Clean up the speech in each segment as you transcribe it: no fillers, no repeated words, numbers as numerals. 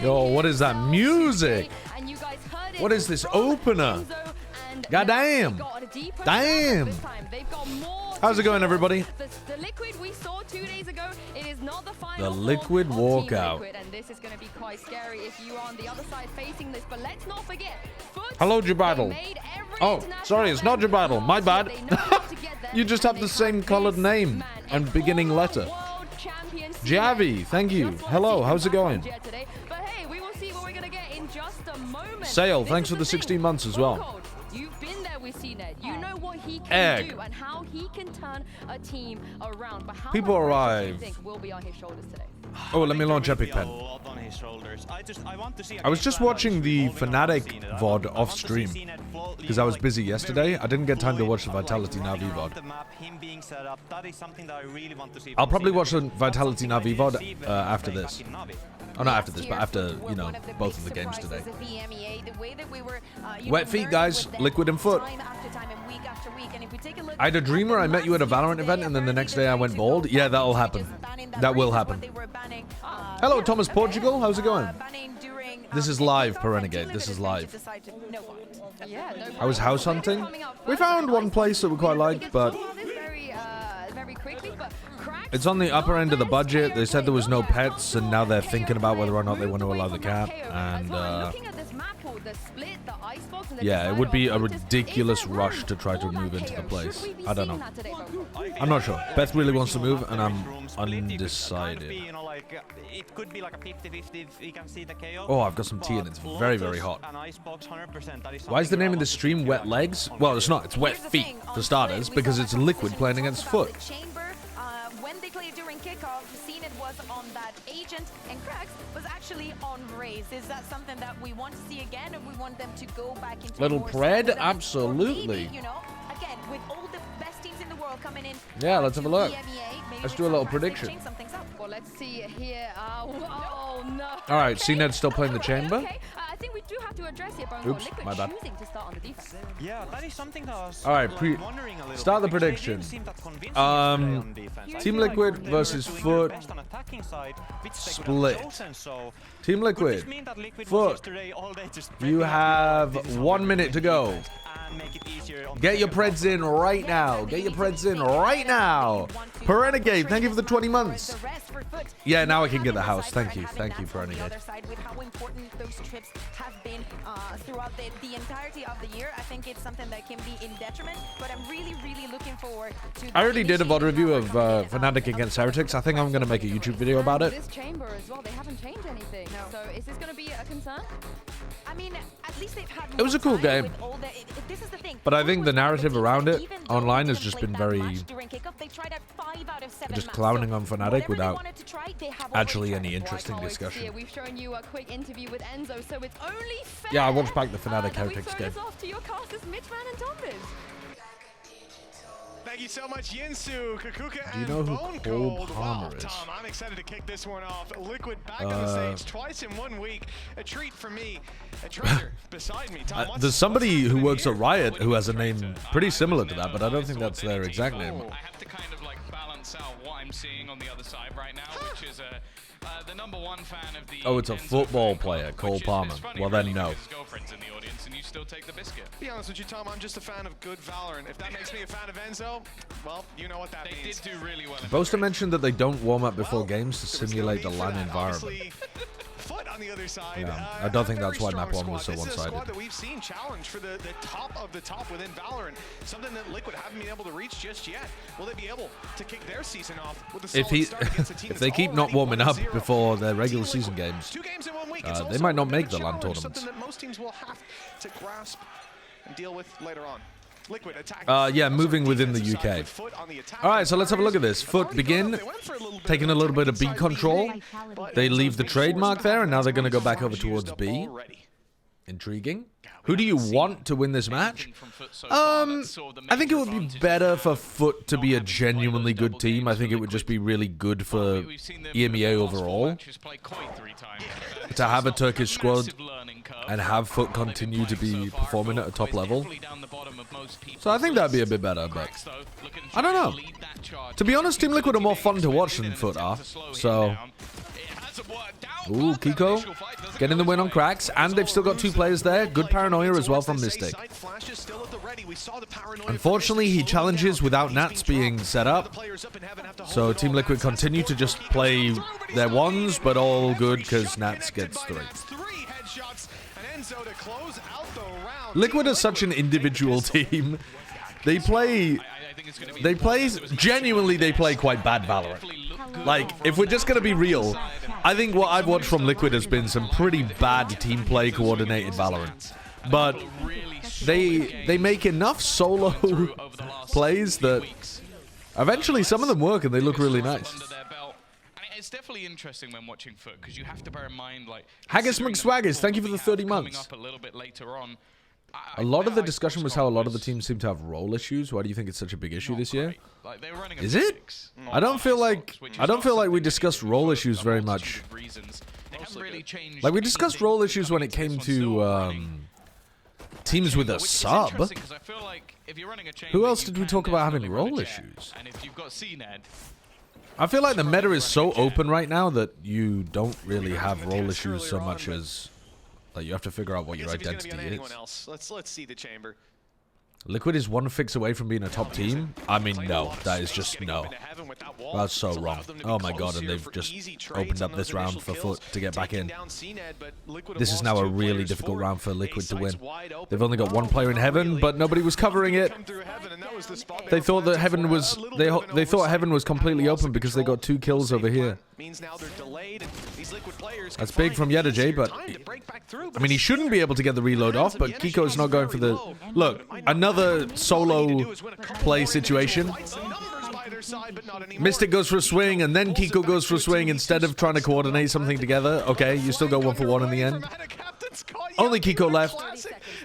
Yo, what is that music? What is this opener? Goddamn. Damn. How's it going, everybody? The liquid we saw 2 days ago, it is not the final. The liquid walkout. And this is going to be quite scary if you are on the other side facing this. But let's not forget. Hello, Jabadal. Oh, sorry, it's not Jabadal. My bad. You just have the same colored name and beginning letter. Javi, thank you. Hello, how's it going? Sale, thanks for the 16 months as well. You've been there with CNED. You know what he can Egg. do and how he can turn a team around. But how People much pressure arrive. do you think will be on his shoulders today? Oh, let me launch Epic Pen. I was just watching the Fnatic VOD off stream because I was busy yesterday. I didn't get time to watch the Vitality Navi VOD. I'll probably watch the Vitality Navi VOD after this. Oh, not after this, but after, you know, both of the games today. Wet feet, guys. Liquid and foot. I had a dream where I met you at a Valorant event and then the next day I went bald. Yeah, that'll happen. That will happen. Hello, Thomas Portugal. How's it going? This is live, Per Renegade. This is live. I was house hunting. We found one place that we quite liked, but it's on the upper end of the budget. They said there was no pets, and now they're thinking about whether or not they want to allow the cat. And yeah, it would be a ridiculous rush to try to move into the place. I don't know. I'm not sure. Beth really wants to move, and I'm undecided. Oh, I've got some tea, and it's very, very hot. Why is the name of the stream Wet Legs? Well, it's not. It's Wet Feet, for starters, because it's liquid playing against foot. When they played during kickoff, CNED was on that agent, and Cracks was actually on Raze. Is that something that we want to see again, or we want them to go back into Little more Pred? setup? Absolutely. Maybe, you know, again, with all the best teams in the world coming in. Yeah, let's have a look. EMEA, Let's do a little prediction. Well, let's see here. Oh, no. All right, CNED's still playing the chamber. Okay. I think we do have to address here, but Oops, Liquid my bad. choosing to start on the defense. Yeah, that is something that I was All right, wondering a little start the bit, because they prediction. didn't seem that convincing yesterday on defense. Team I feel like Liquid they were versus doing their Foot. best on attacking side, which they could have Split. chosen, so Team could Liquid. this mean that Liquid was Foot. yesterday all day just You prepping up have this 1 minute to go. defense and make it easier on the Get your second Preds in right now. Get your Preds in right now. Per Renegade, thank you for the 20 months. Yeah, now I can get the house. Thank you. Thank you, Per Renegade. With how important those trips have been throughout the entirety of the year, I think it's something that can be in detriment, but I'm really, really looking forward to. I already did a VOD review of Fnatic against Heretics. I think I'm going to make a YouTube video about it. This chamber as well, they haven't changed anything. No. So is this going to be a concern? I mean, at least they've had. It was a cool game. This is the thing. But I think the narrative around it Even though online they has just didn't been play that very much during kickoff, they tried out 5 out of 7 just maps. clowning So on Fnatic whatever they without wanted to try, they have actually already any tried. interesting Can't wait to see discussion. it. We've shown you a quick interview with Enzo, so it's only fair. Yeah, I watched back the Fnatic that we Heretics throw game. this off to your casters, Mitchman and Tombiz. Thank you so much, Yinsu, Kakuka, Do you and know who Bone Cole Cold. Palmer Wow, is? Tom, I'm excited to kick this one off. Liquid back on the stage twice in 1 week. A treat for me. A treasure beside me. Tom, There's somebody who works at Riot who has a name Traitor. pretty similar to that, but I don't think that's their exact name. I have to kind of like balance out what I'm seeing on the other side right now, which is the #1 fan of the. Oh, it's a Enzo football fan club, player, which Cole is Palmer. funny, Well, then really, no. because his girlfriend's in the audience, and you still take the biscuit. be honest with you, Tom, I'm just a fan of good Valorant. If that makes me a fan of Enzo, well, you know what that They means. did do really well. in the Boaster race. mentioned that they don't warm up before games to There was no simulate the need for LAN that. environment. Obviously, Foot on the other side. Yeah, I don't think a that's why very map strong 1 was so squad. This is a one-sided. squad that we've seen challenge for the top of the top within Valorant. Something that Liquid haven't been able to reach just yet. Will they be able to kick their season off with a solid start against a team If they that's keep not already warming up 1-0? before their regular Team season Liquid, games, 2 games in 1 week. It's they also might not a bit of make a the LAN challenge, tournaments. Something that most teams will have to grasp and deal with later on. Liquid attacking. yeah, moving within the defensive side UK. with Foot on the attack. All right, so let's have a look at this. Foot begin, taking a little bit of B control. They leave the trademark there, and now they're going to go back over towards B. Intriguing. Who do you want to win this match? I think it would be better for Foot to be a genuinely good team. I think it would just be really good for EMEA overall to have a Turkish squad and have Foot continue to be performing at a top level. So I think that'd be a bit better, but I don't know. To be honest, Team Liquid are more fun to watch than Foot are. So Ooh, Kiko getting the win on Cracks, and they've still got 2 players there. Good paranoia as well from Mystic. Unfortunately, he challenges without Nats being set up, so Team Liquid continue to just play their ones, but all good because Nats gets 3. Liquid is such an individual team. They play genuinely, they play quite bad Valorant. Like, if we're just gonna be real, I think what I've watched from Liquid has been some pretty bad team play coordinated Valorant. But they make enough solo plays that eventually some of them work and they look really nice. It's definitely interesting when watching Foot because you have to bear in mind, like, Haggis McSwaggers, thank you for the 30 months. Up a little bit later on. A lot of the discussion was how a lot of the teams seem to have role issues. Why do you think it's such a big issue this year? Like, they were running Is it? I don't feel like we discussed role issues very much. Like, we discussed role issues when it came to teams with a sub. Who else did we talk about having role issues? And if you've got CNED, I feel like the meta is so open right now that you don't really have role issues so much as like you have to figure out what your identity is. Let's see the chamber. Liquid is 1 fix away from being a top team. I mean, no, that is just no. That's so wrong. Oh my god, and they've just opened up this round for Foot to get back in. This is now a really difficult round for Liquid to win. They've only got 1 player in Heaven, but nobody was covering it. They thought that Heaven was they thought Heaven was completely open because they got 2 kills over here. That's big from Yedajay, but I mean, he shouldn't be able to get the reload off, but Kiko's not going for the... Look, another solo play situation. Mystic goes for a swing, and then Kiko goes for a swing instead of trying to coordinate something together. Okay, you still go 1 for 1 in the end. Only Kiko left.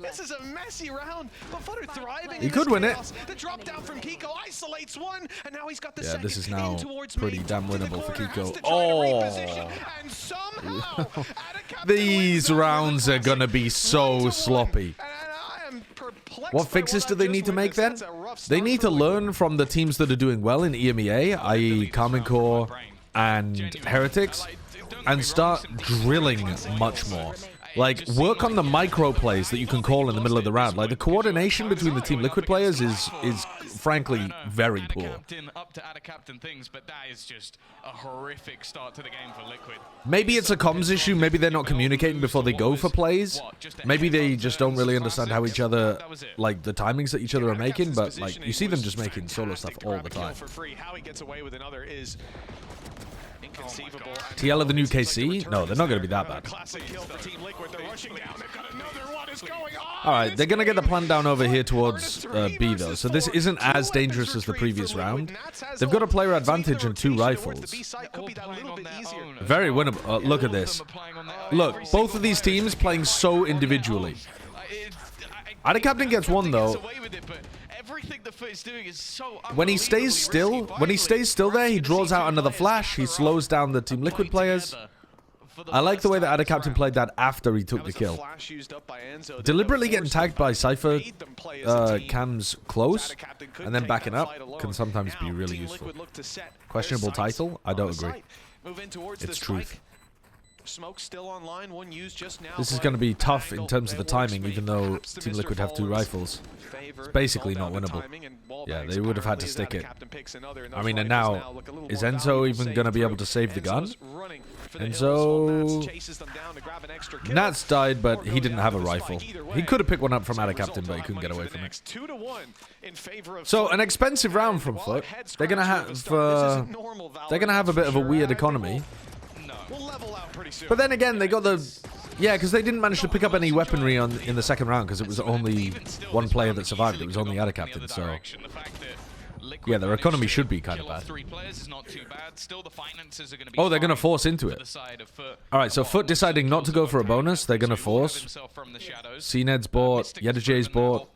This is a messy round, but Footer thriving. He could win it. The drop down from Kiko isolates one, and now he's got the Yeah, this is now pretty damn winnable for Kiko. And somehow, These rounds are gonna be so sloppy. What fixes do they need to make then? They need to learn from the teams that are doing well in EMEA, i.e. Karmine Corp and Heretics, and start drilling much more. Like, work on the micro plays that you can call in the middle of the round. Like, the coordination between the Team Liquid players is frankly very poor. Up to Adacaptain things, but that is just a horrific start to the game for Liquid. Maybe it's a comms issue. Maybe they're not communicating before they go for plays. Maybe they just don't really understand how each other, like, the timings that each other are making. But, like, you see them just making solo stuff all the time. TL of the new KC? No, they're not going to be that bad. Alright, they're going to get the plan down over here towards B, though. So this isn't as dangerous as the previous round. They've got a player advantage and 2 rifles. Very winnable. Look at this. Look, both of these teams playing so individually. Adacaptain gets 1, though. When he stays still, there, he draws out another flash. He slows down the Team Liquid players. I like the way that Adacaptain played that after he took the kill. Deliberately getting tagged by Cypher cams close and then backing up can sometimes be really useful. Questionable title? I don't agree. It's truth. Smoke still online, 1 used just now. This is going to be tough in terms of the timing, even though Team Liquid have 2 rifles. It's basically not winnable. Yeah, they would have had to stick it. I mean, and now, is Enzo even going to be able to save the gun? Enzo... Nats died, but he didn't have a rifle. He could have picked one up from Adacaptain, but he couldn't get away from it. So, an expensive round from Foot. They're going to have a bit of a weird economy. But then again, they got the... Yeah, because they didn't manage to pick up any weaponry in the second round because it was only 1 player that survived. It was only Adacaptain, so... Yeah, their economy should be kind of bad. Oh, they're going to force into it. Alright, so Foot deciding not to go for a bonus. They're going to force. CNED's bought. Yedajay's bought.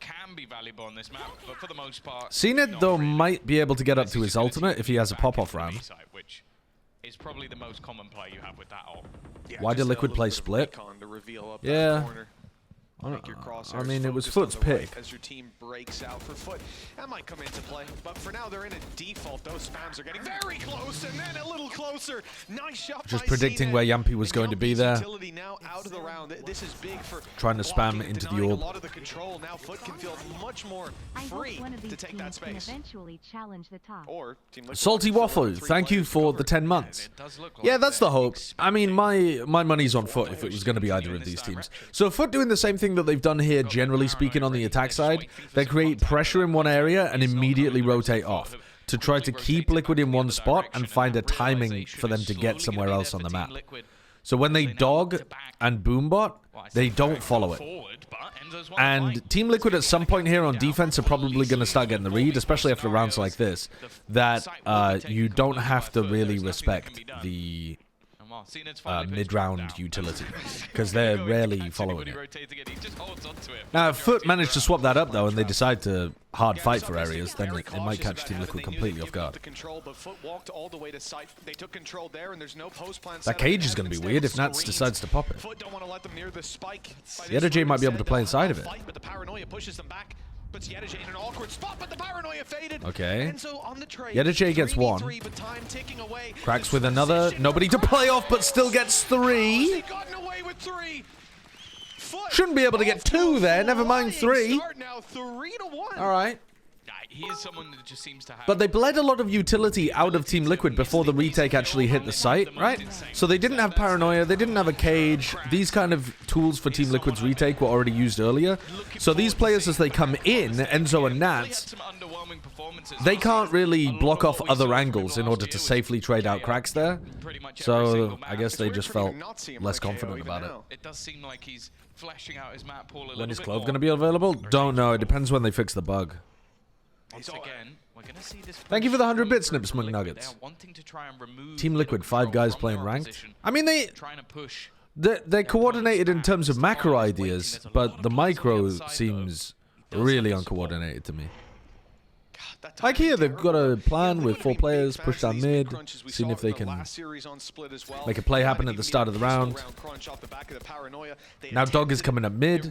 CNED, though, might be able to get up to his ultimate if he has a pop-off round. Is probably the most common play you have with that ult. Why did Liquid play split? Yeah. Make your crosshairs I mean, it was focused on Foot's the right pick. as your team breaks out for Foot. That might come into play, but for now they're in a default. Those spams are getting very close, and then a little closer. Nice shot. Just by predicting CNED. where Yampy was And going to be Yampy's there. utility now out of the round. This is big for Trying to spam blocking, into the denying orb. A lot of the control. Now Foot can feel much more I hope free one of these to take that teams can space. eventually challenge the top. Or Team Liquid Salty can fill Waffle, out 3 thank you players for the covered. 10 months. It does look Yeah, like that's the they're hope. I mean, my money's on Foot if it was going to be either of these teams. So Foot doing the same thing that they've done here, generally speaking, on the attack side. They create pressure in one area and immediately rotate off to try to keep Liquid in one spot and find a timing for them to get somewhere else on the map. So when they dog and Boombot, they don't follow it. And Team Liquid at some point here on defense are probably going to start getting the read, especially after rounds like this, that you don't have to really respect the mid-round utility, because they're rarely following it. Now, if Foot managed to swap that up, though, and they decide to hard fight for areas, then it might catch Team Liquid completely off guard. That cage is going to be weird if Nats decides to pop it. Yedaje might be able to play inside of it. Puts Yedaje in an awkward spot, but the paranoia faded. Okay. Enzo on the trade. Yedaje gets 1. but time ticking away. Cracks with another. Nobody to play off, but still gets 3. He gotten away with 3. Foot Shouldn't be able to get 2 there, never mind 3. Start now, 3-1. All right. He is someone that just seems to have. But they bled a lot of utility out of Team Liquid before the retake actually hit the site, right? So they didn't have Paranoia, they didn't have a cage. These kind of tools for Team Liquid's retake were already used earlier. So these players, as they come in, Enzo and Nats, they can't really block off other angles in order to safely trade out cracks there. So I guess they just felt less confident about it. It does seem like he's fleshing out his map pool a little When is bit Clove more. going to be available? Don't know. It depends when they fix the bug. Once again, we're gonna see this Thank you for the 100 push bit snips, from Liquid. McNuggets. They are wanting to try and remove Team Liquid, 5 guys playing ranked. I mean, trying to push. they're coordinated in terms of macro ideas, but the micro seems really uncoordinated to me. Like here, they've got a plan with 4 players, push down mid, seeing if they can make a play happen at the start of the round. Now Dog is coming up mid.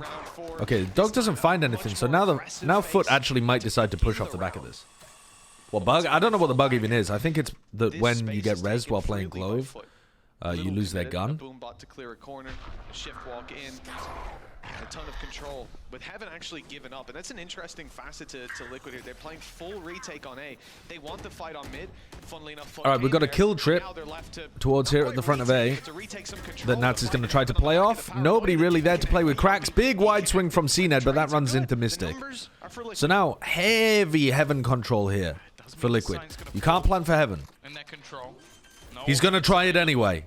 Okay, Dog doesn't find anything, so now Foot actually might decide to push off the back of this. What bug? I don't know what the bug even is. I think it's that when you get rezzed while playing Glove, you lose their gun. Boombot to clear a corner, a shift walk in. A ton of control, with Heaven actually given up, and that's an interesting facet to Liquid here. They're playing full retake on A. They want the fight on mid. Funnily enough, All right, we've got a kill trip towards here at the front of A that Nats is going to try to play off. Nobody really there to play with cracks. Big wide swing from CNED, but that runs into Mystic. So now heavy Heaven control here for Liquid. You can't plan for Heaven. He's going to try it anyway.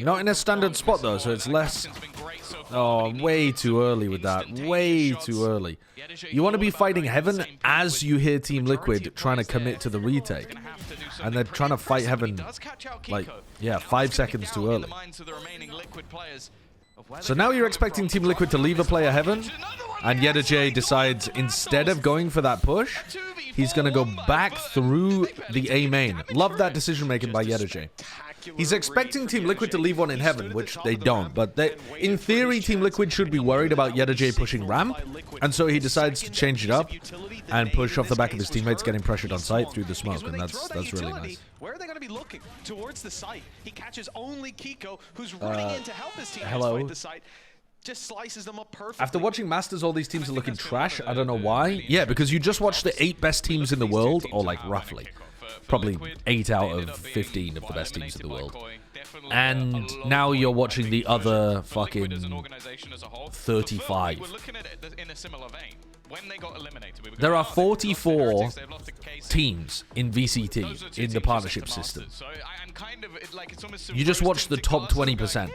Not in a standard spot though, so it's less. Oh, way too early with that. Way too early. You want to be fighting Heaven as you hear Team Liquid trying to commit to the retake. And they're trying to fight Heaven, like, yeah, 5 seconds too early. So now you're expecting Team Liquid to leave a player Heaven, and Yedaje decides instead of going for that push, he's going to go back through the A main. Love that decision making by Yedaje. He's expecting Team Liquid to leave one in Heaven, which they don't. But in theory, Team Liquid should be worried about Yedaje pushing ramp. And so he decides to change it up and push off the back of his teammates, getting pressured on site through the smoke. And that's really nice. Where are they going to be looking? Towards the site. He catches only Kiko, who's running in to help his teammates fight the site. Just slices them up perfectly. After watching Masters, all these teams are looking trash. I don't know why. Yeah, because you just watched the 8 best teams in the world, or like roughly. Probably 8 out of 15 of the best teams in the world. And now you're watching the other fucking 35. There are 44 teams in VCT in the partnership system. You just watch the top 20%.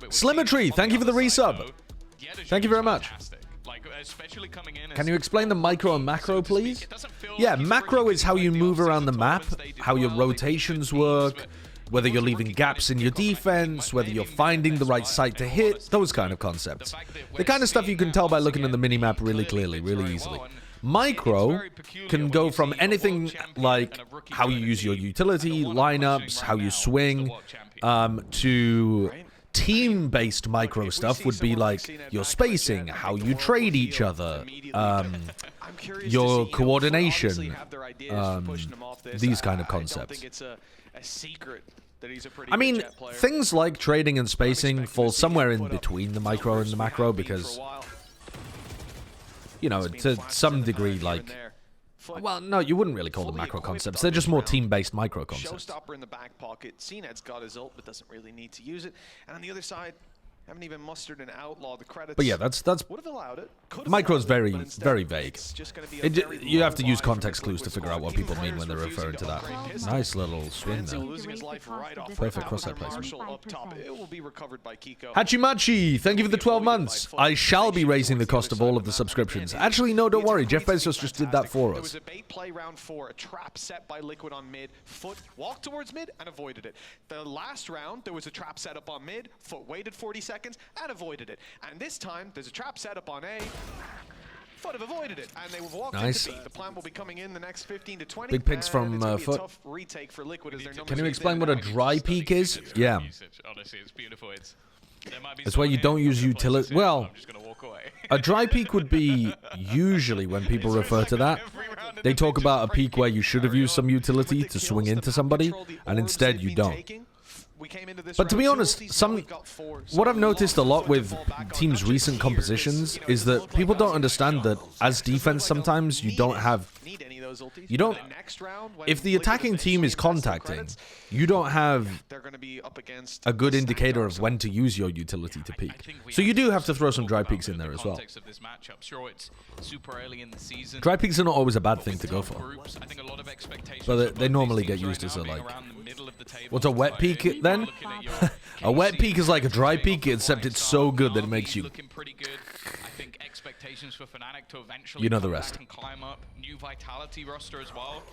Slimmetry, thank you for the resub. Thank you very much. Can you explain the micro and macro, please? Yeah, macro is how you move around the map, how your rotations work, whether you're leaving gaps in your defense, whether you're finding the right site to hit, those kind of concepts. The kind of stuff you can tell by looking at the minimap really clearly, really easily. Micro can go from anything like how you use your utility, lineups, how you swing, to team-based micro stuff would be like your spacing, how you trade each other, your coordination, these kind of concepts. I mean, things like trading and spacing fall somewhere in between the micro and the macro because, you know, to some degree, like, well, no, you wouldn't really call them macro concepts. They're just more team-based micro concepts. Showstopper in the back pocket. CNED's got his ult, but doesn't really need to use it. And on the other side, haven't even mustered an outlaw. The credits. But yeah, that's would have allowed it. micro's very vague. You have to use context clues to figure out what people mean when they're referring to that. Nice little swing there. Perfect cross-side placement. Hachimachi, thank you for the 12 months. I shall be raising the cost of all of the subscriptions. Actually, no, don't worry. Jeff Bezos just did that for us. It was a bait play round 4, a trap set by Liquid on mid. Foot walked towards mid and avoided it. The last round, there was a trap set up on mid. Foot waited 40 seconds and avoided it. And this time, there's a trap set up on A. Foot have avoided it, and they will walk into B. The plan will be coming in the next 15 to 20. Big picks from Foot. Can you explain what a dry peak is? Yeah. Honestly, it's beautiful. It's where you don't use utility. Well, a dry peak would be usually when people refer to that. They talk about a peak where you should have used some utility to swing into somebody, and instead you don't. But to be honest, what I've noticed a lot with teams' recent compositions is that people don't understand that as defense sometimes you don't have... If the attacking team is contacting, you don't have a good indicator of when to use your utility to peak. So you do have to throw some dry peaks in there as well. Dry peaks are not always a bad thing to go for. But they normally get used as a, like... What's a wet peak then? A wet peak is like a dry peak, except it's so good that it makes you... You know the rest.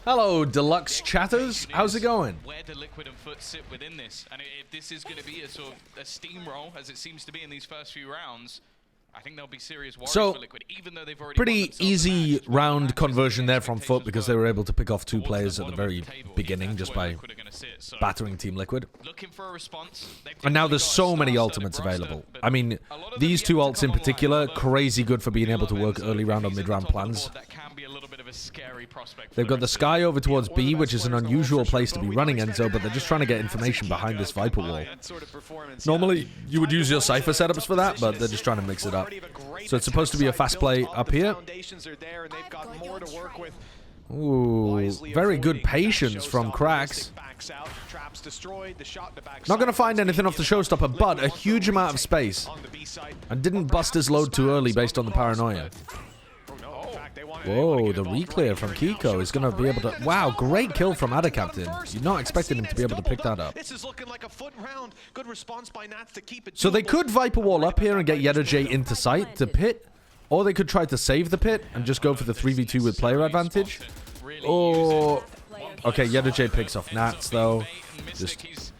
Hello, deluxe chatters. How's it going? Where do Liquid and Foot sit within this? And if this is going to be a sort of a steamroll, as it seems to be in these first few rounds, I think there'll be serious worries for Liquid, even though they've already pretty easy round conversion there from Foot because they were able to pick off 2 players at the very beginning just by battering Team Liquid. And now there's so many ultimates available. I mean, these 2 ults in particular, crazy good for being able to work early round or mid round plans. They've got the Sky over towards B, which is an unusual place to be running Enzo, but they're just trying to get information behind this Viper wall. Normally, you would use your Cypher setups for that, but they're just trying to mix it up. So it's supposed to be a fast play up here. Ooh, very good patience from Krax. Not going to find anything off the Showstopper, but a huge amount of space. And didn't bust his load too early based on the paranoia. Whoa, the reclear from Kiko is going to be able to... Wow, great kill from Ada Captain. You're not expecting him to be able to pick that up. So they could Viper Wall up here and get Yedaj into sight to pit. Or they could try to save the pit and just go for the 3v2 with player advantage. Or... Okay, Yedaj picks off Nats, though. Just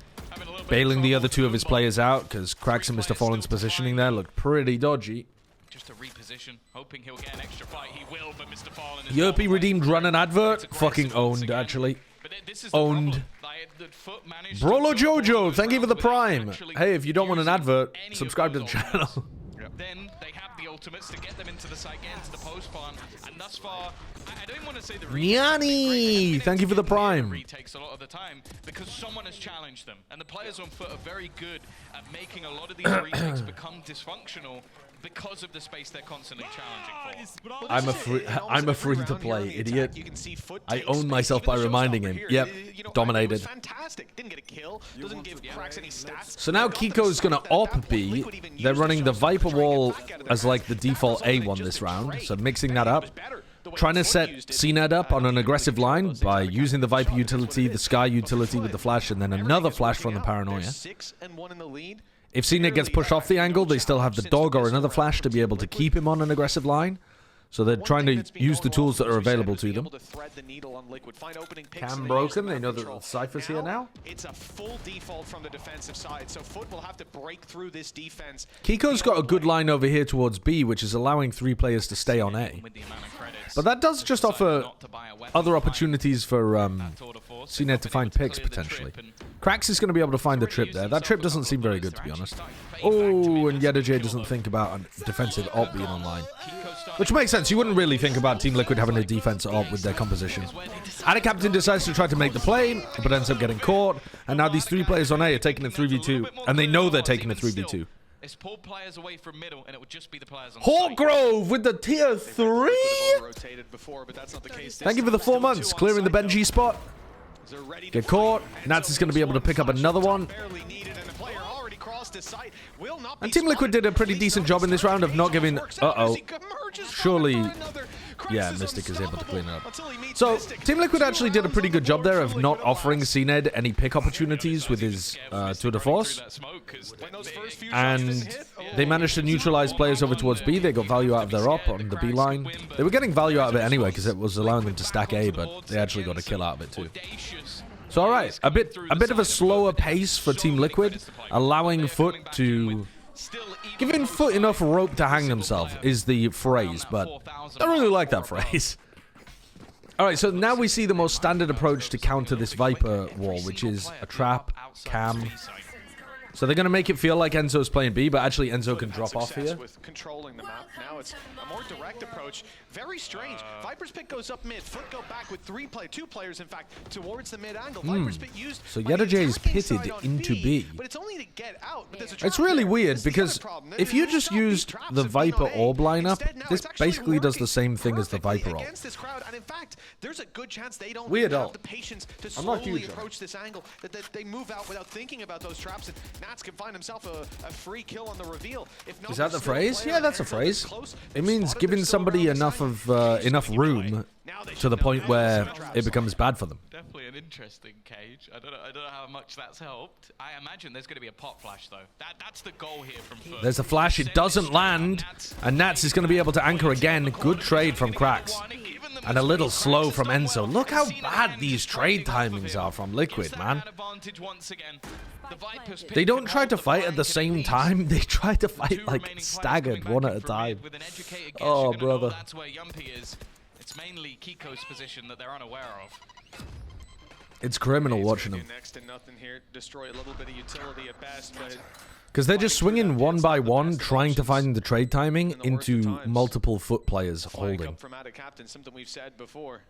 bailing the other 2 of his players out, because Krax and Mr. Fallen's positioning there looked pretty dodgy. Just to reposition, hoping he'll get an extra fight. He will, but Mr. Fallen is... Yerpy redeemed run an advert. Fucking owned, actually. Owned. Brolo Jojo, thank you for the prime. Hey, if you don't want an advert, subscribe to the channel. Then they have the ultimates to get them into the site, get into the post farm, and thus far, I don't want to say the Niani, thank you for the prime. Retakes a lot of the time because someone has challenged them, and the players on Foot are very good at making a lot of these retakes become dysfunctional because of the space they're constantly challenging for. I'm a free-to-play idiot. I own myself by reminding him. Yep, dominated. Fantastic. Didn't get a kill. Doesn't give Krax any stats. So now Kiko's gonna op B. They're running the Viper Wall as like the default A1 this round, so mixing that up. Trying to set CNED up on an aggressive line by using the Viper utility, the Sky utility with the flash, and then another flash from the paranoia. If CNED gets pushed off the angle, they still have the dog or another flash to be able to keep him on an aggressive line. So they're trying to use the tools that are available to them. Cam Cam broken. They know that the Cypher's here now. It's a full default from the defensive side, so Foot will have to break through this defense. Kiko's got a good line over here towards B, which is allowing 3 players to stay on A. But that does just offer other opportunities for CNED to find picks, potentially. Krax is going to be able to find the trip there. That trip doesn't seem very good, to be honest. Oh, and Yedajay doesn't think about a defensive op being online. Which makes sense. You wouldn't really think about Team Liquid having a defense op with their composition. And a captain decides to try to make the play, but ends up getting caught. And now these 3 players on A are taking a 3v2. And they know they're taking a 3v2. It's pulled players away from middle, and it would just be the players on Hawkgrove with the tier 3. Thank you for the 4 months, clearing the Benji spot. Get caught. Nats is going to be able to pick up another one. And Team Liquid did a pretty decent job in this round of not giving... Uh-oh. Surely... Yeah, Mystic is able to clean it up. So, Team Liquid actually did a pretty good job there of not offering CNED any pick opportunities with his tour de force. And they managed to neutralize players over towards B. They got value out of their op on the B line. They were getting value out of it anyway because it was allowing them to stack A, but they actually got a kill out of it too. So, alright, a bit of a slower pace for Team Liquid, allowing Foot to... Giving Foot enough rope to hang themselves is the phrase, but I don't really like that phrase. Alright, so now we see the most standard approach to counter this Viper wall, which is a trap, cam. So they're going to make it feel like Enzo's playing B, but actually Enzo can drop off here. With controlling the map. Now it's a more direct approach. Very strange. Viper's pick goes up mid. Foot go back with 2 players, in fact, towards the mid angle. Viper's pick used. So Yedajay is pitted into B. But it's only to get out. But it's really weird because if you just used the Viper orb lineup, this basically does the same thing as the Viper orb. And in fact, there's a good chance they don't Weird have the patience to I'm not slowly huge on approach this angle. That they move out without thinking about those traps. And Nats can find himself a free kill on the reveal. If not, Is that the there's still a phrase? player Yeah, that's a Enzo phrase. is close. It means Spotted giving their silver somebody on the enough side. of enough room to the point where it becomes bad for them. Definitely an interesting cage. I don't know how much that's helped. I imagine there's going to be a pot flash though. That's the goal here from Foot. There's a flash. It doesn't land, and Nats is going to be able to anchor again. Good trade from Krax. And a little slow from Enzo. Look how bad these trade timings are from Liquid, man. They don't try to fight at the same time. They try to fight like staggered, one at a time. Oh, brother. That's where Yumpy is. It's mainly Kiko's position that they're unaware of. It's criminal watching them. Next to nothing here. Destroy a little bit of utility at best, but Because they're just swinging one by one, trying to find the trade timing into multiple Foot players holding. from out of captain, something we've said before.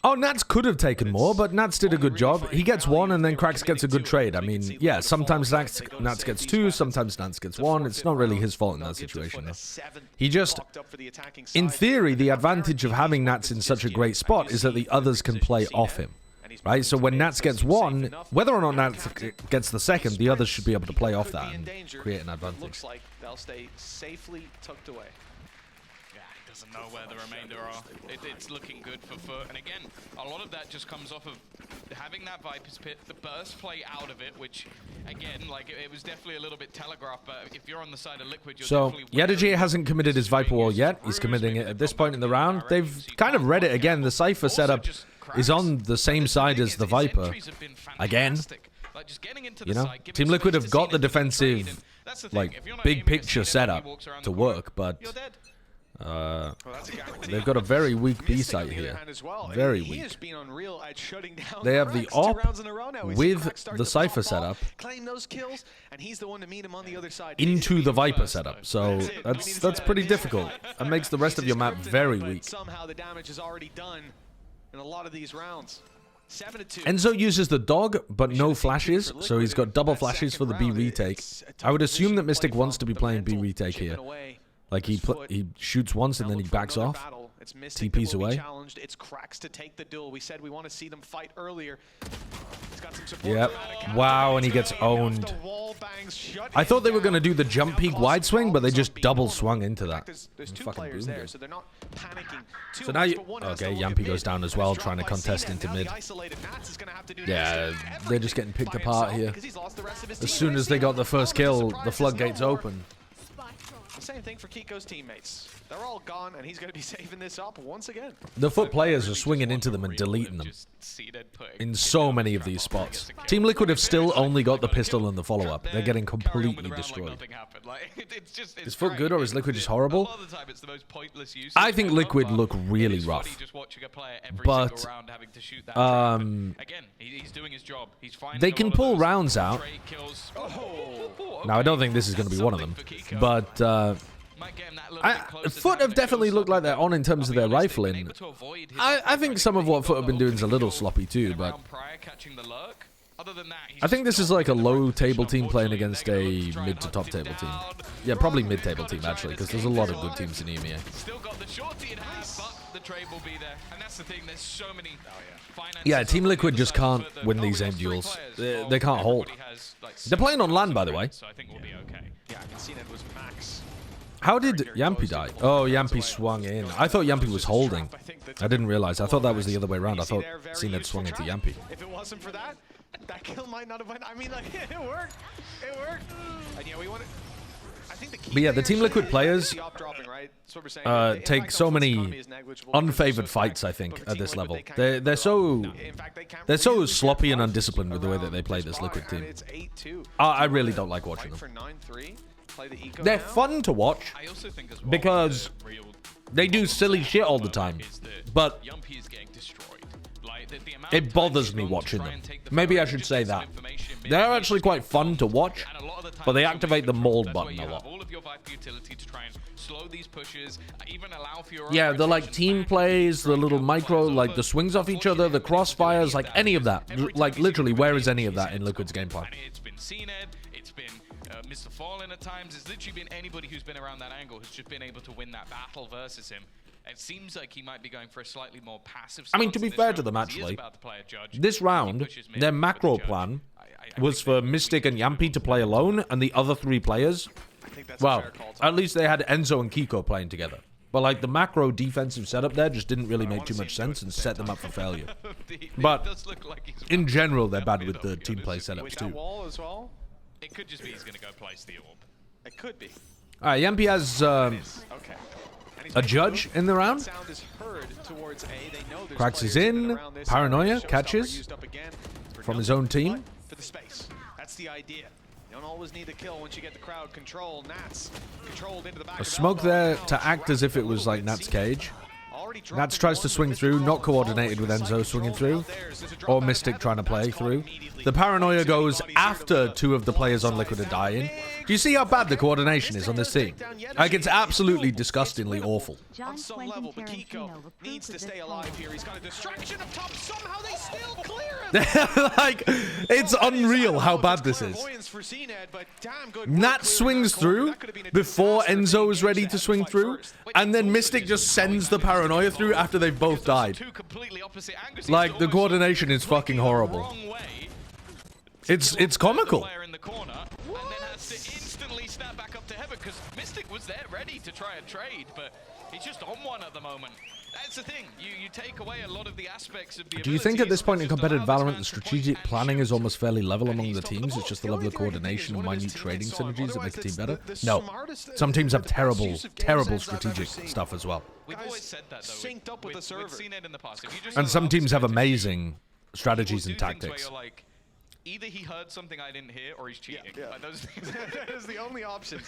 Oh, Nats could have taken more, but Nats did a good job. He gets 1, and then Krax gets a good trade. I mean, yeah, sometimes Nats gets 2, sometimes Nats gets 1. It's not really his fault in that situation, though. He just, in theory, the advantage of having Nats in such a great spot is that the others can play off him. Right? So when Nats gets 1, whether or not Nats gets the second, the others should be able to play off that and create an advantage. Looks like they'll stay safely tucked away. Doesn't know where the remainder are. It's looking good for Foot, and again, a lot of that just comes off of having that Viper's Pit, the burst play out of it, which again, like it was definitely a little bit telegraphed. But if you're on the side of Liquid, you're so definitely Yedajay hasn't committed his Viper wall yet. He's committing it at this point in the round. They've kind of read it again. The Cypher setup is on the same side as the Viper. Again, you know, Team Liquid have got the defensive, like, big picture setup to work, but they've got a very weak B site here. Very weak. They have the op with the Cypher setup into the Viper setup. So that's pretty difficult. That makes the rest of your map very weak. Somehow the damage is already done in a lot of these rounds. 7-2. Enzo uses the dog, but no flashes, so he's got double flashes for the B retake. I would assume that Mystic wants to be playing B retake here. Like he shoots once and then he backs off. TP's away. It's Krax to take the duel. We said we want to see them fight earlier. Yep. Wow, and he gets owned. I thought they were going to do the jump peak wide swing, but they just double swung into that. There's 2 Fucking players boomed there, it. so they're not panicking. So now you... Okay, Yampy goes down as well, trying to contest into mid. Yeah, they're just getting picked apart here. As soon as they got the first kill, the floodgates open. Same thing for Kiko's teammates. They're all gone, and he's going to be saving this up once again. The Foot players are swinging into them and deleting them in so many of these spots. Team Liquid have still only got the pistol and the follow-up. They're getting completely destroyed. Is Foot good or is Liquid just horrible? I think Liquid look really rough. But they can pull rounds out. Now, I don't think this is going to be one of them. But Foot have definitely looked like they're on in terms of their rifling. I think some of what Foot have been doing is a little sloppy too, but I think this is like a low table team playing against a mid to top table team. Yeah, probably mid table team actually, because there's a lot of good teams in EMEA. Yeah, Team Liquid just can't win these aim duels. They can't hold. They're playing on LAN, by the way. Yeah, I can see that was Max. How did Yampi die? Oh, Yampi swung in. I thought Yampi was holding. I didn't realize. I thought that was the other way around. I thought CNED swung into Yampi. If it wasn't for that, that kill might not have went. I mean, like, it worked. It worked. And yeah, we want to... I think the key But yeah, the Team Liquid players take so many unfavored fights, I think, at this level. They're so sloppy and undisciplined with the way that they play this Liquid team. I really don't like watching them. They're fun to watch because they do silly shit all the time, but it bothers me watching them. Maybe I should say that. They're actually quite fun to watch, but they activate the mold button a lot. Yeah, the like team plays, the little micro, like the swings off each other, the crossfires, like any of that. Like literally, where is any of that in Liquid's gameplay? It's been CNED, it's been Mr. Fallen at times. It's literally been anybody who's been around that angle who's just been able to win that battle versus him. It seems like he might be going for a slightly more passive stance. I mean, to be fair to them, actually, this round, their macro plan was for Mystic and Yampi to play alone, and the other three players, well, at least they had Enzo and Kiko playing together. But, like, the macro defensive setup there just didn't really make too much sense and set them up for failure. But, in general, they're bad with the team play setups, too. It could just be he's going to go place the orb. It could be. All right, Yampi has a judge in the round. Krax is in. Paranoia catches from his own team. For the space. That's the idea. You don't always need to kill once you get the crowd control. Nats controlled into the back. A smoke there to act as if it was like Nat's cage. Nats tries to swing through, not coordinated with Enzo swinging through, or Mystic trying to play through. The Paranoia goes after two of the players on Liquid are dying. Do you see how bad the coordination is on this team? Like, it's absolutely disgustingly awful. On some level, but Kiko needs to stay alive here. He's got a distraction up top. Somehow they still clear him. Like, it's unreal how bad this is. Nat swings through before Enzo is ready to swing through, and then Mystic just sends the Paranoia through after they've both died. Like, the coordination is fucking horrible. It's comical. Because Mystic was there ready to try a trade, but he's just on one at the moment. That's the thing. You take away a lot of the aspects of the Do you think at this point in competitive Valorant, the strategic planning is almost fairly level among the teams? It's just the level of coordination and minute trading synergies that make the team better? No. Some teams have terrible strategic stuff as well. We've always said that, though. Synced up with the server. And some teams have amazing strategies and tactics. Either he heard something I didn't hear, or he's cheating. Yeah. Like, those that is the only option.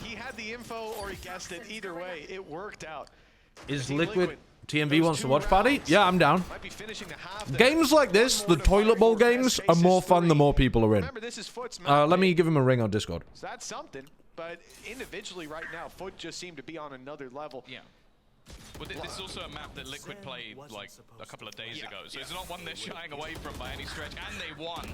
He had the info, or he guessed it. Either way, it worked out. Is Liquid TMV wants to watch party? Yeah, I'm down. Games like this, the toilet bowl games, are more fun the more people are in. Let me give him a ring on Discord. So that's something, but individually right now, Foot just seemed to be on another level. Yeah. Well, this is also a map that Liquid played like a couple of days ago, so it's not one they're shying away from by any stretch, and they won.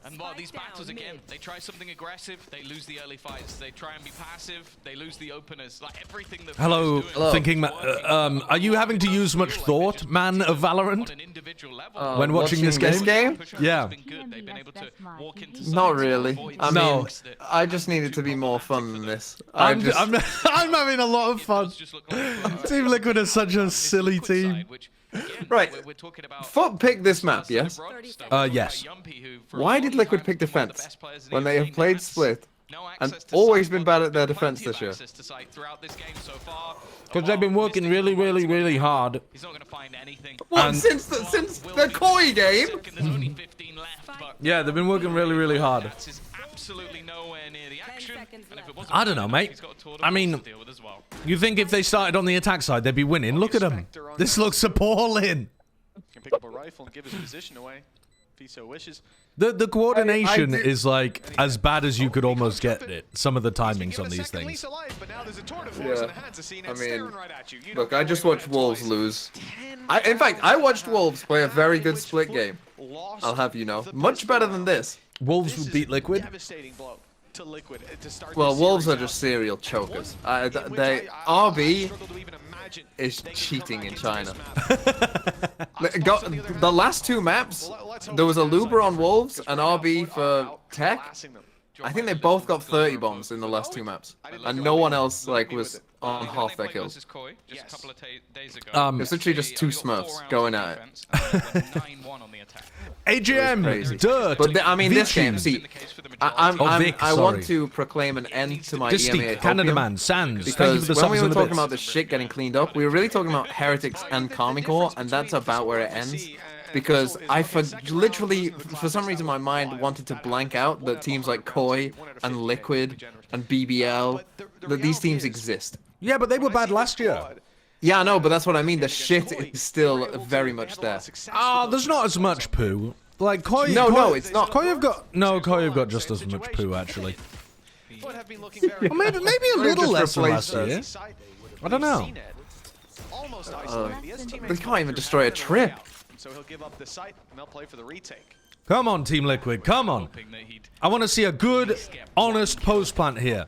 And while these battles again, they try something aggressive, they lose the early fights. They try and be passive, they lose the openers. Like everything that Hello, thinking. Are you having to use much thought, man of Valorant, when watching this game? Yeah. Not really. I mean, I just need it to be more fun than this. I'm having a lot of fun. Team Liquid is such a silly team. Right. Foot picked this map, yes? Yes. Why did Liquid pick defense when they have played Split No and access to always site, been but bad at their there's defense plenty this year. of access to site throughout this game so far. Because they've been working really, really, really hard. He's not going to find anything. What, And- since the Koi game? There's only 15 left, but Yeah, they've been working really, really hard. That's is absolutely nowhere near the action. seconds And if it left. wasn't I don't know, enough, mate. he's got a Tour de I Force mean, to deal with as well. You think if they started on the attack side, they'd be winning? Look at them. This looks appalling. Can pick up a rifle and give his position away if he so wishes. The coordination I do- is like as bad as you could almost get it. Some of the timings on these Lease things. of life, but now there's a Tour de Force in the Yeah. hands of CNET I mean, staring right at you. You look, don't I know just where watched you're Wolves twice. lose. 10 In fact, I watched rounds. Wolves play a very good Average split foot game. lost I'll have you know. the Much pistol better than round. this. Wolves This would is beat a Liquid. devastating blow to Liquid to start Well, this Wolves are series just out. serial chokers. In which They I RB struggle to even imagine is they can come cheating back in into China. this map. Got the last two maps. There was a Luber on Wolves and RB for Tech. I think they both got 30 bombs in the last two maps, and no one else like was on half their kills. Versus Koi just a couple of days ago. It's literally just two Smurfs going at it. 9-1 on the attack. AGM, Crazy. dirt. But I mean, this Vici. game, see, Been the case for the majority. Vic, I sorry. want to proclaim an end to my EMEA Distinct, Canada opium, Man, Sands. Thank you because for the when we subs were and the talking bits. about the shit getting cleaned up, we were really talking about Heretics and Karmine Core, and that's about where it ends. Because literally, for some reason, my mind wanted to blank out that teams like Koi and Liquid and BBL, that these teams exist. Yeah, but they were bad last year. Yeah, I know, but that's what I mean. The shit is still very much there. Ah, there's not as much poo. Like Koi. No, Koi, no, it's not. Koi have got Koi have got just as much poo actually. But have been looking very Or maybe a We've little just less than last replaced year. I don't know. Almost isolated. He has teammates They can't even destroy a trip. So he'll give up the site and they'll play for the retake. Come on, Team Liquid, come on. Hoping that he'd I want to see a good, honest post plant here.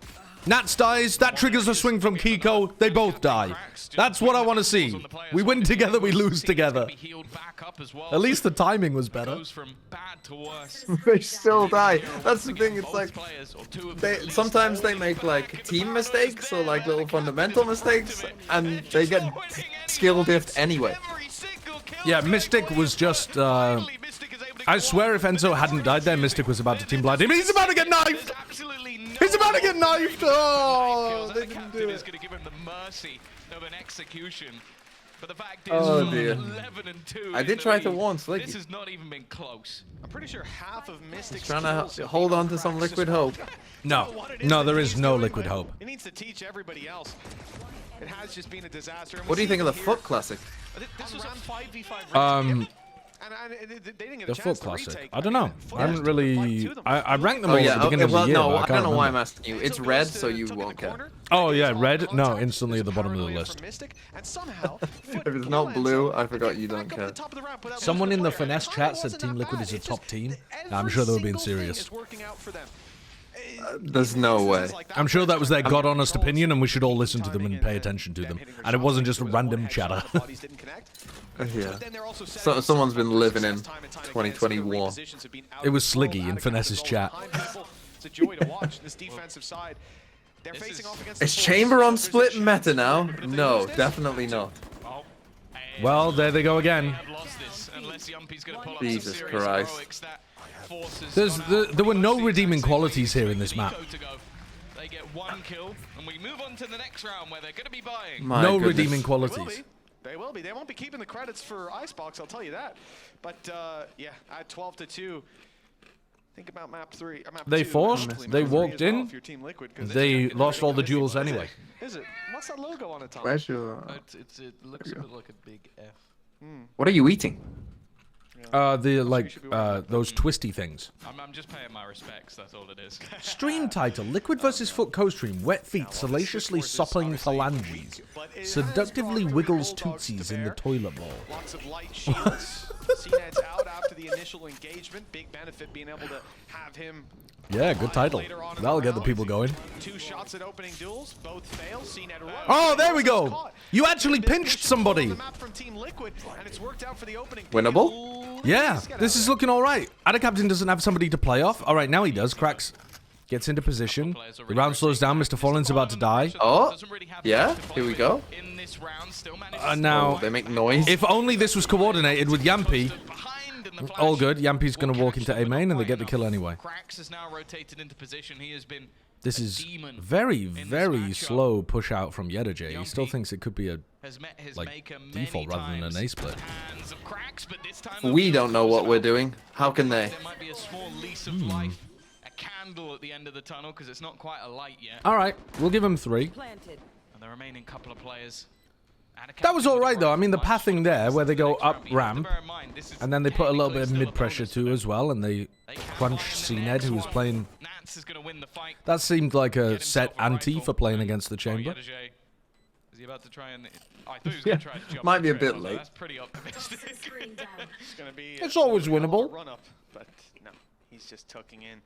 Nats dies, that triggers a swing from Kiko, they both die. That's what I want to see. We win together, we lose together. be healed back up as well. At least the timing was better. Goes from bad to worse. They still die. That's the thing. It's Both like players, or two of them at least, sometimes they make like team mistakes or like little fundamental mistakes, and they get skill diffed anyway. every single kill Yeah, streak Mystic was just, Finally, Mystic is able to I go swear on. if Enzo hadn't died there, Mystic was about to team blind him. He's about to get knifed! There's absolutely no He's about to get way knifed! kills, Oh, and they the didn't captain do is it. going to give him the mercy of an execution. But the fact is, Oh, dear. 11 and 2 I in did the try to lead. warn Slicky. This has not even been close. I'm pretty sure half of Mystic's Trying kills to have hold been on to some cracks liquid as well. hope. No, no, there is no liquid hope. It needs to teach everybody else. It has just been a disaster. And What do you we'll think of the see Foot here. Classic? This was a 5v5 they didn't get a The chance Foot to Classic. retake. I don't know. Foot I haven't took the fight really. to them. I ranked them Oh all at yeah. the beginning of the Well, year. no, but I don't know why I'm remember. asking you. It's red, so you won't care. Oh yeah, red. No, instantly at the bottom of the list. If it's not blue, I forgot you don't care. Someone in the finesse chat said Team Liquid is a top team. Nah, I'm sure they were being serious. There's no way. I'm sure that was their god honest opinion, and we should all listen to them and pay attention to them. And it wasn't just random chatter. Yeah. So someone's been living in 2021. It was Sliggy in Finesse's chat. It's a joy to watch this defensive side. They're facing off against Is the Chamber Wolves. on split meta now? No, definitely not. Well, there they go again. Have lost this unless Yumpy's going to pull up Jesus some serious Christ. heroics that forces There were no redeeming qualities here in this map. They get one kill, and we move on to the next round where they're going to be buying. My No goodness. redeeming They will qualities. be. They will be. They won't be keeping the credits for Icebox, I'll tell you that. But yeah, at 12-2. Think about map 3. Map They 2, forced, actually, they map 3 walked as well in, if you're Team Liquid, 'cause they it's lost all the really duels what is anyway. it? Is it? What's that logo on it, Tom? Where's your? It looks a bit like a big F. What are you eating? Those twisty things. I'm just paying my respects, that's all it is. Stream title: Liquid vs Foot co-stream. Wet feet salaciously sopping phalanges. Seductively wiggles tootsies in the toilet bowl. Lots of light shields. CNED's out after the initial engagement. Big benefit being able to have him. Yeah, good title. Later on in That'll the get the round. people going. 2 shots at opening duels, both fail. CNED runs. Oh, there we go. Caught. You actually This pinched mission somebody. on the map from Team Liquid, and it's worked out for the opening. Winnable? Yeah, this is looking all right. Ada Captain doesn't have somebody to play off. All right, now he does. Cracks gets into position. The round slows down. Mr. Fallen's about to die. Oh, Doesn't really have yeah, much to here we play go. with in this round, still manages Oh, Now, they make noise. if only this was coordinated with Yampy. behind in the All flash. good. Yampy's going to Will walk catch into them, A but main, not and they quite get the kill enough. anyway. Krax has now rotated into position. He has been This a is demon very, in this very matchup. slow push out from Yedajay. He still Yumpy thinks it could be a has met his like, maker many default rather than an times A split. at the hands of Cracks, but this time We looks don't know what close we're enough. doing. How can they? There might be a small lease of life, a candle at the end of the tunnel because it's not quite a light yet. All right, we'll give him 3. Planted. And the remaining couple of players. and a That was captain all with a right, though. I mean, the much pathing there, where they go next up round, but you have to ramp, bear in mind, this is and then they put a little bit of technically mid-pressure still a too bonus as well, and they They can crunch find the CNED, next who was one. playing... Nance is going to win the fight. That seemed like a Get set himself a ante rifle. for playing against the chamber. Yedajay, is he about to try and... Oh, I thought he was going to try to jump. Might the be a trip. bit I was like, late. That's pretty optimistic. It's gonna be. It's always winnable. Run up, but no, he's just tucking in,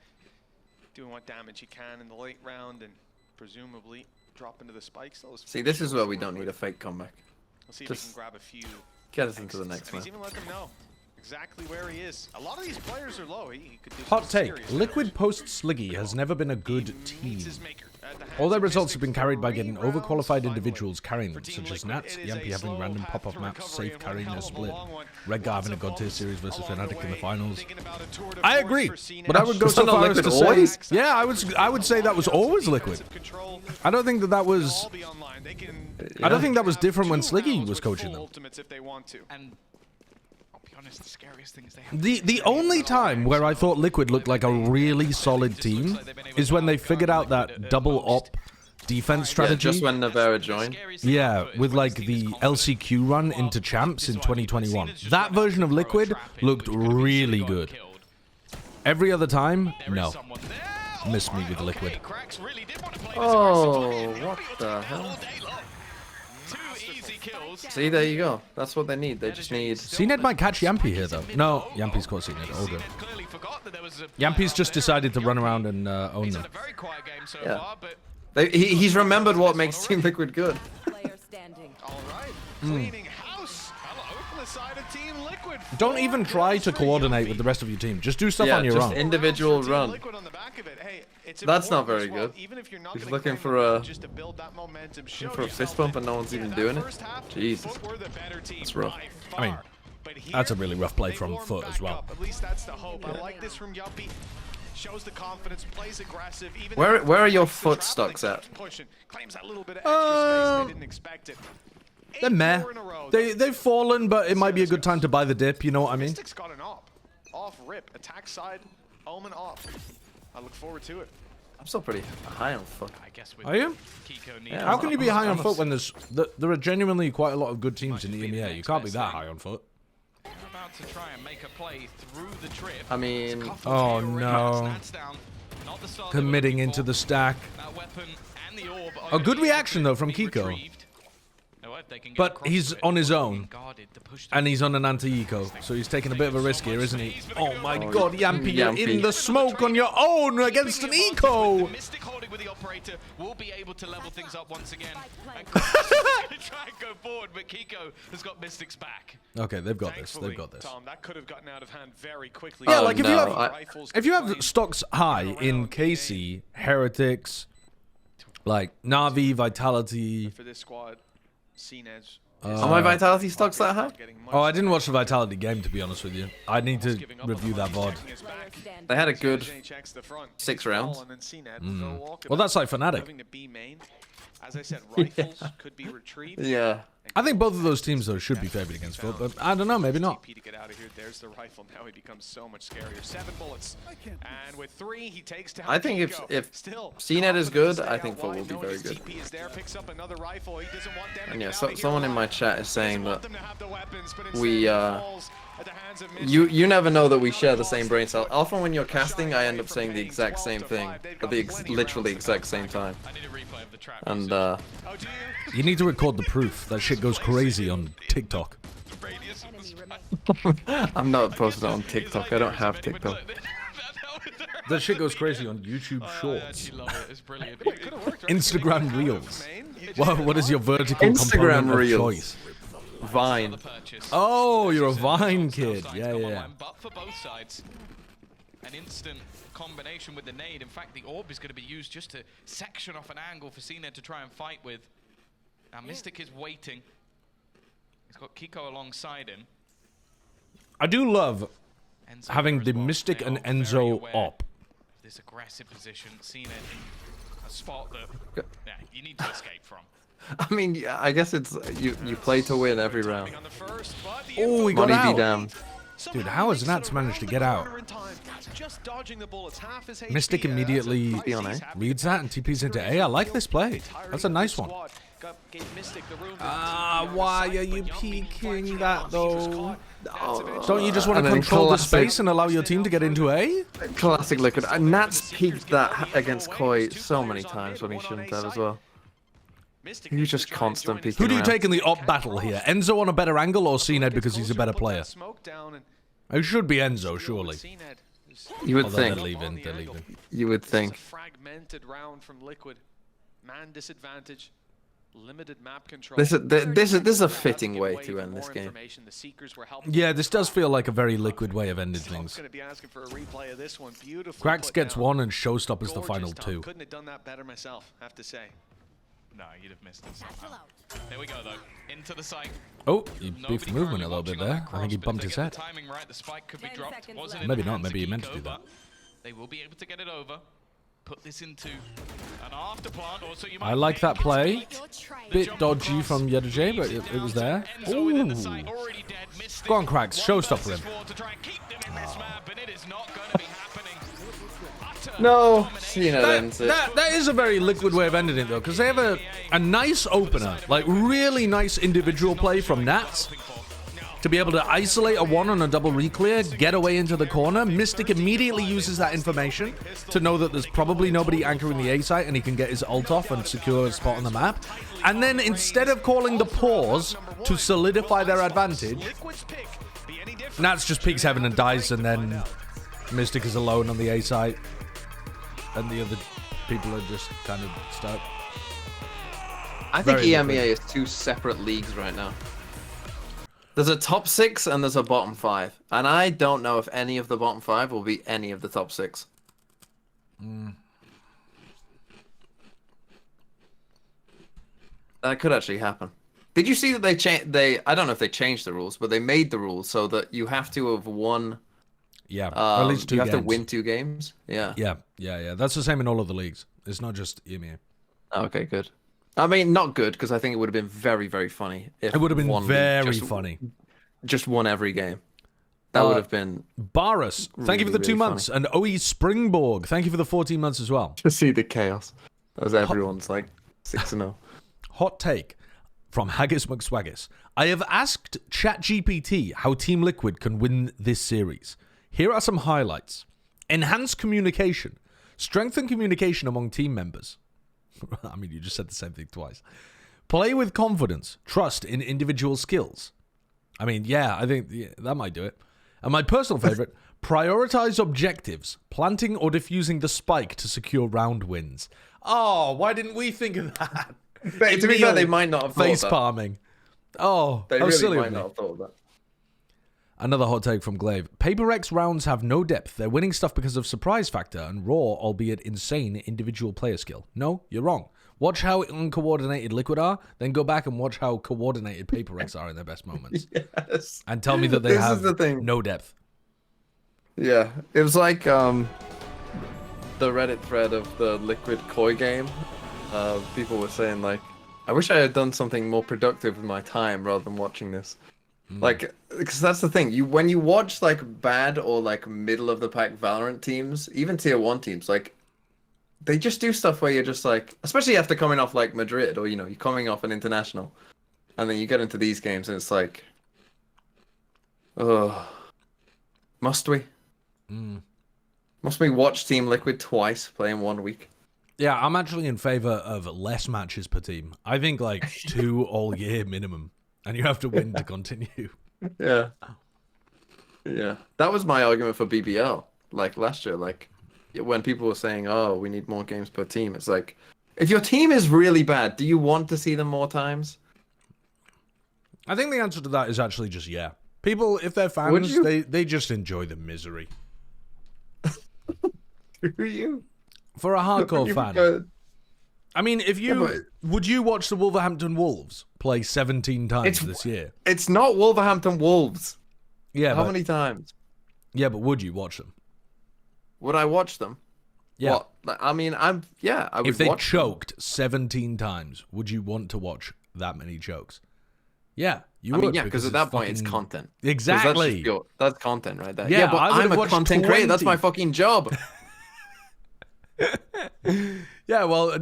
doing what damage he can in the late round, and presumably drop into the spikes. Those See, this is where we don't need a fake comeback. We'll see if we Just can grab a few. Get us into the exits, next and one. he's even let them know exactly where he is. A lot of these players are low. He could do Hot some take. serious Liquid damage. post Sliggy has never been a good Meets team. his maker at the hands All their of results Mystic have been carried by getting 3 rounds overqualified finally. individuals carrying For them, Team such as Liquid, Nats, it is a Yampy having slow random path pop-off to maps, recovery safe and one carrying hell a of a split, long one. Red Lots Garvin a of God tier focus series versus along the Fnatic in the way. finals. Thinking about a tour de I force agree, for CNED. but I would go Just so not far as Liquid to say, always? yeah, I would say that was always Liquid. Control. I don't think that They'll was. all be online. They can I don't think that was have different when 2 Sliggy rounds was with coaching full them. ultimates if they want to. And I'll be honest, the scariest thing is they have The only time where I thought Liquid looked like a really solid team is when they figured out that double op defense Yeah, strategy. just when Navera joined. Yeah, with like the LCQ run into champs in 2021. That version of Liquid looked really good. Every other time, no. Miss me with Liquid. Oh, what the hell? See, there you go. That's what they need. They just need... CNED might catch Yampy here, though. No, Yampy's caught CNED. All good. Yampy's just decided to run around and own them. Yeah. He's remembered what makes Team Liquid good. Player standing. All right, cleaning house. Hello from the side of Team Liquid. Don't even try to coordinate with the rest of your team. Just do stuff Yeah, on your just own. individual Team run. Liquid on the back of it. Hey, it's That's not important very as well, good. even if you're not He's gonna looking claim for momentum, a- just to build that momentum, Looking show for a yourself fist bump that, and no one's even that doing it? first half, Jesus. Foot were the better team That's rough. by I mean, far. But here, that's a really rough play they from warm Foot as back well. up. At least that's the hope. I like this from Yuppie. Shows the confidence, plays aggressive. Even Where if are your the foot traveling stocks at? keeps pushing, claims that little bit of extra space. They didn't expect it. They're 8 meh. more in a row. They've fallen, but it might be a good time to buy the dip, you know what I mean? Mystic's got an op. Off rip. Attack side. Omen off. I look forward to it. I'm still pretty high on Foot. I guess with Are you? Kiko Yeah, How can you be high on I'm Foot when there are genuinely quite a lot of good teams in the Might be the EMEA? You next can't be best that thing. high on Foot. We're about to try and make a play through the trip. I mean... Oh, no. Committing into the stack. A good reaction, though, from Kiko. But he's on his own. And he's on an anti-eco, so he's taking a bit of a risk here, isn't he? Oh my god, Yampy, you're in the smoke on your own against an eco! Mystic holding with the operator will be able to level things up once again. And Krax is gonna try and go forward, but Kiko has got Mystic's back. Okay, they've got this, they've Thankfully, got this. Tom, that could have gotten out of hand very quickly. Yeah, Oh, like no, if you have stocks high in KC, Heretics, like Na'Vi, Vitality. For this squad, CNED's Are my Vitality stocks that high? Oh, I didn't watch the Vitality game, to be honest with you. I need to review that VOD. Player standing. They had a good checks the front. 6 rounds. And then CNED will go walk Well, that's like about, Fnatic. moving to B main. As I said, rifles could be retrieved. Yeah. I think both of those teams, though, should be favored against Foot, but I don't know, maybe not. TP to get out of here. There's the rifle. Now he becomes so much scarier. 7 bullets. And with 3, he takes down I think Kiko. if Still, CNED is confident to good, stay I out think Foot wide, will be knowing very his good. TP is there, picks up another rifle. He doesn't want them to And yeah, get so, out of here someone in my alive. chat is saying Doesn't want that them to have the weapons, but we, instead falls at the hands of Mystic. you never know that we share the same brain cell. Often when you're casting, I end up saying the exact same thing at the literally exact same time. I need a replay of the trap. And Oh, do you? You need to record the proof. That shit goes crazy on TikTok. Radius of the Enemy remaining. I'm not posted on TikTok. I don't have TikTok. That shit goes crazy on YouTube I Shorts. actually love it. It's brilliant. Could've worked, right? Instagram Reels. What is your vertical Instagram component Reels. of choice? Vine. Oh, you're a Vine kid. Yeah, yeah. But for both sides, an instant combination with the nade. In fact, the orb is going to be used just to section off an angle for CNED to try and fight with. Now, Mystic is waiting. He's got Kiko alongside him. I do love Enzo having there the as well. Mystic They and are very Enzo aware op. of this aggressive position. CNED a spot that you need to escape from. I mean, yeah, I guess it's you play to win every round. On the first, but the Oh, he got Money be out. damned. Dude, how has Nats managed to get out? Just dodging the bullets, half his HP. Mystic immediately Be on A. reads that and TPs into A. I like this play. That's a nice one. Why are you peeking that though? Don't you just want And to then control the classic- space and allow your team to get into A? Classic Liquid. Nats peaked that against Koi so many times when he shouldn't have as well. He was just constant peeking Who do you around. take in the op battle here? Enzo on a better angle or CNED because he's a better player? It should be Enzo, surely. You would Although think. they're leaving, they're leaving. You would think. Fragmented round from Liquid. Man disadvantage. Limited map control. This is a fitting way to end this game. Yeah, this does feel like a very Liquid way of ending things. Going to be asking for a replay of this one. Beautiful. Cracks gets one and Showstopper's the final Gorgeous, Tom. two. Couldn't have done that better myself, I have to say. No, you'd have missed it somehow. There we go, though. Into the site. Oh, he beefed Nobody movement currently a little bit watching on there. that I think he cross, but bumped if his they head. get the timing right, the spike could be 10 dropped. seconds Wasn't left. in Maybe the not, hands of maybe he meant to Kiko, do that. but They will be able to get it over. Put this into an afterplant. Also, you I might like that think play. it's Bit jump dodgy across. from Yedajay, but it was there. Enzo within the Ooh. site, already dead. Mystic, Go on, Cracks. 1 Showstopper versus him. 4 to try and keep them in this map, and it is not going to be happening. Utter No, domination. Cena ends it. That is a very Liquid way of ending it, though, because they have a nice opener. Like, really nice individual play from Nats. To be able to isolate a one on a double reclear, get away into the corner. Mystic immediately uses that information to know that there's probably nobody anchoring the A site and he can get his ult off and secure a spot on the map. And then instead of calling the pause to solidify their advantage, Nats just peeks heaven and dies, and then Mystic is alone on the A site. And the other people are just kind of stuck. I think Very EMEA is two separate leagues right now. There's a top 6 and there's a bottom 5. And I don't know if any of the bottom 5 will be any of the top 6. That could actually happen. Did you see that I don't know if they changed the rules, but they made the rules so that you have to have won Yeah, or at least 2 you games. have to win 2 games. Yeah. Yeah. That's the same in all of the leagues. It's not just EMEA. Okay, good. I mean, not good, because I think it would have been very, very funny if It would have been one league very just- funny. Just won every game. That would have been Baras, thank you for the Really, 2 really months. And OE Springborg, thank you for the 14 months as well. to see the chaos. As everyone's like 6-0. Hot take from Haggis McSwaggis. I have asked ChatGPT how Team Liquid can win this series. Here are some highlights. Enhance communication. Strengthen communication among team members. I mean, you just said the same thing twice. Play with confidence. Trust in individual skills. I mean, yeah, I think that might do it. And my personal favorite, prioritize objectives. Planting or defusing the spike to secure round wins. Oh, why didn't we think of that? To be fair, they might not have thought Face that. palming. Oh, They how really silly of might me. not have thought of that. Another hot take from Glaive. Paper X rounds have no depth. They're winning stuff because of surprise factor and raw, albeit insane, individual player skill. No, you're wrong. Watch how uncoordinated Liquid are, then go back and watch how coordinated Paper X are in their best moments. Yes. And tell me that they This is have the thing. no depth. Yeah, it was like the Reddit thread of the Liquid Koi game. People were saying like, I wish I had done something more productive with my time rather than watching this. Like, because that's the thing. When you watch like bad or like middle of the pack Valorant teams, even tier 1 teams, like they just do stuff where you're just like, especially after coming off like Madrid or you're coming off an international, and then you get into these games and it's like, must we? Must we watch Team Liquid twice play in 1 week? Yeah, I'm actually in favor of less matches per team. I think like 2 all year minimum. And you have to win to continue. Yeah. Yeah. That was my argument for BBL, like last year. Like, when people were saying, oh, we need more games per team, it's like, if your team is really bad, do you want to see them more times? I think the answer to that is actually just yeah. People, if they're Would fans, you? they just enjoy the misery. Do you? For a hardcore fan. Go- I mean, if you but- would you watch the Wolverhampton Wolves play 17 times It's- this year? It's not Wolverhampton Wolves. Yeah, How but, many times? yeah, but would you watch them? Would I watch them? Yeah. What? I mean, I would If they watch them. choked 17 times, would you want to watch that many chokes? Yeah, you I would. mean, yeah, because at that point it's fucking- content. 'Cause Exactly. That's content right there. Yeah, Yeah, but I would've I'm a watched content creator. That's 20. my fucking job. Yeah, well,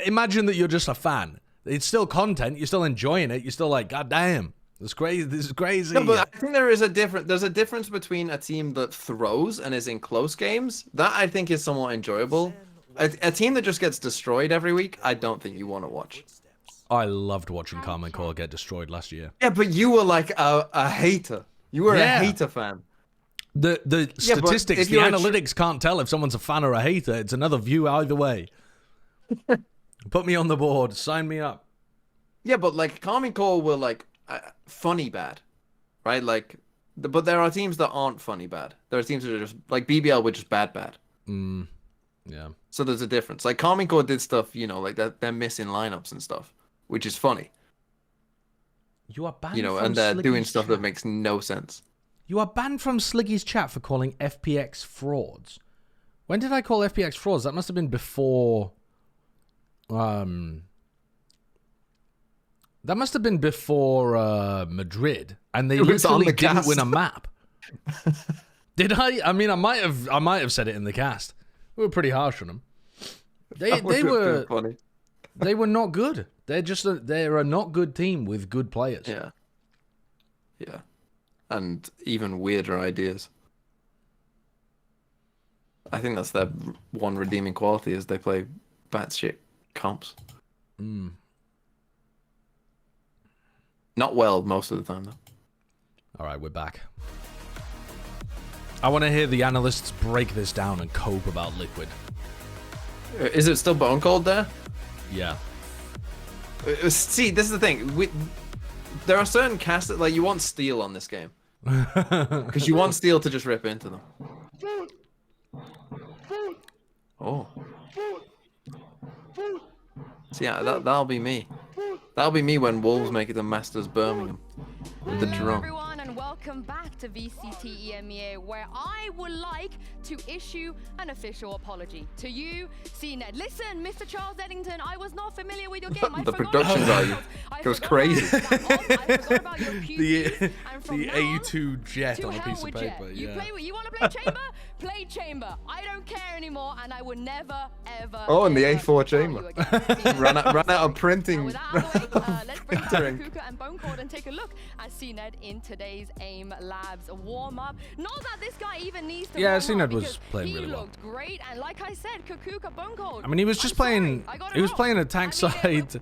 imagine that you're just a fan. It's still content. You're still enjoying it. You're still like, God damn, this is crazy. This is crazy. No, but I think there's a difference between a team that throws and is in close games. That I think is somewhat enjoyable. A team that just gets destroyed every week, I don't think you want to watch. I loved watching Carmen Core get destroyed last year. Yeah, but you were like a hater. You were Yeah. a hater fan. The Yeah, but statistics, if the you're a analytics can't tell if someone's a fan or a hater. It's another view either way. Put me on the board. Sign me up. Yeah, but like Carmen Core were like funny bad, right? Like, but there are teams that aren't funny bad. There are teams that are just like BBL, which is bad. Yeah. So there's a difference. Like Carmen Core did stuff, you know, like that they're missing lineups and stuff, which is funny, You are banned you know, from and they're doing Sliggy's stuff that chat. makes no sense. You are banned from Sliggy's chat for calling FPX frauds. When did I call FPX frauds? That must have been before. That must have been before Madrid, and they It was on literally the didn't cast. win a map. Did I? I mean, I might have said it in the cast. We were pretty harsh on them. They That would have been were funny. they were not good. They're a not good team with good players. Yeah. Yeah. And even weirder ideas. I think that's their one redeeming quality is they play batshit comps. Not well most of the time though. All right, we're back. I want to hear the analysts break this down and cope about Liquid. Is it still Bone Cold there? Yeah. See, this is the thing. There are certain casts that like you want Steel on this game because you want Steel to just rip into them. Oh. So yeah, that'll be me. That'll be me when Wolves make it to Masters Birmingham with the Hello drum. everyone and welcome back to VCT EMEA, where I would like to issue an official apology to you, CNED. Listen, Mr. Charles Eddington, I was not familiar with your game. I The forgot production about value I goes forgot crazy. about I forgot about your PVs, and from now on, A2 jet to on a hell piece of with paper. Jet. You Yeah. play what you want to play chamber? Play chamber. I don't care anymore, and I would never, ever. Oh, and the ever A4 tell chamber. you again. Ran out of Now, printing. with that out of the way, let's bring back Drink. Kuka and Bonecord and take a look at CNED in today's AIM Labs warm-up. Not that this guy even needs to Yeah, warm CNED up was because playing he really well. looked great, and like I said, Kuka Bonecord. I mean, he was just playing. He was playing attack side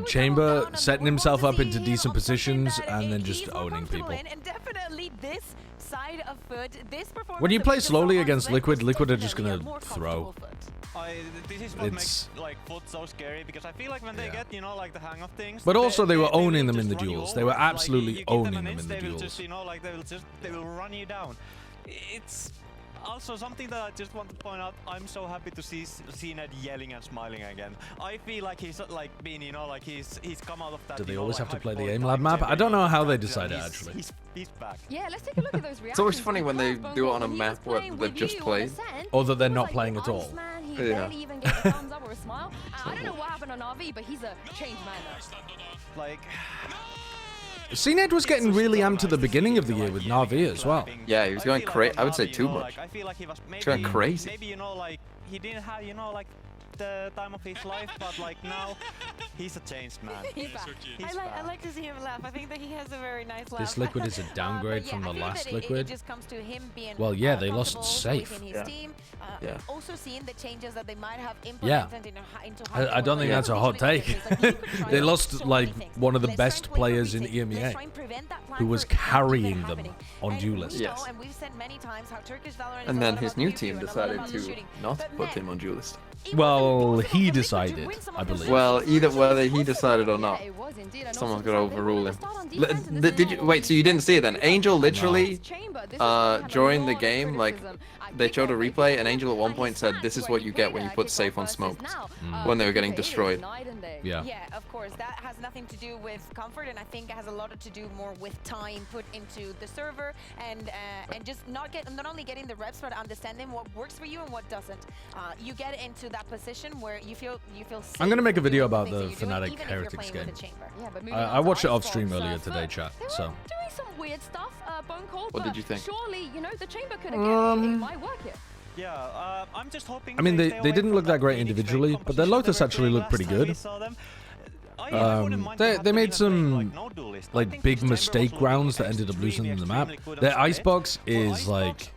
chamber, setting himself up into decent positions, and then just owning people. And definitely this side of Foot, this performance When you that play we just slowly saw on against Slick Liquid, was Liquid are just definitely a gonna more throw. comfortable Foot. This is what It's- makes like Foot so scary because I feel like when they Yeah. get like the hang of things. But also they were will owning them just in the run you duels. over. They were Like, absolutely you give owning an them in inch, the they will just, duels. like they will run you down. It's also something that I just want to point out. I'm so happy to see CNED yelling and smiling again. I feel like he's like being like he's come out of that. Do they you know, always like, have to play the hyperbolic AIM Lab time map? chamber, I don't know how they and decided, he's- actually. He's back. Yeah, let's take a look at those reactions. It's always funny when they because do it on a Bonecord, when he map was where playing they've with just you on played. Ascent, Or that they're he was not like playing the at all. Iceman. He Yeah. barely even gave a thumbs up or a smile. I don't know what happened on RV, but he's a changed man though. Like. CNED was getting really amped at the beginning of the year with Na'Vi as well. Yeah, he was going crazy. I would say too much. I feel like he was maybe, going crazy. Maybe like he didn't have like the time of his life, but like now he's a changed man. He's back. He's I back. like to see him laugh. I think that he has a very nice laugh. This Liquid is a But downgrade yeah, from I the think last that Liquid. It just comes to him being Well, yeah, they lost comfortable Safe. within his Yeah. team. Yeah. Also seeing the changes that they might have Yeah. implemented into how I don't think they that's a work. hot take. It's like you could try They out lost, so like, many things. one of the Let's try best and play for players in retake. EMEA, Let's try and prevent that plan who was from even carrying them happening. on And duelists. we know, Yes. and we've said many times how Turkish Valorant is And a then lot his about new QQ team and a lot decided about the to shooting. not But put man, him on duelist. Well, he decided, I believe. Well, either whether he decided or not, Yeah, it was indeed, and someone's also got to they were overrule the him. start on defense in the Did you second wait? So you didn't see it then? Angel literally, Chamber, this is why I have a during the lot of game, like criticism. they showed a Kickoff, replay, if and you Angel at look one at point his said, stats "This is where what he you get played when you at put kickoff safe on versus smoked." now. When they were getting it is destroyed. night and day. Yeah. Yeah, of course. That has nothing to do with comfort, and I think it has a lot to do more with time put into the server and just not only getting the reps, but understanding what works for you and what doesn't. You get into that position where you feel safe. I'm gonna make a video about doing things the that you're doing, Fnatic even if you're Heretics playing with game. a chamber. Yeah, but moving I on to watched it off Icebox, stream earlier Foot today, chat. They were So doing some weird stuff, Bone Cold. What did but you think? Surely, you know, the chamber could again. It might work here. Yeah, I'm just hoping. I mean, they they stay away didn't from look that great Phoenix individually, Blade but their composition Lotus they were actually doing looked pretty last time we good. saw them. I wouldn't mind to have They them made even playing, like, some no duelist. I like think big this chamber was mistake looking rounds that ended up losing them the map. extremely good on Their Sunday. Icebox For is Icebox, like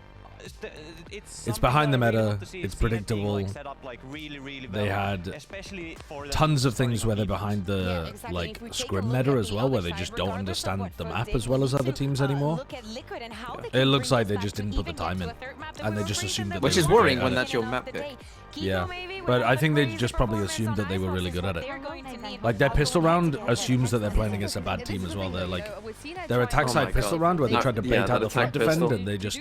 it's behind the something I really meta, want to see it's CNET being, predictable. like, set up, like, really, really They well, had especially for the tons of starting things on where they're defense. behind the Yeah, exactly. like If we take a scrim look meta at as the well, where other they side, just don't regardless of understand what the Foot map did, as well we as need other to, teams anymore. look at Liquid and how they It can looks bring like us they back just to didn't put the even get time to in, a third map. and they were just freezing assumed them that Which they is were worrying great when at that's it. your map pick. Yeah, maybe but I think they crazy just probably performance assumed on that they were Icebox really is good what at it. they're going to need. Like their Other pistol than round that, assumes that they're playing This against a bad is team the as well. thing, They're you like know, with CNET their trying attack to side my pistol God. round where they No, tried to yeah, bait out that the front attack defend pistol. and they just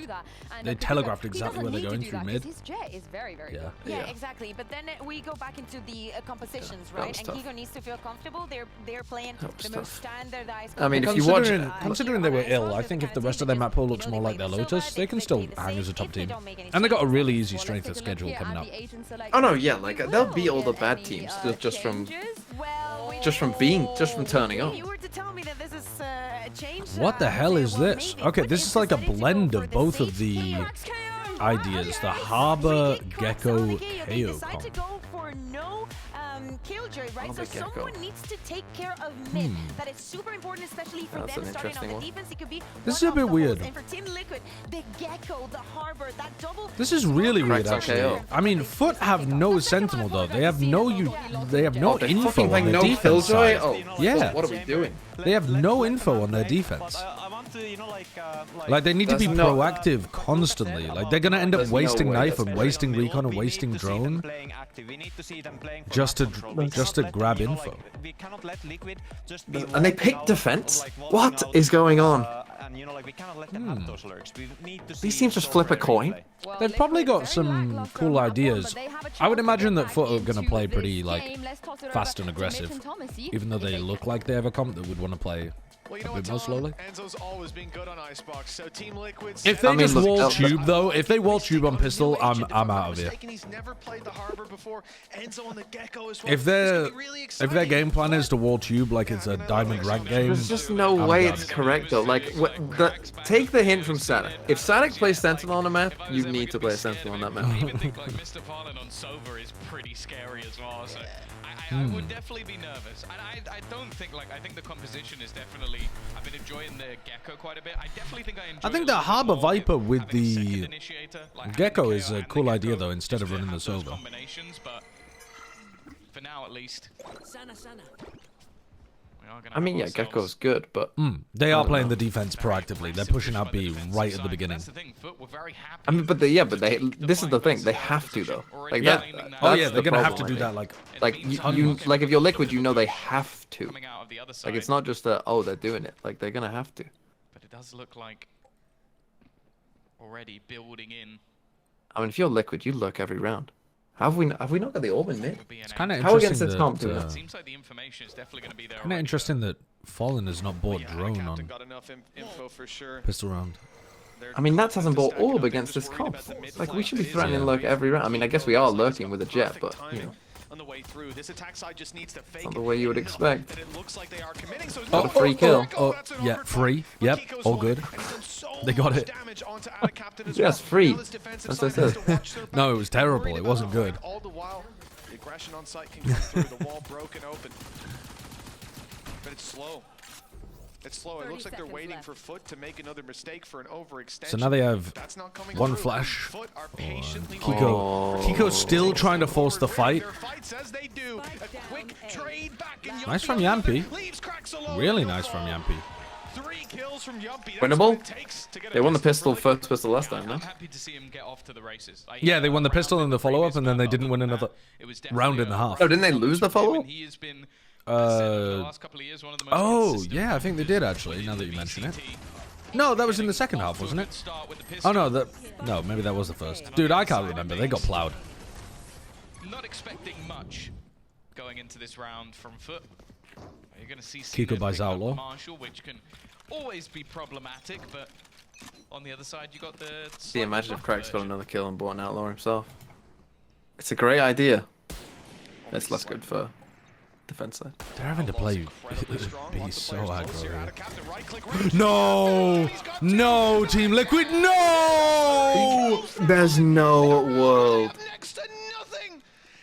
they telegraphed exactly where they're going through mid. His jet is very, very Yeah. good. Yeah, Yeah. exactly. But then we go back into the compositions, that right? was And tough. Higo needs to feel comfortable. They're playing That was the most tough. standardized. I mean, if you watch, Considering they were ill, I think if the rest of their map pool looks more like their Lotus, they can still hang as a top team. And they got a really easy strength of schedule coming up. Oh no, yeah, like they'll beat all the bad teams just from turning up. If you were to tell me that this is a change, What the I would hell say, is well, this? maybe. Okay, But this it's is like a decided to go blend for of both of safe the T-Rex KO. ideas. The Free Harbor kick, Gecko Sonic, they KO decide to comp. go for no killjoy, right? Harbor So Gecko. someone needs to take care of mid. That is super important, especially for That's them an starting on interesting the one. defense. It could be This one is a of bit the weird. holes. And for Team Liquid, the Gecko, the Harbor, that double. This is really weird, Cracks on actually. KO. I mean, Foot have no Sentinel though. They have no Oh, they're info fucking on playing their no defense killjoy. side. Oh, Yeah. what are we doing? They have no info on their defense. I want to, you know, Like they need to be There's no- proactive constantly. Like they're gonna end up There's no wasting way knife that's and gonna wasting recon and wasting drone just to grab info. And they picked defense? What is going on? These teams just flip a coin? They've probably got some cool ideas. I would imagine that Foot are gonna play pretty like fast and aggressive, even though they look like they have a comp that would want to play Well, you a know bit what, more Tom? slowly. Enzo's always been good on Icebox, so Team Liquid's... If they I mean, just look, wall uh, tube though, if they wall tube on pistol, I'm out of here. He's never played the Harbor before. Enzo on the Gecko as well. If It's their gonna be really if their exciting. game plan is to wall tube like it's a diamond rank game, There's just no I'm way done. it's correct though. Like, take the hint from Static. If Static plays Sentinel on a map, you need to play a Sentinel on that map. I even think like Mr. Fallen on Sova is pretty scary as well. So I would definitely be nervous. And I don't think I think the composition is definitely. I've been enjoying the Gecko quite a bit. I definitely think I enjoy. I think it the a little bit Harbor more Viper with having a second the initiator, like having Gecko the is KO a and the cool idea Gecko though, instead of just to running the have those Sova. combinations, but for now at least. We are gonna I mean, have yeah, ourselves- Gecko's good, but They I are don't playing know. the defense proactively. They're pushing out B right at the beginning. That's the thing. Foot were very happy. I mean, but this is the thing. They have to though. Like Yeah. that. Oh that's yeah, the they're gonna have to problem, do I that. think. Like Like you like if you're Liquid, you know they have to. Coming out of the other side. Like it's not just a oh they're doing it. Like they're gonna have to. But it does look like already building in. I mean, if you're Liquid, you look every round. Have we not got the orb in mid? it's kind of How against interesting this comp that do that? Seems like the information is definitely going to be there. kind of already, interesting that Fallen has not bought Yeah, drone Captain on got enough info for sure. pistol round. They're I mean, Nats hasn't bought stacking up, orb they're against just this worried comp. about the mid Like we flank. should be It is threatening a lurk very every round. I mean, I guess we are lurking with a jet, but perfect you know. timing on the way through. This attack side just needs to fake Not the way you would enough expect. that it looks like they are committing, so Got a free kill. that's an yeah, overtime. free. But Yep, Kiko's all won, good. and he's done so They got much it. damage onto Adacaptain as Yes, well. free. Now this defensive That's side what I has said. to watch their No, back. it was terrible. Worried It about wasn't the good. fight. All the while, the aggression on site can come through, the wall broken open. But it's slow. It's slow. It 30 looks like they're seconds waiting left. for Foot to make another mistake for an overextension. So now they have That's not coming one through. flash. Foot are patiently Kiko, Oh. Kiko's still trying to force the fight. Their fights as they do. A quick trade back and Nice from Yoki Yampi. leaves cracks alone. Really nice from Yampi. 3 kills from Yuppie. That's Winnable? what it takes to get a They won the pistol, really first pistol last time, no? I'm happy to see him get off to the races. Like, Yeah, they won the round pistol in the follow-up, previous and then they map, didn't other win than another that, it was round definitely and a half. Oh, didn't they lose the follow-up? He has been, as I said, over the last couple of years, one of the most Oh, consistent yeah, I think they did players actually, in now the that you mention it. VCT. No, that was in the second half, Off to a wasn't good it? start with the Oh, no, pistol. no, maybe that was the first. Dude, I can't remember. They got plowed. Not expecting much going into this round from Foot. You're going to see Kiko CNED buys pick up Outlaw. Marshall, which can always be problematic, but on the other side, you got the. See, imagine if Crack's got another kill and bought an Outlaw himself. It's a great idea. It's less good for defense side. They're having to play incredibly strong. be Lots of so players close aggro here. here. Out of captain, right click, right No! No, Team Liquid, no! There's no world. Next to nothing.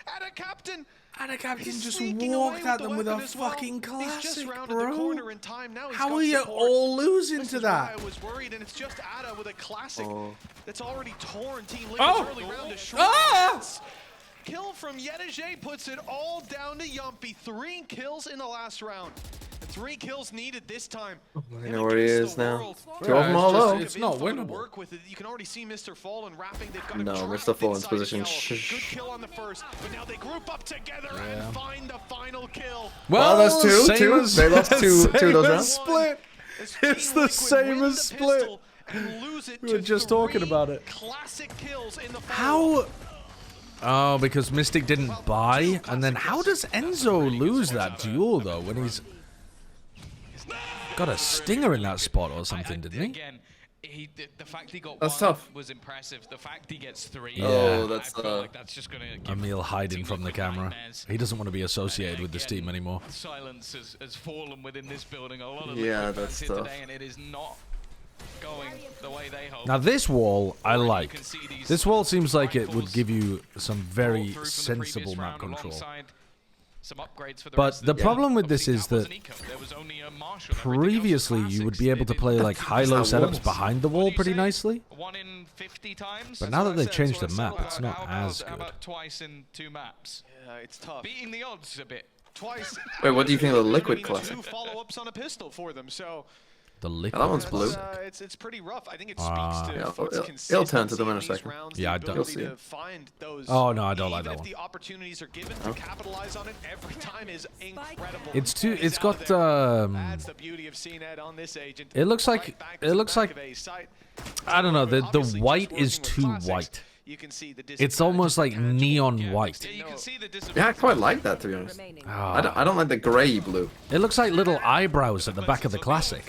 Out of captain. And a captain He's just sneaking walked away at the them with a weapon as well. fucking He's just classic, rounded the bro. corner in time. Now he's How got are you support. all losing This to is why that? I was worried, and it's just Ada with a classic Oh. that's already torn Team Liquid's Oh! early round to short. Ah! Kill from Yedege puts it all down to Yumpy. 3 kills in the last round. 3 kills needed this time. I know where he is now. Two of Yeah, them it's all just- low. it's not winnable. Work with it. You can already see Mr. Fallen wrapping. They've got him No, trapped Mr. Fallen's inside position. Yellow. Shh. Good kill on the first, but now they group up together and find the final kill. Well, there's two, same two. as- They lost two of same those as rounds. Split. As It's Team the Liquid same win as the Split. pistol and lose it We were to just talking 3 about it. Classic kills in the follow-up. How? Oh, because Mystic didn't buy, and then how does Enzo lose that duel though when he's got a stinger in that spot or something, didn't he? Again, the fact he got That's one tough. was impressive. The fact he gets 3. Oh, that's, I feel like that's just gonna give Emil hiding Team from the Liquid camera. nightmares. He doesn't want to be associated with this Again, team anymore. Silence has fallen within this building. A lot of Yeah, Liquid that's fans here tough. today, and it is not going the way they hope. Now this wall I Already you like. can see these This wall seems like it would rifles give you some very roll through from the sensible previous map round control. alongside some upgrades for the But rest of the team. problem with this Obviously, is wasn't that Eco. There was only a Marshall. Everything else was previously you would be classics. able to They play didn't- like high-low That's how it setups was. behind the What do wall you pretty say? nicely. 1 in 50 times. But That's now what that I they've said, changed that's the what I map, said. it's How not about- as how good. about twice in 2 maps? Yeah, it's tough. Beating the odds a bit. Twice. Wait, what do you think of the I Liquid mean, Classic? 2 follow-ups on a pistol for them, so The liquid. that one's it's, blue. it's pretty rough. I think it Ah. speaks to Yeah, Foot's it'll turn to them in a consistency these second. rounds, Yeah, I the don't- ability You'll see to find those. Oh, no, I don't like even that if one. the opportunities are given Oh. to capitalize on it, every time is incredible. It's too. He's It's out got. there. That's the beauty of CNED on this agent. It looks like- Right back it to looks back like- of a site. I don't know. The Obviously, white just is working too with classics, white. you can see the It's almost like disadvantages neon Yeah, white. You can see the Yeah, I quite like that, to be honest. Ah. I don't like the grey blue. It looks like little eyebrows at the back of the classic.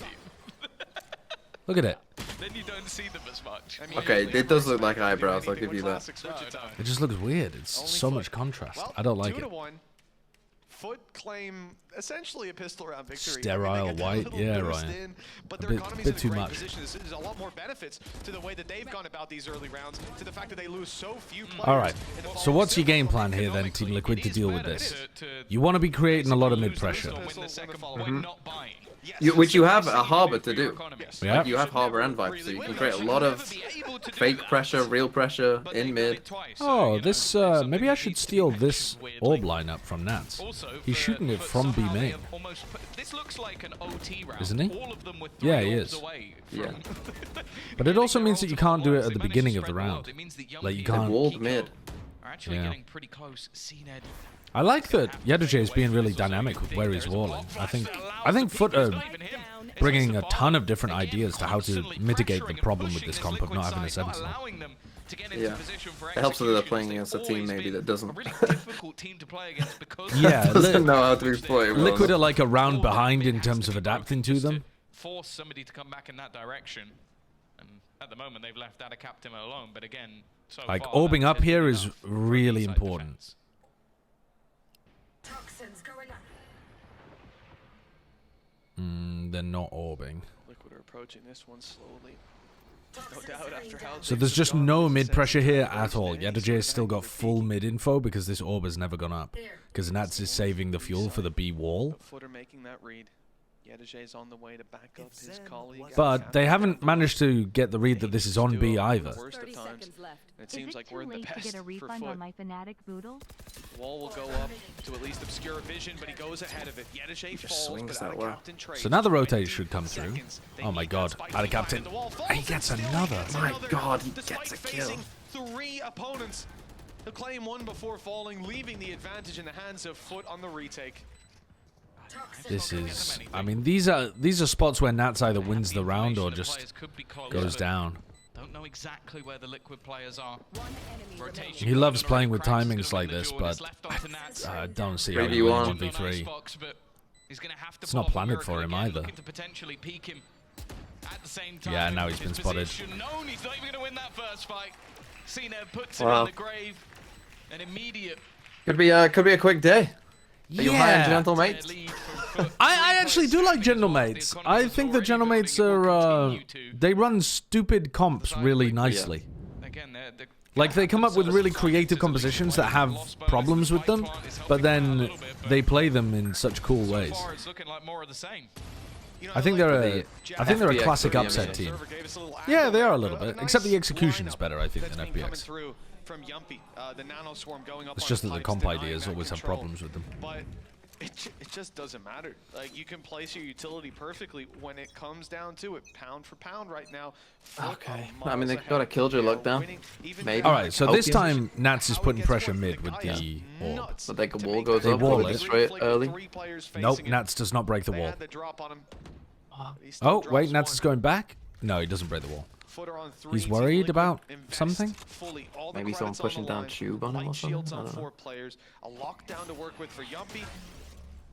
Look at it. Then you don't see them as much. I mean, Okay, they it does look really like don't do eyebrows, I'll anything give you with that. classics, which it's, It just looks weird. It's only so Foot. much contrast. Well, I don't like 2 to it. 1. Foot claim essentially a pistol round victory. Sterile I mean, they got that white, little yeah, boost Ryan. in, but A their bit- economy's bit in a too great much. position. There's a lot more benefits to the way that they've gone about these early rounds, to the fact that they lose so few players. All right. in the So following what's your game series. plan here then, Team Economically, Liquid, it to is deal with better this? to You want to be creating a lot of basically mid pressure. lose the pistol, win the second Follow. when not buying. Yes. Which you have Basically, a harbor for to your do. economy. Yeah. Like, you have harbor and Never vibe, so really you can win. create a Should lot never of be able to do fake that. pressure, real pressure But in they've done mid. it twice, Oh, so, you know, this it's something maybe I that should needs to be steal mentioned this weirdly. orb lineup from Nats. Also, He's for- shooting it for from B somehow they main. have almost put- this looks like an OT round. Isn't he? All of them with Yeah, three he orbs is. away Yeah. from- But it also Getting means their that you can't do it ultimate at the wards. They beginning managed of the to spread round. It means that young Like, you people can't- Walled Kiko mid. are actually Yeah. getting pretty close. CNED. I like that Yeduje is being really dynamic with where he's walling. I think Foot are bringing a ton of different ideas to how to mitigate the problem with this comp of not having a sentinel. Yeah. It helps that they're playing against a team maybe that doesn't. Yeah, Doesn't know how to be played well Liquid are enough. like a round behind in terms of adapting to them. Force somebody to come back in that direction. And at the moment, they've left out a captain alone. But again, so Like, far, orbing that's up here been is enough for really inside important. defense. They're not orbing. Liquid are approaching this one slowly. No doubt after how So things there's have just gone, no there's a mid sense pressure of here progress at all. there. He's Yeduje gonna has still go got for full peak. mid info because this orb has never gone up. Because Nats is saving the fuel for the B wall. The Footer making that read. Yedege's on the way to back up his colleague. But they haven't managed to get the read that this is on B either. Worst of times. And it seems like we're in the Is it too late best to get a for refund Foot. on my Fnatic Boodle? Wall will go up to at least obscure vision, but he goes ahead of it. Yedeche falls, swings but that well. Captain trades. So now the rotate 20 should come through. seconds. They Oh my need god, that spike out of to captain. find the wall. He Falls, gets but still another. gets My another. god, he The gets spike a kill. facing 3 opponents. He'll claim one before falling, leaving the advantage in the hands of Foot on the retake. This is, I mean, these are spots where Nats either wins the round or just goes down. Don't know exactly where the Liquid players are. Rotation He loves going playing around with cracks, timings still like in the this, Jordan, but left onto Nats. I don't see how he 3v1. wins 1v3. He's gonna have to It's not pop a planted Miracle for him again, either. looking to potentially peek him at the same time. Yeah, now he's His been spotted. position known, he's not even gonna win that first fight. Cena puts Wow. him in the grave. An immediate Could be a quick day. Are you high on gentle mates? lead from Foot. I actually do like Gentle Mates. I think the Gentle Mates are, they run stupid comps really nicely. Again, they're Like, they come up with really creative compositions that have problems with them, but then they play them in such cool so ways. far it's looking like more of the same. I think they're a FPX classic of the upset MMA. team. Server gave us a little Yeah, they are a aggro, little but bit, nice except the execution is lineup better, I think, that's than been coming FPX. through from Yumpy. The Nano Swarm going up It's on just the that the pipes, comp denying ideas that always have control. problems with them. But it just doesn't matter. Like, you can place your utility perfectly when it comes down to it. Pound for pound right now. Foot Okay. are I mean, they miles got a ahead. Killjoy They are lockdown. winning even Maybe. now. Alright, so this Okay. time Nats is How it putting gets pressure worked, mid the with guy is the wall. nuts But like a to wall make goes that up, wall happen. it. destroy it Flick with early. 3 players Nope, facing him. Nats does not break the They wall. had the drop on him. But he still Oh, drops wait, Nats is one. going back? No, he doesn't break the wall. Footer on 3, He's Team worried Liquid about invest something? fully. All the Maybe someone credits on pushing the down line. Tube on him or Light shields something? I on don't know. 4 players. A lockdown to work with for Yumpy.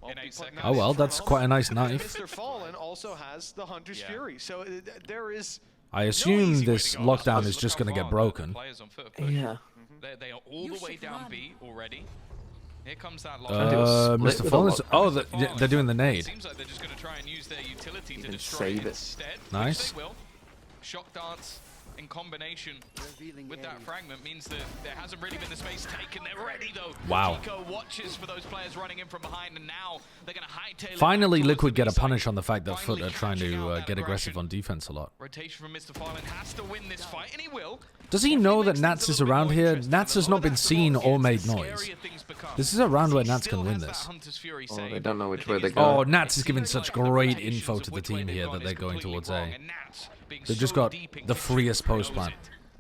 Won't In be 8 putting seconds. that Oh well, in that's front quite a nice of him. knife. Mr. Fallen also has the Hunter's Yeah. Fury. So there is I No assume easy way this to go. lockdown Look is just how going to get far broken. the players on Foot are pushing. Yeah. They are all the way down B already. Here comes that do a lockdown. split Mr. with a Fallen's... lockdown. Oh, they're doing the It nade. seems like they're just going to try and use their utility to Even destroy save it it. instead. Nice. Which they will. Shock dance in combination with that fragment means that there hasn't really been the space taken. They're ready though. Wow. Pico watches for those players running in from behind, and now they're going to hightail it Finally, back towards Liquid the get a B side. punish on the fact that Foot Finally are trying catching to out that get aggressive aggression. on defense a lot. Rotation from Mr. Fallen has to win this fight, and he will. Does he know that Nats is around here? Nats has not been seen or made noise. This is a round where Nats can win this. Oh, they don't know which way they're Oh, going. Nats is giving such great info to the team here that they're going towards A. They've just got the freest post plan.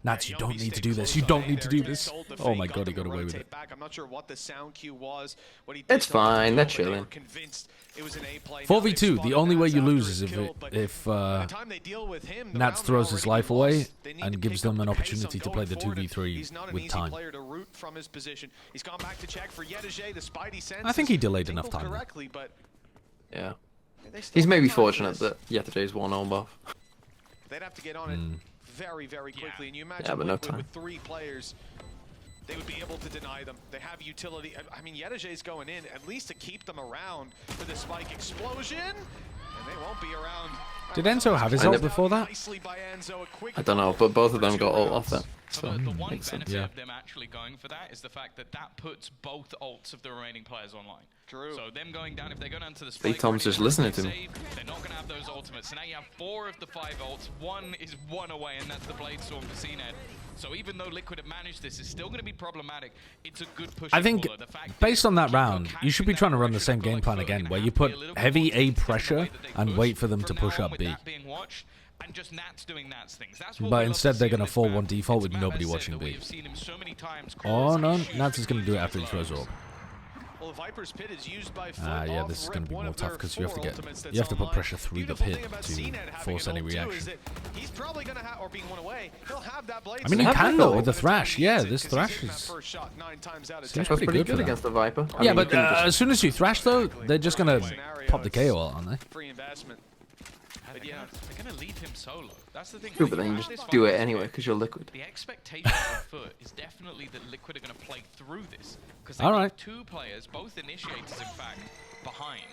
Nats, you don't need to do this. You don't need to do this. Oh my god, he got away with it. I'm not sure what the sound cue was. What he It's did fine, they're but they were chilling. convinced it was an A play. 4v2, the only way you lose is After his if kill, but if by the time they deal with him, the Nats round throws had his already life been away lost. They need and to gives pick them up an the pace opportunity on to play the going forward, and 2v3 he's not an with easy time. player to root from his position. He's gone back to check for Yedeje, the Spidey sense. I think he delayed enough tingled time there. correctly, but Yeah. they still He's have maybe time for fortunate this. that Yesterdays won on buff. They'd have to get on it very, very quickly. And you imagine Yeah, but no Liquid time. with 3 players, they would be able to deny them. They have utility. I mean, Yedeje's going in at least to keep them around for the spike explosion, and they won't be around. Did Enzo have his Kind ult of. before that? Nicely by Enzo, a quick I don't know, but both of them got ult off that. So So the one makes sense. benefit Yeah. of them actually going for that is the fact that that puts both ults of the remaining players online. True. So them going down, if they go down to the spike, Tom's just listening to him. they're not going to have those ultimates. So now you have 4 of the 5 ults. 1 is 1 away, and that's the Blade Storm for CNED. So even though Liquid have managed this, it's still going to be problematic. It's a good push. I think, based on that round, you should be trying to run the same game plan again, where you put heavy A pressure and wait for them to push up B. And just Nats doing Nats things. That's But what we love instead to they're see in gonna this 4-1 map. default with It's nobody Matt watching said that B. we have seen him so many times Oh cause no, issues Nats is going to do it with after he throws flows. orb. Well, Viper's Pit is used by Foot Yeah, off this is rip, going to be one more of tough their because you have to 4 get, ultimates that's you have to put online. pressure through the Beautiful pit thing about to CNED having force an any ult too reaction. is that he's probably going to have, or being one away, he'll have that blade. I mean, he Have can they though though? with the Thrash. Yeah, Because this he's Thrash hitting that is... first shot 9 times out of Seems 10. That's pretty pretty good for good them. against the Viper. I Yeah, mean, you but can just- as soon as you Thrash though, they're just going to pop the KO ult, aren't they? Free investment. But yeah, They're going to leave him solo. That's the thing. True, but then you just do it anyway because you're Liquid. The expectation of Foot is definitely that Liquid are going to play through this. Because they All have right. 2 players, both initiators in fact, behind.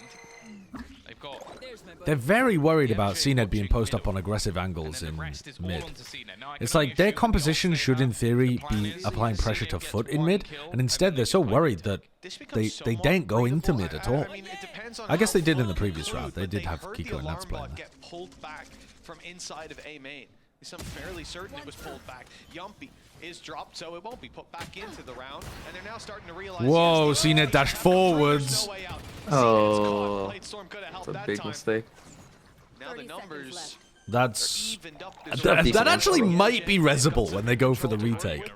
They've got... They're very worried about Yedeje CNED being watching post up middle, on aggressive and angles then in the rest is all mid. onto CNED. Now, I It's can like only their assume the composition ults they should in have, theory the plan be is applying CNED pressure to gets Foot in 1 mid, kill, and instead then they're they so play worried through. that this becomes they somewhat don't go into breakable. mid at all. I mean, it depends on I guess how they did in Foot the previous conclude, round. They but did have heard Kiko the and Nats alarm playing bot that. get pulled back from inside of A main. I'm fairly certain it was pulled back. Yumpy is dropped, so it won't be put back into the round. And they're now starting to realize. Whoa, yes, CNED dashed there's forwards. no way out. Oh, Blade Storm could have helped it's a that big time. mistake. Now the numbers That's evened up. that actually might be resible when they go for the retake.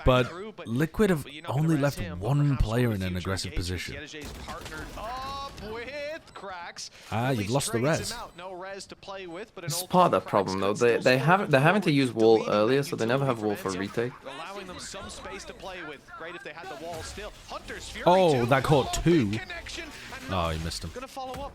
But Liquid have only left one player in an aggressive position. Yettege's partnered up with Cracks. Ah, you've lost the res. No res to play with, but It's part of that problem though. They're having to use wall earlier, so they never have wall for retake. allowing them some space to play with. Great if they had the wall still. Hunter's Fury Oh, too. that caught two. Connection, and Oh, he missed him. Gonna follow up.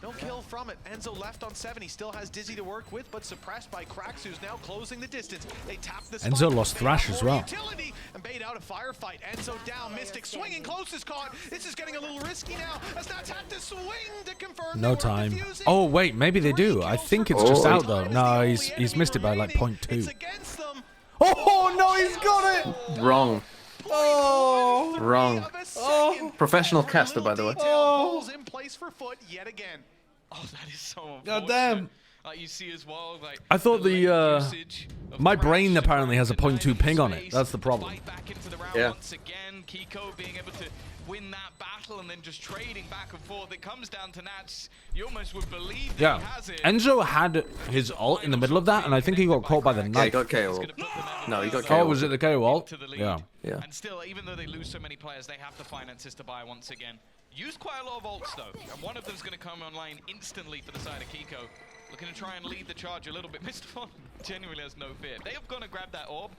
No kill from it. Enzo left on 7. He still has Dizzy to work with, but suppressed by Cracks, who's now closing the distance. They tap the spike. Enzo lost Bait Thrash out as for well. utility and bait out a firefight. Enzo down. Mystic swinging. Close is caught. This is getting a little risky now. As Nats had to swing to confirm. No time. Oh wait, maybe they do. I think it's just out though. No, he's missed it by like 0.2. It's against them. Oh no, he's got it. Wrong. Oh. Wrong. Professional caster, by the way. Falls in place for Foot yet again. Oh, that is so unfortunate. God damn. Like you see as well, like I thought late usage of my Thrash brain apparently has a denying 0.2 ping on it. space, That's the problem. fight back into the round Yeah. once again. Kiko being able to win that battle and then just trading back and forth. It comes down to Nats. You almost would believe that Yeah. he has it. Enzo had his ult in the middle of that, and I think he got caught by the Yeah, he knife. got KO. It's gonna put them out No, he got of KO. Oh, was it the KO ult? to the lead. Yeah. Yeah. And still, even though they lose so many players, they have the finances to buy once again. Used quite a lot of ults though, and one of them's going to come online instantly for the side of Kiko. Looking to try and lead the charge a little bit. Mr. Fon genuinely has no fear. They have gone to grab that orb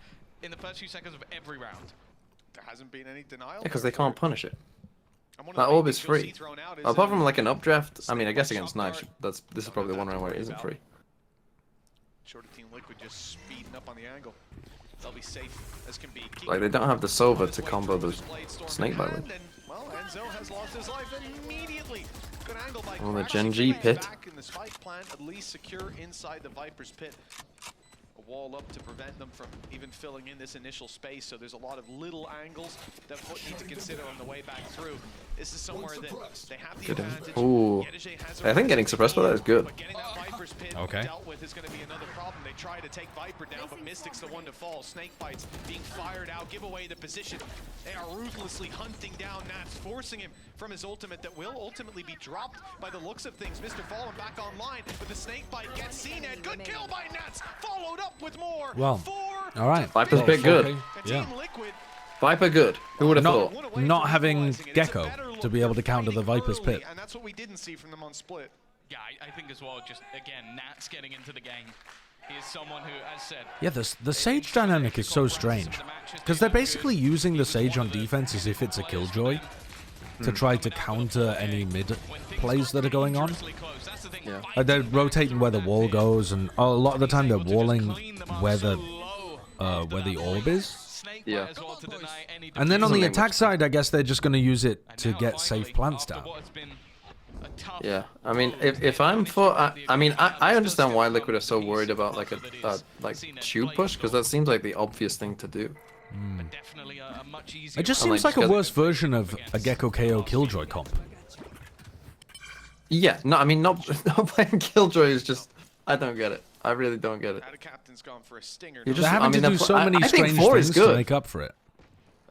in the first few seconds of every round. There hasn't been any denial. Because they can't punish it. And one of That the orb big is things you'll see free. thrown out is, Apart from like an updraft, I mean, I guess against Knife, this is probably one round where it isn't free. Shorter Team Liquid just speeding up on the angle. They'll be safe as can be. Like they don't have the Sova to combo the Blade Storm Snake Bite in with. hand, and, well, Enzo has lost his life immediately. Good angle by On the Cracks. Gen He G remains pit. Back in the spike plant, at least secure inside the Viper's pit. A wall up to prevent them from even filling in this initial space. So there's a lot of little angles that Foot need to consider on the way back through. This is somewhere that they have the Good. advantage. Ooh. Yetteje has a I think getting suppressed by that is good. But getting that Viper's pit Okay. dealt with is going to be another problem. They try to take Viper down, but Mystic's the one to fall. Snake bites being fired out, give away the position. They are ruthlessly hunting down Nats, forcing him from his ultimate that will ultimately be dropped by the looks of things. Mr. Fallen back online, but the Snake bite gets CNED. Good kill by Nats, followed up with more. Well, 4 all right. Viper's Well, bit good. okay. to Yeah. Team Liquid. Viper good. Who would have thought? One away Not from having equalizing it. It's a Gecko better to look. be able to They're counter the fighting Viper's early, pit. And that's what we didn't see from them on Split. Yeah, I think as well, just again, Nats getting into the game. He is someone who, as said, Yeah, the Sage dynamic is so strange. Because they're basically using the Sage on defense as if it's a Killjoy to try to counter any mid plays that are going on. Yeah. Like they're rotating where the wall goes, and a lot of the time they're walling where the orb is. Yeah. And then on Doesn't the make attack much side, I guess they're just going to use it to get safe plants down. Yeah. I mean, if I'm for, I mean, I understand why Liquid are so worried about like a like tube push, because that seems like the obvious thing to do. It just And, seems like, like a just- worse version of a Gecko KO Killjoy comp. Yeah. No, I mean, not playing Killjoy is just, I don't get it. I really don't get it. How the captain's gone for a stinger. You now. just- They're having I mean, to do they're- so many I think strange 4 is things to good. make up for it.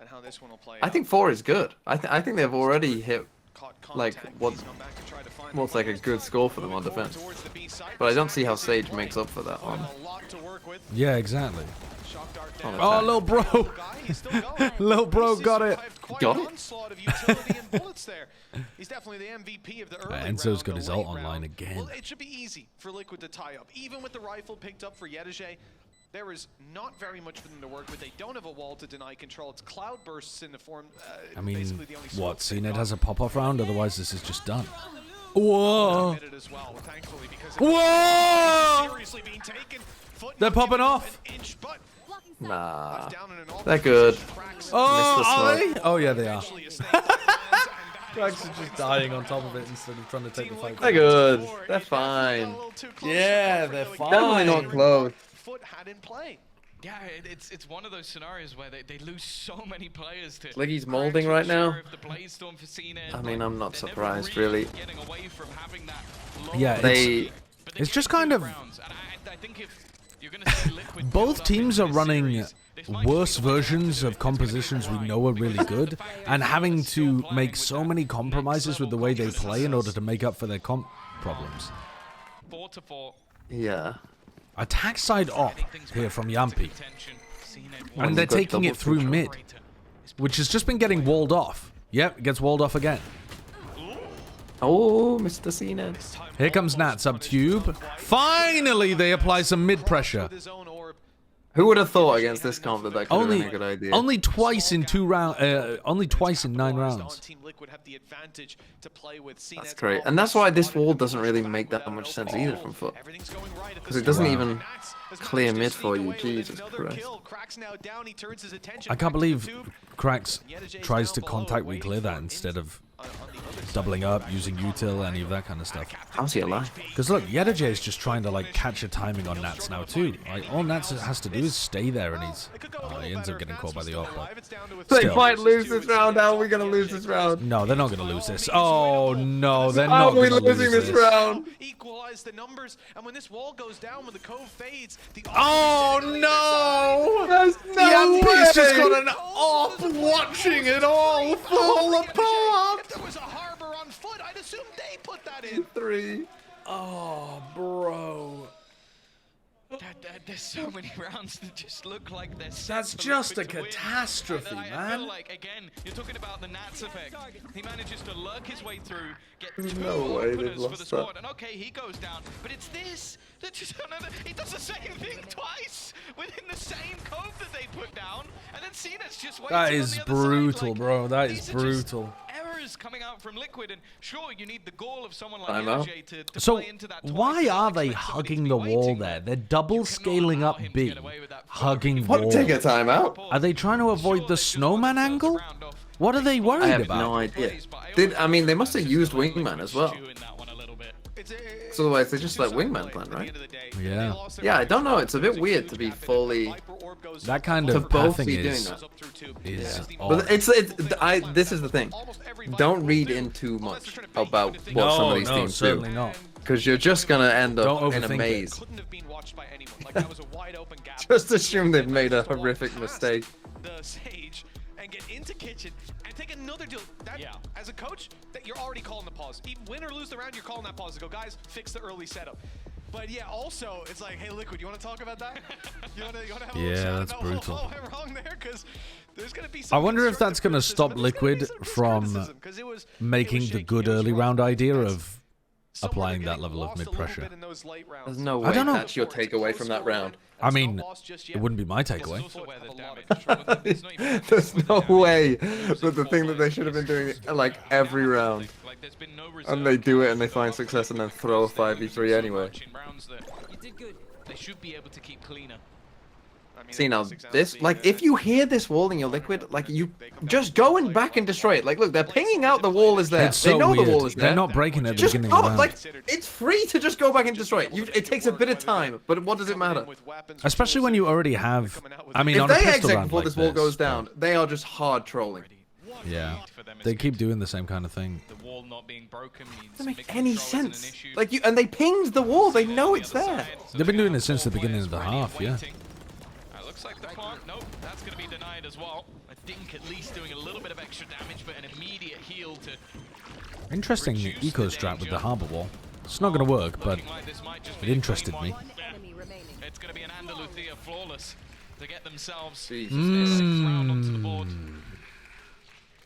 And how this one will play I out. think 4 is good. I think they've already hit Caught like, contact. what- He's gone back to try to find what's the like a players. good score for them on Moving forward defense. towards the B side. But I don't see how Snap is in Sage play. makes up for that Got on. a lot to work with. Yeah, exactly. Shock dart On down. attack. Oh, little bro. Guy, he's still going. Little bro He's got it. survived quite Got an it? onslaught of utility and bullets there. He's definitely the MVP of the early Enzo's round, got the his late ult online round. again. Well, it should be easy for Liquid to tie up. Even with the rifle picked up for Yetteje, there is not very much for them to work with. They don't have a wall to deny control. It's cloud bursts in the form. I mean, basically the only what? smoke they've CNED got. has a pop-off round, otherwise this is just done. Whoa! Admitted as well, thankfully, because Whoa! seriously being taken. Foot They're not popping giving off. an inch, but Nah. left down in an awful They're good. position. Cracks Oh, Missed the are smoke. they? Oh, yeah, they are. eventually a snake bite lands, and that Cracks is is why just dying on top of it instead of trying to take the fight. They're good. They're fine. Yeah, they're fine. Definitely not close. Foot had in play. Yeah, it's one of those scenarios where they lose so many players to. Like he's I'm molding actually right now. sure if the Blazestorm for CNED, I mean, like, I'm not they're never surprised, really. Getting away from having that low Yeah, level They- lead, but it's keep just doing kind of- rounds, and I think if You're gonna see Liquid Both build up teams into are this running series. This might worse be the way to versions do it. of It's gonna be compositions we right. know are really good, and having to Still make playing so with many that compromises with the way they next-level play in order confidence. to make up for their comp problems. 4-4. Yeah. Attack side op Getting things here back from into Yampi, contention. CNED and wants they're got taking it double through control. mid, which has just been getting walled off. Yep, it gets walled off again. Oh, Mr. CNED. Here comes Nats up tube. Finally, they apply some mid pressure. With his own orb. Who would have thought against this comp that that could have Only, been a good idea? only twice in 9 rounds. Team Liquid have the advantage to play with. That's great. And that's why this wall doesn't really make that much sense either from foot. Because it doesn't even clear mid for you. Jesus Christ. I can't believe Krax tries to contact re-clear that instead of doubling up, using util, any of that kind of stuff. How's he alive? Because look, Yedajay is just trying to like catch a timing on Nats now too. Like all Nats has to do is stay there, and he ends up getting caught by the op. They Still. might lose this round. How are we gonna lose this round? No, they're not going to lose this. Oh no, they're How not are we going to losing lose this this. round? Equalize the numbers, and when this wall goes down, when the cove fades, the Oh no! There's no Yampi's just way! got an op watching it all fall apart. If there was a harbor on foot, I'd assume they put that in. 3. Oh, bro. There's so many rounds that just look like they're set That's for just Liquid a to win. catastrophe, And I man. feel like, again, you're talking about the Nats effect. He manages to lurk his way through, get two No way they've openers for lost the that. squad, and okay, he goes down, but it's this. That just another, he does the same thing twice within the same cove that they put down, and then Cena's just waiting That on is the other brutal, side. Like, bro. That is these are just brutal. errors coming out from Liquid, and sure, you need the gall of someone like I know. LJ to So play into that twice, why and are not they expect somebody to hugging be the wall waiting there? there. They're double You cannot scaling allow up him to B, get away with that hugging What? wall. Take a timeout? Are they trying to avoid the snowman angle? What are they I worried have about? no idea. I mean, they must have used Wingman as well. So otherwise they just let Wingman plan, right? Yeah. Yeah, I don't know. It's a bit weird to be fully. That kind To of both pathing be doing is, that. is But odd. this is the thing. Don't read in too much about what some of these no, teams certainly do. not. Because you're just gonna end up Don't in a overthink it. maze. Couldn't have been watched by anyone. Like that was a wide open gap. Just assume they've made a horrific mistake. The Sage and get into kitchen and take another deal. That, Yeah. As a coach, that you're already calling the pause. Even win or lose the round, you're calling that pause to go, guys, fix the early setup. But yeah, also it's like, hey, Liquid, you want to talk about that? You want to have a little Yeah, chat that's about brutal. what went wrong there? Because there's going to be I some wonder if constructive that's going to criticism, stop but there's gonna be Liquid some from criticism, 'cause it was making the shaky, good it was early rough. round idea That's of somewhere applying they're that getting level of lost a little mid-pressure. bit in those late rounds. There's no I way don't know. that's your takeaway from that round. I mean, It's not lost just it yet. wouldn't be my It's takeaway. also where Have the a lot of damage from it's not even There's with no the damage. way Losing that the thing that they 4 should have been doing players like every round. Like, there's been no And they reserve do it and they counts. find They're success and then not throw a they're losing 5v3 so anyway. much in rounds that they should be able to keep cleaner. I mean, See now, this example this, being like, a- if you hear this wall in your Liquid, like, you just go and back and destroy it. Like, look, they're pinging out the wall is there. It's They so know weird. the wall is there. They're not breaking at the Just beginning go, of the round. like, it's free to just go back and destroy it. It takes a bit of time, but what does it matter? Especially when you already have, I mean, If on a they pistol exit round before like this wall goes but- down, they are just hard trolling. Yeah, they keep doing the same kind of thing. The wall not being broken means Doesn't make mid-control any isn't an sense. issue. Like, and they pinged the wall. They know The it's other there. side, so They've been we doing have it since the 4 beginning of the players ready half, and yeah. waiting. Looks like the plant. Nope, that's going to be denied as well. I think at least doing a little bit of extra damage, but an immediate heal to. Interesting eco strat with the harbor wall. It's not going to work, but Looking like this might just it be a interested clean me. one. Yeah. It's going to be an Andaluthia flawless to get themselves Jesus. their 6th round onto the board.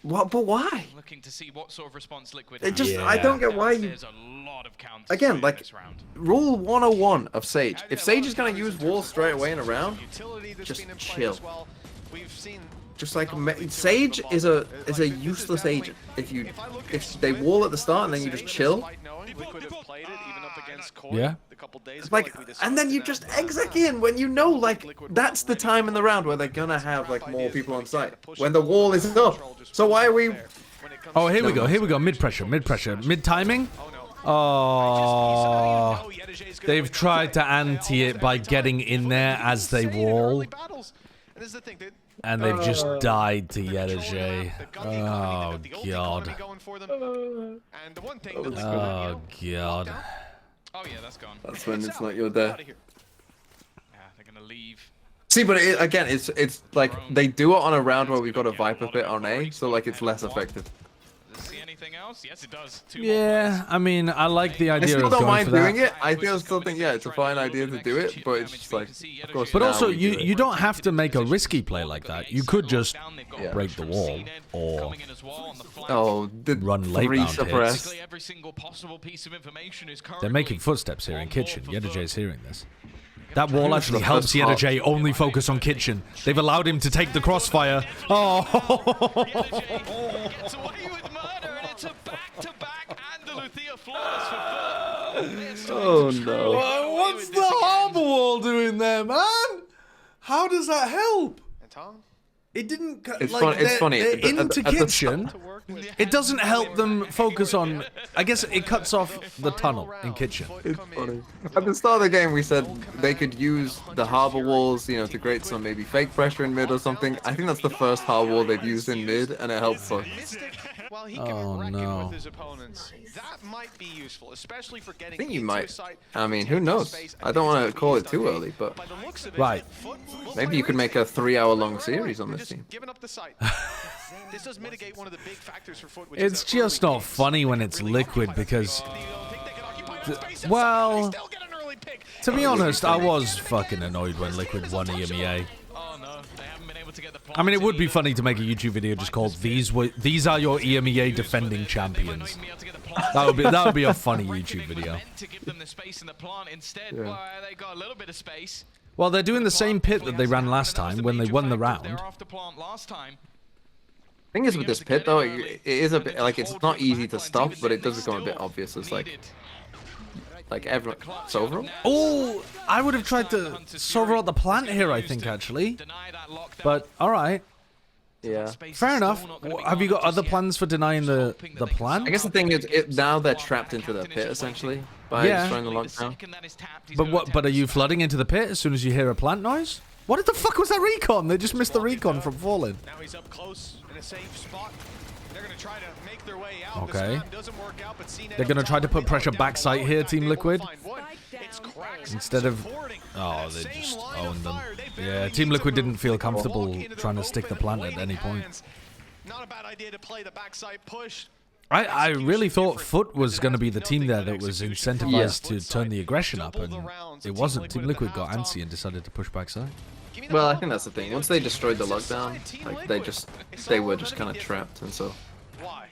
What? But why? Looking to see what sort of response Liquid It just, has. I don't get why you... There's a lot of counters Again, in like, this round. Rule 101 of Sage. If Sage is going to use wall straight away in a round, Utility that's just been in play chill. as well. We've seen just like Sage is a useless agent. If they wall at the start and then you just chill, Yeah. like, and then you just exec in when you know, like, that's the time in the round where they're gonna have like more people on site when the wall is up. So why are we? Oh, here we go. Here we go. Mid pressure. Mid pressure. Mid timing. Oh, they've tried to anti it by getting in there as they wall, and they've just died to Yedajay. Oh god. Oh god. Oh yeah, that's gone. That's when it's not your day. Yeah, gonna leave. See, but again, it's like they do it on a round where we've got a Viper pit on A, so like it's less effective. Does it see anything else? Yes, it does. 2 more Yeah, I mean, I like the I idea still of don't going mind for that. doing it. I still think, yeah, it's a fine idea to do it, but it's just like, of course. But now also, we do it. you don't have to make a risky play like that. You could just break the wall or Run late round hits. suppress. every single possible piece of information is they're making footsteps here in Kitchen. Yedajay's hearing this. That wall This is actually the helps first part. Yedajay only focus on Kitchen. They've allowed him to take the crossfire. Oh! Gets away with murder, and it's a back-to-back Andaluthia flawless for Foot. Oh no. What's the harbor wall doing there, man? How does that help? And Tom? It didn't. It's like, funny. It's funny. they're At the- into at the Kitchen. To work with. It doesn't help them focus on. I guess it cuts off the tunnel in Kitchen. It's funny. At the start of the game, we said they could use the harbor walls, you know, to create some maybe fake pressure in mid or something. I think that's the first harbor wall they've used in mid, and it helped Foot. Mystic, while he can Oh, reckon no. with his opponents, that might be useful, especially for getting I think you into a might. site, I mean, who taking knows? space, I don't want to and call it he's too done early, but By the looks of it, Right. Foot will maybe play you could make a retake. 3-hour-long Right series away. on They're this just team. giving up the site. This does mitigate one of the big factors for Foot, which It's is that just early not picks. funny when They it's can really Liquid occupy that because, space. You don't think they can occupy that space inside, well, they still get an early pick. to be honest, I was fucking annoyed when Liquid won EMEA. Oh no, they haven't been able to get the I mean, it would be either. funny to make a YouTube video just called "These are your EMEA defending champions." That would be a funny YouTube video. To give them the space in the plant instead, Yeah. well, they got a little bit of space. Well, they're doing the same pit that they ran last time when they won the round. They're off the plant last time. Thing is with this pit though, it is a bit like it's not easy to stop, but it does become a bit obvious. It's like everyone. So overall, Oh, I would have tried to Silver out the plant here, I think, actually. But, alright. yeah. Fair enough. Have you got other plans for denying the plant? I guess the thing is, now they're trapped into their pit essentially by Yeah. destroying the lockdown. But are you flooding into the pit as soon as you hear a plant noise? What the fuck was that recon? They just missed the recon from falling. Now he's up close in a safe spot. They're going to try to make their way out. Okay. This time doesn't work out, but CNET They're gonna up try to top. put They pressure down backside below, here, and Team they Liquid. won't find one. It's Krax Instead of... supporting. Oh, That they same just line of owned them. fire, they Yeah, barely Team need to Liquid didn't move. feel They can walk comfortable into the trying to stick the open, plant at waiting any point. hands. Not a bad idea to play the backside push. I really thought Foot was going to be the team there that was incentivized to turn the aggression up, and it wasn't. Team Liquid got antsy and decided to push backside. Give me the Well, I ball. think that's the thing. Once they destroyed the lockdown, like they were just kind of trapped, and so Why?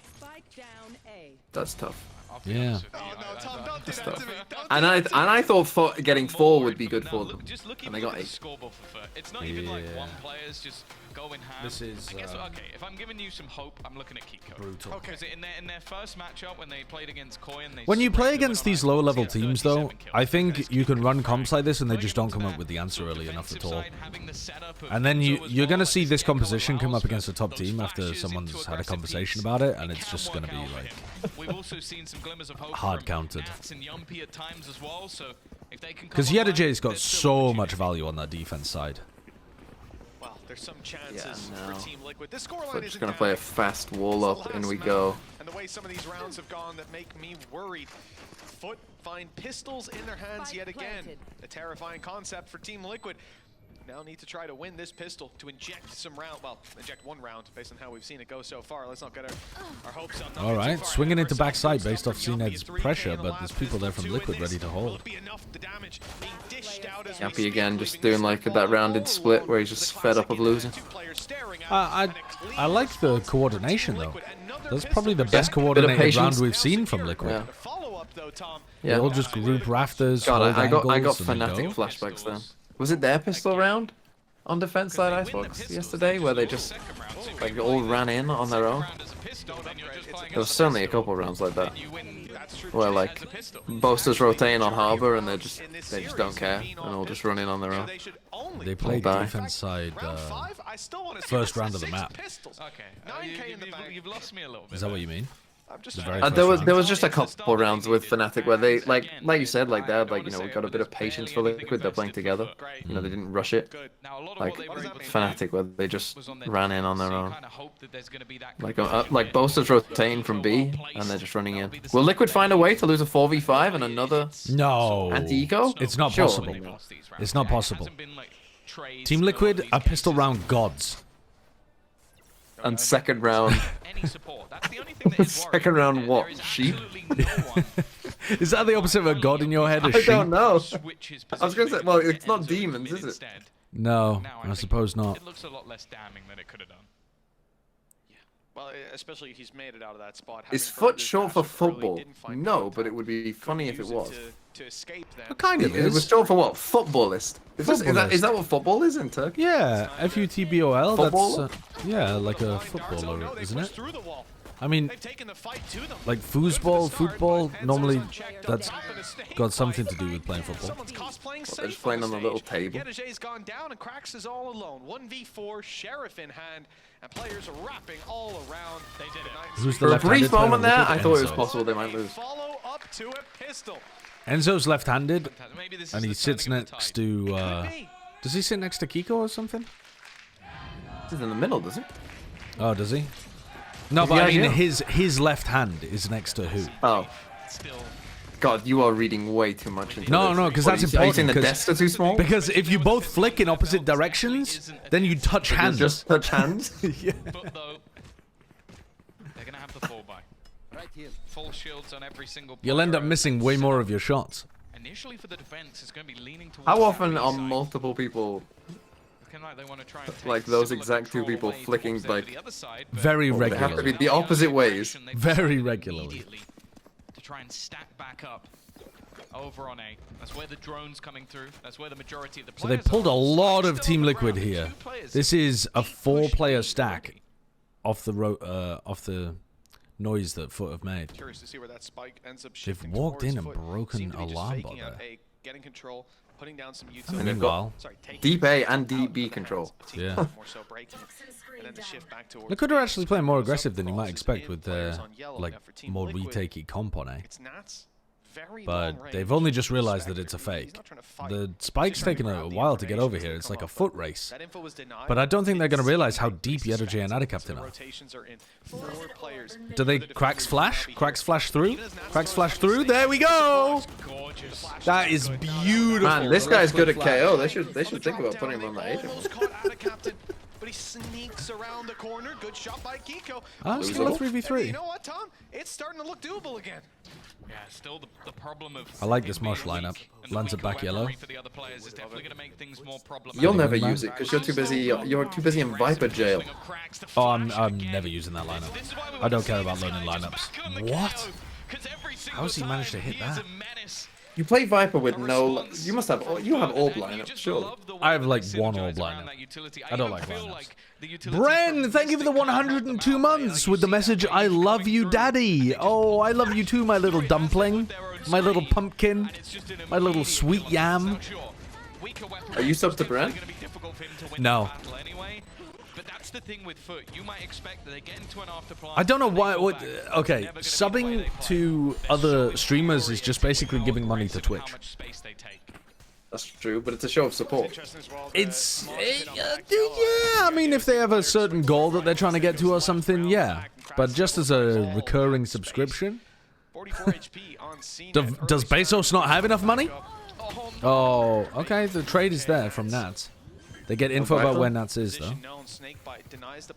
that's tough. Yeah. Oh, no, Tom, don't do that tough. to me. Don't And I thought getting 4 would be good for them, Just looking and they for got the 8. scoreboard for Foot. It's not even like Yeah. one player's just going ham. This is, I guess, okay, if I'm giving you some hope, I'm looking at Kiko. Brutal. Okay. Because in their first matchup when they played against Koyan, they When you play sprayed them against with these an lower ice level and teams, 37 though, kills. I think Okay, you can run so comps like this and they going just don't into come up that, with the answer the early enough at defensive all. side, having the setup of And then Enzo as you're going to well, see like this Skeko composition come up allows against a top those team after flashes someone's into had a aggressive conversation piece. about it, and It it's can just going to work be out like... for him. We've also seen some glimmers of hope Hard from counted. Nats and Yumpy at times as well, so if they can Because come online, Yedajay's got there's still so opportunity. much value on that defense side. Well, there's some chances Yeah, no. for Team Liquid. The scoreline So just isn't gonna down. play a fast wall It's the up, and last we map, go. And the way some of these rounds have gone that make me worried. Foot find pistols in their hands yet again. A terrifying concept for Team Liquid. Now need to try to win this pistol to inject some round. Well, inject one round based on how we've seen it go so far. Let's not get our hopes up. All right, swinging into backside based off CNED's pressure, but there's people there from Liquid ready to hold. Yappy again, just doing like that rounded split where he's just fed up of losing. I like the coordination, though. That's probably the best bit of coordinated round patience. we've seen from Liquid. Yeah. They Yeah. all just group rafters, God, hold I got angles, and they Fnatic go. flashbacks then. Was it their pistol round on defense side Icebox yesterday where they just like all ran in on their own? There was certainly a couple rounds like that where like boasters rotating on Harbor and they just don't care and all just run in on their own. They played die. defense side first round of the map. Okay, you've lost me a little bit. Is that what you mean? I'm just The very trying to- first There was just a couple rounds with Fnatic where they like you said, like they had like, you know, we got a bit of patience for Liquid. They're playing together. You know, they didn't rush it Good. Now, a lot of like what they bring with Fnatic, where they just was on their ran in on their defense, so you own. kinda hope that there's gonna be that Like conversion like where Boaster's rotating from B, and they're just running in. Will Liquid find a way to lose a 4v5 and another No. anti-eco? It's not Sure. possible. It's not It possible. hasn't been, like, trades Team in a lot Liquid of are these pistol cases. round gods. And second round, Any support. That's the only thing that is second worrying. round There what? is Sheep? absolutely no one Is that the opposite of a god in your head? A I sheep? don't know. switches I was gonna say, well, it's not Enzo demons, in is it? instead. No, Now, I think suppose not. It looks a lot less damning than it could have done. Well, especially he's made it out of that spot. Is having foot burned his short for patch early, football? didn't find No, contact. but it would be funny if it Use was. to escape them. It kind of It was is. short for what? Footballist. Is that what football is in Turkey? Yeah, FUTBOL. That's Football? yeah, like a Darts, oh footballer, no, they isn't pushed it? through the wall. I mean, They've taken the fight to them. like Good for the foosball, start, football. but Enzo's Normally, unchecked, that's up in a snake got something bite. to do with playing football. Someone's cosplaying they're just safe playing on the a little stage. table. Gedej's gone down and Krax is all alone. 1v4, Sheriff in hand, and players are wrapping all around. They did it. Who's the For a left-handed brief player on moment there, Liquid? I thought it was Enzo. possible they might lose. Follow up to a pistol. Enzo's left-handed, Maybe this is and he the sits turning of the next tide. to. Could be. Does he sit next to Kiko or something? This is in the middle, does it? Oh, does he? No, Is but I he mean, ideal? his left hand is next to who? Oh, Still, God, you are reading way too much into No, this. no, 'cause What, that's are you saying important, the 'cause- desks are too small? Because if you both flick in opposite directions, then you touch You hands. just touch hands. but though, they're gonna have the fall by. Full shields on every single You'll end up player. missing way more of your shots. Initially for the defense, it's going to be leaning towards How the often B are side. multiple people Looking like they want to try and take like those similar exact two control people away flicking, towards them, like, but the other side, but Very they have to regularly. be the opposite ways? They've Very decided regularly. immediately to try and stack back up over on A. That's where the drone's coming through. That's where the majority of the So they players pulled a are. lot of Still Team on the Liquid ground. here. Two players. This is a Deep push, 4-player deep stack ability. off the noise that Foot have made. Curious to see where that spike ends up They've shifting walked towards in and Foot. broken Seem to be a just Lambo faking out there. A, getting control, putting down some And utility. they've got meanwhile, Sorry, taking Deep A and out deep of B the control. hands of team Yeah. more so breaking. And then the shift back towards Liquid B. are actually playing more So aggressive than you might crosses expect in, with players their on yellow. like Now for Team more Liquid, retakey comp on A. It's Nats. Very But long they've range only just realized that Spectre. it's a He's fake. not trying to fight. The He's spike's just trying taken to a grab the while to get over information here. that's It's like a gonna come foot up. race. That info was denied. But I don't think they're going to It's realize how we deep Yedajay and suspect. Adicaptan So the are. rotations are in. 4 players. Do they cracks flash? Cracks flash through? Cracks flash through? There we go! Gorgeous. That is beautiful. Man, this guy's good at Flash. KO. They should think about putting him on the agent. Almost caught out of Captain, but he sneaks around the corner. Good shot by Kiko. Ah, Loses still a it. 3v3. And you know what, Tom? It's starting to look doable again. Yeah, still the problem of I like it this being Mosh lineup. weak and the Lands it weaker back yellow. weaponry for the other players is definitely going to make things more problematic. You'll never man. use it because you're too busy. You're too busy in Viper jail. Oh, I'm never using that lineup. I don't care about learning lineups. What? How has he managed to hit that? You play Viper with no. You must have. You have orb lineup, surely. I have, like, one orb lineup. I don't like lineups. Bren, thank you for the 102 months with the message, I love you, daddy. Oh, I love you too, my little dumpling. My little pumpkin. My little sweet yam. Are you sub to Bren? No. But that's the thing with Foot. You might expect that they get into an afterplan. I don't know and they why. go What, back. okay, Never gonna be the way subbing they play. to They're other so streamers is just notorious basically for giving how money to aggressive and Twitch. how much space they take. That's true, but it's a show of support. Interesting as well. It's yeah. I mean, if they have a certain goal that they're trying to get to or something, yeah. But just as a recurring subscription, 44 HP on scene. does Bezos not have enough money? Oh, okay. The trade is there from Nats. They get info about where Nats is though.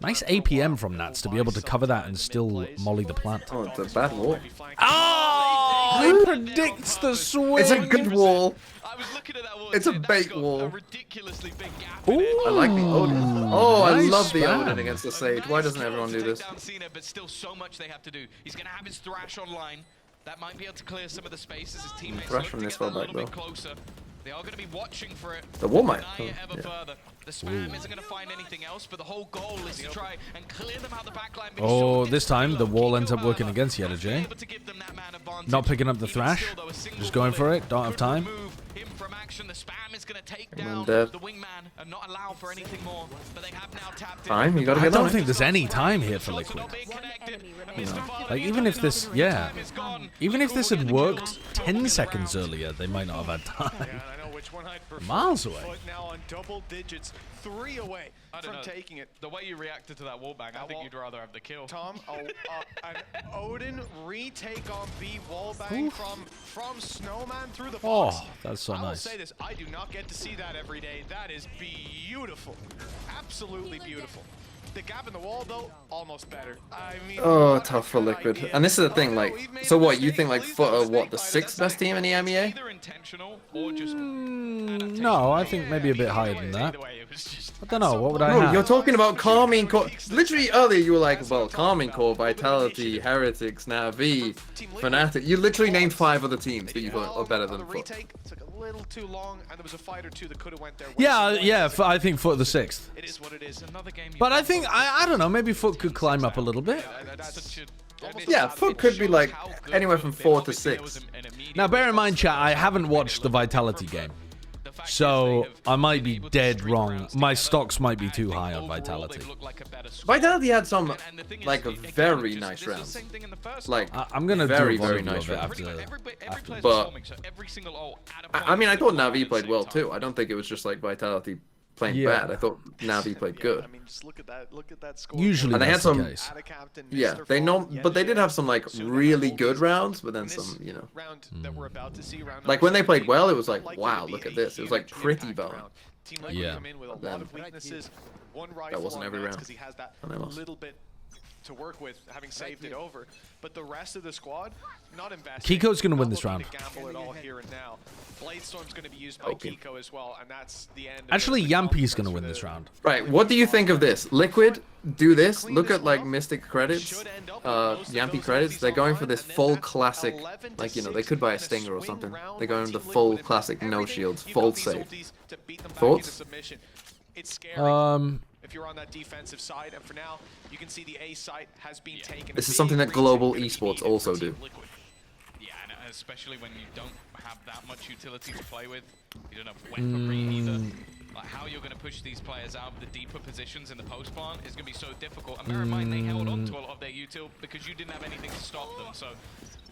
Nice APM from Nats to be able to cover that and still molly the plant. Oh, it's a bad wall. Oh, he predicts the swing. It's a good wall. I was looking at that wall. It's a and bait that's got wall. A ridiculously big gap in it. I like the Odin. Oh, I Nice love the spam. Odin against the Sage. Why doesn't everyone do this? Down Cena, but still so much they have to do. He's going to have his Thrash online. That might be able to clear some of the spaces. His teammates Thrash look from to this get far that a back, little bit though. closer. They are going to be watching for it. The wall might. Deny it ever Yeah. further. The spam isn't going to find anything else, but the whole goal is to try and clear them out the backline. Be Oh, sure this it's time the Kiko. wall ends up Kiko, working however, against will be Yedajay. able to give them that man advantage. Not picking up the Even Thrash. still, though, a single Just going for bullet it. Don't have could time. remove him from action. The spam is going to take Come down on, Dev. the wingman and not allow for anything more. But they have now tapped in. Time, you gotta I get don't on think it. there's any time here for Liquid. Like, even if this, yeah, even if this had worked 10 seconds earlier, they might not have had time. Yeah, I know which one I'd prefer. Miles away. Foot now on double digits, 3 away I don't from know. taking it. The way you reacted to that wallbang, I think you'd rather have the kill. Tom, an Odin retake on B wallbang from Snowman through the box. Oh, that's so I will nice. say this, I do not get to see that every day. That is beautiful. Absolutely beautiful. The gap in the wall, though, almost better. I mean, Oh, tough for Liquid. And this is the thing, like, so what, you think like Foot are what, the 6th best team in the EMEA? Either intentional or just No, I think maybe a bit higher than that. either way, it was just I don't know, what would I Bro, have? you're talking about Carmine Core. Literally earlier you were like, well, Carmine Core, Vitality, Heretics, Na'Vi, Fnatic. You literally named 5 other teams that you thought are better than the Foot. retake took a little too long, and there was a fight or two that could have went there. Yeah, I think Foot the 6th. It is what it is. another game. But I think, I don't know, maybe Foot could climb up a little bit. That's Yeah, Foot could be like anywhere from 4 to 6. Now, bear in mind, chat, I haven't watched the Vitality game. So, I might be dead wrong. My stocks might be too high on Vitality. Vitality had some, like, very nice rounds. Like, I'm gonna very, do a very review nice of it round. after. But I mean, I thought Na'Vi played well too. I don't think it was just like Vitality playing Yeah. bad. I thought Na'Vi played good. I mean, just look at that. Look at that score. Usually And they had that's the some- case. Add a captain, Yeah, Mr. they know, Fall, but they did have some like So really that good holds rounds, but then this some, you know. round that we're about to see, round Like number when they played 17, well, it was like, likely wow, to be look at a this. It was like huge pretty impact Valorant. round. Team Liquid Yeah. come in with a Then- lot of weaknesses. One That rifle wasn't on every Mats round. 'cause he has that And they lost. little bit to work with, having saved it over. But the rest of the squad, not investing. Kiko's gonna win not this looking round. to gamble at all here and now. Bladestorm's going to be used by Okay. Kiko as well, and that's the end. of Actually, the Yampi's confidence gonna for win the- this round. Right, what do you think of this? Liquid, do this. Look at like Mystic credits, Yampi credits. They're going for this full classic, like, you know, they could buy a Stinger or something. They're going the full classic no shields, full save. Thoughts? It's scary if you're on that defensive side, and for now, you can see the A site has been taken. This is A something that big global retake esports needed for also Team do. Liquid. Yeah, and especially when you don't have that much utility to play with, you don't have weaponry either. Like how you're going to push these players out of the deeper positions in the post plant is going to be so difficult. And bear in mind, they held on to a lot of their util because you didn't have anything to stop them. So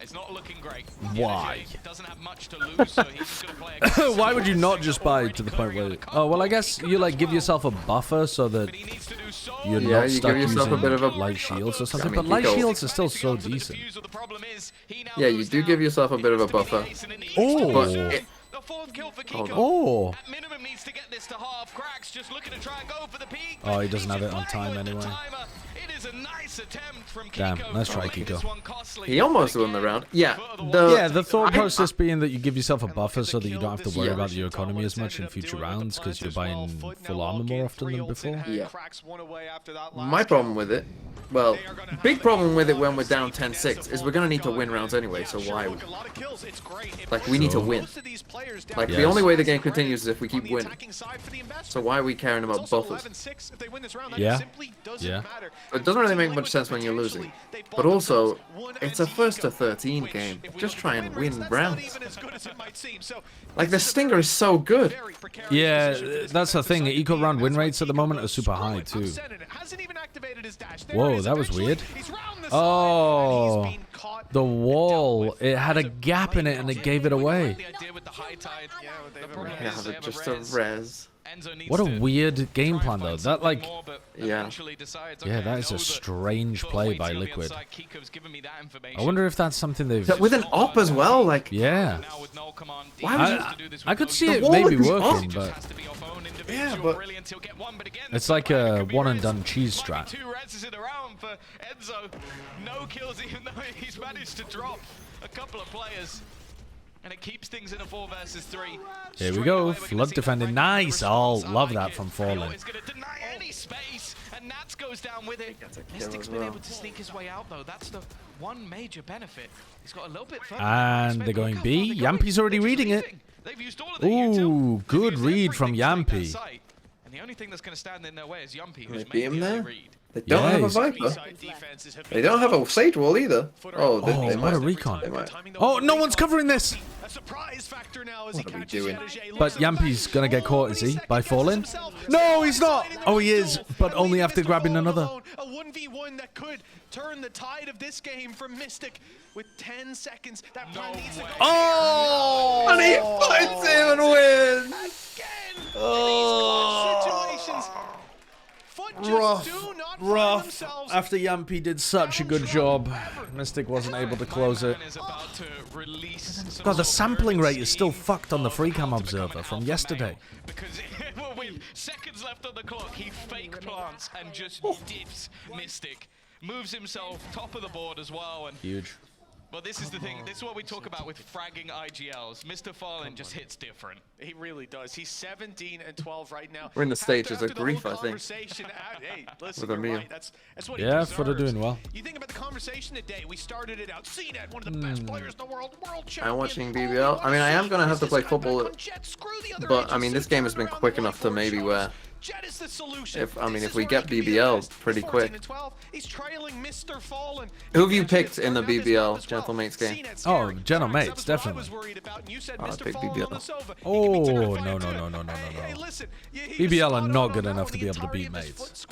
it's not looking great. Why? He doesn't have much to lose, so he's just going to play aggressive. Why would you not just buy to the point where... Oh, well, I guess you, like, give yourself a buffer so that But he needs to do so you're Yeah, not you stuck give yourself a using bit of a- light shields or something. I mean, But light Kiko- shields are still so decent. Yeah, you do give yourself a bit of a buffer. Oh. But it- The fourth kill for Hold Kiko. Oh. At minimum needs to get this to half. Cracks just looking to try and go for the peak. Oh, he but doesn't have he's it on just time playing with the anyway. timer. It is a nice attempt from Damn, Kiko. nice try, Making Kiko. this one costly. He almost won the round. Yeah, the Yeah, the thought process being that you give yourself a buffer at the so that you kill don't have to this worry year. about your Tom, economy what as it's much in ended up future doing with the rounds because plants you're as well. buying Foot full now armor logged in, more often 3 than ults in before. hand, Yeah. Cracks one away after that My last problem kill. with it, well, big problem with it when we're down 10-6 is we're gonna need to win rounds anyway, so why? Look, a lot of kills. It's great. It Like, we need to So- win. most of these players down Like, Yes. the only way the game continues is if we on keep the winning. attacking side for the investment. So why are we caring It's about also buffers? 11-6. If they win this round, that Yeah. simply doesn't Yeah. matter. It doesn't really make Team much Liquid sense when you're potentially, losing. they bought But also, themselves one it's a empty first to ego, 13 which, game. if we Just look try at and win rates, win that's rounds. not even as good as it might seem. So Like, the this is a Stinger is so good. very precarious Yeah, position for this that's the defensive thing. side to Eco be round in. win That's why rates at the Kiko moment are goes, super screw high, it, I'm too. sending it. Hasn't even activated his dash. There Whoa, he is. that was Eventually, weird. he's round the side, Oh, and he's been caught the and wall. dealt with. It had a It's gap in it and it gave it away. The idea with the high tide. Yeah, they The have a problem res. Yeah, is they but have just a res. res. Enzo needs What a to weird game try and plan, though. find That, something like... more, but Yeah. eventually decides, Yeah, okay, that I is a know that strange Foot play waiting by on the Liquid. outside. Kiko's given me that information. I wonder if that's something they've... With an op as well, like, Yeah. Now with no command, Why he would has you- to do this I with could no see use. it wall maybe would be working, off. It just but... has to be off own individual Yeah, but- brilliance. He'll get one, but again, It's like it a could be one-and-done res. cheese Might be strat. 2 reses in a round for Enzo. No kills, even though he's managed to drop a couple of players. And it keeps things in a 4 versus 3. Here we Straight go. away, we're gonna Flood see defending. the Nice. Oh, response. I love like that it. from Frio Fallen. is going to deny any space, and Nats goes down with it. That's a kill Mystic's as been well. able to sneak his way out, though. That's the one major benefit. He's got a little bit further. And they're going B. Yampi's already reading it. They've used all of their Ooh, util. good They've used read from everything to take that Yampi. site. And the only thing that's going to stand in their way is Yampi, They who's beat made him the early there? read. They don't have a Yes. Viper. They don't have a Sage Wall either. Oh, they Oh, what might. a recon. They might. Oh, no one's covering this. A surprise factor now as What he are we catches doing? Yettage. But Yampi's gonna get caught, is he? By falling? No, he's not. Oh, he is, but only after grabbing another. A 1v1 that could turn the tide of this game for Mystic with 10 seconds. That plan needs to go. Oh! And he fights him and wins. Again, in these clutch situations. Foot just do not find Rough. themselves. After Yampi did such a good job, Mystic wasn't able to close it. Man is about to release some God, the sort of sampling rate is still urgency fucked on the of free how cam to become observer an from alpha yesterday. male, because with seconds left on the clock, he fake plants and just dips Mystic. Moves himself top of the board as well. And Huge. but this is the thing. This is what we talk about with fragging IGLs. Mr. Fallen just hits different. He really does. He's 17 and 12 right now. We're in the stages After of the whole grief, I think. conversation, hey, listen, With you're Emil. right. That's what he Yeah, deserves. Footer doing well. You think about the conversation today. We started it out. CNET, one of the best players in the world, world champion. I'm watching Oh, BBL. I mean, I am gonna have to play football, Screw the other but I mean, agents. this game has been quick enough to maybe where Jet is the solution. if we get BBL pretty quick. He's trailing Mr. Fallen. Who have you picked in the BBL Gentlemates game? Oh, Gentlemates, definitely. I picked BBL. Oh, no, no, no, no, no, no, no. BBL are not good enough to be able to beat mates.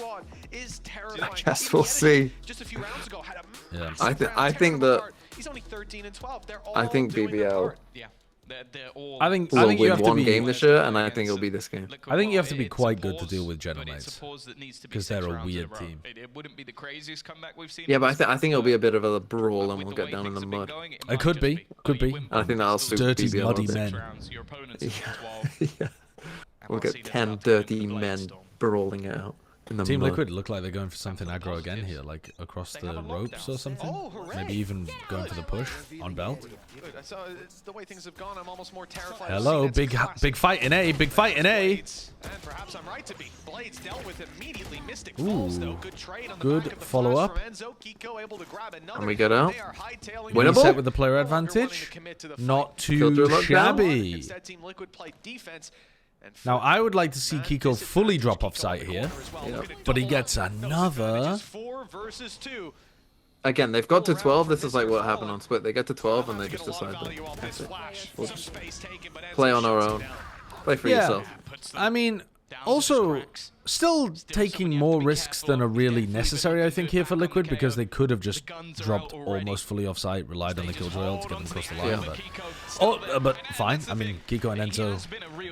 I guess we'll see. Just a few rounds ago had a Yeah. I think that he's only 13 and 12. They're all I think doing their BBL part. Yeah, they're all. I think will you win have to one be game this year, and I think it'll be this game. I think you have to be It's a quite good to pause, deal with but it's Gentlemates, a pause that needs to be 'cause they're 6 a rounds in weird row. team. It wouldn't be the craziest comeback we've seen. Yeah, in but I Mystic, think it'll be a bit of a but brawl, and with we'll the get way down in things the have been mud. going, It might could just be, but could you be. win I think that'll still suit Dirty, BBL. muddy a bit. men. 6 rounds. Your opponents have Yeah. 12. Yeah. We'll And get Cena 10 about to win dirty the men Bladestorm. brawling it out in the Team mud. Liquid look like they're going for something aggro again here, like across the ropes or something. Oh, hooray. Maybe even going for the push on belt. Good. So it's the way things have gone. I'm almost more terrified. Hello, of CNET's classic big fight in A, big fight in A. Blades. And perhaps I'm right to be. Blades dealt with immediately. Mystic falls though. Good trade on the Good back of the follow-up. flash from Enzo. Kiko able to grab another. And we get out. They are hightailing Winnable? Set with the player no longer willing advantage. to commit to the Not fight. Killjoy too lockdown. shabby. Instead, Team Liquid played defense. And Now, Foot I would like to see man, Kiko disadvantage fully drop Kiko off site in the here, corner as well. Yeah. Looking to but he double gets up those another. advantages. 4 versus 2. Again, they've got to 12. This is like what happened on Split. They get to 12 and they just Get a lot decide of value that off that's this it. flash. We'll Some just space taken, but Enzo play on our shuts him own. down. Play for Yeah. yourself. I mean, also, still taking more risks than are really necessary, I think, here for Liquid, because they could have just dropped almost fully off site, relied on the Killjoy ult to get them across the line, but fine. I mean, Kiko and Enzo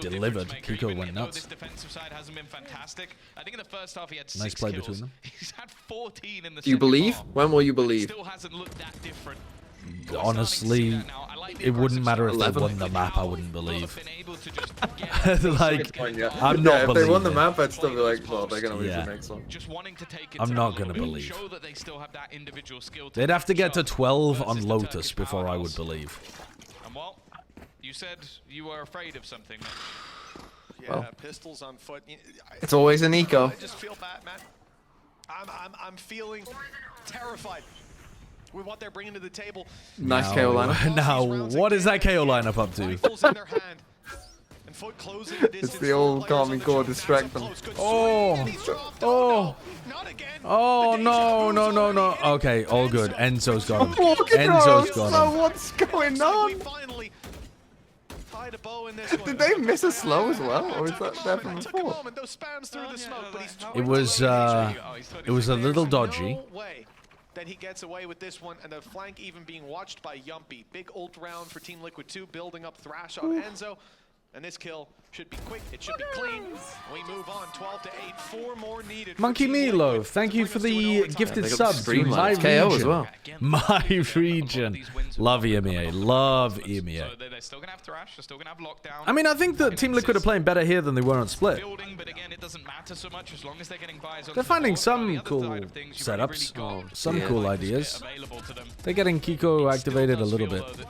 delivered. Kiko went nuts. This defensive side hasn't been fantastic. I think in the first half he had 6 Nice play kills. between them. He's had 14 in the Do you second believe? half. When will you believe? Still hasn't looked that different. Honestly, it wouldn't matter if they 11. won the map, I wouldn't believe. Like, I'm Yeah, not if they won the believing. map, I'd still be like, well, they're gonna lose Yeah. the next one. just wanting to take it I'm to not another gonna level, believe. show that they still have that individual skill to They'd have to get to show 12 on versus the Lotus Turkish before I would powerhouse. believe. And well, you said you were afraid of something. Yeah, Well. pistols on foot. It's always an eco. I just feel bad, man. I'm feeling terrified with what they're bringing to the table. Nice KO lineup. Now, what is that KO lineup up to? Rifles in their hand. And Foot closing the distance. the old Players on Carmine the Core jump, nice distract up them. close. Good Oh. swing, and he's dropped. Oh. No, not again. Oh, The deja no, vu's no, no, no. already in. Okay, all good. Enzo's got him. Walking Enzo's around, got him. so what's going Looks like we on? finally tied a bow in this one. Did they miss a slow as well, or is that there from It took a before? moment. Those spams through the smoke, but he's It was, it was a little dodgy. No way that he gets away with this one, and the flank even being watched by Yumpy. Big ult round for Team Liquid 2, building up Thrash on Enzo. And this kill should be quick, it should be clean. We move on, 12 to 8, 4 more needed. for Monkey Team Meatloaf, Liquid thank to you bring for us to an the overtime. gifted They got the sub to streamline. my It's KO as region. well. My region. Love EMEA. Love So EMEA. they're still gonna have Thrash, they're still gonna have lockdown. I mean, I think that Team Liquid are playing better here than they were on Split. Building, but again, it doesn't matter so much as long as they're getting buys on They're the finding board. some On the other cool side of things, you've setups, really got some yeah. cool like this bit ideas. available to them. They're getting Kiko activated a Still little does bit. feel, though, that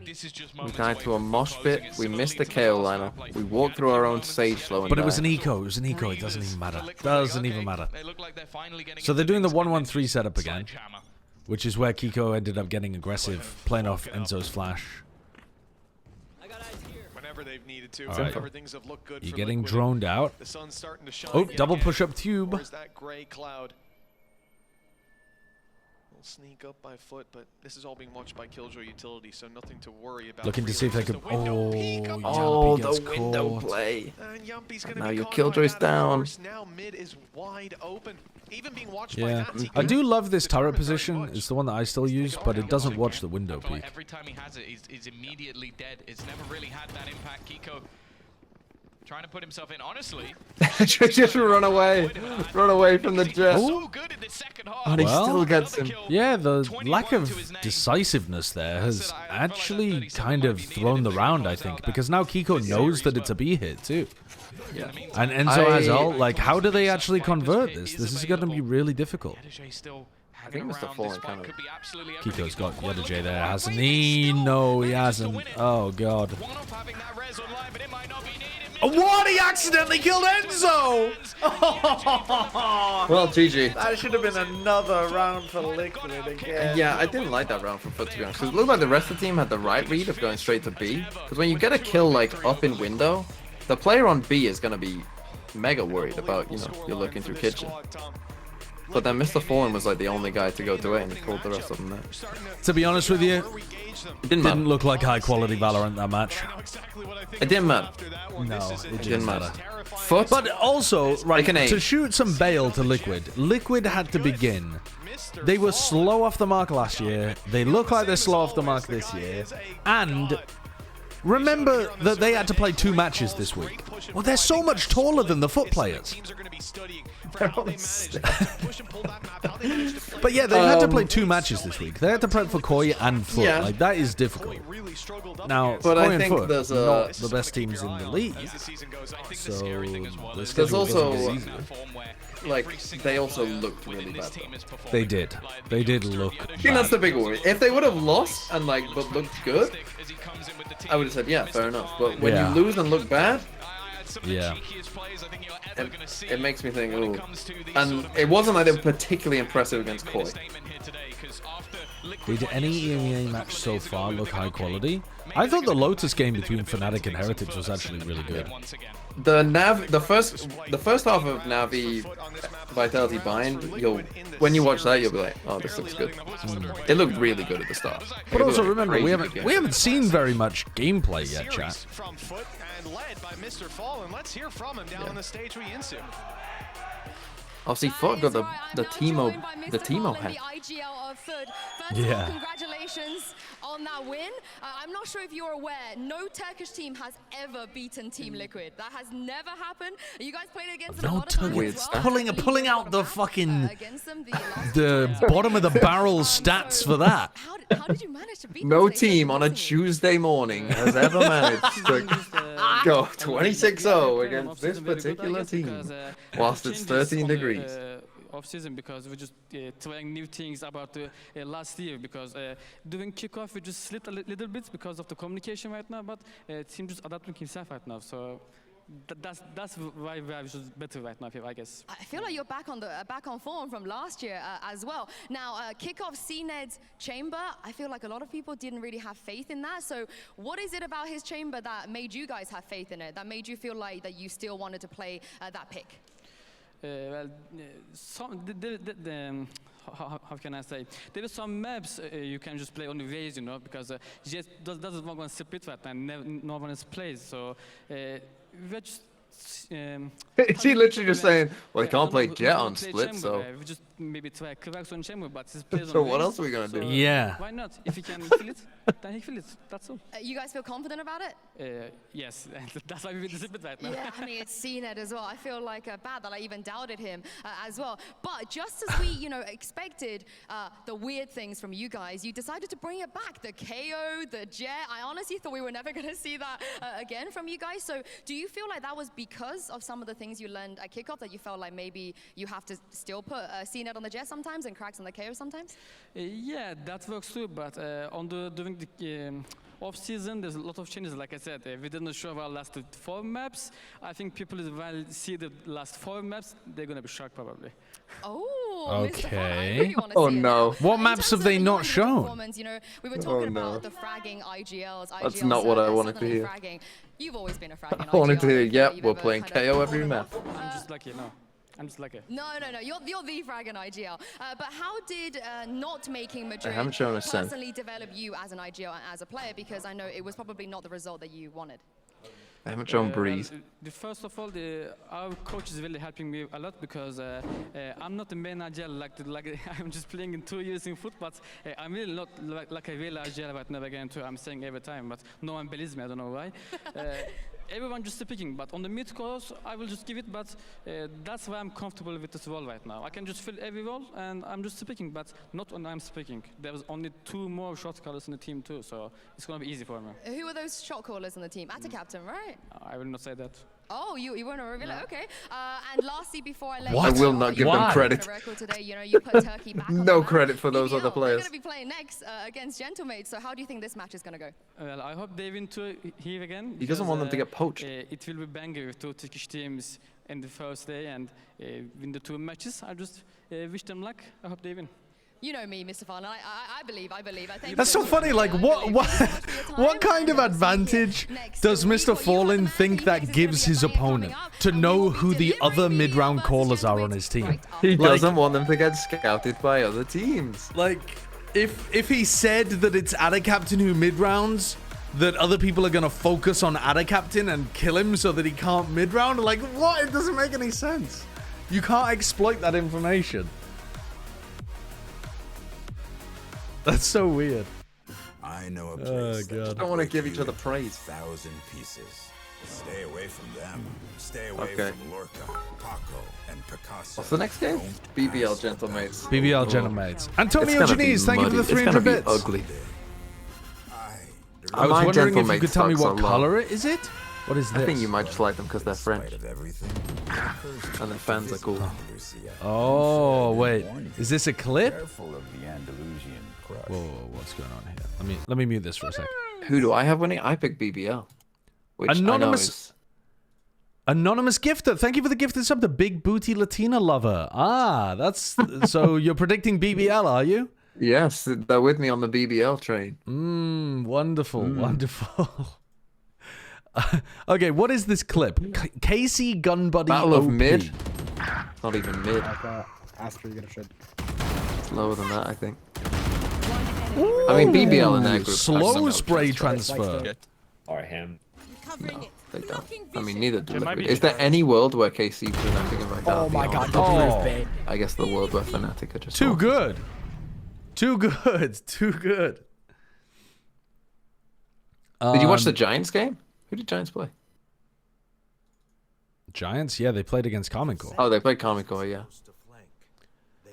this is just We moments died away to a from mosh closing pit. it We missed similarly the to KO last lineup. map. We Like, walked had through a few our own moments, stage slow and But it was died. an eco. It was an eco. It doesn't breathers even matter. for Liquid. Doesn't Okay, even matter. They look like they're finally getting So they're into doing the things, but 1-1-3 just setup again, sledgehammer. which is where Kiko ended up getting aggressive, playing off Enzo's flash. Whenever they've needed to, All right. whenever things have looked good You're for getting Liquid. droned out. The sun's starting to shine. Oh, yet double again. push-up tube. Where's that gray cloud? sneak up by Foot, but this is all being watched by Killjoy Utility, so nothing to worry about. Looking to see if they could. Oh, Oh, Yumpy the gets window caught. play. And Yumpy's gonna Now be your caught by Killjoy's that, of down. course. Now mid is wide open. Even being watched by Yeah, Natty. I do love this turret Very position. much. It's the one that I still use, but it doesn't watch the window I feel like peek. every time he has it, he's immediately dead. It's never really had that impact. Kiko trying to put himself in. Honestly, Just run away. Run away from the jet. so good in the second half. And he Well, still gets him. Yeah, the 21 lack to of his name. decisiveness there has I felt like that actually 37 kind might of be needed thrown if the they round, close I out think, that because now Kiko series, knows that but it's a B hit too. Yeah. And Enzo has I- ult. Like, how do they actually convert this? This is going to be really difficult. Yedajay still I think hanging Mr. around. Fallen This fight kind of- could be absolutely everything. Kiko's He's got quite a Yedajay little there, bit hasn't of weight, he? but still No, he manages to hasn't. win it. Oh, God. One off having that res online, but it might not be needed. What? He accidentally killed Enzo! Well, GG. That should have been another round for Liquid again. Yeah, I didn't like that round from Foot, to be honest. Because it looked like the rest of the team had the right read of going straight to B. Because when you get a kill, like, up in window, the player on B is going to be mega worried about, you know, you're looking through kitchen. But then Mr. Fallen was, like, the only guy to go to it, and he called the rest of them there. To be honest with you, It didn't matter. didn't look like high-quality Valorant that match. It didn't matter. No, it It didn't didn't matter. matter. Foot, But also, right, Like an eight. to shoot some bail to Liquid, Liquid had to begin. They were slow off the mark last year. They look like they're slow off the mark this year. And remember that they had to play 2 matches this week. Well, they're so much taller than the Foot players. But yeah, they had to play 2 matches this week. They had to prep for Koi and Foot. Yeah. Like, that is difficult. Now, But Koi I and think Foot, there's not a- the best teams in the league. I think the So, scary thing as well the is schedule There's also- doesn't get easier. like, they also looked really bad, They did. They did look I think that's the big worry. If they would have lost and, like, but looked good, I would have said, yeah, fair enough. But when Yeah. you lose and look bad, Yeah. it makes me think, ooh. And it wasn't like they were particularly impressive against Koi. Did any EMEA match so far look high quality? I thought the Lotus game between Fnatic and Heretics was actually really good. The first half of Navi Vitality Bind, when you watch that, you'll be like, oh, this looks good. It looked really good at the start. But It also looked remember, we crazy good haven't game. seen very much gameplay yet, chat. From Foot and led by Mr. Fallen. Let's hear from him down on the stage with Yinsu. Obviously, Foot got the Teemo head. Yeah. Congratulations on that win. I'm not sure if you're aware, no Turkish team has ever beaten Team Liquid. That has never happened. You guys played against them a No lot of times Weird as stuff. well. Pulling out the fucking against them last the bottom of the barrel stats for that. How did you manage to beat them No so team on a easily? Tuesday morning has ever managed to go 26-0 against this particular team, whilst it's 13 degrees. Off season because we're just trying new things about the last year because doing kickoff we just slipped a little bit because of the communication right now, but team just adapting himself right now, so that's why we are just better right now here, I guess. I feel like you're back on form from last year as well. Now, kickoff CNED's chamber, I feel like a lot of people didn't really have faith in that. So what is it about his chamber that made you guys have faith in it, that made you feel like that you still wanted to play that pick? How can I say? There are some maps you can just play on the waves, you know, because just doesn't want to split right now. No one else plays, so we're just. She literally just saying, well, they I can't don't play know Jet who on play Split, chamber, so. We just maybe try Cracks on chamber, but his plays So on what waves, else are we gonna do? so Yeah. Why not? If he can kill it, then he kill it. That's all. You guys feel confident about it? Yes, that's why we're split right now. Yeah, I mean, it's CNED as well. I feel like bad that I even doubted him as well. But just as we, expected the weird things from you guys, you decided to bring it back. The KO, the Jet. I honestly thought we were never going to see that again from you guys. So do you feel like that was because of some of the things you learned at kickoff that you felt like maybe you have to still put CNED on the Jet sometimes and Cracks on the KO sometimes? Yeah, that works too, but during the off season, there's a lot of changes. Like I said, we didn't show our last 4 maps. I think people will see the last 4 maps. They're gonna be shocked probably. Oh, Mr. Fun, I Okay. really wanna Oh, see it no. now. What In maps terms have of they the not United shown? performance, we were talking no. about the fragging IGLs. That's IGLs, not what I wanted to certainly hear. fragging. You've always been a fragging I wanted to IGL. hear, I don't yep, think we're you've playing ever kind of KO every fallen map. off. I'm just lucky now. I'm just lucky. No. You're the frag in IGL. But how did not making Madrid haven't shown a cent. personally develop you as an IGL and as a player? Because I know it was probably not the result that you wanted. I haven't shown Breeze. First of all, our coach is really helping me a lot because I'm not a main IGL like I'm just playing in 2 years in foot, but I'm really not like a real IGL right now again too. I'm saying every time, but no one believes me. I don't know why. Everyone just speaking, but on the mid course, I will just give it. But that's why I'm comfortable with this role right now. I can just fill every role, and I'm just speaking, but not when I'm speaking. There's only 2 more shot callers in the team too, so it's gonna be easy for me. Who are those shot callers in the team? At a captain, right? I will not say that. Oh, you want to reveal it? Okay. And lastly, before I let What? you I will go, not you give them put credit. the record today, you put Turkey back on the No map. credit for those BBL, other players. They're going to be playing next against Gentlemates. So how do you think this match is going to go? Well, I hope they win too here again. He doesn't want them to because, get poached. It will be banger with 2 Turkish teams in the first day and win the 2 matches. I just wish them luck. I hope they win. You know me, Mr. Farn. I believe. I thank That's you so very funny. much. Like, I what believe. Thank you so much for your what time, kind of and I'll see you advantage next does week. Mr. What you Fallen have think in that mind, gives there's his gonna be a banger opponent coming up, to and we know will be who the other delivering mid-round BBL callers versus are on Gentlemates his team? right after He this. doesn't want them to get scouted by other teams. Like, if he said that it's Ada Captain who mid-rounds, that other people are gonna focus on Ada Captain and kill him so that he can't mid-round, like, what? It doesn't make any sense. You can't exploit that information. That's so weird. I know a Oh, place God. that Don't wanna break give you each other into praise. 1,000 pieces. Stay away from them. Stay away Okay. from Lorca, Paco, and Picasso. What's the next game? Don't BBL pass the Gentlemates. BBL Oh. Gentlemates. It's Antonio gonna be Janice, thank you for the muddy. 300 It's gonna bits. be ugly. I was My wondering if you Gentlemates could tell me sucks a what lot. color it is. It? What is this? I think you might just like them because they're French Of everything. and their fans are cool. Oh, wait. Is this a clip? Careful of the Andalusian crush. Whoa, what's going on here? Let me mute this for a sec. Who do I have winning? I picked BBL. Which Anonymous- I know is... Anonymous gifter, thank you for the gifted sub. The big booty Latina lover. Ah, that's so you're predicting BBL, are you? Yes, they're with me on the BBL train. Wonderful, wonderful. Okay, what is this clip? Casey Gun Buddy Battle of OP. mid. Not even mid. After you get a shit. It's lower than that, I think. I mean, BBL in their group. Slow spray transfer. Or him. They don't. I mean, neither do Liquid. Is there any world where KC, Fnatic, and Vitality Oh my are god, on don't top? move, babe. I guess the world where Fnatic are just Too on. good. Too good. Too good. Did you watch the Giants game? Who did Giants play? Giants? Yeah, they played against Common Core. Oh, they played Common Core, yeah.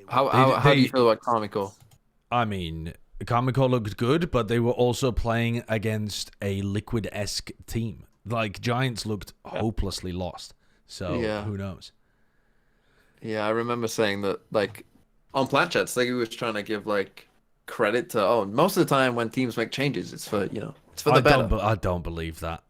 How do you feel about Common Core? I mean, Common Core looked good, but they were also playing against a Liquid-esque team. Like, Giants looked hopelessly lost. So, Yeah. who knows? Yeah, I remember saying that, like, on Planchets, like, he was trying to give, like, credit to, most of the time when teams make changes, it's for, it's for the better. I don't believe that.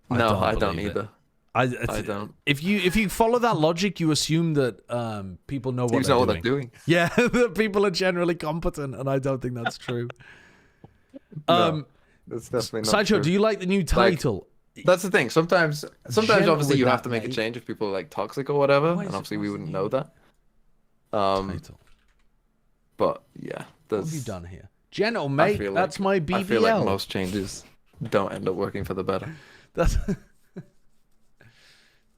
No, I don't believe it. either. I don't. If you follow that logic, you assume that people know what Teams they're know what doing. they're doing. Yeah, that people are generally competent, and I don't think that's true. That's definitely not Sideshow, true. do you like the new title? That's the thing. Sometimes Generally obviously you have that, to make a mate. change if people are like toxic or whatever, Why is and it obviously we supposed wouldn't to know be that. Title. But yeah, What have you done here? Gentle, I mate, feel that's like- my BBL. I feel like most changes don't end up working for the better. That's And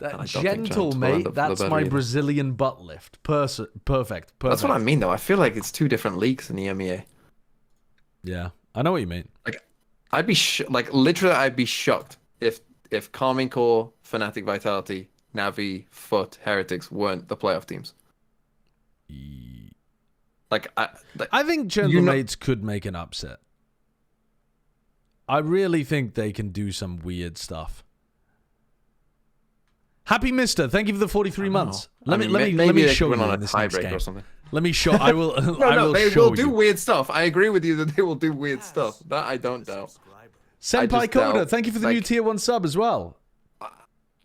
I that don't think gentle, Giants will end mate. up for the That's better my either. Brazilian butt lift. Perfect. That's what I mean, though. I feel like it's two different leagues in the MEA. Yeah, I know what you mean. Like, I'd be literally, I'd be shocked if Carmine Core, Fnatic, Vitality, Navi, Foot, Heretics weren't the playoff teams. I think Gentle Mates could make an upset. I really think they can do some weird stuff. Happy Mister, thank you for the 43 months. Let me they show could you win on in a this next tiebreak game. or something. Let me show. I will. I will they show will do you. weird stuff. I agree with you that they will do weird stuff. That I don't doubt. Senpai just Coda, doubt, thank you for the new tier 1 sub as well.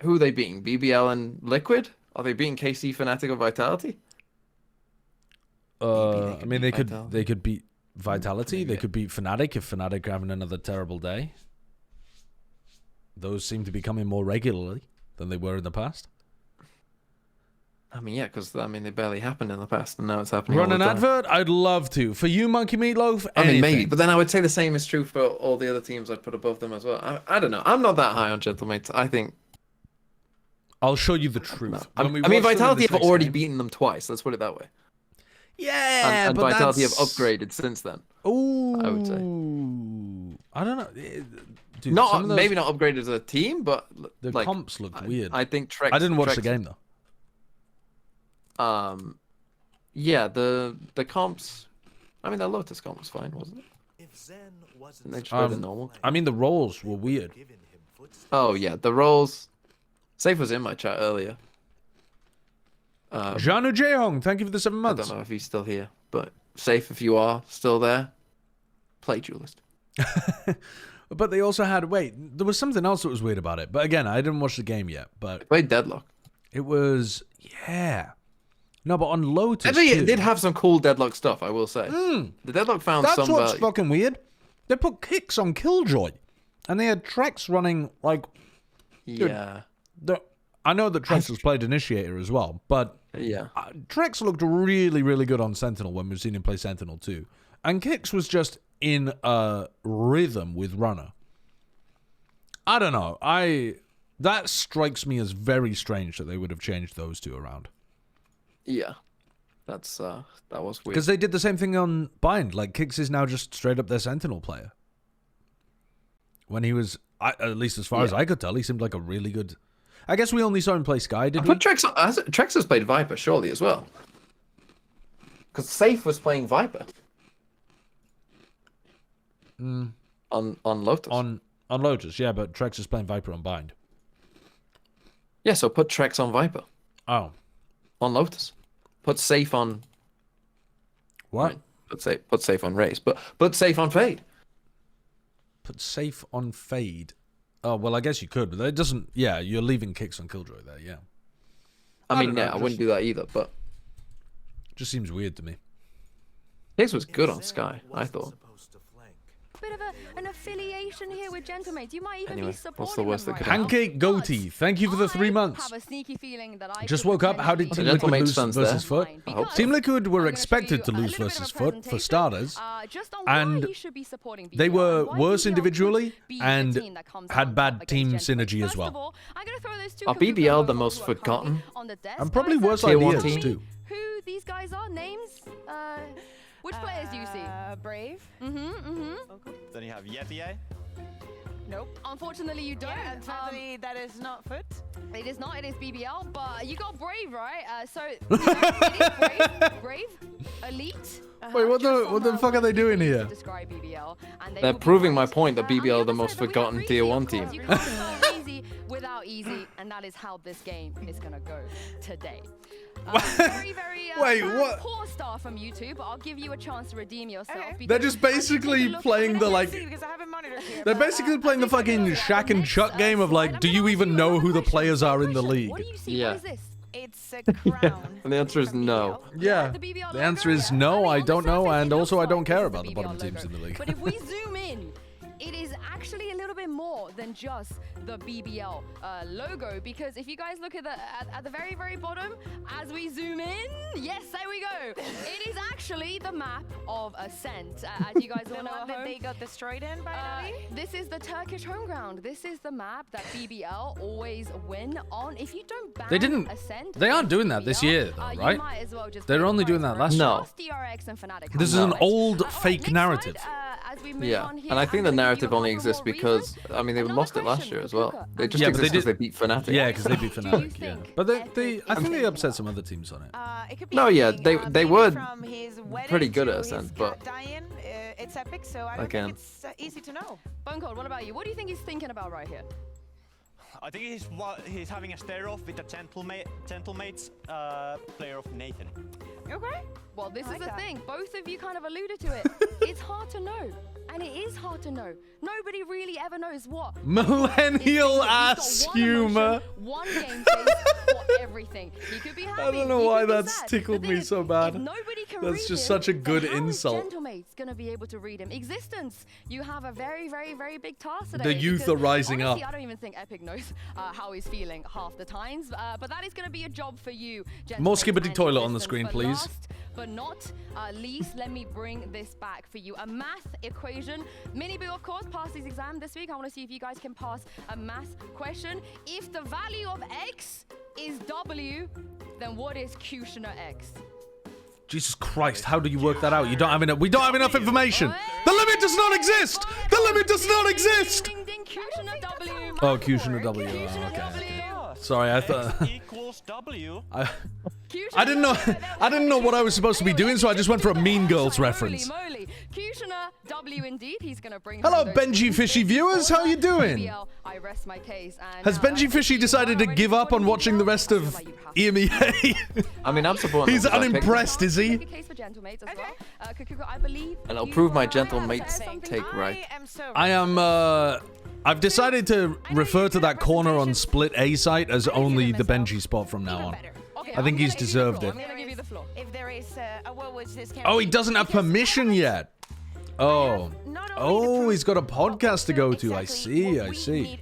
Who are they beating? BBL and Liquid? Are they beating KC, Fnatic, or Vitality? I mean, they could Vitality. beat Vitality. They could beat Fnatic if Fnatic are having another terrible day. Those seem to be coming more regularly than they were in the past. I mean, yeah, because I mean they barely happened in the past, and now it's happening. Run all an the time. advert? I'd love to. For you, Monkey Meatloaf, I mean, maybe, anything. but then I would say the same is true for all the other teams I'd put above them as well. I don't know. I'm not that high on Gentlemates. I think. I'll show you the truth. No. When I we mean, watch them in Vitality this have next already game- beaten them twice. Let's put it that way. Yeah, And but Vitality have that's- upgraded since then. Ooh, I would say. I don't know. Dude, Not some of those- maybe not upgraded as a team, but The like, comps looked weird. I think Trex. I didn't watch Trex, the game though. Yeah, the comps. I mean, the Lotus comp was fine, wasn't it? And they just played the normal. I mean, the roles were weird. Oh yeah, the roles. Safe was in my chat earlier. Janu Jehong, thank you for the 7 I months. don't know if he's still here, but Safe, if you are still there, play Duelist. But they also had there was something else that was weird about it. But again, I didn't watch the game yet. But Play Deadlock. it was no, but on Lotus Actually, too, it did have some cool Deadlock stuff, I will say. The Deadlock found That's some what's value. fucking weird. They put kicks on Killjoy, and they had Trex running like. Yeah. I know that Trex has played Initiator as well, but Yeah. Trex looked really, really good on Sentinel when we've seen him play Sentinel too. And Kix was just in a rhythm with Runner. I don't know. That strikes me as very strange that they would have changed those two around. Yeah. That's that was weird. Because they did the same thing on Bind. Like, Kix is now just straight up their Sentinel player. When he was, at least as far as I could tell, he seemed like a really good... I guess we only saw him play Sky, did we? But Trex has played Viper, surely, as well. Because Safe was playing Viper. On Lotus. On Lotus, yeah, but Trex is playing Viper on Bind. Yeah, so put Trex on Viper. Oh. On Lotus. Put Safe on... What? Put Safe on Race. But put Safe on Fade. Put Safe on Fade. Oh, well, I guess you could, but that doesn't... Yeah, you're leaving Kicks on Killjoy there, yeah. I mean, don't know, yeah, I wouldn't do that either, but... Just seems weird to me. Kicks was good on Sky, I thought. Bit of an affiliation here with Gentlemates. You might even Anyway, be supporting what's the worst them that right could now. Pancake Goatee, thank you for the 3 months. Have a sneaky feeling that I Just could woke up. How did Team potentially Liquid Gentlemates lose fans versus be Foot? mine, I hope because Team Liquid were I'm gonna expected show to you a lose little bit versus of a Foot, for presentation, starters. Just on And why you should be supporting they BBL, were and why worse BBL individually would be the and team that comes had out bad against team Gentlemates. synergy as First well. of all, I'm gonna throw those two Are computers BBL over the who most are currently forgotten? on the desk. And probably Guys, worse Tier one ideas team? too. who these guys are? Names? Which players do you see? Brave. Then you have Yeti. Nope. Unfortunately, you don't. Yeah, unfortunately, that is not Foot. It is not. It is BBL, but you got Brave, right? So you know, it is Brave, Elite. Wait, what the fuck are they doing here? Describe BBL, and they They're will be proving my right. point that On the BBL are other the most side, we have forgotten Breezy, Tier of 1 course. team. You can't spell easy without easy, and that is how this game is gonna go today. Very Wait, kind of what? poor start from you two, but I'll give you a chance to redeem yourself. Okay. They're because just as you basically take a look playing at the, it, like- Because I have a monitor here. They're but, basically playing the fucking Shaq and Chuck game of like, do you even know who the players are in the league? What do you see? Yeah. What is this? It's a crown. And the answer is from no. BBL. Yeah. The BBL The answer logo? is no, I on the don't know, surface, and it also looks I don't like care this is about the BBL bottom teams in the league. But if we zoom in, it is actually a little bit more than just the BBL logo, because if you guys look at the very, very bottom, as we zoom in, yes, there we go. It is actually the map of Ascent, as you guys all The know one at that home. they got destroyed in by Navi? This is the Turkish home ground. This is the map that BBL always win on. If you don't ban They didn't- Ascent, they aren't doing against that this BBL, year, though, you right? might as well just They're pay the only doing price that for last it. year. No. Just DRX and Fnatic This is have an it. old Alright, fake next narrative. slide, as we move Yeah, on here, and I think the I'm gonna give narrative you only one exists more because, reason. I mean, they Another lost it last question, year as well. Puka. They just Yeah, but exist they because did- they beat Fnatic. Yeah, because they beat Do you Fnatic, yeah. think But I Epic think they is upset some other teams on it. It could be No, yeah, anything. they Maybe were from his wedding pretty good to at his Ascent, cat but- dying, it's epic, so I don't Again. think it's easy to know. Bone Cold, what about you? What do you think he's thinking about right here? I think he's having a stare off with the Gentlemates player of Nathan. Okay. Well, this I is like the that. thing. Both of you kind of alluded to it. It's hard hard to know. And it is hard to know. Nobody really ever knows what. Millennial ass humor. One game face for everything. He could be happy. I don't know he why could be that's sad. tickled The thing me is, so bad. if nobody can That's read just him, such a good then how is insult. Gentlemates gonna be able to read him? Existence. You have a very, very, very big task today. The youth because are rising honestly, up. I don't even think Epic knows how he's feeling half the times. But that is gonna be a job for you. More Gentlemates Skibidi and Toilet on the Existence. screen, But please. last but not least, let me bring this back for you. A math equation. Miniboo, of course, passed his exam this week. I want to see if you guys can pass a math question. If the value of x is w, then what is Cushioner x? Jesus Christ, how do you work that out? You don't have enough. We don't have enough information. The limit does not exist. The limit does not exist. Ding, ding, Cushioner w. Oh, Cushioner W. Oh, Cushioner okay. W. Sorry, I thought. X equals W. I didn't know what I was supposed to be doing, so I just went for a Mean Girls reference. Holy moly. Cushioner W indeed. He's gonna bring Hello, home those Benji Fishy viewers. How you doing? BBL, I rest my case. And, Has Benji Fishy decided to give up on watching the rest of EMEA? I mean, I'm supporting. He's them 'cause I picked unimpressed, is he? case for Gentlemates as well. Kukuko, I believe And I'll you prove my have Gentlemates said something. take right. I am, I've decided to refer to that corner on Split A site as only the Benji spot from now on. Okay, I think I'm he's gonna give you the deserved floor. it. I'm gonna give you the floor. If there is what was this Oh, he doesn't have permission yet. Oh. Oh, he's got a podcast to go to. I see, I see.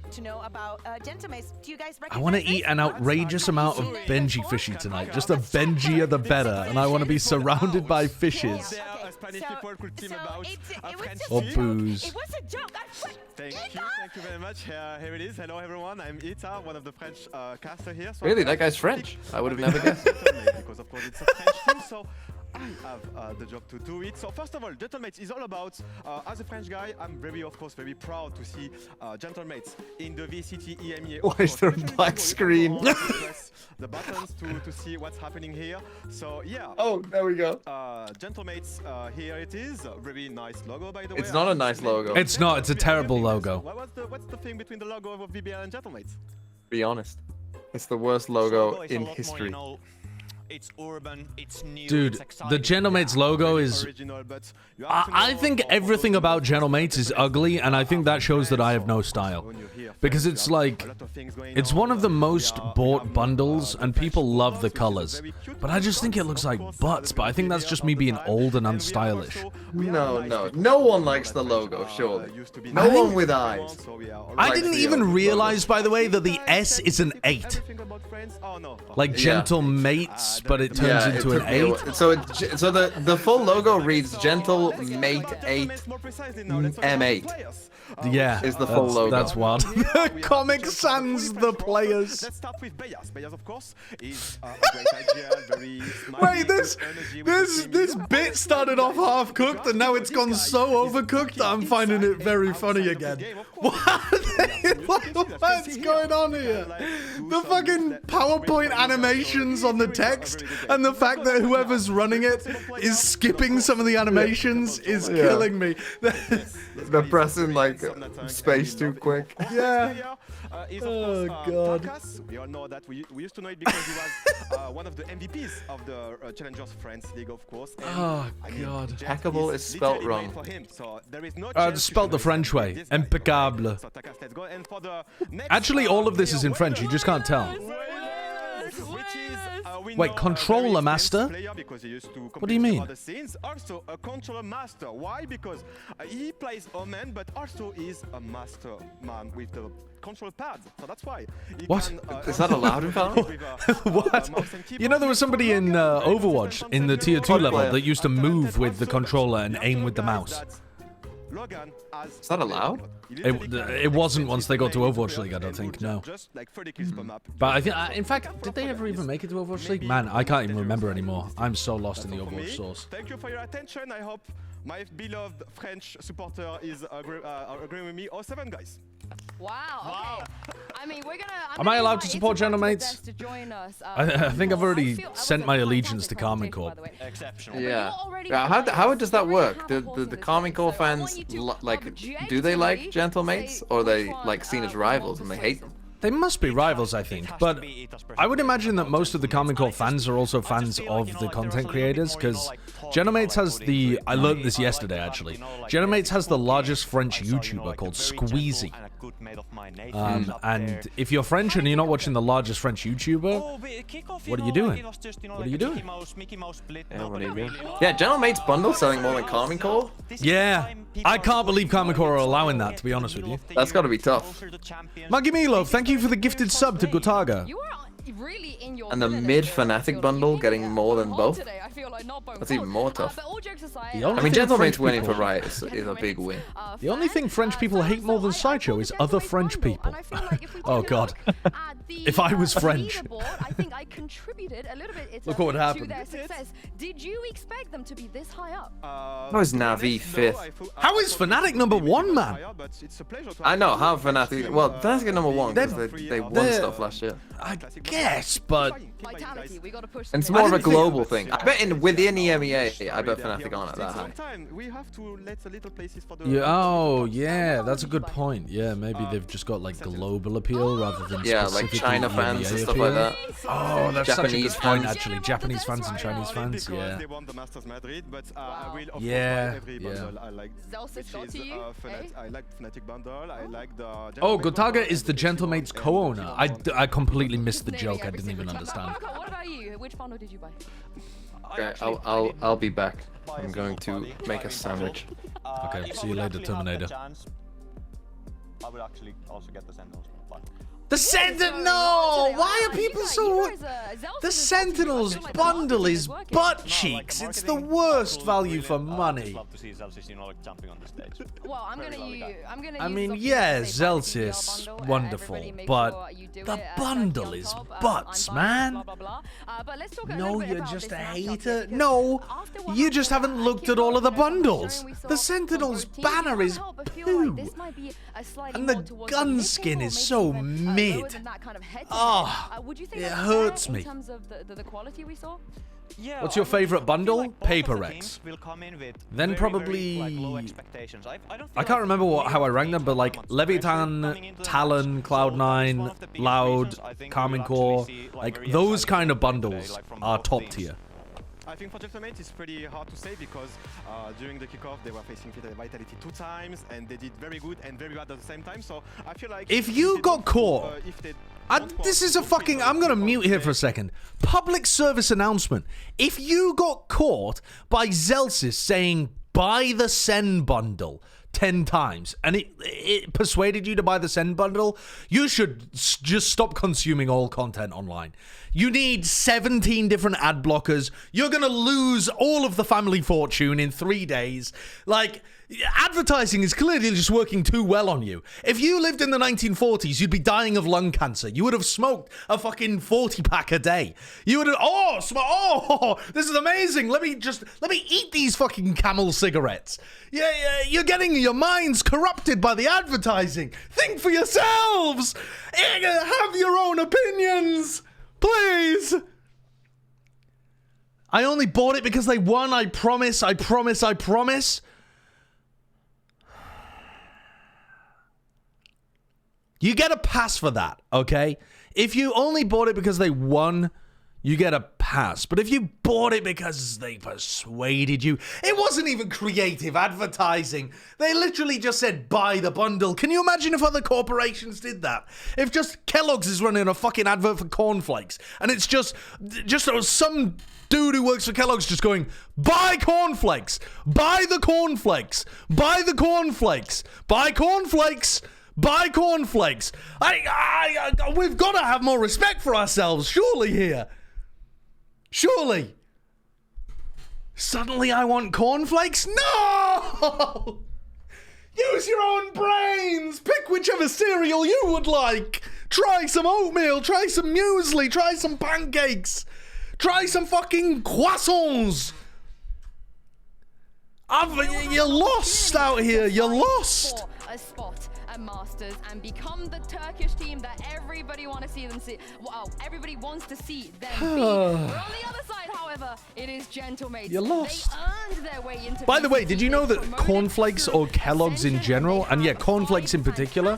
I want to eat an outrageous amount of Benji Fishy tonight. Just the Benjier the better. And I want to be surrounded by fishes. Or booze. It was a joke. Thank you very much. Here it is. Hello everyone, I'm Ita, one of the French caster here. So Really, that guy's French. I would have never guessed. because of course it's a French team, so I have the job to do it. So first of all, Gentlemates is all about, as a French guy, I'm of course, very proud to see Gentlemates in the VCT EMEA. Why is there a black screen? Press the buttons to see what's happening here. So yeah. Oh, there we go. Gentlemates, here it is. Very nice logo, by the way. It's not a nice logo. It's not. It's a terrible logo. What's the thing between the logo of BBL and Gentlemates? Be honest. It's the worst logo Is a in lot more, history. you know, it's urban, it's new, Dude, it's exciting. the Gentlemates logo is... Original, but you have to I know think everything about Gentlemates is ugly, and I think that shows that I have no style. Because it's like... It's one of the most bought bundles, and people love the colors. But I just think it looks like butts, but I think that's just me being old and unstylish. No, no. No one likes the logo, surely. No one with eyes. I likes didn't the even realize, by the way, that the S is an 8. Like Gentle Mates, but it turns into an 8. So the full logo reads Gentle Mate 8 M8. Yeah, is the full logo. That's wild. Comic Sans the players. Let's start with Beyaz. Beyaz, of course, is a great idea, very Wait, this bit started off half cooked, and now it's gone so overcooked that I'm finding it very funny again. What's going on here? The fucking PowerPoint animations on the text, and the fact that whoever's running it is skipping some of the animations is killing me. They're pressing like space too quick. Yeah. Oh god. Tarkas. We all know that. We used to know it because he was one of the MVPs of the Challengers France League, of course. And, Oh god. Hackable is spelt wrong. for him, so there is no It's spelled the French way. Impeccable. So Tarkas, let's go. And for the next, Actually, all of this is in French. You just can't tell. which is, we Wait, know, controller very master? player because he used to What do you compete mean? in other scenes. Also a controller master. Why? Because he plays Omen, but also is a master man with the control pad. So that's why. He What? can, Is that allowed in Valorant? What? You know, there was somebody in Overwatch in the tier 2 level that used to move with the controller and aim with the mouse. Is that allowed? It wasn't once they got to Overwatch League, I don't think, no. But I think, in fact, did they ever even make it to Overwatch League? Man, I can't even remember anymore. I'm so lost in the Overwatch source. Thank you for your attention. I hope my beloved French supporter is agreeing with me. 07, guys. Wow. Okay. I mean, we're gonna. Am I allowed to support Gentlemates? To join us. I think I've already sent my allegiance to Carmine Corp. Exceptional. Yeah. How does that work? The Carmine Corp fans like? Do they like Gentlemates, or are they like seen as rivals and they hate them? They must be rivals, I think, but I would imagine that most of the Carmine Corp fans are also fans of the content creators, because Genomates has the... I learned this yesterday, actually. Genomates has the largest French YouTuber called Squeezy. And if you're French and you're not watching the largest French YouTuber, what are you doing? What are you doing? Yeah, what do you mean? Yeah, Genomates bundle selling more than Karmine Core? Yeah. I can't believe Karmine Core are allowing that, to be honest with you. That's got to be tough. Maggie Milo, thank you for the gifted sub to Gotaga. Really in your And the mid Fnatic bundle getting more than both? That's even more tough. I mean, Gentlemate's winning for Riot is a big win. The only thing French people hate more than Sideshow is other French people. Oh god. If I was French. I think I contributed a little bit Look what happened. to their success. Did you expect them to be this high up? How is Na'Vi 5th? How is Fnatic #1, man? I know, how Fnatic... Well, Fnatic are #1 because they won stuff last year. I guess, but... Vitality, we gotta push And it's more of a global thing. I bet within EMEA, I bet Fnatic aren't at that high. Yeah, oh, yeah, that's a good point. Yeah, maybe they've just got like global appeal rather than Yeah, like specifically China fans and EMEA stuff appeal. like that. Oh, that's Japanese such a good point, fans. actually. Japanese fans and Chinese fans, yeah. Yeah, yeah. Zelsis got to you, I like Fnatic bundle. I like the... Oh, Gotaga is the Gentlemates co-owner. I completely missed the joke. I didn't even understand. What about you? Which bundle did you buy? Okay, I'll be back. I'm going to make a sandwich. Okay, see you later, Terminator. I would actually also get the Sentinels. The Sentinel! No! Why are people so... The Sentinels bundle is butt cheeks. It's the worst value for money. Well, I'm gonna I mean, yeah, Zelsis, wonderful, but the bundle is butts, man. No, you're just a hater. No, you just haven't looked at all of the bundles. The Sentinel's banner is poo. And the gun skin is so mid. Oh, it hurts me. What's your favorite bundle? Paper Rex. Then probably... I can't remember how I ranked them, but like Leviathan, Talon, Cloud9, Loud, Karmine Core, like those kind of bundles are top tier. I think for Gentlemates it's pretty hard to say because during the kickoff they were facing Vitality 2 times and they did very good and very bad at the same time. So I feel like if you got caught, this is a fucking... I'm gonna mute here for a second. Public service announcement. If you got caught by Zelsis saying buy the Sen bundle 10 times and it persuaded you to buy the Sen bundle, you should just stop consuming all content online. You need 17 different ad blockers. You're gonna lose all of the family fortune in 3 days. Like, advertising is clearly just working too well on you. If you lived in the 1940s, you'd be dying of lung cancer. You would have smoked a fucking 40-pack a day. You would have, oh, this is amazing. Let me eat these fucking Camel cigarettes. Yeah, you're getting your minds corrupted by the advertising. Think for yourselves. Have your own opinions. Please. I only bought it because they won. I promise. I promise. I promise. You get a pass for that, okay? If you only bought it because they won, you get a pass. But if you bought it because they persuaded you, it wasn't even creative advertising. They literally just said, buy the bundle. Can you imagine if other corporations did that? If just Kellogg's is running a fucking advert for cornflakes, and it's just some dude who works for Kellogg's just going, buy cornflakes, buy the cornflakes, buy the cornflakes, buy cornflakes, buy cornflakes. We've got to have more respect for ourselves, surely here. Surely. Suddenly I want cornflakes? No! Use your own brains! Pick whichever cereal you would like! Try some oatmeal, try some muesli, try some pancakes! Try some fucking croissants! You're lost out here, you're lost! A spot at Masters and become the Turkish team that everybody wants to see them see. Well, everybody wants to see them be. We're on the other side, however, it is Gentlemates. You're lost. They earned their way into. By the way, did you know that cornflakes or Kellogg's in general, and yeah, cornflakes in particular,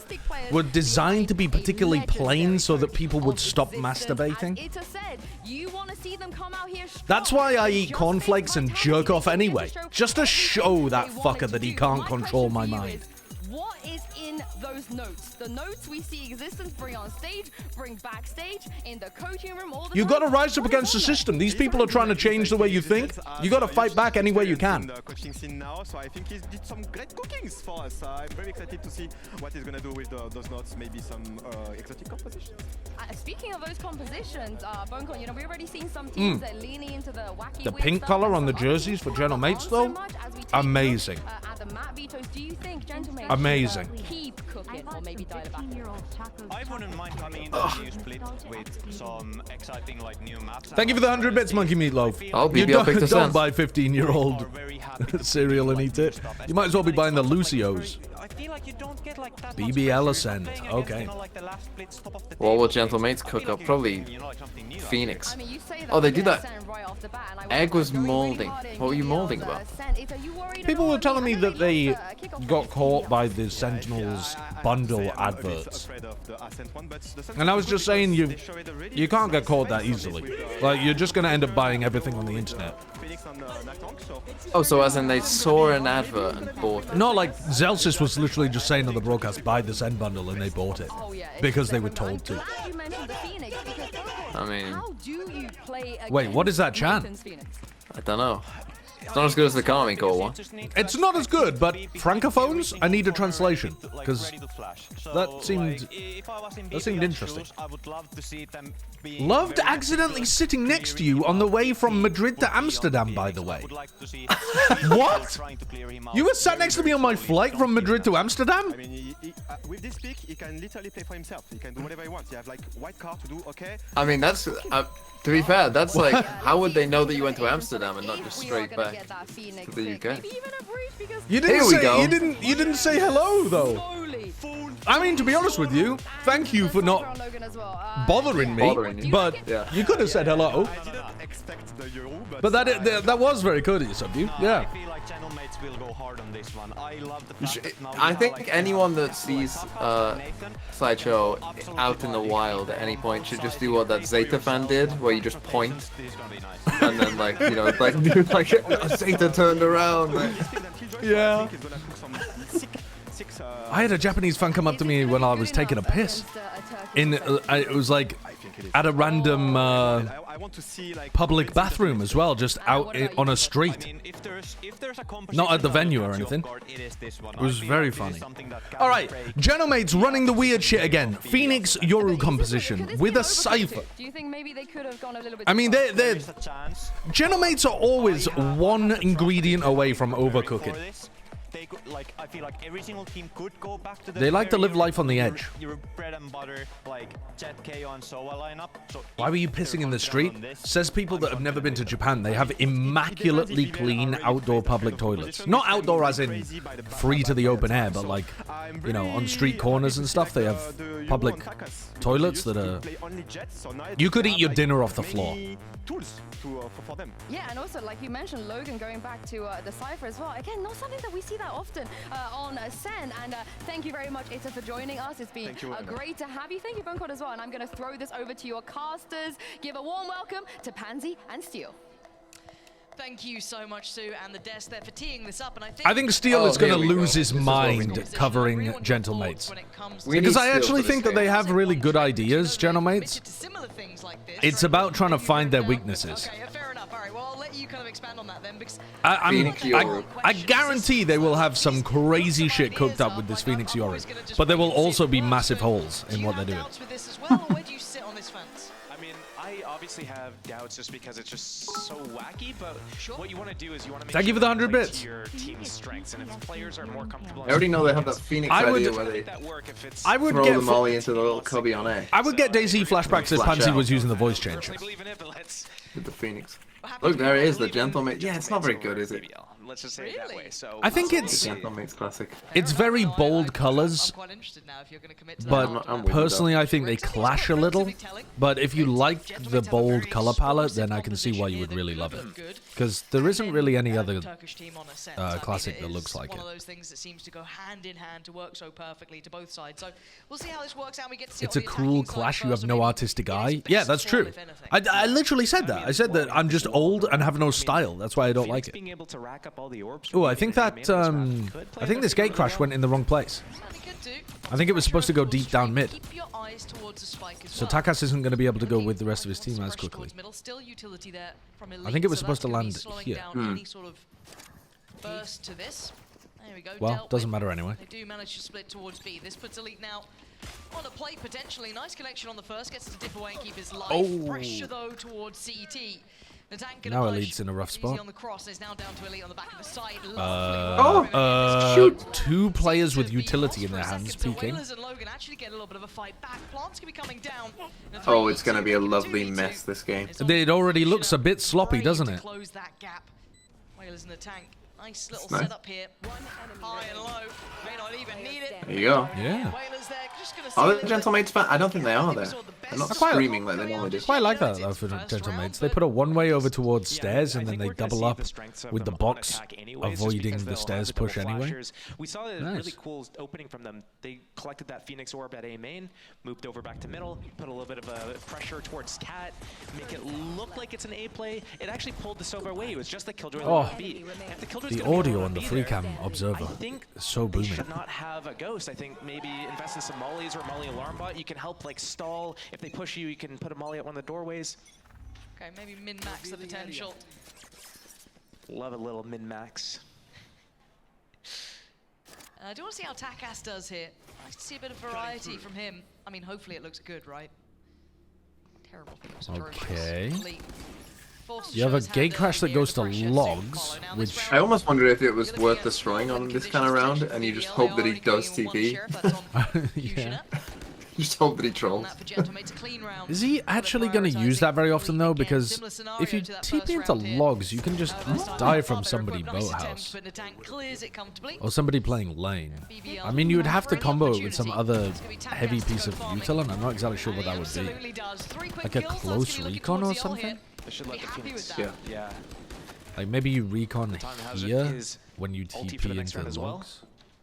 were designed to be particularly plain so that people would stop masturbating? As Ita said, You want to see them come out here strong. That's why I eat Just cornflakes think and like jerk how off they anyway. show Just to show that they wanted fucker that to he do. can't My control my question for you mind. is, what is in those notes? The notes we see Existence bring on stage, bring backstage, in the coaching room, all the You time. gotta rise up What is against the on there? system. These people are trying to change the way you think. You gotta fight back any way you can. The coaching scene now, so I think he's did some great cookings for us. I'm very excited to see what he's gonna do with those notes. Maybe some exotic compositions. Speaking of those compositions, Bonecon, you know, we've already seen some teams that are leaning into the wacky The weird pink stuff color and on the some other jerseys teams for who Gentle haven't Mates, gone so though, much as we take a look, amazing. At the map vetoes, do you think Gentle Mates Amazing. should, keep cooking or maybe dial it back? I wouldn't mind coming into a new split with some exciting like new maps. Thank you for the 100 bits, Monkey Meatloaf. Oh, You BBL picked us don't up. buy 15-year-old cereal and eat it. You might as well be buying the Lucios. I feel like you don't get like that much BBL pressure Ascend. playing against, Okay. you know, like the last splits, top of the What table. will Gentle Mates I cook feel up? like Probably you know, like something new out Phoenix. I mean, you say that Oh, they with do that. Ascent right off the bat, and I Egg was going really molding. hard in What were you BBL's, molding about? Ascent. Are you worried at People all? were I telling me mean, I know that they he lost, kickoff got from caught BBL. by the Sentinels bundle I'm a bit adverts. afraid of the Ascent one, but the And I was just saying, they show it already. you can't get Nice caught that space on this easily. with, Like, you're just gonna end up buying everything on the internet. Phoenix on Nactank, so Oh, so as in they saw an advert and bought it. No, like, Zelsis was literally just saying on the broadcast, buy the Zen bundle, and they bought it. Oh, yeah, it's Because just they were everywhere. told to. I'm glad you mentioned the Phoenix because I mean, how do you play Wait, what is that against chant? Nathan's Phoenix? I don't know. It's not as good as the Karmi Core one. It's not as good, but francophones, I need a translation, because that seemed interesting. Loved accidentally sitting next to you on the way from Madrid to Amsterdam, by the way. What? You were sat next to me on my flight from Madrid to Amsterdam? I mean, with this pick, he can literally play for himself. He can do whatever he wants. You have like white card to do, okay? I mean, that's to be fair, that's like, how would they know that you went to Amsterdam and not just We are straight gonna back get that Phoenix to the pick. UK? Maybe even a breach because You didn't Here we say go. you didn't say hello though. slowly. I mean, to be honest with you, thank you for not Logan as well. bothering me. Bothering you. But Yeah. you could have said hello. I didn't expect the Euro, But that was very courteous of you. Yeah. I feel like Channel Mates will go hard on this one. I love the fact that now we I have, think like, anyone that half sees house Nathan. Sideshow out in the wild at any point should just do what that Zeta fan did, where you just point This is gonna be nice. and then like, you know, like Zeta turned around. Like, Yeah. he's gonna cook some six I had a Japanese fan come up to me when I was taking a piss. It was like at a random I want to see like public bathroom as well, just out on a I street. mean, if there's a Not at the composition that venue or catch you off anything. guard, it is this one. It was I feel very like this is funny. something that All Gavin right, Craig- Genomates running the weird shit again. Phoenix Yoru composition with a cipher. Do you think maybe they could have gone a little bit? I mean, they're There's a chance. Genomates are always one ingredient away from For overcooking. this, they could, like, I feel like every single team could go back to the They like to live very life on the edge. Your bread and butter, like Jet, KO, and Soa lineup. So Why were you pissing in the street? Says people that have never been to Japan. They have immaculately clean outdoor public toilets. Not outdoor as in free to the open air, but like, you know, on street corners and stuff. They have public toilets that are... You could eat your dinner off the floor. Tools for them. Yeah, and also like you mentioned, Logan going back to the Cypher as well. Again, not something that we see that often on Sen. And thank you very much, Ita, for joining us. It's been great to have you. Thank you, Buncod, as well. And I'm going to throw this over to your casters. Give a warm welcome to Pansy and Steel. Thank you so much, Sue, and the desk there for teeing this up. And I think Steel is going to here we lose go. his This is what we mind need. covering Gentle Mates. We Because need I Steel actually for this think that game. they have really good ideas, Gentle Mates. It's about trying to find their weaknesses. Okay, fair enough. All right, well, I'll let you kind of expand on that then, because I guarantee they will have some crazy shit cooked up with this Phoenix Yori, but there will also be massive holes in what they're doing. with this as well, or where do you sit on this fence? I mean, I obviously have doubts just because it's just so wacky, but what you want to do is you want to make Thank you for the 100 play bits. to your team's strengths, and if players are more comfortable... I already know they have that Phoenix idea where they I would throw get the molly into the little cubby on A. I would get Daisy flashbacks if Flash Pansy out. was using the voice changer. With the Phoenix. Look, there it is, the Gentle Mate. Yeah, it's not very good, is it? Let's just say it that way. So I think it's Gentlemaids classic. it's very bold colors, I'm quite interested now if you're going to commit to that. but I'm with you, personally I think they clash a little. But if you like the bold color palette, then I can see why you would really love it. Because there isn't really any other Turkish team on a set. I mean, classic it that is looks like one it. of those things that seems to go hand in hand to work so perfectly to both sides. So we'll see how this works out. We get to see It's it a on the cool attacking side clash. You first. have I no mean, artistic it is eye. best Yeah, that's fall, true. if anything. I literally said that. I said that I'm just old and have no style. That's why I don't like it. being able to rack up all the orbs. Oh, I think that I think this gate crash went in the wrong place. Certainly could do. I think it was supposed to go deep down mid. Keep your eyes towards the spike as So well. Takas isn't going to be able to go with the rest of his team as Pressure quickly. towards middle. Still utility there from I think it was Elite, so supposed to that's gonna be land slowing here. down any sort of burst to this. There we go. Well, dealt doesn't with. matter anyway. They do manage to split towards B. This puts Elite now on a plate potentially. Nice connection on the first. Gets to dip away and keep his life. Oh. Pressure though towards CET. The tank gonna Now push. Elite's in a rough Easy spot. on the cross. It's now down to Elite on the back of the side. Shoot! 2 players with utility in their hands peeking. Whalers and Logan actually get a little bit of a fight back. Plants can be coming down. Oh, it's gonna be a lovely mess this game. It already looks a bit sloppy, doesn't it? Close that gap. Whalers in the tank. Nice little Nice. setup here. High and low. May not even need it. There you go. Yeah. Whalers there. Just gonna Are seal the it. Gentlemaids fan? I don't think they are there. They're not screaming like they normally do. Quite like that though for Gentlemaids. They put a one-way over towards stairs and then they double up with the box, avoiding the stairs push anyway. We saw a Nice. really cool opening from them. They collected that Phoenix Orb at A main, moved over back to middle, put a little bit of a pressure towards Cat, make it look like it's an A play. It actually pulled the Silver away. It was just the Killjoy Oh, on B. If the Killjoy's the gonna be audio able on to the be free there, cam observer I think is so they booming. should not have a Ghost. I think maybe invest in some mollies or molly alarm bot. You can help like stall. If they push you, you can put a molly at one of the doorways. Okay, maybe min-max the potential. Love a little min-max. I do want to see how Takas does here. Nice to see a bit of variety from him. I mean, hopefully it looks good, right? Terrible thing was atrocious. Okay. Elite. Forced to You have show a his hand gate early crash that here, goes the to pressure logs, follow. Now which this I round, almost wonder if it was you're looking worth at destroying on this conditions kind of round, potentially and you for just BBL. hope that They he are does already going in TP. one sheriff, that's on yeah. Fusioner. Just hope that he And trolls. that for Gentlemaids, a clean round. Is he actually going to use that very often though? Because if you TP into logs, you can just die from somebody boathouse or somebody playing lane. I mean, you would have to combo it with some other heavy piece of util, and I'm not exactly sure what that would be. Like a close recon or something? They should let the Phoenix. Yeah. Yeah. Like maybe you recon Time Hazard here is when you ulti for the TP next round into as well. logs.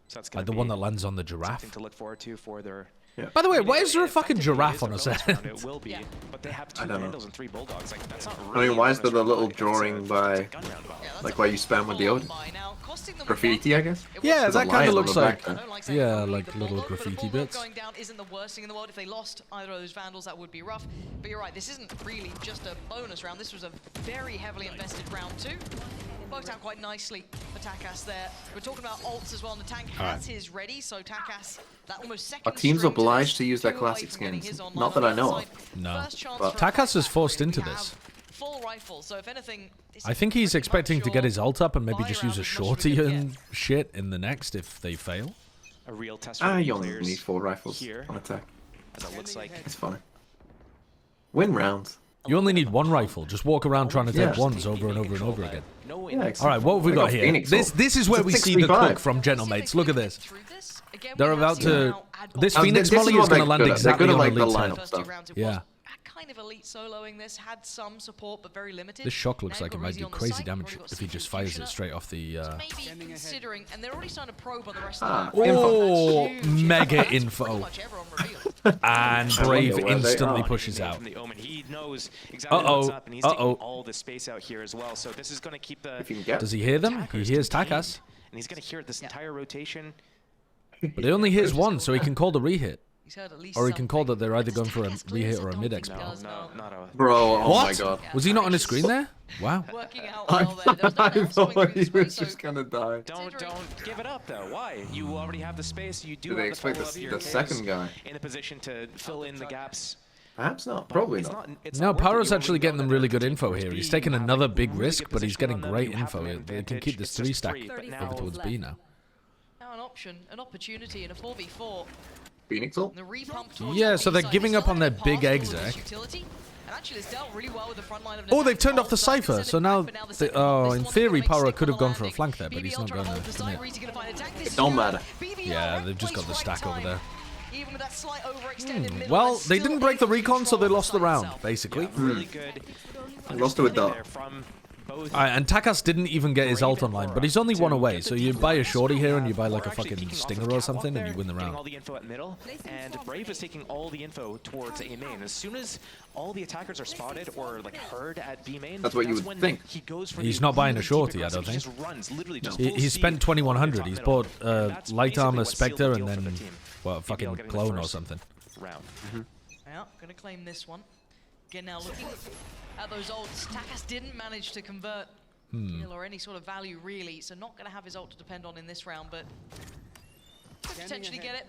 So that's gonna Like the be one that lands on the giraffe. something to look forward to for their. By the way, I mean, why is there a fucking effectively giraffe is on a bonus set? round, It will be, but they have 2 I don't know. Vandals and 3 Bulldogs. Like that's not I really mean, why is a there the bonus little round, like, drawing it's by, a gun round vibe. like where you spam with the Odin? Graffiti, I guess? Yeah, There's a that kind lion of on looks the like, back there. yeah, like little graffiti Bulldog bits. going down isn't the worst thing in the world. If they lost either of those Vandals, that would be rough. But you're right, this isn't really just a bonus round. This was a very heavily invested round 2. Worked out quite nicely for Takas there. We're talking about ults as well, and the tank has his ready, so Takas, that almost second Are teams string to obliged this, to use their 2 away classic from getting skins? his online Not that on I the know other of. side. No. First chance But for a Takas is fight forced back. into We this. have full rifle, so if anything, this I is think he's pretty expecting much to get his your ult up and maybe buy just round use a as much as we shorty can get. and shit in the next if they fail. A real test for You the only players need 4 rifles here, on attack. as it looks like. It's fine. Win rounds. You only need 1 rifle. Just walk around trying to take Yeah. ones over and over and over again. No Yeah, way. All right, what have we I got got here? Phoenix This is where It's a we see the 6v5. cook from Gentlemaids. Look at this. Again, They're we have about seen to. now add This This Phoenix is molly what is going to they're land good at. They're exactly good at, on like, the Elite's head. lineup First 2 stuff. rounds, it Yeah. was kind of Elite soloing this, had some support but very limited. This shock looks Now like it you've got might Rizzy do on the crazy site, damage you've already if he got just fires Fusioner. it straight off the. Maybe considering, and they're already starting to probe on the rest Ah, of the map. Oh, Huge. mega That's info. pretty much everyone revealed. And I Brave wonder where they instantly are. pushes Made out. From the Omen. He knows exactly Uh-oh. what's up, and he's taking Uh-oh. all the space out here as well. So this is going to keep the If you can get. Does he hear them? He attackers hears contained, Takas. and he's going to hear this entire rotation. But he only hits 1, so he can call the rehit. He's heard at least Or he can call that they're either something. going for a Takas clears, rehit or I a don't mid think XP. he does, No, not a. Bro, oh What? my god. Was he not on his screen there? Wow. Working out I well there. There was no one else coming thought through he the was space, just so gonna die. Don't give it up though. Why? You already have the space. You do Do they have expect the follow-up. the Your second guy? in a position to fill in the gaps. Perhaps not. But Probably it's not. It's No, not worth it. Pyro's You actually already getting know them that really they're good Team info Force here. B, He's you taking have, another like, big really risk, good but he's position getting on them. great You have info. an They can advantage. keep this It's 3 just stack three, but over now- towards B now. Now an option, an opportunity in a 4v4. Phoenix ult? The repump towards Yeah, the so B they're side. giving They up on still their haven't big passed all of this exec. utility. And actually, it's dealt really well with the front line of Oh, they've turned off the Cypher, so now... in theory, Power could have gone for a flank there, but he's not going to commit. It don't matter. Yeah, they've just got the stack over there. Even with that slight overextended middle, Well, they're they still didn't break the able to recon, so they control lost the side round, itself. basically. Really good. Lost to a dot. From both. And Takas didn't even get his ult online, but he's only one away, so you buy a shorty here and you buy like a fucking stinger or something and you win the Getting all round. the info at middle, and Brave is taking all the info towards A main. As soon as all the attackers are spotted or like heard at B main, That's what you would when think. He goes for He's the not buying a really shorty, deep I don't aggressive. think. He just runs, literally just He full spent speed 2100. top He's middle. bought And that's light basically armor what sealed the Spectre deal and for the then, team. well, BBL fucking getting the clone or first something. Round. Yeah, gonna claim this one. Again, now looking at those ults, Takas didn't manage to convert kill or any sort of value really, so not gonna have his ult to depend on in this round, but could potentially get it.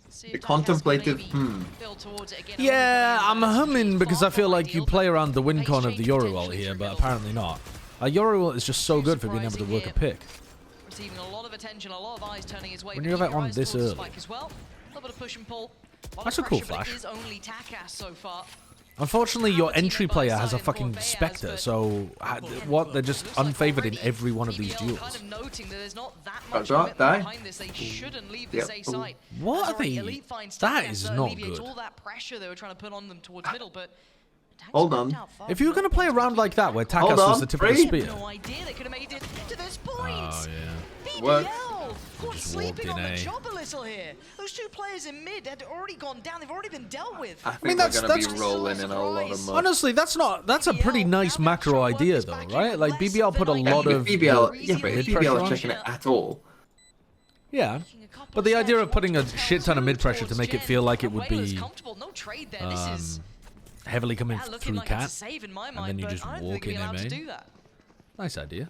See if The Takas can contemplative, maybe build towards it again. Yeah, I'm humming because I feel like you ideal, play around the win con of the change Yoru ult potentially here, through but middle. apparently not. Yoru ult is just so good for being able to work a pick. Receiving a lot of attention, a lot of eyes turning his way. When but you have it keep your on eyes this towards the early. spike as well. A little bit of push and pull. Lot That's of a cool pressure, but flash. it is only Takas so far. Unfortunately, your entry player has a fucking Spectre, so what? They're just unfavored in every one of these BBL duels. kind of noting that there's not that Oh, much die. commitment behind this. They shouldn't leave the Yep. safe side. What That's are already they- Elite finds that Takas is to not alleviate good. all that pressure they were trying to put on them towards middle, but Hold on. If you were going to play a round like that where Hold Takas was on, the tip of the free. spear... no idea they could have made it to this point. Oh, yeah. What? BBL caught Just sleeping walked on in, the eh? job a little here. Those two players in mid had already gone down. They've already been dealt with. I think mean, that's- they're gonna that's- be rolling in a lot of mud. Honestly, that's a pretty nice macro idea though, right? Like BBL put a lot If of BBL, yeah, but mid if pressure BBL on. is checking it at all, Yeah, but the idea of putting a shit ton of mid pressure to make it feel like it would be No trade there. This is heavily coming looking through like it's a Cat, save in my and mind, then you but just I don't walk think they're in allowed to main. do that. Nice idea.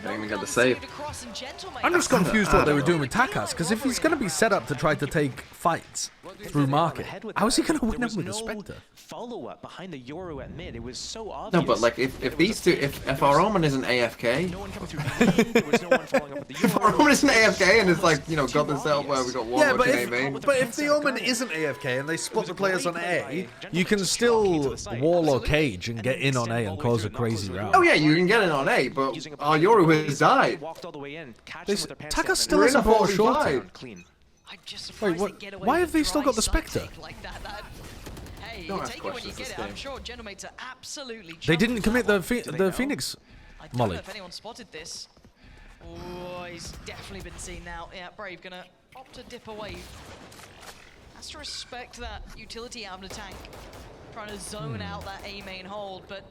don't even get the save. I'm just confused what they were doing with Takas, because if he's going to be set up to try to take fights through market, how is he going to win There up was with a no Spectre? follow-up behind the Yoru at mid. It was so obvious. no, but like if these two, if our Omen isn't AFK, No one coming through main, there was no one following up with the if our Yoru. Omen isn't AFK and it's like, you know, got this setup where we got one Yeah, but watching A main. if the Omen isn't AFK and they spot the players on A, you can still wall or cage and get in on A and cause a crazy round. Oh yeah, you can get it on A, but our Yoru has died. Walked all the way in. Takas still We're in hasn't a bought a 45. shorty. Clean. I'm just Wait, surprised what? they get away Why with have they still dry got the side Spectre? take like that. Hey, Don't you ask take it when you questions get this it. I'm game. sure Genomates are absolutely They chuffed didn't with commit that the one. the Phoenix I don't molly. know if anyone spotted this. Oh, he's definitely been seen now. Yeah, Brave gonna opt to dip away. Has to respect that utility out of the tank. Trying to zone out that A main hold, but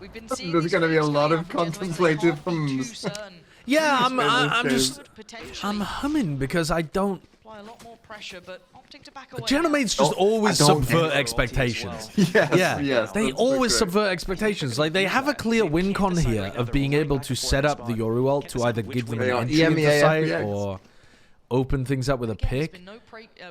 we've been seeing There's these gonna be a frames lot coming of out from Genomates, they contemplative can't be too hums. certain. Yeah, I'm Spend this just Potentially I'm humming because I don't. apply a lot more pressure, but opting to back away. Genomates just always I don't subvert get it. expectations. Yes, Yeah, yes. they that's always correct. subvert expectations. Like they have a clear win con here of being able to set up the Yoru ult to either give them an They are entry into EMEA sight FPX. or open things up with a Again, there's pick. been no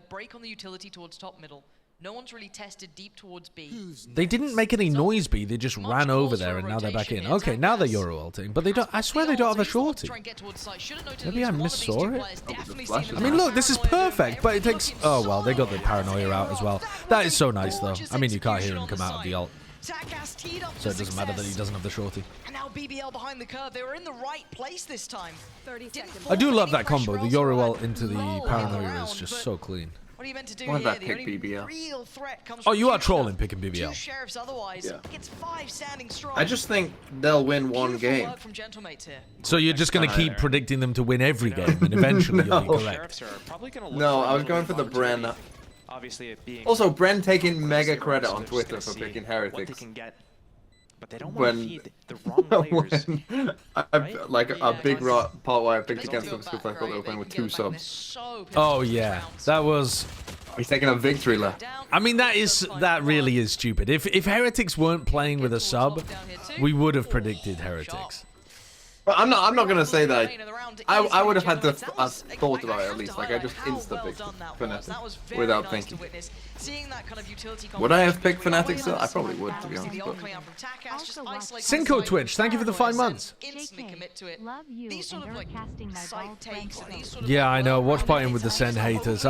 break on the utility towards top middle. No one's really tested deep towards B. They didn't make any noise B, they just ran over there and now they're back in. Okay, now they're Yoru ulting, but they don't. I swear they don't have a shorty. Maybe I missaw it. I mean, look, this is perfect, but it takes. Oh well, they got the paranoia out as well. That is so nice though. I mean, you can't hear him come out of the ult, Takas teed up so for it doesn't matter that he success. doesn't have the shorty. And now BBL behind the curve. They were in the right place this time. I do love that combo. Pressure The Yoru elsewhere. ult into the Low in paranoia round, is just but so clean. What are you meant to do Why here? that The pick only BBL? real threat comes Oh, from you are Fuchsia. trolling picking Two BBL. sheriffs otherwise. Yeah. Gets 5 standing strong. I just think they'll win one Beautiful game. work from Gentlemates here. So you're just gonna keep predicting them to win every game, and eventually you'll be No. correct. Sheriffs are probably gonna look No, for a I was little going bit for of the Bren. opportunity. Obviously, it being Also, Bren taking mega zero, credit so on they're just Twitter gonna for see picking what they heretics. can get, but they don't want to When, feed the wrong players. when right? like a big guys. part why I picked They against can them go because I back, thought they were right? playing with They can 2 get back. They're subs. so Oh pivotal to yeah, rounds. that was. He's taking a victory lap. Down. I mean, that really is stupid. If Heretics weren't playing with a sub, we would have predicted Heretics. But I'm not gonna say that. Main of the round I is would have from had to Genomates. That I was- thought about it have at to least. Like I highlight just how insta well picked done that was. Fnatic That was very without nice thinking. to witness. Seeing that kind of utility Would I have picked combination Fnatic still? I probably would, to be Obviously, honest. the But coming out from Takas, just isolating Cinco the Twitch, thank you for the 5 months. Instantly commit to it. Love you These sort and of like casting my side ball takes and these sort of Yeah, like I know. Watch well-rounded partying with the hits, Send I think haters.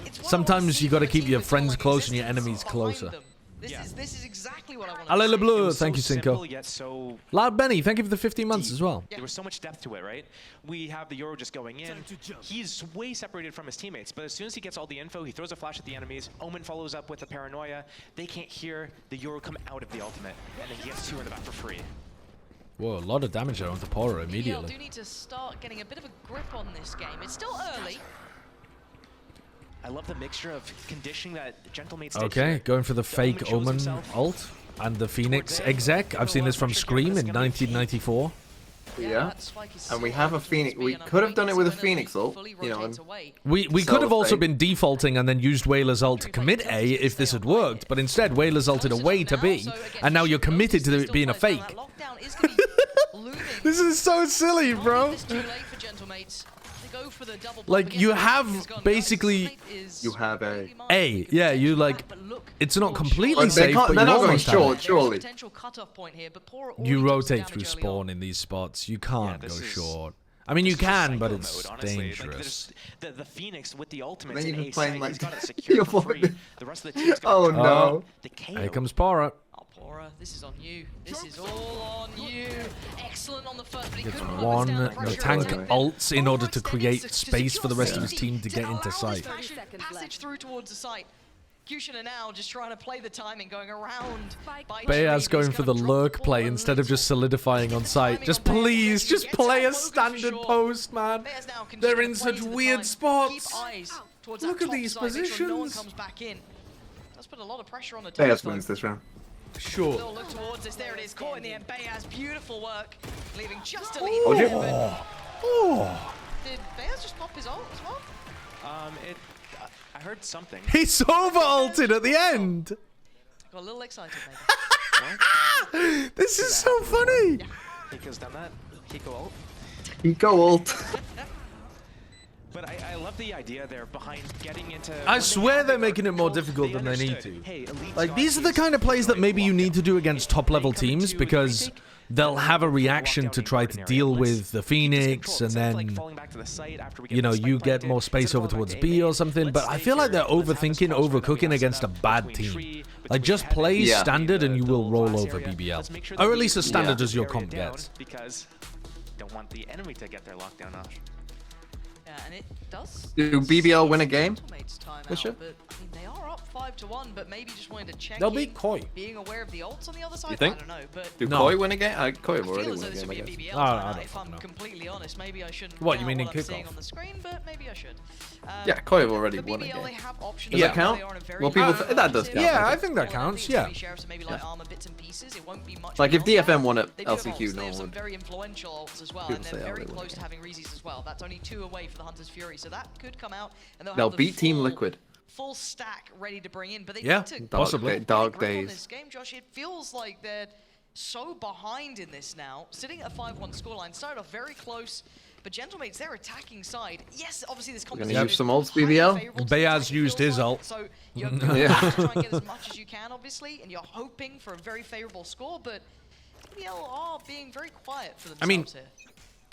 it's it's what I Sometimes wanna see you got to from a keep team your with friends so much close and your existence enemies behind closer. them. This is exactly what I want. Allez le It bleu. was Thank you, so Cinco. simple, yet so Loud Benny, thank you for the 15 months as well. There was so much depth to it, right? We have the Euro just going in. He's way separated from his teammates, but as soon as he gets all the info, he throws a flash at the enemies. Omen follows up with a paranoia. They can't hear the Euro come out of the ultimate, and then he gets 2 in the back for free. Whoa, a lot of damage there onto Pora BBL immediately. do need to start getting a bit of a grip on this game. It's still early. I love the mixture of conditioning that Gentlemates did Okay, here. going for the The fake shows Omen himself ult and the Phoenix exec. I've seen this from Scream in 1994. Yeah, and we have a Phoenix. We could have done it with a Phoenix ult, you know. And We could have also been defaulting and then used Whaler's ult to commit A if this had worked, but instead Whaler's ulted away to B, and now you're committed to it being a fake. This is so silly, bro. Like, you have basically... You have a... A, yeah, you like... It's not completely But they safe, can't- but they're you not going almost have short, it. surely. You rotate through spawn in these spots. You can't go short. I mean, you can, but it's dangerous. Like, the Phoenix with the ultimate Then in you've A been playing side, like he's got it secured for free. The rest of the team's got Oh no. the Here KO. comes Pora. Pora, this is on you. This is all on you. Excellent on the first, but he Gets couldn't one. withstand the The pressure. tank Anyway. ults in order to create space for the rest of his team to get into sight. Passage through towards the site. Kushina now just trying to play the timing, going around. Bayaz going for the lurk play instead of just solidifying on site. Just please, just play a standard post, man. They're in such weird spots. Look at these positions. Let's put a lot of pressure on the Bayaz wins this round. Sure. Little look towards this. There it is. Caught in the end. Bayaz, beautiful work, leaving just a lead. Oh. Did Bayaz just pop his ult as well? I heard something. He Sova ulted at the end. Got a little excited, maybe. This is so funny. Kiko's done that. Kiko ult. Eco ult. But I love the idea there behind getting into... I swear they're making it more difficult than they need to. Like, these are the kind of plays that maybe you need to do against top-level teams because they'll have a reaction to try to deal with the Phoenix, and then, you know, you get more space over towards B or something. But I feel like they're overthinking, overcooking against a bad team. Like, just play standard and you will roll over BBL. Or at least as standard as your comp gets. Because don't want the enemy to get their lockdown off. Yeah, and it does. Do BBL win a game? This year? But, I mean, they are up 5-1, but maybe just wanted to check They'll in, beat Koi. being aware of the ults on the other side. You think? I don't know, but Do No. Koi win a game? Koi have I already feel as won though a this game, would I be a guess. BBL I timeout, don't if I'm fucking know. completely honest. Maybe I shouldn't. What, you doubt mean in what I'm seeing kickoff? on the screen, but maybe I should. Yeah, Koi have already for won a BBL, they game. have options. Does that now. count? They are in a very Well, people good that does count. Yeah, I I think that counts, yeah. Maybe like armor bits and pieces. It won't be much. Like, if beyond DFM that. won at They do have LCQ, ults. They no have one some would. very influential ults as well, People and say, they're oh, very they won close to again. having Reezy's as well. That's only 2 away for the Hunters Fury, so that could come out, and They'll have the beat Team full- Liquid. Full stack ready to bring in, but they Yeah, need to possibly. Dog grip on days. this game, Josh. It feels like they're so behind in this now, sitting at a 5-1 scoreline. Started off very close, but Gentlemates, their attacking side. Yes, obviously this gonna competition use is some ults, highly BBL? favourable to the Bayaz team, it used feels his like. ult. So you're going to Yeah. have to try and get as much as you can, obviously, and you're hoping for a very favourable score, but BBL are being very quiet for themselves I mean, here.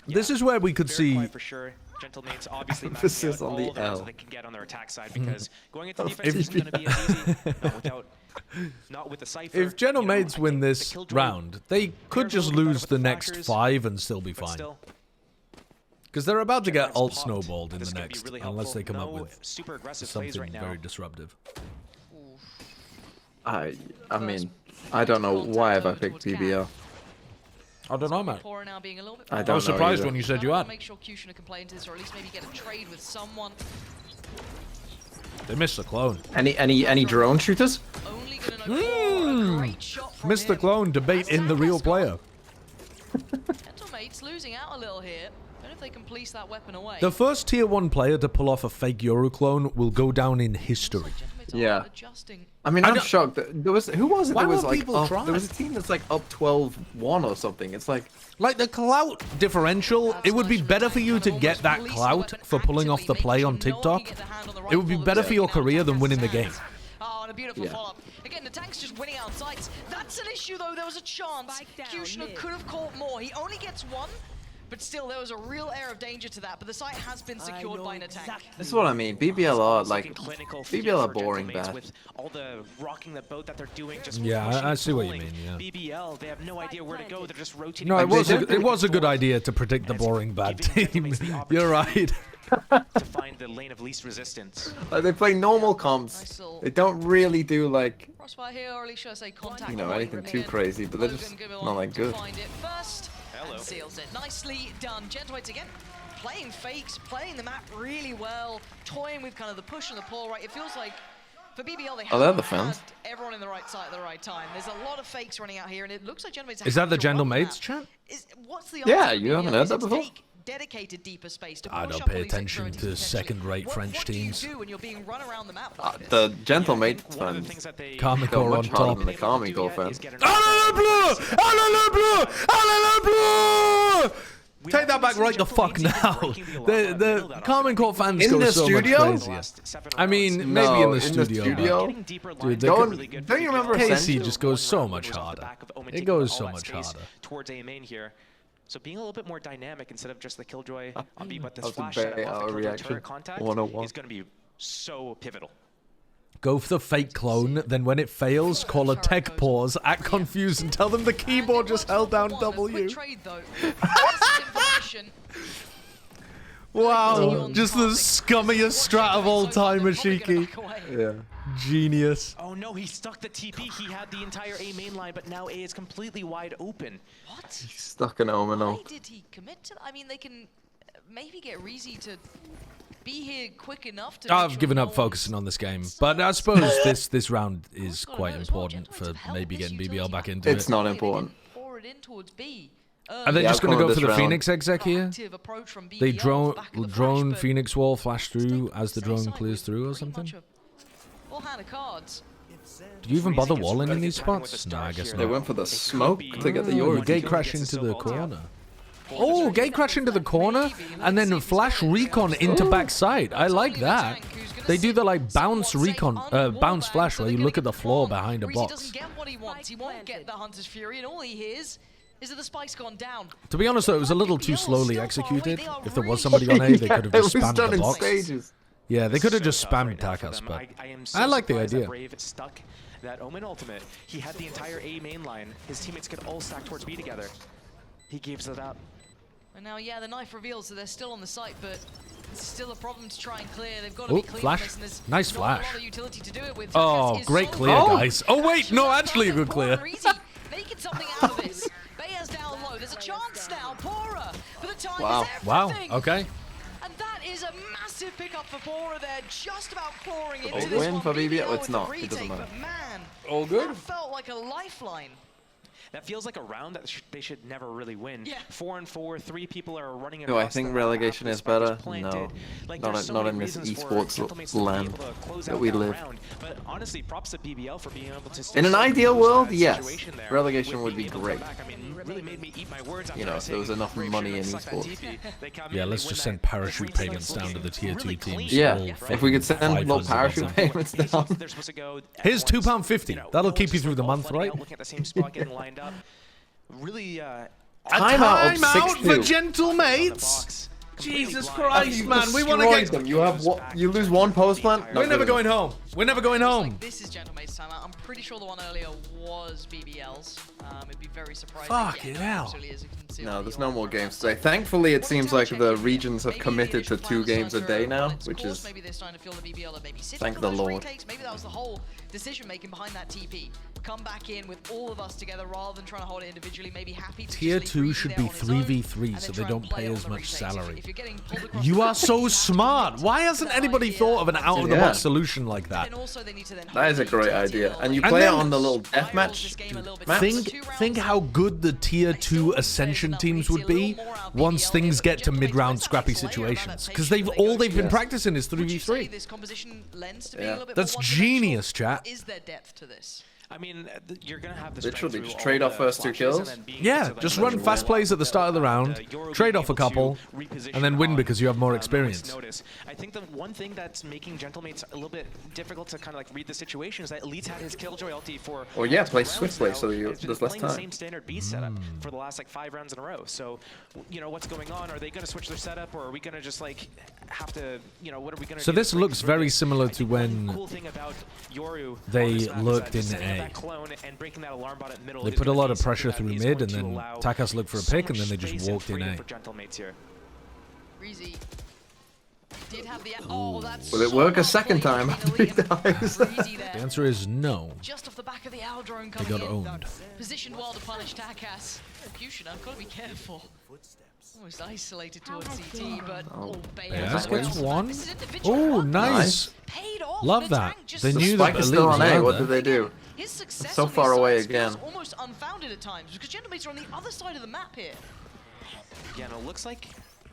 this is where we could Very see... quiet for sure. Gentlemates obviously Emphasis maxing out on the all the rounds L. that they can get on their attack side because going into Of defense isn't going to be as easy. Not with the Cypher. If General you know, Maids I win think this the Killjoy round, they could pairs just a little bit lose with the the next Flashers, 5 and still be but fine. still, Because they're about to get Generate's ult popped. snowballed in This the is gonna be next, really unless they come up helpful. with No super aggressive something plays right now. very disruptive. I mean, I don't know why have I picked BBL. I don't know, man. Pora now being a little bit I I don't was know surprised either. when you said you I had. wanna make sure Kushina can play into this, or at least maybe get a trade with someone. They missed the clone. Any drone shooters? Only gonna know Pora, a great shot from Missed the him. clone debate in the real player. Gentlemates losing out a little here. Don't know if they can police that weapon away. The first tier 1 player to pull off a fake Euro clone will go down in history. Gentlemates are Yeah. adjusting. I mean, I'm shocked. There was who was it? Why There was won't like people try? there was a team that's like up 12-1 or something. It's like Like the clout differential, it would be better for you to get that clout for pulling off the play on TikTok. It would be better for your career than winning the game. Oh, and a beautiful Yeah. follow-up. Again, the tank's just winning out sights. That's an issue, though. There was a chance. Kushina could have caught more. He only gets one. but still there was a real air of danger to that. But the site has been secured by an attack. This is what I mean. BBL are like Clinical BBL are for boring Gentlemates bad. with all the rocking the boat that they're doing. Just Yeah, pushing I and see what you pulling. mean, yeah. BBL, they have no idea where to go. They're just rotating. No, it back was and it was a good idea to predict the boring bad team. You're right. to find the lane of least resistance. Like, they play normal comps. They don't really do like, Crossfire here, or at least should I say contact. you know, point anything from too again. crazy, but they're Logan just Gumilon not like to good. Find it first and seals it. Nicely done. Gentlemates again, playing fakes, playing the map really well, toying with kind of the push and the pull. Right, it feels like for BBL they Oh, they're have the fans. everyone in the right site at the right time. There's a lot of fakes running out here, and it looks like Gentlemates. Is that have the to run Gentlemates that. chat? What's the Yeah, answer for you haven't BBL? heard Is that it to before? take dedicated deeper space to I push don't up pay all these attention extremities to potentially? second-rate French what teams. do you do when you're being run around the map like this? The Gentlemate One of the fans things that they Carmine go Core much on harder top. than the Carmine Core fans. Allez le bleu! Allez le bleu! Allez le bleu! Take that back right the fuck now. The Carmine Core fans In go the so studio? much crazier. I mean, maybe in the studio. but- Dude, they Don't could- you remember KC Essential? just goes so much harder. It goes so much harder. Towards A main here. So being a little bit more dynamic instead of just the Killjoy on B, but this That was a flash very setup off the our Killjoy reaction. turret contact 101. is going to be so pivotal. Go for the fake clone, then when it fails, call a tech pause, act confused, and tell them the keyboard just held down W. Trade though. Fast information. Wow, just the scummiest strat of all time, Ashiki. Yeah. Genius. Oh no, he stuck the TP. He had the entire A main line, but now A is completely wide open. What? Stuck in Omen. Why did he commit to that? I mean, they can maybe get Reezy to be here quick enough to. I've given up focusing on this game, but I suppose this round is quite important for maybe getting BBL back into it. It's not important. Forward in towards B. Are they Yeah, just going to outcome go of for this the round. Phoenix exec here? Proactive approach from They BBL drone off the back of the drone flash, Phoenix wall flash through as the drone side clears with through or pretty much something. a full hand of cards. Do you even bother Reezy gets walling in really these good timing with spots? the No, I start guess here. They not. went for the smoke to get the Oh, Euro. you gate crash into the corner. Oh, gate crash into the corner and then flash recon into backside. I like that. They do the like bounce recon, bounce flash where you look at the floor behind a Reezy box. doesn't get what he wants. He won't get the Hunter's Fury, and all he hears is that the spike's gone down. To be honest though, it was a little too slowly executed. If there was somebody on A, they could have just it was spammed done the in box. stages. Yeah, they could have just So tough spammed right now for Takas, them. but I am so I like the surprised that idea. Brave stuck that Omen ultimate. He had the entire A main line. His teammates could all stack towards B together. He gives it up. And now, yeah, the knife reveals that they're still on the site, but it's still a problem to try and clear. They've got to Oh, be clean flash. on this, and there's Nice not flash. a lot of utility to do it with. Oh, Takas is great so clear, far. guys. Oh wait, no, actually a good clear. Reezy making something out of this. Bayer's down low. There's a chance now. Pora for the time Wow. is Wow, everything. okay. And that is a massive pickup for Pora there, just about pouring into Oh, this win one. for BBL? BBL It's with not. the It doesn't retake, matter. But man, All good. that felt like a lifeline. That feels like a round that they should never really win. Yeah. 4-4, 3 people are running Do I across think the relegation map, is the spike better? planted. No. Like, Not there's so not many in this reasons for esports Gentlemates to be land able to close that out we that live. round. But honestly, props to BBL for being able to still In an sort of ideal use world, that yes. situation there Relegation with would be being able to great. come back. I mean, really made me eat my words after You know, I if there was saying, enough "Brave money shouldn't in have sucked that esports." TP." They come Yeah, in, let's they just win send that parachute retake payments down to the tier 2 really teams. clean. Yeah, all if we could send five little of them. parachute payments down. They're supposed to go at Here's once, £2.50. you know, That'll all keep you just through the all month, flooding right? out, looking at the same spot, getting lined up. Really, A Timeout of timeout for 6-2. gentle mates. box. Jesus Completely blind. Christ, man. We want to Destroyed get. them. You have you lose one post plant. We're never going home. We're never going home. This is Gentlemate's timeout. I'm pretty sure the one earlier was BBL's. It'd be very surprising. Fucking Yeah, hell. absolutely, as you can see No, on there's the no order. more games today. Thankfully, it seems like the regions have committed to 2 games a day now, which is Maybe they're starting to feel the BBL are maybe sitting Thank for the those Lord. retakes. Maybe that was the whole decision making behind that TP. Come back in with all of us together rather than trying to hold it individually. Maybe happy to Tier just leave 2 Reezy should there be on his own 3v3 and so then they try don't and play pay on as the much retakes. salary. If you're getting pulled across You the are map, so you smart. Why hasn't that anybody idea thought of an out of the Yeah. box solution like that? and also they need to then that is a hold the great utility idea. a little And you bit. play it then- on the little Spirals deathmatch this game a little bit maps. faster. Think how good the tier 2 Ascension teams would be once things get to mid-round scrappy situations. Because all they've been practicing is Would you say 3v3. this composition lends to be Yeah. a little bit That's more one-dimensional? genius, chat. Is there depth to this? I mean, you're gonna have this Literally, just trade off first 2 kills. Yeah, just run fast plays at the start of the round, trade off a couple, and then win because you have more experience. I think the one thing that's making Gentlemates a little bit difficult to kind of like read the situation is that Elite's had his Killjoy ulti for. Or yeah, play swift play so there's less The time. same standard B setup for the last like 5 rounds in a row. So, you know, what's going on? Are they gonna switch their setup, or are we gonna just like have to, you know, what are we gonna? So do this to break looks through very this? similar I to think one when cool thing about Yoru they on this map is lurked that in setting up A. that clone and breaking that alarm bot at middle They is put a gonna lot be of pressure something through that is mid, going and to then allow Takas looked for a so pick, and much then they just space and walked in freedom A. for Gentlemates here. Breezy did have the. Oh, that's. Will it so work a well second played time between after he Elite and dies? Breezy there. The answer is no. Just off the back of the owl drone They coming got in. owned. Positioned well to punish Takas. Kushina, gotta be careful. Almost isolated towards CT, but Beas Beas gets one. This is individual Oh, one. nice. Paid off. Love The that. tank just They The knew spike that is Elite still was on A. around What there. did they do? His success So on these far away sides feels again. almost unfounded at times because Gentlemates are on the other side of the map here. Yeah, and it looks like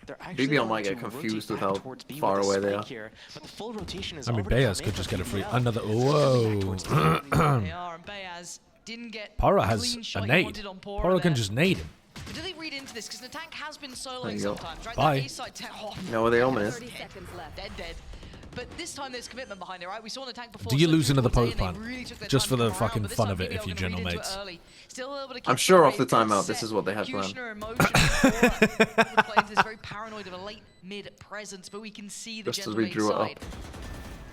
they're actually BBL going might get to confused rotate with how back towards B far with away the they spike are. here, but the full rotation is I mean, already Beas come could in just for get a free BBL. another. Back Whoa. towards B. They are, and Beas didn't get Poro the has clean a shot he nade. wanted on Poro can there. just nade him. But do they read into this? Because the tank has been There soloing you go. sometimes, right? Bye. That A-side tank, oh, Know where the omen is? dead. But this time there's commitment behind it, right? We saw in the tank before. Do you so lose towards another A, and post they plant? really took their Just time for to the come around, fucking but this fun time of it, BBL if you gonna read into it Gentlemates. early. Still able to keep I'm sure off Brave the timeout, set. this is what they had planned. Kushner emotion would play into this very paranoid of a late mid presence, but we can see the Just as we Gentlemates drew it up. side.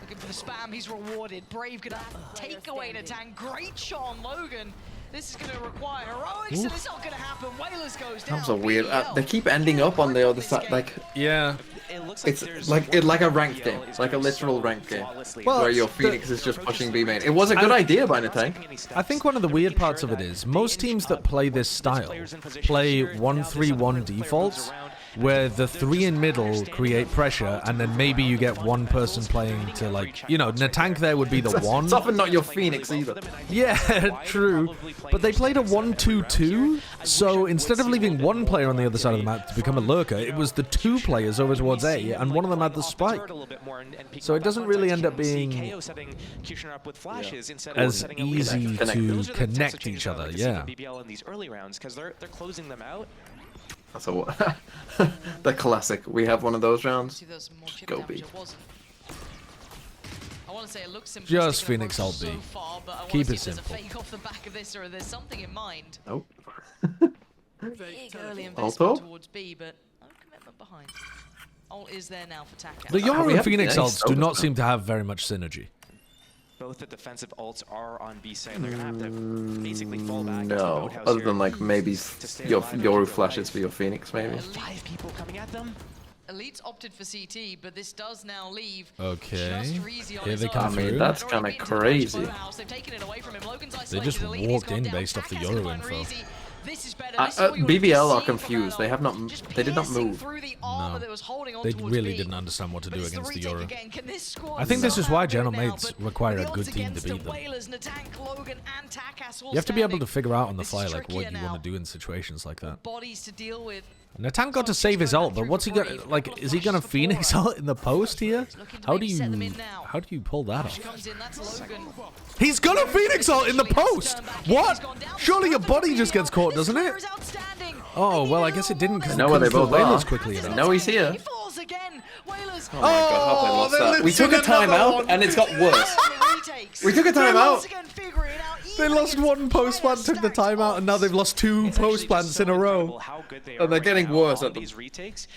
Looking for the spam, he's rewarded. Brave gonna take away the tank. Great shot on Logan. This is going to require heroics, and it's not going to happen. Whalers goes down. That's a weird. They keep ending up on the other side. Like Yeah. It looks like it's there's like a one ranked BBL game, is like a going literal so ranked game, flawlessly. Well, where your the- Phoenix is just pushing B main. It was a good idea by Natank. I think one of the weird parts of it is most teams that play this style play 1-3-1 defaults, where the 3 in middle create pressure, and then maybe you get one person playing to, like, you know, Natank there would be the one. It's often not your Phoenix either. Yeah, true. But they played a 1-2-2, so instead of leaving one player on the other side of the map to become a lurker, it was the 2 players over towards A, and one of them had the spike. So it doesn't really end up being as easy to connect each other, yeah. BBL in these early rounds because they're closing them out. That's a what? The classic. We have one of those rounds. See, there's more chip Go damage. B. It wasn't. I want to say it looks simplistic Just and Phoenix approach ult B. so far, but I want Keep to it see if there's simple. a fake off the back of this, or there's something in mind. Nope. Big early Auto? investment towards B, but no commitment behind. Ult is there now for Takas. The Yoru we and have Phoenix nice ults do Sodas not now. seem to have very much synergy. Both the defensive ults are on B side. They're gonna have to basically fall back. into No, Roadhouse other here than like maybe stay your alive and Yoru keep flashes alive. for your Phoenix, maybe. 5 people coming at them. Elite's opted for CT, but this does now leave Okay. just Reezy on Here his they own. come I mean, through. that's Had already kinda beaten to the crazy. Boathouse. They've taken it away from him. Logan's They isolated just Elite, he's walked gone in down. based off the Takas gonna Yoru find info. Reezy. This is better. This is what we would've BBL are seen from confused. They Adult. have not. Just They did not piercing move. through the armor No. that was holding on They towards really B. didn't understand what to But do it's the against the retake Yoru. again. Can this squad I think this is why somehow do it now? Gentlemates But require a the good odds team to against beat the them. Whalers, Natank, Logan, and Takas all You have to be able to standing. figure out on the This fly is like what trickier you now. want to do in situations like that. Bodies to deal with. Natank got to save his ult, but what's he gonna like? Is he gonna Phoenix ult in the post here? How do you pull that off? Comes in, that's Logan. He's gonna Phoenix ult in the post. What? Surely your body just gets caught, doesn't it? Oh well, I guess it didn't. I know where they both Whalers are. quickly I enough. know he's here. He falls again. Whalers. Oh my god, how they lost they're that. We took a losing another timeout one. and it's got worse. We took a timeout. They lost one post plant, took the timeout, and now they've lost 2 post plants in a row. How good they And are they're right getting now worse on at them. these retakes.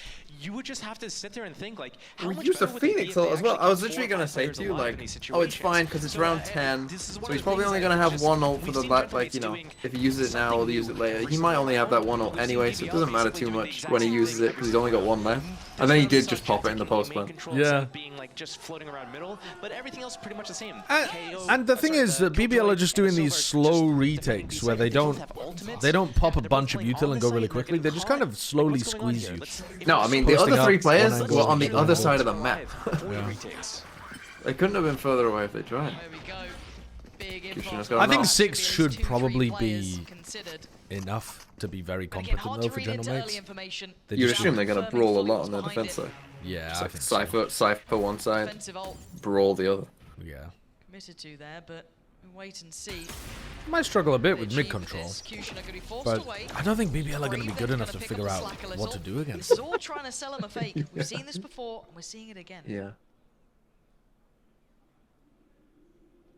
You would just have to sit there and think like, how We much used a better would they be Phoenix if they ult as well. actually I was kept literally 4 or gonna 5 say players to you alive like, in these oh, it's situations. fine because it's So, round 10, this is one so of he's the probably things only that gonna have just- one ult for we've the seen like, you know, doing if he uses it now or use it later. He might only have that one ult anyway, so it doesn't matter too much when he uses it because he's only got one left. And then he did just pop it in the post plant. Yeah. Being like just floating around middle, but everything else pretty much the same. And the thing is that BBL are just doing these slow retakes where they don't pop a bunch of util and go really quickly. They just kind of slowly squeeze you. No, I mean the Posting other 3 up, players one angle, were on the one other angle. side of the map. Retakes. They couldn't have been further away if they tried. There we go. Big Kushina's impact. got I think enough. 6 should 2-3 probably players be considered. enough to be very But again, competent hard though to for read into early Gentlemates. information. They You'd just assume do- they're gonna brawl a lot on their defense side. Yeah, It's I like think so. Cypher one side, Offensive ult brawl the other. Yeah. committed to there, but Wait and see. Might struggle a bit with mid Achieve control, execution are gonna be forced but away. I don't think BBL are going to be Brave good are enough to gonna pick figure up out the slack a what to little. do against This is them. all trying to sell him a fake. We've seen this before, and we're seeing it again. Yeah.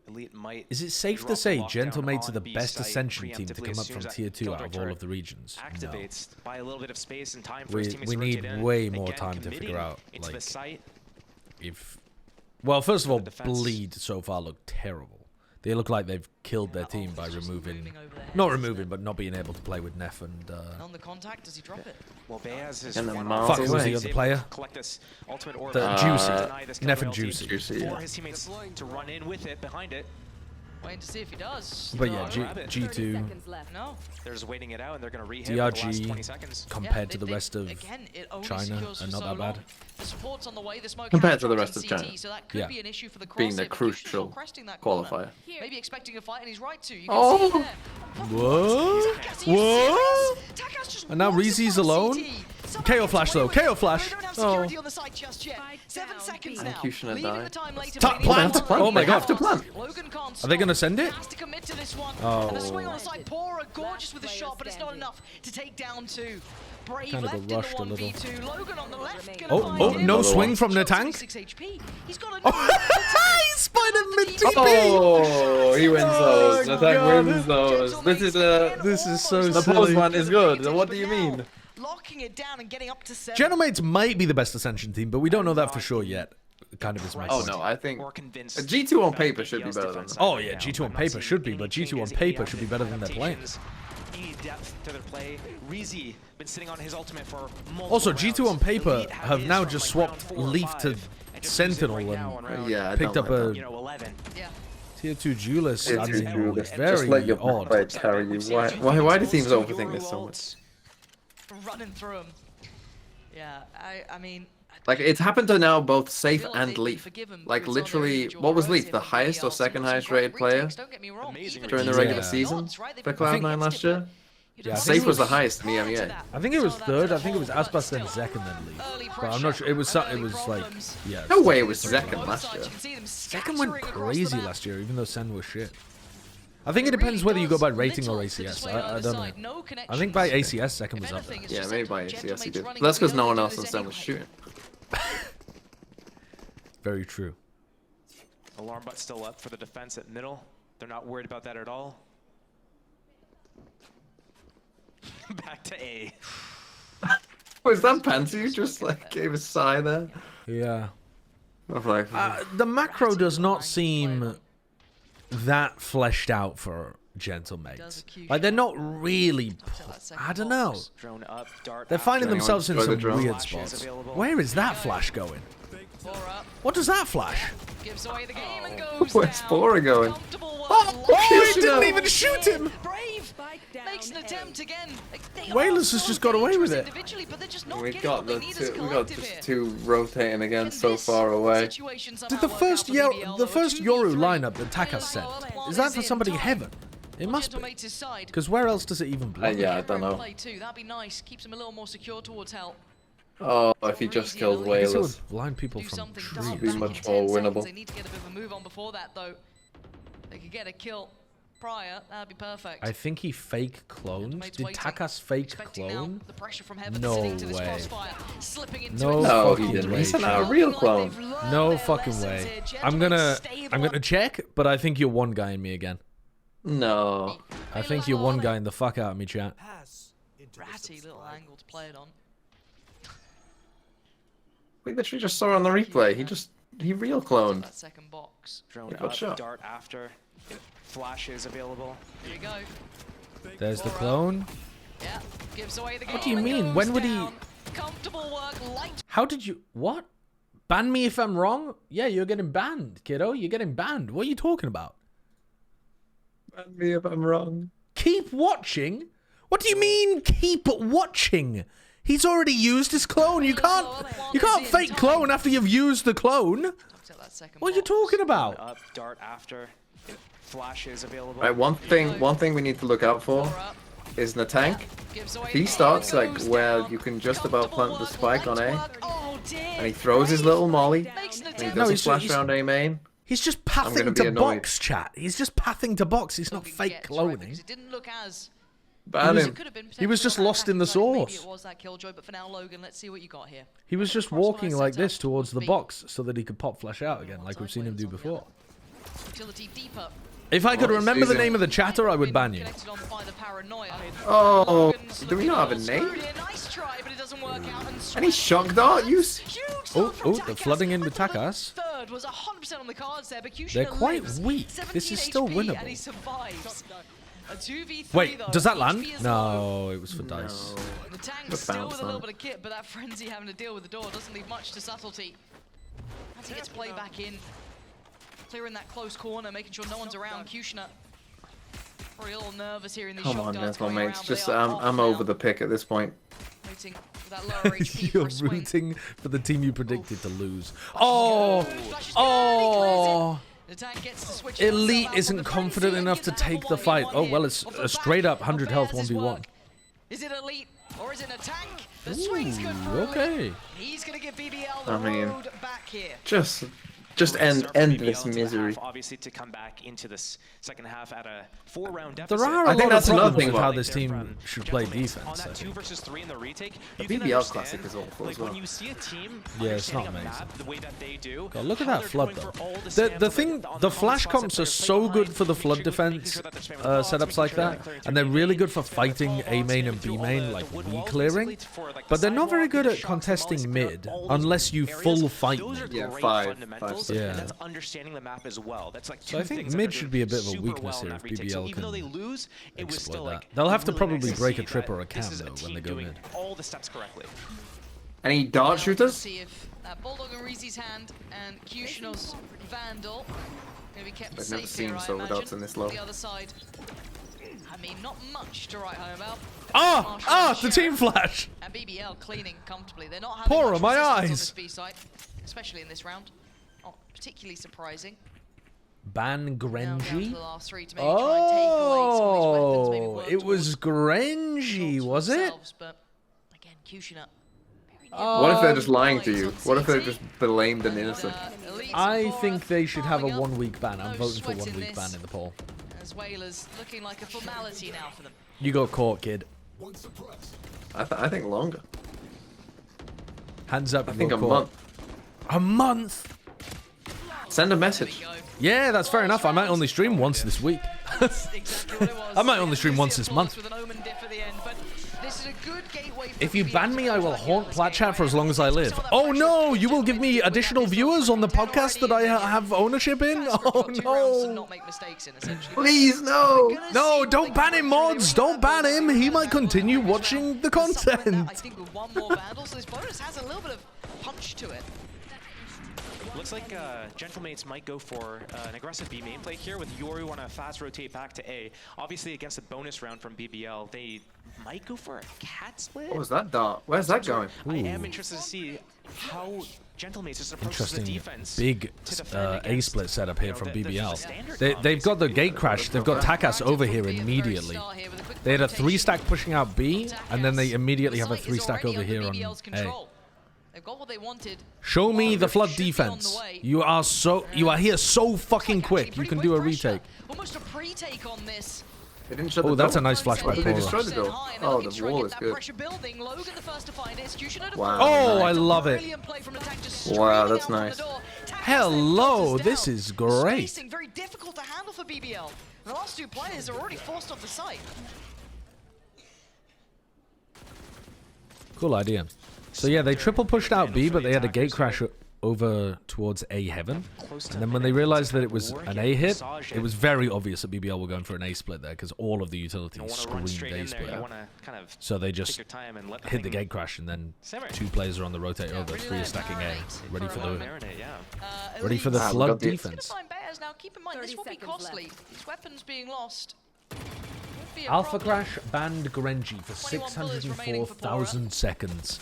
Elite might. Is it safe drop to the say lockdown Gentlemates are on the B best site Ascension team to preemptively come as up soon from as tier 2 out Filter of all Turret of the regions? No. activates by a little bit of space and time for his teammates We to need rotate in. way more Again, time to committing figure out, into the like, site. if... Well, first of all, defense. Bleed so far look terrible. They look like they've killed their team by removing... moving over their Not heads, removing, but not being able to play with Neff and... On the contact, does he drop it? Well, Beaz is And the one mouse Fuck, of who's away. the other player? Collect this ultimate orb. The Juicy. Deny this Neff kill and for LT. Juicy. Juicy, For yeah. his teammates to run in with it behind it. Waiting to see if he does. But yeah, grab it. G2 No. They're just waiting it out, and they're going to re-hit for the last 20 DRG seconds. compared to the they- rest of again, it only China secures are for not so that long. bad. The support's on the way. The smoke Compared to the has rest dropped of in China. CT, so that could Yeah. be an issue for the Being the Crosshair, but Fusion crucial still cresting that corner. qualifier. Maybe expecting a fight, and he's right to. You can Oh! see it there. What? Takas, are you What? serious? Takas just And now walks in Reezy's front of alone? CT. Somehow KO gets flash away though, with it. KO flash. They don't have Oh. security on the side just yet. 7 seconds now. Executioner Leaving died. the time later, Tap but he plant. needs to Oh my They god. have to plant. Logan can't Are they stop. going to send it? Has to commit to this one. Oh. And the swing on the side, Pora gorgeous with the shot, but it's not enough to take down 2. Brave Kind of left got rushed in a the little. 1v2. Logan on the left. Gonna Oh, find oh, him. no Another swing one. from the Shows tank. 26 HP. He's got a He spied him mid TP. Oh, he wins Oh, those. The tank God. wins those. This is This is so the silly. pose one is good. What do you mean? locking it down and getting up to 7. Gentlemates might be the best Ascension team, but we don't know that for sure yet. Kind of is my Oh point. no, I think More convinced G2 on about paper should be BBL's better than defense that. Oh right yeah, now. G2 on I'm not paper seeing should be, any but G2 on changes, paper any should be better than they're playing. adaptations, Any depth to their play. Reezy been sitting on his ultimate for multiple Also, G2 rounds. on paper Elite have his now from, just like, round swapped 4 or Leaf to 5, and just use it Sentinel right now and on round, Yeah, I picked don't up like a that. you know, 11. Yeah. tier 2 Julius. Tier I 2 mean, Julius. very Just let your odd. play carry you. Why do teams overthink this so much? Running through him. Yeah, I mean... Like, it's happened to now both Safe feel like and they'd be Leaf. forgiven Like, because on their literally, individual what was roads Leaf? here, The but highest or BBL second some highest great rated player retakes, don't get me wrong. Amazing Even during the if regular it's season odds, right? They've for been Cloud9 last year? Yeah, I think Safe it was the was- highest in the prior to EMEA. that. I think it was So that's third. a I think it was whole, but Aspas then still, second then Leaf. early But I'm not sure. It was pressure it and was like problems. yeah. No way it was Through second both last sides, year. you can see them Second went scattering across the crazy map. last year, even though Sen was shit. I think it It depends really whether you go by does rating or little to ACS. dissuade I either don't side. know. No I think by connections. ACS second If was up anything, there. it's Yeah, just maybe a by ACS he Gentlemates did. running That's because through no the one others else on Sen was anyway. shooting. Very true. Alarm bot still up for the defense at middle. They're not worried about that at all. Back to A. Was that Pansy just like gave a sigh there? Yeah. Of like, The macro does not seem that fleshed out for Gentlemates. Like they're not really. I don't know. Drone up, dart They're finding Anyone themselves in enjoy the some drone? weird Flashes spots. available. Where is that flash going? Up, What does that flash? gives away the game and goes where's down. Bora going? Comfortable work, Oh, light he shooting didn't him. even shoot him! Brave makes an attempt again. They Wailers are has so just got away with dangerous it. individually, but they're just not we getting got what they the need as a two, we got collective just here. two rotating again Can so this far away. situation somehow Did the work first out for BBL, the though? first 2v3. Yoru lineup that Takas sent? Is that for somebody Heaven? It must be. Gentlemates' side. Because where else does it even block? Yeah, I don't know. Play too. That'd be nice. Keeps him a little more secure towards help. Oh, if he just killed I guess it Wailers. would blind people Do from something trees. Would be back in much 10 more seconds. winnable. They need to get a bit of a move on before that, though. They could get a kill prior. That'd be perfect. I think he fake cloned. Gentlemates Did waiting, Takas fake expecting now clone? the pressure from heaven No sitting to this way. crossfire, slipping into No it. No, fucking he didn't. way. He sent out a Sean. real Like clone. they've learned No their fucking lessons way. here. I'm Gentlemates gonna stable. check, but I think you're one guy in me again. No. I think you're one guy in the fuck out of me, chat. Ratty little angle to play it on. We literally just saw it on the replay. He real cloned. That second box. Drone He got up, shot. dart after. Flashes available. Here you go. There's the clone. Yeah, gives away the game. What do you and mean? goes When would he- down. Comfortable work, light. How did you... What? Ban me if I'm wrong? Yeah, you're getting banned, kiddo. You're getting banned. What are you talking about? Ban me if I'm wrong. Keep watching? What do you mean, keep watching? He's already used his clone. You can't fake clone after you've used the clone. That second What are you box. talking about? Up, dart after. Flashes available. Right, one thing we need to look out for is in the tank. Gives away If he the starts game, like goes where down. you can just about plant the Comfortable spike on work, A, light work. Oh, dear. and he throws his little molly, Makes an and he attempt. does a he's- flash he's- around A main, He's just gonna pathing be to annoyed. box, chat. He's just pathing to box. He's not Looking fake gets, right, cloning. because it didn't look as Ban him. could have been He was potentially just on that lost in the attacking side. Maybe source. it was that Killjoy, but for now, Logan, let's see what you got here. He was just Crossfire walking like set this up towards the B. box so that he could pop flash out again, like we've seen him do before. Utility deeper. If I could Well, remember the season. name of the chatter, I would ban you. Connected on by the paranoia. Oh, Logan's do we looking not have a all name? screwed here. Nice try, but it doesn't work out. And Any shock dart use? huge Oh, start from oh, they're Takas. flooding in I with thought the Takas. Third was 100% on the cards there, but Kushner They're quite lives. weak. This is 17 still HP, winnable. And he survives. A 2v3 Wait, though. does that land? HP is low. No, it was for dice. The tank's The still bounce with a little on bit of kit, but that frenzy having to deal with the door doesn't leave much to subtlety. As he gets played back in, clearing that close corner, making sure no one's around. Kushner probably a little nervous here in these Come shock on, darts Gentle going mates. around, Just but they are I'm off over now. the pick at this point. Waiting for that lower HP for You're a swing. rooting for the team you predicted to lose. Oh, oh. The tank gets to switch Elite himself out isn't from the confident frenzy enough and to get that take the 1v1 fight. Oh, here. well, it's Off the a straight back up 100 of health Bears' 1v1. work. Is it Elite or is it a tank? The swing's good for okay. Elite. He's going to give BBL the I mean, road back here. Just end this BBL into the misery. half, obviously, to come back into this second half at a 4-round There deficit. are a I think lot of that's another problems thing with how about- this team should play Gentlemen, defense. On I that 2 think. versus 3 in the retake, The you can BBL understand, classic is awful like as well. when you see a team Yeah, it's not understanding a amazing. map the way that they do. God, look at how that they're flood going though. for all The spams, thing, like, on the common flash spots comps that are players play so behind, good for the making flood sure defense that they're spamming the pods, setups making like sure that, they're and they're really good for clearing fighting the A main and through B all main, the like wood B walls, clearing, basically, for, like, but the they're not very sidewalk, good the at shocks, and contesting mollies, mid all those unless you areas. full fight Those are mid. Yeah, great five fundamentals, Yeah. and that's understanding the map as well. That's like So two I think things that mid they're should doing be a bit of a super weakness well in here that if retake. So BBL even though they can lose, it was exploit still that. like They'll have to really probably nice break a see trip that or a this cam, is a though, when team they go doing mid. all the steps correctly. Any dart shooters? See if Bulldog and Reezy's hand and Kushner's Vandal maybe kept I've safe never seen here, I silver imagine. dots in this On low. the other side, I mean, not much to write home about. Ah, Marshall ah, and the Sheriff team flash. And BBL cleaning comfortably. They're not having Poor much are my resistance on eyes. this B site, especially in this round. Not particularly surprising. Ban Now down to Grenji. the last three to maybe try and take away some of these weapons, maybe Oh, work it was towards Grenji, shots was it? themselves, but again, Kushner. What if they're just lying to you? What if they're just blamed and innocent? I think they should have a 1 week ban. I'm No voting for sweat 1 in week ban this. in the poll. As Whalers looking like a formality now for them. You got caught, kid. I think longer. Hands up. I you think got a caught. month. A month? Send a message. Yeah, that's fair enough. I might only stream once this week. I might only stream once this month. With an Omen diff at the end, but this is a good gateway for If you BBL ban to me, go I to will that haunt Heroes game, Platchat for right? as long as I live. Some of that Oh pressure no, is you will give me with that additional pistol. viewers on the Ten podcast that I already in there. have ownership in? Fast for Oh about 2 rounds to no. not make mistakes in, essentially. Please, no. We're gonna No, see don't what ban they him, can do. mods. They Don't ban really him. have He that might continue bonus watching the round. Supplement that, content. I think with one more Vandal, so this bonus has a little bit of punch to it. Looks like Gentlemates might go for an aggressive B main play here with Yoru want to fast rotate back to A. Obviously against a bonus round from BBL, they might go for a cat split. What was that dart? Where's that going? I am interested to see how Gentlemates is approaching the Interesting defense. big to defend A against, split setup here you know, from the BBL. standard They've got the basically. gate crash. They've got Takas over here immediately. They had a 3-stack pushing out B, and then they immediately have a 3-stack over here on A. They've got what they wanted. Show me the flood Should be on the defense. way. You are here so fucking quick. You Pretty can do a quick pressure. retake. Almost a pre-take on this. They didn't shut Oh, the that's door. a nice flash by Why did they destroy the door? High, and they're Oh, looking to the try and wall get is that good. pressure building. Logan the first to find it. Kushner to Wow. Oh, nice. I love it. Brilliant play from the tank, just Wow, streaming that's out from the nice. door. Takas Hello, then filters this down. is great. Spacing very difficult to handle for BBL. The last two players are already forced off the site. Cool idea. So yeah, they triple pushed out B, but they had a gate crash over towards A heaven. And then when they realized that it was an A hit, it was very obvious that BBL were going for an A split there because all of the utilities screamed A split. So they just hit the gate crash, and then 2 players are on the rotate over, 3 are stacking A, ready for the Ah, we flood got the- He's gonna defense. find bears now. Keep in mind, this will be costly. These weapons being lost. Would be a Alpha problem. Crash banned Grenji for 604,000 seconds.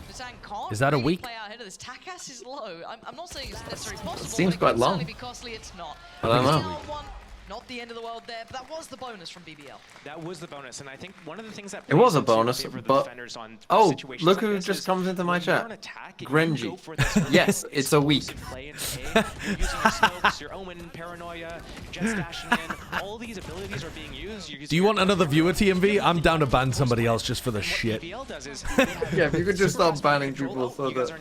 The tank can't Is that a really week? play out ahead of this. Takas is low. I'm not saying it's necessarily possible. seems but it quite could long. certainly be costly. It's not. I don't know. Down one, not the end of the world there, but that was the bonus from BBL. That was the bonus, and I think one of the things that It was plays a into bonus, favor of the but defenders on oh, situations look like who this just is comes into my when you're chat. on attack Grenji. Yes, it's a week. Play into A. You're using your smokes, your Omen, Paranoia, Jets dashing in. All these abilities are being used. Do you want another viewer, TMV? I'm down to ban somebody else just for the shit. Yeah, if you could just stop banning people so that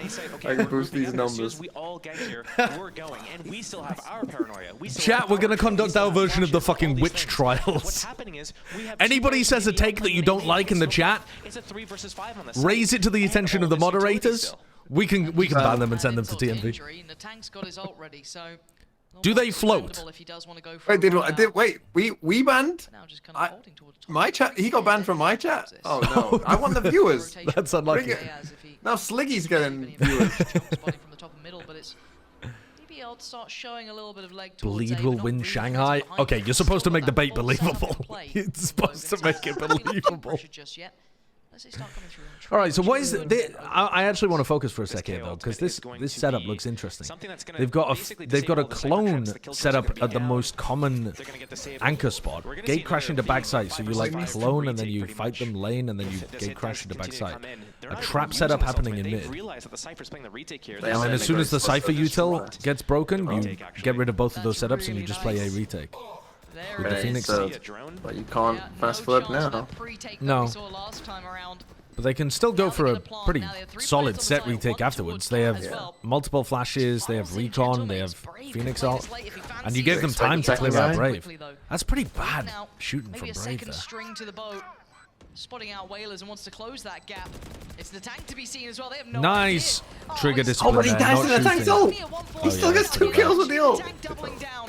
I can boost these numbers. We all get here, we're going, and we still have our Paranoia. Chat, we're gonna conduct our version of the fucking witch trials. Anybody says a take that you don't like in the chat, raise it to the attention of the moderators. We can ban them and send them to TMV. Natank's got his ult ready, so Do they float? if he does want to go for Wait, we banned? My chat? He got banned from my chat? Oh no, I want the viewers. That's unlucky. Now Sliggy's getting viewers. from the top of middle, but it's BBL to start showing a little bit of leg towards Bleed will win Shanghai. Okay, you're supposed to make the bait believable. You're supposed to make it believable. just yet. As they start coming through. All right, so what is it? I actually want to focus for a second here, though, because this setup looks interesting. They've got a clone set up at the most common anchor spot. Gate crash into backside, so you like clone and then you fight them lane and then you gate crash into backside. A trap setup happening in mid. And then as soon as the Cypher util gets broken, you get rid of both of those setups and you just play a retake. With the Phoenix. But you can't fast forward now. No. But they can still go for a pretty solid set retake afterwards. They have multiple flashes, they have recon, they have Phoenix ult, and you gave them time to clear out Brave. That's pretty bad shooting from Brave there. String to the boat. Spotting out Whalers and wants to close that gap. It's the tank to be seen as well. They have no nice idea. trigger discipline. Oh, but he dies in the tank's ult! He still gets 2 kills with the ult! Doubling down.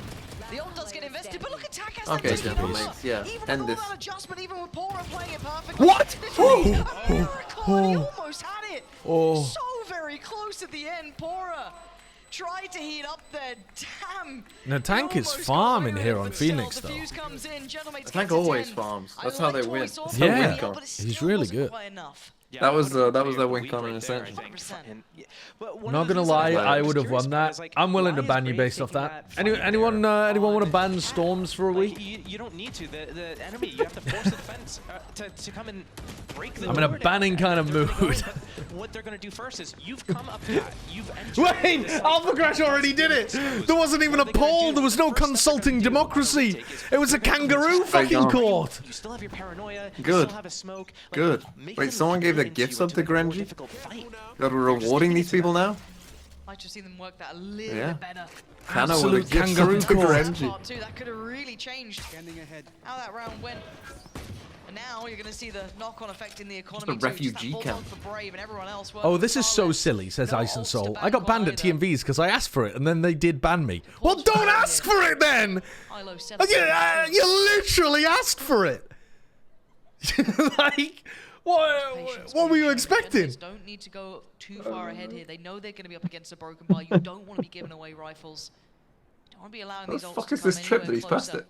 The ult does get invested, but look at Takas. Okay, yeah, end this. Adjustment, even with Pora playing it perfectly. What? He almost had it. Oh. So very close at the end. Pora tried to heat up there. Damn. The tank is farming here on Phoenix, though. The tank always farms. That's how they win. Yeah, he's really good. That was their win con in essential. Not gonna lie, I would have won that. I'm willing to ban you based off that. Anyone want to ban Storms for a week? You don't need to. The enemy, you have to force the defense to come and break them. I'm in a banning kind of mood. What they're gonna do first is you've come up to that. Wait, Alpha Crash already did it. There wasn't even a poll. There was no consulting democracy. It was a kangaroo fucking court. You still have your paranoia. Good. You still have a smoke. Good. Wait, someone gave the gift sub to Grenji? God, we're rewarding these people now? Might just see them work that a little bit better. Absolute kangaroo court. Part 2, that could have really changed how that round went. And now you're going to see the knock-on effect in the economy. Just a refugee camp. Oh, this is so silly, says Ice and Soul. I got banned at TMVs because I asked for it and then they did ban me. Well, don't ask for it then! You literally asked for it! Like, what were you expecting? Don't need to go too far ahead here. They know they're going to be up against a broken bar. You don't want to be giving away rifles. You don't want to be allowing these ults to come What the fuck is this trip that he's passed it?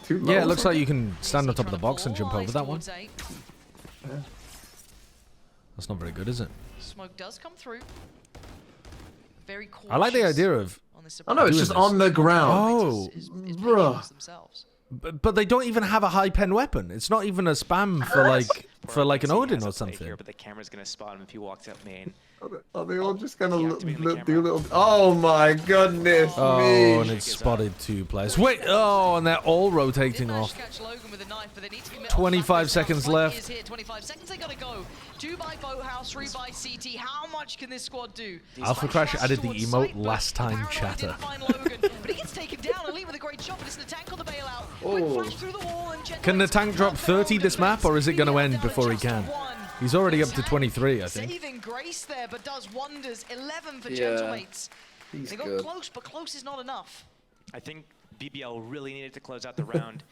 Yeah, it looks like you can stand on top of the box and jump over that one. That's not very good, is it? Smoke does come through. Very cautious. I like the idea of... Oh no, it's just on the ground. Oh, bruh. But they don't even have a high pen weapon. It's not even a spam for like an Odin or something. But the camera's gonna spot him if he walks up main. Are they all just gonna do little? Oh my goodness me! Oh, and it's spotted 2 players. Wait, oh, and they're all rotating off. 25 seconds left. 25 seconds they gotta go. 2 by Boathouse, 3 by CT. How much can this squad do? Alpha Crash added the emote last time chatter. But he gets taken down. Elite with a great shot, but it's the tank on the bailout. Can the tank drop 30 this map, or is it going to end before he can? He's already up to 23, I think. Saving grace there, but does wonders. 11 for Gentlemates. They got close, but close is not enough. I think BBL really needed to close out the round.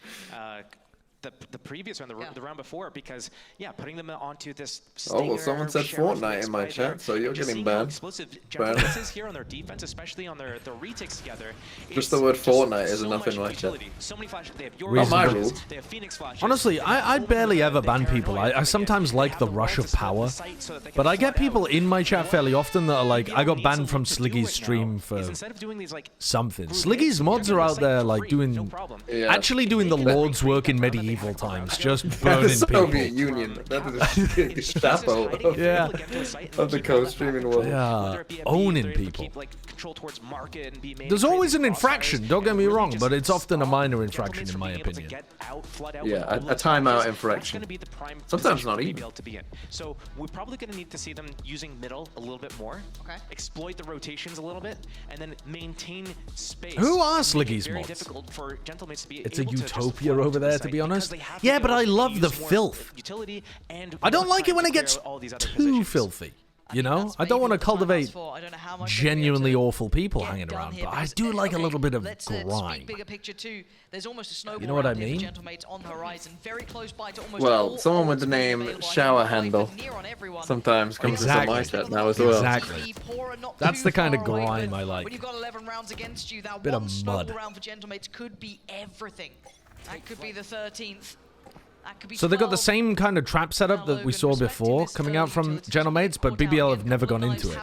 The previous round, the round before, because putting them onto this. Oh well, someone said Fortnite in my chat, so you're getting banned. Explosive Gentlemates here on their defense, especially on their retakes together. Just the word Fortnite is enough in my chat. So many flashes. They have Not my rule. They have Phoenix flashes. Honestly, I barely ever ban people. I sometimes like the rush of power, but I get people in my chat fairly often that are like, I got banned from Sliggy's stream for something. Sliggy's mods are out there like doing, actually doing the Lord's work in Medieval. medieval times, just Yeah, the burning Soviet people. Union. That is the Gestapo of, Yeah. of the co-streaming world. Yeah, owning people. There's always an infraction, don't get me wrong, but it's often a minor infraction in my opinion. Yeah, a timeout infraction. Sometimes not even. So we're probably going to need to see them using middle a little bit more. Okay. Exploit the rotations a little bit, and then maintain space. Who are It's gonna be Sliggy's very mods? difficult for Gentlemates to be It's a able to just utopia flood over onto the there, to site be honest. because they have to Yeah, but go I love use the more filth. utility and I don't more like it time when to it gets clear all these other too positions. filthy. You know, that's I don't want to maybe what the cultivate timeout's for. I don't know how much they're gonna be able genuinely to awful people get hanging done around, here, but I because- do like a okay, little bit of let's grime. speak bigger picture too. There's almost a snowball You know what I round here for mean? Gentlemates on the horizon, very close by to almost Well, all someone with the ults name available. I Shower know Handle near on everyone. sometimes comes with Exactly. some mindset now as well. Exactly. That's the kind of grime I When like. you've got 11 rounds against you, that Bit one of snowball mud. round for Gentlemates could be everything. That could be the 13th. That could be So they got the 12. same kind of trap setup that we saw before coming out from Gentlemates, but BBL have never gone into it.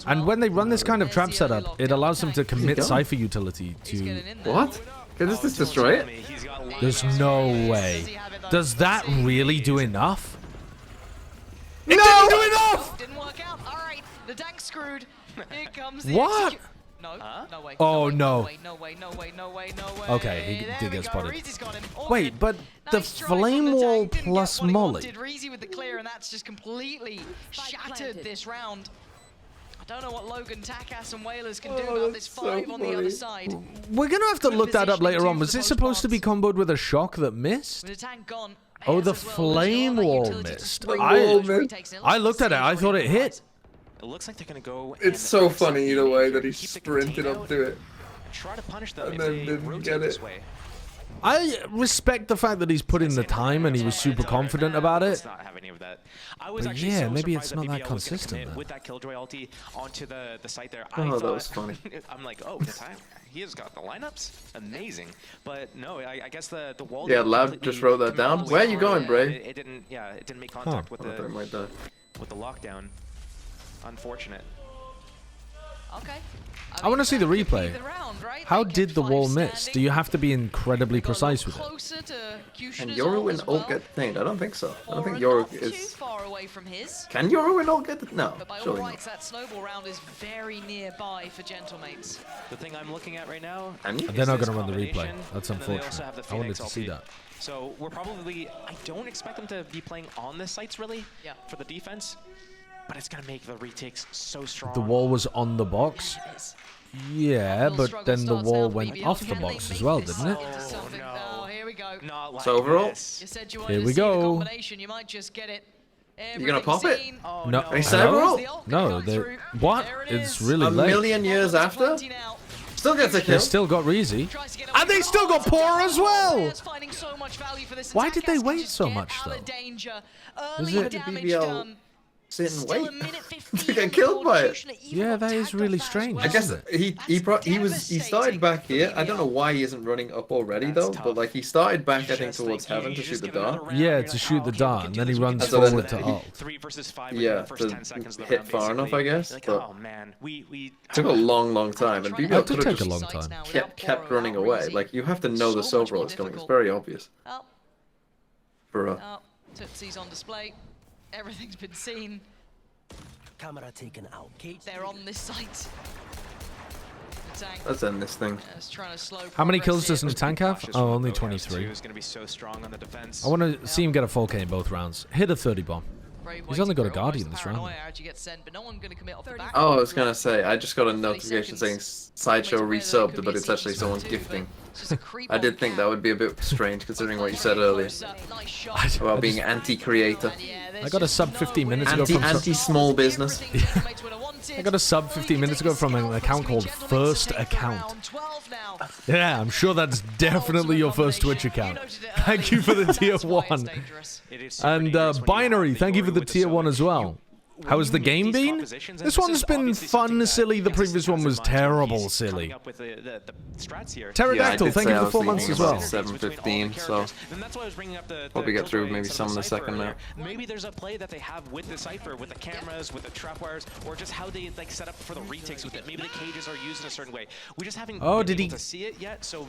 And when they run this kind of trap setup, it allows them to commit gone? Cypher utility to... What? Can this just destroy it? There's no way. Does that really do enough? It No! didn't do enough! Didn't work out. All right, the tank's screwed. Here comes the What? No, no way. Oh, no. no. Way, no way, no way, no way, no way. Okay, he There did we get go. spotted. Reezy's got him. All Wait, good. but the Nice try from flame the wall tank. Didn't get plus what he Molly. wanted. Reezy with the clear, and that's just completely shattered this round. I don't know what Logan, Takass, and Whalers can do about this 5 on the other side. We're gonna have to look that up later on. Was it supposed to be comboed with a shock that missed? With the tank gone. Oh, AS the as well, flame losing all that wall utility to missed. spring wall missed. I looked at it. I thought it hit. It looks like they're going to go. It's so funny either way that he sprinted up to it. Try to punish them And if then they didn't rotate get this it. way. I respect the fact that he's put in the time and he was super confident about Let's it. not have any of that. I was But actually yeah, so maybe surprised it's not that BBL was gonna consistent commit then. with that Killjoy ulti onto the site there. Oh, I that thought, was funny. I'm like, oh, the time. He has got the lineups. Amazing. But no, I guess the wall. Yeah, didn't Lab completely just wrote that commit down. all the Where way you through. going, Bray? It didn't. Yeah, it didn't make contact with I thought it might die. the lockdown. Unfortunate. Okay. I want to see the replay. The round, right? How They did kept the five wall miss? standing. Do you have to be incredibly Got a precise little with it? closer to Can Kushner's Yoru ult and as ult well. get thinged? I don't think so. I don't think Aura Yoru not too is... far away from his. Can Yoru and ult get it? No, But by all surely rights, not. that snowball round is very nearby for Gentlemates. The thing I'm looking at right now. And They're not is going to run the replay. combination, That's and then they also unfortunate. have the I wanted Phoenix to see ulti. that. So we're probably. I don't expect them to be playing on the sites really. Yeah. For the defense, but it's gonna make the retakes so strong. The wall was on the box. It is. Yeah, Real but struggle then the starts wall now, went BBL. off the Can they box as make well, this didn't it? into something? Oh, here we go. Not like So overall? this. You said you Here wanted we to see the go. combination. You might just get it. You gonna pop it? Seen. Oh, No, Any hello? cyber No, they what? There it It's is. really A late. million years after? Still gets a They kill. still got Reezy. Tries to get away And they from- still got it's a Poor down. as well. Players finding so much value for this Why attack. did they As can wait just so get much, out of though? danger. Was Early it- damage BBL done. Sit and Still wait. a minute to 15 get killed by it. Kushner even Yeah, got that is tagged off really that as strange. well. I guess Isn't he started back here. I don't know why he isn't running up already though, but like he started back I think towards heaven to shoot the dart. Yeah, to shoot the dart, and then he runs So then forward to ult. 3 versus 5 Yeah, in the first to 10 seconds of the hit round, far enough, I basically. guess, Like, but- oh man, we Took a long time, and That BBL did could have take a just long time. kept running away. Like you have to know the So much Sobro more is coming. It's difficult. very obvious. Oh, Bruh. oh, Tootsie's on display. Everything's been seen. Camera taken out. Kate. They're on this site. The tank Let's end this thing. is trying to slow How many kills progress does here. Natank have? Cautious Oh, with only Boathouse, 23. too, is gonna be so strong on the defense. I want to see him get a 4K in both rounds. Hit a 30 bomb. Brave He's only got a waiting for it, almost Guardian this round. paranoia actually gets sent, but no one gonna commit off the back. Oh, I was gonna say, I just got a 30 notification saying seconds. Sideshow Almost aware that it resubbed, could but be it's a actually sequence someone too, but gifting. it's just a creep I on did think that cap. would be a bit strange considering what you said earlier Nice shot. about I being just- anti-creator, I got a sub 15 minutes ago from anti-small business. I got a sub 15 minutes ago from an account called First Account. Yeah, I'm sure that's definitely your first Twitch account. Thank you for the tier 1. It is super And dangerous when you have Binary, the thank you for Yoru the with tier Soak. 1 as well. How has the game been? This one's been fun, silly. The previous one was terrible, silly. Pterodactyl, thank you for 4 months as well. 7:15, so probably get through maybe some in the second now. Maybe there's a play that they have with the Cypher, with the cameras, with the trapwires, or just how they like set up for the retakes with it. Maybe the cages are used in a certain way. We just haven't been able to see it yet, so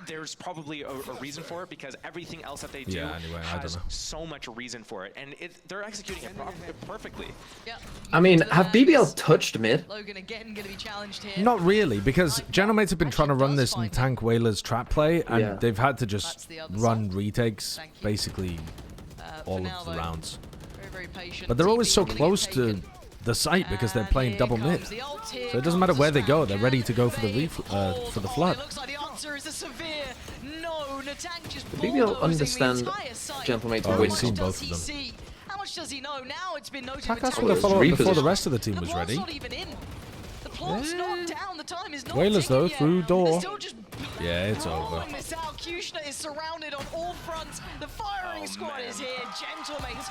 there's probably a reason for it because everything else that they do has so much reason for it, and they're executing it perfectly. Yeah. I mean, have BBL touched mid? Logan again going to be challenged here. Not really, because Genomates have been trying to run this Tank Whalers trap play, and they've had to just run retakes basically all of the rounds. Very patient. But they're always so close to the site because they're playing double mid. So it doesn't matter where they go, they're ready to go for the flood. Looks like the answer is a severe no. Natank just BBL understand Gentlemate Oh, win. we've seen both of them. How much does he know? Now it's been noted. Takas with a follow-up before the rest of the team was ready. Not even in. The plot's knocked down. The time is not Whalers though, ticking through yet. door. They're still just Yeah, it's over. rolling this out. Kushner is surrounded on all fronts. The firing squad is here. Gentlemates.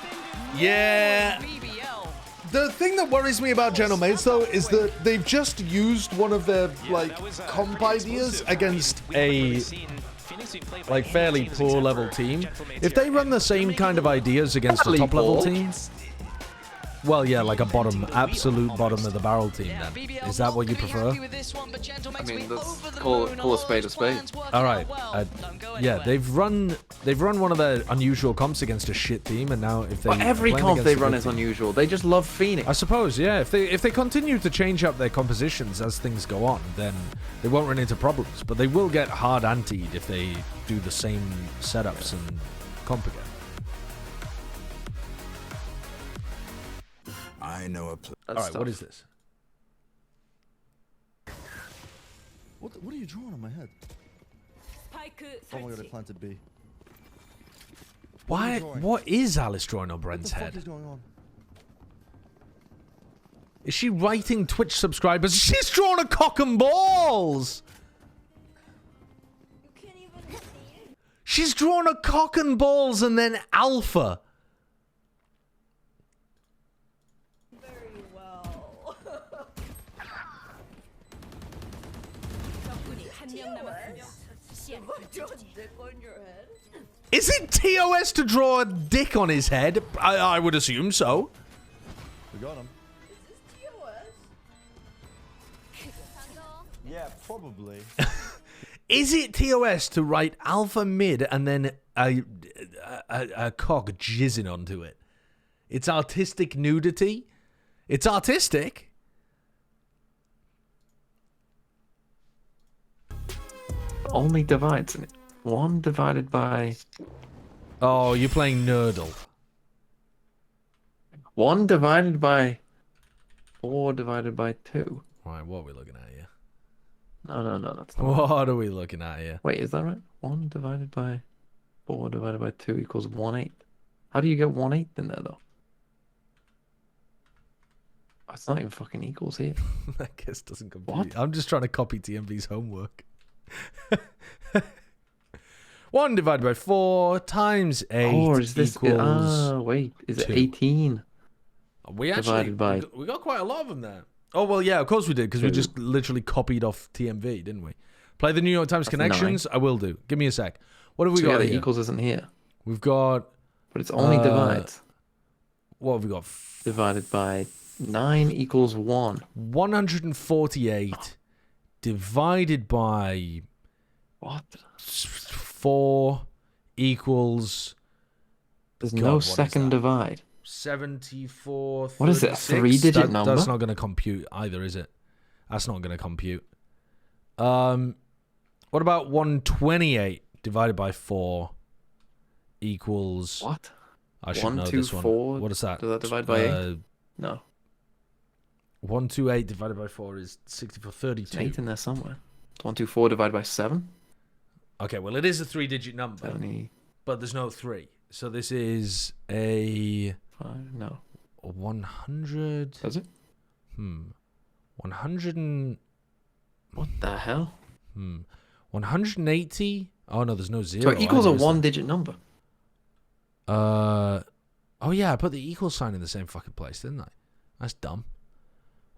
Yeah. BBL. The thing that worries me about Genomates though is that they've just used one of their comp ideas against a fairly poor level team. If they run the same kind of ideas against a top level team, well, yeah, like a absolute bottom of the barrel team then. Is that what you prefer? I mean, let's call a spade a spade. All right. Yeah, they've run one of their unusual comps against a shit team, and now if they Well, every are playing comp against they a run good is team- unusual. They just love Phoenix. I suppose, yeah. If they continue to change up their compositions as things go on, then they won't run into problems. But they will get hard antied if they do the same setups and comp again. I know a All right, what is this? What are you drawing on my head? Oh my god, I planted B. Why? What is Alice drawing on Brent's What the head? fuck is going on? Is she writing Twitch subscribers? She's drawn a cock and balls! She's drawn a cock and balls and then alpha. Is it TOS to draw a dick on his head? I would assume so. We got him. Yeah, probably. Is it TOS to write alpha mid and then a cock jizzing onto it? It's artistic nudity. It's artistic. Only divides it. 1 divided by... Oh, you're playing Nerdle. 1 divided by 4 divided by 2. Right, what are we looking at here? No, that's not. What are we looking at here? Wait, is that right? 1 divided by 4 divided by 2 equals 1/8. How do you get 1/8 in there, though? It's not even fucking equals here. I guess doesn't compute. What? I'm just trying to copy TMV's homework. 1 divided by 4 times 8 Or is this... equals... wait. Is it 2. 18? We actually... divided by... We got quite a lot of them there. Oh, well, yeah, of course we did, because we just literally copied off TMV, didn't we? Play the New York Times That's connections? 9. I will do. Give me a sec. What have we So got yeah, the here? equals isn't here. We've got... But it's only divides. What have we got? Divided by 9 equals 1. 148 divided by... What? 4 equals... There's God, no what is second that? divide. 74, What is it, a 36? 3-digit number? That's not going to compute either, is it? That's not going to compute. What about 128 divided by 4 equals... What? I should know this one. 124. What is that? Does that divide by 8? No. 128 divided by 4 is 64, 32. There's 8 in there somewhere. 124 divided by 7? Okay, well, it is a 3-digit number. 70. But there's no 3. So this is a... 5, no. 100... Does it? 100 and... What the hell? 180? Oh, no, there's no 0. So it equals a either, is there? 1-digit number. Oh, yeah, I put the equal sign in the same fucking place, didn't I? That's dumb.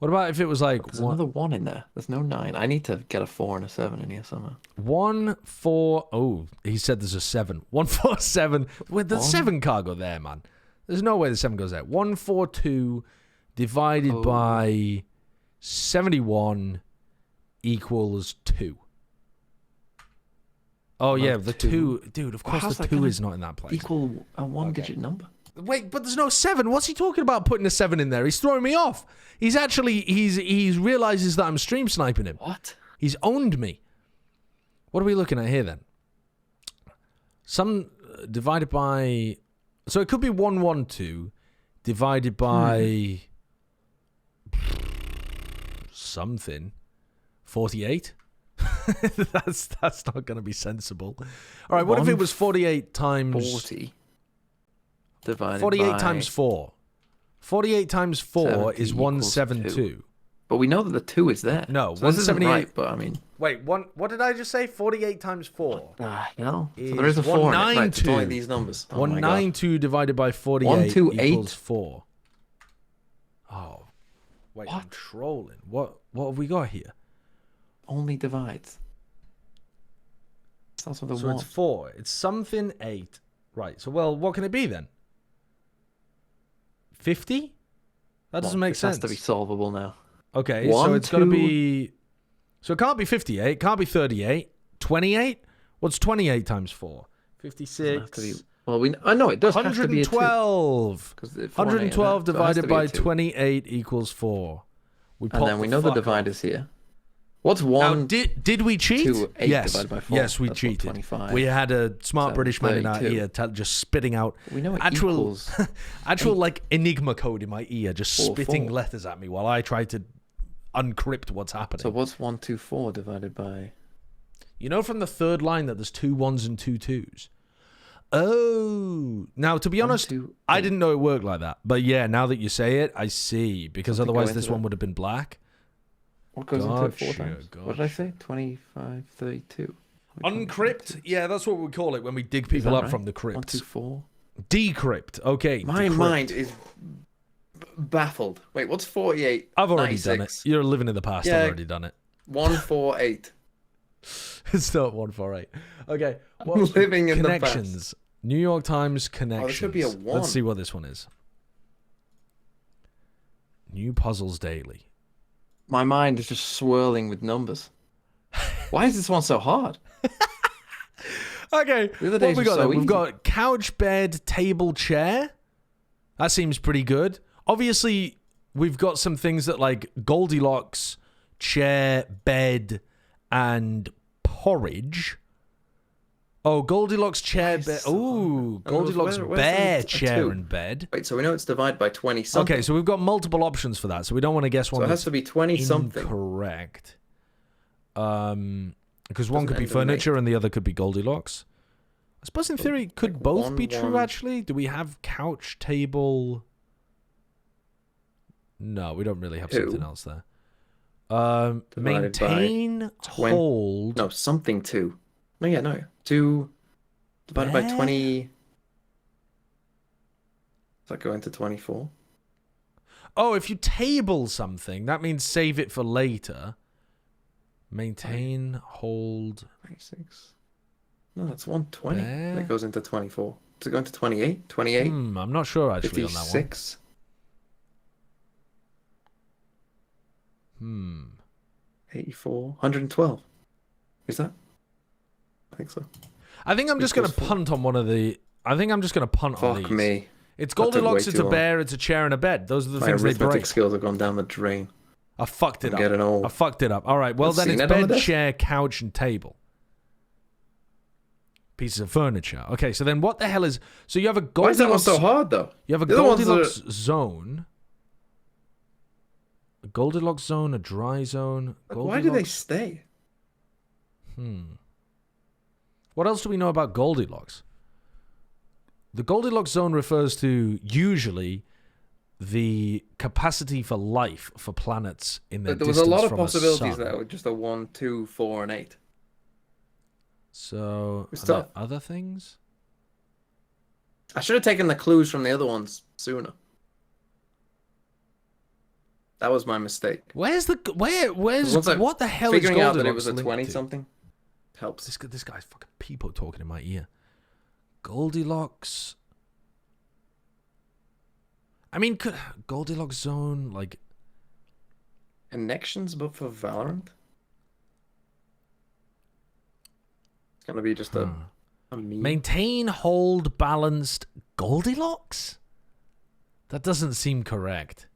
What about if it was like There's another 1 in there. There's no 9. I need to get a 4 and a 7 in here somewhere. 1, 4. Oh, he said there's a 7. 1, 4, 7. Wait, the 7 can't go there, man. There's no way the 7 goes there. 1, 4, 2 divided by 71 equals 2. Oh, yeah, the 2. Dude, of course the 2 is not in that place. Equal a 1-digit number. Wait, but there's no 7. What's he talking about putting a 7 in there? He's throwing me off. He's actually, he's realizes that I'm stream sniping him. What? He's owned me. What are we looking at here then? Some divided by, so it could be 112 divided by something. 48? that's not going to be sensible. All right, what if it was 48 times 40 divided 48 by times 4. 48 times 4 is 172. But we know that the 2 is there. No, so this isn't 178. right, but I mean... Wait, what did I just say? 48 times 4. No. So there is a 4 in it. Right, it's only these numbers. Oh 192 divided by 48 128 equals 4. Oh. Wait, I'm trolling. What have we got here? Only divides. Starts with a So 1. it's 4. It's something 8. Right. So, well, what can it be then? 50? That doesn't make sense. It has to be solvable now. Okay, so it's got to be... So it can't be 58. It can't be 38. 28? What's 28 times 4? 56. Well, I know it does have to be a 2. 112. 112 divided by 28 equals 4. And then we know the divider's here. What's 1? Now, did we cheat? 2, 8 yes. divided by 4. Yes, we That's cheated. 25. We had a smart 7, British man in our 32. ear just spitting out We know it actual, equals actual like Enigma code in my ear, just 4, spitting 4. letters at me while I tried to uncrypt what's happening. So what's 124 divided by... You know from the third line that there's 2 1s and 2 2s? Oh. Now, to be honest, 2, I didn't know it worked like that. But yeah, now that you say it, I see. Because Something otherwise go this into one it. would have been black. What goes into it 4 Gotcha, times? What did I say? 25, 32. Uncrypt? Yeah, that's what we call it when we dig people that up right? from the crypts. 124. Decrypt. Okay. My decrypt. mind is baffled. Wait, what's 48? I've already done it. 96? You're living in the past. Yeah. I've already done it. 148. It's not 148. Okay. I'm living in the past. Connections. New York Times connections. should be a 1. Let's see what this one is. New Puzzles Daily. My mind is just swirling with numbers. Why is this one so hard? Okay. The other What days we were got so then? We've easy. got couch, bed, table, chair. That seems pretty good. Obviously, we've got some things that like Goldilocks, chair, bed, and porridge. Oh, Goldilocks, chair, bed. Ooh, Goldilocks, where's bear, the chair, 2? and bed. Wait, so we know it's divided by 20 something. Okay, so we've got multiple options for that, so we don't want to guess one So it has that's to be 20 something. incorrect. Because one Doesn't could be end in furniture and the other could be Goldilocks. I suppose in theory, could like both be 1, true, 1. actually? Do we have couch, table? No, we don't really have 2. something else there. Divided by Maintain, 20. hold. No, something 2. No, yeah, no. 2 divided by 20. Does that go into 24? Oh, if you table something, that means save it for later. Maintain, hold. 26. No, that's 120. Bear. That goes into 24. Does it go into 28? 28? I'm not sure actually 56? on that one. 84? 112? Is that? I think so. I think I'm just going to Equals 4. punt on one of the... I think I'm just going to punt on Fuck these. me. It's That took Goldilocks, way it's too a long. bear, it's a chair, and a bed. Those are the My things they arithmetic break. skills have gone down the drain. I fucked it I'm up. getting old. I fucked it up. All right, well Let's then see, it's net on the bed, desk? chair, couch, and table. Pieces of furniture. Okay, so then what the hell is... So you have a Why Goldilocks... is that one so hard, though? You have a The other ones Goldilocks zone. A Goldilocks zone, a dry zone. Like, why do they Goldilocks- stay? What else do we know about Goldilocks? The Goldilocks zone refers to usually the capacity for life for planets in their But there was a lot of distance from possibilities sun. there with just a 1, 2, 4, and 8. So, It's are there tough. other things? I should have taken the clues from the other ones sooner. That was my mistake. Where's Once I what the hell is figuring out that it Goldilocks was a linked 20 to? something helps. This guy's fucking people talking in my ear. Goldilocks. I mean, could Goldilocks zone like Connections, but for Valorant. It's gonna be just a meme. maintain, hold, balanced Goldilocks? That doesn't seem correct.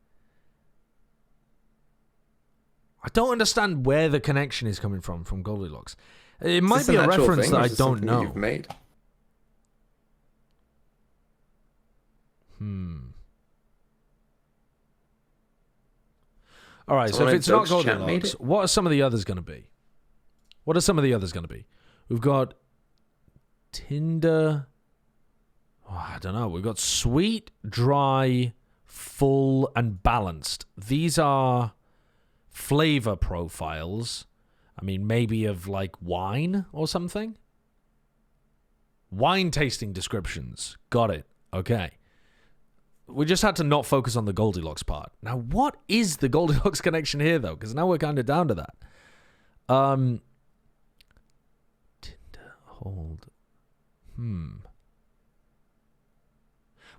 I don't understand where the connection is coming from Goldilocks. It might be a reference that I don't know. You've made. All right, so if it's not Goldilocks, what are some of the others going to be? We've got Tinder. Oh, I don't know. We've got sweet, dry, full, and balanced. These are flavor profiles. I mean, maybe of like wine or something. Wine tasting descriptions. Got it. Okay. We just had to not focus on the Goldilocks part. Now, what is the Goldilocks connection here, though? Because now we're kind of down to that. Tinder, hold.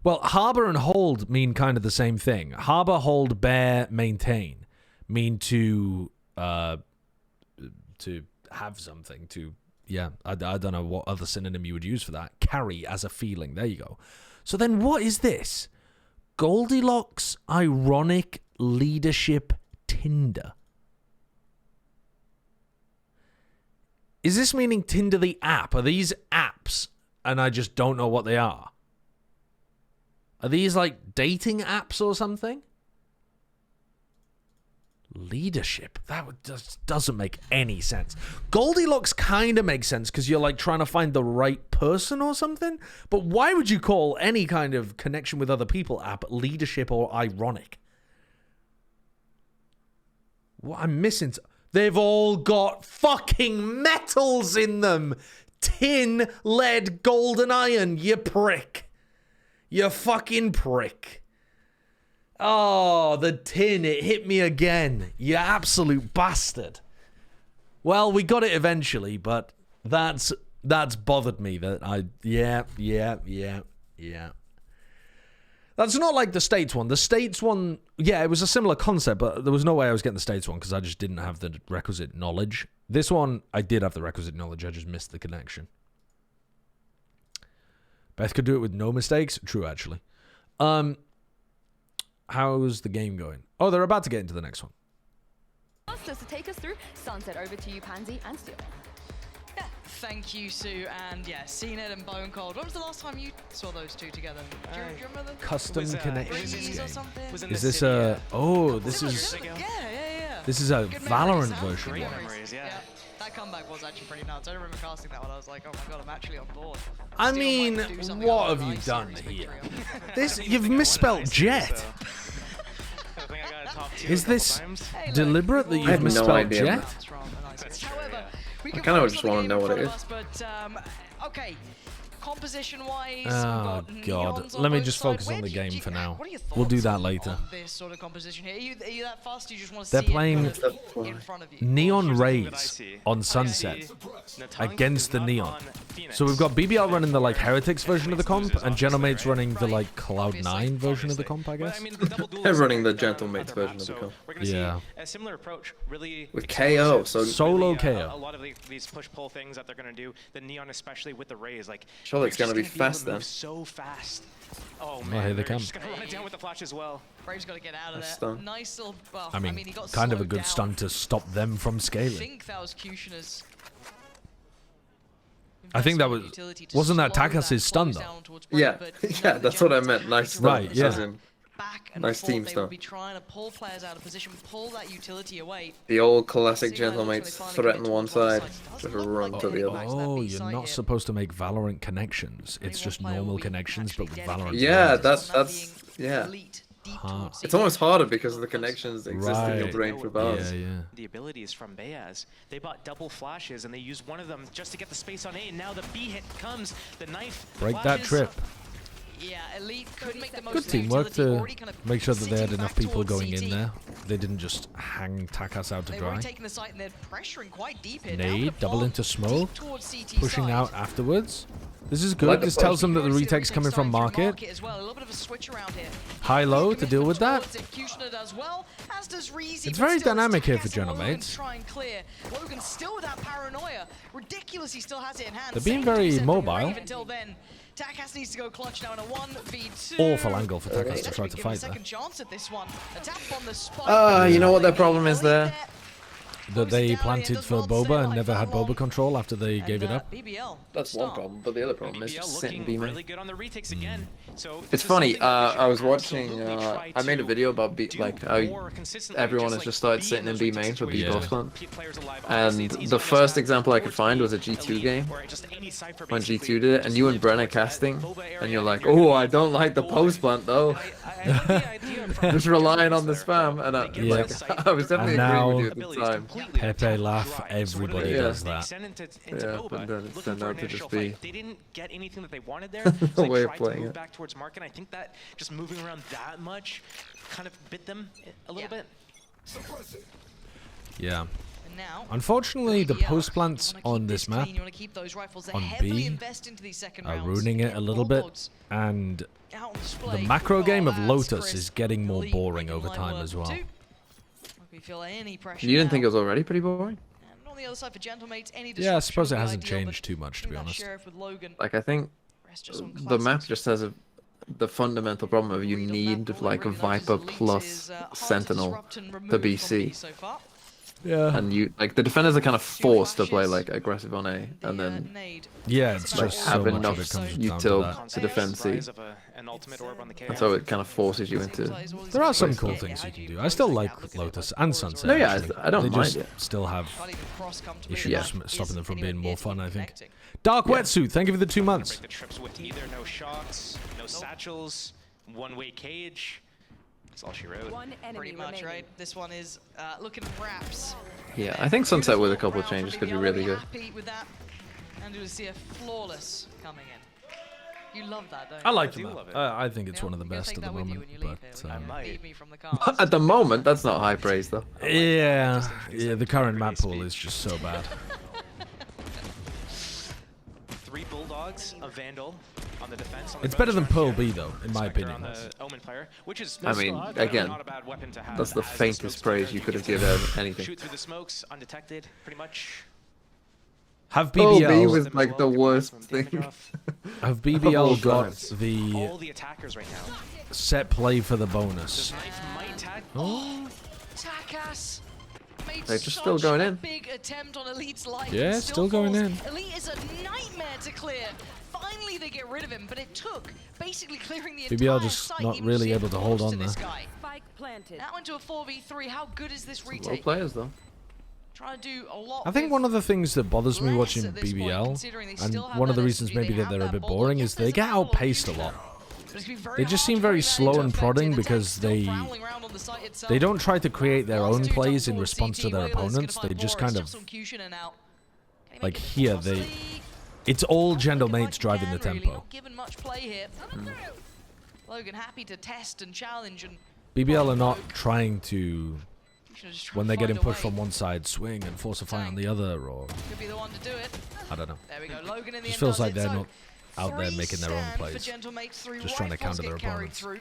Well, harbor and hold mean kind of the same thing. Harbor, hold, bear, maintain mean to have something, to, yeah, I don't know what other synonym you would use for that. Carry as a feeling. There you go. So then what is this? Goldilocks ironic leadership Tinder. Is this meaning Tinder the app? Are these apps and I just don't know what they are? Are these like dating apps or something? Leadership. That just doesn't make any sense. Goldilocks kind of makes sense because you're like trying to find the right person or something. But why would you call any kind of connection with other people app leadership or ironic? What I'm missing. They've all got fucking metals in them. Tin, lead, gold, and iron. You prick. You fucking prick. Oh, the tin, it hit me again. You absolute bastard. Well, we got it eventually, but that's bothered me that yeah. That's not like the States one. The States one, yeah, it was a similar concept, but there was no way I was getting the States one because I just didn't have the requisite knowledge. This one, I did have the requisite knowledge. I just missed the connection. Beth could do it with no mistakes. True, actually. How's the game going? Oh, they're about to get into the next one. Just to take us through Sunset, over to you, Pansy and Steel. Yeah, thank you, Sue. And yeah, CNED and Bone Cold. When was the last time you saw those two together? Do you remember the Custom connections Breeze game. or something? Is this a... Oh, this is... Yeah. This is a Good Valorant memories, version Great one. memories, yeah. That comeback was actually pretty nuts. I remember casting that one. I was like, oh my god, I'm actually on board. I mean, what have you done here? You've misspelled Jet. Is this deliberate that you've misspelled Jet? I kind of just want to know what it is. But okay, composition-wise, Oh god, let me just focus on the game for now. We'll do that later. This sort of composition here. Are you that fast? You just want to They're see playing it in front of you? Neon Rays on Sunset against the Neon. So we've got BBL running the like Heretics version of the comp, and Gentlemates running the like Cloud9 version of the comp, I guess. They're running the Gentlemates version of the comp. Yeah. A similar approach, really. With KO, so solo A KO. lot of these push-pull things that they're gonna do, the Neon especially with the Rays, like. Sure, it's gonna be able to fast move then. So fast. Oh Oh, man, here they they're come. just gonna run it down with the flash as well. Brave's got to get out of there. Stun. Nice little buff. I mean, he got kind of a slowed good down. stun to stop them from I scaling. think that was Kushner's. I think that was... Wasn't that Takas's stun, though? Yeah, yeah, that's what I meant. Nice stun. Right, yeah. As in, Back and nice forth, team they stun. would be trying to pull players out of position, pull that utility away. The old classic Gentlemates threaten one side, just run to the other. Oh, you're not supposed to make Valorant connections. It's just normal connections, but with Valorant. Yeah, that's yeah. Huh. It's almost harder because of the connections existing in range for bars. Yeah. The abilities from Bayaz. They bought double flashes and they used one of them just to get the space on A. And now the B hit comes. The knife Break that flashes. trip. Yeah, Elite could make the most Good of the teamwork utility, to already kind of make sure that they had sitting enough back people towards going in CT. there. They didn't just hang Takas out to They've dry. already taken the site and they're pressuring quite deep here. Now Nade, gonna double bomb into smoke, deep towards CT pushing side. out afterwards. This is like good. the This push. tells them that the You already see retake's coming from starting through market. as well. A little bit of a switch around here. High-low to deal with that. Towards it, Kushner does well, as does Reezy, It's but very still, dynamic here Takas for and General Logan Mates. try and clear. Logan still with that paranoia. Ridiculous, he still has it in hand. They're being Same very 2% from mobile. Rave until then. Takas needs to go clutch now in a 1v2. Awful angle for Takas He's to actually try to given a fight there. second chance at this one. A tap on the spike. You know what their problem is there? That they planted for Boba and never had Boba control after they gave it up. BBL. That's one problem, but the other problem is BBL just sitting looking B main. really good on the retakes again. So It's this is funny. something that we should I was watching. absolutely try I made a to video about like how more consistently, everyone has like, just started be sitting in those B retake main for B situations boss with plant. players alive. Obviously, And it's easy the to first just example I have could find was a Elite, G2 game where just any Cypher when basically G2 did it, and you and Bren are casting, and you're like, "Oh, I don't like the post plant though." Just relying on the spam, and I was definitely And agreeing with you now at the time. Pepe laugh. Everybody Yeah. does that. Yeah, but then it's turned out to just be They didn't get anything that they wanted there. the So they way of tried to playing move it. back towards market. I think that just moving around that much kind of bit them a little bit. Yeah. And now, Unfortunately, the BBL, post plants you wanna on keep this map clean, you wanna keep those rifles. They on heavily B invest into these second are rounds. ruining it Get a little more bit, bots and out on the display. macro game of Oh, that's Lotus crisp. is getting more Elite boring making over light time work as of well. two. Like we feel any pressure You didn't now. think it was already pretty boring? And on the other side for Gentlemates, any Yeah, I disruption suppose would it be hasn't ideal, but changed too much, to be that honest. Sheriff with Logan, Like I think rest just on the map classics. just has the fundamental problem of you need like a Viper plus Sentinel to be C. so far. Yeah. And you like the defenders are kind of forced to play like aggressive on A, and then Yeah, it's like just so have much enough of it comes down to util that. to defend C. Rise of an ultimate orb on the And so it kind of forces you into. There are some cool things you can do. I still like Lotus and Sunset. No, yeah, actually. I don't They mind just it. still have issues Yeah. stopping them from being more fun, I think. Dark Wetsuit, thank you for the 2 months. The trips with either no shocks, no satchels, one-way cage. That's all she wrote. Pretty much, right? This one is looking wraps. Yeah, I think Sunset with a couple of changes could be really good. Happy with that, and to see a flawless coming in. You love that, don't you? I like the map. I think it's one of the best at the moment. But Leave me from the cars. At the moment, that's not high praise though. yeah, the current map pool is just so bad. 3 Bulldogs, a Vandal on the defense. On the It's better than bonus Pearl round B here. though, in my Spectre opinion. on the Omen player, which is I mean, again, not a bad weapon to have that's the as a faintest smoke praise spreader. you could have can given just anything. Shoot through the smokes undetected, pretty much. Have Oh, B BBL was like the worst thing. have Of BBL all got time. the All the attackers right now. set play for the bonus? Knife might tag. Oh. Takas made They're just still such going a in. big attempt on Elite's life. Yeah, and still going falls. in. Elite is a nightmare to clear. Finally, they get rid of him, but it took basically clearing the BBL entire just site, not even really to able to hold close on this there. guy. Spike planted. Now into a 4v3. How good is this Low retake? players though. Trying to do a lot. I think with one of the things that bothers me less watching at this point, BBL, considering they and still have one of the that reasons SMG, maybe they that they're a have bit that boring, bulldog. is Yes, they there's get a battle on outpaced a future. lot. But it's been very They just hard seem to very bring that slow into and effect, prodding and the because tank's still they prowling around on the site itself. they don't try to create their Last own two plays jump in towards response to CT, their Whalers gonna opponents. find They just Boris, kind of jumps on Kushner now. Can he like make it here across they. the- It's all Gentle Looking Mates like driving he the can, really, tempo. not given much play here. Logan happy to test and challenge, and BBL are not trying to, Kushner just trying when to they're getting find a pushed way. from one side, swing and force a fight on the other, or Could be the one to do it. I don't know. There we go. Logan in the Just end feels does like it. they're So not out there 3 making their own stand for plays, Gentlemates, 3 just trying to rifles counter their get carried opponents. through.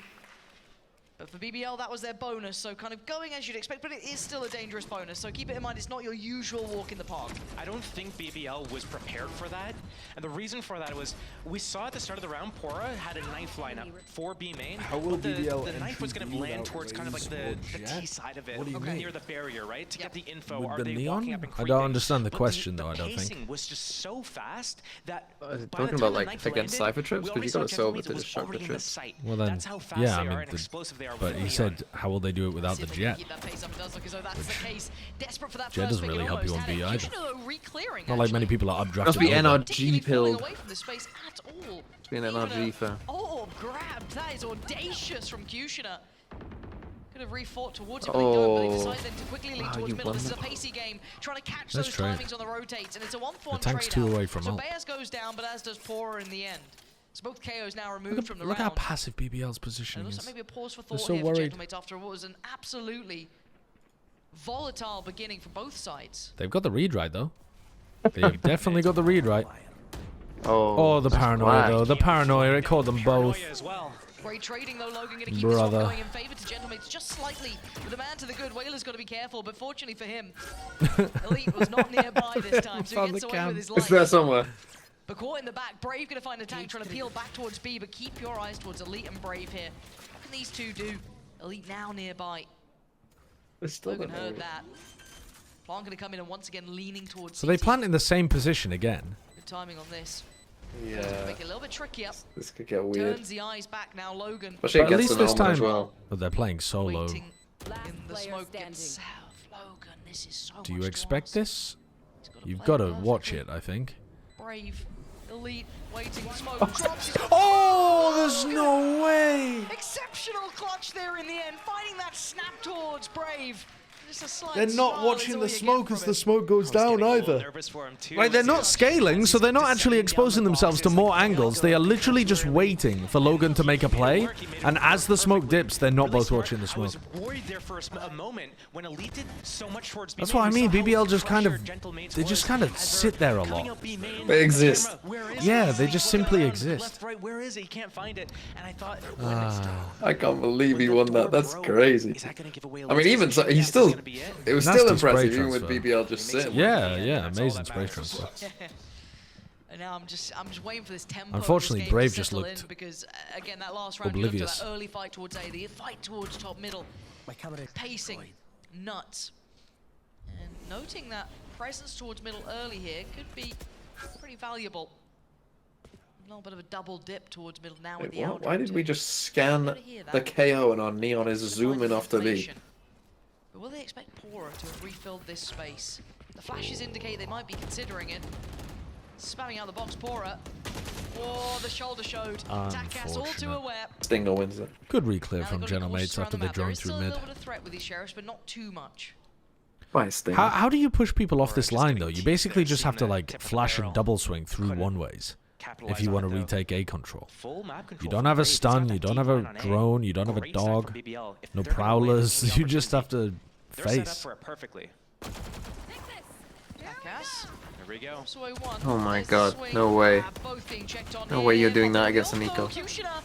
But for BBL, that was their bonus, so kind of going as you'd expect, but it is still a dangerous bonus, so keep it in mind, it's not your usual walk in the park. I don't think BBL was prepared for that. And the reason for that was we saw at the start of the round, Pora had a knife lineup for B main. How will but BBL the knife was going to entry land be towards kind of like without the Jet? T side of it, What do you mean? near the barrier, right? To get the info. With Are the they neon? walking up and I don't creeping? understand the But question, the though, I don't think. pacing was just so fast that Is it by talking the time about, the like, knife against landed, Cypher trips? we 'Cause already you saw gotta solve it Gentlemates to was disrupt the already in trips. site. Well then, That's how fast yeah, they I mean, are and explosive they are. but he fully said, how will they do it without See the if they can Jet? keep that pace up. It does look as though that's the case. Desperate for that Jet first doesn't pick, really and help you almost on had B it. either. Kushner re-clearing, Not like many actually. people are updrafted. Must be over. NRG Particularly pulling pilled. away from the space at all. Must be an NRG Even a for. orb grabbed. That is audacious from Kushner. Could have re-fought towards it, but he don't. But he Oh. decided then to quickly lead Wow, towards you middle. This is a won pacey game, trying to catch Nice those trade. timings on the rotates, and it's a 1-for-1 The tank's trade-out. 2 away from So ult. Bears goes down, but as does Pora in the end. So both KOs now removed from the Look how round. passive BBL's And it positioning looks is. like maybe a pause for They're thought so here worried. for Gentlemates after what was an absolutely volatile beginning for both sides. They've got the read right, though. They've definitely got the read right. Oh, the paranoia, though. The paranoia. It caught them both. Great trading though, Logan gonna keep Brother. this one going in favor to Gentlemates just slightly. With a man to the good, Whaler's got to be careful, but fortunately for him, Elite was not nearby this time, so he Found gets the away cam. with his It's life. there somewhere. But caught in the back, Brave gonna find a tank trying to peel back towards B, but keep your eyes towards Elite and Brave here. What can these two do? Elite now nearby. Logan heard that. Plant gonna come in and once again leaning towards So they CT. plant in the same position again. Good timing on this. Yeah. Make it a little bit trickier. This could get weird. Turns the eyes back now, Logan. Especially But at against least the this normal time, as well. but they're playing solo. In the smoke itself. Logan, this is so Do you much expect this? You've play got to perfectly. watch it, I think. Brave, Elite, waiting, smoke, drops his... Oh, there's no way! Exceptional clutch there in the end, finding that snap towards Brave. Just a slight They're not smile watching is all the you get smoke from as him. the smoke goes down either. Right, they're not scaling, so they're not actually exposing themselves to more angles. They are literally just waiting for Logan to make a play, and as the smoke dips, they're not both watching the smoke. Worried there for a moment when Elite did so much towards That's B what I main. mean. We saw BBL how just kind of, pressured Gentlemates they was just kind of as sit they're there a coming lot. up B main. They exist. Camera, where is Yeah, it? they He's just looking simply around, exist. Left, right, where is it? He can't find it. And I thought, I can't believe he won that. That's crazy. is that going to give away I mean, even so, he's still. It was Nasty still spray impressive, even with transfer. BBL just sitting. Yeah, yeah, amazing spray transfer. And now I'm just waiting for this tempo. Unfortunately, of this game Brave to just settle in looked because again that last round you looked at oblivious. that early fight towards A, the fight towards top middle, pacing nuts, and noting that presence towards middle early here could be pretty valuable. A little bit of a double dip towards middle now with Wait, the what? out. Why did we just scan the KO and our Neon is zooming off to B? But will they expect Pora to have refilled this space? The flashes indicate they might be considering it. Spamming out the box, Pora. Oh, the shoulder showed. Takas all too Unfortunate. aware. Stinger wins it. Good reclear Now from they've got to be cautious Gentlemates around after the they map. There drone is through still a mid. little bit of threat with these sheriffs, but not too much. By Stinger. How do you push people off this line, though? You basically just have to, like, flash and double swing through one-ways if you want to retake A control. You don't have a stun, you don't have a drone, you don't have a dog, no prowlers, you just have to They're set up face. for it perfectly. Takas. There we go. Sway one. Oh my There's the god, swing. no way. Both being checked on No way here. you're doing that Although against a Milko, Nico. Kushner,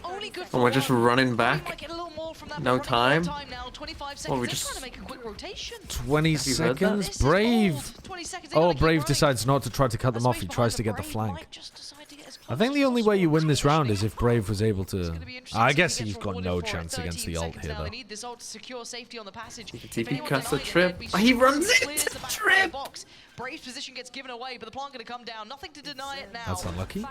only good And for we're just one. running We back? might get a little more from that, but No running time? out of now, 25 seconds. Well, we They're just- trying to make a quick rotation. 20 Have you heard that? seconds? This is Brave! bold. 20 seconds, they Oh, gotta keep Brave running. decides not to try to cut them off. He tries to get the flank. I think the only way you win this round is if Brave was able to... I guess he's got no chance against the ult here, They though. need this ult to secure safety on the passage. TP cuts the trip. He runs into the trip! Brave's position gets given away, but the plant gonna come down. Nothing to deny it now. That's unlucky.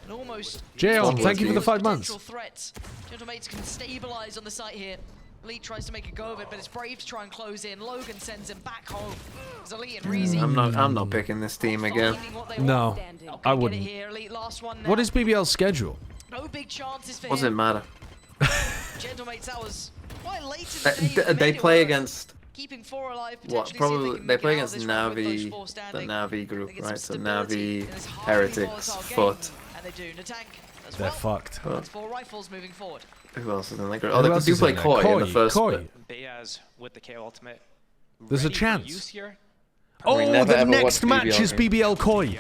And almost Jail, It's thank you for the 5 potential months. threats. Gentlemates can stabilize on the site here. Elite tries to make a go of it, but it's Brave to try and close in. Logan sends him back home. It's Elite and Reezy. I'm not picking this team again. finding what they No, want. I Get it wouldn't. here. Elite last one now. What is BBL's schedule? No big chances for Doesn't him. matter. Gentlemates, that was quite late in the day. but They made it play work. against Keeping 4 alive, what? potentially see if Probably can they make play it out of against this round with those Navi, 4 the standing. Navi group, They get some right? So stability Navi, in this highly Heretics, volatile Foot. game. And they do. Natank as They're well. fucked. That's 4 rifles moving forward. Who else is in that group? Who Oh, they else do is play in there? Koi in the Koi, first Koi. bit. Bayaz with the KO ultimate. There's a Ready for chance. use here. Oh, never the ever next watched match BBL is game. BBL Koi.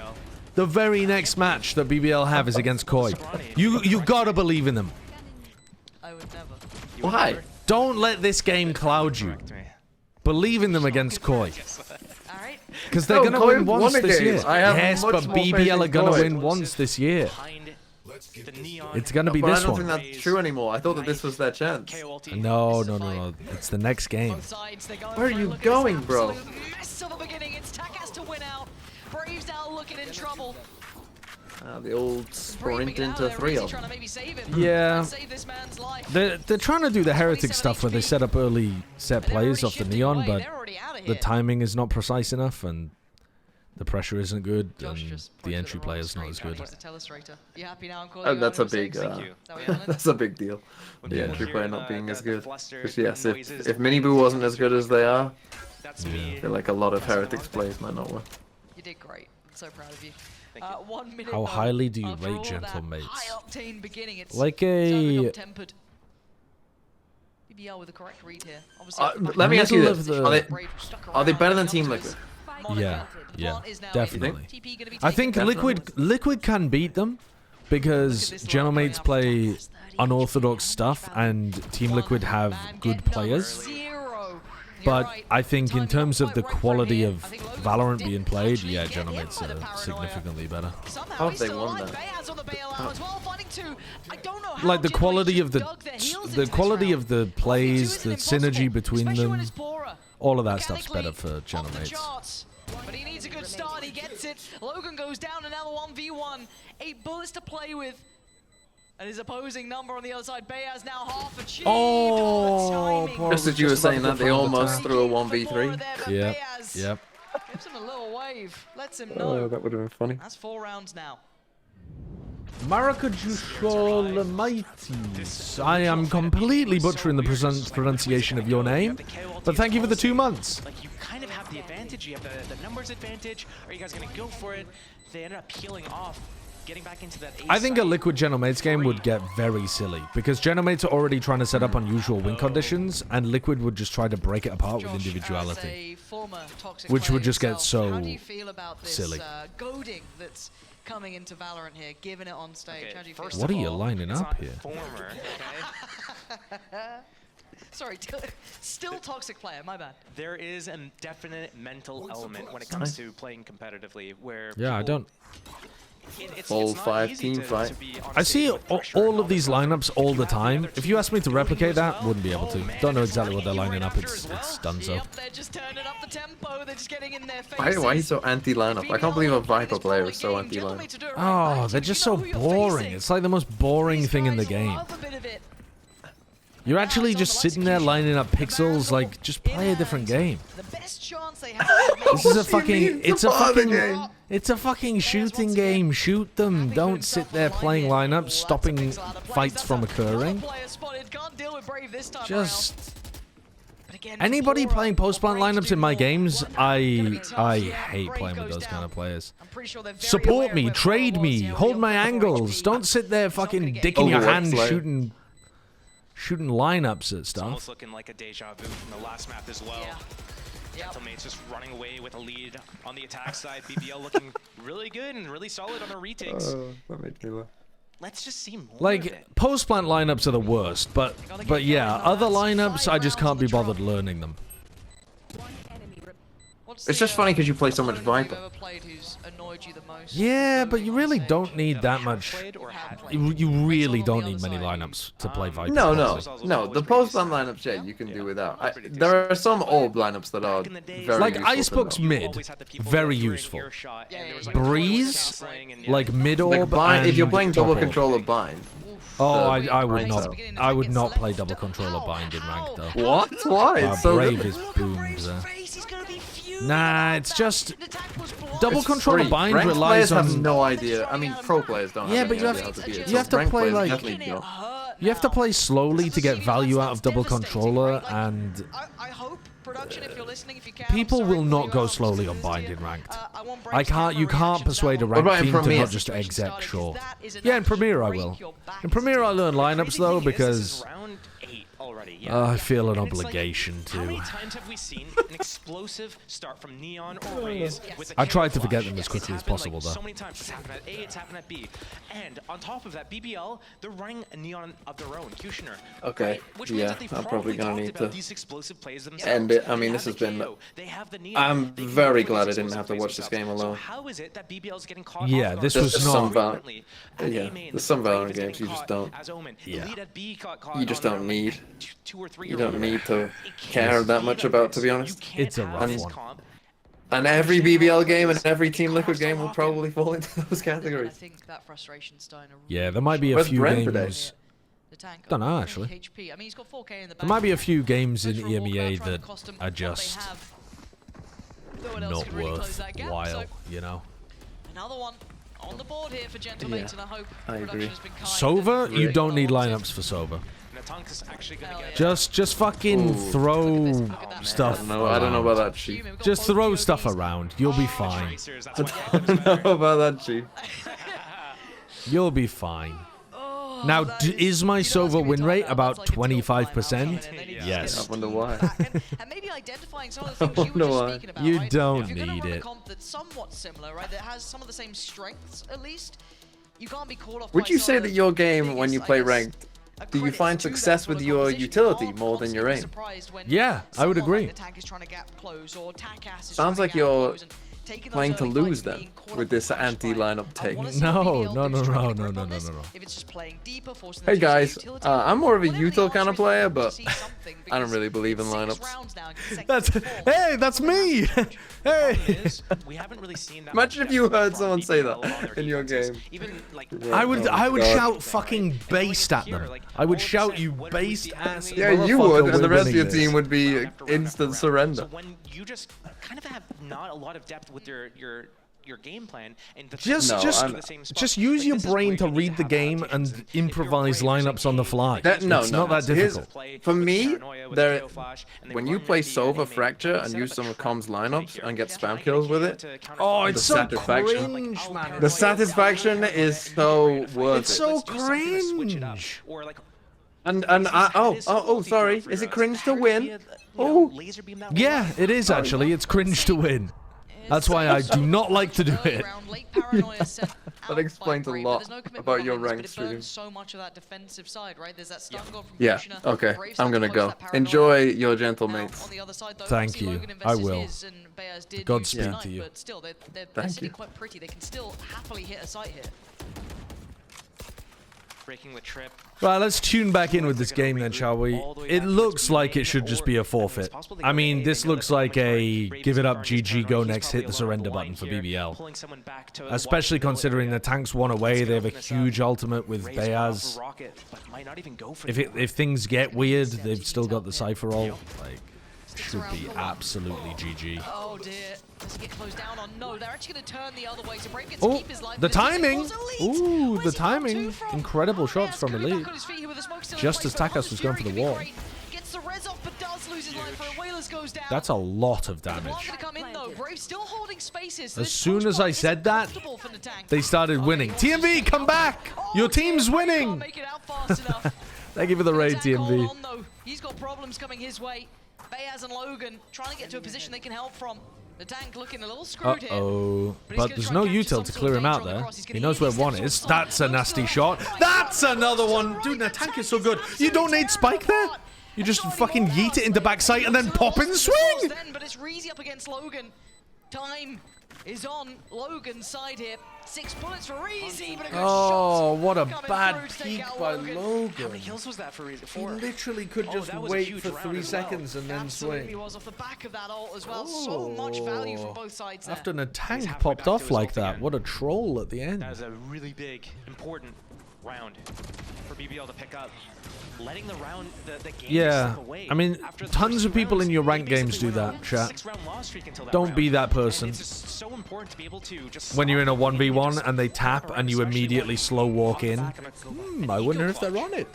The very next match that BBL have is against Koi. You gotta believe in them. I would never. Why? Don't let this game cloud you. Believe in them against Koi. Alright. Because they're No, gonna Koi win won once a this game. year. I have Yes, much but more faith BBL in are gonna Koi. win once this year. Behind the neon. It's gonna be But I this don't think one. that's true anymore. I thought that this was their chance. KO ulti. No. It's the next game. Both sides, they're going Where are for it. you Look at going, this bro? absolute mess to the beginning. It's Takas to win out. Brave's now looking in trouble. The old Brave sprint making out into there, 3 Reezy of trying them. to maybe save him. Yeah. And save this man's life. They're trying to do the heretic stuff where they set up early set They're plays already off the shifting neon, away. but They're already out of the here. timing is not precise enough and the pressure isn't good Josh and just the pointed at entry wrong play is not screen. as good. He's the telestrator. You happy now? I'm calling Oh, you that's out a big, Thank you. Is that what you're on it? that's a big deal. When The people entry hear player not being as the good. fluster, Because yes, the if noises, Miniboo wasn't as good as they are, that's me. I feel like a lot of Heretics plays might not work. You did great. I'm so proud of you. 1 minute. How though, highly do you for rate all Gentle that Mates? High octane beginning. It's Like starting to a... become tempered. BBL with the correct read here. Obviously, Let me ask you Middle this: of are they better than Team Liquid? Yeah, yeah, definitely. TP gonna be I think taken Liquid can beat them because Gentle Mates play unorthodox stuff and Team Liquid have good players. But I think in terms of the quality of Valorant being played, yeah, Gentle Mates are significantly better. How have they won that? Like the quality of the plays, the synergy between them, all of that stuff's better for Gentle Mates. But he needs a good start, he gets it. Logan goes down another 1v1. 8 bullets to play with. And his opposing number on the other side, Bayaz now half achieved. Oh, Just as you were saying that, they almost threw a 1v3. Yep, yep. Gives him a little wave, lets him know. Oh, that would have been funny. That's 4 rounds now. Maracajusholamites. I am completely butchering the pronunciation of your name, but thank you for the 2 months. Like, you kind of have the advantage, you have the numbers advantage. Are you guys going to go for it? They ended up peeling off, getting back into that I think a Liquid Gentle Mates game would get very silly, because Gentle Mates are already trying to set up unusual win conditions, and Liquid would just try to break it apart with individuality, which would just get so How do you feel about this silly. goading that's coming into Valorant here, giving it on stage? How do you feel? What are you lining up here? Sorry, still toxic player, my bad. There is a definite mental element when it comes to playing competitively, where Yeah, I don't. Full 5 team fight. I see all of these lineups all the time. If you ask me to replicate that, wouldn't be able to. Don't know exactly what they're lining up. It's done so. They're just turning up the tempo. They're just getting in their Why are you so anti-lineup? I can't believe a Viper player is so anti-lineup. Oh, they're just so boring. It's like the most boring thing in the game. You're actually just sitting there lining up pixels. Like, just play a different game. This is a fucking. It's a fucking shooting game. Shoot them. Don't sit there playing lineups, stopping fights from occurring. Just. Anybody playing post-plant lineups in my games, I hate playing with those kind of players. Support me, trade me, hold my angles. Don't sit there fucking dicking your hand shooting lineups at stuff. Almost looking like a deja vu from the last map as well. Gentle Mates just running away with a lead on the attack side. BBL looking really good and really solid on their retakes. That made me laugh. Let's just see more of Like, it. post-plant lineups are the worst, but yeah, other lineups, I just can't be bothered learning them. It's just funny because you play so much Viper. Yeah, but you really don't need that much. You really don't need many lineups to play Viper. No. The post-plant lineups, yeah, you can do without. There are some old lineups that are very like useful Icebox to know. mid, very useful. Breeze, like mid orb. Bind, if you're and playing top double orb. controller bind. Oh, I would not. I would not play double controller bind in rank though. What? Why? It's so Brave good. is boomed there. Nah, it's just double controller free. bind Ranked relies players on. have no idea. I mean, pro players don't. Yeah, have but any you idea have how to do it. you have to Ranked play players like definitely don't. you have to play slowly to get value out of double controller, and I hope production, if you're listening, if you can. people will not go slowly on bind in ranked. You can't persuade a What about ranked in team to Premier? not just exec sure. Yeah, in Premier I will. In Premier I learn lineups though because Round 8 already. Yeah. I feel an And it's like, obligation how many to. times have we seen an explosive start from Neon or Raze with a I tried to camouflage? forget them as It's quickly as happened, possible, like, though. So many times. It's happened at A, it's happened at B. And on top of that, BBL, they're running a Neon of their own, Kushner. Okay, Right? Which means yeah, that they've I'm probably gonna talked need about to these explosive plays themselves. end it. I mean, They this have has the been. KO, they have the Neon, I'm they can very do glad I these didn't have to explosive watch this plays game themselves. alone. So how is it that BBL's getting caught Yeah, off guard? this There's was just not. some Currently, at Yeah, A main, there's some Brave Valorant is games getting you just caught don't. as Omen. Yeah. Elite at B got caught You just on don't their, need. like, 2 or 3 You or don't whatever. need to care that much about, to be honest. It's a rough And- one. And every BBL game and every Team Liquid game will probably fall into those I categories. think that frustration's starting to Yeah, there might be a Where's few Brent today? games. the tank. Don't know, over actually. 20 HP. I mean, he's got 4K in the back. There might be a few games in Virtual EMEA Warcraft trying that to cost them are what they just have. No one else not can really close that gap, worthwhile, so you know. another one on the board here for Gentle Yeah, Mates, and I hope I production agree. has been kind Sova, and you don't need allowed to- lineups for Sova. No, Natank's actually gonna get Just fucking throw stuff. I don't know about that, Chief. Just throw stuff around. You'll be fine. I don't know about that, Chief. You'll be fine. Now, is my Sova win rate about 25%? Yes. I wonder why. And maybe identifying some of the things you were just speaking about, You right? don't If you're gonna need run a it. comp that's somewhat similar, right? That has some of the same strengths, at least. You can't be caught off. Would by you some say of that the your game, when biggest, you I play guess, ranked, do you credits find to success them with for the your composition? utility I'll more than your honestly be aim? surprised when Yeah, I would someone agree. like the tank is trying to gap close, or Takas is Sounds trying like to gap you're close and taking those playing to early lose fights, then being caught with off this guard. anti-lineup I take. wanna see what BBL No. do to try and No. grip on this. If it's just playing deeper, forcing them Hey to use guys, utility, I'm more of a whatever the util kind answer of is, player, I want to but see something, I don't because really believe in 6 lineups. rounds now in That's consecutive form. hey, that's me. Hey. We haven't really seen that. Imagine if you heard someone say that in your game. Even like I would God. shout fucking based at them. I would shout, you based ass. Yeah, you motherfucker, would, and the we're rest of your winning this." team would be instant surrender. So when you just kind of have not a lot of depth with your game plan, and the Just use your brain to read the game and improvise lineups on the fly. It's not that difficult. For me, when you play Sova Fracture and use some of Com's lineups and get spam kills with it, Oh, the it's so satisfaction. cringe, man. The satisfaction is so worth It's it. so cringe. Sorry, is it cringe to win? Oh, Yeah, it is actually. It's cringe to win. That's why I do not like to do it. that explains a lot about your ranked stream. So much of that defensive side, right? There's that stun goal from Yeah, Kushner. okay, Brave I'm starts gonna to go. post that paranoia. Enjoy your gentle Now, mates. on the other side, though, Thank obviously you. Logan I invested will. his, and Bears did Godspeed use to tonight, you. But still, they're Thank sitting you. quite pretty. They can still happily hit a site here. breaking the trip. Right, let's tune back in with this game then, shall we? It looks like it should just be a forfeit. I mean, this looks like a give it up, GG, go next, hit the surrender button for BBL. Especially considering the tanks won away, they have a huge ultimate with Beaz. If things get weird, they've still got the Cypher ult. Like, should be absolutely GG. Oh dear. Does he get closed down on? No, they're actually going to turn the other way. So Brave gets to Oh, keep his life. the but it's timing! Elite. Ooh, Where's the he come to timing. from? Incredible shots from Beaz Elite. back on his feet here with the smoke still in Just place, as but Takas Hunter's was going Fury for the could be wall. great. Gets the res off, but does lose his life for it. Whalers goes down. That's a lot of The block damage. gonna come in though. Brave still holding spaces. As soon as I said that, they started winning. TMV, come back! Your team's winning! Make it out fast enough. Thank you for the raid, Tank hold TMV. on, though. He's got problems coming his way. Beaz and Logan trying to get to a position they can help from. The tank looking a little screwed here. Uh-oh. But he's But gonna there's try no and capture util some to sort clear of him out danger on the there. cross. He's He gonna knows easily where one step is. to the That's a side. nasty shot. That's another one. Dude, the tank is so good. You don't need spike there. You just fucking yeet it into backside and then pop and swing. Then, but it's Reezy up against Logan. Time is on Logan's side here. 6 bullets for Reezy, but a good Oh, shot what a coming bad through to take peek out by Logan. Logan. How many kills was that for Reezy? He 4. literally could Oh, just that was a wait huge for round 3 as well. seconds and then Absolutely swing. was off the back of that ult as well. So much value from both sides there. After the tank halfway popped back to off his like ult that, again. what a troll at the end. That was a really big, important round for BBL to pick up. Letting the round, the game Yeah, slip away I mean, after the tons first of people rounds. in your They ranked games basically do went on that, a chat. 6-round loss streak until that Don't round. be that person. And it's just so important to be able to just When you're in a stop and 1v1 just and they tap wrap and you around, immediately especially slow walk off the in. back of a- I an wonder eco if they're clutch. on it.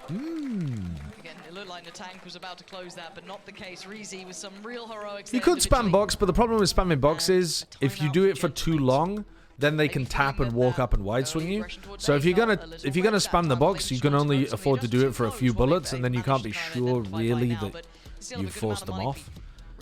Again, it looked like the tank was about to close that, but not the case. Reezy with some real heroics. You there could spam individually. box, but the problem with spamming box is if you do it for too long, then they can tap and walk up and wide swing you. So if you're gonna spam the box, you can only afford to do it for a few bullets, and then you can't be sure really that you've forced them off.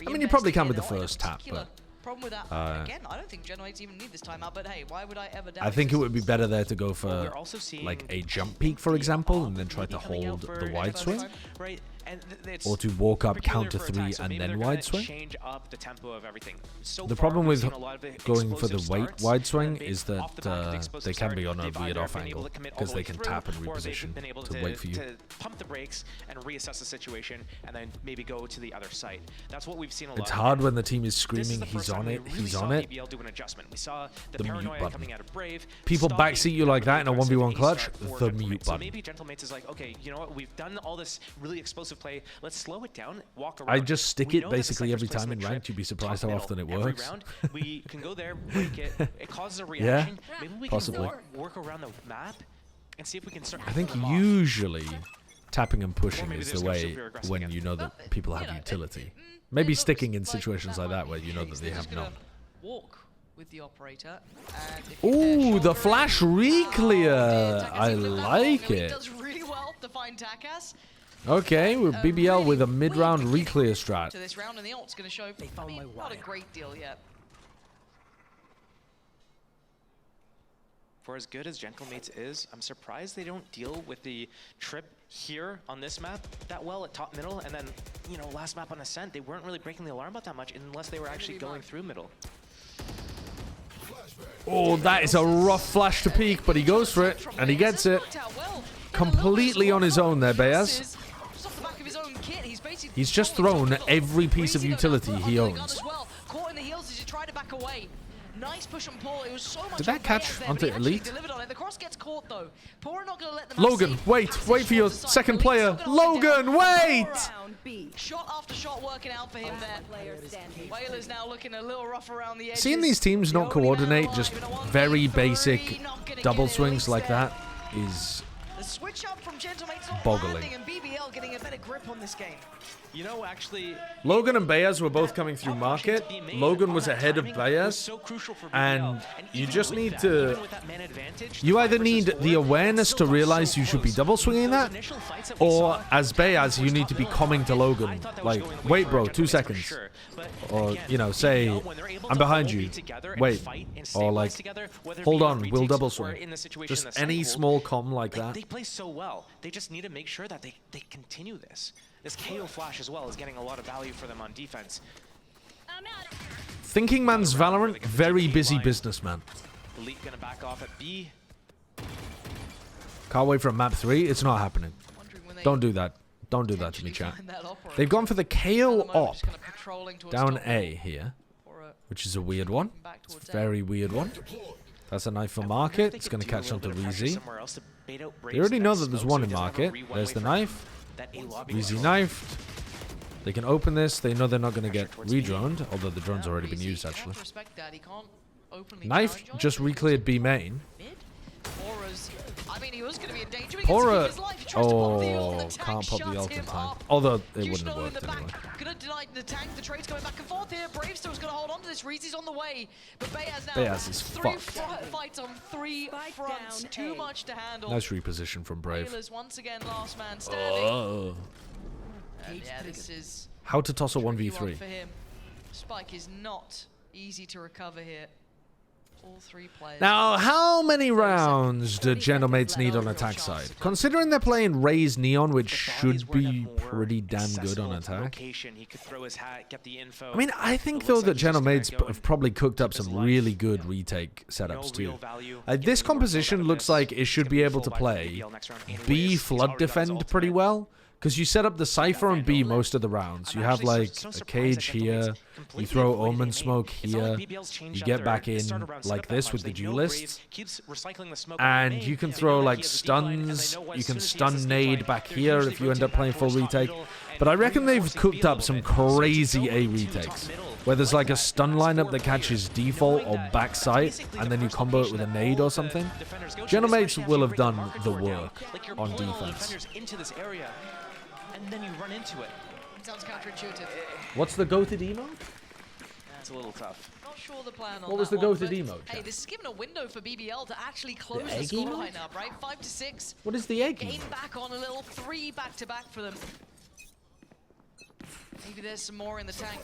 I mean, you probably can with the first tap, but Problem with that, again, I don't think Genoids even need this timeout, but hey, why would I ever doubt I think it would be better there to go We're for also seeing like a jump peek, for example, and then try to coming out hold for the wide swing. Right, and it's Or to walk up, peculiar counter for 3, attack, so and maybe then they're wide gonna swing. Change up the tempo of everything. So The far, problem we've with seen a lot of going for the explosive weight starts, wide swing and is off the back of the that explosive they can be start, on a they've weird either off been able angle to commit all because the they way can through, tap and or they've reposition been able to wait for you. to pump the brakes and reassess the situation and then maybe go to the other side. That's what we've seen a lot. It's hard when the team is This is screaming, the he's first time on we it, really he's saw on it. BBL do an adjustment. We saw The mute paranoia button. coming out of Brave. People stopping backseat you like that in a aggressive 1v1 ace clutch, start for the Gentleman. mute So button. maybe Gentlemates is like, okay, you know what? We've done all this really explosive play. Let's slow it down, walk around. I just stick We it know that the basically Cypher's every placed time in in the ranked. trip, You'd be surprised top how middle, often it every works. round, we can go there, break it. It causes a Yeah, reaction. Maybe we possibly. can work around the map and see if we can start. I think picking them off. usually tapping and pushing maybe is they just the go way super aggressive when again. you know that people have utility. Maybe sticking in situations like that where you know that they have none. Walk with the operator. And if you dare Ooh, the shoulder flash re-clear. I like it it. does really well to find Takas. Okay, with BBL with a mid-round re-clear strat. To this round, and the ult's going to show. I mean, not a great deal yet. For as good as Gentlemates is, I'm surprised they don't deal with the trip here on this map that well at top middle, and then, you know, last map on Ascent, they weren't really breaking the alarm about that much unless they were actually going through middle. Oh, that is a rough flash to peek, but he goes for it, and he gets it. Completely on his own there, Beaz. He's just thrown every piece of utility he owns. Caught in the heels as he tried to back away. Nice push on Paul. It was so much. Did that catch onto Elite? Delivered on it. The cross gets caught though. Paul are not going to let them. Logan, wait for your second player. Logan, wait! Shot after shot working out for him there. Whalers now looking a little rough around the edges. Seeing these teams not coordinate just very basic double swings like that is the switch up from Gentlemates not boggling. landing, and BBL getting a better grip on this game. You know, actually, Logan and Beaz were both coming through market. Logan was ahead of Beaz, and you just need to... You either need the awareness to realize you should be double swinging that, or as Beaz, you need to be coming to Logan. Like, wait bro, 2 seconds. Or, you know, say, I'm behind you, wait. Or like, hold on, we'll double swing. Just any small comm like that. They play so well. They just need to make sure that they continue this. This KO flash as well is getting a lot of value for them on defense. Thinking Man's Valorant, very busy businessman. Elite gonna back off at B. Can't wait for a map 3. It's not happening. Don't do that. Don't do that to me, chat. They've gone for the KO op down A here, which is a weird one. It's a very weird one. That's a knife for market. It's going to catch onto Reezy. They already know that there's one in market. There's the knife. Reezy knifed. They can open this. They know they're not going to get re-droned, although the drone's already been used, actually. Knife just re-cleared B main. I mean, he was going to be in danger. Pora, oh, can't pop the ult in time. Although it wouldn't have worked anyway. Gonna deny the tank. The trade's going back and forth here. Bravestar's gonna hold on to this. Reezy's on the way, but Beaz now. Beaz is three fucked. fights on 3 fronts. Too much to handle. Nice reposition from Brave. Whalers once again last man standing. Oh. And yeah, this is How to toss a tricky 1v3. one for him. Spike is not easy to recover here. All 3 players. Now, how many rounds do Gentlemates need on attack side? Considering they're playing Raze Neon, which should be pretty damn good on attack. I mean, I think though that Gentlemates have probably cooked up some really good retake setups too. This composition looks like it should be able to play B flood defend pretty well. Because you set up the Cypher on B most of the rounds. You have like a cage here, you throw Omen Smoke here, you get back in like this with the duelists, and you can throw like stuns, you can stun nade back here if you end up playing full retake. But I reckon they've cooked up some crazy A retakes, where there's like a stun lineup that catches default or backside, and then you combo it with a nade or something. Gentlemates will have done the work on defense. And then you run into it. Sounds counterintuitive. What's the goated emote? That's a little tough. Not sure the plan on What was that the one, goated but, emote? Hey, this is given a window for BBL to actually close the egg scoreline emote? up, right? 5-6. What is the egg Gain emote? back on a little 3 back-to-back for them. Maybe there's some more in the tank.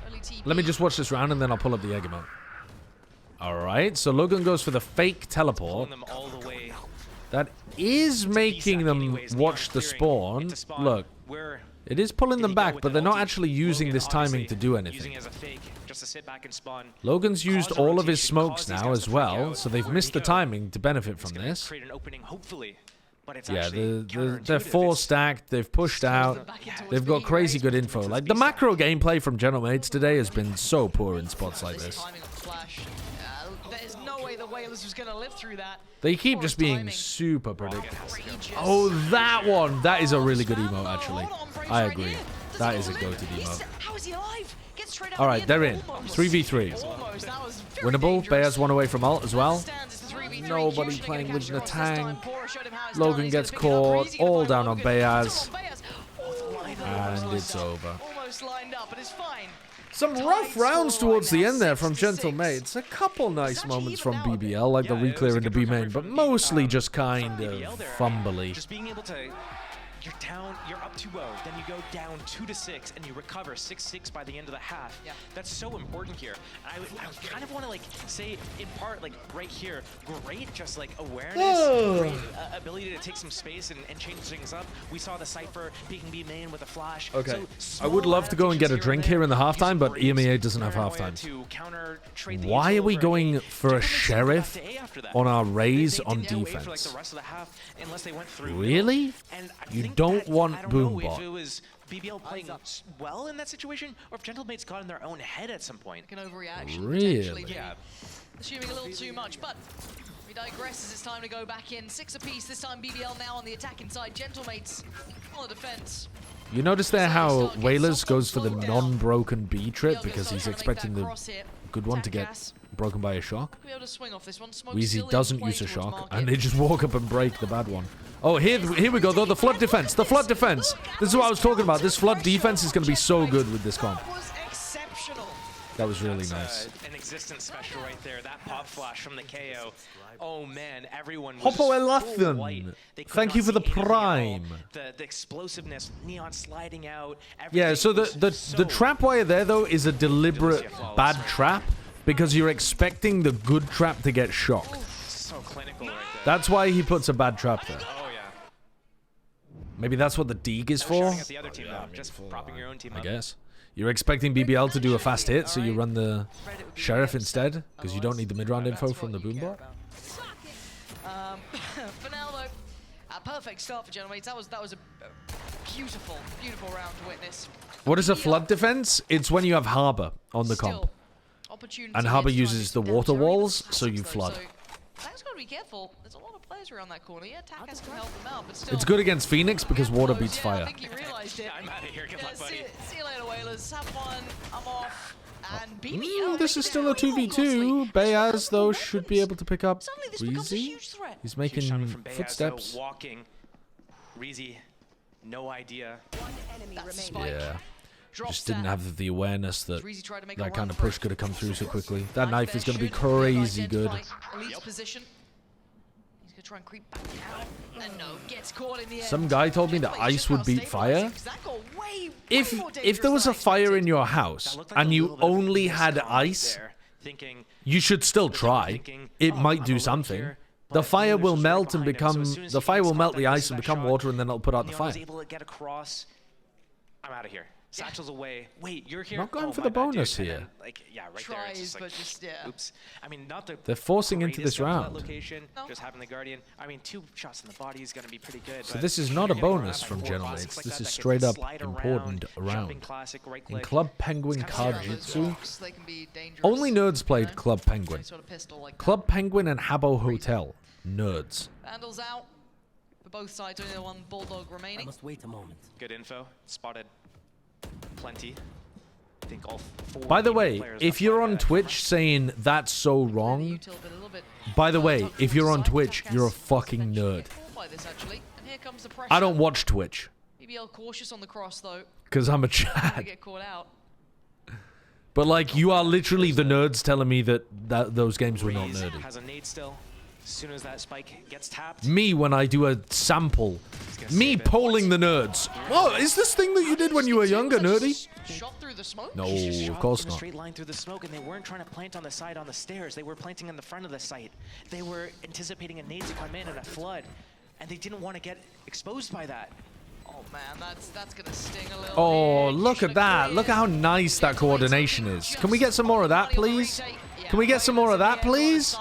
Early TP. Let me just watch this round and then I'll pull up the egg emote. Alright, so Logan goes for the fake teleport. Them all the way. That is making them watch the spawn. Look, it is pulling them back, but they're not actually using this timing to do anything. Logan's used all of his smokes now as well, so they've missed the timing to benefit from this. Yeah, they're 4 stacked, they've pushed out, they've got crazy good info. Like, the macro gameplay from Gentlemates today has been so poor in spots like this. There's no way the Whalers was going to live through that. They keep just being super predictable. Oh, that one! That is a really good emote, actually. I agree. That is a goated emote. How is he alive? gets trade out All at right, the end. they're in. Almost. 3v3. Almost. That was very Winnable. dangerous. Bears one away from ult as well. Stands as 3v3. Nobody Usually playing gonna with catch across this time. Natang. Pora showed him how it's Logan done. He's gets gonna pick it up. caught. Breezy gonna All find down on Logan. Bears. Almost And it's over. Almost lined up, but it's fine. Some rough rounds towards the end there from Gentle Mates. A couple nice moments from BBL, like the re-clear into B main, but mostly just kind of fumbly. Just being able to, you're down, you're up 2-0, then you go down 2-6, and you recover 6-6 by the end of the half. Yeah. That's so important here. I kind of want to like say in part like right here, great just like awareness, great ability to take some space and change things up. We saw the Cypher peeking B main with a flash. Okay. So I would love to go and get a drink here in the halftime, but EMEA doesn't have halftime. Why are we going for a sheriff on our Raze on defense? Really? You don't want I don't know if it Boombot. was BBL playing well in that situation, or if Gentlemates got in their own head at some point. An overreaction, Really? potentially. Yeah. Assuming a little too much, but we digress as it's time to go back in. 6 apiece, this time BBL now on the attacking side. Gentlemates on the defense. You notice there how Whalers goes for the non-broken B trip because he's expecting the good one to get broken by a shock. Be able to swing off this one. Smoke Wheezy still in doesn't play use a towards shock, Market. and they just walk up and break the bad one. Oh, here we go, though. The flood defense. The flood defense. This is what I was talking about. This flood defense is going to be so good with this comp. Was exceptional. That was really nice. An existence special right there. That pop flash from the KO. Oh man, everyone was Hoppo full white. Elathan. They could Thank not you for the see anything at all. prime. The explosiveness, Neon sliding out. Yeah, so everything was the trap wire there, though, is a deliberate bad trap because you're expecting the good trap to get shocked. so clinical right there. That's why he puts a bad trap there. Oh yeah. Maybe that's what the Deeg is for? Shouting at the other team though, just propping your own team I up. guess. You're expecting BBL to do a fast hit, so you run the Sheriff instead, because you don't need the mid-round info from the Boombot? For now, though, a perfect start for Gentlemates. That was a beautiful, beautiful round to witness. What is a flood defense? It's when you have Harbor on the comp. Opportunity And Harbor here to try uses and the water down Jerry walls, with so you Sussex, though, flood. so Tang's got to be careful. There's a lot of players around that corner. Yeah, Takas can help them out, but still. It's good against Phoenix because water beats I fire. think he realized it. I'm out of here. Good luck, buddy. See you later, Whalers. Have fun. I'm off. And BBL. This is still a 2v2. Bayaz, though, should be able to pick up Reezy. He's making from Beazo, footsteps. walking. Reezy, no idea. Yeah. Just didn't have the awareness that Reezy tried to make a that run kind of for push it. could have come through so quickly. That knife is going to be Should be able to crazy good. identify Elite's position. He's going to try and creep back out. And no, gets caught in the end. Some guy told me that ice would beat fire. That got way If there was a fire in your house and you only had ice, you should still try. It might do something. The fire will melt and become the fire will melt the ice and become water, and then it'll put out the Neon fire. was able to get across. I'm out of here. Satchel's away. Wait, you're here. Not going Oh, for my the bad, dude. bonus And here. then, like, yeah, right there. It's just like, but just, yeah. Oops. I mean, not the. They're forcing into greatest this of that round. Location, just having the Guardian. I mean, 2 shots in the body is going to be pretty good. So but this is not a you're getting bonus around from by 4 General classics Mates. like This that is that straight can up slide important around, round. jumping classic, right In click. Club Penguin It's kinda Kajutsu, They can be dangerous. only nerds played Club Penguin. Sort of pistol like Club Penguin and Habbo Hotel. Nerds. Vandals out for both sides. Only the one Bulldog remaining. I must wait a moment. Good info. Spotted plenty. I think all 4 By the Demon way, players if left you're by on that. Twitch saying that's so wrong, by the way, if you're on Twitch, you're a fucking nerd. By this, actually. And here comes the pressure. I don't watch Twitch BBL cautious on the cross, though. because I'm a Trying to Chad. get caught out. But like, you are literally the nerds telling me that those games were not Breeze nerdy. has a nade still. As soon as that spike gets tapped, Me when I do a sample. Me polling the nerds. What is this thing that you did when you were younger, nerdy? Shot through the smoke? No, He just of shot course in a not. straight line through the smoke, and they weren't trying to plant on the side on the stairs. They were planting in the front of the site. They were anticipating a nade to come in and a flood, and they didn't want to get exposed by that. Oh man, that's gonna sting a little. Oh, look at that. Look at how nice that coordination is. Can we get some more of that, please? Can we get some more of that, please?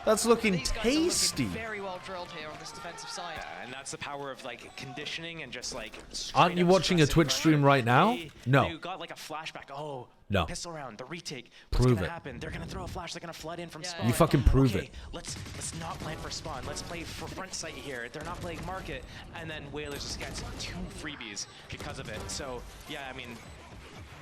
That's looking tasty. Very well drilled here on this defensive side. And that's the power of like conditioning and just like. Aren't you watching a Twitch stream right now? No. You got like a flashback. Oh. No. Pistol round, the retake. What's Prove gonna it. happen? They're gonna throw a flash. They're gonna flood in from spawn. You fucking prove Okay, it. Let's not plan for spawn. Let's play for front site here. They're not playing market, and then Whalers just gets 2 freebies because of it. So yeah, I mean,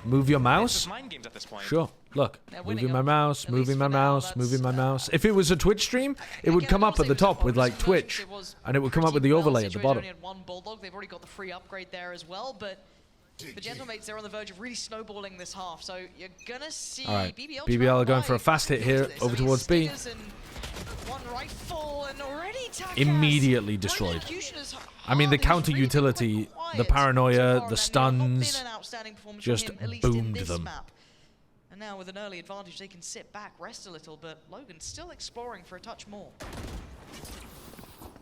Move your It's mouse? just mind games at this point. Sure. Look, They're winning moving my them. mouse, At moving least my for now, mouse, moving my that's, mouse. If it was a Twitch stream, it would Again, come I up will at the say with top with Focus like on Legends, Twitch, it was and it would come up with pretty the well overlay at the situated, bottom. only had one Bulldog. They've already got the free upgrade there as well, but the Gentlemates, they're on the verge of really snowballing this half, so you're gonna see All right, BBL BBL are going for a try fast hit here this. over I mean, towards B. Stickers and one rifle and already Takas. Immediately destroyed. I mean, the counter utility, the paranoia, the stuns, just boomed them. And now with an early advantage, they can sit back, rest a little, but Logan's still exploring for a touch more.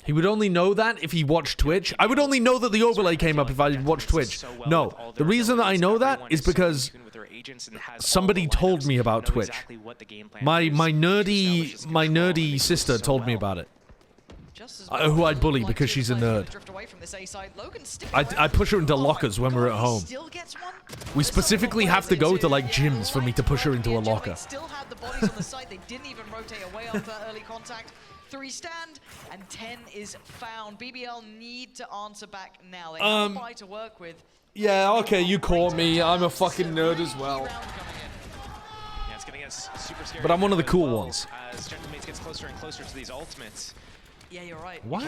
He would only know that if he watched Twitch. I would only know that the overlay came up if I watched Twitch. No, the reason that I know that is because somebody told me about Twitch. My nerdy sister told me about it. Who I'd bully because she's a nerd. I push her into lockers when we're at home. We specifically have to go to like gyms for me to push her into a locker. Still had the bodies on the site. They didn't even rotate away after that early contact. 3 stand and 10 is found. BBL need to answer back now. They have a buy to work with. Yeah, okay, you caught me. I'm a fucking nerd as well. Yeah, it's gonna get super scary. But I'm one of the cool ones. As Gentlemates gets closer and closer to these ultimates. Yeah, you're right. Why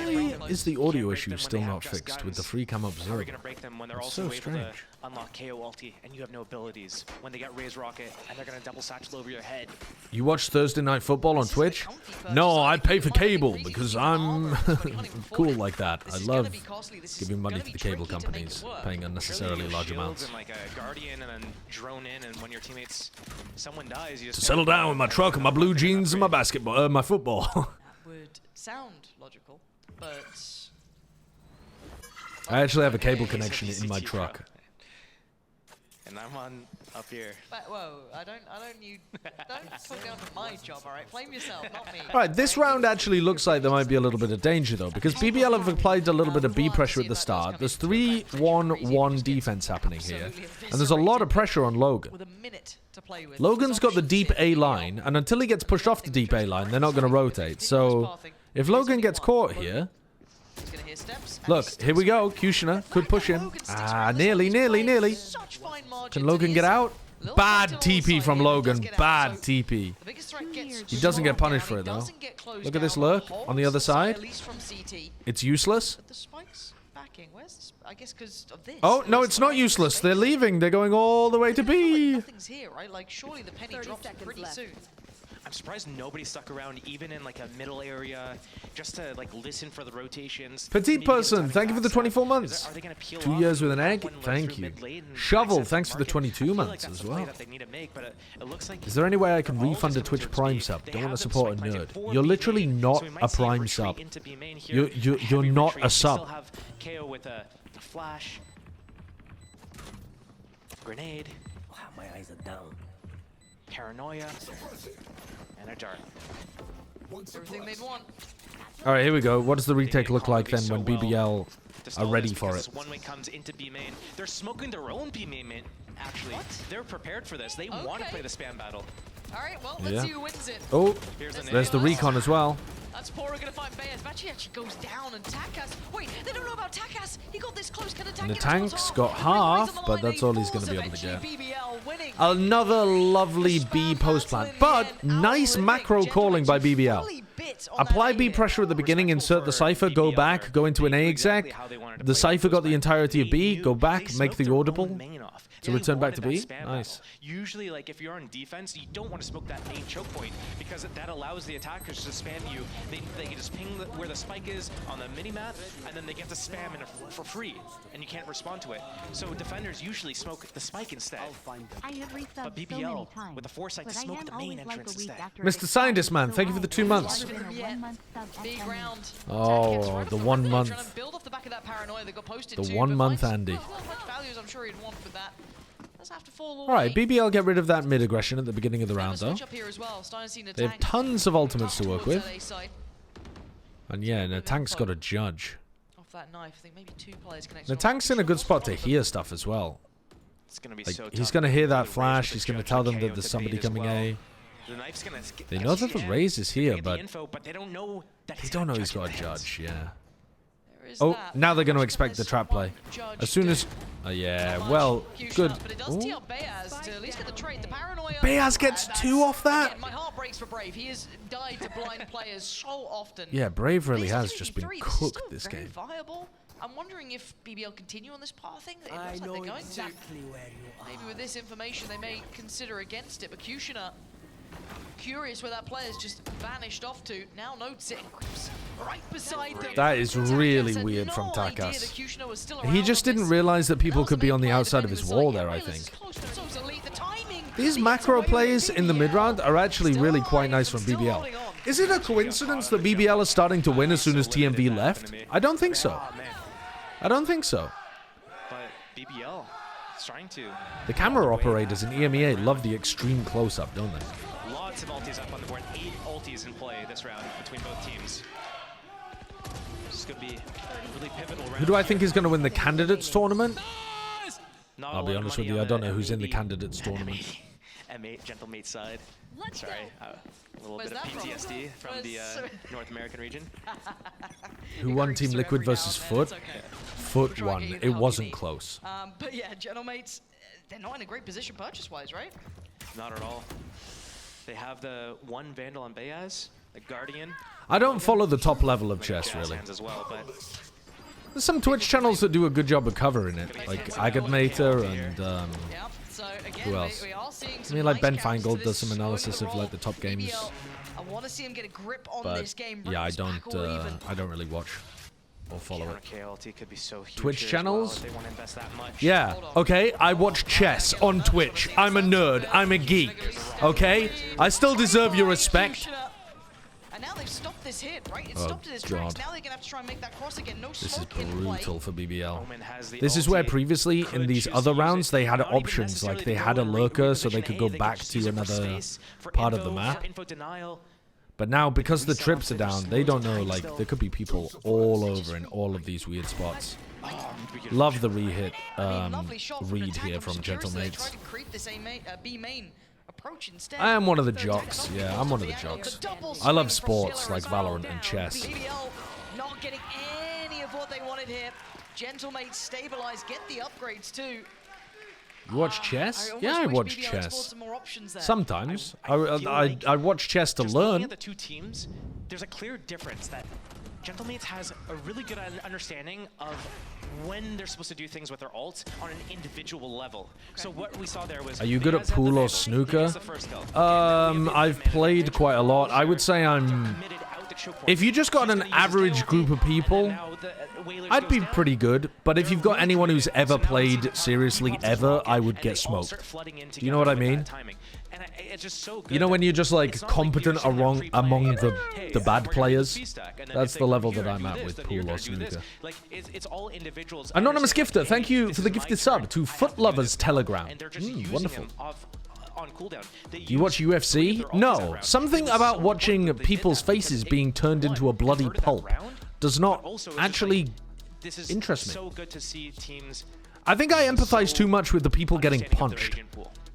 is the audio issue still not fixed with the free cam How are observer? we gonna break them when they're It's also so able to strange. unlock KO ulti and you have no abilities? When they got Raze Rocket and they're gonna double satchel over your head. You watch Thursday Night Football on Twitch? No, I pay for cable because I'm cool like that. I love giving money to the cable companies, paying unnecessarily large Shields amounts. and like a guardian and then drone in, and when your teammates, someone dies, you just To settle down with my truck and my blue jeans and my basketball, my football. Would sound logical, but I actually have a cable connection in my truck. And I'm on up here. but, whoa, don't put down my job, all right? Blame yourself, not me. Alright, this round actually looks like there might be a little bit of danger though, because BBL have applied a little bit of B pressure at the start. There's 3-1-1 defense happening here, and there's a lot of pressure on Logan. With a minute to play with. Logan's got the deep A line, and until he gets pushed off the deep A line, they're not going to rotate. So, if Logan gets caught here... Look, here we go. Kushner could push him. Ah, nearly. Can Logan get out? Bad TP from Logan. Bad TP. He doesn't get punished for it, though. Look at this lurk on the other side. It's useless. Oh, no, it's not useless. They're leaving. They're going all the way to B. Nothing's here, right? Like, surely the penny drops pretty soon. I'm surprised nobody stuck around even in like a middle area just to like listen for the rotations. Petite person, thank you for the 24 months. 2 years with an egg, thank you. Shovel, thanks for the 22 months as well. Is there any way I can refund a Twitch Prime sub? Don't want to support a nerd. You're literally not a Prime sub. You're not a sub. KO with a flash. Grenade. Wow, my eyes are down. Paranoia. And a dart. Everything they'd want. Alright, here we go. What does the retake look like then when BBL are ready for it? One way comes into B main. They're smoking their own B main, actually. They're prepared for this. They want to play the spam battle. Alright, well, let's see who wins it. Oh, there's the recon as well. That's Pora gonna find Bayaz. Bachi actually goes down, and Takas. Wait, they don't know about Takas. He got this close. Can the tank And the get his tank's top? got half, but that's all he's going to be able to get. Another lovely B post plant, but nice macro calling by BBL. Apply B pressure at the beginning, insert the Cypher, go back, go into an A exec. The Cypher got the entirety of B, go back, make the audible. To return back to B? Nice. Usually, like, if you're on defense, you don't want to smoke that main choke point because that allows the attackers to spam you. They can just ping where the spike is on the mini-map, and then they get to spam for free, and you can't respond to it. So defenders usually smoke the spike instead. But BBL, with the foresight to smoke the main entrance instead. Mr. Scientist Man, thank you for the 2 months. Big round. Oh, the 1 month. The 1 month Andy. I'm sure he'd want for that. Alright, BBL get rid of that mid aggression at the beginning of the round though. They have tons of ultimates to work with. And yeah, and the tank's got a judge. The tank's in a good spot to hear stuff as well. Like, he's going to hear that flash, he's going to tell them that there's somebody coming A. They know that the Raze is here, but they don't know he's got a judge, yeah. is Oh, that. now they're going to expect the trap play. As soon as... yeah, well, good. But it does tee Ooh. up Beaz to at least get the trade. The paranoia. Beaz gets that's- 2 off that? Again, my heart breaks for Brave. He has died to blind players so often. Yeah, Brave really These has 2v3, just been this is cooked still this very game. Viable. I'm wondering if BBL continue on this path thing. It I looks like know they're going exactly to. where you are. Maybe with this information they may consider against it, but Kushner, curious where that player's just vanished off to. Now noticing right beside them. That is really Had weird no from idea that Takas. Kushner was still He around just on didn't this. realize that people could be on the outside of his wall there, I Wailers is think. close, but so's Elite. The timing. These macro plays in the mid-round are actually really quite nice from BBL. Is it a coincidence that BBL is starting to win as soon as TMV left? I don't think so. I don't think so. But BBL is trying to. The camera operators in EMEA love the extreme close-up, don't they? Lots of ultis up on the board. 8 ultis in play this round between both teams. This is going to be a really pivotal round. Who do I think is going to win the Candidates Tournament? Not I'll a be lot of honest with money you, on I don't the know who's in the M8 Candidates Tournament. M8 Gentlemate side. Sorry, a little Where's bit of that from? PTSD from the North American region. Who won Team Liquid versus Foot? Okay. Foot won. It wasn't close. But yeah, Gentlemates, they're not in a great position purchase-wise, right? Not at all. They have the one Vandal on Beaz, the Guardian. I don't follow the top level of chess, Jazz really. hands as well, but There's some Twitch channels that do a good job of covering it, like Agadmator and Yep. So again, who else? we are seeing I some mean, like nice Ben counters to Feingold this, does some slowing analysis the of roll. like the top games, BBL, I want to see him get a grip on but this game. yeah, I bring us back or even. don't really watch or follow it. KLT could be so huge Twitch here as channels? well if they want to invest that much. Yeah, okay, I watch chess on Twitch. I'm a nerd. I'm a geek. Okay? I still deserve your respect. And now they've stopped this hit, right? It Oh, stopped at his tracks. God. Now they're gonna have to try and make that cross again. No This is smoke in play. brutal for BBL. Omen has the This is where ulti. previously in these Choose other to use rounds it. they had Not even options, like necessarily they to had go a and lurker so they reposition could A, go they back just to use it for another space, for part of info, the map. for info denial. But now, because the trips are down, they don't know, like, there could be people all over in all of these weird spots. Love the re-hit read here from Gentlemates. B main approach instead. I am one of the jocks. Yeah, I'm one of the jocks. I love sports like Valorant and chess. BBL not getting any of what they wanted here. Gentlemates stabilize, get the upgrades too. You watch chess? Yeah, I watch chess. Some more options there. Sometimes. I watch chess to Just looking learn. at the two teams, there's a clear difference that Gentlemates has a really good understanding of when they're supposed to do things with their ult on an individual level. So what we saw there was... Are you good at Beaz had the pool or Vandal. He snooker? gets the first kill. I've played quite a lot. I would say I'm... If you just got an average group of people, I'd be pretty good. But if you've got anyone who's ever played seriously ever, I would get smoked. Do you know what I mean? You know when you're just like competent among the bad players? That's the level that I'm at with pool or snooker. Anonymous Gifter, thank you for the gifted sub to Foot Lovers Telegram. Wonderful. Do you watch UFC? No. Something about watching people's faces being turned into a bloody pulp does not actually interest me. So good to see teams. I think I empathize too much with the people getting punched.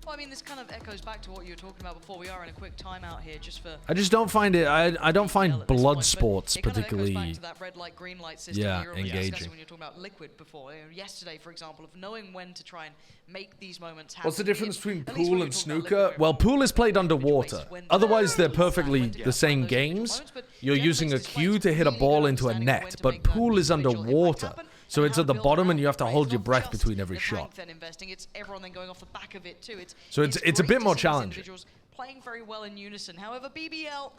Well, I mean, this kind of echoes back to what you were talking about before. We are in a quick timeout here just for... I just don't find it, I don't find blood sports It kind of echoes back particularly, to that red light, green light system yeah, you were engaging. discussing when you were talking about Liquid before. You know, yesterday, for example, of knowing when to try and make these moments happen. What's the difference between At least when pool we and talk about snooker? Liquid, Well, pool is played underwater. Otherwise, they're perfectly the same games. You're using a cue to hit a ball into a net, but pool is underwater. So it's at the bottom and you have to hold your breath between every shot. then investing, it's everyone then going off the back of it too. So it's a great bit to more see these challenging. individuals playing very well in unison. However, BBL,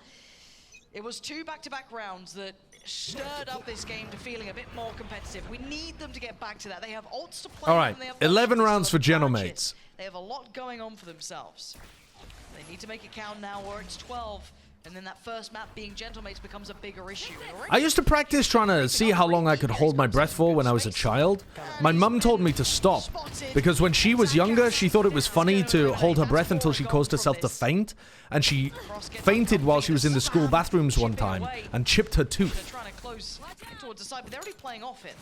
it was 2 back-to-back rounds that stirred up this game to feeling a bit more competitive. We need them to get back to that. They have ults to play. All right, 11 rounds for Gentlemates. They have a lot going on for themselves. They need to make it count now where it's 12. And then that first map being Gentlemates becomes a bigger issue. I used to practice trying to see how long I could hold my breath for when I was a child. My mum told me to stop, because when she was younger, she thought it was funny to hold her breath until she caused herself to faint, and she fainted while she was in the school bathrooms one time and chipped her tooth. Trying to close towards the side, but they're already playing off it.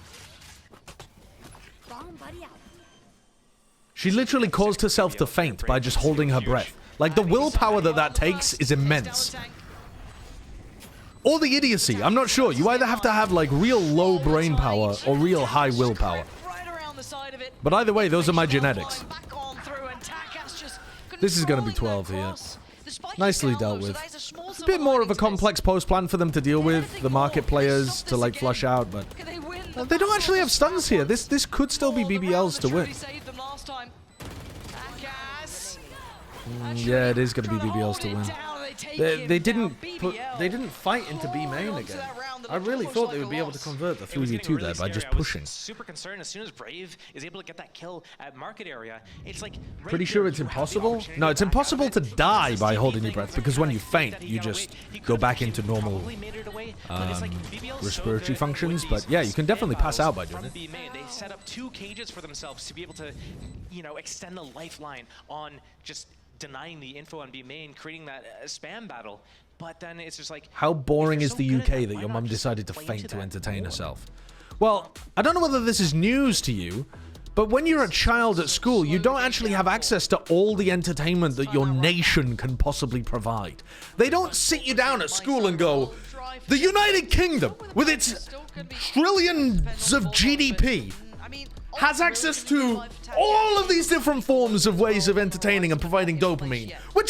She literally caused herself to faint by just holding her breath. Like, the willpower that takes is immense. or the idiocy. I'm not sure. You either have to have like real low brain power or real high willpower. But either way, those are my genetics. This is going to be 12 here. Nicely dealt with. It's a bit more of a complex post plan for them to deal with, the market players to like flush out, but they don't actually have stuns here. This could still be BBLs to win. Yeah, it is going to be BBLs to win. They didn't fight into B main again. I really thought they would be able to convert the 3v2 there by just pushing. Super concerned as soon as Brave is able to get that kill at market area. It's like Pretty sure it's impossible. No, it's impossible to die by holding your breath because when you faint, you just go back into normal respiratory functions. But yeah, you can definitely pass out by doing it. They set up 2 cages for themselves to be able to, extend the lifeline on just denying the info on B main, creating that spam battle. But then it's just like, how boring is the UK that your mum decided to faint to entertain herself? Well, I don't know whether this is news to you, but when you're a child at school, you don't actually have access to all the entertainment that your nation can possibly provide. They don't sit you down at school and go, the United Kingdom, with its trillions of GDP, has access to all of these different forms of ways of entertaining and providing dopamine. Which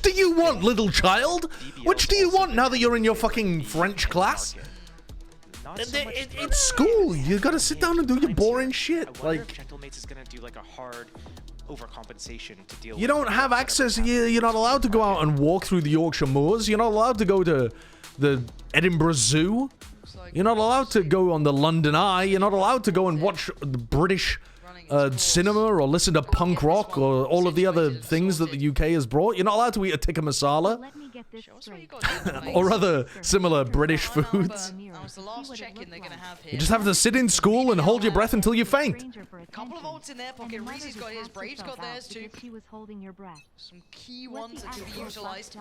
do you want, little child? Which do you want now that you're in your fucking French class? It's school. You gotta sit down and do your boring shit. Like, Gentlemates is gonna do like a hard overcompensation to deal with. You don't have access. You're not allowed to go out and walk through the Yorkshire Moors. You're not allowed to go to the Edinburgh Zoo. You're not allowed to go on the London Eye. You're not allowed to go and watch the British cinema or listen to punk rock or all of the other things that the UK has brought. You're not allowed to eat a tikka masala or other similar British foods. You just have to sit in school and hold your breath until you faint. Couple of ults in their pocket. Reezy's got his, Brave's got theirs too. Some key ones that can be utilized.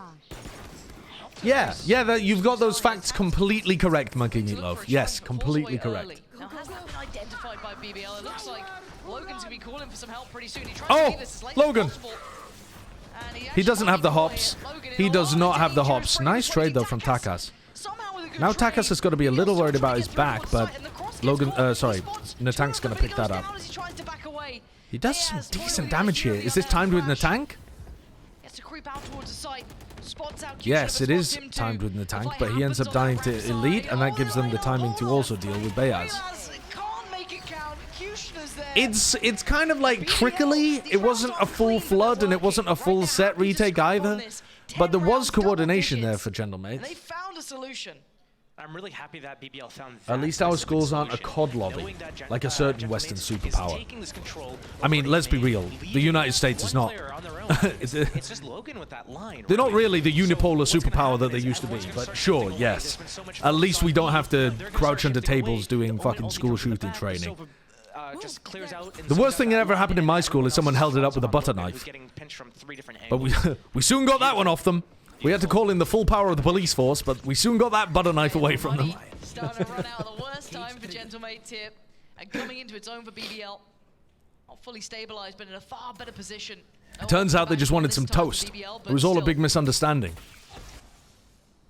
Yeah, you've got those facts completely correct, Monkey Meatloaf. Yes, completely correct. Now, has that been identified by BBL? It looks like Logan's gonna be calling for some help pretty soon. He tries to leave this as late as Logan! possible. He doesn't have the hops. He does not have the hops. Nice trade, though, from Takas. Now Takas has got to be a little worried about his back, but Natank's going to pick that up. He does some decent damage here. Is this timed with Natank? Yes, it is timed with Natank, but he ends up dying to Elite, and that gives them the timing to also deal with Bayaz. It's kind of like trickily. It wasn't a full flood, and it wasn't a full set retake either. But there was coordination there for Gentlemates. They found a solution. I'm really happy that BBL found that. At least our schools aren't a COD lobby, like a certain Western superpower. I mean, let's be real. The United States is not. It's just Logan with that line. They're not really the unipolar superpower that they used to be, but sure, yes. At least we don't have to crouch under tables doing fucking school shooting training. The worst thing that ever happened in my school is someone held it up with a butter knife. But we soon got that one off them. We had to call in the full power of the police force, but we soon got that butter knife away from them. Starting to run out of the worst time for Gentlemates here, and coming into its own for BBL. Not fully stabilized, but in a far better position. It turns out they just wanted some toast. It was all a big misunderstanding.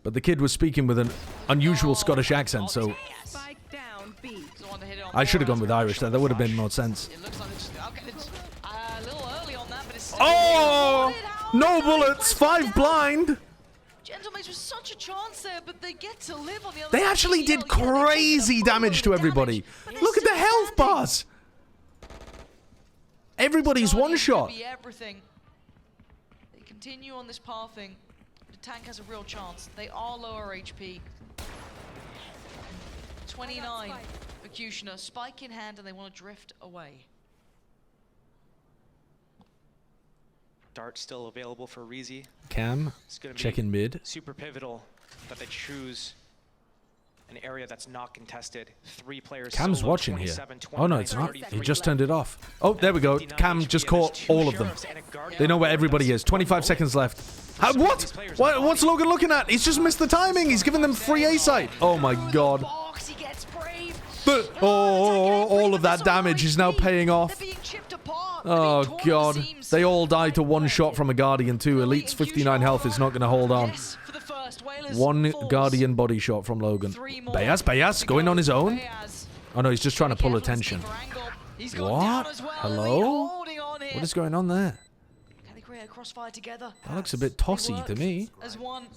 But the kid was speaking with an unusual Scottish accent, so I should have gone with Irish there. That would have made more sense. Oh! No bullets! 5 blind! Gentlemates was such a chance there, but they get to live on the other They actually did crazy damage to everybody. Look at the health bars! Everybody's one shot. They continue on this pathing. The tank has a real chance. They are lower HP. 29 for Kushner. Spike in hand, and they want to drift away. Dart still available for Reezy. Cam, checking mid. Super pivotal that they choose an area that's not contested. 3 players. Cam's solo, watching here. 27, Oh no, it's not. He just turned it off. Oh, there we go. Cam just caught all of them. They know where everybody is. 25 seconds left. What? What's Logan looking at? He's just missed the timing. He's giving them free A site. Oh my god. All of that damage is now paying off. Oh god. They all died to one shot from a Guardian too. Elite's 59 health is not going to hold on. first. Whalers One force. Guardian body shot from Logan. Bayas going on his own? Oh no, he's just trying to pull attention. What? Hello? What is going on there? Can they create a crossfire together? That looks a bit tossy to me. As one.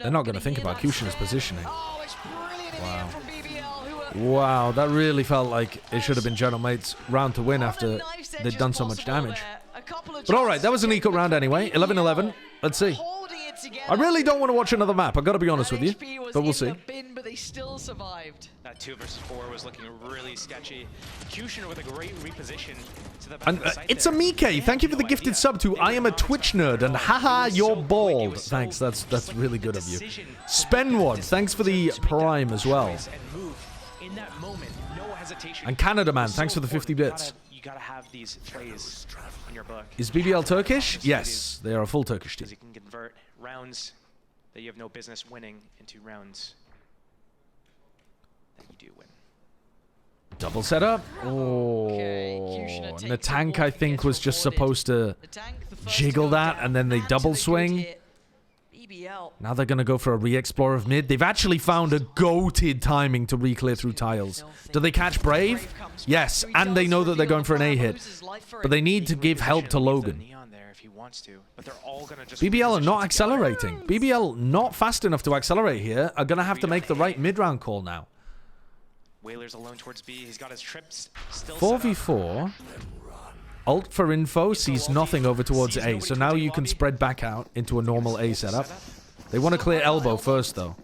They're not going to think about Kushina's positioning. Oh, it's brilliant in the end from BBL, who Wow, that really felt like it should have been General Mate's round to win after they'd done so much damage. But alright, that was an eco round anyway. 11-11. Let's see. I really don't want to watch another map, I've got to be honest with you. But we'll see. But they still survived. That 2 versus 4 was looking really sketchy. Kushner with a great reposition to the back And of the site it's there. Amike. Thank you for the gifted sub to I am a Twitch nerd and haha you're bald. Thanks, that's really good of you. Spenwad, thanks for the prime as well. In that moment, no hesitation. And Canada Man, thanks for the 50 bits. You gotta have these plays in your book. Is BBL Turkish? Yes, they are a full Turkish team. Because you can convert rounds that you have no business winning into rounds that you do win. Double setup. Oh, Natank I think was just supposed to jiggle that and then they double swing. Now they're going to go for a re-explore of mid. They've actually found a goated timing to re-clear through tiles. Do they catch Brave? Yes, and they know that they're going for an A hit. But they need to give help to Logan. BBL are not accelerating. BBL not fast enough to accelerate here. Are going to have to make the right mid-round call now. Whalers alone towards B. He's got his trips still 4v4. Ult for info sees nothing over towards A, so now you can spread back out into a normal A setup. They want to clear elbow first, though.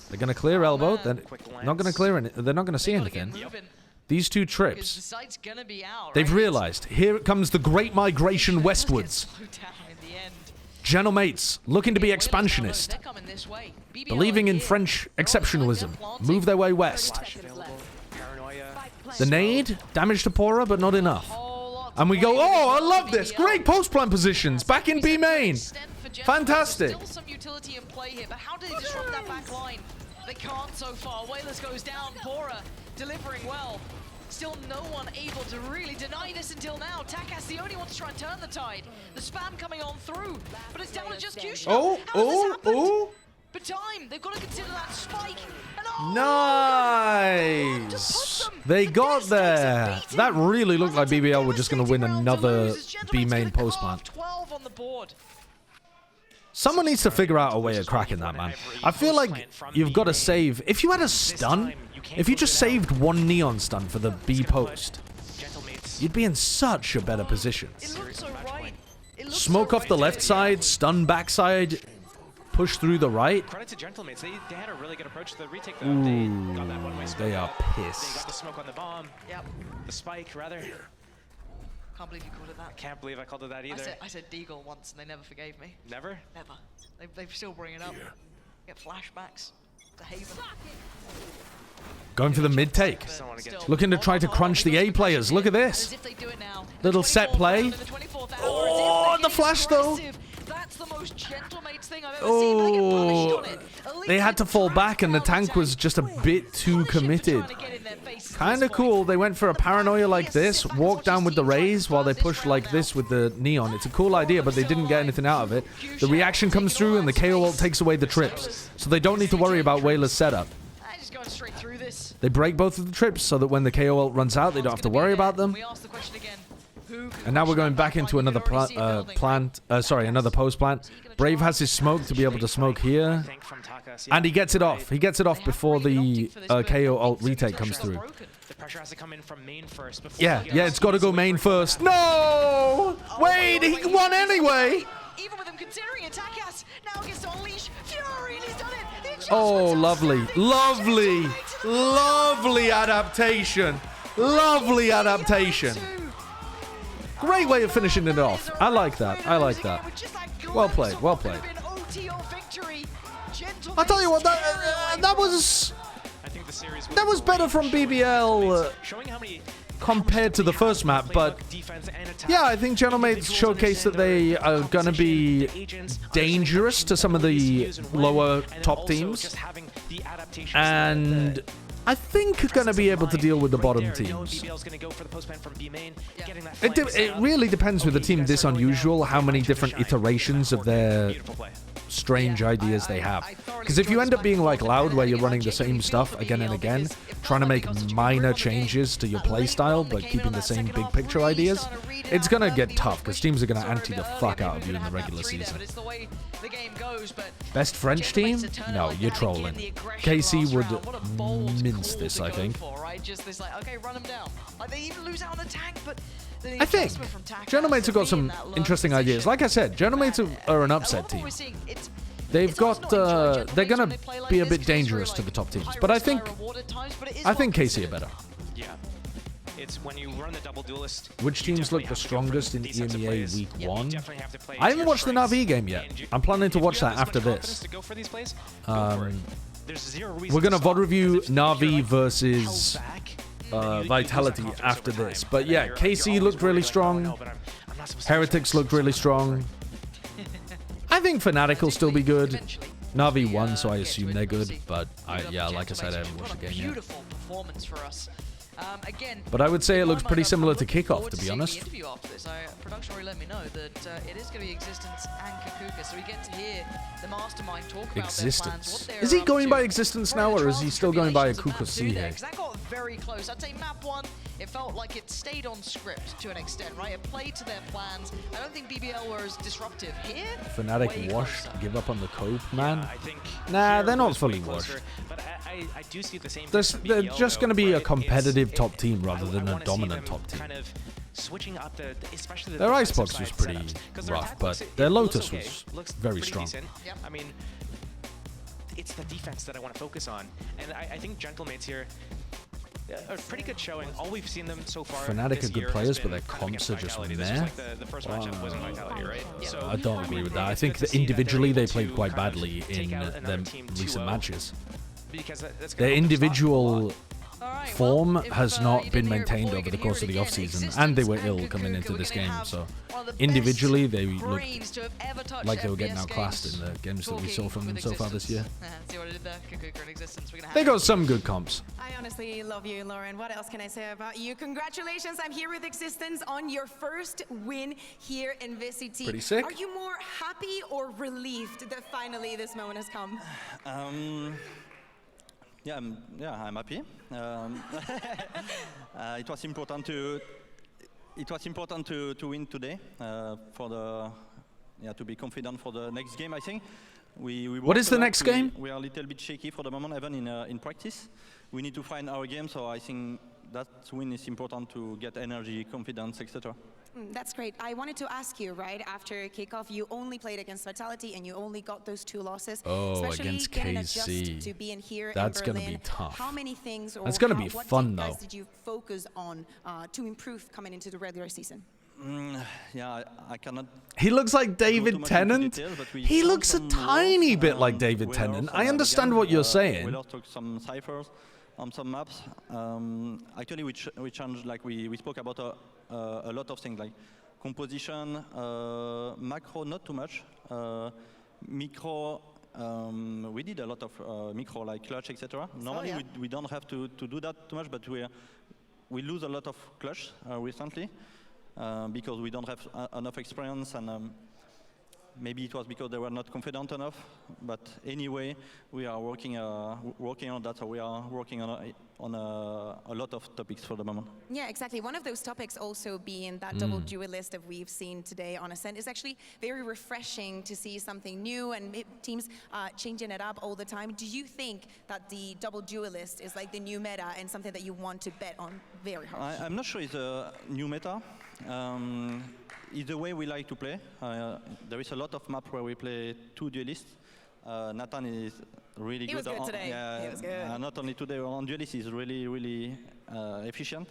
They're going to clear elbow. They're not going to clear any. They're not going to see anything. These 2 trips. They've realized here comes the great migration westwards. General Mates looking to be expansionist, believing in French exceptionalism. Move their way west. The nade damage to Pora, but not enough. And we go, oh, I love this. Great post-plant positions. Back in B main. Fantastic. Still some utility in play here, but how do they disrupt that back line? They can't so far. Whalers goes down. Pora delivering well. Still no one able to really deny this until now. Takas the only one to try and turn the tide. The spam coming on through, but it's down to just Kushner. Oh. But time, they've got to consider that spike. And Nice. They got there. That really looked like BBL were just going to win another B main post plant. 12 on the board. Someone needs to figure out a way of cracking that, man. I feel like you've got to save. If you had a stun, if you just saved 1 neon stun for the B post, you'd be in such a better position. Smoke off the left side, stun backside, push through the right. Credit to Gentlemates. They had a really good approach to the retake, though. Ooh, they got that one-way they are They pissed. got the smoke on the bomb. Yep. The spike, rather. Can't believe you called it that. Can't believe I called it that either. I said Deagle once and they never forgave me. Never? Never. They still bring it up. Get flashbacks to Haven. Going for the mid take. Looking to try to crunch the A players. Look at this. Little set play. Oh, the flash though. That's the most Gentlemates thing I've ever seen. They get punished on it. They had to fall back and the tank was just a bit too committed. Kind of cool. They went for a paranoia like this, walked down with the raise while they pushed like this with the neon. It's a cool idea, but they didn't get anything out of it. The reaction comes through and the KO ult takes away the trips. So they don't need to worry about Whaler's setup. Just going straight through this. They break both of the trips so that when the KO ult runs out, they don't have to worry about them. We ask the question again. And now we're going back into another another post plant. Brave has his smoke to be able to smoke here. And he gets it off. He gets it off before the KO ult retake comes through. The pressure has to come in from main first. Yeah, it's got to go main first. No! Wait, he won anyway! Even with him considering it, Takas now gets to unleash Fury and he's done it! Oh, lovely. Lovely. Lovely adaptation. Lovely adaptation. Great way of finishing it off. I like that. I like that. Well played. Well played. I'll tell you what, that was better from BBL compared to the first map, but yeah, I think Gentlemates showcased that they are going to be dangerous to some of the lower top teams, and I think are going to be able to deal with the bottom teams. It really depends with a team this unusual, how many different iterations of their strange ideas they have. Because if you end up being like Loud, where you're running the same stuff again and again, trying to make minor changes to your playstyle, but keeping the same big picture ideas, it's going to get tough, because teams are going to anti the fuck out of you in the regular season. Best French team? No, you're trolling. KC would mince this, I think. Just this, like, okay, run them down. Like, they even lose out on the tank, but I think Gentlemates have got some interesting ideas. Like I said, Gentlemates are an upset team. They've got, they're gonna be a bit dangerous to the top teams, but I think KC are better. Yeah, it's when you run the double duelist. Which teams look the strongest in EMEA Week 1? I haven't watched the Na'Vi game yet. I'm planning to watch that after this. We're gonna VOD review Na'Vi versus Vitality after this. But yeah, KC looked really strong. Heretics looked really strong. I think Fnatic will still be good. Na'Vi won, so I assume they're good. But yeah, like I said, I haven't watched the game yet. Beautiful performance for us. Again, but I would say it looks pretty similar to Kickoff, to be honest. Interview after this. Production already let me know that it is going to be Existence and Kakuka, so we get to hear the Mastermind talk about Existence. Is he going by Existence now, or is he still going by Akuka C here? Because that got very close. I'd say map 1, it felt like it stayed on script to an extent, right? It played to their plans. I don't think BBL were as disruptive here. Fnatic wash, give up on the cope, man. Nah, they're not fully washed. But I do see the same. They're just going to be a competitive top team rather than a dominant top team. Kind of switching up especially their Icebox was pretty rough, but their Lotus was very strong. I mean, it's the defense that I want to focus on, and I think Gentlemates here a pretty good showing. All we've seen them so far. Fnatic are good players, but their comps are just meh. The first matchup was Vitality, right? So I don't agree with that. I think that individually they played quite badly in their recent matches. Their individual form has not been maintained over the course of the offseason, and they were ill coming into this game, so individually they looked like they were getting outclassed in the games that we saw from them so far this year. They got some good comps. I honestly love you, Lauren. What else can I say about you? Congratulations, I'm here with Existence on your first win here in VCT. Pretty sick. Are you more happy or relieved that finally this moment has come? Yeah, I'm happy. It was important to win today to be confident for the next game. I think what is the next game? We are a little bit shaky for the moment, even in practice. We need to find our game, so I think that win is important to get energy, confidence, etc. That's great. I wanted to ask you, right, after kickoff, you only played against Vitality and you only got those 2 losses. Oh, especially against KC. To be in here That's in going to be tough. How many things or That's going to be fun, though. What did you focus on to improve coming into the regular season? Yeah, I cannot. He looks like David Tennant. He looks a tiny bit like David Tennant. I understand what you're saying. We lost some ciphers on some maps. Actually, we changed, like we spoke about a lot of things, like composition, macro, not too much. Micro, we did a lot of micro, like clutch, etc. Normally, we don't have to do that too much, but we lose a lot of clutch recently because we don't have enough experience, and maybe it was because they were not confident enough. But anyway, we are working on that. So we are working on a lot of topics for the moment. Yeah, exactly. One of those topics also being that double duelist that we've seen today on Ascent is actually very refreshing to see something new and teams changing it up all the time. Do you think that the double duelist is like the new meta and something that you want to bet on very hard? I'm not sure it's a new meta. It's the way we like to play. There is a lot of maps where we play 2 duelists. Nathan is really good. He was good today. Yeah, he was good. Not only today, on duelists, he's really efficient.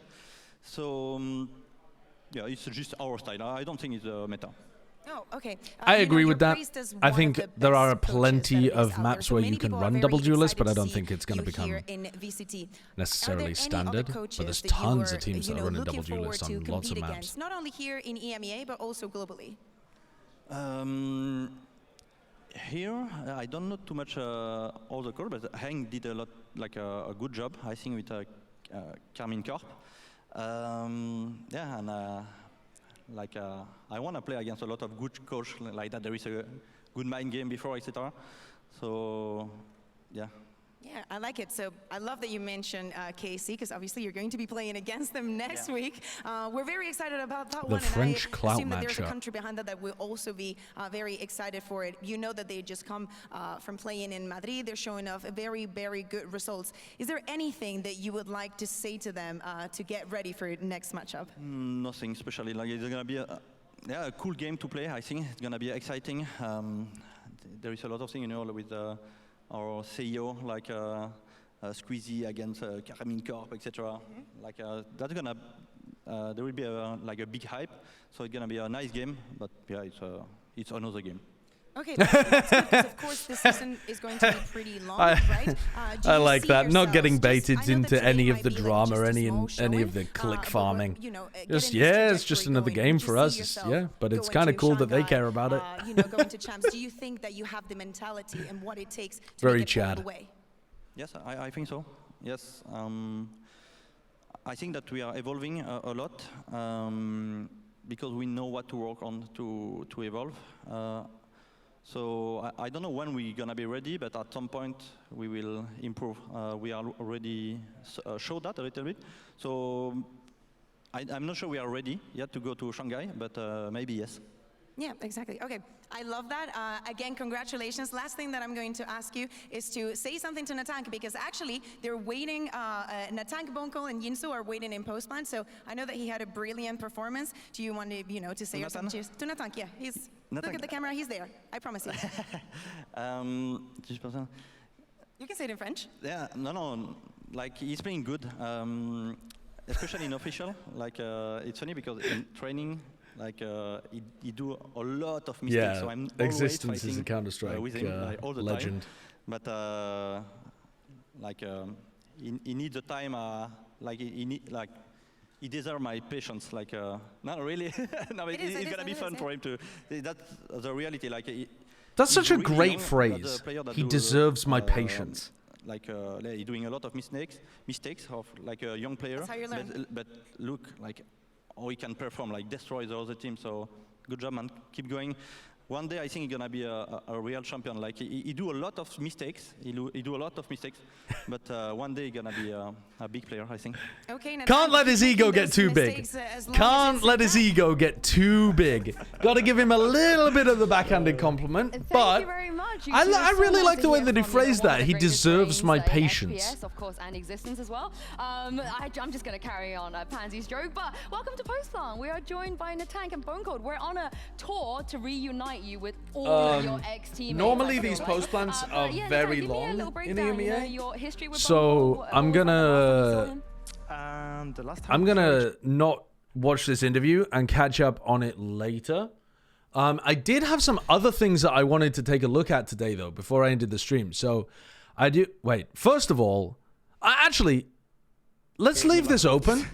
So, yeah, it's just our style. I don't think it's a meta. Oh, okay. I agree with that. I think there are plenty of maps where you can run double duelist, but I don't think it's going to become necessarily standard. But there's tons of teams that are running double duelist on lots of maps. Not only here in EMEA, but also globally. Here, I don't know too much all the core, but Hank did a lot, like a good job, I think, with Carmine Corp. Yeah, and like I want to play against a lot of good coach like that. There is a good mind game before, etc. So, yeah. Yeah, I like it. So I love that you mentioned KC, because obviously you're going to be playing against them next week. We're very excited about that one. French and I clout assume that there's a matchup. country behind that that will also be very excited for it. You know that they just come from playing in Madrid. They're showing off very, very good results. Is there anything that you would like to say to them to get ready for next matchup? Nothing especially. Like it's gonna be a cool game to play. I think it's gonna be exciting. There is a lot of things, you know, with our CEO, like Squeezy against Karamin Corp, etc. Like that's gonna, there will be like a big hype. So it's gonna be a nice game. But yeah, it's another game. Okay, that's good, because of course this season is going to be pretty long, right? I like that. Not getting baited I know that into today any of might the be like drama, just a any small of showing, the click but farming. you know, Just getting this it's just trajectory another going, game would you for see us. yourself Yeah, but it's going kind of to cool that they Shanghai, care about it. you know, going to champs. Do you think that you have the mentality and what it takes to Very make it all Chad. the way? Yes, I think so. Yes, I think that we are evolving a lot because we know what to work on to evolve. So I don't know when we're gonna be ready, but at some point we will improve. We are already showed that a little bit. So I'm not sure we are ready yet to go to Shanghai, but maybe yes. Yeah, exactly. Okay, I love that. Again, congratulations. Last thing that I'm going to ask you is to say something to Natank, because actually they're waiting, Natank, Bonkol, and Yinsu are waiting in postplan, so I know that he had a brilliant performance. Do you want to, you know, to say something to Natank? Yeah, look at the camera, he's there. I promise you. You can say it in French. Yeah, no, like he's playing good, especially in official. Like it's funny because in training, like he do a lot of mistakes. Yeah, so I'm Existence always is a fighting Counter-Strike with him, like, all the legend. Time. But like he needs the time. Like he deserves my patience. Like not really. No, it's gonna be fun for him to. That's the reality. Like. That's such a really great young, phrase. that He do, deserves my patience. Like he's doing a lot of mistakes of like a young player. That's how you learn. But look, like how he can perform, like destroy the other team. So good job, man. Keep going. One day I think he's gonna be a real champion. Like he do a lot of mistakes. He do a lot of mistakes, but one day he's gonna be a big player, I think. Okay, now Can't let his ego get too big. Can't let his ego get too big. Got to give him a little bit of the backhanded compliment. Thank But you very much. You I two are so really nice like to the way hear that he from, you know, phrased one of that. the He greatest deserves brains my in patience. FPS, of course, and Existence as well. I'm just going to carry on Pansy's joke, but welcome to Postplan. We are joined by Natank and Bonecode. We're on a tour to reunite you with all of your ex-teammates. Normally I feel these like. post plans are yeah, very Natank, give me a long little in breakdown, you know, EMEA. your history with So Bonecode. I'm gonna not watch this interview and catch up on it later. I did have some other things that I wanted to take a look at today though before I ended the stream. So first of all, actually, let's leave this open.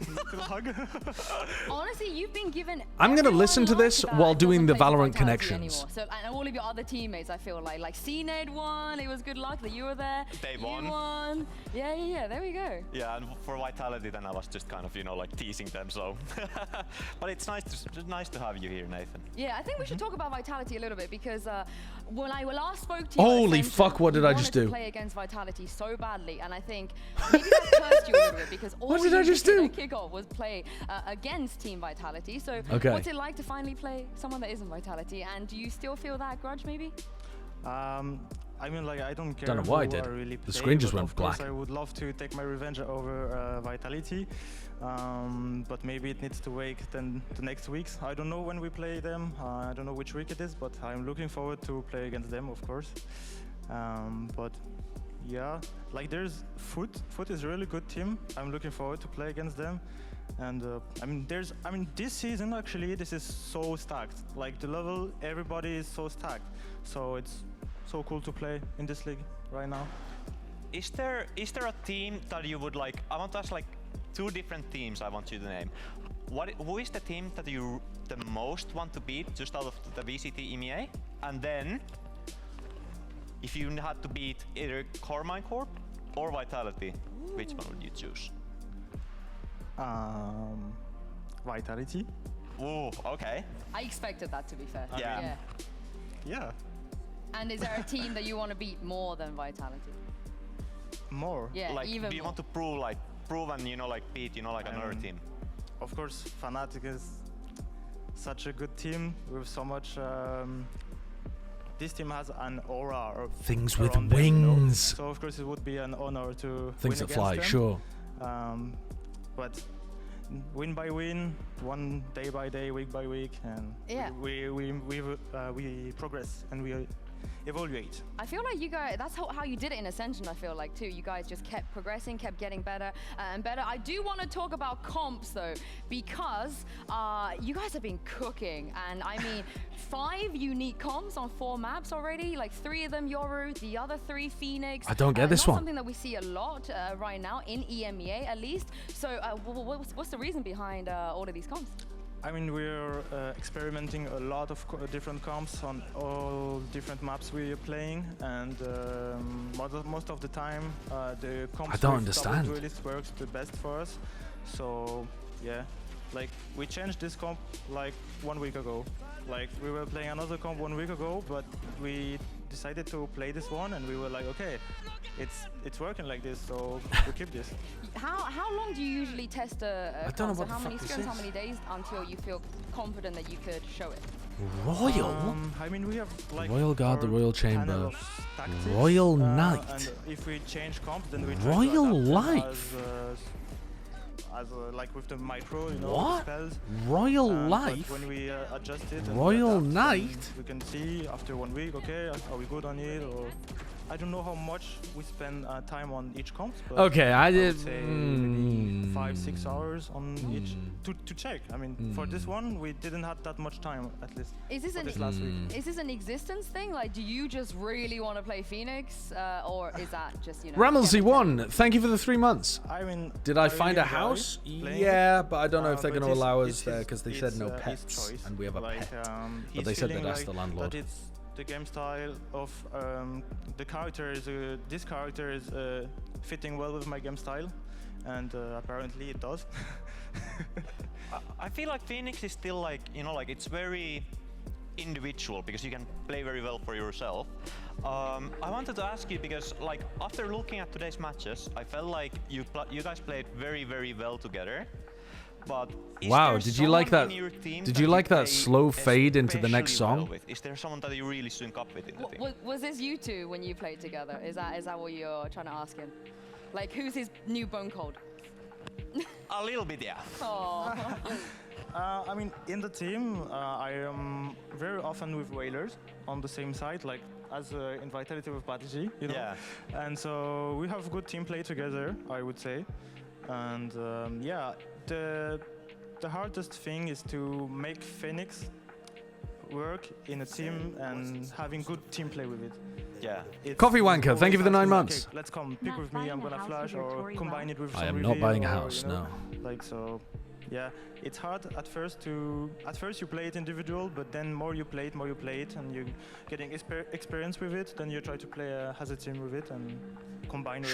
Honestly, you've been given. I'm gonna listen to this while doing the Valorant Vitality connections. anymore. So, and all of your other teammates, I feel like CNED won. It was good luck that you were there. They You won. won. Yeah. There we go. Yeah, and for Vitality, then I was just kind of, you know, like teasing them. So, but it's nice to have you here, Nathan. Yeah, I think we should talk about Vitality a little bit because when I last spoke to you, Holy Ascension, fuck, what did you I just wanted to do? play against Vitality so badly, and I think maybe that cursed you a little bit because all What did you I just did do? at kickoff was play against Team Vitality. So, Okay. what's it like to finally play someone that isn't Vitality? And do you still feel that grudge, maybe? I mean, like, I don't care Don't know why I who did. really The play, screen just but went of course black. I would love to take my revenge over Vitality, but maybe it needs to wait then the next weeks. I don't know when we play them. I don't know which week it is, but I'm looking forward to play against them, of course. But yeah, like there's Foot. Foot is a really good team. I'm looking forward to play against them. And I mean, this season actually, this is so stacked. Like the level, everybody is so stacked. So it's so cool to play in this league right now. Is there a team that you would like? I want to ask like 2 different teams. I want you to name. Who is the team that you the most want to beat just out of the VCT EMEA? And then, if you had to beat either Carmine Corp or Vitality, which one would you choose? Vitality. Ooh, okay. I expected that, to be fair. Yeah. Yeah. And is there a team that you want to beat more than Vitality? More? Yeah, Like, even do you more. want to prove and, you know, like beat, you know, like another team? Of course, Fnatic is such a good team with so much. This team has an aura. Things with around them, you know? wings. So of course it would be an honor to Things win that fly, against sure. them. But win by win, one day by day, week by week, and Yeah. we progress and we evaluate. I feel like you guys, that's how you did it in Ascension, I feel like, too. You guys just kept progressing, kept getting better and better. I do want to talk about comps, though, because you guys have been cooking. And I mean, 5 unique comps on 4 maps already, like 3 of them Yoru, the other 3 Phoenix. I don't get this not one. Something that we see a lot right now, in EMEA at least. So what's the reason behind all of these comps? I mean, we're experimenting a lot of different comps on all different maps we are playing, and most of the time the comps I don't with understand. Double Duelist works the best for us. So yeah, like we changed this comp like 1 week ago. Like we were playing another comp 1 week ago, but we decided to play this one, and we were like, okay, it's working like this, so we keep this. How long do you usually test a don't know comp? what So how the many fuck this scrims, how is. many days until you feel confident that you could show it? Royal? I mean, we have like Royal Guard, the our Royal panel Chamber. of tactics, Royal Knight. And if we change comp, then we try Royal to adapt Life. them as like with the micro, you know, What? spells. Royal But Life? when we adjust it, and we Royal adapt, Knight? then we can see after 1 week, okay, are we good on it, or I don't know how much we spend time on each comp. But Okay, I would did. say maybe 5-6 hours on each to check. I mean, for this one, we didn't have that much time at least. Is this for this last week. Is this an existence thing? Like, do you just really want to play Phoenix, or is that just, you know? Ramelsy 1, thank you for the 3 months. I mean, Did I I find really a enjoy house? playing Yeah, it. but I don't know if they're But going to allow us it's there his- because they said no his pets, choice. and we have a Like, pet. But he's they said feeling they'd ask the like landlord. That it's the game style of the character is this character is fitting well with my game style, and apparently it does. I feel like Phoenix is still like, you know, like it's very individual because you can play very well for yourself. I wanted to ask you because, like, after looking at today's matches, I felt like you guys played very, very well together. But is Wow, there did you like someone that? in your team Did you like that play slow fade into the next especially well song? with? Is there someone that you really sync up with in the team? Was this you two when you played together? Is that what you're trying to ask him? Like, who's his new bone cold? A little bit, yeah. Aw. I mean, in the team, I am very often with Whalers on the same side, like as in Vitality with Prodigy, you know. Yeah. And so we have good team play together, I would say. And yeah, the hardest thing is to make Phoenix work in a team and having good team play with it. Yeah. Coffee Wanker, thank you for the 9 asking, months. okay, let's come, pick with me, I'm gonna flash, or combine it with some I am not reveal, buying a or, house, you know, no. Like, so, yeah, it's hard at first you play it individual, but then more you play it, and you're getting experience with it, then you try to play as a team with it and combine it.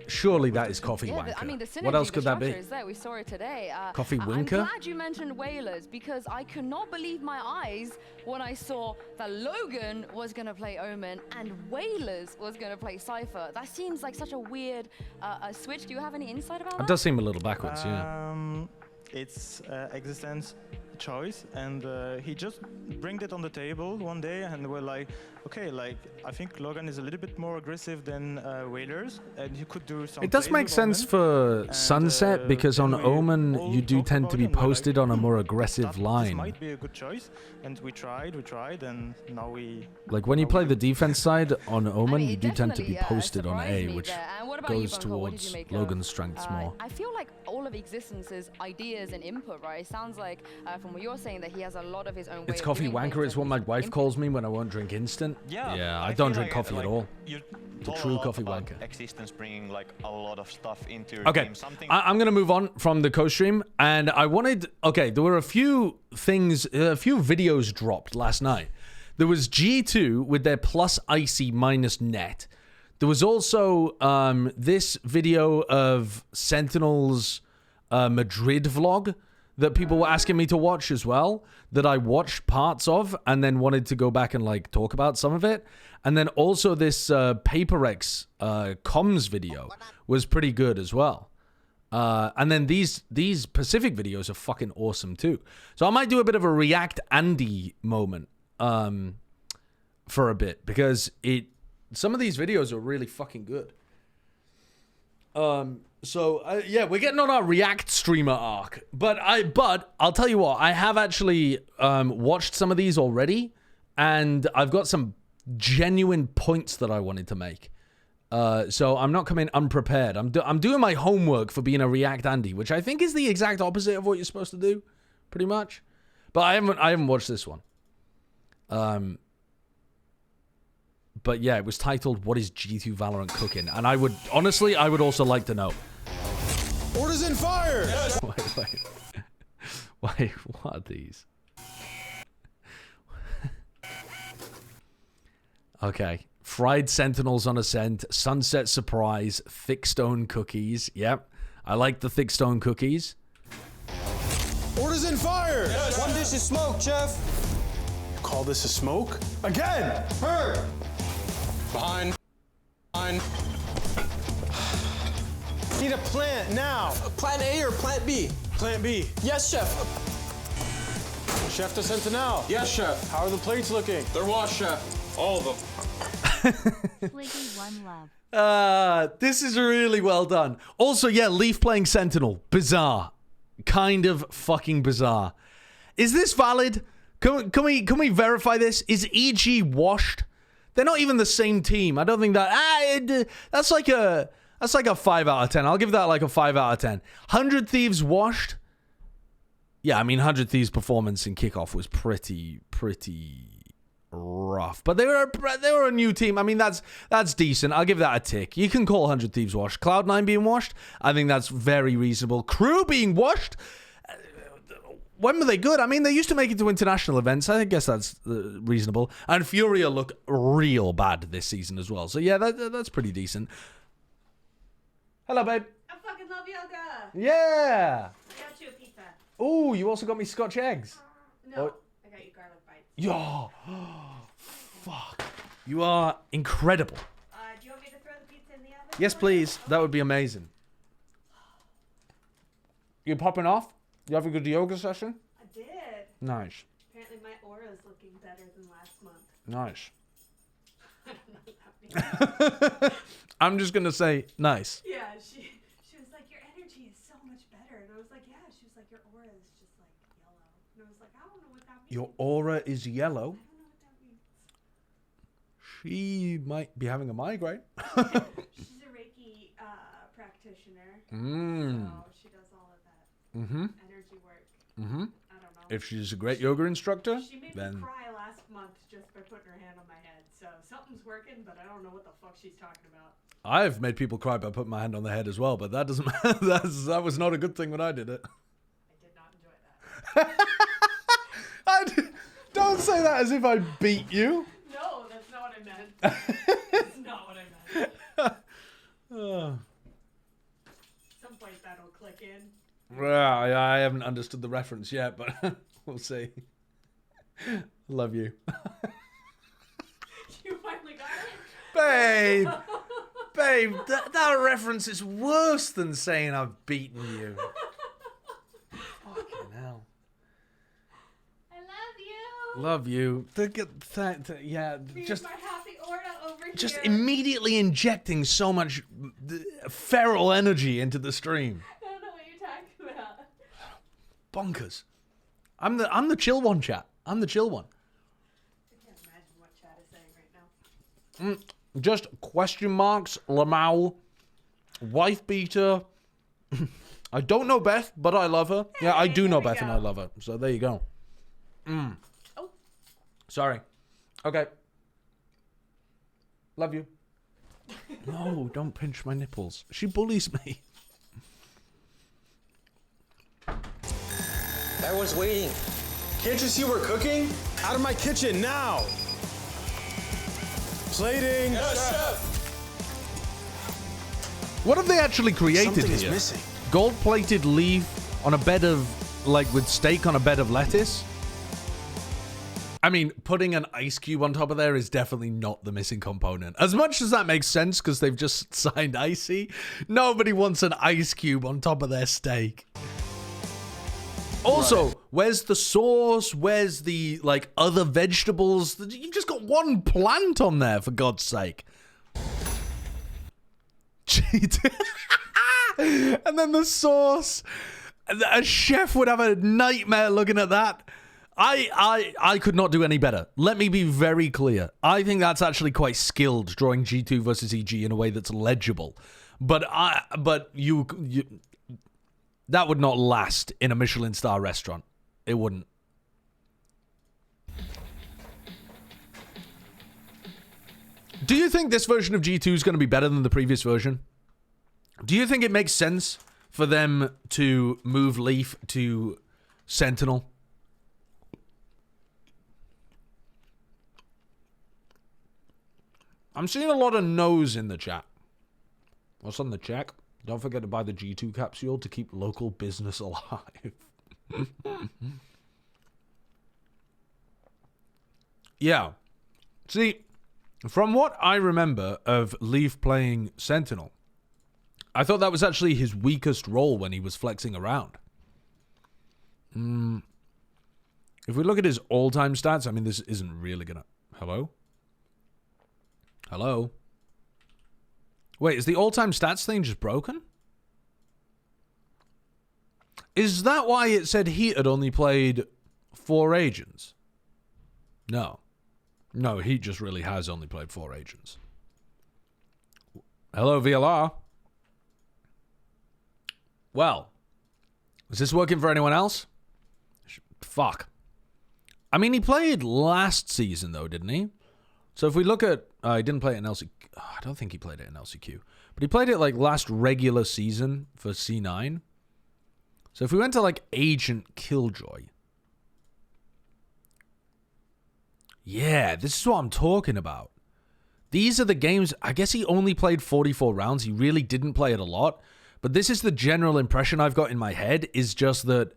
Surely that is Coffee Yeah, Wanker. I mean, the synergy, What else the could that be? structure is there. We saw it today. Coffee I'm Winker? glad you mentioned Whalers because I could not believe my eyes when I saw that Logan was going to play Omen and Whalers was going to play Cypher. That seems like such a weird switch. Do you have any insight about It that? does seem a little backwards, yeah. It's Existence choice, and he just bring it on the table one day, and we're like, okay, like I think Logan is a little bit more aggressive than Whalers, and he could do some. It does plays make with sense Omen. for And, Sunset because then on we Omen all you do talked tend about to it, be and we're like, posted on a more aggressive This line. might be a good choice, and we tried, and now we. Like when you play the defense side on Omen, you it do tend to be definitely, posted on surprised A, me which there. And what about you, goes Bunko? What did you towards make of, Logan's strengths more. I feel like all of Existence's ideas and input, right? It sounds like from what you're saying that he has a lot of his own way It's of Coffee doing things Wanker, it's and what my he's wife input- calls me when I won't drink instant. Yeah, I feel don't drink like, coffee like, at all. You The told a true lot Coffee about Wanker. Existence bringing like a lot of stuff into your Okay, team. Something I'm going to move on from the co-stream, and I wanted... Okay, there were a few things, a few videos dropped last night. There was G2 with their plus icy minus net. There was also this video of Sentinel's Madrid vlog that people were asking me to watch as well, that I watched parts of and then wanted to go back and like talk about some of it. And then also this PaperX comms video was pretty good as well. And then these Pacific videos are fucking awesome too. So I might do a bit of a React Andy moment for a bit, because some of these videos are really fucking good. So yeah, we're getting on our React streamer arc, but I'll tell you what, I have actually watched some of these already, and I've got some genuine points that I wanted to make. So I'm not coming unprepared. I'm doing my homework for being a React Andy, which I think is the exact opposite of what you're supposed to do, pretty much. But I haven't watched this one. But yeah, it was titled "What is G2 Valorant Cooking?" And I would also like to know. Orders in fire! Wait, what are these? Okay. Fried Sentinels on Ascent, Sunset Surprise, Thick Stone Cookies. Yep. I like the Thick Stone Cookies. Orders in fire! Yes. One dish is smoke, chef. You call this a smoke? Again! Hurt! Behind. Need a plant now. Plant A or plant B? Plant B. Yes, chef. Chef de Sentinel. Yes, chef. How are the plates looking? They're washed, chef. All of them. Swiggy, one love. This is really well done. Also, yeah, Leaf playing Sentinel. Bizarre. Kind of fucking bizarre. Is this valid? Can we verify this? Is EG washed? They're not even the same team. I don't think that... that's like a 5 out of 10. I'll give that like a 5 out of 10. 100 Thieves washed? Yeah, I mean, 100 Thieves' performance in kickoff was pretty rough. But they were a new team. I mean, that's decent. I'll give that a tick. You can call 100 Thieves washed. Cloud9 being washed? I think that's very reasonable. Crew being washed? When were they good? I mean, they used to make it to international events. I guess that's reasonable. And Furia look real bad this season as well. So yeah, that's pretty decent. Hello, babe. I fucking love yoga. Yeah. I got you a pizza. Oh, you also got me Scotch eggs. No, I got you garlic bites. Yo, fuck. You are incredible. Do you want me to throw the pizza in the oven? Yes, please. That would be amazing. You popping off? You have a good yoga session? I did. Nice. Apparently my aura is looking better than last month. Nice. I don't know what that means. I'm just going to say nice. Yeah, she was like, your energy is so much better. And I was like, yeah. She was like, your aura is just like yellow. And I was like, I don't know what that means. Your aura is yellow? I don't know what that means. She might be having a migraine. She's a Reiki practitioner. Mm. So she does all of that energy work. Mm-hmm. I don't know. If she's a great yoga instructor, She made then... me cry last month just by putting her hand on my head. So something's working, but I don't know what the fuck she's talking about. I've made people cry by putting my hand on their head as well, but that doesn't matter. That was not a good thing when I did it. I did not enjoy that. Don't say that as if I beat you. No, that's not what I meant. That's not what I meant. Some point that'll click in. Well, I haven't understood the reference yet, but we'll see. Love you. You finally got it? Babe! Babe, that reference is worse than saying I've beaten you. Fucking hell. I love you. Love you. Yeah, Just my happy aura over just here. immediately injecting so much feral energy into the stream. I don't know what you're talking about. Bonkers. I'm the chill one, chat. I'm the chill one. I can't imagine what chat is saying right now. Just question marks, Lamau, wife beater. I don't know Beth, but I love her. Yeah, I do know Beth and I love her. So there you go. Oh. Sorry. Okay. Love you. No, don't pinch my nipples. She bullies me. Everyone's waiting. Can't you see we're cooking? Out of my kitchen now. Plating. Yes, chef. What have they actually created Something here? is missing. Gold-plated leaf on a bed of like with steak on a bed of lettuce. I mean, putting an ice cube on top of there is definitely not the missing component. As much as that makes sense because they've just signed Icy, nobody wants an ice cube on top of their steak. Also, where's the sauce? Where's the, like, other vegetables? You've just got one plant on there, for God's sake. And then the sauce. A chef would have a nightmare looking at that. I could not do any better. Let me be very clear. I think that's actually quite skilled, drawing G2 versus EG in a way that's legible. But you that would not last in a Michelin star restaurant. It wouldn't. Do you think this version of G2 is going to be better than the previous version? Do you think it makes sense for them to move Leaf to Sentinel? I'm seeing a lot of no's in the chat. What's on the check? Don't forget to buy the G2 capsule to keep local business alive. Yeah. See, from what I remember of Leaf playing Sentinel, I thought that was actually his weakest role when he was flexing around. If we look at his all-time stats, I mean, this isn't really gonna... Hello? Hello? Wait, is the all-time stats thing just broken? Is that why it said Heat had only played 4 agents? No. No, Heat just really has only played 4 agents. Hello, VLR. Well, is this working for anyone else? Fuck. I mean, he played last season, though, didn't he? So if we look at... he didn't play it in LCQ. I don't think he played it in LCQ. But he played it, like, last regular season for C9. So if we went to, like, Agent Killjoy... Yeah, this is what I'm talking about. These are the games... I guess he only played 44 rounds. He really didn't play it a lot. But this is the general impression I've got in my head, is just that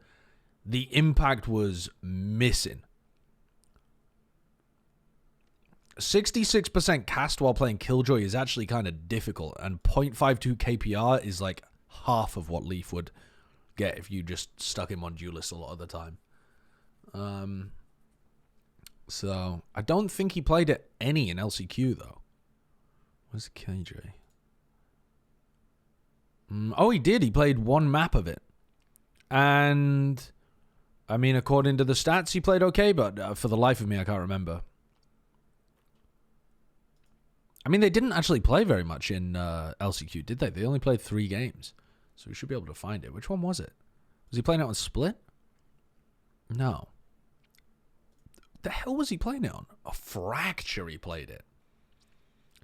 the impact was missing. 66% cast while playing Killjoy is actually kind of difficult, and 0.52 KPR is like half of what Leaf would get if you just stuck him on Duelist a lot of the time. So, I don't think he played it any in LCQ, though. Where's KJ? Oh, he did. He played 1 map of it. And, I mean, according to the stats, he played okay, but for the life of me, I can't remember. I mean, they didn't actually play very much in LCQ, did they? They only played 3 games. So we should be able to find it. Which one was it? Was he playing it on Split? No. The hell was he playing it on? A Fracture he played it.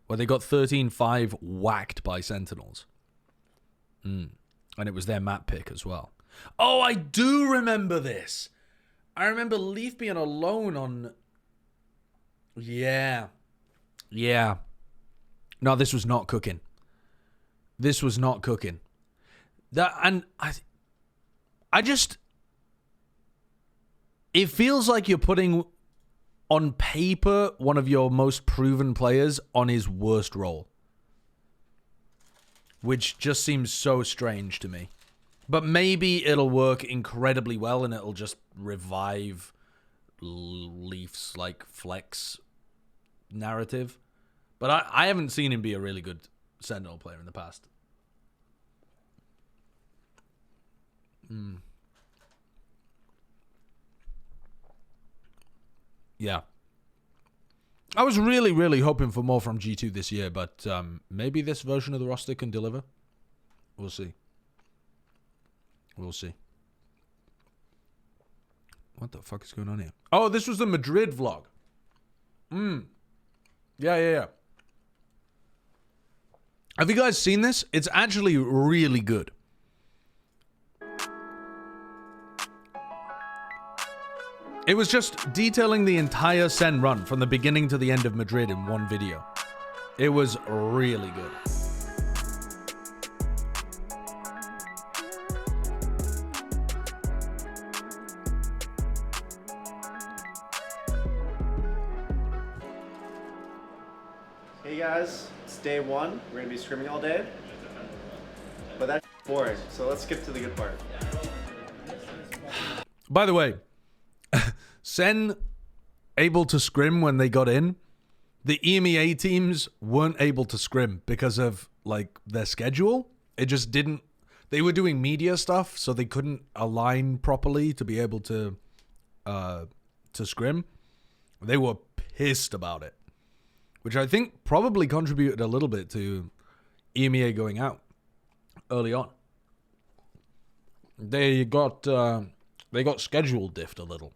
Where they got 13-5 whacked by Sentinels. And it was their map pick as well. Oh, I do remember this. I remember Leaf being alone on... Yeah. Yeah. No, this was not cooking. This was not cooking. I just... It feels like you're putting on paper one of your most proven players on his worst role. Which just seems so strange to me. But maybe it'll work incredibly well and it'll just revive Leaf's, like, flex narrative. But I haven't seen him be a really good Sentinel player in the past. Yeah. I was really, really hoping for more from G2 this year, but maybe this version of the roster can deliver. We'll see. We'll see. What the fuck is going on here? Oh, this was the Madrid vlog. Yeah. Have you guys seen this? It's actually really good. It was just detailing the entire Sen run from the beginning to the end of Madrid in one video. It was really good. Hey guys, it's day one. We're gonna be scrimming all day, but that's boring. So let's skip to the good part. By the way, Sen able to scrim when they got in. The EMEA teams weren't able to scrim because of like their schedule. It just didn't. They were doing media stuff, so they couldn't align properly to be able to scrim. They were pissed about it, which I think probably contributed a little bit to EMEA going out early on. They got schedule diffed a little.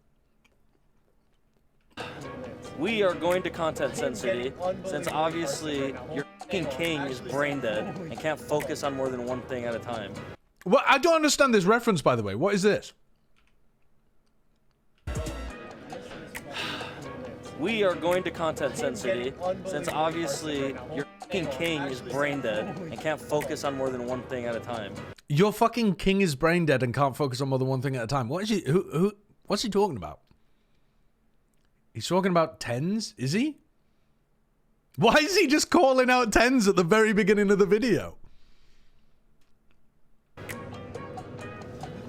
We are going to Content Sen City, since obviously your fucking king is brain dead and can't focus on more than one thing at a time. Well, I don't understand this reference, by the way. What is this? We are going to Content Sen City, since obviously your fucking king is brain dead and can't focus on more than one thing at a time. Your fucking king is brain dead and can't focus on more than one thing at a time. What is he? What's he talking about? He's talking about tens, is he? Why is he just calling out tens at the very beginning of the video?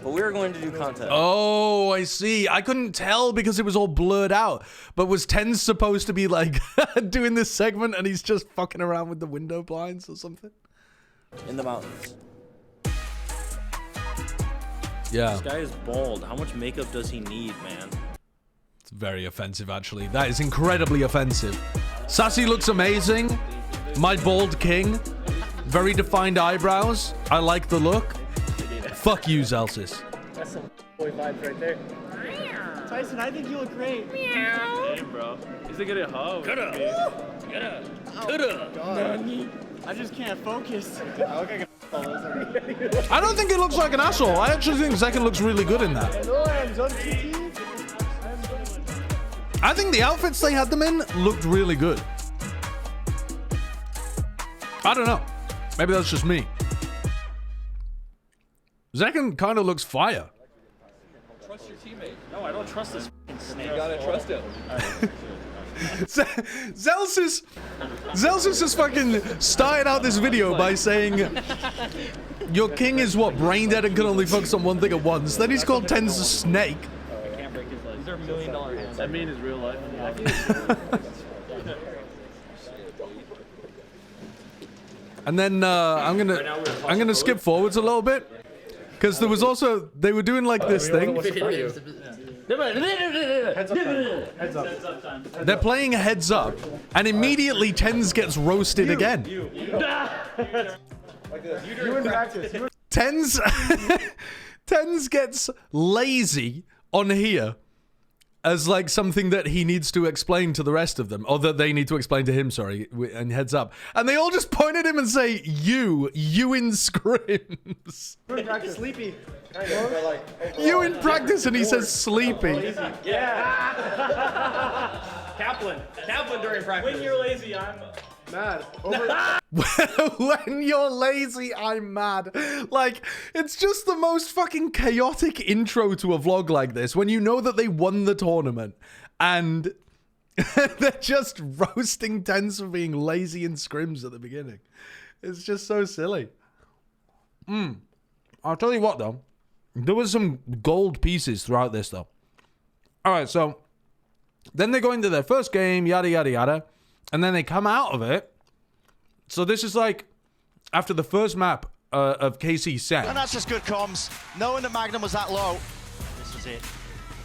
But we're going to do content. Oh, I see. I couldn't tell because it was all blurred out. But was Tens supposed to be like doing this segment and he's just fucking around with the window blinds or something? In the mountains. Yeah. This guy is bald. How much makeup does he need, man? It's very offensive, actually. That is incredibly offensive. Sassy looks amazing. My bald king. Very defined eyebrows. I like the look. Fuck you, Zelsis. That's some boy vibes right there. Tyson, I think you look great. Hey, bro. He's gonna get a hug. Coulda. I just can't focus. I don't think it looks like an asshole. I actually think Zekken looks really good in that. I think the outfits they had them in looked really good. I don't know. Maybe that's just me. Zekken kind of looks fire. Trust your teammate. No, I don't trust this snake. You gotta trust him. Zelsis is fucking started out this video by saying your king is what, brain dead and can only focus on one thing at once. Then he's called Tens a snake. I can't break his legs. These are $1 million hands. That mean his real life. And then I'm gonna skip forwards a little bit because there was also they were doing like this thing. Heads up. They're playing heads up, and immediately Tens gets roasted again. You in practice. Tens gets lazy on here as like something that he needs to explain to the rest of them, or that they need to explain to him, sorry, and heads up. And they all just point at him and say, you in scrims. You in practice, sleepy. You in practice, and he says sleepy. Yeah. Kaplan during practice. When you're lazy, I'm mad. When you're lazy, I'm mad. Like, it's just the most fucking chaotic intro to a vlog like this, when you know that they won the tournament, and they're just roasting Tens for being lazy in scrims at the beginning. It's just so silly. I'll tell you what, though. There was some gold pieces throughout this, though. Alright, so then they go into their first game, yada, yada, yada. And then they come out of it. So this is like after the first map of KC set. And that's just good comms. Knowing that Magnum was that low. This was it.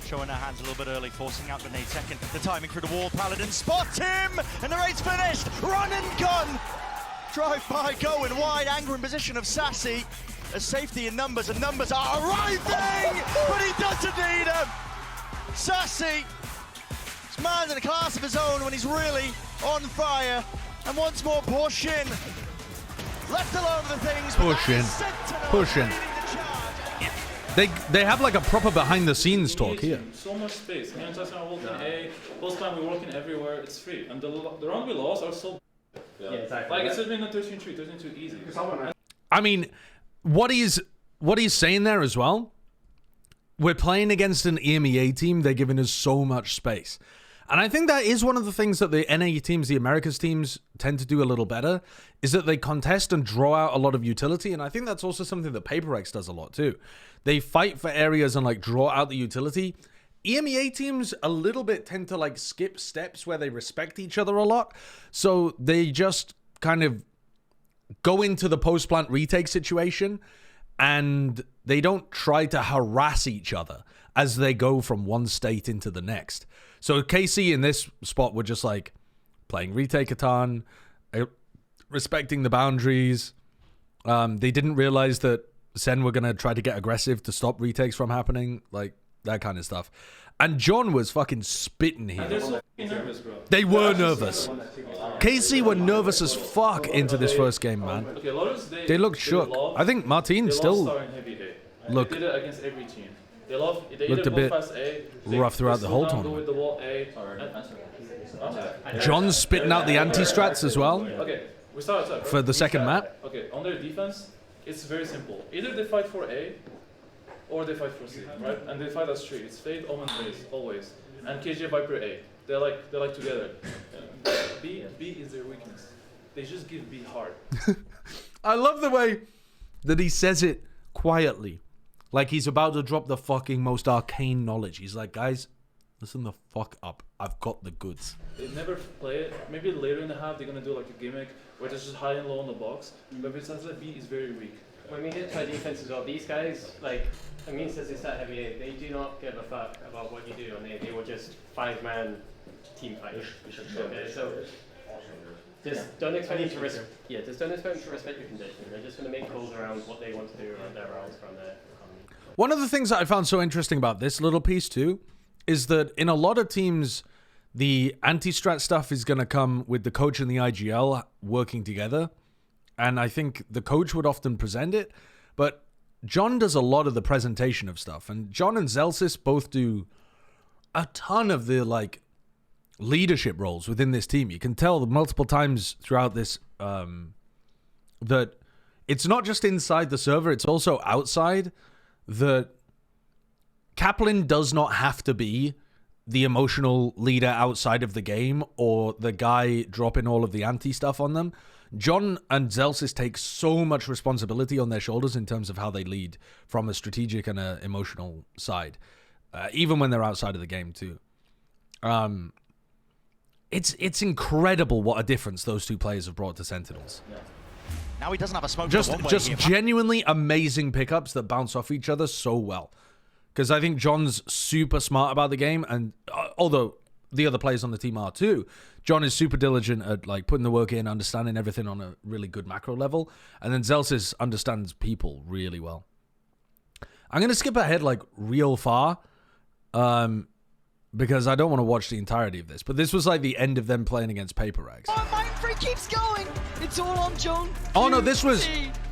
Showing their hands a little bit early, forcing out grenade second. The timing through the wall. Paladin spots him! And the raid's finished! Run and gun! Drive by, going wide. Anger in position of Sassy. A safety in numbers, and numbers are arriving! But he doesn't need them! Sassy! This man's in a class of his own when he's really on fire. And once more, Porshin left alone the things. Pushing. They have like a proper behind the scenes talk here. So much space. Me and Justin are working A. Post time we're working everywhere. It's free. And the round we lost are so. Yeah, exactly. Like it should have been a 13-3, 13-2 easy. I mean, what he's saying there as well. We're playing against an EMEA team. They're giving us so much space. And I think that is one of the things that the NA teams, the Americas teams, tend to do a little better, is that they contest and draw out a lot of utility. And I think that's also something that PaperX does a lot too. They fight for areas and like draw out the utility. EMEA teams a little bit tend to like skip steps where they respect each other a lot. So they just kind of go into the post-plant retake situation and they don't try to harass each other as they go from one state into the next. So KC in this spot were just like playing retake a ton, respecting the boundaries. They didn't realize that Sen were going to try to get aggressive to stop retakes from happening, like that kind of stuff. And John was fucking spitting here. They're so nervous, bro. They were nervous. KC were nervous as fuck into this first game, man. Okay, Lotus, They looked shook. I think Martin still look. They did it against every team. They looked a bit rough throughout the whole tournament. John's spitting out the anti-strats as well. Okay, we start outside, for the second map. Okay, on their defense, it's very simple. Either they fight for A, or they fight for C, right? And they fight as three. It's Fade, Omen, Raze, always. And KJ, Viper, A. They're like together. B is their weakness. They just give B hard. I love the way that he says it quietly. Like he's about to drop the fucking most arcane knowledge. He's like, guys, listen the fuck up. I've got the goods. They never play it. Maybe later in the half they're gonna do like a gimmick where it's just high and low on the box. But besides that, B is very weak. When we get to our defense as well, these guys, like, Amin says they start heavy A, they do not give a fuck about what you do on A. They will just 5-man team fight. Okay, so just don't expect them to respect your conditioning. They're just going to make calls around what they want to do around their rounds from there. One of the things that I found so interesting about this little piece too is that in a lot of teams, the anti-strat stuff is going to come with the coach and the IGL working together. And I think the coach would often present it, but John does a lot of the presentation of stuff. And John and Zellsis both do a ton of the like leadership roles within this team. You can tell multiple times throughout this that it's not just inside the server, it's also outside. That Kaplan does not have to be the emotional leader outside of the game or the guy dropping all of the anti-stuff on them. John and Zellsis take so much responsibility on their shoulders in terms of how they lead from a strategic and an emotional side, even when they're outside of the game too. It's incredible what a difference those two players have brought to Sentinels. Yeah. Now he doesn't have a smoke. Just genuinely amazing pickups that bounce off each other so well. Because I think John's super smart about the game, and although the other players on the team are too, John is super diligent at like putting the work in, understanding everything on a really good macro level, and then Zellsis understands people really well. I'm gonna skip ahead like real far, because I don't want to watch the entirety of this. But this was like the end of them playing against PaperX. Oh, Mindfreak keeps going. It's all on John. Oh no, this was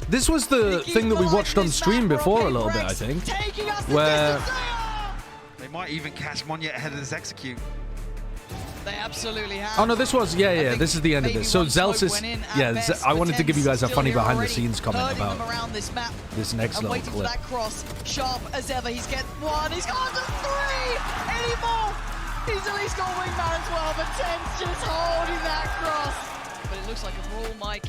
the thing that we watched on stream before a little bit, I think, where they might even catch Monya ahead of this execute. They absolutely have. Oh no, this was yeah. This is the end of this. So Zellsis, I wanted to give you guys a funny behind-the-scenes comment about this next little clip. That cross, sharp as ever. He's get one. He's got to three. Anymore. He's at least got wingman as well. But Ten's just holding that cross. But it looks like a brawl, Mike.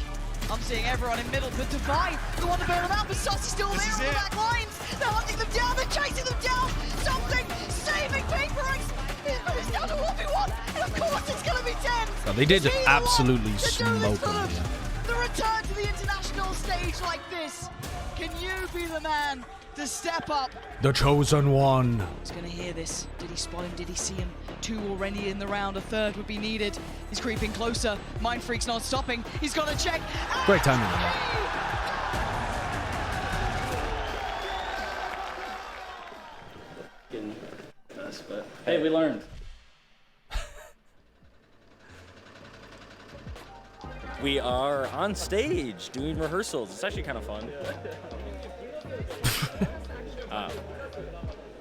I'm seeing everyone in middle, but Divide, the one to bail them out, but Saucy's still there on the back lines. They're hunting them down, they're chasing them down. Something saving PaperX. It's down to 1v1, and of course it's going to be 10. Oh, they did absolutely smoke them. The return to the international stage like this. Can you be the man to step up? The chosen one. He's going to hear this. Did he spot him? Did he see him? Two already in the round. A third would be needed. He's creeping closer. Mindfreak's not stopping. He's got to check. Great timing. But hey, we learned. We are on stage doing rehearsals. It's actually kind of fun.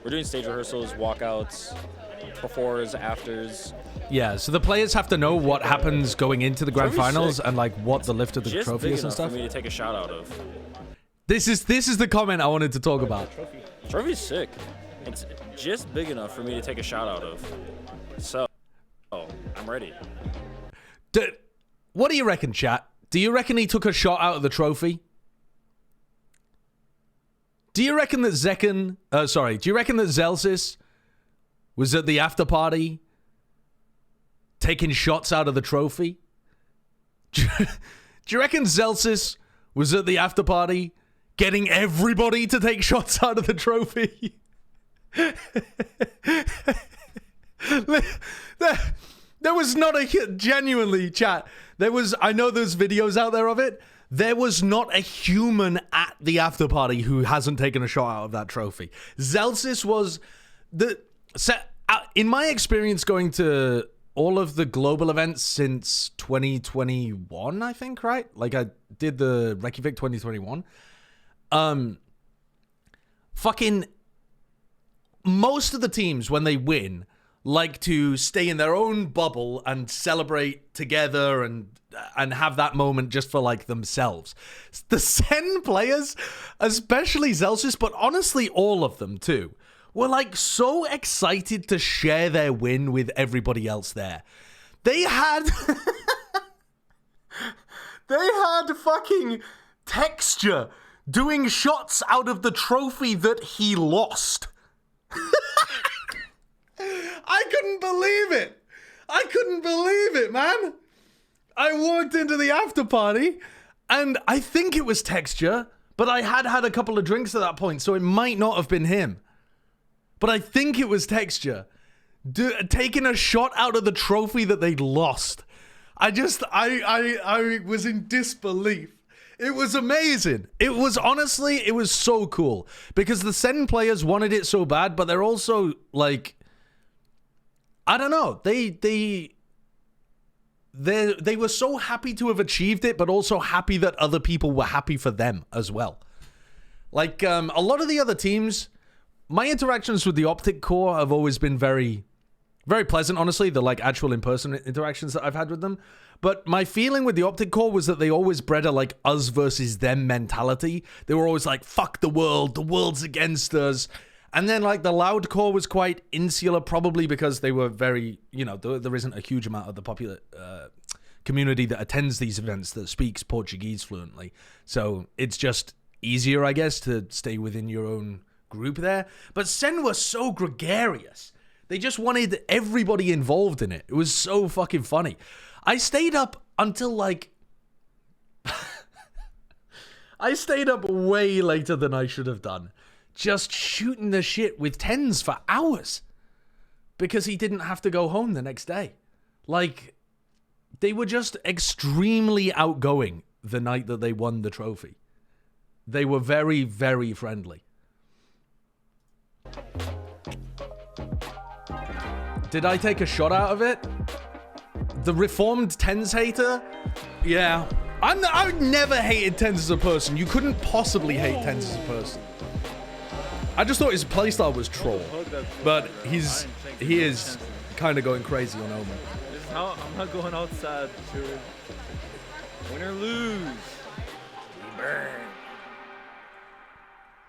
We're doing stage rehearsals, walkouts, befores, afters. Yeah, so the players have to know what happens going into the grand finals and like what the lift of the just trophy big is and enough stuff. for me to take a shout out of. This is the comment I wanted to talk about. Trophy's sick. It's just big enough for me to take a shout out of. So I'm ready. What do you reckon, chat? Do you reckon he took a shot out of the trophy? Do you reckon that do you reckon that Zellsis was at the after party taking shots out of the trophy? Do you reckon Zellsis was at the after party getting everybody to take shots out of the trophy? There was not a... Genuinely, chat. I know there's videos out there of it. There was not a human at the after party who hasn't taken a shot out of that trophy. Zellsis was... in my experience going to all of the global events since 2021, I think, right? Like, I did the Reykjavik 2021. Fucking... Most of the teams, when they win, like to stay in their own bubble and celebrate together and have that moment just for, like, themselves. The Sen players, especially Zellsis, but honestly all of them too, were, like, so excited to share their win with everybody else there. They had... they had fucking Texture doing shots out of the trophy that he lost. I couldn't believe it. I couldn't believe it, man. I walked into the after party, and I think it was Texture, but I had a couple of drinks at that point, so it might not have been him. But I think it was Texture taking a shot out of the trophy that they'd lost. I was in disbelief. It was amazing. It was so cool because the Sen players wanted it so bad, but they're also like, I don't know. They were so happy to have achieved it, but also happy that other people were happy for them as well. Like, a lot of the other teams, my interactions with the Optic Core have always been very, very pleasant, honestly. The, like, actual in-person interactions that I've had with them. But my feeling with the Optic Core was that they always bred a, like, us versus them mentality. They were always like, fuck the world's against us. And then, like, the Loud Core was quite insular, probably because they were very, you know, there isn't a huge amount of the popular community that attends these events that speaks Portuguese fluently. So it's just easier, I guess, to stay within your own group there. But Sen were so gregarious. They just wanted everybody involved in it. It was so fucking funny. I stayed up until, like... I stayed up way later than I should have done. Just shooting the shit with TenZ for hours. Because he didn't have to go home the next day. Like, they were just extremely outgoing the night that they won the trophy. They were very, very friendly. Did I take a shot out of it? The reformed TenZ hater? Yeah. I've never hated TenZ as a person. You couldn't possibly hate TenZ as a person. I just thought his playstyle was troll. But he is kind of going crazy on Omen. I'm not going outside. Win or lose. Burn.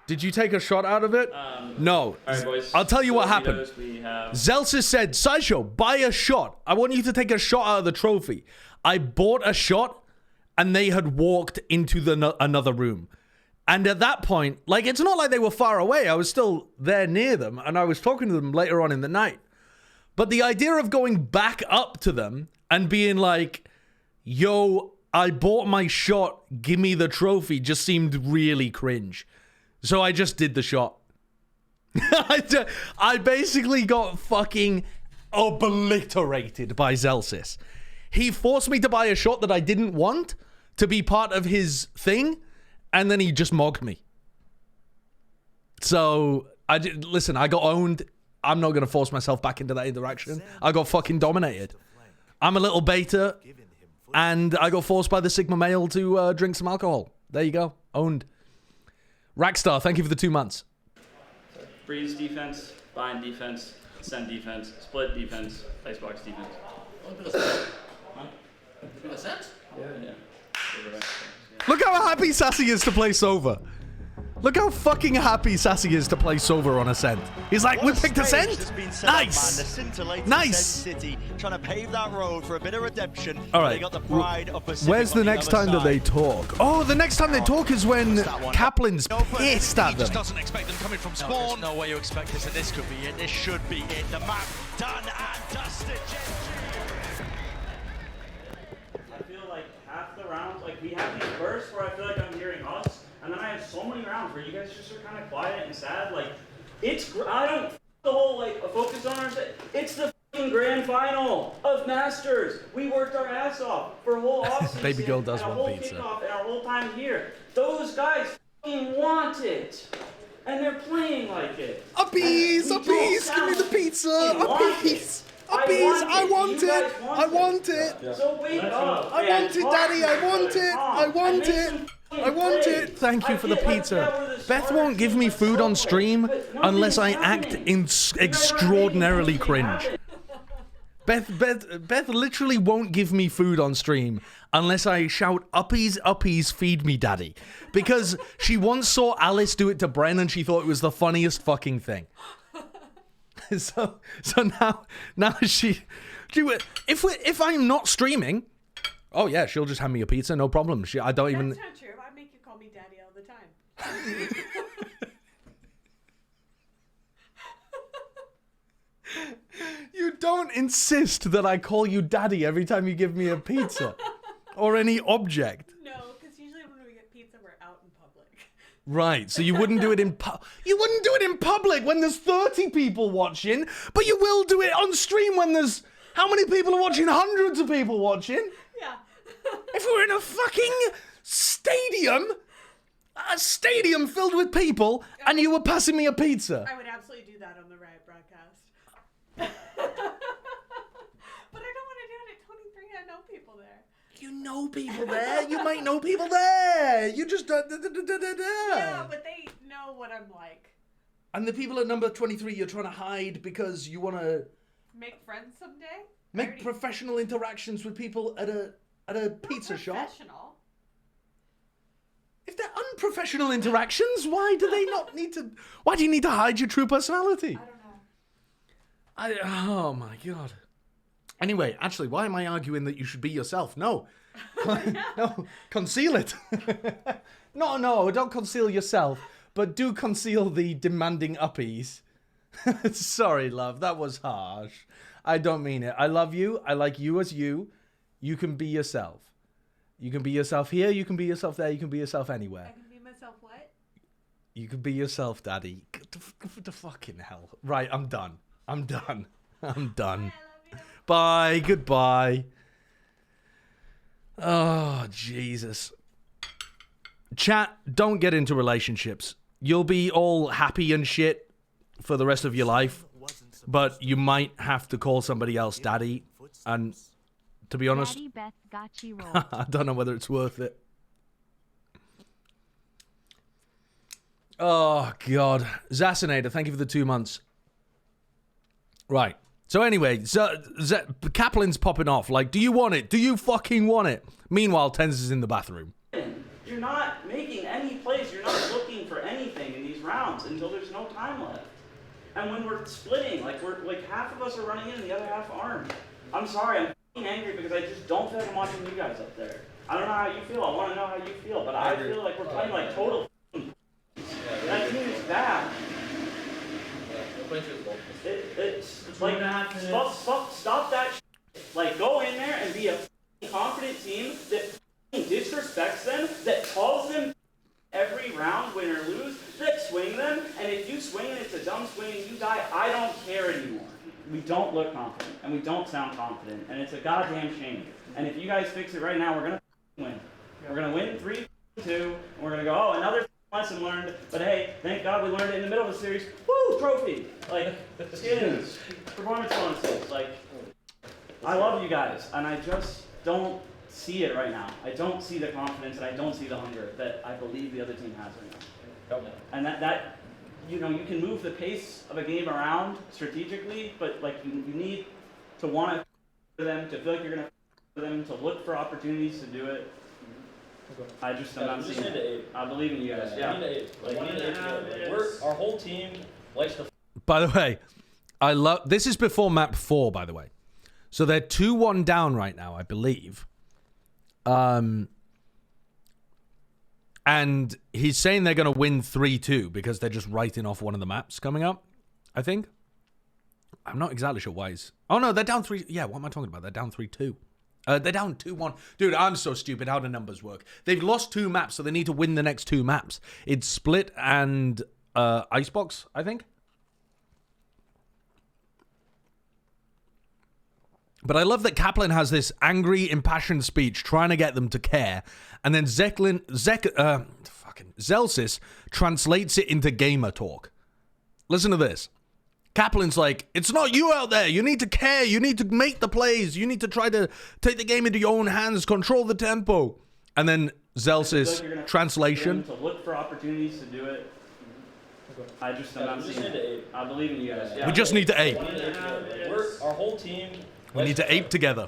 Did you take a shot out of it? No. All right, boys. I'll tell you what happened. Zellsis said, Sideshow, buy a shot. I want you to take a shot out of the trophy. I bought a shot, and they had walked into another room. And at that point, like, it's not like they were far away. I was still there near them, and I was talking to them later on in the night. But the idea of going back up to them and being like, yo, I bought my shot, give me the trophy, just seemed really cringe. So I just did the shot. I basically got fucking obliterated by Zellsis. He forced me to buy a shot that I didn't want to be part of his thing, and then he just mogged me. So, listen, I got owned. I'm not going to force myself back into that interaction. I got fucking dominated. I'm a little beta, and I got forced by the Sigma male to drink some alcohol. There you go. Owned. Rackstar, thank you for the 2 months. Breeze defense, bind defense, send defense, split defense, icebox defense. Look how happy Sassy is to play Sova. Look how fucking happy Sassy is to play Sova on Ascent. He's like, we picked Ascent? Nice! Nice! City, trying to pave that road for a bit of redemption. All right. They got the pride of Pacific Where's the on next other time that side. they talk? Oh, the next time they talk is when Kaplan's pissed at them. Doesn't expect them coming from spawn. No, no way you expect this, and this could be it. This should be it. The map done and dusted. I feel like half the rounds, like we have these bursts where I feel like I'm hearing us, and then I have so many rounds where you guys just are kind of quiet and sad. Like, I don't the whole like a focus on ours. It's the fucking grand final of Masters. We worked our ass off for a whole offseason. Baby girl does and want a whole pizza. kickoff and our whole time here. Those guys fucking want it, and they're playing like it. Uppies, uppies, give me the pizza, uppies. Uppies, I want it, I want it. So wake up. I want it, Daddy, I want it, I want it. I want it. Thank you for the pizza. Beth won't give me food on stream unless I act extraordinarily cringe. Beth literally won't give me food on stream unless I shout, uppies, uppies, feed me, Daddy. Because she once saw Alice do it to Bren and she thought it was the funniest fucking thing. So now she if I'm not streaming, oh yeah, she'll just hand me a pizza, no problem. I don't even. That's not true. I make you call me Daddy all the time. You don't insist that I call you Daddy every time you give me a pizza or any object. No, because usually when we get pizza, we're out in public. Right, so you wouldn't do it in you wouldn't do it in public when there's 30 people watching, but you will do it on stream when there's how many people are watching? Hundreds of people watching. Yeah. If we were in a fucking stadium, a stadium filled with people, and you were passing me a pizza. I would absolutely do that on the Riot broadcast. But I don't want to do it at 23. I know people there. You know people there. You might know people there. You just Yeah, but they know what I'm like. And the people at number 23 you're trying to hide because you want to Make friends someday? make professional interactions with people at a pizza shop. Professional. If they're unprofessional interactions, why do they not need to? Why do you need to hide your true personality? I don't know. Oh my god. Anyway, actually, why am I arguing that you should be yourself? No. No, conceal it. No, don't conceal yourself, but do conceal the demanding uppies. Sorry, love, that was harsh. I don't mean it. I love you. I like you as you. You can be yourself. You can be yourself here. You can be yourself there. You can be yourself anywhere. I can be myself what? You can be yourself, Daddy. What the fucking hell? Right, I'm done. I'm done. I'm done. Bye. Goodbye. Oh, Jesus. Chat, don't get into relationships. You'll be all happy and shit for the rest of your life, but you might have to call somebody else Daddy, and to be honest, Daddy Beth got you rolled. I don't know whether it's worth it. Oh, God. Zassinator, thank you for the 2 months. Right. So anyway, Kaplan's popping off. Like, do you want it? Do you fucking want it? Meanwhile, Tens is in the bathroom. You're not making any plays. You're not looking for anything in these rounds until there's no time left. And when we're splitting, like half of us are running in and the other half aren't. I'm sorry, I'm f***ing angry because I just don't feel like I'm watching you guys up there. I don't know how you feel. I want to know how you feel, but I feel like we're playing like total. That team is bad. It's like stop that. Like go in there and be a confident team that disrespects them, that calls them every round, win or lose, that swing them, and if you swing and it's a dumb swing and you die, I don't care anymore. We don't look confident, and we don't sound confident, and it's a goddamn shame. And if you guys fix it right now, we're gonna win. We're gonna win 3-2, and we're gonna go, oh, another lesson learned, but hey, thank God we learned it in the middle of the series. Woo, trophy! Like, skins, performance bonuses, like, I love you guys, and I just don't see it right now. I don't see the confidence and I don't see the hunger that I believe the other team has right now. And that you know, you can move the pace of a game around strategically, but like you need to want to for them, to feel like you're gonna for them, to look for opportunities to do it. I just am not seeing it. I believe in you guys. Yeah. We need to ape. Like, we need to ape together. Our whole team likes to. By the way, I love... This is before map 4, by the way. So they're 2-1 down right now, I believe. And he's saying they're going to win 3-2 because they're just writing off one of the maps coming up, I think. I'm not exactly sure why he's... Oh, no, they're down 3... Yeah, what am I talking about? They're down 3-2. They're down 2-1. Dude, I'm so stupid how the numbers work. They've lost 2 maps, so they need to win the next 2 maps. It's Split and Icebox, I think. But I love that Kaplan has this angry, impassioned speech trying to get them to care. And then Zellsis translates it into gamer talk. Listen to this. Kaplan's like, it's not you out there. You need to care. You need to make the plays. You need to try to take the game into your own hands, control the tempo. And then Zellsis translation. To look for opportunities to do it. I just am not seeing it. I believe in you guys. We just need to ape. Our whole team. We need to ape together.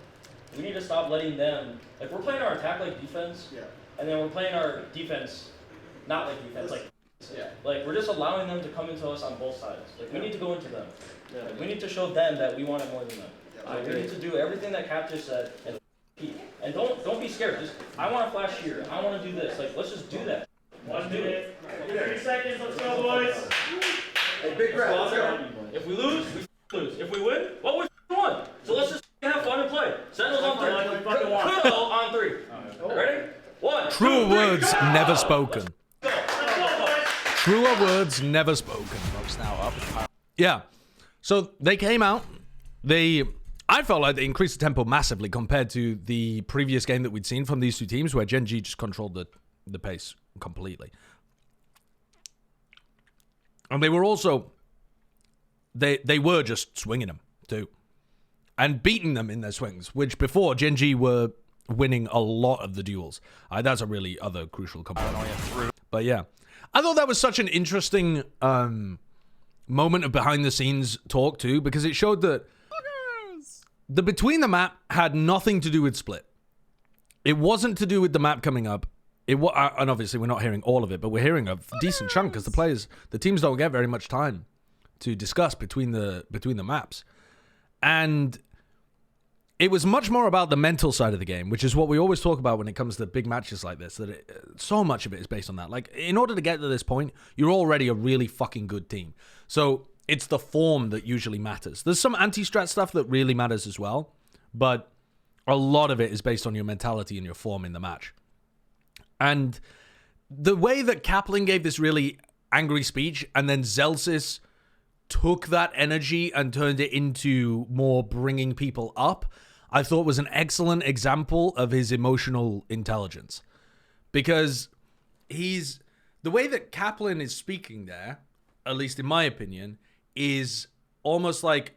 We need to stop letting them. Like, we're playing our attack like defense, and then we're playing our defense not like defense. Like we're just allowing them to come into us on both sides. Like, we need to go into them. Like, we need to show them that we want it more than them. Like, we need to do everything that Cap just said and keep. And don't be scared. Just, I want to flash here. I want to do this. Like, let's just do that. Let's do it. 30 seconds. Let's go, boys. Hey, big round. Let's go. If we lose, we lose. If we win, well, we won. So let's just have fun and play. Sandals on 3. Kudo on 3. Ready? 1, Truer words never spoken. Truer words never spoken. Yeah. So they came out. I felt like they increased the tempo massively compared to the previous game that we'd seen from these two teams, where Gen G just controlled the pace completely. And they were also... They were just swinging them, too. And beating them in their swings, which before, Gen G were winning a lot of the duels. That's a really other crucial component. But yeah. I thought that was such an interesting moment of behind-the-scenes talk, too, because it showed that the Between the Map had nothing to do with Split. It wasn't to do with the map coming up. And obviously, we're not hearing all of it, but we're hearing a decent chunk, because the teams don't get very much time to discuss between the maps. And it was much more about the mental side of the game, which is what we always talk about when it comes to big matches like this, that so much of it is based on that. Like, in order to get to this point, you're already a really fucking good team. So it's the form that usually matters. There's some anti-strat stuff that really matters as well, but a lot of it is based on your mentality and your form in the match. And the way that Kaplan gave this really angry speech, and then Zellsis took that energy and turned it into more bringing people up, I thought was an excellent example of his emotional intelligence. Because the way that Kaplan is speaking there, at least in my opinion, is almost like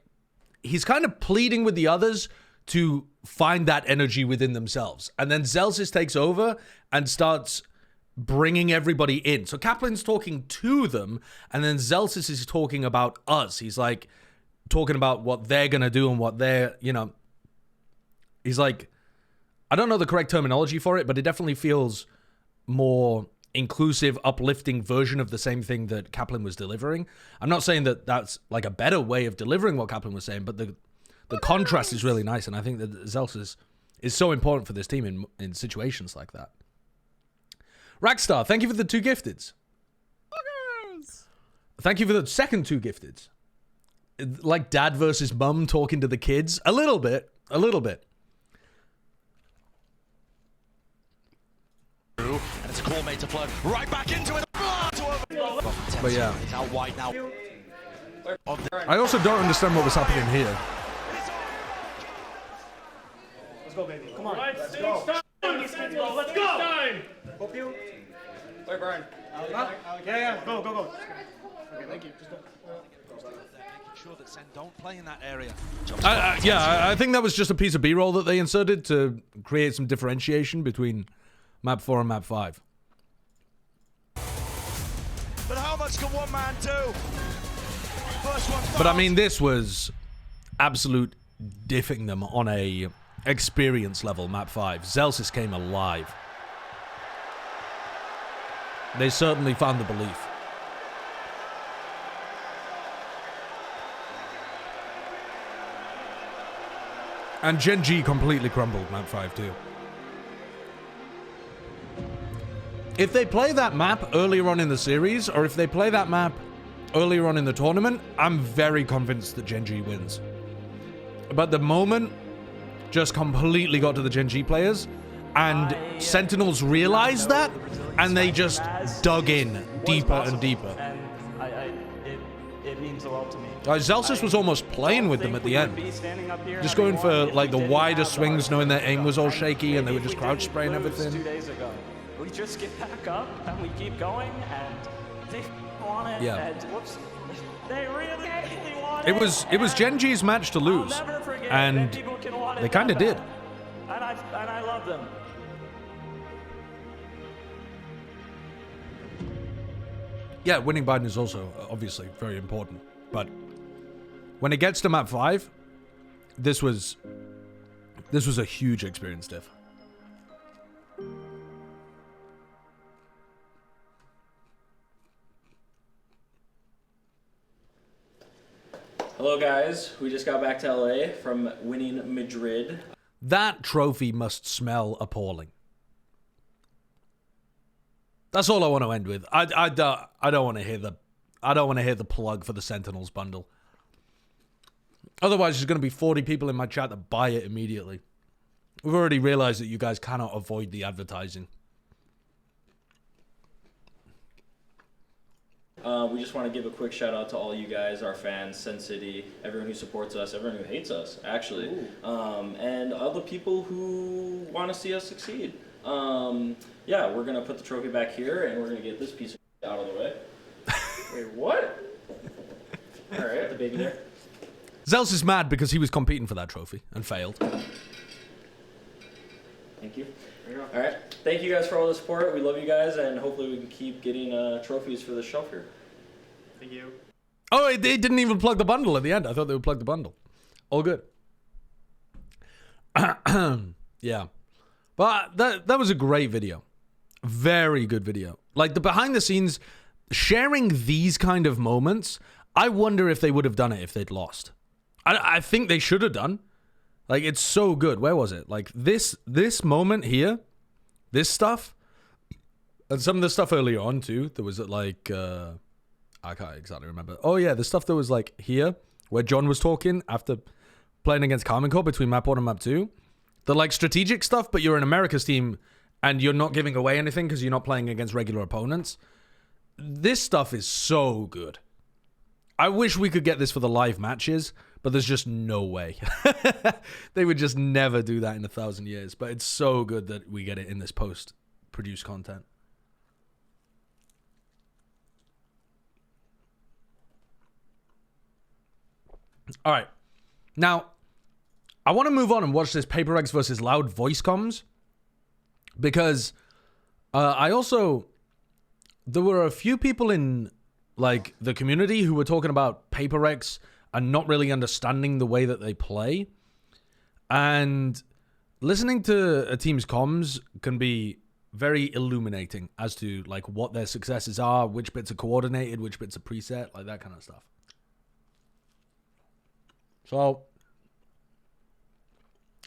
he's kind of pleading with the others to find that energy within themselves. And then Zellsis takes over and starts bringing everybody in. So Kaplan's talking to them, and then Zellsis is talking about us. He's like talking about what they're going to do and what they're, he's like, I don't know the correct terminology for it, but it definitely feels more inclusive, uplifting version of the same thing that Kaplan was delivering. I'm not saying that that's like a better way of delivering what Kaplan was saying, but the contrast is really nice, and I think that Zellsis is so important for this team in situations like that. Ragstar, thank you for the 2 gifteds. Thank you for the second 2 gifteds. Like dad versus mum talking to the kids. A little bit. And it's a call made to flood right back into it. But yeah. He's out wide now. I also don't understand what was happening here. Let's go, baby. Come on. Let's go. Let's go. Hope you. Wait, Brian. Yeah. Go. Okay, thank you. Just go. Making sure that Sen don't play in that area. I think that was just a piece of B-roll that they inserted to create some differentiation between map 4 and map 5. But how much can one man do? First one. But I mean, this was absolute diffing them on a experience level, map 5. Zellsis came alive. They certainly found the belief. And Gen G completely crumbled map 5 too. If they play that map earlier on in the series, or if they play that map earlier on in the tournament, I'm very convinced that Gen G wins. But the moment just completely got to the Gen G players, and Sentinels realized that, and they just dug in deeper and deeper. It means a lot to me. Zelsis was almost playing with them at the end. Just going for like the wider swings, knowing their aim was all shaky and they were just crouch spraying everything. 2 days ago. We just get back up and we keep going, and they want it. Yeah. And whoops, they really want it. It was Gen G's match to lose, and they kind of did. And I love them. Yeah, winning Biden is also obviously very important, but when it gets to map 5, this was a huge experience, Diff. Hello guys, we just got back to LA from winning Madrid. That trophy must smell appalling. That's all I want to end with. I don't want to hear the plug for the Sentinels bundle. Otherwise, there's going to be 40 people in my chat that buy it immediately. We've already realized that you guys cannot avoid the advertising. We just want to give a quick shout out to all you guys, our fans, Sen City, everyone who supports us, everyone who hates us, actually, and other people who want to see us succeed. Yeah, we're gonna put the trophy back here, and we're gonna get this piece out of the way. Wait, what? All right, the baby there. Zels is mad because he was competing for that trophy and failed. Thank you. All right, thank you guys for all the support. We love you guys, and hopefully we can keep getting trophies for the shelf here. Thank you. Oh, they didn't even plug the bundle at the end. I thought they would plug the bundle. All good. Yeah. But that was a great video. Very good video. Like the behind the scenes, sharing these kind of moments, I wonder if they would have done it if they'd lost. I think they should have done. Like, it's so good. Where was it? Like, this moment here, this stuff, and some of the stuff earlier on, too. There was, like, I can't exactly remember. Oh, yeah, the stuff that was, like, here, where John was talking after playing against Karmine Corp between map 1 and map 2. The, like, strategic stuff, but you're an America's team, and you're not giving away anything because you're not playing against regular opponents. This stuff is so good. I wish we could get this for the live matches, but there's just no way. They would just never do that in 1,000 years. But it's so good that we get it in this post-produced content. All right. Now, I want to move on and watch this PaperX versus Loud voice comms. Because there were a few people in like the community who were talking about PaperX and not really understanding the way that they play. And listening to a team's comms can be very illuminating as to like what their successes are, which bits are coordinated, which bits are preset, like that kind of stuff. So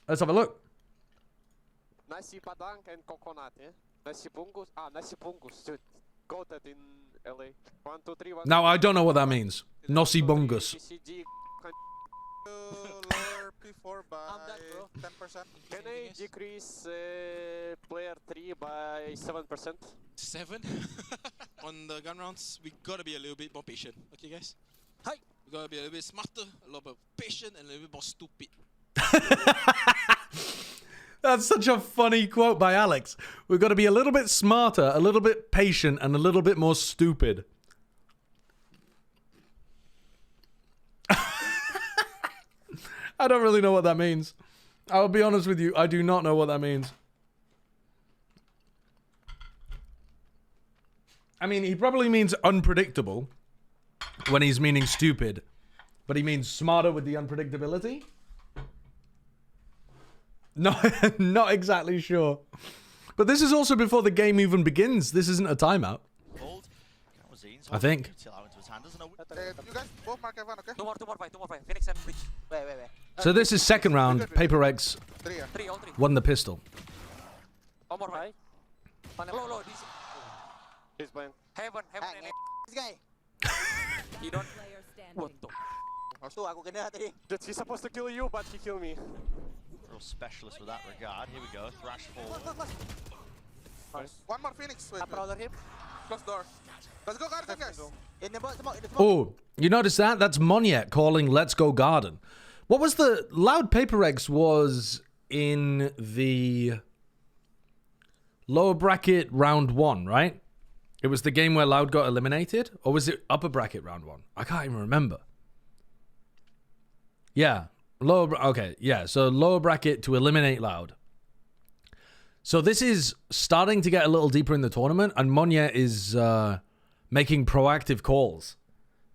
let's have a look. Nasi Padang and coconut, eh? Nasi Bungus. Nasi Bungus. Got that in LA. 1, 2, 3, 1. Now, I don't know what that means. Nasi Bungus. Lower P4 by 10%. Can I decrease player 3 by 7%? 7? On the gun rounds, we gotta be a little bit more patient. Okay, guys? Hi! We gotta be a little bit smarter, a little bit patient, and a little bit more stupid. That's such a funny quote by Alex. We've got to be a little bit smarter, a little bit patient, and a little bit more stupid. I don't really know what that means. I'll be honest with you, I do not know what that means. I mean, he probably means unpredictable when he's meaning stupid, but he means smarter with the unpredictability? No, not exactly sure. But this is also before the game even begins. This isn't a timeout. Zine. I think. Till out into his hand, doesn't it? You guys both mark Evan, okay? Two more fight. Phoenix and Breach. Wait. So this is second round. Paper X Three. won the pistol. One more fight. Low. He's playing. Heaven. This guy. You don't. What the? He's supposed to kill you, but he killed me. Real specialist with that regard. Here we go. Thrash forward. One more Phoenix. Wait. Close door. Let's go garden, guys. Oh, you notice that? That's Monyet calling "Let's go Garden." What was the Loud Paper X was in the lower bracket round 1, right? It was the game where Loud got eliminated, or was it upper bracket round 1? I can't even remember. Yeah, okay, yeah. So lower bracket to eliminate Loud. So this is starting to get a little deeper in the tournament, and Monyet is making proactive calls,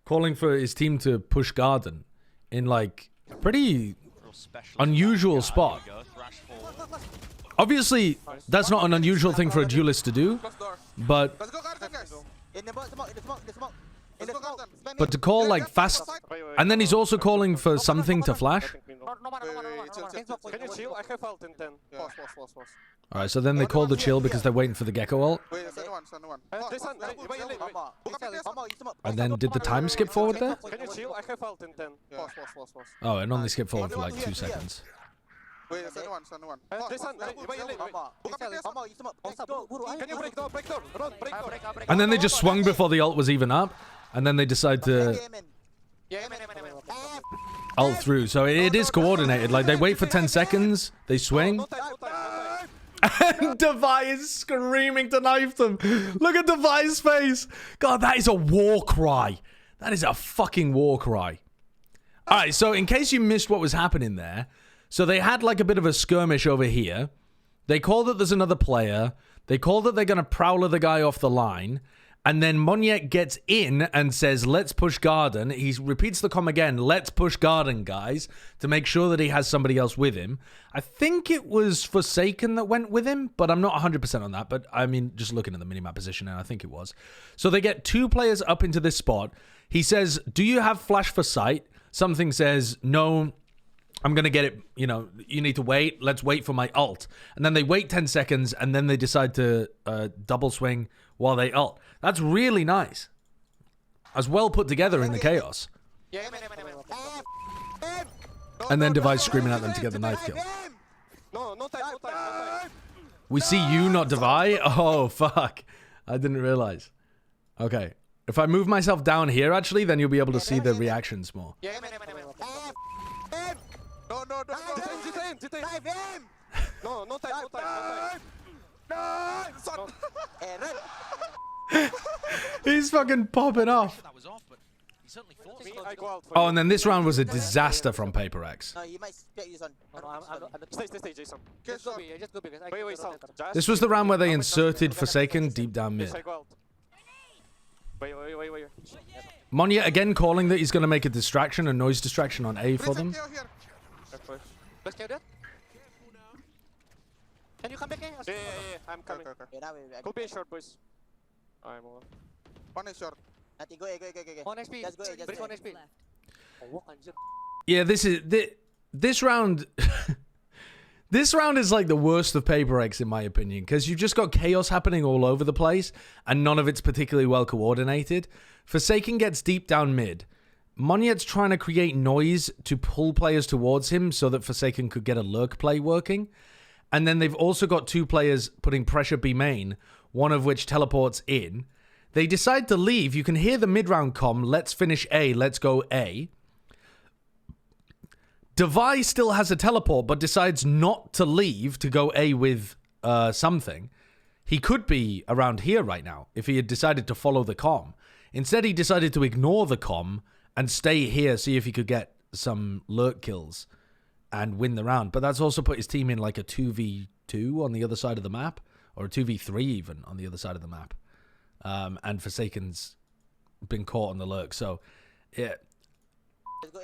calling for his team to push Garden in like a pretty unusual spot. Obviously, that's not an unusual thing for a duelist to do, but to call like fast, and then he's also calling for something to flash. Can you chill? I have ult in 10. Pause. All right, so then they call the chill because they're waiting for the Gecko ult. Wait, send one. And then did the time skip forward there? Can you chill? I have ult in 10. Pause. Oh, it only skipped forward for like 2 seconds. Wait, send one. Can you break door? Run, break door. And then they just swung before the ult was even up, and then they decide to ult through. So it is coordinated. Like they wait for 10 seconds, they swing. And Devi is screaming to knife them. Look at Devi's face. God, that is a war cry. That is a fucking war cry. All right, so in case you missed what was happening there, so they had like a bit of a skirmish over here. They call that there's another player. They call that they're going to prowler the guy off the line. And then Monyet gets in and says, let's push Garden. He repeats the comm again, let's push Garden, guys, to make sure that he has somebody else with him. I think it was Forsaken that went with him, but I'm not 100% on that. But I mean, just looking at the minimap position, and I think it was. So they get 2 players up into this spot. He says, do you have flash for sight? Something says, no, I'm going to get it. You know, you need to wait. Let's wait for my ult. And then they wait 10 seconds, and then they decide to double swing while they ult. That's really nice. As well put together in the chaos. And then Device screaming at them to get the knife kill. No time. We see you, not Devi? Oh, fuck. I didn't realize. Okay. If I move myself down here, actually, then you'll be able to see the reactions more. No time. He's fucking popping off. Oh, and then this round was a disaster from Paper X. No, you might get you on. Stay, Jason. Just go because I wait, This was the round where they inserted Forsaken deep down mid. Wait. Monyet again calling that he's going to make a distraction, a noise distraction on A for them. Let's kill that. Can you come back here? Yeah, I'm coming. Could be short, boys. I'm over. One is short. Nothing, go. 1 HP. Just go. 1 HP. Yeah, this round. This round is like the worst of Paper X in my opinion, because you've just got chaos happening all over the place, and none of it's particularly well coordinated. Forsaken gets deep down mid. Monyet's trying to create noise to pull players towards him so that Forsaken could get a lurk play working. And then they've also got 2 players putting pressure B main, one of which teleports in. They decide to leave. You can hear the mid-round comm, let's finish A, let's go A. Devi still has a teleport, but decides not to leave to go A with something. He could be around here right now if he had decided to follow the comm. Instead, he decided to ignore the comm and stay here, see if he could get some lurk kills and win the round. But that's also put his team in like a 2v2 on the other side of the map, or a 2v3 even on the other side of the map. And Forsaken's been caught on the lurk. So, yeah,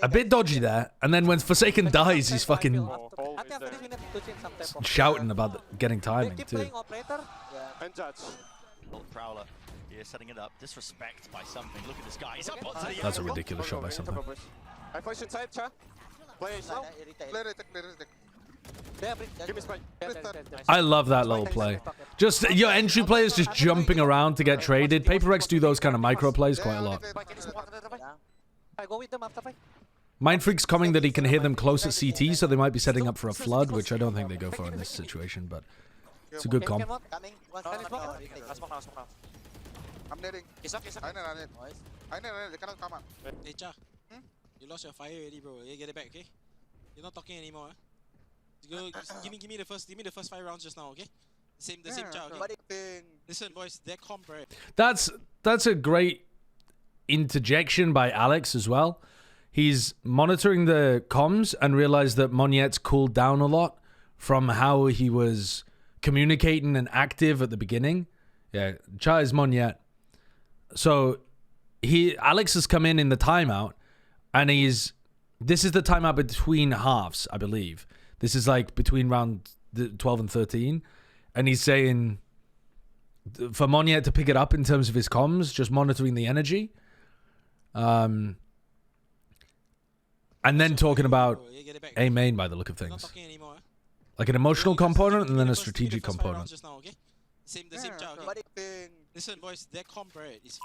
a bit dodgy there. And then when Forsaken dies, he's fucking shouting about getting timing too. And Judge. Prowler. here, setting it up. Disrespect by something. Look at this guy. He's up onto the That's a ridiculous shot by something. I push inside, Cha. Play slow. Clear it, clear it. Give me spike. I love that little play. Just your entry players just jumping around to get traded. Paper Rex do those kind of micro plays quite a lot. I go with them after fight. Mindfreak's coming that he can hear them close at CT, so they might be setting up for a flood, which I don't think they go for in this situation, but it's a good comp. I'm netting. I net, they cannot come up. Hey, Cha. You lost your fire already, bro. You get it back, okay? You're not talking anymore. Go, give me the first 5 rounds just now, okay? The same Cha, okay? Listen, boys, they're comp, right? That's a great interjection by Alex as well. He's monitoring the comms and realized that Moniette's cooled down a lot from how he was communicating and active at the beginning. Yeah, Cha is Moniette. So Alex has come in the timeout, and this is the timeout between halves, I believe. This is like between round 12 and 13, and he's saying for Moniette to pick it up in terms of his comms, just monitoring the energy. And then talking about A main by the look of things. Like an emotional component and then a strategic component. Same Cha, okay? Listen, boys, their comp, right, is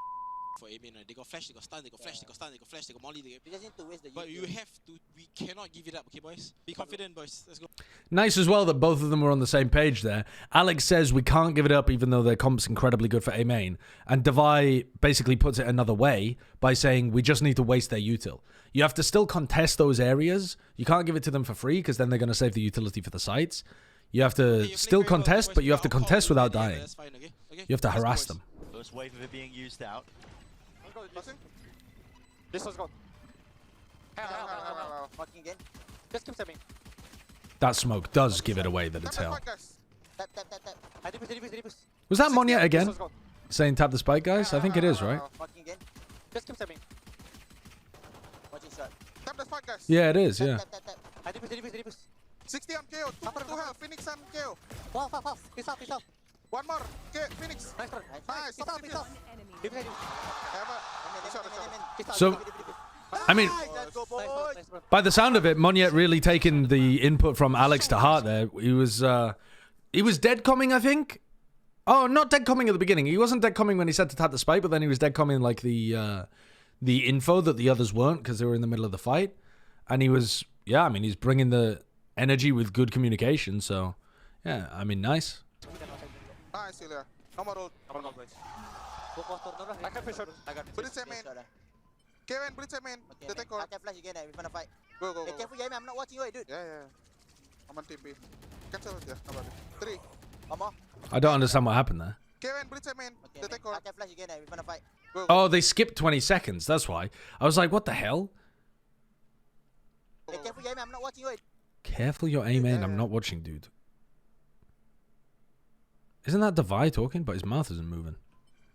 for A main, right? They got flash, they got stun, they got flash, they got stun, they got flash, they got molly. We just need to waste the but you have to, we cannot give it up, okay, boys? Be confident, boys. Let's go. Nice as well that both of them were on the same page there. Alex says we can't give it up even though their comp's incredibly good for A main. And Devi basically puts it another way by saying we just need to waste their util. You have to still contest those areas. You can't give it to them for free because then they're going to save the utility for the sites. You have to still contest, but you have to contest without dying. You have to harass them. First wave of it being used out. This one's gone. Fucking again. Just keep stepping. That smoke does give it away that it's hell. Was that Moniette again? Saying tap the spike, guys? I think it is, right? Just keep stepping. Tap the spike, guys. Yeah, it is, yeah. 60 on KO, 2 health, Phoenix on KO. Fast. Peace out. One more, Phoenix. Nice, stop So, I mean, by the sound of it, Moniette really taking the input from Alex to heart there. He was dead coming, I think. Oh, not dead coming at the beginning. He wasn't dead coming when he said to tap the spike, but then he was dead coming like the info that the others weren't because they were in the middle of the fight. And he was, yeah, I mean, he's bringing the energy with good communication. So, yeah, I mean, nice. Nice, Ilya. No more ult. I can push out. Blitz main. Kevin, Blitz main. They take hold. I can flash again. We're gonna fight. Go. Hey, careful, Jamie. I'm not watching you, dude. Yeah. I'm on team B. Cancel it, yeah. No problem. 3. One more. I don't understand what happened there. Kevin, Blitz main. They take hold. I can flash again. We're gonna fight. Oh, they skipped 20 seconds. That's why. I was like, what the hell? Hey, careful, Jamie. I'm not watching you. Careful your aim in. I'm not watching, dude. Isn't that Devi talking? But his mouth isn't moving.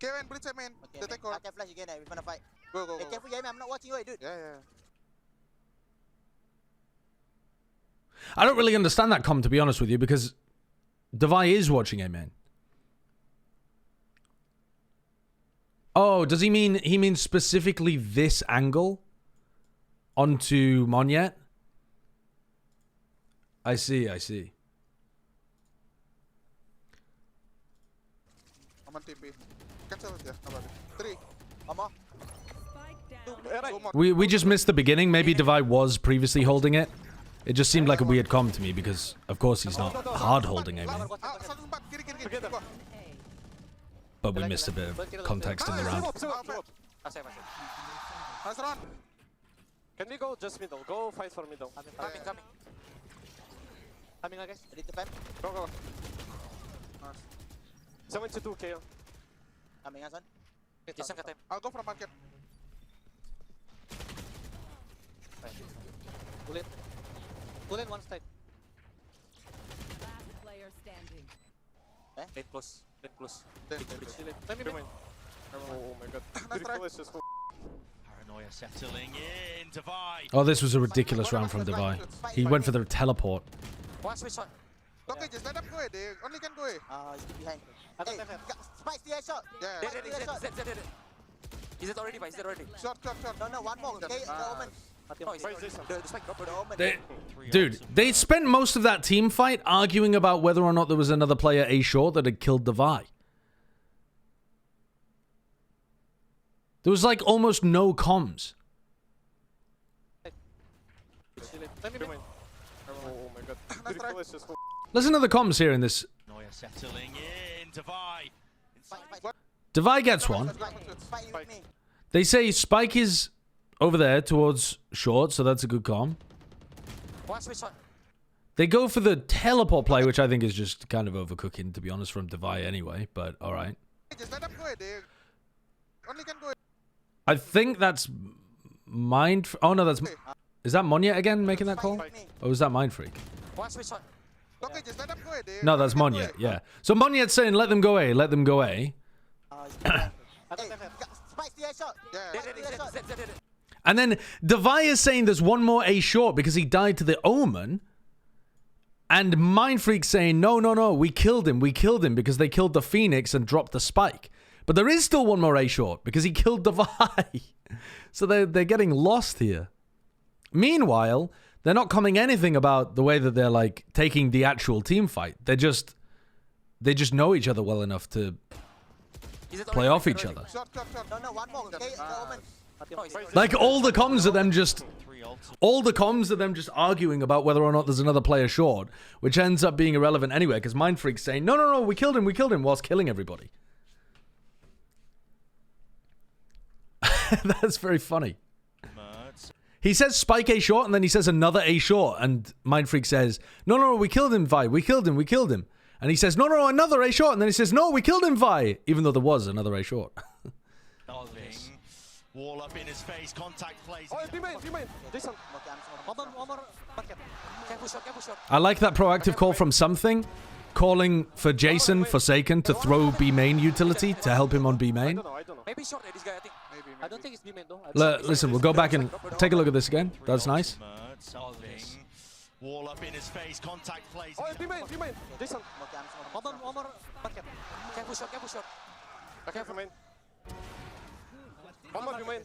Kevin, Blitz main. They take hold. I can flash again. We're gonna fight. Go. Hey, careful, Jamie. I'm not watching you, dude. Yeah. I don't really understand that comm, to be honest with you, because Devi is watching A main. Oh, does he mean specifically this angle onto Moniette? I see. I'm on team B. Cancel it, yeah. No problem. 3. One more. We just missed the beginning. Maybe Devi was previously holding it. It just seemed like a weird comm to me because, of course, he's not hard holding A main. But we missed a bit of context in the round. Nice run. Can we go just middle? Go fight for middle. Coming, guys. Ready to fight? Go. Nice. 72 KO. Coming, Hasan. I'll go from market. Pull in one side. Last player standing. Lane close. Let me win. Oh my god. Paranoia settling in. Devi. Oh, this was a ridiculous round from Devi. He went for the teleport. One switch on. Okay, just let them go. They only can go. Stick behind. Hey, Spike, steal a shot. Yeah. Is it already? Is it already? Short. No, one more. Okay, the Omen. No, the Spike drop for the Omen. Dude, they spent most of that team fight arguing about whether or not there was another player A short that had killed Devi. There was like almost no comms. Let me win. Oh my god. Listen to the comms here in this. Neuer settling in. Devi. Devi gets one. They say Spike is over there towards short, so that's a good comm. They go for the teleport play, which I think is just kind of overcooking, to be honest, from Devi anyway, but alright. Just let them go. They only can go. I think that's Mind... Oh, no, that's... Is that Monya again making that call? Or was that Mind Freak? Okay, just let them go. They No, that's Monya, yeah. So Monya's saying, let them go A, let them go A. And then Devi is saying there's one more A short because he died to the Omen. And Mind Freak's saying, no, we killed him because they killed the Phoenix and dropped the Spike. But there is still one more A short because he killed Devi. So they're getting lost here. Meanwhile, they're not commenting anything about the way that they're like taking the actual team fight. They just know each other well enough to play off each other. No, one more. Okay, the Omen. Like all the comms are them just arguing about whether or not there's another player short, which ends up being irrelevant anyway because Mind Freak's saying, no, we killed him whilst killing everybody. That's very funny. He says Spike A short and then he says another A short and Mind Freak says, no, we killed him, Vi. We killed him. And he says, no, another A short. And then he says, no, we killed him, Vi. Even though there was another A short. Wall up in his face, contact plays. Oh, B-main. Jason. One more. I like that proactive call from Something, calling for Jason Forsaken to throw B main utility to help him on B main. I don't know. Maybe short this guy, I think. I don't think it's B-main though. Listen, we'll go back and take a look at this again. That's nice. Wall up in his face, contact plays. Oh, B-main. Jason. One more. Careful short. Careful, main. One more, B-main.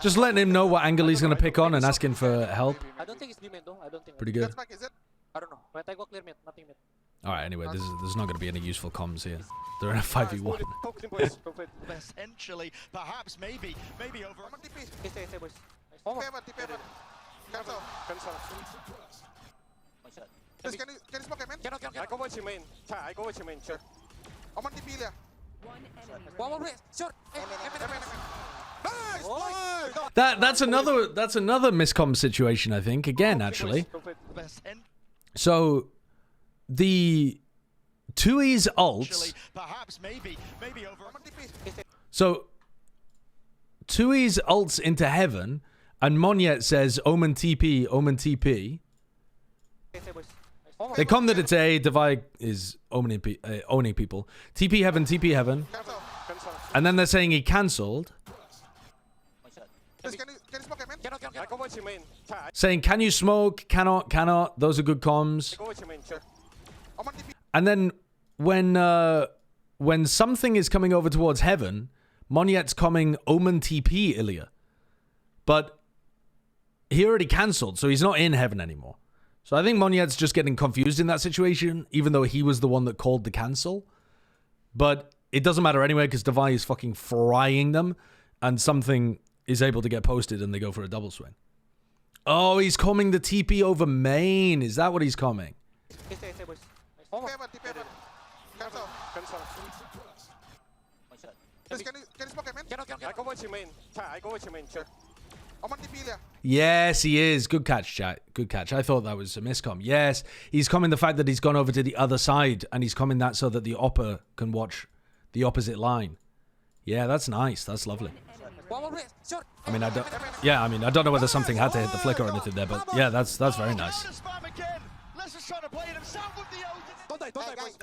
Just letting him know what angle he's going to pick on and asking for help. I don't think it's B-main though. Pretty good. I don't know. When I go clear mid, nothing mid. Alright, anyway, there's not going to be any useful comms here. They're in a 5v1. Essentially, perhaps, maybe over. Stay, boys. Cancel. Can you smoke him in? I go with you, main. Sure. I'm on TP there. One more, short. That's another miscomm situation, I think. Again, actually. So the Tui's ults. So Tui's ults into heaven, and Monyet says Omen TP. They come that it's A, Devi is owning people. TP heaven. And then they're saying he cancelled. Saying, can you smoke? Cannot. Those are good comms. And then when something is coming over towards heaven, Monyet's coming Omen TP Ilya. But he already cancelled, so he's not in heaven anymore. So I think Monyet's just getting confused in that situation, even though he was the one that called the cancel. But it doesn't matter anyway, because Devi is fucking frying them, and something is able to get posted, and they go for a double swing. Oh, he's coming the TP over main. Is that what he's coming? Stay, boys. Cancel. Can you smoke him in? I go with you, main. Sure. I'm on TP there. Yes, he is. Good catch, chat. Good catch. I thought that was a miscomm. Yes, he's coming the fact that he's gone over to the other side, and he's coming that so that the Oppa can watch the opposite line. Yeah, that's nice. That's lovely. I mean, I don't know whether something had to hit the flick or anything there, but yeah, that's very nice.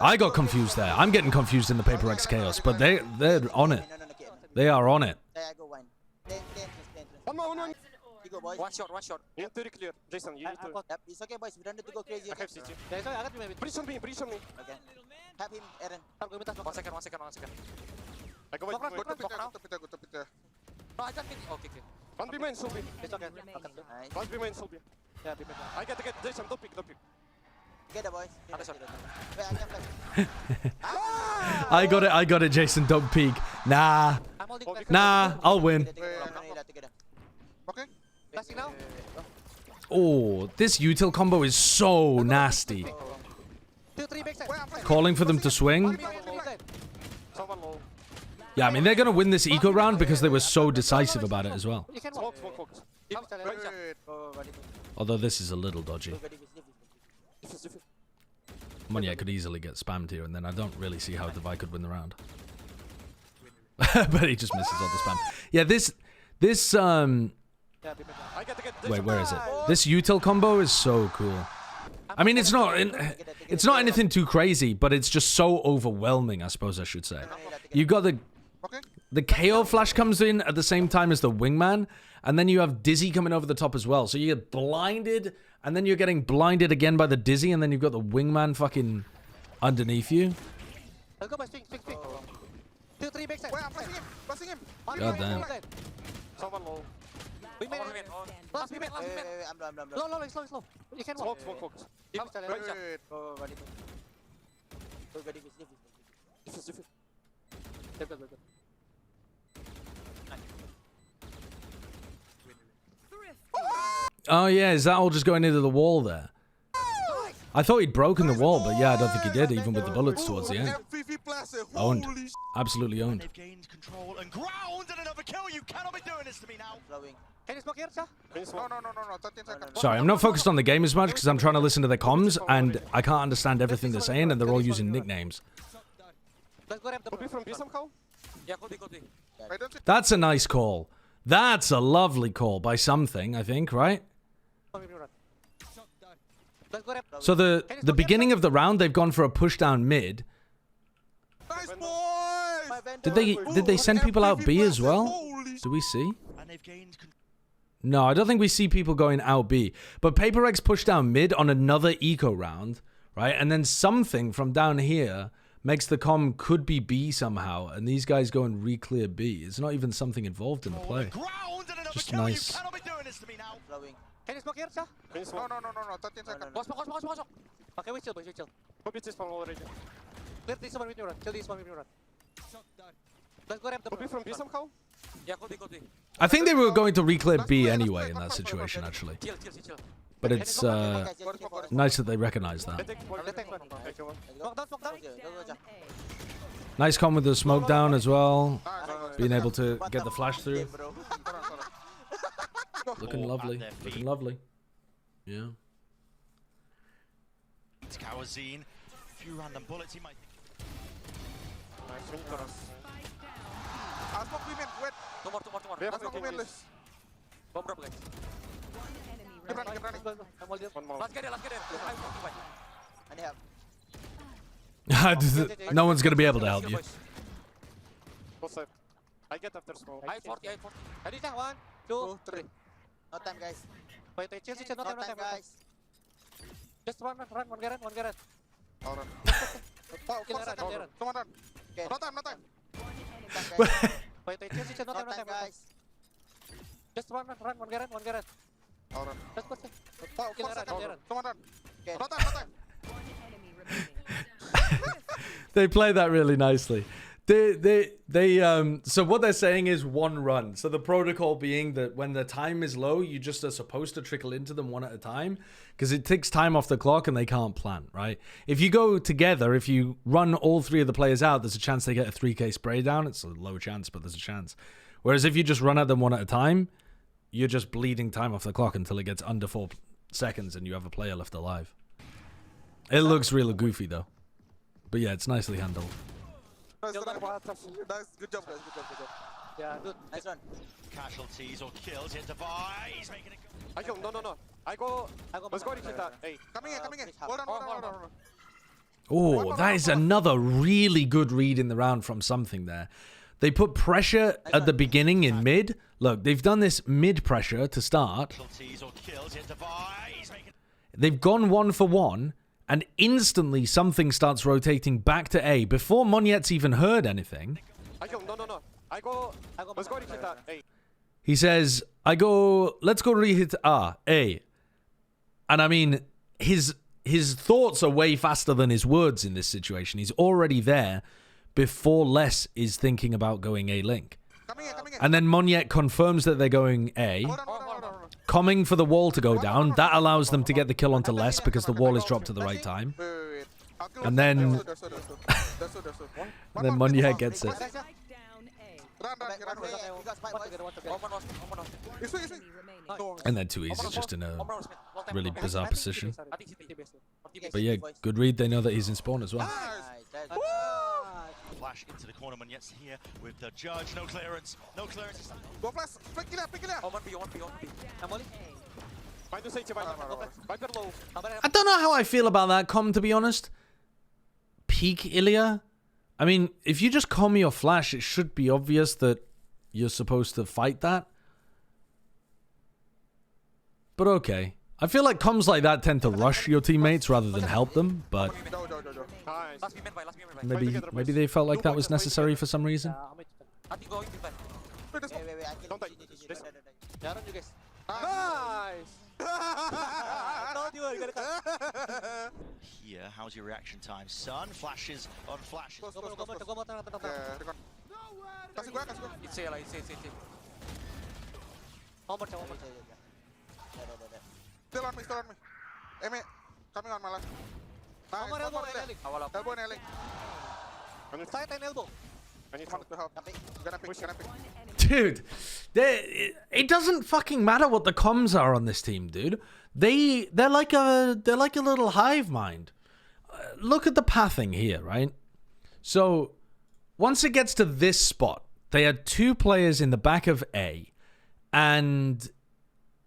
I got confused there. I'm getting confused in the Paper X Chaos, but they're on it. They are on it. to go, boys. One shot. Into the clear. Jason, you need to. Yep, it's okay, boys. We don't need to go crazy. I have CT. Breach on me. Okay. Have him, Eren. 1 second. I go Go wait. to Peter, go to Peter. No, I can't get okay. One B main, should be. It's okay. Nice. One B main, should be. Yeah, be better. I get. Jason, don't pick. Get the boys. Understand. Wait, I can flash. I got it, Jason. Don't peek. Nah. Nah, I'll win. Okay. Flashing now. Oh, this util combo is so nasty. 2, 3 backside. Calling for them to swing. Someone low. Yeah, I mean, they're going to win this eco round because they were so decisive about it as well. You can Smoke. Although this is a little dodgy. Money, I could easily get spammed here, and then I don't really see how the Vi could win the round. But he just misses all the spam. Yeah, this wait, where is it? This util combo is so cool. I mean, it's not anything too crazy, but it's just so overwhelming, I suppose I should say. You got the KO flash comes in at the same time as the wingman, and then you have Dizzy coming over the top as well. So you get blinded, and then you're getting blinded again by the Dizzy, and then you've got the wingman fucking underneath you. Let's go by swing. 2, 3 backside. Wait, I'm flashing him. God damn. Someone low. We made it. Last we made. I'm low. Slow. You can walk. Smoke. Wait. Go, Go, ready. Defuse. Oh yeah, is that all just going into the wall there? I thought he'd broken the wall, but yeah, I don't think he did, even with the bullets towards the end. Owned. Absolutely owned. They've gained control and ground and another kill. You cannot be doing this to me now. Can you smoke here, sir? No. 13 seconds. Sorry, I'm not focused on the game as much because I'm trying to listen to their comms, and I can't understand everything they're saying, and they're all using nicknames. Let's go ramp the Could be from B somehow? Yeah, could be. That's a nice call. That's a lovely call by something, I think, right? Let's go ramp. So the beginning of the round, they've gone for a push down mid. Nice, boys! Did they send people out B as well? Do we see? And they've gained control. No, I don't think we see people going out B. But Paper X pushed down mid on another eco round, right? And then something from down here makes the comm could be B somehow, and these guys go and re-clear B. It's not even something involved in the play. Just nice. Can you smoke here, sir? No. 13 seconds. Watch. Okay, we chill. Could be this one already. Clear this one with me run. Kill this one with me run. Let's go ramp the Could be from B somehow? Yeah, could be. I think they were going to re-clear B anyway in that situation, actually. Chill. But it's nice that they recognize that. Smoke down. Nice comm with the smoke down as well. Being able to get the flash through. Looking lovely. Yeah. It's Kawazine. A few random bullets. He might. I'll smoke women. Wait. Two more. I'll smoke women list. Bomb drop, guys. Keep running. I'm holding. One more. Let's get it. And yeah. No one's going to be able to help you. Both side. I get after smoke. I 40. Ready, 1, 2, 3. No time, guys. Wait, chill. No time, guys. Just one Garen. I'll run. Kill 4 Eren, seconds. Eren. Come on, run. Okay. No time. Wait, chill. No time, guys. Just one Garen. I'll run. Let's go. 4 Kill Eren, seconds. Eren. Come on, run. Okay. No time. They play that really nicely. So what they're saying is one run. So the protocol being that when the time is low, you just are supposed to trickle into them one at a time because it takes time off the clock and they can't plan, right? If you go together, if you run all 3 of the players out, there's a chance they get a 3k spray down. It's a low chance, but there's a chance. Whereas if you just run at them one at a time, you're just bleeding time off the clock until it gets under 4 seconds and you have a player left alive. It looks really goofy though. But yeah, it's nicely handled. Nice. Good job, guys. Yeah, good. Nice run. Casualties or kills hit device. He's making it. I go. No. I go. Let's go Nikita. Hey. Coming in. Hold on. Oh, that is another really good read in the round from something there. They put pressure at the beginning in mid. Look, they've done this mid pressure to start. They've gone 1 for 1, and instantly something starts rotating back to A before Monyet's even heard anything. I go, no. I go, let's go reset that. A. He says, let's go rehit A. And I mean, his thoughts are way faster than his words in this situation. He's already there before Les is thinking about going A link. And then Monyet confirms that they're going A. Coming for the wall to go down. That allows them to get the kill onto Les because the wall is dropped at the right time. And then Monyet gets it. And then 2Es is just in a really bizarre position. But yeah, good read. They know that he's in spawn as well. Flash into the corner. Monyet's here with the judge. No clearance. No clearance. Go flash. Pick it up. I don't know how I feel about that comm, to be honest. Peak Ilya. I mean, if you just comm your flash, it should be obvious that you're supposed to fight that. But okay. I feel like comms like that tend to rush your teammates rather than help them, but maybe they felt like that was necessary for some reason. Here, how's your reaction time? Sun flashes on flashes. Still on me. Amy, coming on my left. Nice. One more there. Elbow and A-link. Side and elbow. I need help to help. Gonna pick. Dude, it doesn't fucking matter what the comms are on this team, dude. They're like a little hive mind. Look at the pathing here, right? So once it gets to this spot, they had 2 players in the back of A, and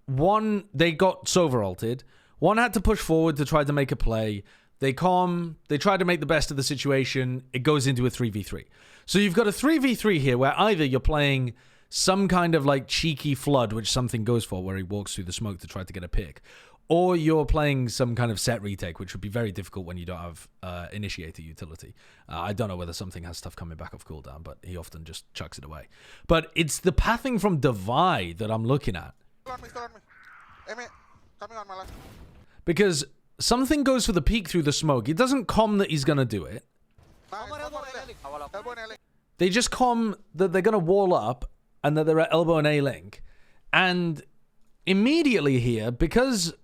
one they got Sova ulted. One had to push forward to try to make a play. They try to make the best of the situation. It goes into a 3v3. So you've got a 3v3 here where either you're playing some kind of like cheeky flood, which something goes for, where he walks through the smoke to try to get a pick, or you're playing some kind of set retake, which would be very difficult when you don't have initiator utility. I don't know whether something has stuff coming back off cooldown, but he often just chucks it away. But it's the pathing from Divide that I'm looking at. Still on me. Amy, coming on my left. Because something goes for the peek through the smoke. It doesn't comm that he's going to do it. They just comm that they're going to wall up and that they're at elbow and A-link. And immediately here, because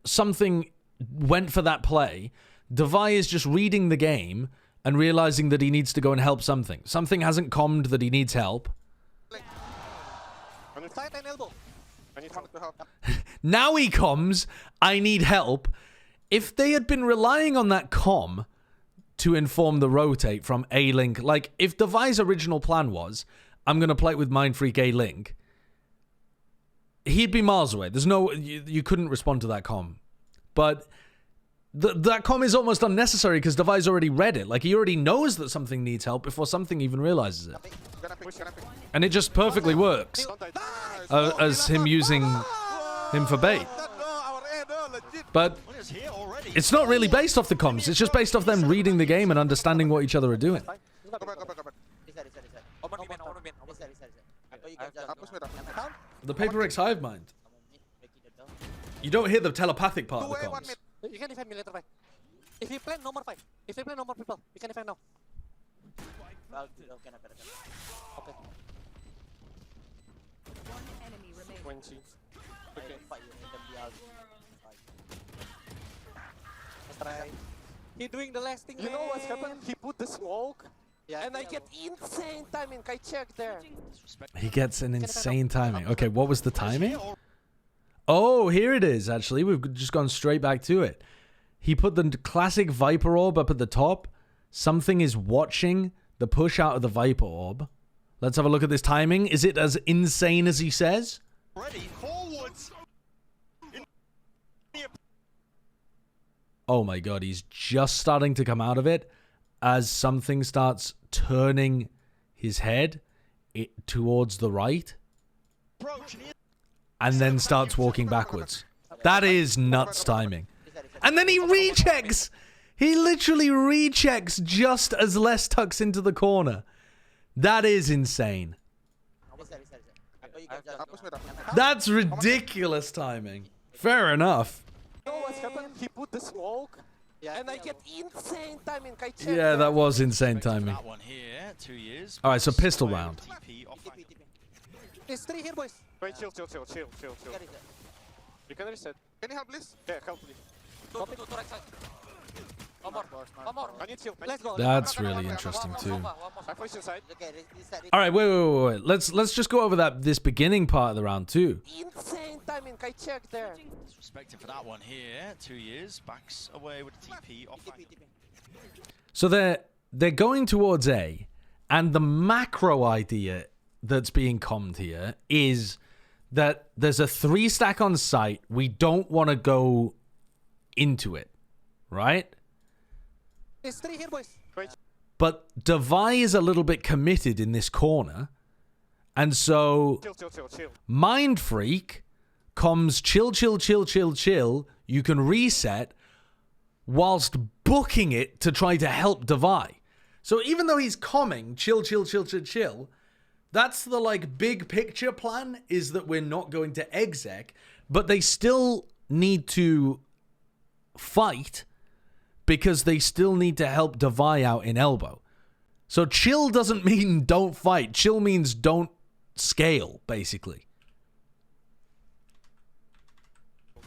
something went for that play, Devi is just reading the game and realizing that he needs to go and help something. Something hasn't commed that he needs help. Side and elbow. I need help to help. Now he comms, I need help. If they had been relying on that comm to inform the rotate from A-Link, like if Devi's original plan was, I'm going to play it with Mindfreak A-Link, he'd be miles away. There's no, you couldn't respond to that comm. But that comm is almost unnecessary because Devi's already read it. Like he already knows that something needs help before something even realizes it. And it just perfectly works as him using him for bait. But it's not really based off the comms. It's just based off them reading the game and understanding what each other are doing. The Paper X hive mind. You don't hear the telepathic part of the comms. You can defend me later, fight. If you plan, no more fight. If you plan, no more people. You can defend now. Okay. 20. Okay. Let's try. He doing the last thing. You know what's happened? He put the smoke. Yeah, and I get insane timing. I checked there. He gets an insane timing. Okay, what was the timing? Oh, here it is, actually. We've just gone straight back to it. He put the classic Viper Orb up at the top. Something is watching the push out of the Viper Orb. Let's have a look at this timing. Is it as insane as he says? Ready, forwards. Oh my god, he's just starting to come out of it as something starts turning his head towards the right and then starts walking backwards. That is nuts timing. And then he rechecks. He literally rechecks just as Les tucks into the corner. That is insane. That's ridiculous timing. Fair enough. You know what's happened? He put the smoke, and I get insane timing. Yeah, that was insane timing. Alright, so pistol round. There's 3 here, boys. Wait, chill. You can reset. Can you help, please? Yeah, help me. Two right side. One more. I need shield. Let's go. That's really interesting too. I push inside. Alright, wait. Let's just go over this beginning part of the round too. Insane timing. I checked there. Disrespecting for that one here. 2 years. Backs away with TP off. So they're going towards A, and the macro idea that's being commed here is that there's a 3 stack on site. We don't want to go into it, right? There's 3 here, boys. But Devi is a little bit committed in this corner, and so Chill. Mind Freak comes chill. You can reset whilst booking it to try to help Devi. So even though he's coming, chill, that's the like big picture plan, is that we're not going to exec, but they still need to fight because they still need to help Devi out in elbow. So chill doesn't mean don't fight. Chill means don't scale, basically.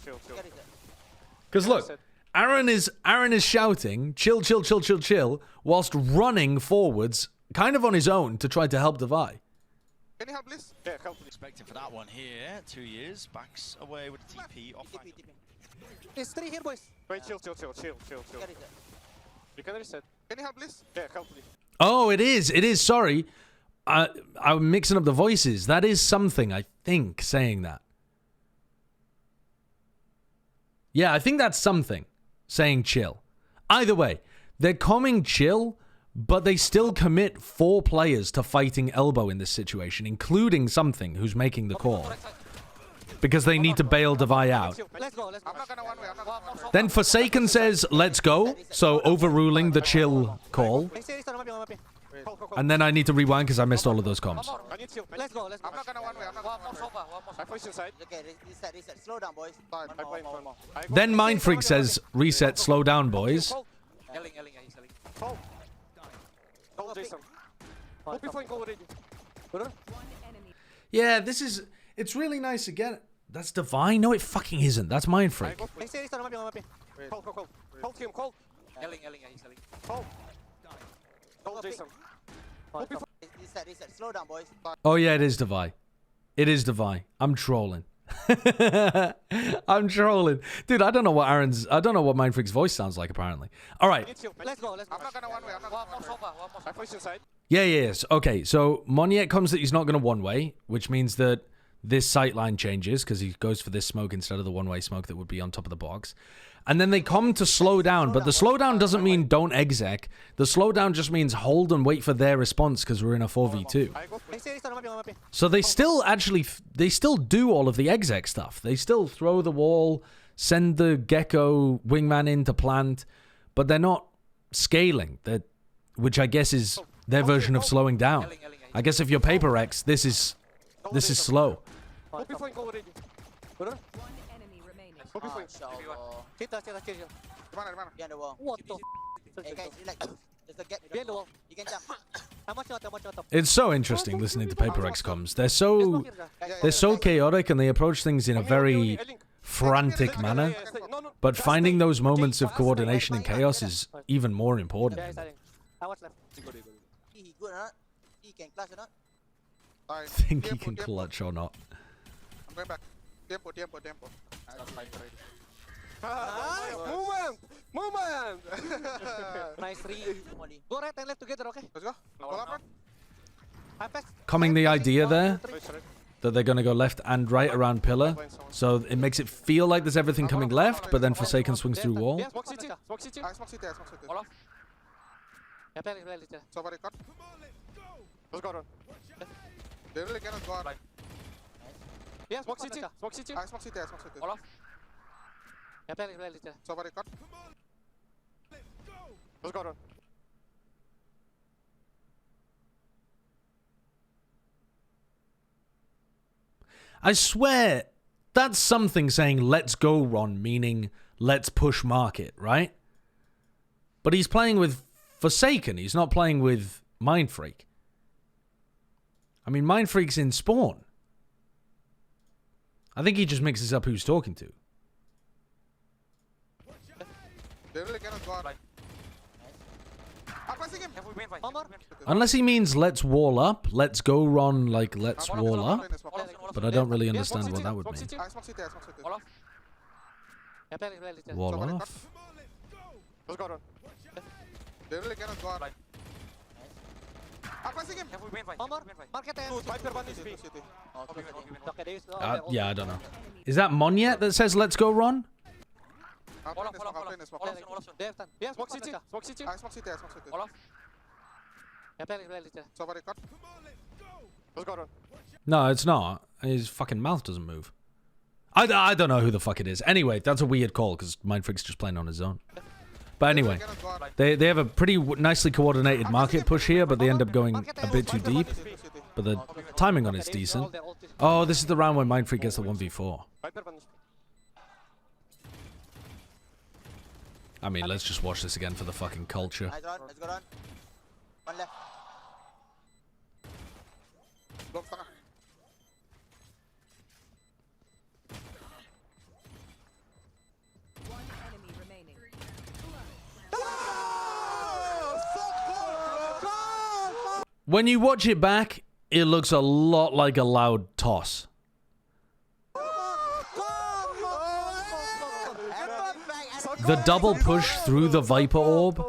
Chill. Because look, Aaron is shouting, chill, whilst running forwards, kind of on his own, to try to help Devi. Can you help, please? Yeah, help me. Expecting for that one here. 2 years. Backs away with TP off. There's 3 here, boys. Wait, chill. You can reset. Can you help, please? Yeah, help me. Oh, it is. Sorry. I'm mixing up the voices. That is something, I think, saying that. Yeah, I think that's something, saying chill. Either way, they're coming chill, but they still commit 4 players to fighting elbow in this situation, including something who's making the call. Because they need to bail Devi out. Let's go. Then Forsaken says, let's go. So overruling the chill call. And then I need to rewind because I missed all of those comms. Let's go. I'm not gonna one way. I push inside. Okay, reset. Slow down, boys. Then Mind Freak says, reset, slow down, boys. Yelling. He's yelling. Hold Jason. Hope before you go already. Yeah, it's really nice again. That's Devi? No, it fucking isn't. That's Mind Freak. Hold him. Yelling. He's yelling. Hold Jason. Reset. Slow down, boys. Oh yeah, it is Devi. I'm trolling. I'm trolling. Dude, I don't know what Mind Freak's voice sounds like, apparently. Alright. Let's go. I'm not gonna one way. I push inside. Yes. Okay, so Moniette comes that he's not going to one-way, which means that this sightline changes because he goes for this smoke instead of the one-way smoke that would be on top of the box. And then they come to slow down, but the slowdown doesn't mean don't exec. The slowdown just means hold and wait for their response because we're in a 4v2. So they still do all of the exec stuff. They still throw the wall, send the Gecko wingman in to plant, but they're not scaling, which I guess is their version of slowing down. I guess if you're Paper Rex, this is slow. Behind the wall. What the Hey guys, relax. There's a gap behind the wall. You can jump. It's so interesting listening to Paper Rex comms. They're so chaotic and they approach things in a very frantic manner. But finding those moments of coordination and chaos is even more important. He good or not? He can clutch or not? I think he can clutch or not. I'm going back. Tempo. Movement! Nice read. Go right and left together, okay? Let's go. Coming the idea there that they're going to go left and right around pillar. So it makes it feel like there's everything coming left, but then Forsaken swings through wall. Smoke city. Smoke city. Somebody cut. Let's go, run. They really cannot go out. Yeah, smoke CT. Smoke CT. I smoke CT, I smoke CT. All off. Yeah, play. Somebody cut. Let's go, run. I swear, that's something saying let's go Ron, meaning let's push market, right? But he's playing with Forsaken. He's not playing with Mindfreak. I mean, Mindfreak's in Spawn. I think he just mixes up who's talking to. They really cannot go out. I'm pressing him. Unless he means let's wall up, let's go Ron, like let's wall up. But I don't really understand what that would mean. I smoke CT, I smoke CT. All off. Yeah, play. Wall Somebody off. Let's go, run. They really cannot go out. I'm pressing him. Market and Viper 1 is B. Yeah, I don't know. Is that Monyet that says let's go Ron? All off. Yeah, smoke CT. Smoke CT. I smoke CT, I smoke CT. All off. Yeah, play. Somebody cut. Let's go, run. No, it's not. His fucking mouth doesn't move. I don't know who the fuck it is. Anyway, that's a weird call because Mindfreak's just playing on his own. But anyway, they have a pretty nicely coordinated market push here, but they end up going a bit too deep. But the timing on it's decent. Oh, this is the round when Mindfreak gets the 1v4. I mean, let's just watch this again for the fucking culture. Let's go run. One left. Block tengah. When you watch it back, it looks a lot like a loud toss. The double push through the Viper Orb,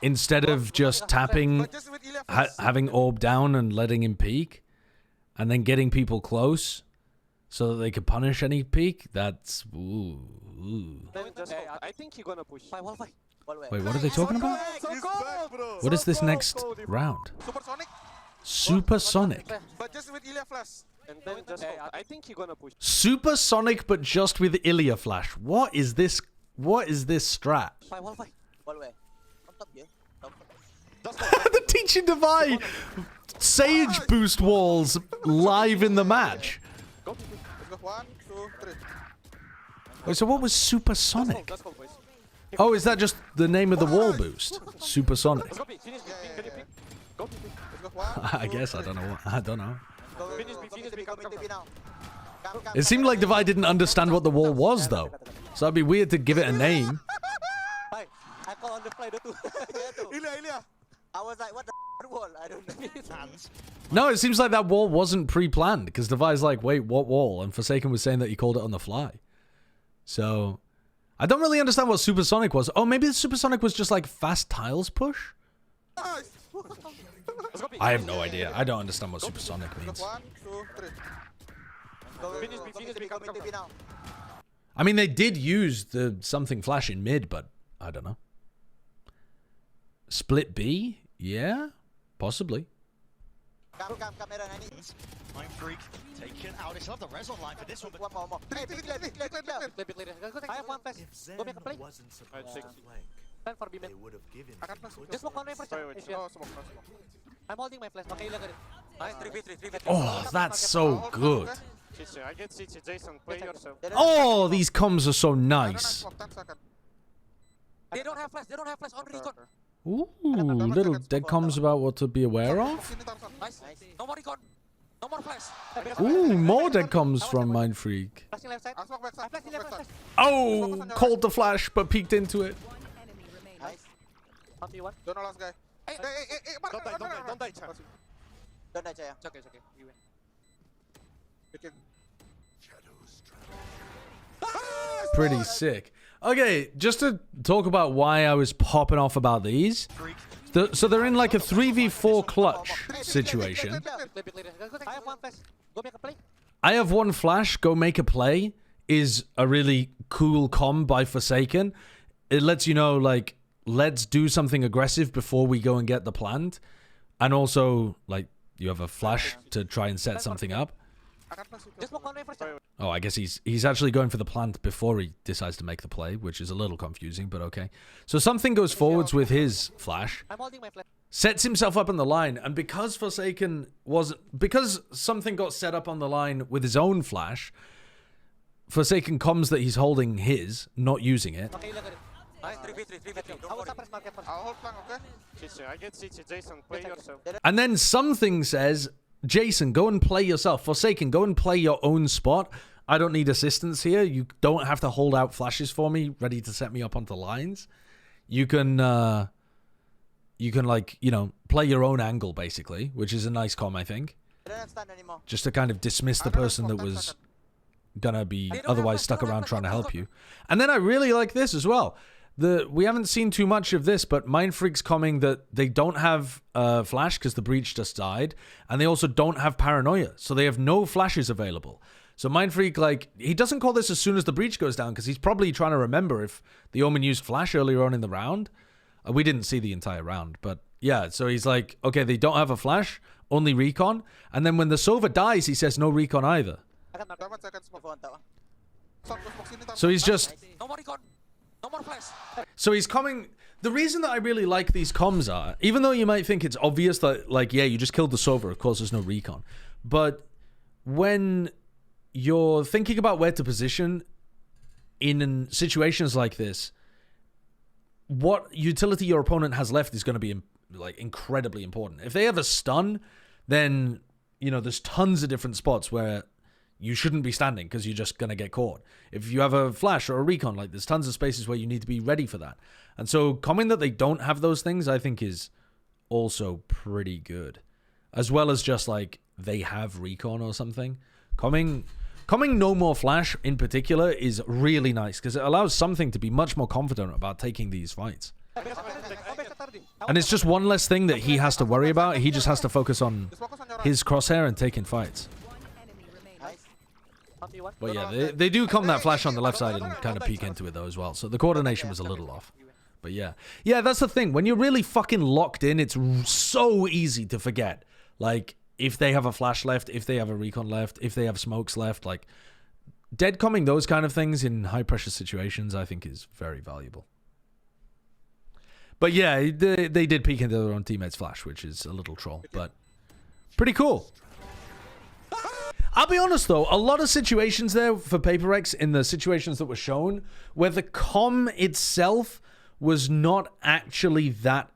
instead of just tapping, having Orb down and letting him peek, and then getting people close so that they could punish any peek, that's... Ooh. I think he's gonna push. Wait, what are they talking about? What is this next round? Supersonic. But just with Ilya Flash. And then just I think he's gonna push. Supersonic, but just with Ilya Flash. What is this? What is this strat? The teaching Devi Sage boost walls live in the match. Let's go 1, 2, 3. Wait, so what was Supersonic? Oh, is that just the name of the wall boost? Supersonic. I guess, I don't know. I don't know. It seemed like Devi didn't understand what the wall was, though. So it'd be weird to give it a name. I call on the fly, Ilya. I was like, what the wall? I don't know. No, it seems like that wall wasn't pre-planned, because Devi's like, wait, what wall? And Forsaken was saying that he called it on the fly. So, I don't really understand what Supersonic was. Oh, maybe the Supersonic was just like fast tiles push? I have no idea. I don't understand what Supersonic means. 1, 2, 3. I mean, they did use the something flash in mid, but I don't know. Split B? Yeah, possibly. Mindfreak taken out. It's not the res online for this one, but one more. I have one flash. Go make a play. Plan for B man. Just walk on right first. I'm holding my flash. Okay, look at it. Nice, 3v3. Oh, that's so good. I get CT, Jason, play yourself. Oh, these comms are so nice. They don't have flash on recon. Ooh, little dead comms about what to be aware of. Nice. No more recon. No more flash. Ooh, more dead comms from Mindfreak. Oh, called the flash but peeked into it. Nice. Don't know last guy. Hey, don't die, Chaya. Don't die, Chaya. It's okay. You win. Pretty sick. Okay, just to talk about why I was popping off about these. So they're in like a 3v4 clutch situation. I have one flash, go make a play is a really cool comm by Forsaken. It lets you know, like, let's do something aggressive before we go and get the plant. And also, like, you have a flash to try and set something up. Just smoke one way first. Oh, I guess he's actually going for the plant before he decides to make the play, which is a little confusing, but okay. So something goes forwards with his flash, I'm holding my flash. sets himself up on the line, and because because something got set up on the line with his own flash, Forsaken comes that he's holding his, not using it. Okay, look at it. Nice, 3v3. I will suppress market first. I'll hold flank, okay? Chichi, I get Chichi. Jason, play yourself. And then something says, Jason, go and play yourself. Forsaken, go and play your own spot. I don't need assistance here. You don't have to hold out flashes for me, ready to set me up onto lines. You can like, you know, play your own angle, basically, which is a nice comm, I think. Just to kind of dismiss the person that was gonna be otherwise stuck around trying to help you. And then I really like this as well. We haven't seen too much of this, but Mindfreak's coming that they don't have flash because the breach just died, and they also don't have paranoia, so they have no flashes available. So Mindfreak, like, he doesn't call this as soon as the breach goes down because he's probably trying to remember if the Omen used flash earlier on in the round. We didn't see the entire round, but yeah, so he's like, okay, they don't have a flash, only recon, and then when the Sova dies, he says no recon either. So he's just... No more recon. No more flash. So he's coming... The reason that I really like these comms are, even though you might think it's obvious that, like, yeah, you just killed the Sova, of course there's no recon, but when you're thinking about where to position in situations like this, what utility your opponent has left is going to be, like, incredibly important. If they have a stun, then, you know, there's tons of different spots where you shouldn't be standing because you're just going to get caught. If you have a flash or a recon, like, there's tons of spaces where you need to be ready for that. And so coming that they don't have those things, I think is also pretty good. As well as just, like, they have recon or something. Coming no more flash in particular is really nice because it allows something to be much more confident about taking these fights. And it's just one less thing that he has to worry about. He just has to focus on his crosshair and taking fights. But yeah, they do come that flash on the left side and kind of peek into it though as well. So the coordination was a little off. But yeah. Yeah, that's the thing. When you're really fucking locked in, it's so easy to forget. Like, if they have a flash left, if they have a recon left, if they have smokes left, like, dead comming those kind of things in high pressure situations, I think is very valuable. But yeah, they did peek into their own teammates' flash, which is a little troll, but pretty cool. I'll be honest though, a lot of situations there for Paper Rex in the situations that were shown where the comm itself was not actually that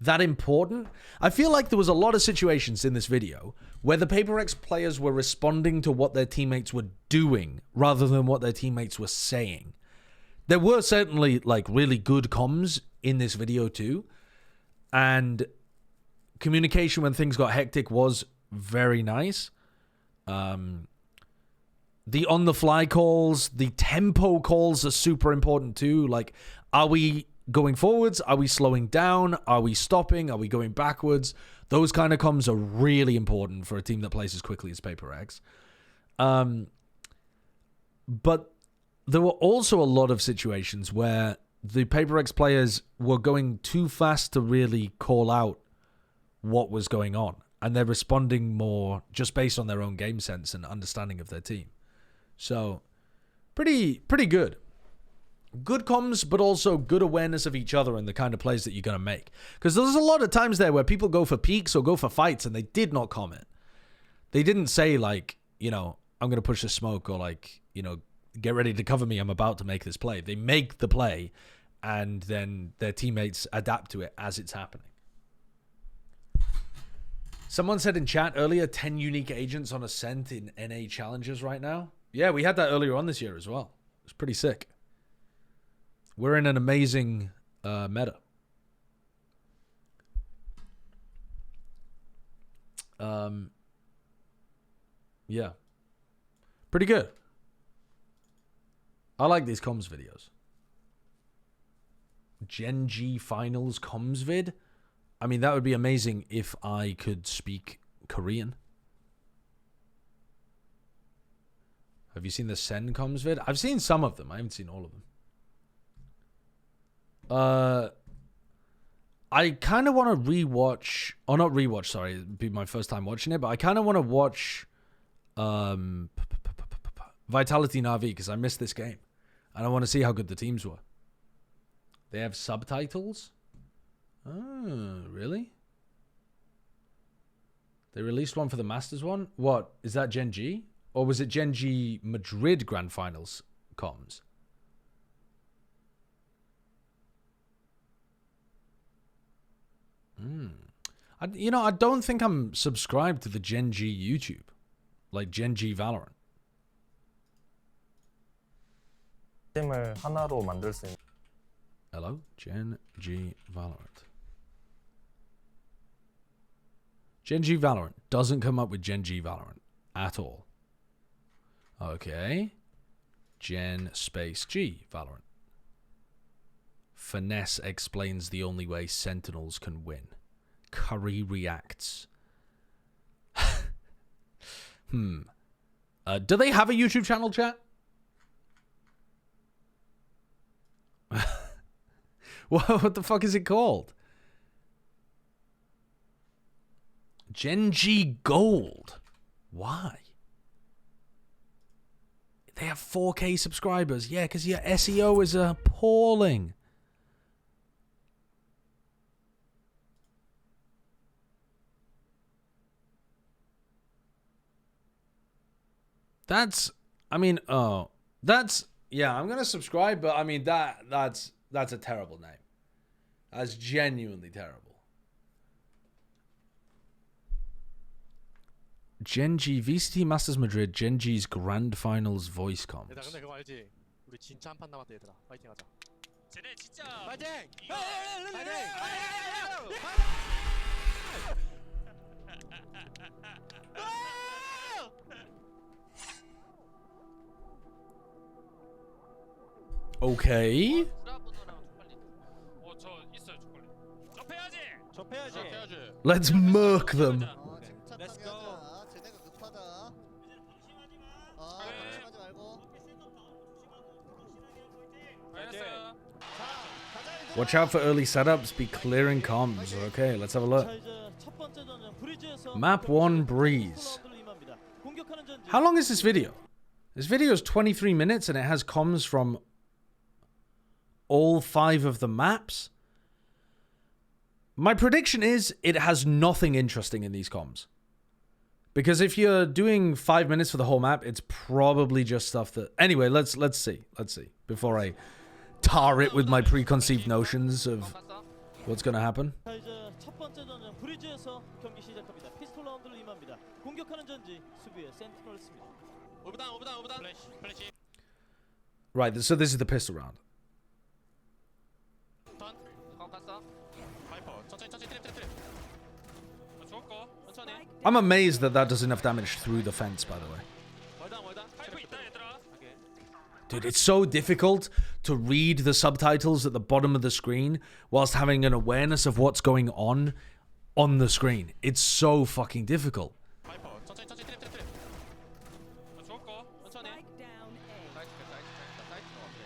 important. I feel like there was a lot of situations in this video where the Paper Rex players were responding to what their teammates were doing rather than what their teammates were saying. There were certainly, like, really good comms in this video too, and communication when things got hectic was very nice. The on-the-fly calls, the tempo calls are super important too. Like, are we going forwards? Are we slowing down? Are we stopping? Are we going backwards? Those kind of comms are really important for a team that plays as quickly as Paper Rex. But there were also a lot of situations where the Paper Rex players were going too fast to really call out what was going on. And they're responding more just based on their own game sense and understanding of their team. So, pretty good. Good comms, but also good awareness of each other and the kind of plays that you're going to make. Because there's a lot of times there where people go for peaks or go for fights and they did not comment. They didn't say, like, you know, I'm going to push the smoke, or, like, you know, get ready to cover me, I'm about to make this play. They make the play and then their teammates adapt to it as it's happening. Someone said in chat earlier, 10 unique agents on Ascent in NA challenges right now. Yeah, we had that earlier on this year as well. It's pretty sick. We're in an amazing meta. Yeah. Pretty good. I like these comms videos. Gen G Finals comms vid. I mean, that would be amazing if I could speak Korean. Have you seen the Sen comms vid? I've seen some of them. I haven't seen all of them. I kind of want to rewatch, or not rewatch, sorry, it'd be my first time watching it, but I kind of want to watch Vitality Na'Vi because I missed this game. And I want to see how good the teams were. They have subtitles? Oh, really? They released one for the Masters one? What? Is that Gen G? Or was it Gen G Madrid Grand Finals comms? I don't think I'm subscribed to the Gen G YouTube. Like Gen G Valorant. 팀을 하나로 만들 수 있는. Hello? Gen G Valorant. Gen G Valorant doesn't come up with Gen G Valorant at all. Okay. Gen Space G Valorant. Finesse explains the only way Sentinels can win. Curry reacts. Do they have a YouTube channel, chat? What the fuck is it called? Gen G Gold. Why? They have 4K subscribers. Yeah, because your SEO is appalling. That's, I mean, that's, yeah, I'm going to subscribe, but I mean, that's a terrible name. That's genuinely terrible. Gen G, VCT Masters Madrid, Gen G's Grand Finals voice comms. 얘들아 근데 그거 알지? 우리 진짜 한 판 남았다 얘들아. 파이팅 하자. 쟤네 진짜 파이팅! Okay. Let's murk them. Let's go. Watch out for early setups. Be clearing comms. Okay, let's have a look. Map 1 Breeze. How long is this video? This video is 23 minutes and it has comms from all 5 of the maps. My prediction is it has nothing interesting in these comms. Because if you're doing 5 minutes for the whole map, it's probably just stuff that... Anyway, let's see. Let's see. Before I tar it with my preconceived notions of what's going to happen. Right, so this is the pistol round. I'm amazed that that does enough damage through the fence, by the way. Dude, it's so difficult to read the subtitles at the bottom of the screen whilst having an awareness of what's going on the screen. It's so fucking difficult.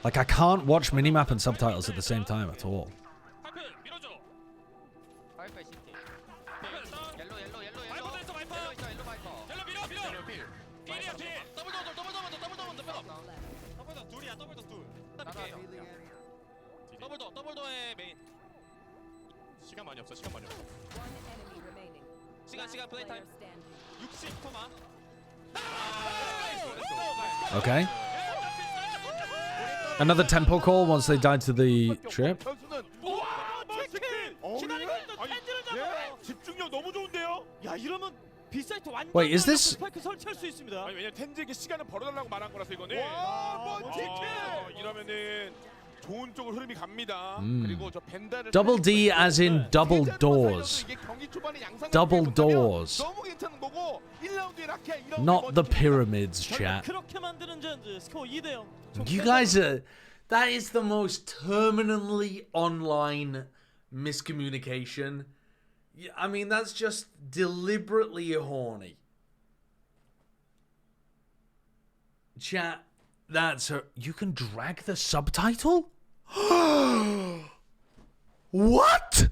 Like, I can't watch minimap and subtitles at the same time at all. Okay. Another tempo call once they died to the trip. Wait, is this... Double D as in double doors. Double doors. Not the pyramids, chat. You guys are... That is the most terminally online miscommunication. I mean, that's just deliberately horny. Chat, that's her. You can drag the subtitle? What?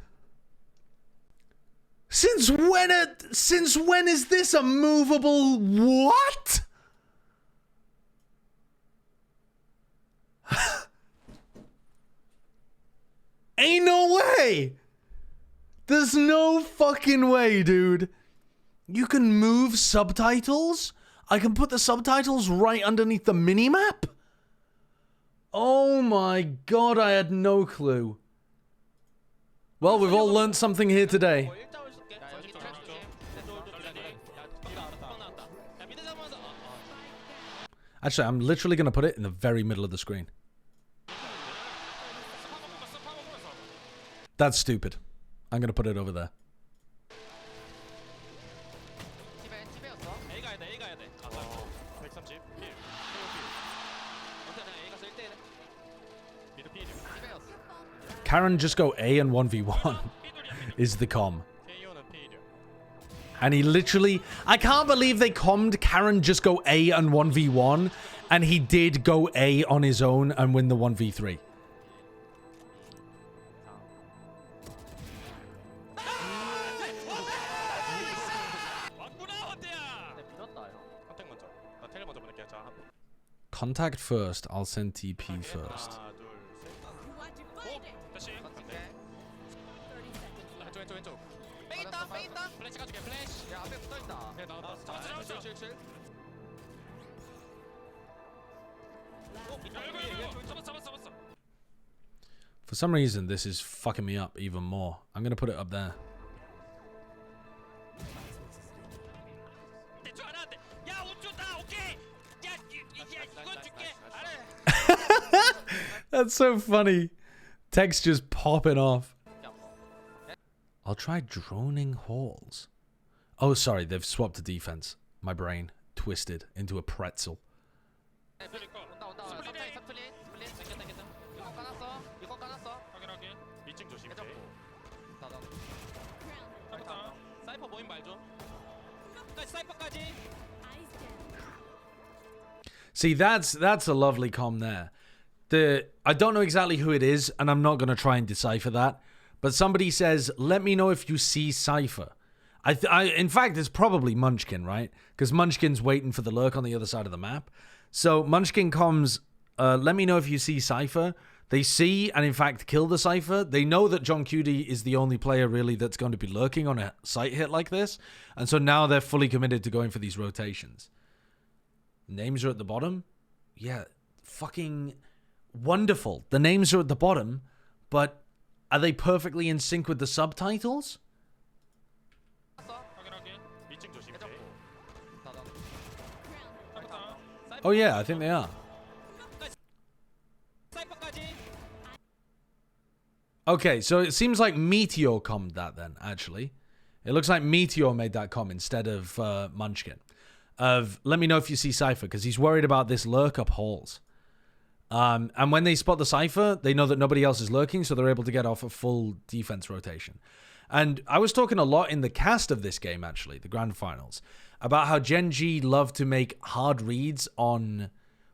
Since when is this a movable what? Ain't no way. There's no fucking way, dude. You can move subtitles? I can put the subtitles right underneath the minimap? Oh my god, I had no clue. Well, we've all learned something here today. Actually, I'm literally going to put it in the very middle of the screen. That's stupid. I'm going to put it over there. Karen, just go A and 1v1 is the comm. And he literally... I can't believe they commed Karen just go A and 1v1. And he did go A on his own and win the 1v3. Contact first. I'll send TP first. For some reason, this is fucking me up even more. I'm gonna put it up there. That's so funny. Text just popping off. I'll try droning halls. Oh, sorry, they've swapped to defense. My brain twisted into a pretzel. See, that's a lovely comm there. I don't know exactly who it is, and I'm not going to try and decipher that. But somebody says, let me know if you see Cypher. In fact, it's probably Munchkin, right? Because Munchkin's waiting for the lurk on the other side of the map. So Munchkin comes, let me know if you see Cypher. They see and in fact kill the Cypher. They know that John Cutie is the only player really that's going to be lurking on a site hit like this. And so now they're fully committed to going for these rotations. Names are at the bottom. Yeah, fucking wonderful. The names are at the bottom, but are they perfectly in sync with the subtitles? Oh yeah, I think they are. Okay, so it seems like Meteor commed that then, actually. It looks like Meteor made that comm instead of Munchkin. Let me know if you see Cypher, because he's worried about this lurk up halls. And when they spot the Cypher, they know that nobody else is lurking, so they're able to get off a full defense rotation. And I was talking a lot in the cast of this game, actually, the grand finals, about how Gen G love to make hard reads on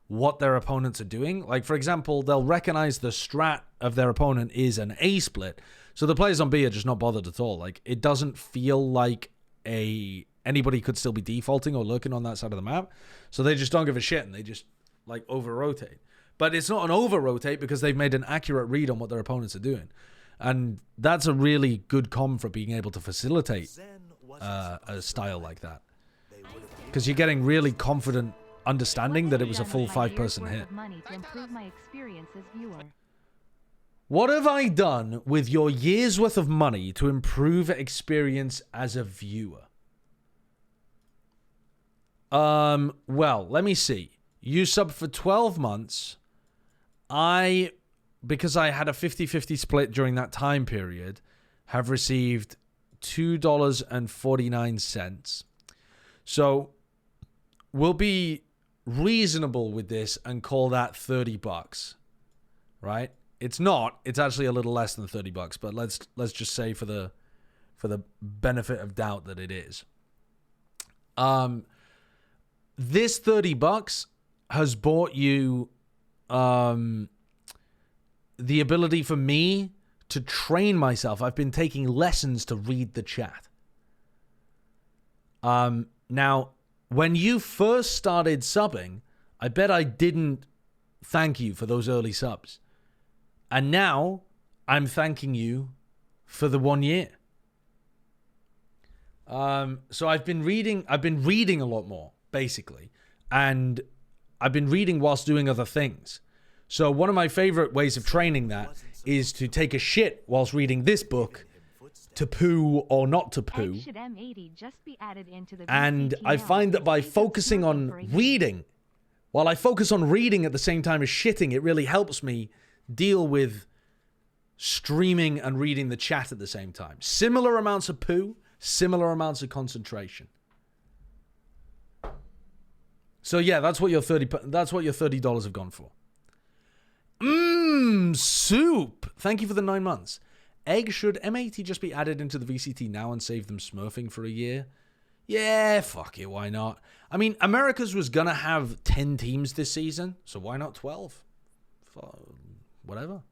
what their opponents are doing. Like, for example, they'll recognize the strat of their opponent is an A split, so the players on B are just not bothered at all. Like, it doesn't feel like anybody could still be defaulting or lurking on that side of the map, so they just don't give a shit, and they just, like, over-rotate. But it's not an over-rotate because they've made an accurate read on what their opponents are doing. And that's a really good comm for being able to facilitate a style like that. Because you're getting really confident understanding that it was a full 5-person hit. What have I done with your year's worth of money to improve experience as a viewer? Well, let me see. You subbed for 12 months. Because I had a 50-50 split during that time period, have received $2.49. So we'll be reasonable with this and call that $30, right? It's not. It's actually a little less than $30, but let's just say for the benefit of doubt that it is. This $30 has bought you the ability for me to train myself. I've been taking lessons to read the chat, Now, when you first started subbing, I bet I didn't thank you for those early subs. And now I'm thanking you for the 1 year. So I've been reading a lot more, basically. And I've been reading whilst doing other things. So one of my favorite ways of training that is to take a shit whilst reading this book, to poo or not to poo. Should M80 just be added into the And VCT I now? find that by focusing on reading, while I focus on reading at the same time as shitting, it really helps me deal with streaming and reading the chat at the same time. Similar amounts of poo, similar amounts of concentration. So yeah, that's what your $30 have gone for. Soup. Thank you for the 9 months. Egg, should M80 just be added into the VCT now and save them smurfing for a year? Yeah, fuck it, why not? I mean, America's was gonna have 10 teams this season, so why not 12? Whatever.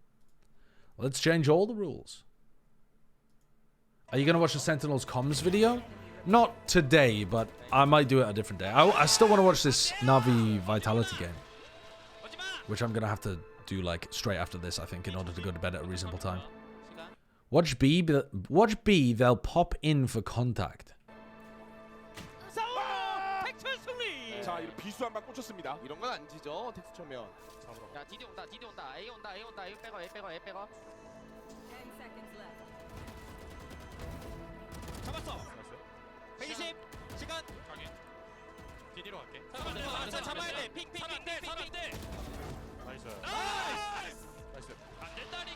Let's change all the rules. Are you gonna watch the Sentinels comms video? Not today, but I might do it a different day. I still want to watch this Na'Vi Vitality game, which I'm gonna have to do like straight after this, I think, in order to go to bed at a reasonable time. Watch B, they'll pop in for contact. 자, 이런 비수 한 방 꽂혔습니다. 이런 건 안 지죠. 텍스 쳐면. 야, 디디 온다. A 온다. A 빼고. 잡았어. 120. 시간. 가게. 디디로 갈게. 잡아야 돼. 핑. 나이스.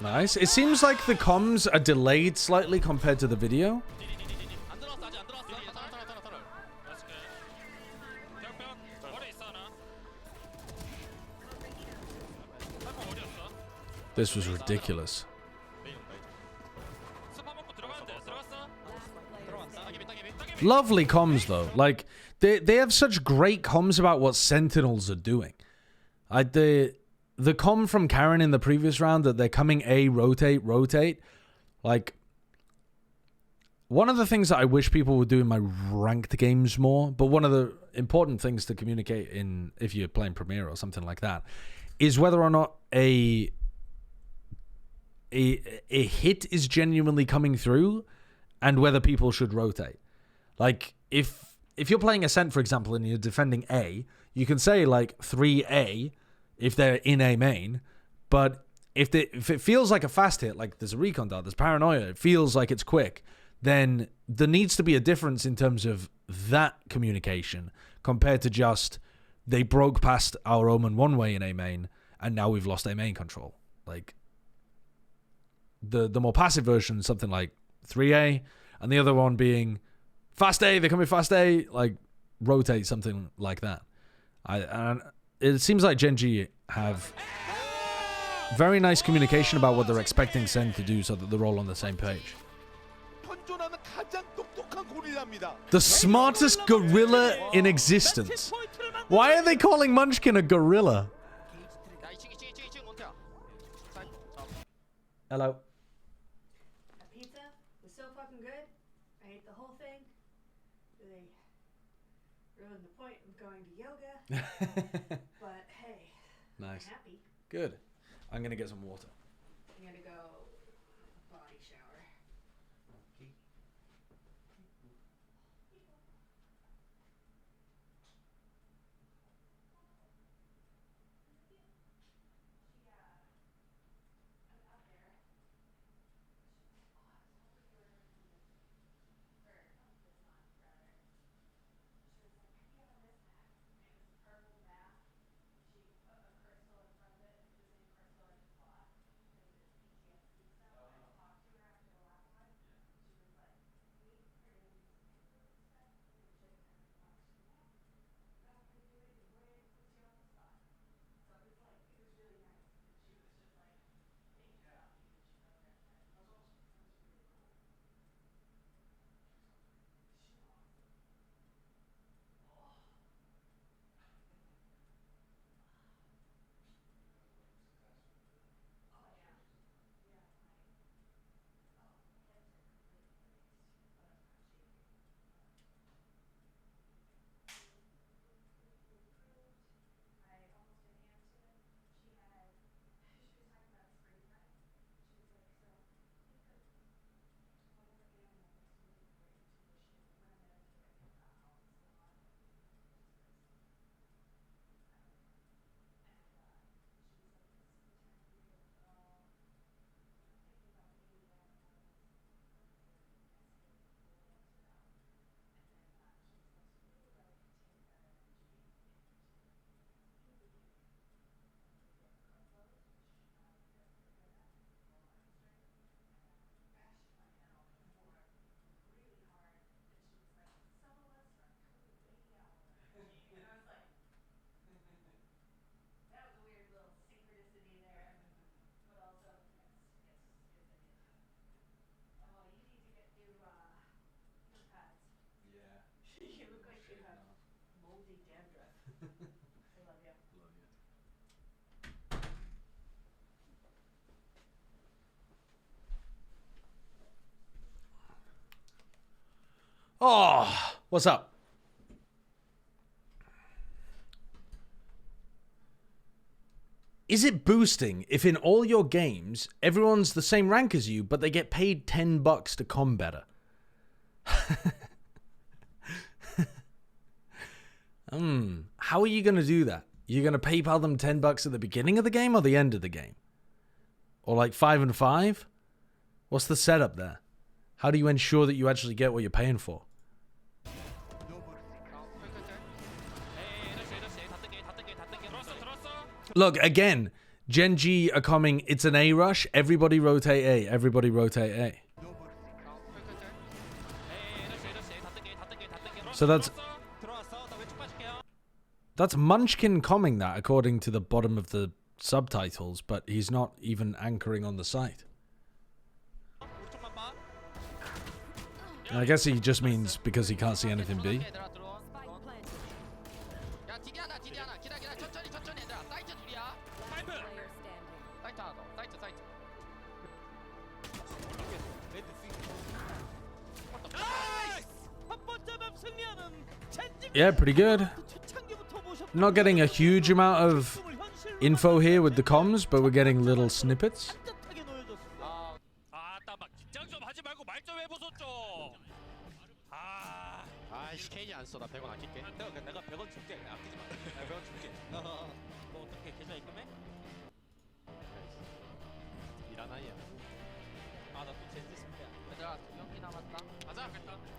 Nice. It seems like the comms are delayed slightly compared to the video. 안 들어왔어. 아직 안 들어왔어. 털어. 어디 있어 나? 어디였어? This was ridiculous. Lovely comms though. Like they have such great comms about what Sentinels are doing. The comm from Karen in the previous round that they're coming A, rotate. Like, one of the things that I wish people would do in my ranked games more, but one of the important things to communicate in, if you're playing Premier or something like that, is whether or not a hit is genuinely coming through and whether people should rotate. Like, if you're playing Ascent, for example, and you're defending A, you can say, like, 3A if they're in A main, but if it feels like a fast hit, like there's a recon dart, there's paranoia, it feels like it's quick, then there needs to be a difference in terms of that communication compared to just they broke past our Omen one way in A main and now we've lost A main control. Like, the more passive version is something like 3A, and the other one being fast A, they're coming fast A, like rotate, something like that. And it seems like Gen.G have very nice communication about what they're expecting Sen to do so that they're all on the same page. The smartest gorilla in existence. Why are they calling Munchkin a gorilla? Hello. That pizza was so fucking good. I ate the whole thing. They ruined the point of going to yoga. But hey, Nice. I'm happy. Good. I'm gonna get some water. I'm gonna go body shower. Oh, what's up? Is it boosting if in all your games everyone's the same rank as you, but they get paid $10 to com better? How are you going to do that? You're going to PayPal them $10 at the beginning of the game or the end of the game? Or like 5 and 5? What's the setup there? How do you ensure that you actually get what you're paying for? Look, again, Gen G are coming. It's an A rush. Everybody rotate A. Everybody rotate A. So that's Munchkin coming that, according to the bottom of the subtitles, but he's not even anchoring on the site. And I guess he just means because he can't see anything B. Yeah, pretty good. Not getting a huge amount of info here with the comms, but we're getting little snippets.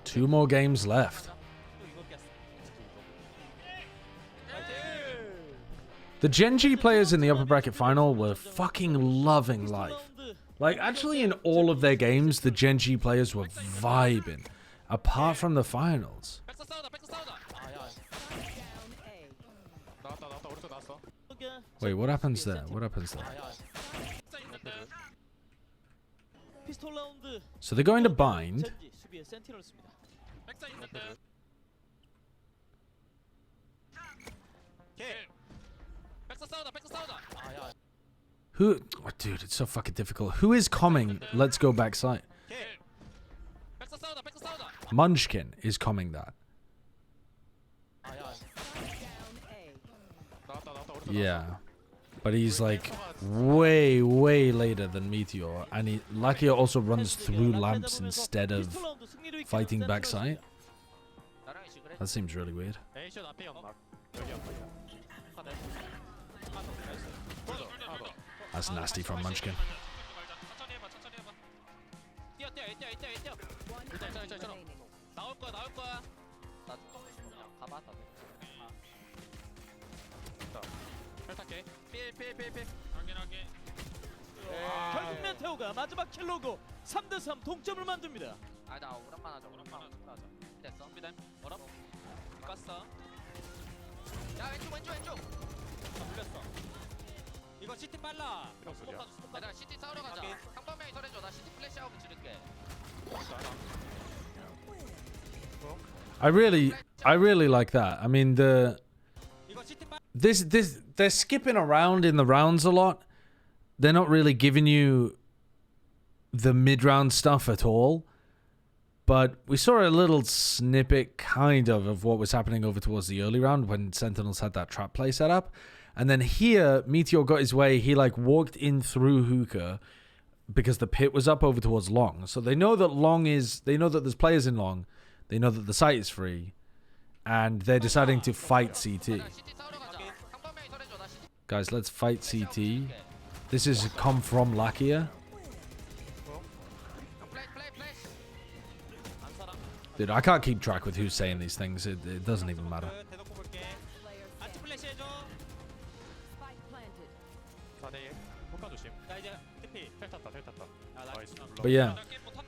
Two more games left. The Gen G players in the upper bracket final were fucking loving life. Like, actually in all of their games, the Gen G players were vibing. Apart from the finals. Wait, what happens there? What happens there? So they're going to bind. Who? Oh, dude, it's so fucking difficult. Who is coming? Let's go backside. Munchkin is coming that. Yeah. But he's like way, way later than Meteor. And Lakia also runs through lamps instead of fighting backside. That seems really weird. That's nasty from Munchkin. 결국 멘테오가 마지막 킬로고 3대3 동점을 만듭니다. 나 오락만 하자. 됐어. 어라? 깠어. 야 왼쪽. 물렸어. 이거 CT 빨라. 얘들아 CT 싸우러 가자. 한 명이 설해줘. 나 CT 플래시하고 지를게. I really like that. I mean, they're skipping around in the rounds a lot. They're not really giving you the mid-round stuff at all. But we saw a little snippet, kind of what was happening over towards the early round when Sentinels had that trap play set up. And then here, Meteor got his way. He like walked in through Hookah because the pit was up over towards Long. So they know that they know that there's players in Long. They know that the site is free. And they're deciding to fight CT. Guys, let's fight CT. This is come from Lakia. Dude, I can't keep track with who's saying these things. It doesn't even matter. But yeah,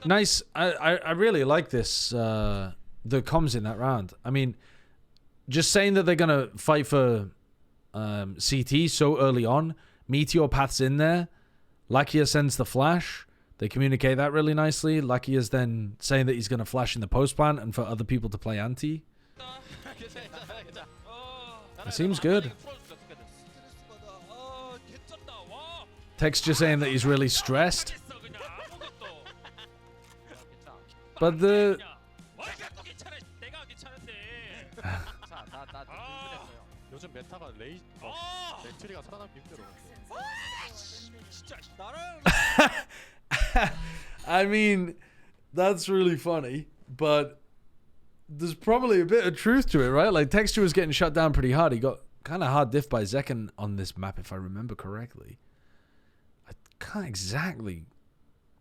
nice. I really like this, the comms in that round. I mean, just saying that they're going to fight for CT so early on. Meteor paths in there. Lakia sends the flash. They communicate that really nicely. Lakia's then saying that he's going to flash in the post plant and for other people to play anti. It seems good. Text just saying that he's really stressed. But I mean, that's really funny, but there's probably a bit of truth to it, right? Like, Texture was getting shut down pretty hard. He got kind of hard diff by Zekken on this map, if I remember correctly. I can't exactly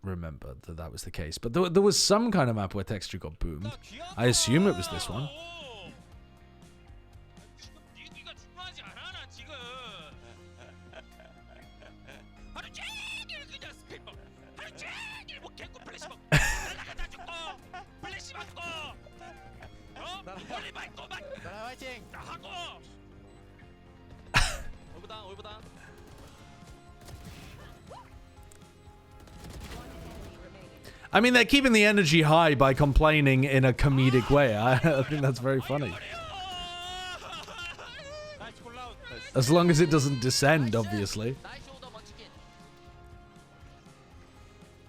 remember that that was the case, but there was some kind of map where Texture got boomed. I assume it was this one. I mean, they're keeping the energy high by complaining in a comedic way. I think that's very funny. As long as it doesn't descend, obviously.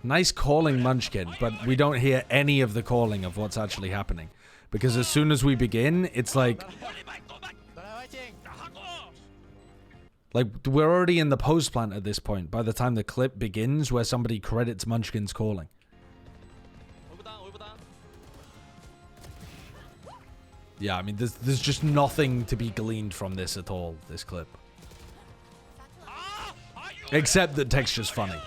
Nice calling, Munchkin, but we don't hear any of the calling of what's actually happening. Because as soon as we begin, it's like we're already in the post plant at this point by the time the clip begins where somebody credits Munchkin's calling. Yeah, I mean, there's just nothing to be gleaned from this at all, this clip. Except that Texture's funny.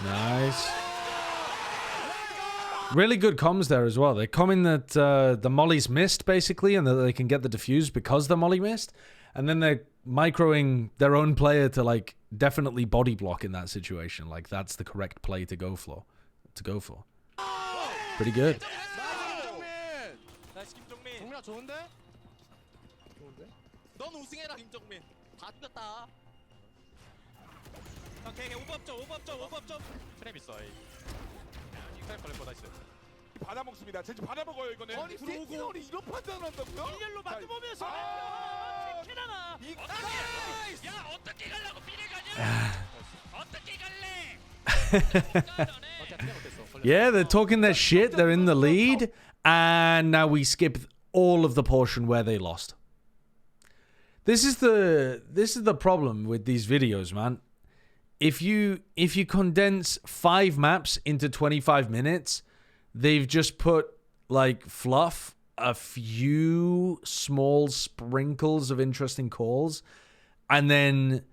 Nice. Really good comms there as well. They're coming that the molly's missed, basically, and that they can get the defuse because the molly missed. And then they're microing their own player to, like, definitely body block in that situation. Like, that's the correct play to go for. Pretty good. 오케이, 오버업점. 프레임 있어. 프레임 걸릴 거 나이스. 받아먹습니다. 젠지 받아먹어요, 이거는. 아니, 센티널이 이런 판단을 한다고요? 일렬로 맞춰보면서 캐나나. 야, 어떻게 가려고 비례 가냐? 어떻게 갈래? Yeah, they're talking their shit. They're in the lead. And now we skip all of the portion where they lost. This is the problem with these videos, man. If you condense 5 maps into 25 minutes, they've just put, like, fluff, a few small sprinkles of interesting calls, and then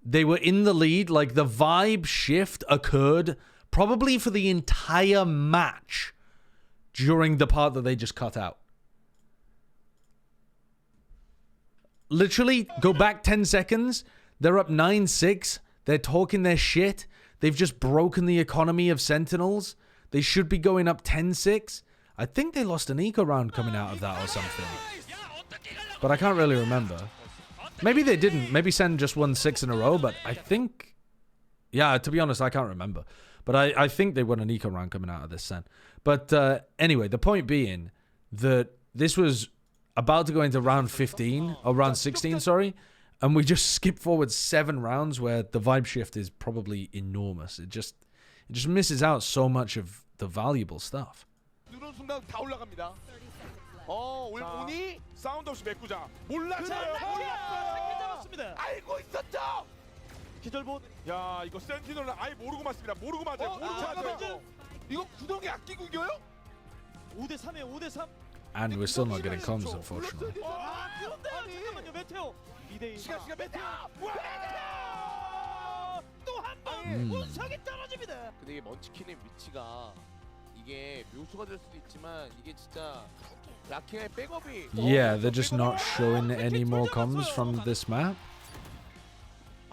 they were in the lead. Like, the vibe shift occurred probably for the entire match during the part that they just cut out. Literally, go back 10 seconds, they're up 9-6, they're talking their shit, they've just broken the economy of Sentinels, they should be going up 10-6. I think they lost an eco round coming out of that or something. But I can't really remember. Maybe they didn't, maybe Sen just won 6 in a row, but I think... Yeah, to be honest, I can't remember. But I think they won an eco round coming out of this Sen. But anyway, the point being that this was about to go into round 15, or round 16, sorry, and we just skipped forward 7 rounds where the vibe shift is probably enormous. It just misses out so much of the valuable stuff. 누른 순간 다 올라갑니다. 오니 사운드 없이 메꾸자. 몰랐어요. 잡았습니다. 알고 있었죠. 기절봇. 야, 이거 센티널은 아예 모르고 맞습니다. 모르고 맞아요. 이거 구덩이 아끼고 이겨요? 5대3이에요. 5대3. And we're still not getting comms, unfortunately. 잠깐만요, 메테오. 2대2. 시간 메테오. 또 한 번 운석이 떨어집니다. 근데 이게 먼치킨의 위치가 이게 묘수가 될 수도 있지만 이게 진짜 라킹의 백업이. Yeah, they're just not showing any more comms from this map.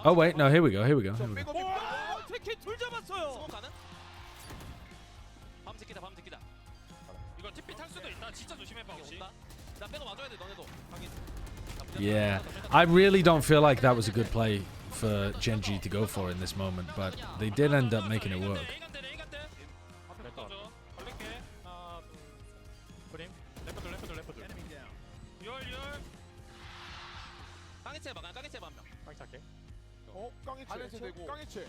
Oh wait, no, here we go. 특히 둘 잡았어요. 밤새끼다. 이거 TP 탈 수도 있다. 진짜 조심해봐 혹시. 나 빼고 맞아야 돼 너네도. Yeah, I really don't feel like that was a good play for Gen G to go for in this moment, but they did end up making it work. 바네체 되고 깡해체.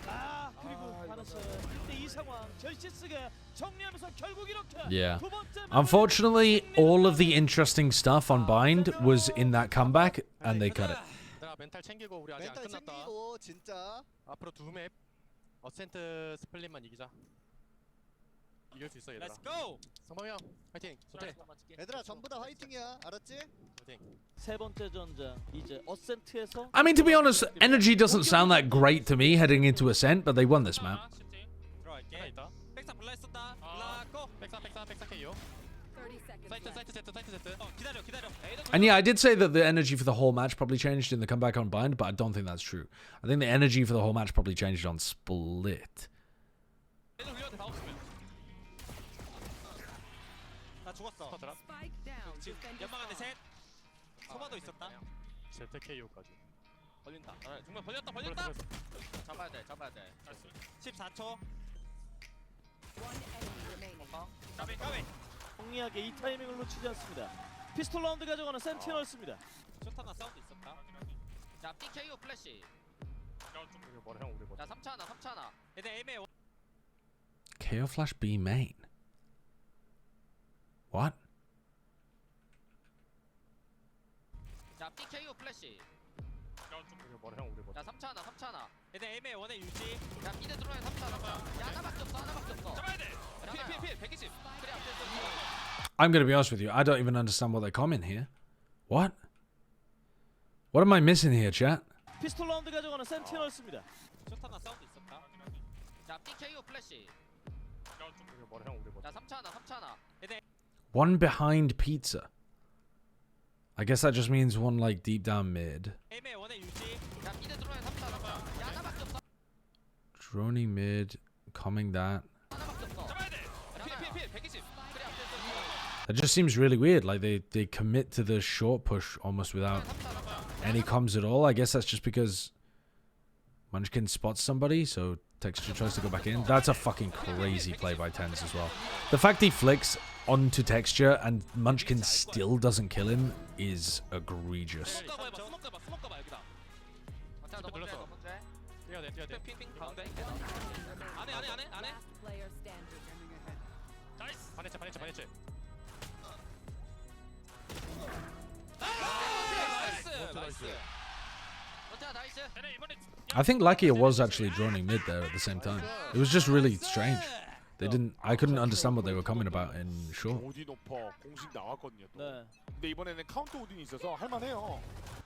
아 그리고 바네체 근데 이 상황 젤시스가 정리하면서 결국 이렇게 Yeah. 두 번째 Unfortunately, all of the interesting stuff on Bind was in that comeback, and they cut it. 내가 멘탈 챙기고 우리 아직 안 끝났다. 진짜. 앞으로 두 맵 어센트 스플릿만 이기자. 이길 수 있어 얘들아. Let's go. 성범이 형 파이팅. 좋대. 얘들아 전부 다 화이팅이야. 알았지? 파이팅. 세 번째 전장 이제 어센트에서 I mean, to be honest, Energy doesn't sound that great to me heading into Ascent, but they won this map. 들어갈게. 백사 블라이 쏜다. 블라고. 백사 KO. 사이트 세트. 기다려. And yeah, I did say that the energy for the whole match probably changed in the comeback on Bind, but I don't think that's true. I think the energy for the whole match probably changed on Split. 나 죽었어. 연막 안에 셋. 소바도 있었다. 제트 KO까지. 벌린다. 정말 벌렸다. 잡아야 돼. 14초. 까비. 정리하게 이 타이밍을 놓치지 않습니다. 피스톨 라운드 가져가는 센티널스입니다. 쇼타나 사운드 있었다. 자, PKO 플래시. 자, 3차 하나. 얘네 애매. KO Flash B main. What? 자, PKO 플래시. 자, 3차 하나. 얘네 애매 원에 유지. 자, 미드 들어와야 3차 하나. 야, 하나밖에 없어. 잡아야 돼. 필 120. 그래 앞에서. I'm going to be honest with you. I don't even understand what they're coming here. What? What am I missing here, chat? 피스톨 라운드 가져가는 센티널스입니다. 쇼타나 사운드 있었다. 자, PKO 플래시. 자, 3차 하나. 얘네 One behind Pizza. I guess that just means one like deep down mid. 애매 원에 유지. 자, 미드 들어와야 3차 하나. 야, 하나밖에 없어. Droning mid, coming that. 잡아야 돼. 필 120. 그래 앞에서. That just seems really weird. Like they commit to the short push almost without any comms at all. I guess that's just because Munchkin spots somebody, so Texture tries to go back in. That's a fucking crazy play by Tens as well. The fact he flicks onto Texture and Munchkin still doesn't kill him is egregious. 반해체. I think Lakia was actually droning mid there at the same time. It was just really strange. I couldn't understand what they were coming about in short. 오딘 오퍼 공식 나왔거든요. 또. 근데 이번에는 카운터 오딘이 있어서 할만해요.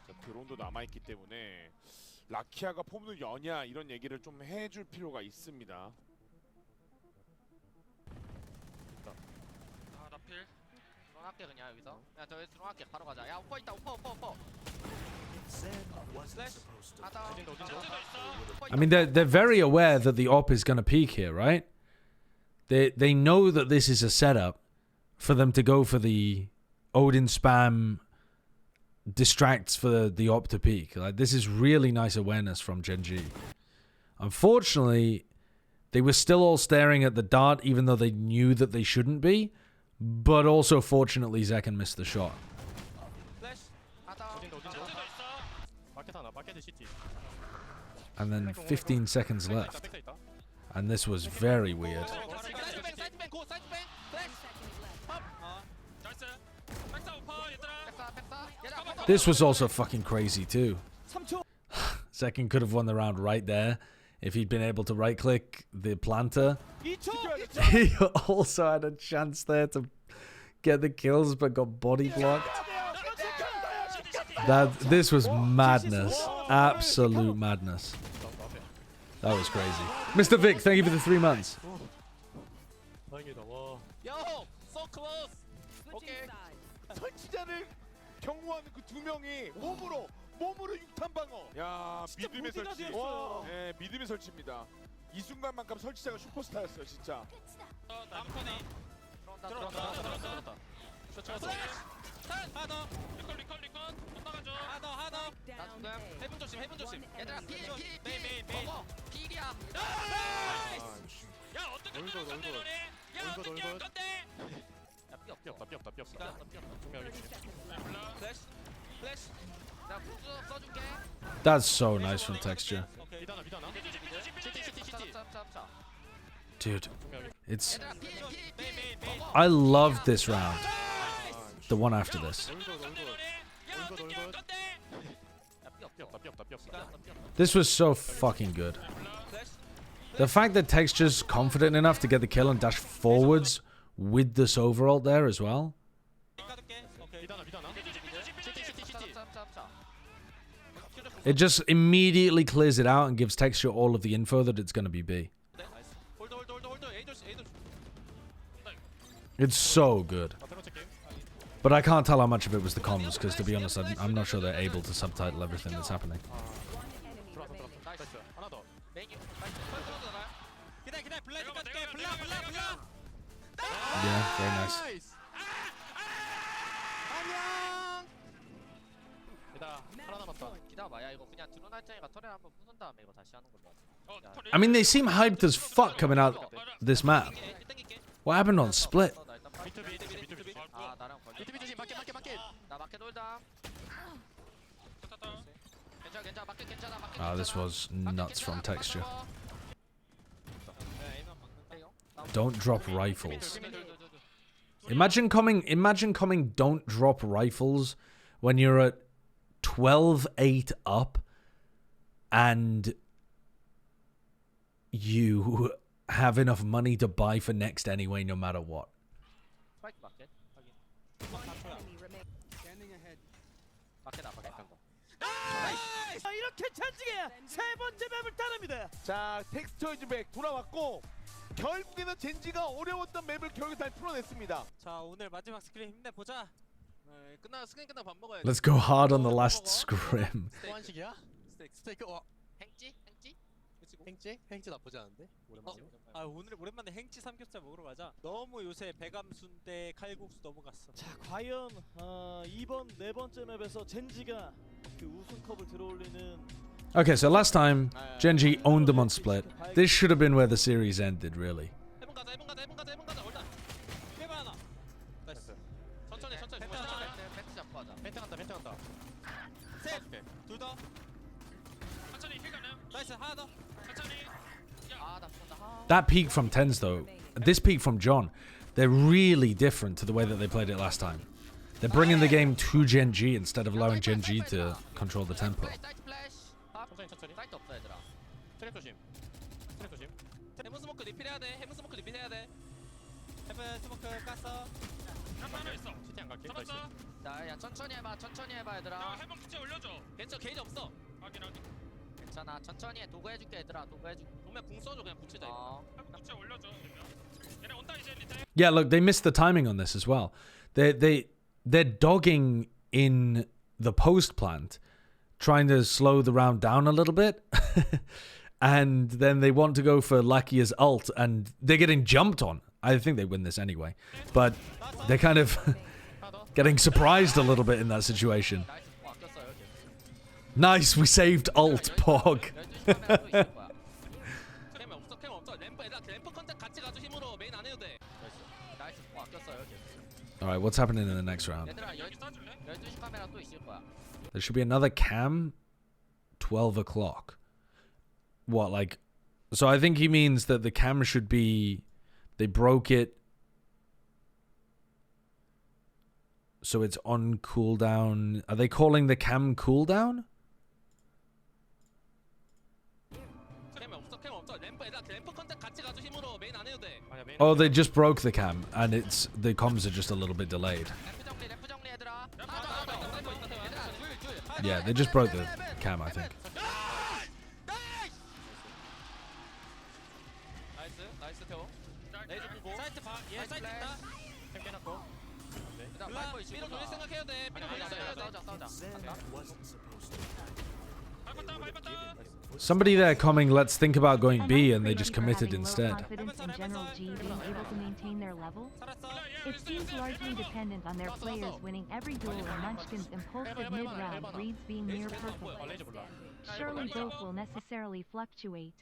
자, 드론도 남아있기 때문에 라키아가 폼을 여냐 이런 얘기를 좀 해줄 필요가 있습니다. 나 필. 들어갈게 그냥 여기서. 야, 저기 들어갈게. 바로 가자. 야, 오퍼 있다. 오퍼. 슬래시. I mean, they're very aware that the op is going to peak here, right? They know that this is a setup for them to go for the Odin spam distracts for the op to peak. Like, this is really nice awareness from Gen G. Unfortunately, they were still all staring at the dart, even though they knew that they shouldn't be. But also, fortunately, Zekken missed the shot. And then 15 seconds left. And this was very weird. This was also fucking crazy too. Zekken could have won the round right there if he'd been able to right click the planter. He also had a chance there to get the kills but got body blocked. This was madness. Absolute madness. That was crazy. Mr. Vic, thank you for the 3 months. Yo, so close. Okay. 설치자를 경호하는 그 두 명이 몸으로 6탄 방어. 야, 믿음의 설치. 네, 믿음의 설치입니다. 이 순간만큼 설치자가 슈퍼스타였어요, 진짜. 다음 턴에 들어왔다. 하나 더. 리콜. 못 막아줘. 하나 더. 나 지금 해븐 조심. 얘들아 메인. 필이야. 야 어떻게 뚫을 건데 너네? 야 어떻게 할 건데? 야 삐 없다. 플래시. 나 구수 써줄게. That's so nice from Texture. Dude, it's... I love this round. The one after this. This was so fucking good. The fact that Texture's confident enough to get the kill and dash forwards with this overall there as well. It just immediately clears it out and gives Texture all of the info that it's going to be B. It's so good. But I can't tell how much of it was the comms, because to be honest, I'm not sure they're able to subtitle everything that's happening. Yeah, very nice. I mean, they seem hyped as fuck coming out this map. What happened on Split? Ah, this was nuts from Texture. Don't drop rifles. Imagine coming don't drop rifles when you're at 12-8 up and you have enough money to buy for next anyway, no matter what. 이렇게 젠지가 세 번째 맵을 따릅니다. 자, 텍스처 백 돌아왔고 결국에는 젠지가 어려웠던 맵을 결국 잘 풀어냈습니다. 자, 오늘 마지막 스크림 힘내보자. 스크림 끝나 밥 먹어야지. Let's go hard on the last scrim. 또 한식이야? 스테이크 행찌 나쁘지 않은데? 오랜만에 오랜만에 행찌 삼겹살 먹으러 가자. 너무 요새 배감순대 칼국수 넘어갔어. 자, 과연 이번 네 번째 맵에서 젠지가 그 우승컵을 들어올리는. Okay, so last time Gen.G owned them on Split. This should have been where the series ended, really. 해본 가자. 올라. 해봐 하나. 나이스. 천천히. 벤트 잡고 하자. 벤트 간다. 셋. 둘 더. 천천히 힐 가능. 나이스. 하나 더. 천천히. 나 죽는다. That peak from Tens, though, this peak from John, they're really different to the way that they played it last time. They're bringing the game to Gen.G instead of allowing Gen.G to control the tempo. 천천히. 사이트 없어 얘들아. 트랩 조심. 해븐 스모크 리필해야 돼. 해븐 스모크 깠어. 하나 있어. 슈팅 안 갈게. 잡았어. 야 천천히 해봐 얘들아. 야 해븐 부채 올려줘. 괜찮아 게이지 없어. 확인. 괜찮아 천천히 해. 도구 해줄게 얘들아. 도면 궁 써줘 그냥 부채자 이거. 해븐 부채 올려줘. 얘네 온다 이제 리테. Yeah, look, they missed the timing on this as well. They're dogging in the post plant, trying to slow the round down a little bit. And then they want to go for Lakia's ult, and they're getting jumped on. I think they win this anyway. But they're kind of getting surprised a little bit in that situation. Nice, we saved ult, Pog. Alright, what's happening in the next round? There should be another cam 12 o'clock. What, like... So I think he means that the cam should be... They broke it... So it's on cooldown. Are they calling the cam cooldown? Oh, they just broke the cam, and it's... The comms are just a little bit delayed. Yeah, they just broke the cam, I think. Somebody there coming, let's think about going B, and they just Crazy for committed having low instead. confidence in General G being able to maintain their level? It seems largely dependent on their players winning every duel and Munchkin's impulsive mid-round reads being near perfect. Surely both will necessarily fluctuate.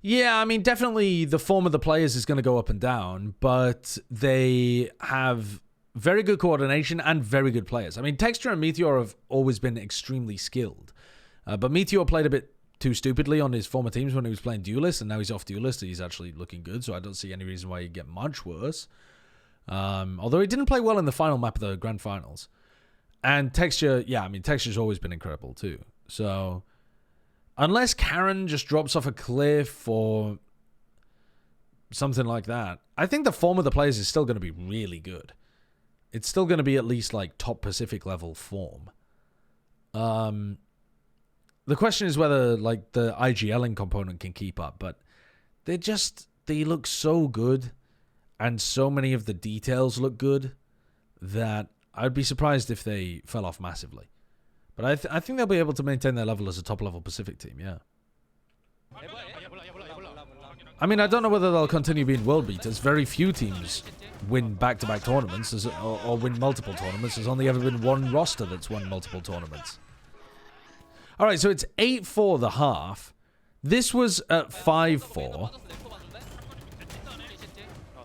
Yeah, I mean, definitely the form of the players is going to go up and down, but they have very good coordination and very good players. I mean, Texture and Meteor have always been extremely skilled, but Meteor played a bit too stupidly on his former teams when he was playing Duelist, and now he's off Duelist. He's actually looking good, so I don't see any reason why he'd get much worse. Although he didn't play well in the final map of the Grand Finals. And Texture, yeah, I mean, Texture's always been incredible too. So unless Karen just drops off a cliff or something like that, I think the form of the players is still going to be really good. It's still going to be at least like top Pacific level form. The question is whether like the IGLing component can keep up, but they look so good and so many of the details look good that I'd be surprised if they fell off massively. But I think they'll be able to maintain their level as a top-level Pacific team, yeah. I mean, I don't know whether they'll continue being world beaters. Very few teams win back-to-back tournaments or win multiple tournaments. There's only ever been one roster that's won multiple tournaments. All right, so it's 8-4 the half. This was at 5-4.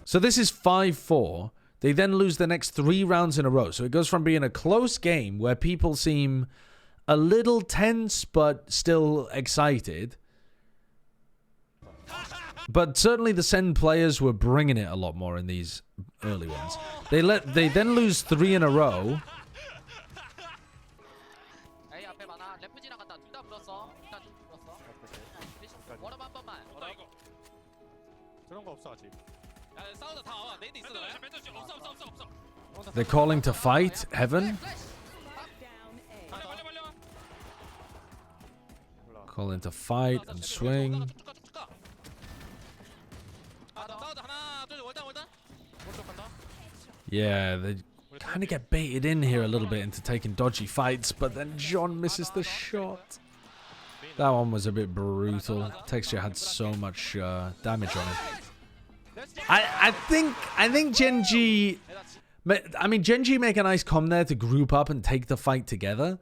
So this is 5-4. They then lose the next 3 rounds in a row. So it goes from being a close game where people seem a little tense but still excited. But certainly the Sen players were bringing it a lot more in these early ones. They then lose 3 in a row. They're calling to fight Heaven. Calling to fight and swing. Yeah, they kind of get baited in here a little bit into taking dodgy fights, but then John misses the shot. That one was a bit brutal. Texture had so much damage on it. I think Gen G... I mean, Gen G make a nice com there to group up and take the fight together.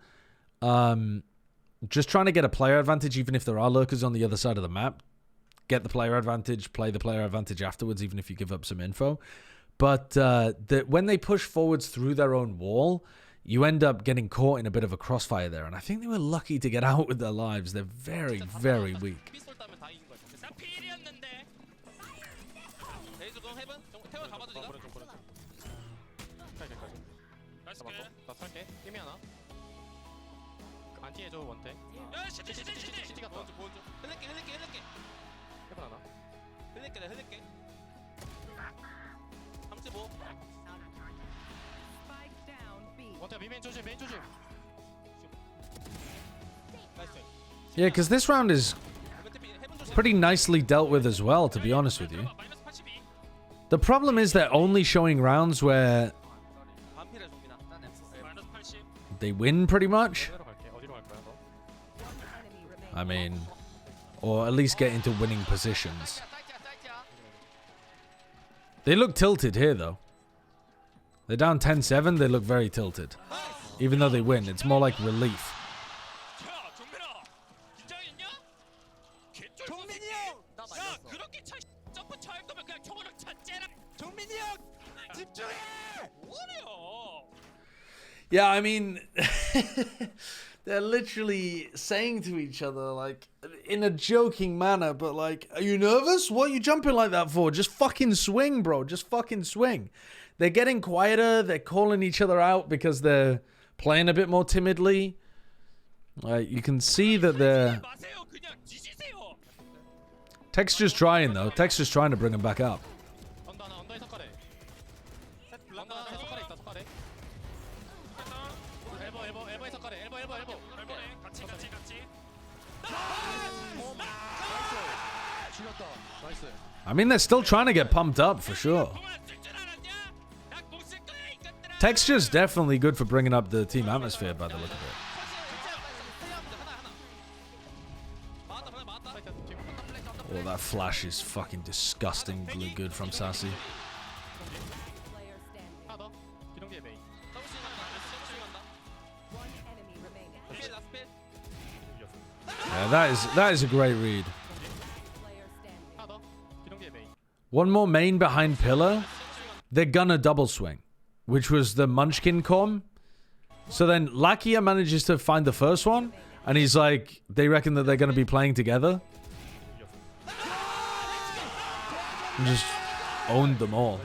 Just trying to get a player advantage, even if there are lurkers on the other side of the map. Get the player advantage, play the player advantage afterwards, even if you give up some info. But when they push forwards through their own wall, you end up getting caught in a bit of a crossfire there. And I think they were lucky to get out with their lives. They're very, very weak. Yeah, because this round is pretty nicely dealt with as well, to be honest with you. The problem is they're only showing rounds where they win pretty much. I mean, or at least get into winning positions. They look tilted here, though. They're down 10-7. They look very tilted. Even though they win, it's more like relief. Yeah, I mean, they're literally saying to each other, like, in a joking manner, but like, are you nervous? What are you jumping like that for? Just fucking swing, bro. Just fucking swing. They're getting quieter. They're calling each other out because they're playing a bit more timidly. You can see that they're... Texture's trying, though. Texture's trying to bring them back up. I mean, they're still trying to get pumped up, for sure. Texture's definitely good for bringing up the team atmosphere, by the look of it. Oh, that flash is fucking disgustingly good from Sassy. Yeah, that is a great read. One more main behind pillar. They're gonna double swing, which was the Munchkin com. So then Lakia manages to find the first one, and he's like, they reckon that they're gonna be playing together. And just owned them all.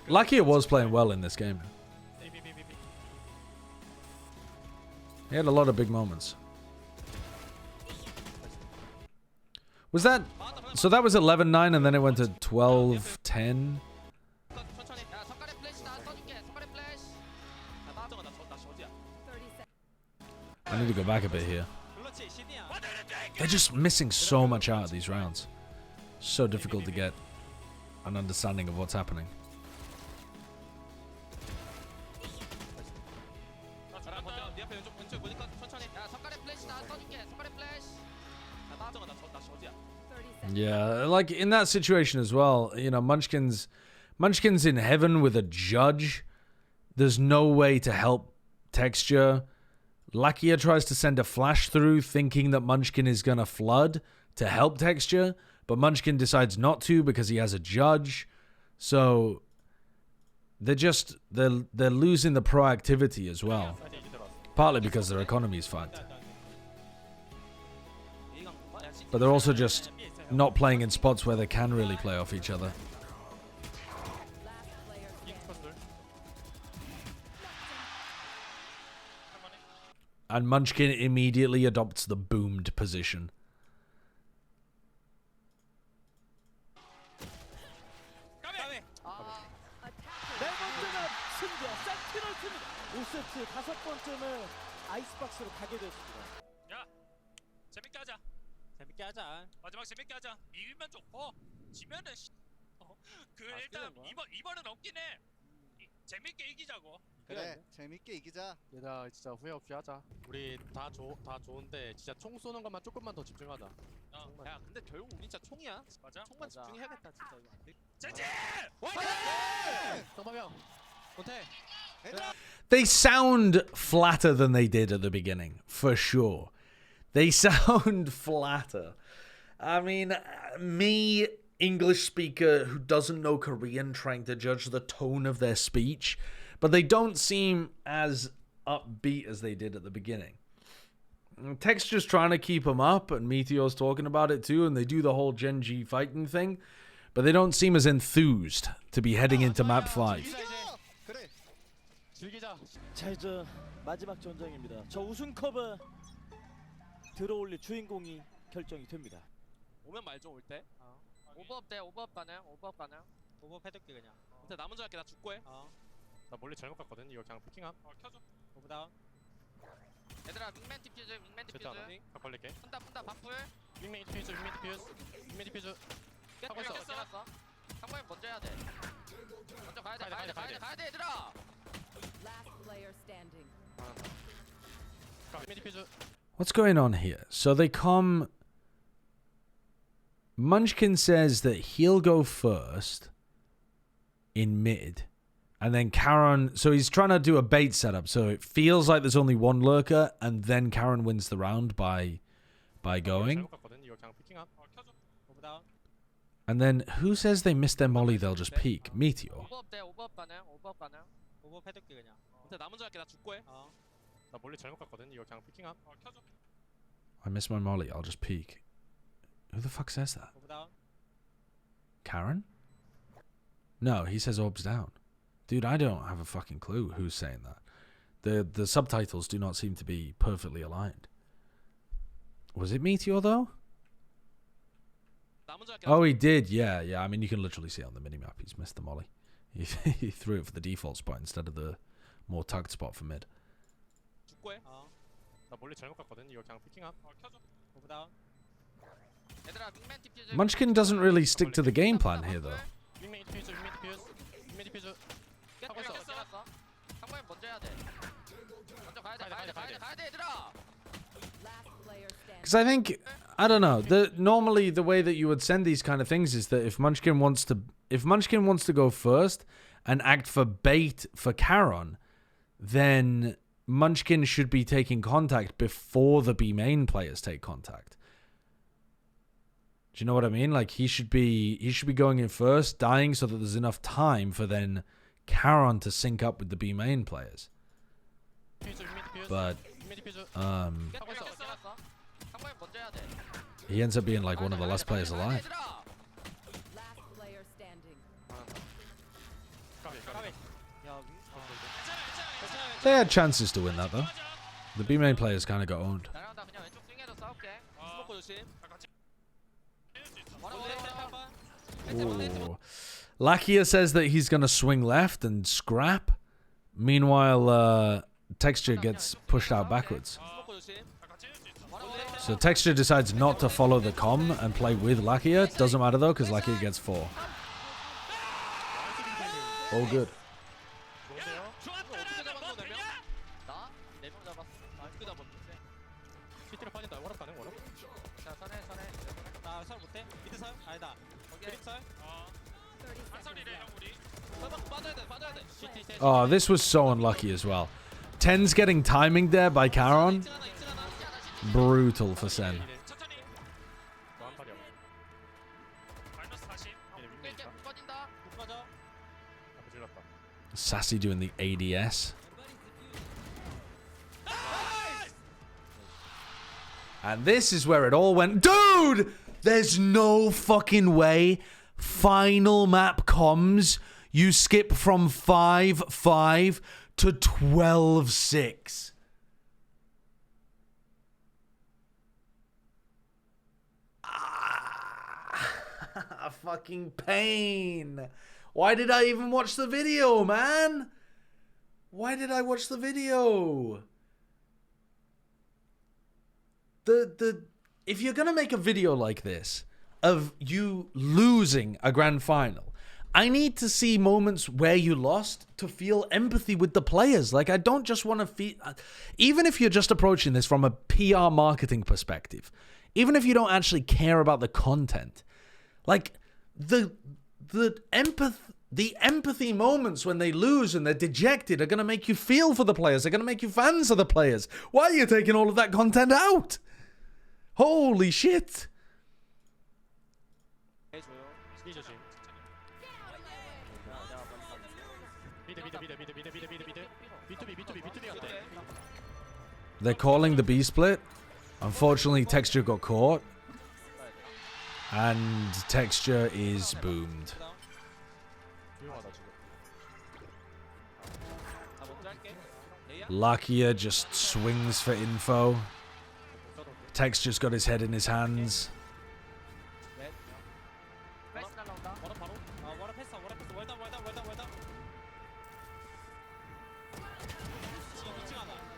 Lakia was playing well in this game. He had a lot of big moments. Was that... So that was 11-9 and then it went to 12-10? I need to go back a bit here. They're just missing so much out of these rounds. So difficult to get an understanding of what's happening. Yeah, like in that situation as well, you know, Munchkin's in heaven with a judge. There's no way to help Texture. Lakia tries to send a flash through thinking that Munchkin is gonna flood to help Texture, but Munchkin decides not to because he has a judge. So they're losing the proactivity as well. Partly because their economy is fucked. But they're also just not playing in spots where they can really play off each other. And Munchkin immediately adopts the boomed position. 재밌게 하자. 마지막 재밌게 하자. 이기면 좋고 지면은 일단 이번은 없긴 해. 재밌게 이기자고. 그래, 재밌게 이기자. 얘들아 진짜 후회 없이 하자. 우리 다 좋은데 진짜 총 쏘는 것만 조금만 더 집중하자. 야 근데 결국 우리 진짜 총이야. 맞아. 총만 집중해야겠다 진짜 이거. 재지! 화이팅! 정범형. 못해. They sound flatter than they did at the beginning, for sure. They sound flatter. I mean, me, English speaker who doesn't know Korean, trying to judge the tone of their speech, but they don't seem as upbeat as they did at the beginning. Texture's trying to keep them up, and Meteor's talking about it too, and they do the whole Gen G fighting thing, but they don't seem as enthused to be heading into map 5. 자, 이제 마지막 전장입니다. 저 우승컵을 들어올릴 주인공이 결정이 됩니다. 오면 말좀 올 때. 오버업 돼. 오버업 가능. 오버업 가능. 오버업 해둘게 그냥. 근데 나 먼저 할게. 나 죽고 해. 나 멀리 잘못 갔거든. 이거 그냥 피킹함. 켜줘. 오버다운. 얘들아 윙맨 디퓨즈. 윙맨 디퓨즈. 다 걸릴게. 푼다 바풀. 윙맨 디퓨즈. 윙맨 디퓨즈. 하고 있어. 깼어. 상관이 먼저 해야 돼. 먼저 가야 돼 얘들아. What's going on here? So they come... Munchkin says that he'll go first in mid. And then Karen... So he's trying to do a bait setup. So it feels like there's only one lurker. And then Karen wins the round by going. And then who says they missed their molly? They'll just peek. Meteor. I miss my molly. I'll just peek. Who the fuck says that? Karen? No, he says orbs down. Dude, I don't have a fucking clue who's saying that. The subtitles do not seem to be perfectly aligned. Was it Meteor though? Oh, he did. Yeah. I mean, you can literally see on the minimap he's missed the molly. He threw it for the default spot instead of the more tugged spot for mid. Munchkin doesn't really stick to the game plan here, though. Because I think, I don't know, normally the way that you would send these kind of things is that if Munchkin wants to go first and act for bait for Charon, then Munchkin should be taking contact before the B main players take contact. Do you know what I mean? Like he should be going in first, dying so that there's enough time for then Charon to sync up with the B main players. But he ends up being like one of the last players alive. They had chances to win that though. The B main players kind of got owned. Ooh. Lakia says that he's going to swing left and scrap. Meanwhile, Texture gets pushed out backwards. So Texture decides not to follow the comm and play with Lakia. Doesn't matter though, because Lakia gets 4. All good. Oh, this was so unlucky as well. Ten's getting timing there by Charon. Brutal for Sen. Sassy doing the ADS. And this is where it all went. Dude! There's no fucking way. Final map comms. You skip from 5-5 to 12-6. Fucking pain. Why did I even watch the video, man? Why did I watch the video? If you're gonna make a video like this of you losing a grand final, I need to see moments where you lost to feel empathy with the players. Like, I don't just want to feel... Even if you're just approaching this from a PR marketing perspective, even if you don't actually care about the content, like, the empathy moments when they lose and they're dejected are going to make you feel for the players. They're going to make you fans of the players. Why are you taking all of that content out? Holy shit. They're calling the B split. Unfortunately, Texture got caught. And Texture is boomed. Lakia just swings for info. Texture's got his head in his hands.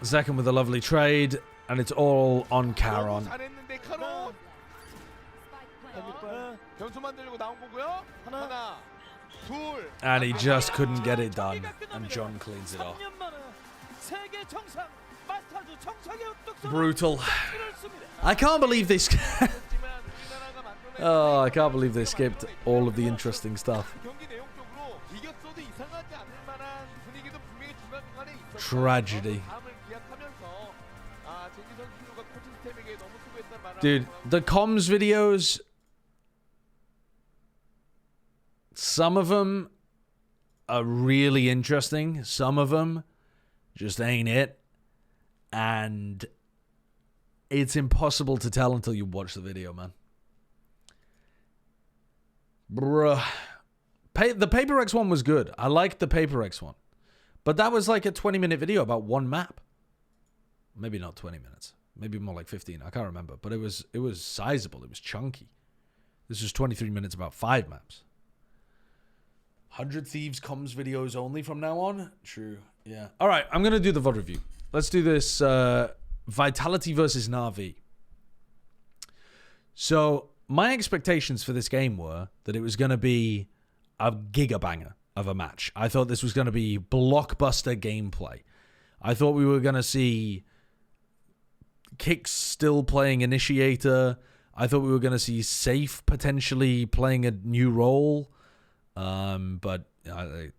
Second with a lovely trade, and it's all on Charon. And he just couldn't get it done, and John cleans it off. Brutal. I can't believe they oh, I can't believe they skipped all of the interesting stuff. Tragedy. Dude, the comms videos, some of them are really interesting. Some of them just ain't it. And it's impossible to tell until you watch the video, man. Bruh. The Paper X one was good. I liked the Paper X one. But that was like a 20-minute video about one map. Maybe not 20 minutes. Maybe more like 15. I can't remember. But it was sizable. It was chunky. This was 23 minutes about 5 maps. 100 Thieves comms videos only from now on? True. Yeah. All right. I'm going to do the VOD review. Let's do this Vitality versus Na'Vi. So my expectations for this game were that it was going to be a gigabanger of a match. I thought this was going to be blockbuster gameplay. I thought we were going to see Kicks still playing Initiator. I thought we were going to see Safe potentially playing a new role. But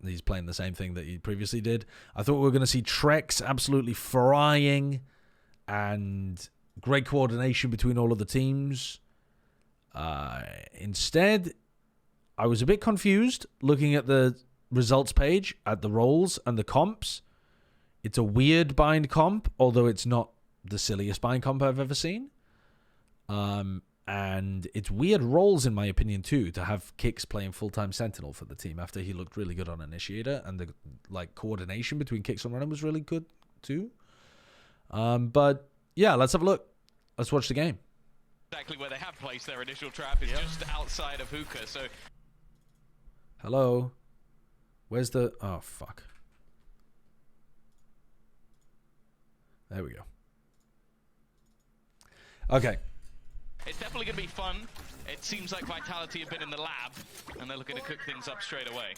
he's playing the same thing that he previously did. I thought we were going to see Trex absolutely frying and great coordination between all of the teams. Instead, I was a bit confused looking at the results page, at the roles and the comps. It's a weird bind comp, although it's not the silliest bind comp I've ever seen. And it's weird roles, in my opinion, too, to have Kicks playing full-time Sentinel for the team after he looked really good on Initiator, and the coordination between Kicks and Running was really good, too. But, yeah, let's have a look. Let's watch the game. Exactly where they have placed their initial trap is just outside of Hookah, so... Hello? Where's the... Oh, fuck. There we go. Okay. It's definitely going to be fun. It seems like Vitality have been in the lab, and they're looking to cook things up straight away.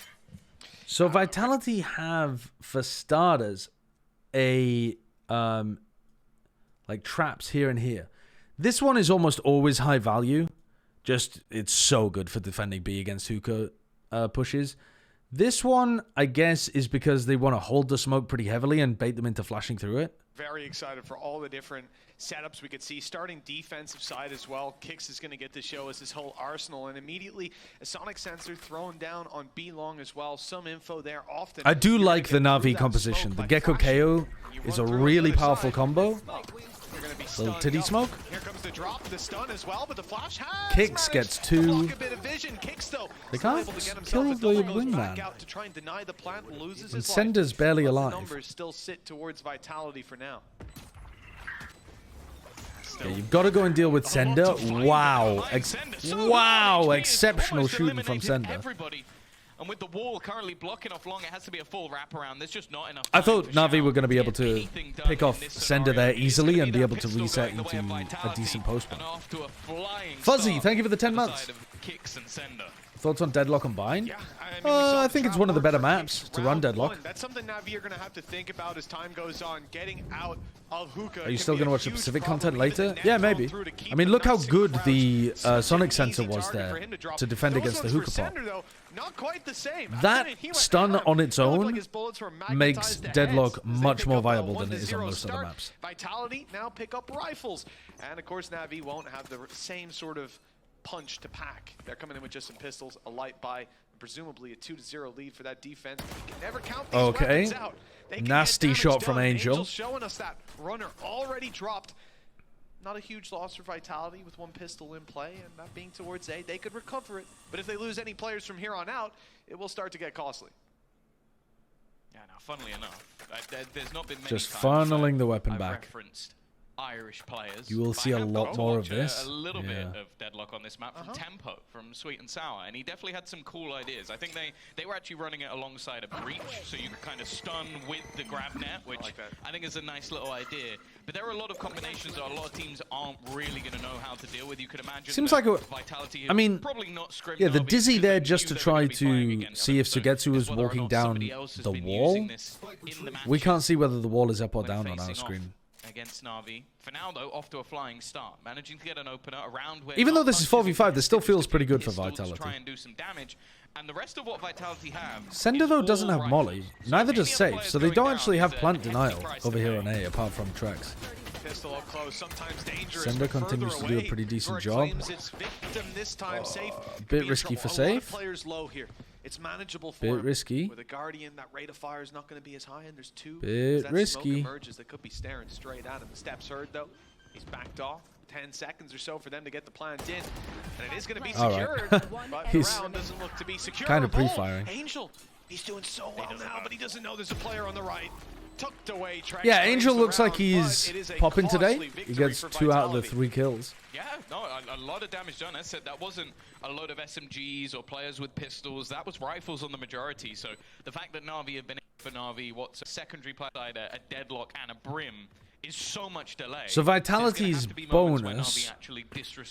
So Vitality have, for starters, a traps here and here. This one is almost always high value. Just, it's so good for defending B against Hookah pushes. This one, I guess, is because they want to hold the smoke pretty heavily and bait them into flashing through it. Very excited for all the different setups we could see. Starting defensive side as well. Kicks is going to get to show us his whole arsenal. And immediately, a Sonic Sensor thrown down on B long as well. Some info there often. I do like the Na'Vi composition. The Gecko KO is a really powerful combo. Little titty smoke. Here comes the drop, the stun as well, but the flash has Kicks gets two. They can't kill the wingman. And Sender's barely alive. Numbers still sit towards Vitality for now. Yeah, you've got to go and deal with Sender. Wow. Wow. Exceptional shooting from Sender. And with the wall currently blocking off long, it has to be a full wraparound. There's just not enough. I thought Na'Vi were going to be able to pick off Sender there easily and be able to reset into a decent post. Fuzzy, thank you for the 10 months. Thoughts on Deadlock and Bind? I think it's one of the better maps to run Deadlock. That's something Na'Vi are going to have to think about as time goes on. Getting out of Hookah. Are you still going to watch the Pacific content later? Yeah, maybe. I mean, look how good the Sonic Sensor was there to defend against the Hookah pop. Not quite the same. That stun on its own makes Deadlock much more viable than it is on most other maps. Vitality now pick up rifles. And of course, Na'Vi won't have the same sort of punch to pack. They're coming in with just some pistols, a light buy, presumably a 2-0 lead for that defense. You can never count these weapons out. Nasty shot from Angel. Showing us that runner already dropped. Not a huge loss for Vitality with one pistol in play, and that being towards A, they could recover it. But if they lose any players from here on out, it will start to get costly. Yeah, now, funnily enough, there's not been many Just times funneling the weapon I've back. referenced Irish players. You will see a lot more of this. A little bit of Deadlock on this map from Tempo, from Sweet and Sour, and he definitely had some cool ideas. I think they were actually running it alongside a breach, so you could kind of stun with the grab net, which I think is a nice little idea. But there are a lot of combinations that a lot of teams aren't really going to know how to deal with. You could imagine. Seems like Vitality. I mean, probably not yeah, the Dizzy there just to try to see if Sugetsu is walking down the wall. We can't see whether the wall is up or down on our screen. Against Na'Vi. For now, though, off to a flying start. Managing to get an opener around where... Even though this is 4v5, this still feels pretty good for Vitality. Try and do some damage. And the rest of what Vitality have... Sender, though, doesn't have Molly. Neither does Safe, so they don't actually have plant denial over here on A, apart from Trex. Pistol up close, sometimes dangerous. Sender continues to do a pretty decent job. A bit risky for Safe. Players low here. It's manageable for Bit risky. With a Guardian, that rate of fire is not going to be as high, and there's two. Bit risky. Emerges, they could be staring straight at him. The steps heard though. He's backed off. 10 seconds or so for them to get the plant in, and it is going to be secured. But the round doesn't look to be secure. Kind of pre-firing. Angel, he's doing so well now, but he doesn't know there's a player on the right. Tucked away. Yeah, Angel looks like he's popping today. He gets 2 out of the 3 kills. Yeah, no, a lot of damage done. As I said, that wasn't a load of SMGs or players with pistols. That was rifles on the majority. So the fact that Na'Vi have been for Na'Vi, what's a secondary player side, a Deadlock, and a Brim is so much delay. So Vitality's bonus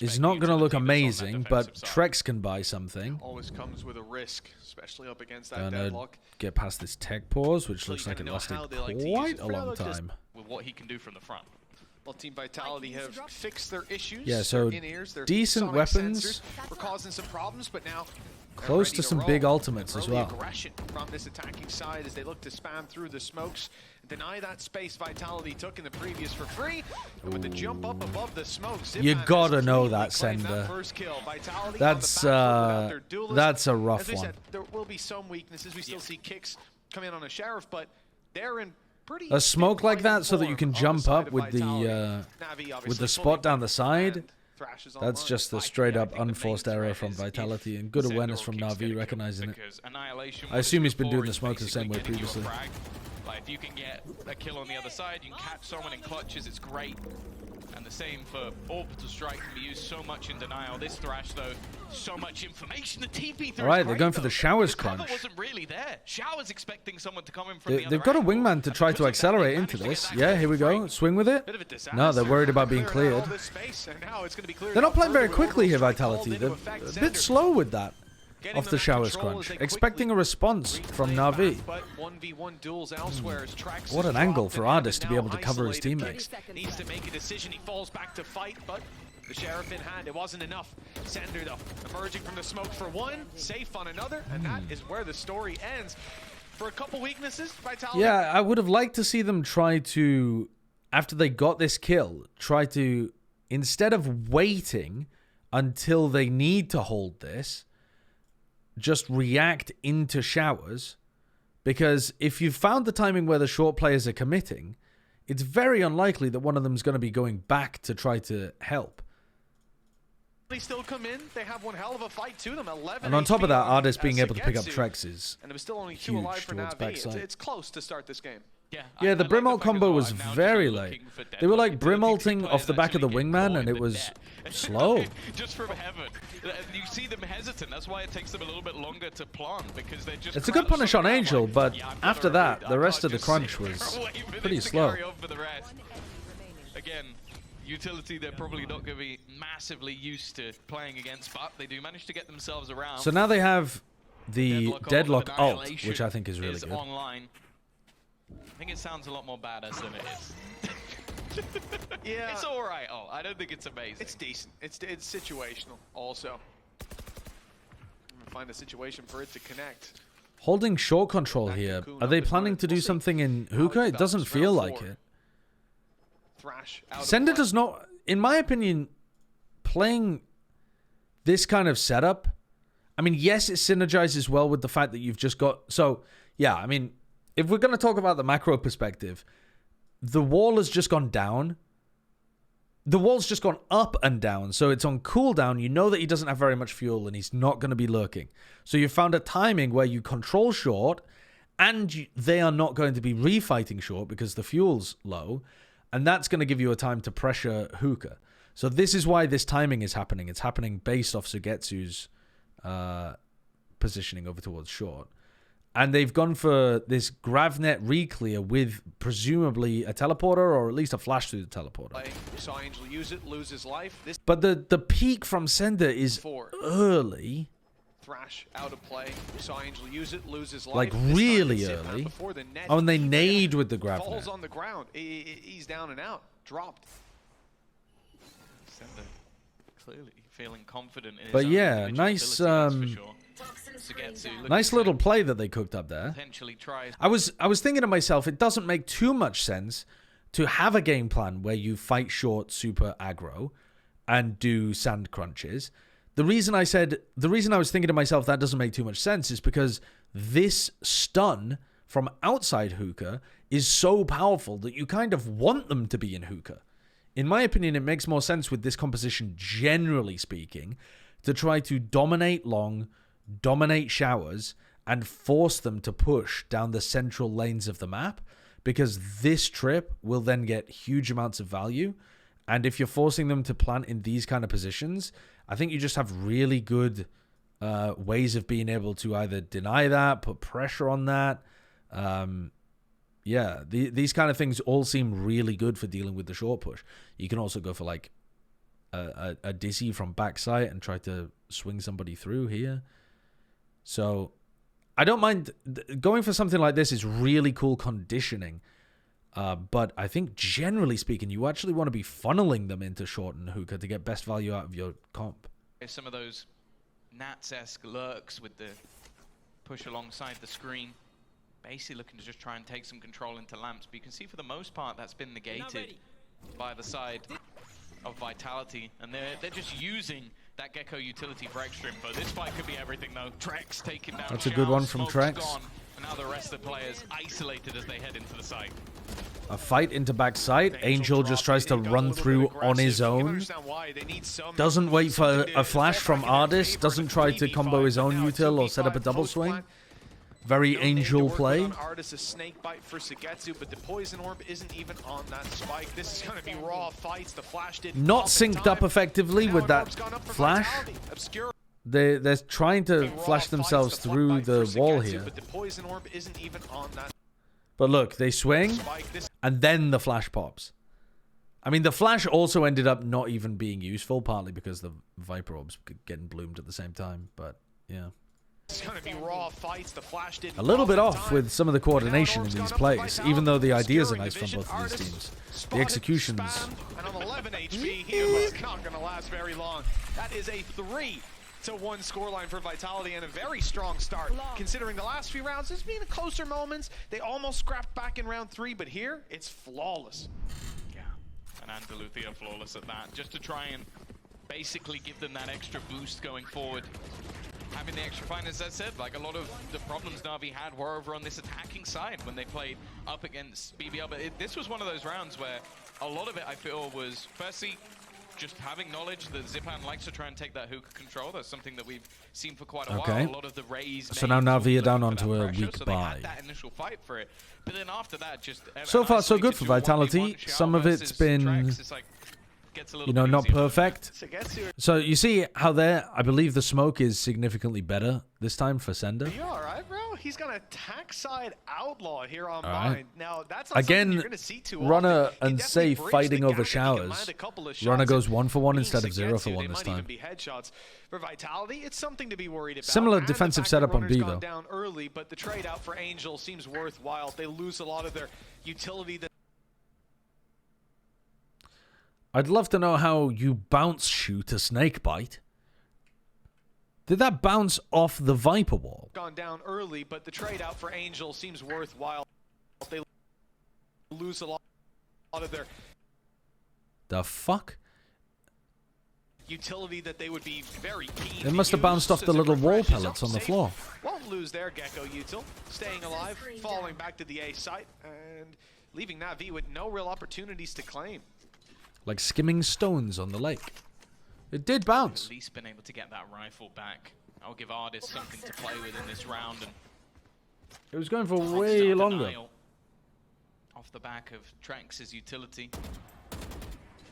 is not going to look amazing, but Trex can buy something. Always comes with a risk, especially up against that Deadlock. Get past this tech pause, which looks like it lasted quite a long time. With what he can do from the front. Well, Team Vitality have fixed their issues. Yeah, so their in-ears, their decent sonic weapons. sensors were causing some problems, but now they're Close ready to some roll. big ultimates as Early well. aggression from this attacking side as they look to spam through the smokes, deny that space Vitality took in the previous for free. And with the jump up above the smokes, You Zipman gotta has know cleanly that claimed Sender. first kill. Vitality That's on the back foot without their duelist. that's a rough As we one. said, there will be some weaknesses. We still see kicks come in on a Sheriff, but they're in pretty A smoke like that so that you can jump up with the spot down the side. That's just the straight up unforced error from Vitality and good awareness from Na'Vi recognizing it. I assume he's been doing the smoke the same way previously. Like if you can get a kill on the other side, you can catch someone in clutches, it's great. And the same for Orbital Strike can be used so much in denial. This Thrash though, so much information. The TP through. Alright, they're going for the Showers crunch. Cover wasn't really there. Showers expecting someone to come in from the other They've got a angle. wingman to try to accelerate into this. Yeah, here we go. Swing with it. No, they're worried about being cleared. They're not playing very quickly here, Vitality. They're a bit slow with that. Off the Showers crunch. Expecting a response from Na'Vi. What an angle for Ardis to be able to cover his teammates. Needs to make a decision. He falls back to fight, but the Sheriff in hand. It wasn't enough. Sender though, emerging from the smoke for one, safe on another, and that is where the story ends. For a couple weaknesses, Vitality. Yeah, I would have liked to see them try to, after they got this kill, try to, instead of waiting until they need to hold this, just react into Showers. Because if you've found the timing where the short players are committing, it's very unlikely that one of them is going to be going back to try to help. They still come in. They have one hell of a fight to them. 11 And on top of that, HP Ardis being able to pick up Sugetsu. Trex is And there was still only 2 huge alive for towards Na'Vi. backside. It's close to start this game. Yeah, the Brim ult combo was very late. They were like Brim ulting off the back of the wingman, and it was slow. Just from heaven. You see them hesitant. That's why it takes them a little bit longer to plant, because they're just. It's a good punish on Angel, but after that, the rest of the crunch was pretty slow. Again, utility they're probably not going to be massively used to playing against, but they do manage to get themselves around. So now they have the Deadlock ult, which I think is really good. Online. I think it sounds a lot more badass than it is. Yeah. It's alright. Oh, I don't think it's amazing. It's decent. It's situational also. I'm gonna find a situation for it to connect. Holding short control here. Are they planning to do something in Hookah? It doesn't feel like it. Thrash out Sender of does not, in my opinion, playing this kind of setup. I mean, yes, it synergizes well with the fact that you've just got. So, yeah, I mean, if we're going to talk about the macro perspective, the wall has just gone down. The wall's just gone up and down. So it's on cooldown. You know that he doesn't have very much fuel and he's not going to be lurking. So you found a timing where you control short and they are not going to be refighting short because the fuel's low. And that's going to give you a time to pressure Hookah. So this is why this timing is happening. It's happening based off Sugetsu's positioning over towards short. And they've gone for this Gravnet re-clear with presumably a teleporter or at least a flash through the teleporter. We saw Angel use it, lose his life. This But the peak from Sender is early. Thrash out of play. We saw Angel use it, lose his life. Like This time really it's Zipman early. before the net. Oh, and they nade with the Falls Gravnet. on the ground. He's down and out. Dropped. Sender clearly feeling confident in his But own yeah, individual nice ability, that's for sure. Sugetsu looking nice to little play that they cooked up there. potentially try. I was thinking to myself, it doesn't make too much sense to have a game plan where you fight short super aggro and do sand crunches. The reason I was thinking to myself that doesn't make too much sense is because this stun from outside Hookah is so powerful that you kind of want them to be in Hookah. In my opinion, it makes more sense with this composition, generally speaking, to try to dominate long, dominate Showers, and force them to push down the central lanes of the map, because this trip will then get huge amounts of value. And if you're forcing them to plant in these kind of positions, I think you just have really good ways of being able to either deny that, put pressure on that. Yeah, these kind of things all seem really good for dealing with the short push. You can also go for like a dizzy from backside and try to swing somebody through here. So I don't mind going for something like this. Is really cool conditioning. But I think generally speaking, you actually want to be funneling them into short and hookah to get best value out of your comp. Some of those Nats-esque lurks with the push alongside the screen. Basically looking to just try and take some control into lamps. But you can see for the most part that's been negated by the side of Vitality. And they're just using that Gecko utility for extra info. This fight could be everything though. Trex taking down That's a good one from Trex. Gone, and now the rest of the players isolated as they head into the site. A fight into backside. Angel just tries to run through on his own. Doesn't wait for a flash from Ardis. Doesn't try to combo his own util or set up a double swing. Very Angel play. Ardis a snake bite for Sugetsu, but the poison orb isn't even on that spike. This is going to be raw fights. The flash did Not synced up effectively with that flash. They're trying to flash themselves through the wall here. But the poison orb isn't even on that. But look, they swing, and then the flash pops. I mean, the flash also ended up not even being useful, partly because the Viper orbs getting bloomed at the same time. But yeah. It's going to be raw fights. The flash did A little bit off with some of the coordination in these plays, even though the ideas are nice from both of these teams. The executions. And on 11 HP, he was not going to last very long. That is a 3-1 scoreline for Vitality and a very strong start. Considering the last few rounds, there's been closer moments. They almost scrapped back in round 3, but here, it's flawless. Yeah, and Andaluthia flawless at that, just to try and basically give them that extra boost going forward. Having the extra fight, as I said, like a lot of the problems Na'Vi had were over on this attacking side when they played up against BBL. But this was one of those rounds where a lot of it, I feel, was firstly just having knowledge that Zipan likes to try and take that hookah control. That's something that we've seen for quite a while. A lot of the Rays. So now Na'Vi are down onto a weak so buy. they had that initial fight for it. But then after that, just So far, so good for Vitality. Some of it's been, you know, not perfect. So you see how there, I believe the smoke is significantly better this time for Sender. You all right, bro? He's got a attack side outlaw here on All right. mine. Now, that's not Again, you're gonna see too Runner often. and Safe fighting over showers. Runner goes 1 for 1 instead of 0 for 1 this time. Be headshots for Vitality. It's something to be worried about. Similar And defensive the fact that setup on Runner's B, gone though. down early, but the trade out for Angel seems worthwhile. They lose a lot of their utility. That I'd love to know how you bounce shoot a snake bite. Did that bounce off the Viper wall? gone down early, but the trade out for Angel seems worthwhile. They lose a lot of their The fuck? utility that they would be very keen It to must have use bounced off as the it little wall refreshes pellets up. on the Safe floor. Won't lose their Gecko util, staying alive, falling back to the A site, and leaving Na'Vi with no real opportunities to claim. Like skimming stones on the lake. It did bounce. At least been able to get that rifle back. I'll give Ardis something to play with in this round. And It was going for way longer. off the back of Trex's utility.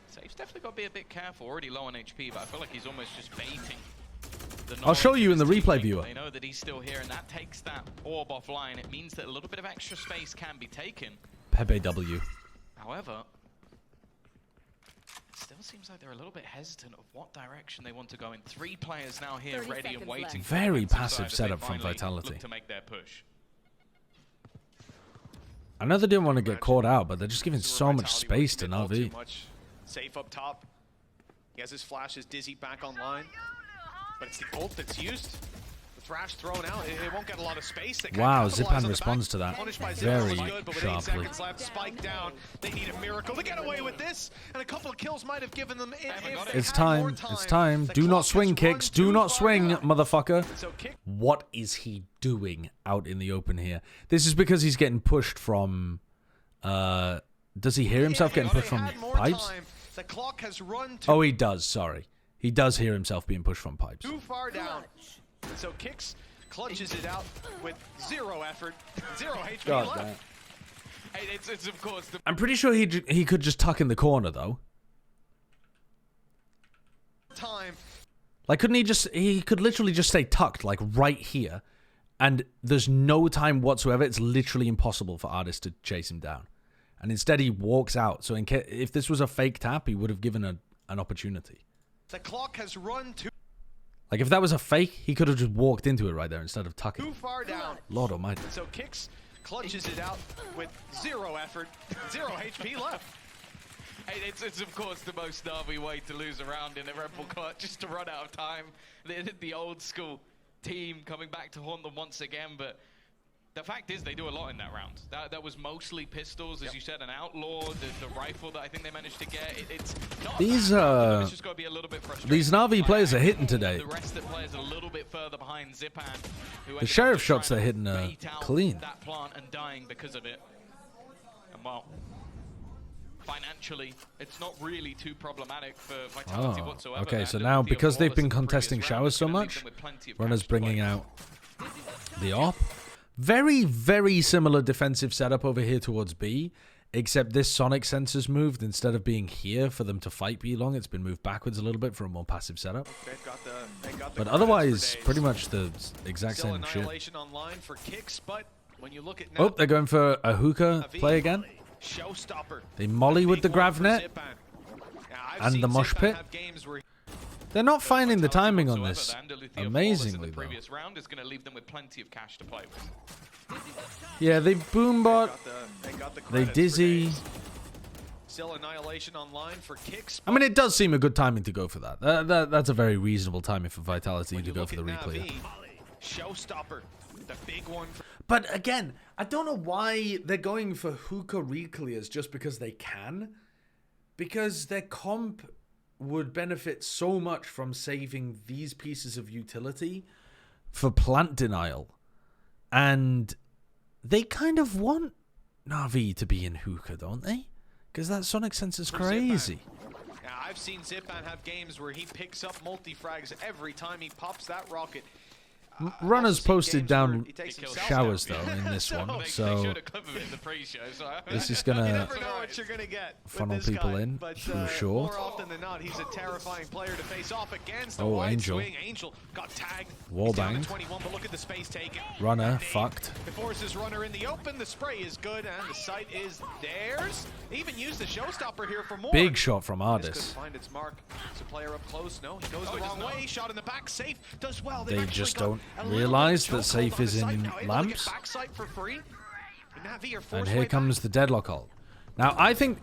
Safe's definitely got to be a bit careful. Already low on HP, but I feel like he's almost just baiting. I'll show you in the replay viewer. They know that he's still here, and that takes that orb offline. It means that a little bit of extra space can be taken. Pepe W. However, it still seems like they're a little bit hesitant of what direction they want to go in. 3 players now here ready and waiting. Very for the passive side as they setup from finally Vitality. look to make their push. I know they didn't want to get caught out, but they're just giving so much space to Too Na'Vi. much. Safe up top. He has his flashes. Dizzy back online. But it's the ult that's used. The Thrash thrown out. It won't get a lot of space. They Wow, capitalize Zipan on the responds back. to that Punished by Zipan very was good, but with 8 sharply. seconds left, spike down. They need a miracle to get away with this. And a couple of kills might have given them. It's time. It's time. Do not swing, Kicks. Do not swing, motherfucker. What is he doing out in the open here? This is because he's getting pushed from... does he hear himself getting pushed from pipes? The clock has run Oh, he does. Sorry. He does hear himself being pushed from pipes. too far down. And so Kicks clutches it out with 0 effort, 0 HP God left. damn. Hey, it's of course the I'm pretty sure he could just tuck in the corner, though. Time. Like, couldn't he just... He could literally just stay tucked, like, right here. And there's no time whatsoever. It's literally impossible for Ardis to chase him down. And instead, he walks out. So if this was a fake tap, he would have given an opportunity. The clock has run too Like, if that was a fake, he could have just walked into it right there instead of tucking. far down. Lord almighty. So Kicks clutches it out with 0 effort, 0 HP left. It's of course the most Na'Vi way to lose a round in a Red Bull clutch, just to run out of time. The old school team coming back to haunt them once again, but the fact is they do a lot in that round. That was mostly pistols, as you said, an outlaw, the rifle that I think they managed to get. It's not These it's just got to be a little bit frustrating. these Na'Vi players are hitting today. The rest of the players a little bit further behind Zipan, who The sheriff shots they're hitting are clean. that plant and dying because of it. And well, financially, it's not really too problematic for Vitality Oh, whatsoever. okay. So now, because they've been contesting showers so much, Runner's bringing out the AWP. Very, very similar defensive setup over here towards B, except this Sonic sensor's moved. Instead of being here for them to fight B long, it's been moved backwards a little bit for a more passive setup. But otherwise, pretty much the exact Still same shit. Annihilation online for kicks, but when you look at Oh, they're going for a hookah play again. Showstopper. They molly with the Gravnet and the mosh pit. They're not finding the timing on this amazingly, though. Previous round is going to leave them with plenty of cash to play with. Yeah, they boombot, they dizzy. Still Annihilation online for kicks. I mean, it does seem a good timing to go for that. That's a very reasonable timing for Vitality to go for the reclear. Showstopper, the big one. But again, I don't know why they're going for hookah reclears just because they can. Because their comp would benefit so much from saving these pieces of utility for plant denial. And they kind of want Na'Vi to be in hookah, don't they? Because that Sonic sensor's crazy. Now, I've seen Zipan have games where he picks up multi-frags every time he pops that rocket. Runners posted down showers though in this one, so this is gonna funnel people in for sure. More often than not, he's a terrifying player to face off against. Oh, Angel. Angel got tagged. Wallbang. 21, but look at the space taken. Runner fucked. It forces Runner in the open. The spray is good, and the sight is theirs. They even used the showstopper here for more. Big shot from This could Ardis. find its mark. It's a player up close. No, he goes the wrong way. Shot in the back. Safe does well. They just don't realize that Safe is in lamps. And here comes the Deadlock ult. Now, I think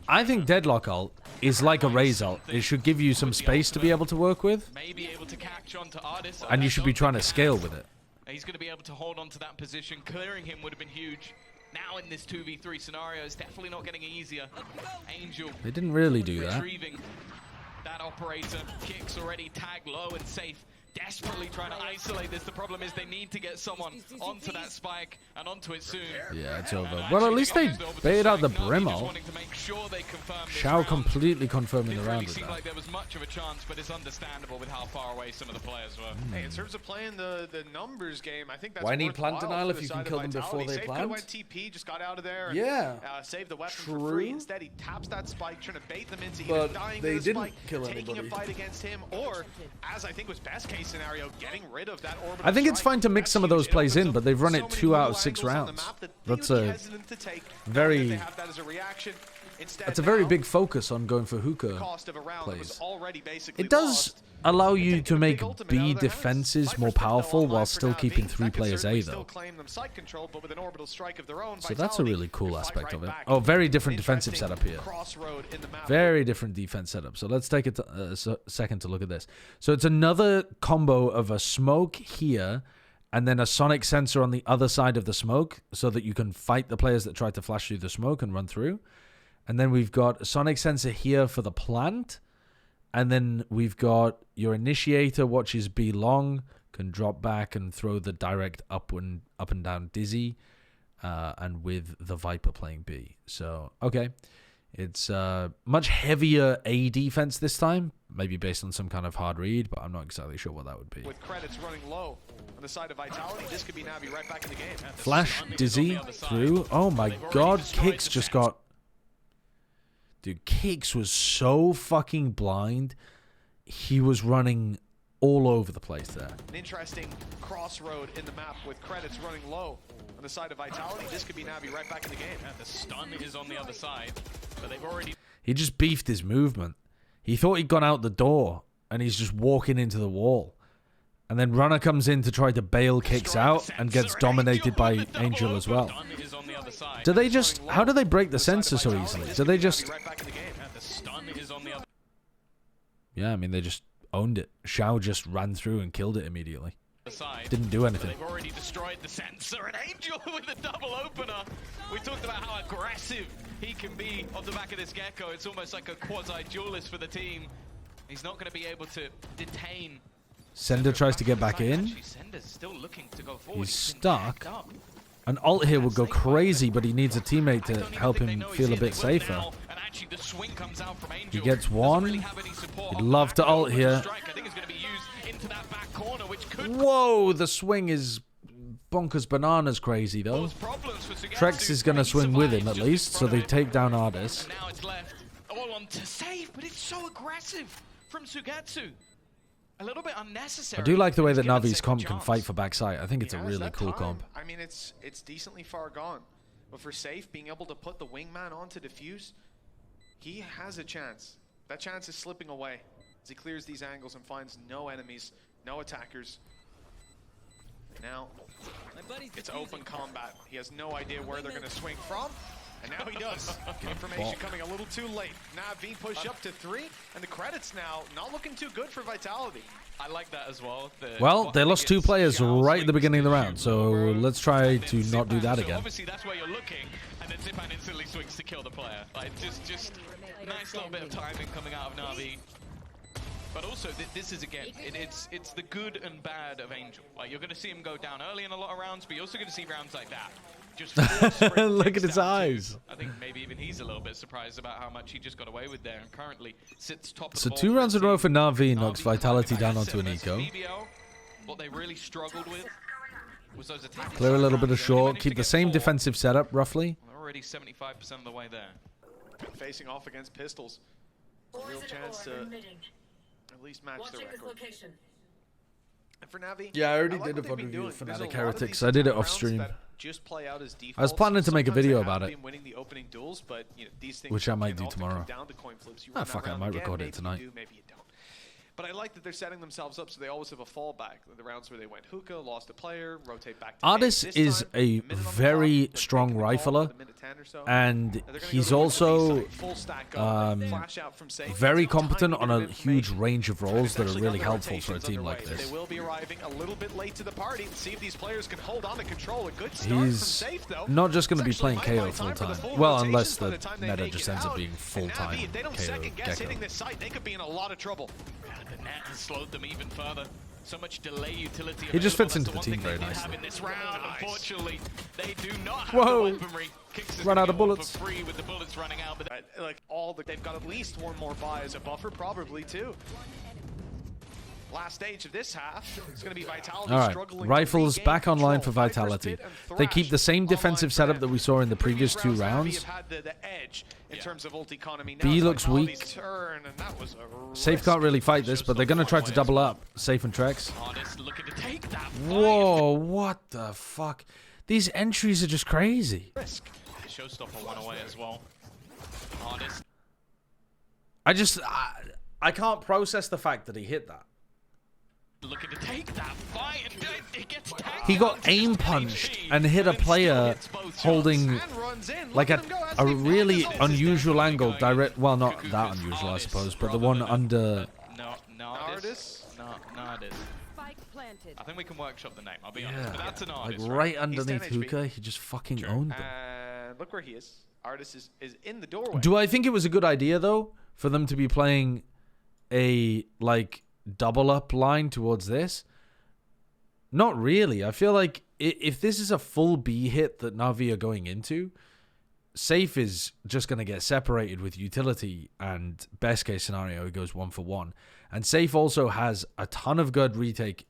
Deadlock ult is like a Raze ult. It should give you some space to be able to work with. Maybe able to catch on to Ardis. And you should be trying to scale with it. He's going to be able to hold on to that position. Clearing him would have been huge. Now in this 2v3 scenario, it's definitely not getting easier. Angel. They didn't really do that. Retrieving that operator. Kicks already tagged low and Safe. Desperately trying to isolate this. The problem is they need to get someone onto that spike and onto it soon. Yeah, it's over. Well, at least they baited out the Brim ult. Shao completely confirming the round with Seemed that. like there was much of a chance, but it's understandable with how far away some of the players were. Hey, in terms of playing the numbers game, I think that's Why need plant worthwhile denial for if the you can side kill of them before Vitality. they Safe plant? could've went TP, just got out of there. And, Yeah. saved the weapon True. for free. Instead, he taps that spike, trying to bait them into But either dying they to the didn't spike, kill taking anybody. a fight against him, or, as I think was best case scenario, getting rid of that orbital I think it's strike. fine to mix some of those plays in, but they've run it 2 out of 6 rounds. That's a very big focus on going for hookah plays. It does allow you to make B defenses more powerful while still keeping 3 players A though. So that's a really cool aspect of it. Oh, very different defensive setup here. Very different defense setup. So let's take a second to look at this. So it's another combo of a smoke here and then a sonic sensor on the other side of the smoke so that you can fight the players that try to flash through the smoke and run through. And then we've got a sonic sensor here for the plant. And then we've got your initiator watches B long, can drop back and throw the direct up and down dizzy, and with the Viper playing B. So, okay. It's much heavier A defense this time, maybe based on some kind of hard read, but I'm not exactly sure what that would be. With credits running low on the side of Vitality, this could be Na'Vi right back in the game. Flash dizzy through. Oh my god, Kicks just got... Dude, Kicks was so fucking blind. He was running all over the place there. An interesting crossroad in the map with credits running low on the side of Vitality. This could be Na'Vi right back in the game. The stun is on the other side, but they've already... He just beefed his movement. He thought he'd gone out the door, and he's just walking into the wall. And then Runner comes in to try to bail Kicks out and gets dominated by Angel as well. side. Do they just... How do they break the sensor so easily? Do they just... Right back in the game. The stun is on the other. Yeah, I mean, they just owned it. Shao just ran through and killed it immediately. Side. Didn't do anything. They've already destroyed the sensor, and Angel with a double opener. We talked about how aggressive he can be off the back of this Gecko. It's almost like a quasi-duelist for the team. He's not going to be able to detain. Sender tries to get back in. Sender's still looking to go forward. He's stuck. An ult here would go crazy, but he needs a teammate to help him feel a bit safer. He gets one. He'd love to ult here. Whoa, the swing is bonkers bananas crazy, though. Trex is going to swing with him, at least, so they take down Ardis. Now it's left all on to save, but it's so aggressive from Sugetsu. A little bit unnecessary. I do like the way that Navi's comp can fight for backside. I think it's a really cool comp. I mean, it's decently far gone. But for Safe, being able to put the wingman on to defuse, he has a chance. That chance is slipping away as he clears these angles and finds no enemies, no attackers. Now, it's open combat. He has no idea where they're going to swing from. And now he does. Information coming a little too late. Na'Vi push up to 3, and the credits now not looking too good for Vitality. I like that as well. Well, they lost 2 players right at the beginning of the round, so let's try to not do that again. Obviously, that's where you're looking, and then Zipan instantly swings to kill the player. Like, just a nice little bit of timing coming out of Na'Vi. But also, this is, again, it's the good and bad of Angel. Like, you're going to see him go down early in a lot of rounds, but you're also going to see rounds like that. Just look at his eyes. I think maybe even he's a little bit surprised about how much he just got away with there, and currently sits top of So the ball 2 rounds in a row for Na'Vi, knocks Na'Vi Vitality down versus onto an eco. BBL, what they really struggled with was those attacks. Clear a little bit of short, keep the same defensive setup, roughly. They're already 75% of the way there. Facing off against Pistols. It's a real chance to at least match the record. And for Na'Vi, Yeah, I already like did a what they've VOD been review doing. of There's a Fnatic lot of Heretics. these I did it rounds off stream. that just play out as I was planning to make a defaults. video Sometimes about they it, have been winning the opening duels, but you know, these things which I might can do often tomorrow. come down to coin flips. You Ah, run that fuck it, I round might again, record it maybe tonight. You do, maybe you don't. But I like that they're setting themselves up so they always have a fallback. The rounds where they went hookah, lost a player, rotate back to Ardis mid. This is time, a mid on the very top, strong rifler, with a minute 10 or so. and They're gonna he's go to also the full stack up, flash out from safe. very It's all competent tiny on bit a of huge information. range of roles that are Actually really got the helpful for a rotations team like underway. this. They will be arriving a little bit late to the party and see if these players can hold on to control. A good start from He's Safe, though. not just going to be It's actually playing might KO buy time for the full-time. full Well, rotations unless by the the time they meta make just it ends up out. being And full-time Na'Vi, if they don't KO second guess Gecko. hitting this site, they could be in a lot of trouble. The net has slowed them even further. So much delay utility. He just fits available. into That's the team one thing very they did nicely. have in this round. Unfortunately, they do not have Whoa. the weaponry. Kicks is Run gonna out of get one bullets. For free with the bullets running out, but Like they've got at least one more buy as a buffer, probably two. Last stage of this half, it's going to be Vitality All right, struggling. Rifles to back regain online for control. Vitality. Viper's Pit and They keep the Thrash same online defensive for setup them. that we saw in the previous 2 Na'Vi rounds. have had the edge in terms of ult economy. Now B it's looks Vitality's weak. turn, and that was a Safe can't really fight this, but they're going to try to double up. Safe and Trex. Ardis looking to take that. Whoa, what the fuck? These entries are just crazy. Showstopper went away as well. Ardis. I can't process the fact that he hit that. Looking to take that fight, and it gets tagged. He got aim punched and hit a player holding like a really unusual angle direct. Well, not that unusual, I suppose, but the one under. No, Ardis. No, Ardis. I think we can workshop the name. I'll be honest, but that's an Like Ardis. right He's underneath 10 HP. Hookah, he just fucking owned them. And look where he is. Ardis is in the doorway. Do I think it was a good idea though for them to be playing a like double up line towards this? Not really. I feel like if this is a full B hit that Na'Vi are going into, Safe is just going to get separated with utility, and best case scenario, he goes 1-for-1. And Safe also has a ton of good retake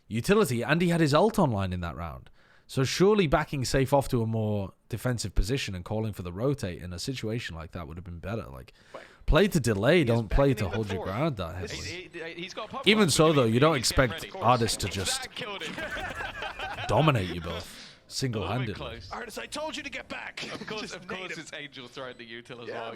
utility, and he had his ult online in that round. So surely backing Safe off to a more defensive position and calling for the rotate in a situation like that would have been better. Like, play to delay, don't play to hold your ground that heavily. Even so, though, you don't expect Ardis to just dominate you both single-handedly. Ardis, I told you to get back. Of course, it's Angel throwing the util as well.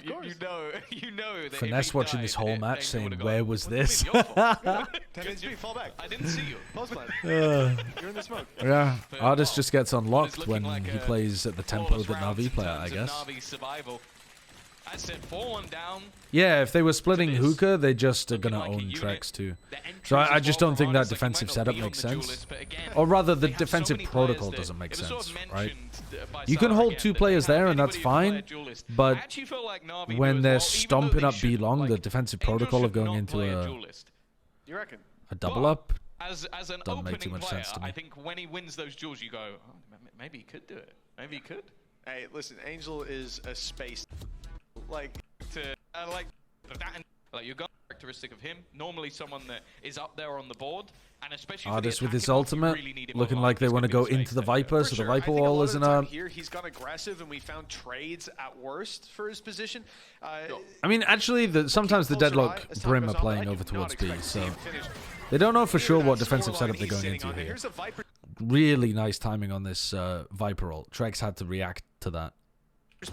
You know that if Finesse he watching died, this whole match Angel saying, would've "Where gone, was "What do you this?" mean, your fault?" Tendency, fall back. I didn't see you. Post plant. Uh, You're in the smoke. Yeah, Artist just gets unlocked when he plays at the tempo that Na'Vi play at, I guess. Na'Vi survival. I said 4-1 down. Yeah, if they were splitting Hookah, they just are gonna own Trex too. So I just don't think that defensive setup makes sense. Or rather, the defensive protocol doesn't make sense, right? You can hold two players there and that's fine, but when they're stomping up B long, the defensive protocol of going into a double up As an doesn't make too opening much player, sense to me. I think when he wins those duels, you go, oh, maybe he could do it. Maybe he could. Hey, listen, Angel is a space. Like you got a characteristic of him. Normally, someone that is up there on the board, and especially Artist with his ultimate, looking like they want to go into the Viper, so the Viper wall isn't up. Here he's gone aggressive, and we found trades at worst for his position. I mean, actually, sometimes the Deadlock Brim are playing over towards B, so they don't know for sure what defensive setup they're going into here. Really nice timing on this Viper ult. Trex had to react to that.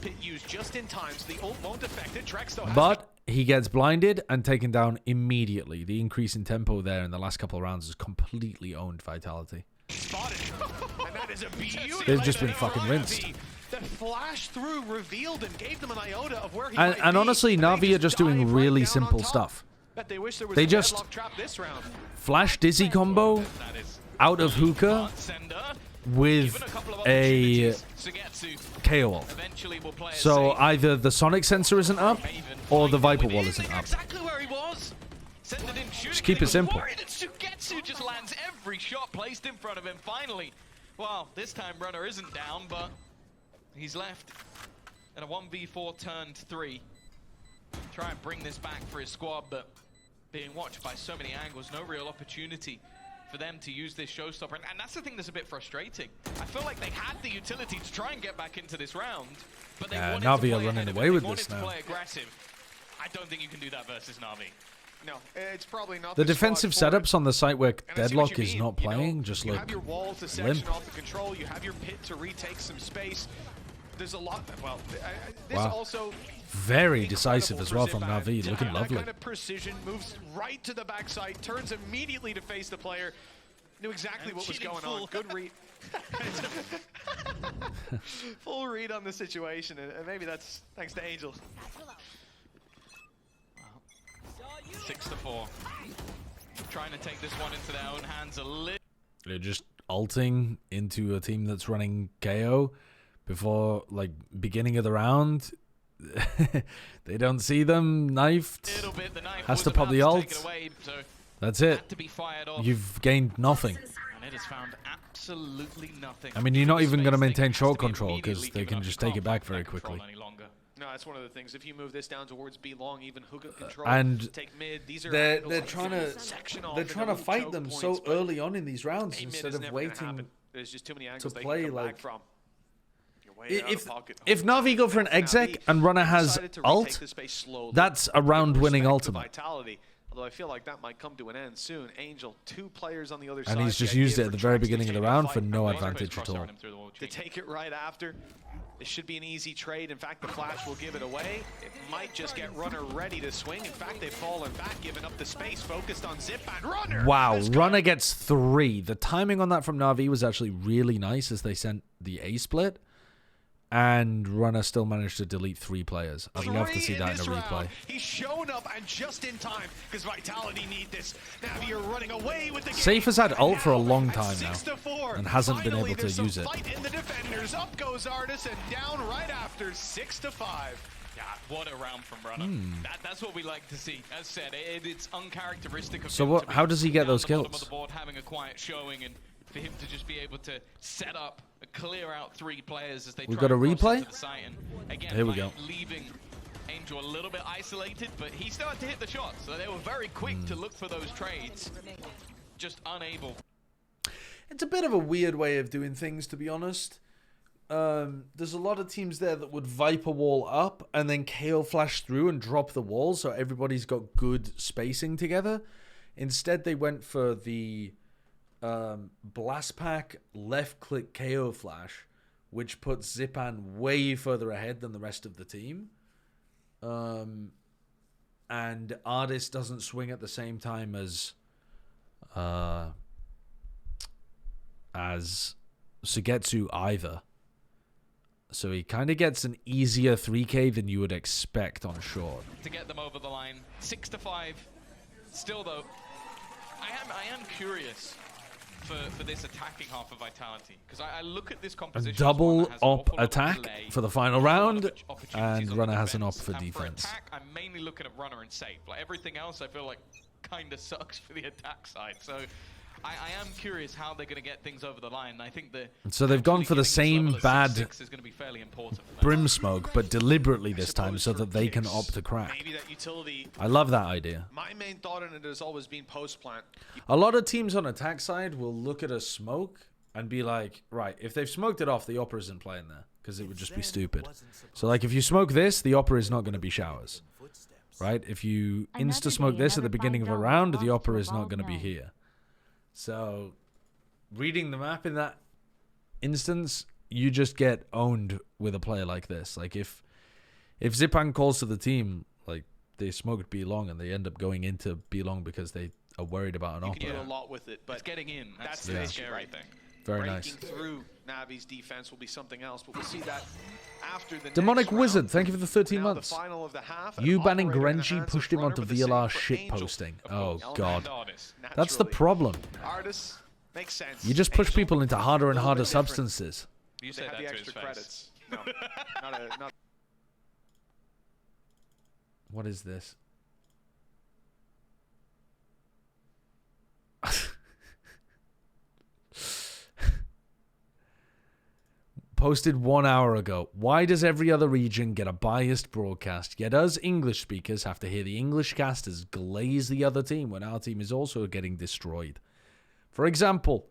Pit used just in time, so the ult won't affect it. Trex though has But he gets blinded and taken down immediately. The increase in tempo there in the last couple of rounds has completely owned Vitality. spotted. And that is a beautiful. They've just been fucking rinsed. The flash through revealed and gave them an iota of where he And honestly, Na'Vi are just doing really simple stuff. Bet they wish there was They a just deadlock trap this round. flash Dizzy combo out of Hookah with a KO ult. So either the Sonic sensor isn't up or the Viper wall isn't up. Exactly where he was. Send it in shooting. Just keep it simple. Worried that Sugetsu just lands every shot placed in front of him. Finally, well, this time Runner isn't down, but he's left in a 1v4 turned 3. Try and bring this back for his squad, but being watched by so many angles, no real opportunity for them to use this showstopper. And that's the thing that's a bit frustrating. I feel like they had the utility to try and get back into this round, but they wanted Na'Vi to are play running ahead of away it. with They wanted this to now. play aggressive. I don't think you can do that versus Na'Vi. No, it's probably not The the defensive squad for it. setups on the site where And I see what Deadlock you is mean, not you know, playing just you look have your wall to section limp. off the control. You have your pit to retake some space. There's a lot. Well, this Wow. also Very decisive as well from Zipan. Na'Vi, looking That lovely. kind of precision, moves right to the backside, turns immediately to face the player. Knew exactly what was going on. Good read. Full read on the situation, and maybe that's thanks to Angel. 6-4. Trying to take this one into their own hands a little. They're just ulting into a team that's running KO before, like, beginning of the round. They don't see them knifed. Has to pop the ult. That's it. You've gained nothing. And it has found absolutely nothing. I mean, you're not even going to maintain short control because they can just take it back very quickly. No, that's one of the things. If you move this down towards B long, even Hookah control, And take mid. These are they're angles that trying you to can section off they're and trying to remove fight choke them points, so but early on in these rounds A mid instead is of never gonna waiting happen. There's just too many to angles they play. can come Like, back from. You're way out of pocket. if Na'Vi go for an exec and Runner has Decided to retake ult, the space slowly. that's a round-winning Respect to ultimate. Vitality. Although I feel like that might come to an end soon. Angel, 2 players on the other side. And he's The just idea used it for at the very Trex to beginning of the take a round fight for no and advantage at all. to take it right after. It should be an easy trade. In fact, the flash will give it away. It might just get Runner ready to swing. In fact, they've fallen back, giving up the space, focused on Zipan. Runner! Wow, Runner gets 3. The timing on that from Na'Vi was actually really nice as they sent the A split. And Runner still managed to delete 3 players. I'd love to see that in a replay. He's shown up and just in time because Vitality need this. Na'Vi are running away with the game. Safe has had ult for a long time now 6-4. and hasn't been Finally, able to there's some use it. Fight in the defenders. Up goes Artis and down right after 6-5. Yeah, what a round from Runner. That's what we like to see. As said, it's uncharacteristic of So him what? to be How does he get down those the bottom of kills? the board, having a quiet showing, and for him to just be able to set up, clear out 3 players as they We've try got a and cross replay? into the site. And again, Here we like, go. leaving Angel a little bit isolated, but he still had to hit the shots. So they were very quick to look for those trades, just unable. It's a bit of a weird way of doing things, to be honest. There's a lot of teams there that would Viper wall up and then KO flash through and drop the wall so everybody's got good spacing together. Instead, they went for the Blast Pack left click KO flash, which puts Zipan way further ahead than the rest of the team. And Artis doesn't swing at the same time as as Sugetsu either. So he kind of gets an easier 3K than you would expect on short. To get them over the line, 6-5. Still though, I am curious for this attacking half of Vitality, because I look at this A composition. double op attack for the final round, and Runner has an op for And for defense. attack, I'm mainly looking at Runner and Safe. Like everything else, I feel like kind of sucks for the attack side. So I am curious how they're going to get things over the line. I think the So they've gone for the same bad is going to be fairly important for them. Brim Smoke, but deliberately this time so that they can opt to crack. Maybe that utility. I love that idea. My main thought on it has always been post plant. A lot of teams on attack side will look at a smoke and be like, right, if they've smoked it off, the Opera isn't playing there, because it would just be stupid. So like if you smoke this, the Opera is not going to be showers. Right? If you insta-smoke this at the beginning of a round, the Opera is not going to be here. So reading the map in that instance, you just get owned with a player like this. Like if Zipan calls to the team, like they smoked B long and they end up going into B long because they are worried about an You can Opera. do a lot with it, but it's getting in. That's the the issue, scary right? thing. Very Breaking nice. through Navi's defense will be something else, but we'll see that after the Demonic next round. Wizard, thank you for the 13 Now months. The final of the half, You an banning operator in the Grenji hands pushed of him onto Runner, but the same VLR for shit Angel, posting. of Oh course. god. And Artis, That's the naturally. problem. Artis makes sense. You just push Angel, people into harder and a little harder bit different. substances. You They said have that the to his extra face. credits. No, not What is this? Posted 1 hour ago. Why does every other region get a biased broadcast, yet us English speakers have to hear the English casters glaze the other team when our team is also getting destroyed? For example,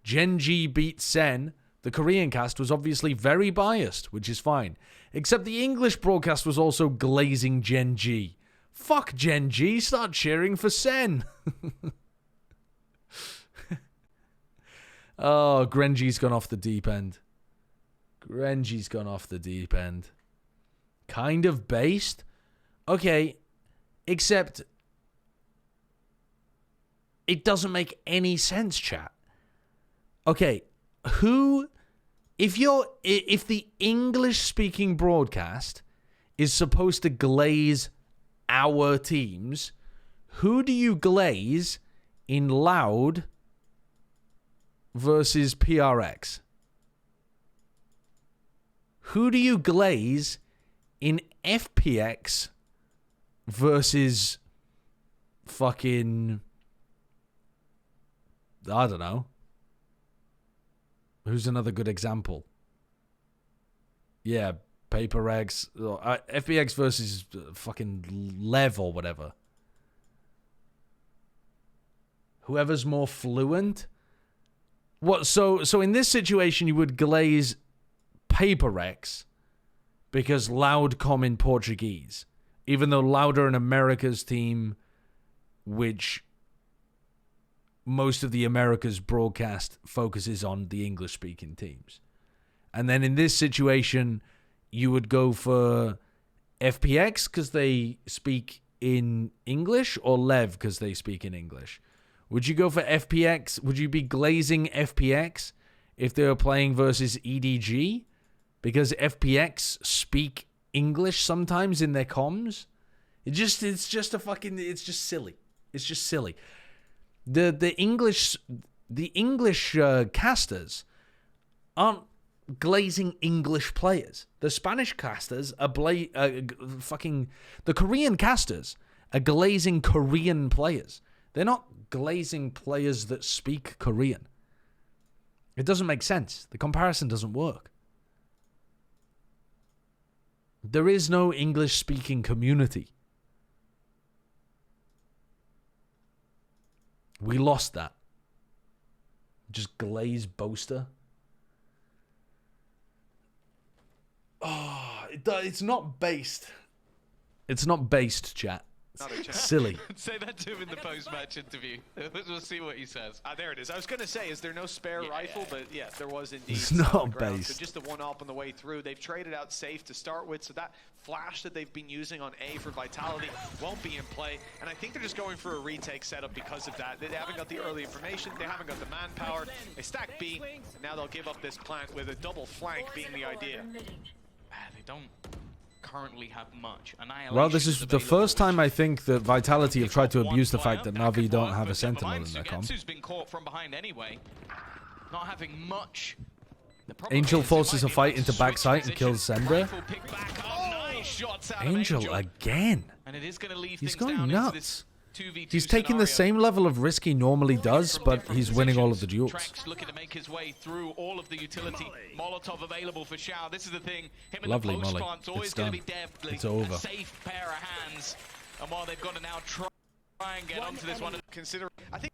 Genji beat Sen. The Korean cast was obviously very biased, which is fine. Except the English broadcast was also glazing Genji. Fuck Genji, start cheering for Sen. Oh, Grenji's gone off the deep end. Grenji's gone off the deep end. Kind of based? Okay, except it doesn't make any sense, chat. Okay, if the English-speaking broadcast is supposed to glaze our teams, who do you glaze in Loud versus PRX? Who do you glaze in FPX versus fucking, I don't know. Who's another good example? Yeah, PaperX, FPX versus fucking Lev or whatever. Whoever's more fluent. What? So in this situation, you would glaze PaperX because Loudcom in Portuguese, even though Loud are an America's team, which most of the Americas broadcast focuses on the English-speaking teams. And then in this situation, you would go for FPX because they speak in English, or Lev because they speak in English. Would you go for FPX? Would you be glazing FPX if they were playing versus EDG? Because FPX speak English sometimes in their comms? It's just silly. It's just silly. The English casters aren't glazing English players. The Spanish casters are the Korean casters are glazing Korean players. They're not glazing players that speak Korean. It doesn't make sense. The comparison doesn't work. There is no English-speaking community. We lost that. Just glaze Boaster. Oh, it's not based. It's not based, chat. Silly. Say that to him in the post-match interview. We'll see what he says. There it is. I was going to say, is there no spare rifle? But yeah, there was indeed. It's some on not the ground. based. So just the one op on the way through. They've traded out safe to start with, so that flash that they've been using on A for Vitality won't be in play. And I think they're just going for a retake setup because of that. They haven't got the early information. They haven't got the manpower. They stack B, and now they'll give up this plant with a double flank being the idea. They don't currently have much. Well, this is the first time I think that Vitality have tried to abuse the fact that Na'Vi don't have a Sentinel in their comp. Sugetsu's been caught from behind anyway, not having much. Angel forces a fight into backside and kills Sendra. Angel again. And it is going to leave He's things going down nuts. into this 2v2 He's taking the same level of risk he normally does, but he's winning all of the duels. Trex looking to make his way through all of the utility. Molotov available for Shao. This is the thing. Him Lovely, in the post Molly. plant's always It's going to done. be deadly. It's over. A safe pair of hands. And while they've got to now try and get onto this one. Consider, I think,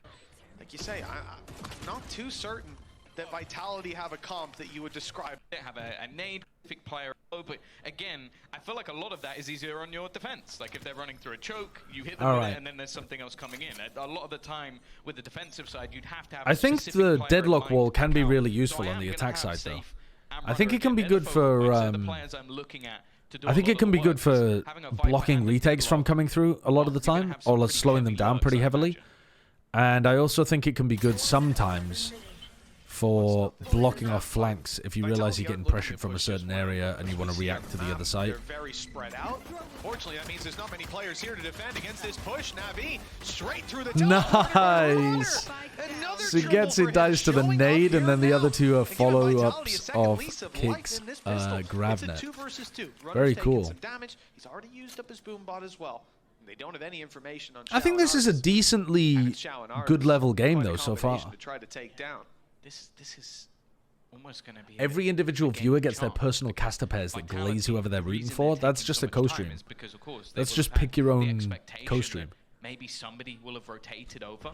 like you say, I'm not too certain that Vitality have a comp that you would describe. They have a nade player, but again, I feel like a lot of that is easier on your defense. Like if they're running through a choke, you hit them All with right. it, and then there's something else coming in. A lot of the time with the defensive side, you'd have to have. I a think specific the player deadlock in wall mind can to be count. really So useful I on am the gonna attack have side, though. safe and I think runner it can be again. good Info for points are the players I'm looking at to do a I think lot it can of be the good work, for 'cause having a fight blocking behind the retakes from coming through a lot of the time, or slowing them down pretty heavily. And I also think it can be good sometimes for blocking off flanks if you realize you're getting pressured from a certain area and you want to react to the other side. They're very spread out. Fortunately, that means there's not many players here to defend against this push. Na'Vi straight through the Nice! Sugetsu dies to the nade, and then the other two are follow-ups of Kicks Gravnet. 2 versus 2. Very Runner's cool. taken some damage. He's already used up his boombot as well. They don't have any information on I think this is a decently good level game, though, so far. to try to take down. This is almost going to be Every individual viewer gets their personal caster pairs that glaze whoever they're rooting for. That's just a co-stream. Let's just pick your own co-stream. Maybe somebody will have rotated over.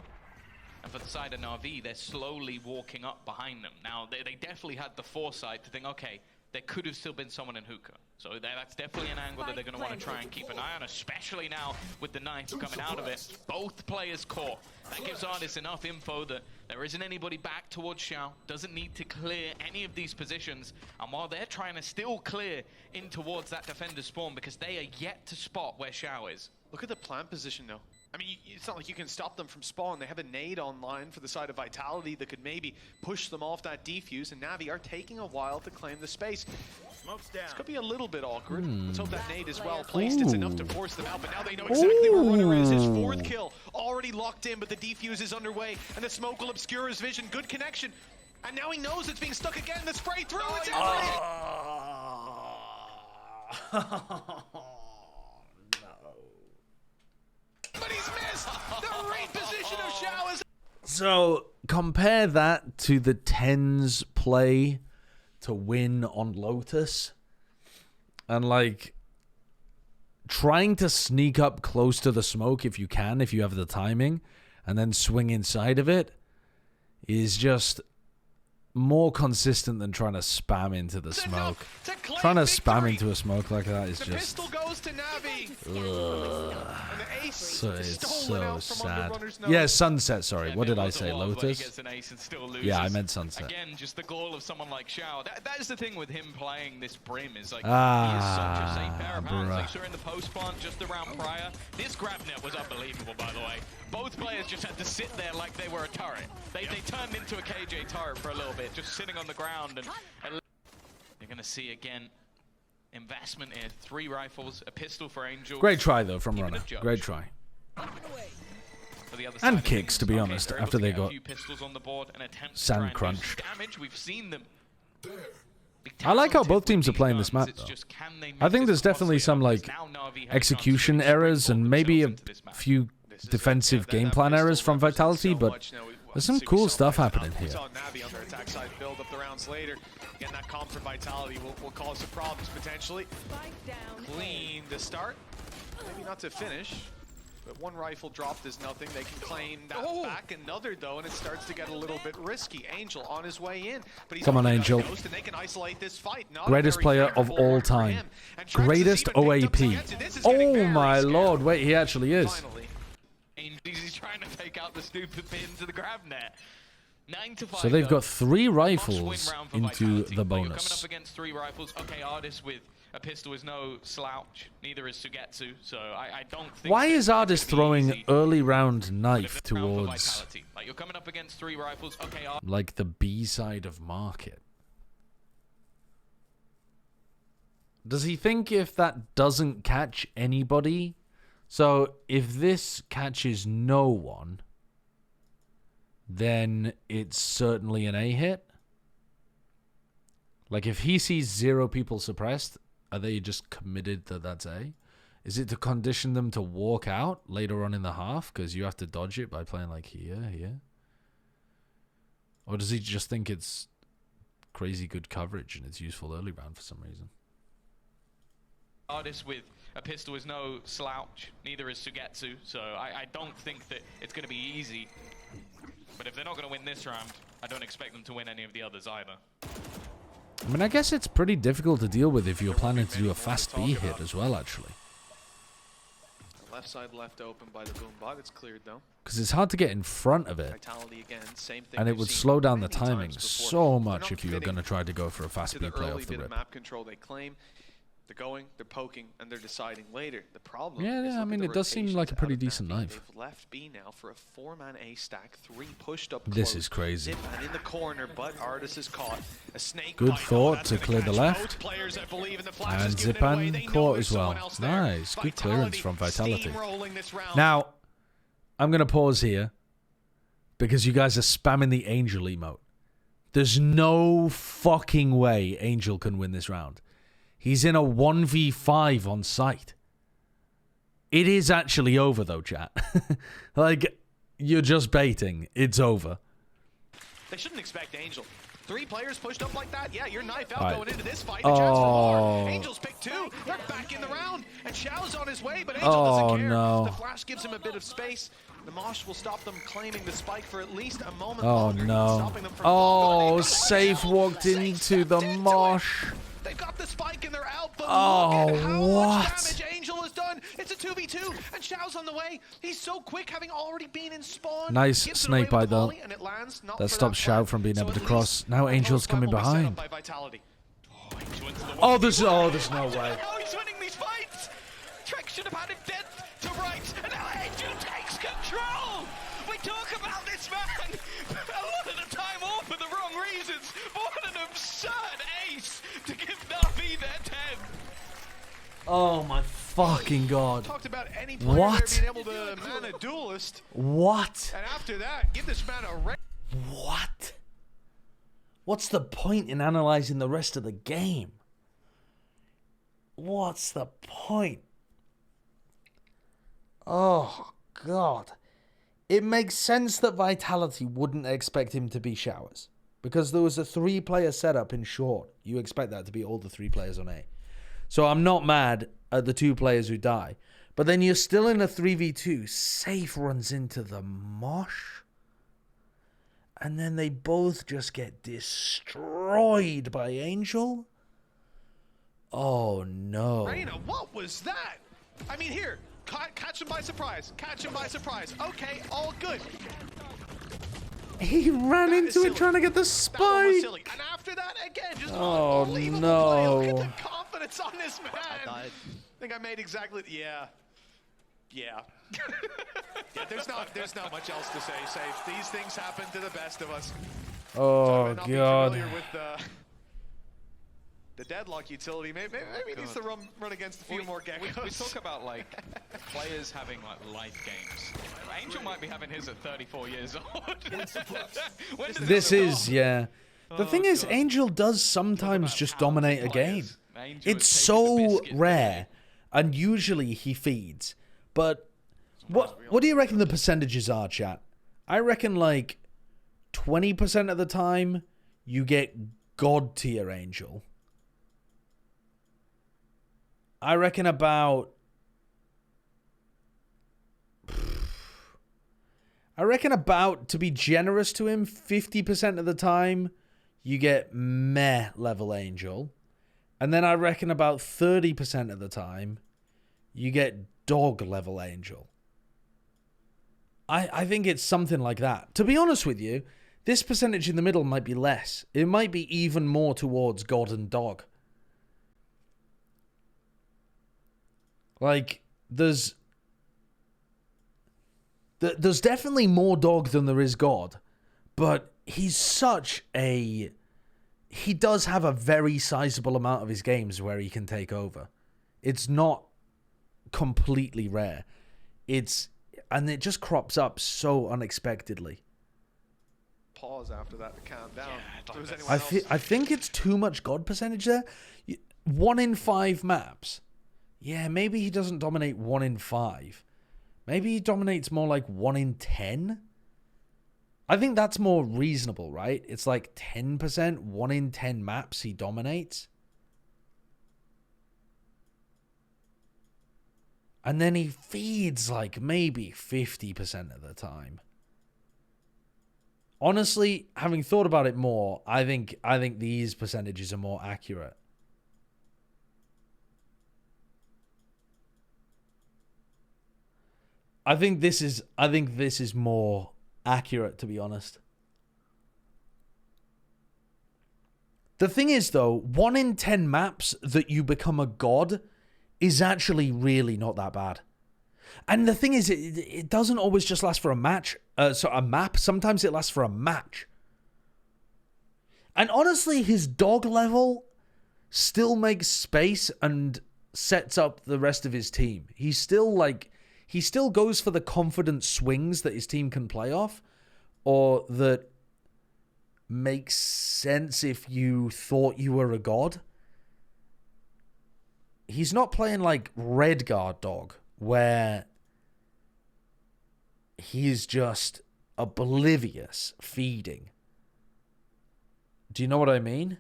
And for the side of Na'Vi, they're slowly walking up behind them. Now, they definitely had the foresight to think, okay, there could have still been someone in hookah. So that's definitely an angle that they're going to want to try and keep an eye on, especially now with the knife coming out of it. Both players caught. That gives Artis enough info that there isn't anybody back towards Shao. Doesn't need to clear any of these positions. And while they're trying to still clear in towards that defender spawn, because they are yet to spot where Shao is. Look at the plant position, though. I mean, it's not like you can stop them from spawn. They have a nade online for the side of Vitality that could maybe push them off that defuse, and Na'Vi are taking a while to claim the space. This could be a little bit awkward. Let's hope that nade is well placed. It's enough to force them out, but now they know exactly where Runner is. His 4th kill already locked in, but the defuse is underway, and the smoke will obscure his vision. Good connection. And now he knows it's being stuck again. The spray through. It's But he's missed! The reposition of Shao is... So, compare that to the Tens play to win on Lotus. And, like, trying to sneak up close to the smoke if you can, if you have the timing, and then swing inside of it, is just more consistent than trying to spam into the smoke. Trying to spam into a smoke like that is just... Pistol goes to Na'Vi. So it's so sad. Yeah, Sunset, sorry. What did I say? Lotus? Yeah, I meant Sunset. Again, just the goal of someone like Shao. That is the thing with him playing this Brim, is like, he is such a safe pair of hands. Like, saw in the post plant just around prior. This grab net was unbelievable, by the way. Both players just had to sit there like they were a turret. They turned into a KJ turret for a little bit, just sitting on the ground. And you're going to see again investment here. 3 rifles, a pistol for Angel. Great try, though, from Runner. Great try. And Kicks, to be honest, after they got Sand Crunch. We've seen them. I like how both teams are playing this map, though. I think there's definitely some, like, execution errors and maybe a few defensive game plan errors from Vitality, but there's some cool stuff happening here. Na'Vi on their attack side build up the rounds later. Again, that comp for Vitality will cause some problems potentially. Clean to start. Maybe not to finish. But one rifle dropped is nothing. They can claim that back. Another though, and it starts to get a little bit risky. Angel on his way in, but he's Come on, Angel. Ghost, and they can isolate this fight. Not Greatest very player of favorable all work for time. him. And Greatest OAP. Oh my lord, wait, he actually is. Finally, he's trying to take out the stupid pin to the grab net. 9 to 5. So they've though. got 3 Must-win rifles round for into Vitality. the Like, you're coming bonus. up against 3 rifles. Okay, Ardis with a pistol is no slouch. Neither is Sugetsu. So I don't think. Why that is it's Ardis gonna be throwing easy. early round knife Round for towards Vitality. Like you're coming up against 3 rifles. Okay, like the B side of market? Does he think if that doesn't catch anybody? So if this catches no one, then it's certainly an A hit? Like if he sees 0 people suppressed, are they just committed that that's A? Is it to condition them to walk out later on in the half? Because you have to dodge it by playing like here. Or does he just think it's crazy good coverage and it's useful early round for some reason? Ardis with a pistol is no slouch. Neither is Sugetsu. So I don't think that it's going to be easy. But if they're not going to win this round, I don't expect them to win any of the others either. I mean, I guess it's pretty difficult to deal with if you're planning to do a fast B hit as well, actually. Left side left open by the boom bot. It's cleared though. Because it's hard to get in front of it. Vitality again, same thing And it we've would seen slow down the many times timing before. so They're much not if you were going to try to go for a fast to B the play early off the bit of rip. map control they claim. They're going, they're poking, and they're deciding later. The problem Yeah, is I look mean, at the it does seem like a rotations pretty out of decent Navi. knife. They've left B now for a 4-man A stack, 3 pushed up This close. is crazy. Zip and in the corner, but Ardis is caught. A snake Good bite, thought that's to gonna clear the catch left. both players, I believe, and the flash is And giving it away. They Zipan know caught there's as well. someone else there. Nice. Good clearance from Vitality. Steamrolling this round. Now, I'm going to pause here because you guys are spamming the Angel emote. There's no fucking way Angel can win this round. He's in a 1v5 on site. It is actually over, though, chat. Like, you're just baiting. It's over. They shouldn't expect Angel. 3 players pushed up like that? Yeah, you're knife out All right. going into this fight. A chance for Oh. more. Angel's picked 2. They're back in the round. And Xiao's on his way, but Angel Oh, doesn't care. no. The flash gives him a bit of space. The Mosh will stop them claiming the spike for at least a moment Oh, longer. no. Stopping them for Oh, Safe walked into the mosh. They got the spike and they're out, but Oh, look at how what? much damage Angel has done. It's a 2v2, and Xiao's on the way. He's so quick, having already been in spawn. Nice Gives it snake away with bite, the though. volley, and it lands, not That for stops flag. Xiao from being So able to at cross. least Now that Angel's power coming spike will be set behind. up by Vitality. Oh, there's no way. Oh, he's winning these fights. Trek should have had him dead to right, and now Angel takes control. We talk about this man a lot of the time, all for the wrong reasons. But what an absurd ace to give Navi their 10. Oh, my fucking God. Talked about any player What? there being able to man a duelist. What? And after that, give this man a What? What's the point in analyzing the rest of the game? What's the point? Oh, God. It makes sense that Vitality wouldn't expect him to be Showers. Because there was a 3-player setup in short. You expect that to be all the 3 players on A. So I'm not mad at the 2 players who die. But then you're still in a 3v2. Safe runs into the mosh. And then they both just get destroyed by Angel. Oh, no. Reina, what was that? I mean, here, catch him by surprise. Catch him by surprise. Okay, all good. He ran into it trying to get the That one was spike. silly. And after that, again, just Oh, unbelievable no. play. Look at the confidence on this man. I think I made exactly, yeah. Yeah, there's not much else to say, Safe. These things happen to the best of us. Oh, Not be God. familiar with the deadlock utility. Maybe he needs to run against a few more geckos. We talk about like players having like life games. Angel might be having his at 34 years old. When does This it is, yeah. The thing is, Angel does sometimes just dominate a game. It's so rare, and usually he feeds. But what do you reckon the percentages are, chat? I reckon like 20% of the time you get God tier Angel. I reckon about I reckon about, to be generous to him, 50% of the time, you get meh level Angel. And then I reckon about 30% of the time, you get dog level Angel. I think it's something like that. To be honest with you, this percentage in the middle might be less. It might be even more towards God and dog. Like, there's definitely more dog than there is God, but he's such a... He does have a very sizable amount of his games where he can take over. It's not completely rare. And it just crops up so unexpectedly. Pause after that to calm down. I think it's too much God percentage there. 1 in 5 maps. Yeah, maybe he doesn't dominate 1 in 5. Maybe he dominates more like 1 in 10. I think that's more reasonable, right? It's like 10%, 1 in 10 maps he dominates. And then he feeds like maybe 50% of the time. Honestly, having thought about it more, I think these percentages are more accurate. I think this is more accurate, to be honest. The thing is, though, 1 in 10 maps that you become a god is actually really not that bad. And the thing is, it doesn't always just last for a match. A map. Sometimes it lasts for a match. And honestly, his dog level still makes space and sets up the rest of his team. He still goes for the confident swings that his team can play off, or that makes sense if you thought you were a god. He's not playing like Redguard Dog, where he's just oblivious feeding. Do you know what I mean?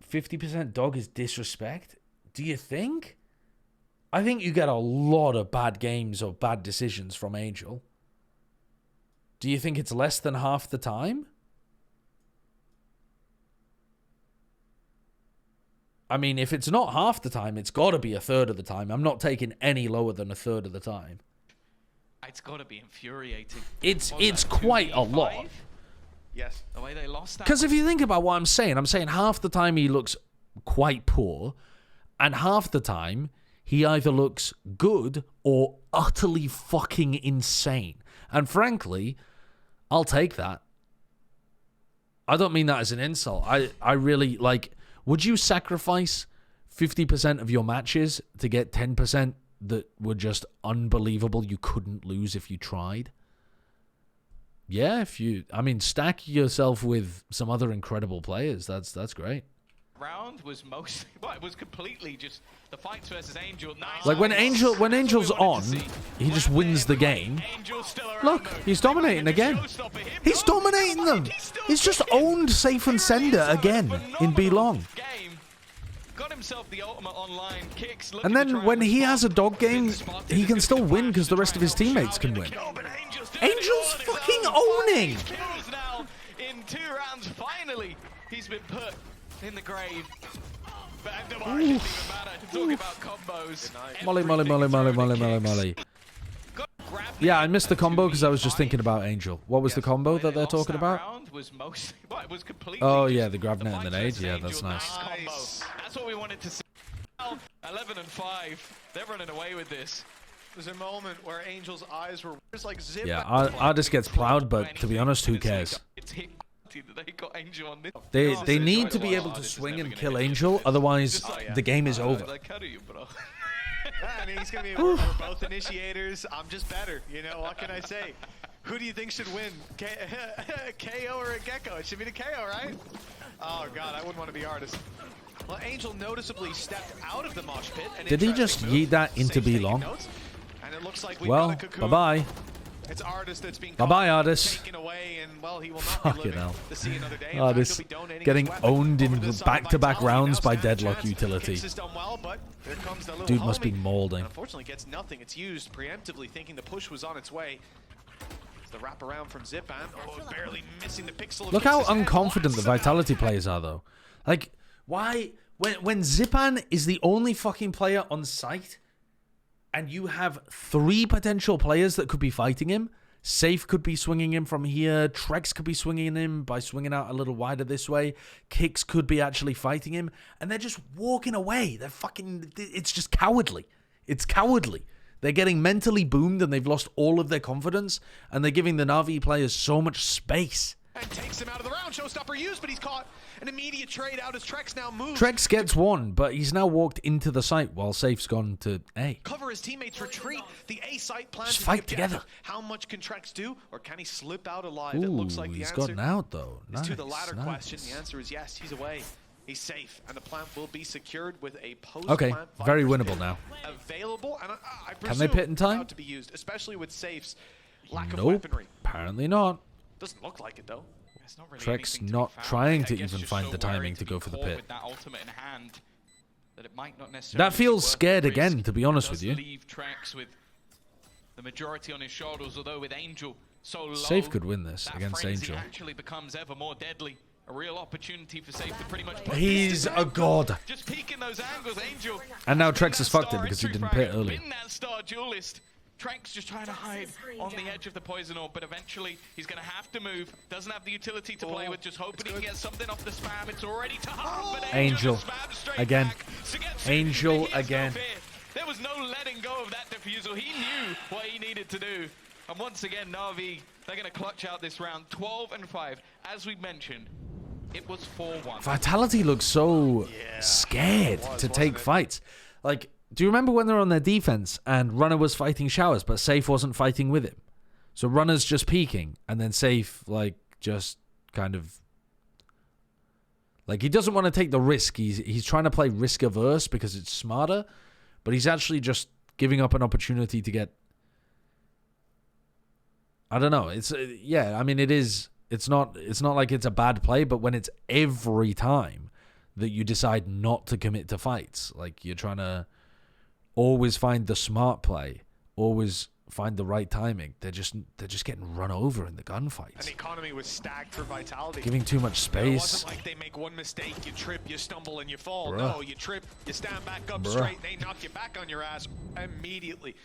50% dog is disrespect? Do you think? I think you get a lot of bad games or bad decisions from Angel. Do you think it's less than half the time? I mean, if it's not half the time, it's got to be a third of the time. I'm not taking any lower than a third of the time. It's got to be infuriating. It's quite a lot. Yes. The way they lost that. Because if you think about what I'm saying half the time he looks quite poor, and half the time he either looks good or utterly fucking insane. And frankly, I'll take that. I don't mean that as an insult. I really, like, would you sacrifice 50% of your matches to get 10% that were just unbelievable you couldn't lose if you tried? Yeah, stack yourself with some other incredible players. That's great. Round was mostly, well, it was completely just the fights versus Angel. Nice. Like when Angel's on, he just wins the game. Look, he's dominating again. He's dominating them. He's just owned Safe and Sender again in B Long. Got himself the ultimate online kicks. And then when he has a dog game, he can still win because the rest of his teammates can win. Angel's fucking owning. Kills now in 2 rounds. Finally, he's been put in the grave. But it doesn't even matter to talk about combos. Molly. Yeah, I missed the combo because I was just thinking about Angel. What was the combo that they're talking about? Oh yeah, the grab net and the nade. Yeah, that's nice. That's what we wanted to see. 11 and 5. They're running away with this. There's a moment where Angel's eyes were just like zip. Yeah, Ardis gets plowed, but to be honest, who cares? They got Angel on this. They need to be able to swing and kill Angel, otherwise the game is over. I mean, he's gonna be. We're both initiators. I'm just better. You know, what can I say? Who do you think should win, KO or a Gecko? It should be the KO, right? Oh God, I wouldn't want to be Ardis. Well, Angel noticeably stepped out of the mosh pit. Did he just yeet that into B Long? And it looks like well, bye-bye. It's Artis that's being Bye-bye, Artis. taken away, and well, he will not Fucking be living hell. to see another day. In Artis fact, he'll be donating getting his weapon owned over in to the side. back-to-back Vitality rounds now by stands a Deadlock chance. utility. Kicks has done well, but here comes the little Dude must be homie. molding. And unfortunately, gets nothing. It's used preemptively, thinking the push was on its way. It's the wraparound from Zipan. Oh, barely missing the pixel. Look how unconfident the Vitality players are, though. Like, why... When Zipan is the only fucking player on site, and you have 3 potential players that could be fighting him, Safe could be swinging him from here, Trex could be swinging him by swinging out a little wider this way, Kicks could be actually fighting him, and they're just walking away. They're fucking... It's just cowardly. It's cowardly. They're getting mentally boomed, and they've lost all of their confidence, and they're giving the Na'Vi players so much space. And takes him out of the round. Showstopper used, but he's caught. An immediate trade out as Trex now moves. Trex gets one, but he's now walked into the site while Safe's gone to A. Cover his teammates retreat. The A site plans Just to fight be together. objective. How much can Trex do, or can he slip out alive? It Ooh, looks like the he's answer gotten out, though. is to the Nice, latter nice. question. The answer is yes, he's away. He's safe, and the plant will be secured with a post. Okay, plant very Viper's winnable pit now. Available, and I Can they presume pit in time? about to be used, especially with Safe's lack of Nope, weaponry. apparently not. Doesn't look like it though. It's not really Trex anything to not be found. trying I to guess even just find so the timing worried to go be for the caught pit. with that ultimate in hand, that it might not necessarily That feels be worth scared the risk. again, to be honest It with does you. leave Trex with the majority on his shoulders, although with Angel so low, Safe could win this that against frenzy Angel. actually becomes ever more deadly. A real opportunity for Safe to pretty much put He's a god. just peeking those angles. Angel And now has been Trex has that fucked it star because he entry didn't fragger, pit earlier. been that star duelist. Trex just trying to hide on the edge of the poison orb, but eventually he's going to have to move. Doesn't have the utility to play with, just hoping he can get something off the spam. It's already to harm, but Angel just spammed straight again. back. Sugetsu, Angel he has no again. fear. There was no letting go of that defusal. He knew what he needed to do. And once again, Na'Vi, they're going to clutch out this round 12-5. As we mentioned, it was 4-1. Vitality looks so scared to take fights. Like, do you remember when they were on their defense and Runner was fighting Showers, but Safe wasn't fighting with him? So Runner's just peeking, and then Safe, like, just kind of... Like, he doesn't want to take the risk. He's trying to play risk-averse because it's smarter, but he's actually just giving up an opportunity to get... I don't know. It's yeah, I mean, it is... It's not like it's a bad play, but when it's every time that you decide not to commit to fights, like you're trying to always find the smart play, always find the right timing, they're just getting run over in the gunfights. And the economy was stacked for Vitality. Giving too much You know, it space. wasn't like they make one mistake, you trip, you stumble, and you fall. Bruh. No, you trip, you stand back up Bruh. straight, they knock you back on your ass immediately.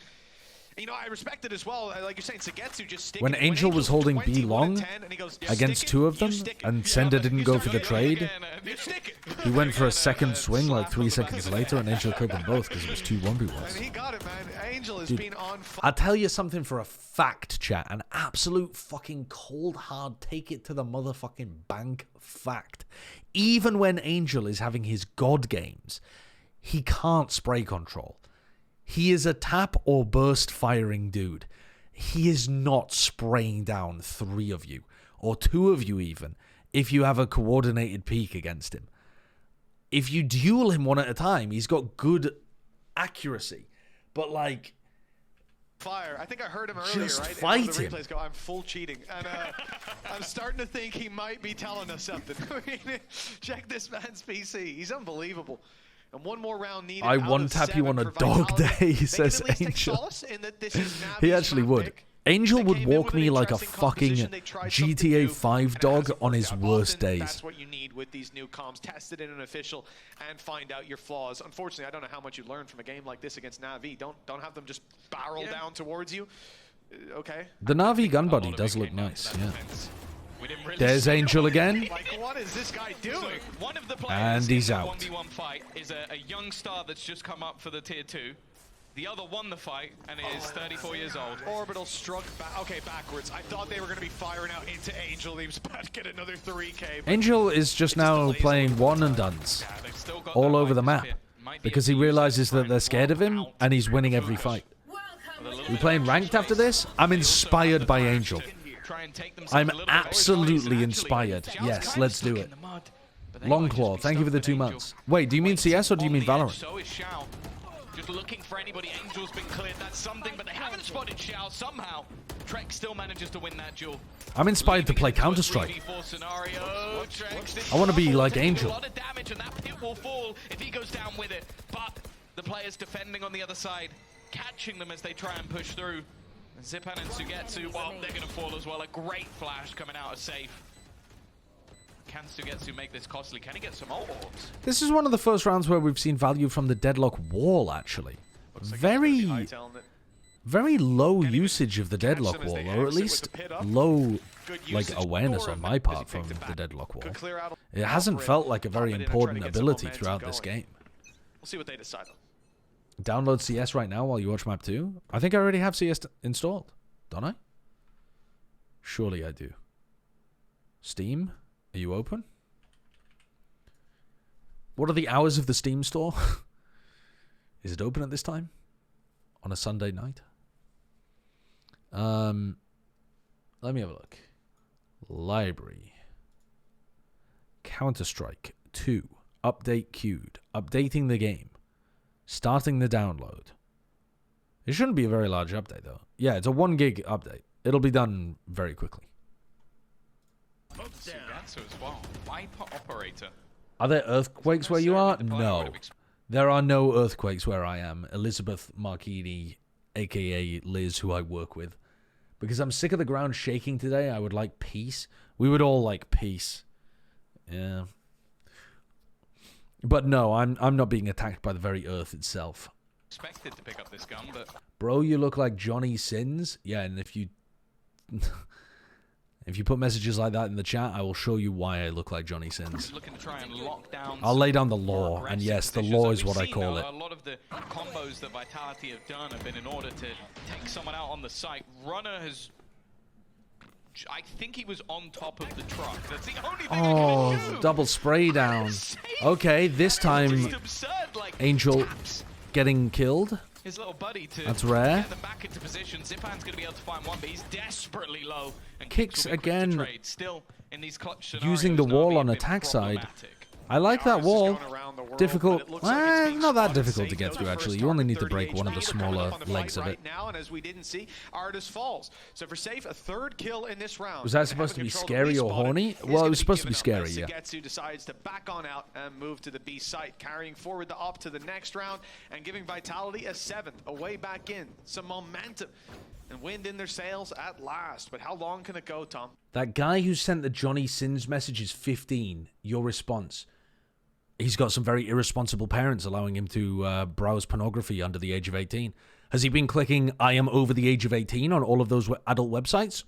You know, I respect it as well. Like you're saying, Sugetsu just sticking. When Angel was holding B 21 long and 10, and he goes, "You against stick it, 2 of you them, stick it." and Sender didn't go for the trade, You stick it. he went for a second swing like 3 seconds later, and Angel killed them both because it was 2 1v1s. And he got it, man. Angel has Dude, been on fire. I'll tell you something for a fact, chat. An absolute fucking cold, hard, take it to the motherfucking bank fact. Even when Angel is having his god games, he can't spray control. He is a tap or burst firing dude. He is not spraying down 3 of you, or 2 of you even, if you have a coordinated peek against him. If you duel him one at a time, he's got good accuracy. But like... Fire. I think I heard him earlier, Just right? And fight one of the him. replays go, I'm full cheating. And I'm starting to think he might be telling us something. I mean, check this man's PC. He's unbelievable. And one more round needed. I out one of tap you 7 on a for dog Vitality. day, They can says at least take Angel. solace in that this is He Navi's actually draft would. pick. Angel would came in walk with me an like a interesting fucking composition. They tried something GTA new, 5 and it dog hasn't on worked his out. worst Often, days. That's what you need with these new comms. Test it in an official and find out your flaws. Unfortunately, I don't know how much you learn from a game like this against Na'Vi. Don't have them just barrel down towards you. Okay. The Na'Vi gun body does look nice, yeah. We didn't really There's see Angel it. again. Like, what is this guy doing? So, one of the And players he's in the out. 1v1 fight is a young star that's just come up for the tier 2. The other won the fight and is 34 years old. Orbital struck back. Okay, backwards. I thought they were going to be firing out into Angel. He was about to get another 3K. but Angel is just now playing one and dones all over the map because he realizes that they're scared of him and he's winning every fight. We playing ranked after this? I'm inspired by Angel. I'm absolutely inspired. Yes, let's do it. Longclaw, thank you for the 2 months. Wait, do you mean CS or do you mean Valorant? So is Shao. just looking for anybody. Angel's been cleared. That's something, but they haven't spotted Xiao somehow. Trek still manages to win that duel. I'm inspired to play Counter-Strike. I want to be like Angel. A lot of damage, and that pit will fall if he goes down with it. But the players defending on the other side, catching them as they try and push through. Zipan and Sugetsu, well, they're going to fall as well. A great flash coming out of safe. Can Sugetsu make this costly? Can he get some orbs? This is one of the first rounds where we've seen value from the Deadlock Wall, actually. Very low usage of the Deadlock Wall, or at least low awareness on my part from the Deadlock Wall. It hasn't felt like a very important ability throughout this game. We'll see what they decide. Download CS right now while you watch map 2. I think I already have CS installed, don't I? Surely I do. Steam, are you open? What are the hours of the Steam store? Is it open at this time? On a Sunday night? Let me have a look. Library. Counter-Strike 2. Update queued. Updating the game. Starting the download. It shouldn't be a very large update, though. Yeah, it's a 1 gig update. It'll be done very quickly. Sugetsu as well. Viper operator. Are there earthquakes where you are? No. There are no earthquakes where I am. Elizabeth Marchini, a.k.a. Liz, who I work with. Because I'm sick of the ground shaking today, I would like peace. We would all like peace. Yeah. But no, I'm not being attacked by the very earth itself. Expected to pick up this gun, but Bro, you look like Johnny Sins. Yeah, and if you put messages like that in the chat, I will show you why I look like Johnny Sins. looking to try and lock down. I'll lay down the law, and yes, the law is what I call it. A lot of the combos that Vitality have done have been in order to take someone out on the site. Runner has, I think he was on top of the truck. That's the only thing Oh, double spray down. Okay, this time Angel getting killed. His little buddy to That's rare. get them back into position. Zipan's going to be able to find one, but he's desperately low. And Kicks again, still in these clutch using the wall on attack side. I like that wall. Difficult. Not that difficult to get through, actually. You only need to break one of the smaller legs of it. Now, and as we didn't see, Artis falls. So for Safe, a third kill in this round. Was that supposed to be scary or horny? Well, it was supposed to be scary, yeah. Sugetsu decides to back on out and move to the B site, carrying forward the up to the next round and giving Vitality a 7th, a way back in. Some momentum and wind in their sails at last. But how long can it go, Tom? That guy who sent the Johnny Sins message is 15. Your response. He's got some very irresponsible parents allowing him to browse pornography under the age of 18. Has he been clicking I am over the age of 18 on all of those adult websites?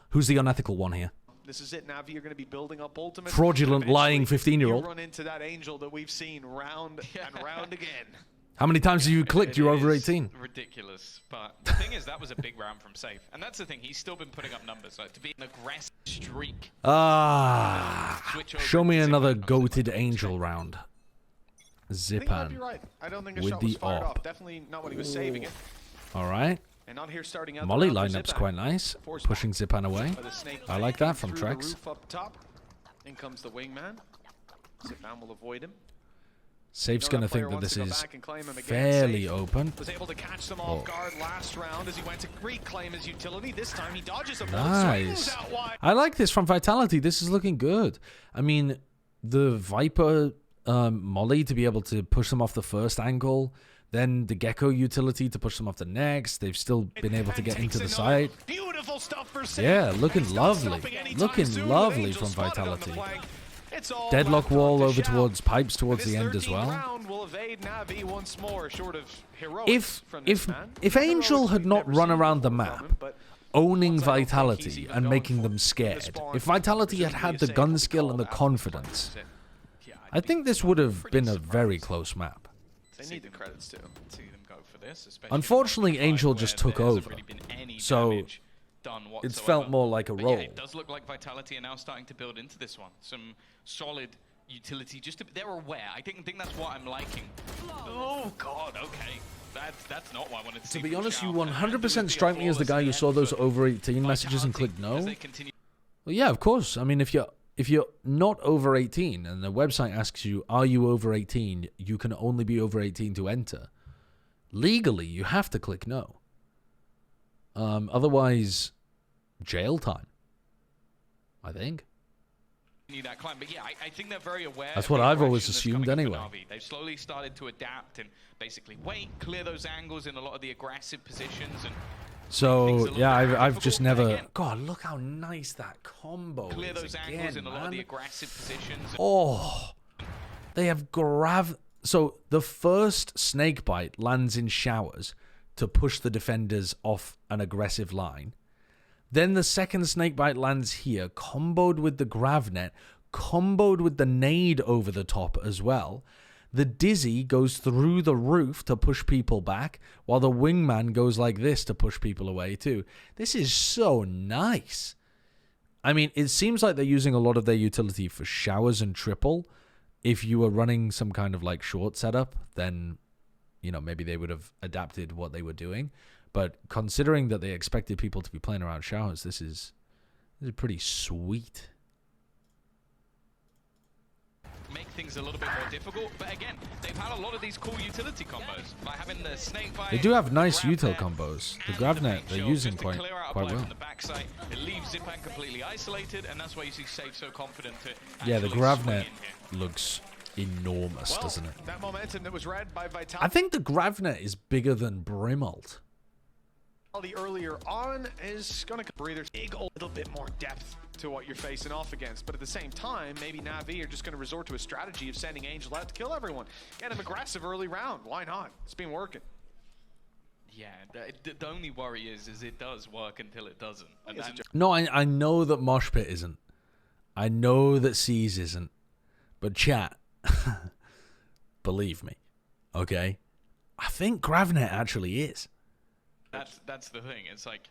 Who's the unethical one here? This is it, Navi. You're going to be building up ultimate. Fraudulent, lying 15-year-old. You run into that Angel that we've seen round and round again. How many times have you clicked you're over 18? Ridiculous. But the thing is, that was a big round from Safe. And that's the thing. He's still been putting up numbers. Like, to be an aggressive streak. Show me another goated Angel round. Zipan. Right. I don't think with the fired op. off. Definitely not when he was saving it. All right. And not here starting out Molly the round for lineup's Zipan. quite nice. Pushing Zipan away. I like that from Through the Trex. roof up top. In comes the wingman. Zipan will avoid him. Safe's going to think that this is fairly open. Was able to catch them off guard last round as he went to reclaim his utility. This time he dodges a bullet, Nice. swings out wide. I like this from Vitality. This is looking good. I mean, the Viper Molly to be able to push them off the first angle, then the Gecko utility to push them off the next. They've still been able to get into the side. Beautiful stuff for Safe. Yeah, looking lovely. Looking lovely from Vitality. Deadlock wall over towards pipes towards the end as well. If Angel had not run around the map, owning Vitality and making them scared, if Vitality had had the gun skill and the confidence, I think this would have been a very close map. They need the credits too. Unfortunately, Angel just took over, so it's felt more like a But role. yeah, it does look like Vitality are now starting to build into this one. Some solid utility. They're aware. I think that's what I'm liking. Oh God. Okay. That's not what I wanted to see. To be honest, you 100% strike me as the guy who saw those over 18 messages and clicked no. Well, yeah, of course. I mean, if you're not over 18 and the website asks you, are you over 18, you can only be over 18 to enter. Legally, you have to click no. Otherwise, jail time. I think. That climb. But yeah, I think they're very aware. That's what I've always assumed anyway. They've slowly started to adapt and basically clear those angles in a lot of the aggressive positions. And so yeah, I've just never. God, look how nice that combo clear is those again, angles in a lot of man. the aggressive positions. Oh, they have So the first snake bite lands in showers to push the defenders off an aggressive line. Then the second snakebite lands here, comboed with the Gravnet, comboed with the nade over the top as well. The Dizzy goes through the roof to push people back, while the Wingman goes like this to push people away too. This is so nice. I mean, it seems like they're using a lot of their utility for showers and triple. If you were running some kind of like short setup, then, you know, maybe they would have adapted what they were doing. But considering that they expected people to be playing around showers, this is pretty sweet. Make things a little bit more difficult, but again, they've had a lot of these cool utility combos by having the snake bite. They do have nice util combos. The Gravnet they're using quite well. From the backside, it leaves Zipan completely isolated, and that's why you see Safe so confident to. Yeah, the Gravnet looks enormous, doesn't it? That momentum that was read by Vitality. I think the Gravnet is bigger than Brimalt. Earlier on is going to breathe a little bit more depth to what you're facing off against, but at the same time, maybe Na'Vi are just going to resort to a strategy of sending Angel out to kill everyone. Get him aggressive early round. Why not? It's been working. Yeah, the only worry is it does work until it doesn't. And No, I know that Mosh Pit isn't. I know that Seas isn't. But chat, believe me, okay? I think Gravnet actually is. That's the thing. It's like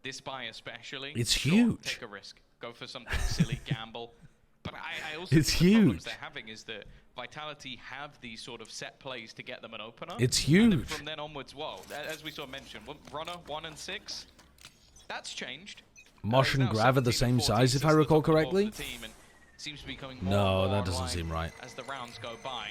this buy especially. It's sure, huge. Take a risk. Go for something silly, gamble. But I also It's think the problems huge. they're having is that Vitality have these sort of set plays to get them an opener. It's And then huge. from then onwards, well, as we sort of mentioned, Runner 1 and 6, that's changed. Mosh and Grav are the same size, if I recall correctly. Seems to be coming more No, and more that doesn't online seem right. as the rounds go by.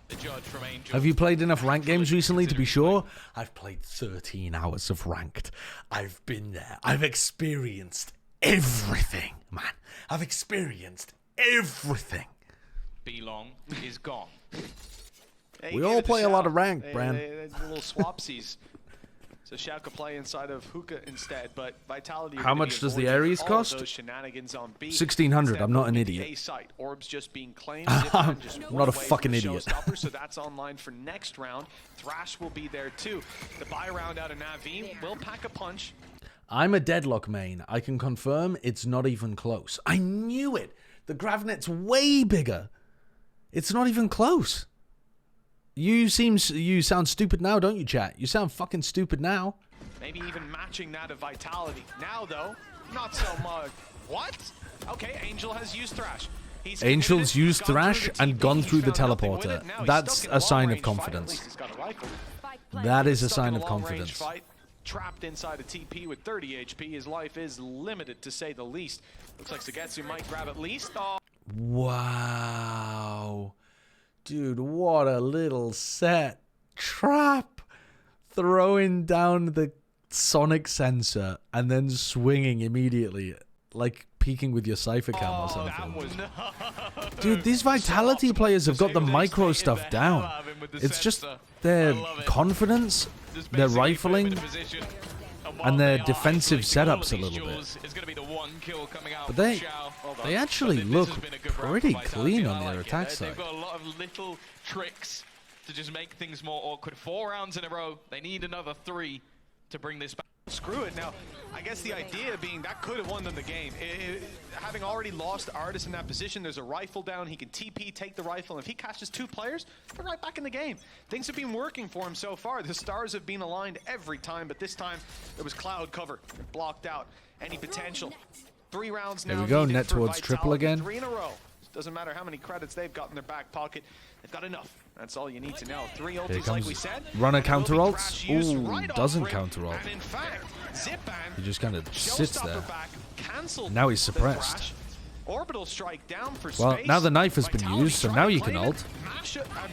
The judge from Angel. Have you played enough ranked games recently to be sure? I've played 13 hours of ranked. I've been there. I've experienced everything, man. I've experienced everything. B-Long is gone. We all play a lot of ranked, Bran. Little swapsies. So Schalke play inside of Hookah instead, but Vitality. How much does the Ares cost? $1,600. I'm not an idiot. A-site. Orbs just being claimed. I'm not a fucking idiot. So that's online for next round. Thrash will be there too. The buy round out of Na'Vi will pack a punch. I'm a Deadlock main. I can confirm it's not even close. I knew it. The Gravnet's way bigger. It's not even close. You sound stupid now, don't you, chat? You sound fucking stupid now. Maybe even matching that of Vitality. Now, though, not so much. What? Okay, Angel has used Thrash. Angel's used Thrash and gone through the teleporter. That's a sign of confidence. That is a sign of confidence. Trapped inside a TP with 30 HP. His life is limited, to say the least. Looks like Sagetsu might grab at least. Oh. Wow. Dude, what a little set. Trap. Throwing down the sonic sensor and then swinging immediately. Like peeking with your Cypher cam or something. Dude, these Vitality players have got the micro stuff down. It's just their confidence, their rifling, and their defensive setups a little bit. But they actually look pretty clean on their attack side. They've got a lot of little tricks to just make things more awkward. 4 rounds in a row. They need another 3 to bring this back. Screw it. Now, I guess the idea being that could have won them the game. Having already lost Artis in that position, there's a rifle down. He can TP, take the rifle, and if he catches 2 players, they're right back in the game. Things have been working for him so far. The stars have been aligned every time, but this time it was cloud cover. Blocked out any potential. 3 rounds now. There we go, needed net for towards triple Vitality. again. 3 in a row. Doesn't matter how many credits they've got in their back pocket. They've got enough. That's all you need to know. 3 Here ultis, like we comes said. runner counter Will be ults. Thrash used Ooh, right off doesn't rip. counter ult. And in fact, Zipan, He just kind of sits there. Showstopper back, cancelled Now he's the suppressed. Thrash. Orbital strike down for Well, space. now the knife has been Vitality used, so trying now to you claim can it. ult.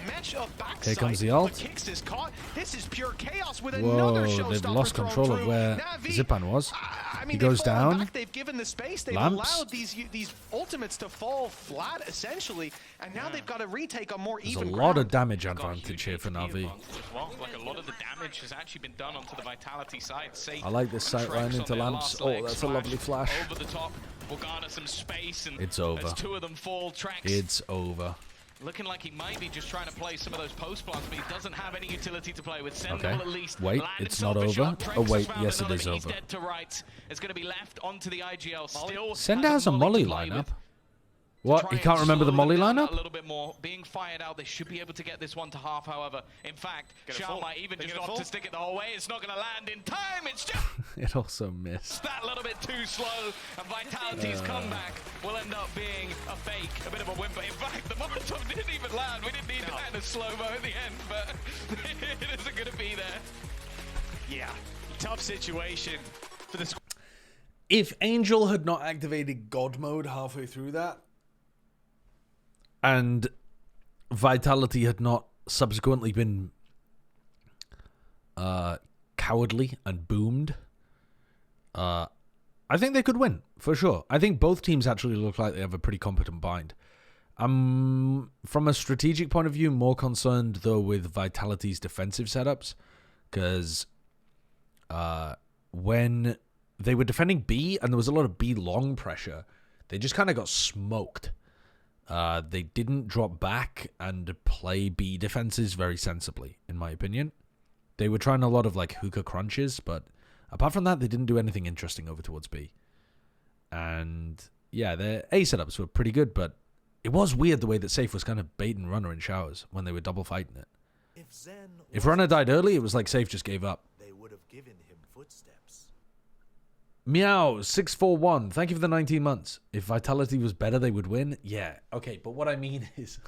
Match of backside, Here comes the but ult. Kix is caught. This is pure chaos with Whoa, another they've showstopper lost thrown control of through. where Na'Vi, Zipan was. I mean, He goes they've fallen down. back, they've given the space. They've Lamps. allowed these ultimates to fall flat, essentially, and now they've got to retake on more There's a even lot ground. of damage advantage here for Na'Vi. Well, like a lot of the damage has actually been done onto the Vitality side. I like this sight line into lamps. Oh, that's a lovely flash. Over the top will garner some space, and It's over. as two of them fall, Trax It's over. looking like he might be just trying to play some of those post plants, but he doesn't have any utility to play with. Sendal Okay. at least Wait, landed it's not himself a over. shot. Trax Oh, has wait, found yes, it another, is but he's over. dead to right. It's going to be left onto the IGL. Still Senda has a Molly lineup. What? He can't remember the Molly a lineup? little bit more. Being fired out, they should be able to get this one to half, however. In fact, Get it Xiao full. might even They just get it opt to full. stick it the whole way. It's not going to land in time. It's just It also missed. that little bit too slow. And Vitality's comeback will end up being a fake, a bit of a whimper. In fact, the Molotov didn't even land. We didn't need that in a slow-mo at the end, but it isn't going to be there. Yeah, tough situation for the squad. If Angel had not activated God mode halfway through that, and Vitality had not subsequently been cowardly and boomed, I think they could win, for sure. I think both teams actually look like they have a pretty competent bind. I'm, from a strategic point of view, more concerned, though, with Vitality's defensive setups, because when they were defending B and there was a lot of B long pressure, they just kind of got smoked. They didn't drop back and play B defenses very sensibly, in my opinion. They were trying a lot of like hookah crunches, but apart from that, they didn't do anything interesting over towards B. And yeah, their A setups were pretty good, but it was weird the way that Safe was kind of baiting Runner in showers when they were double fighting it. If Runner died early, it was like Safe just gave up. They would have given him footsteps. Meow 641. Thank you for the 19 months. If Vitality was better, they would win. Yeah. Okay, but what I mean is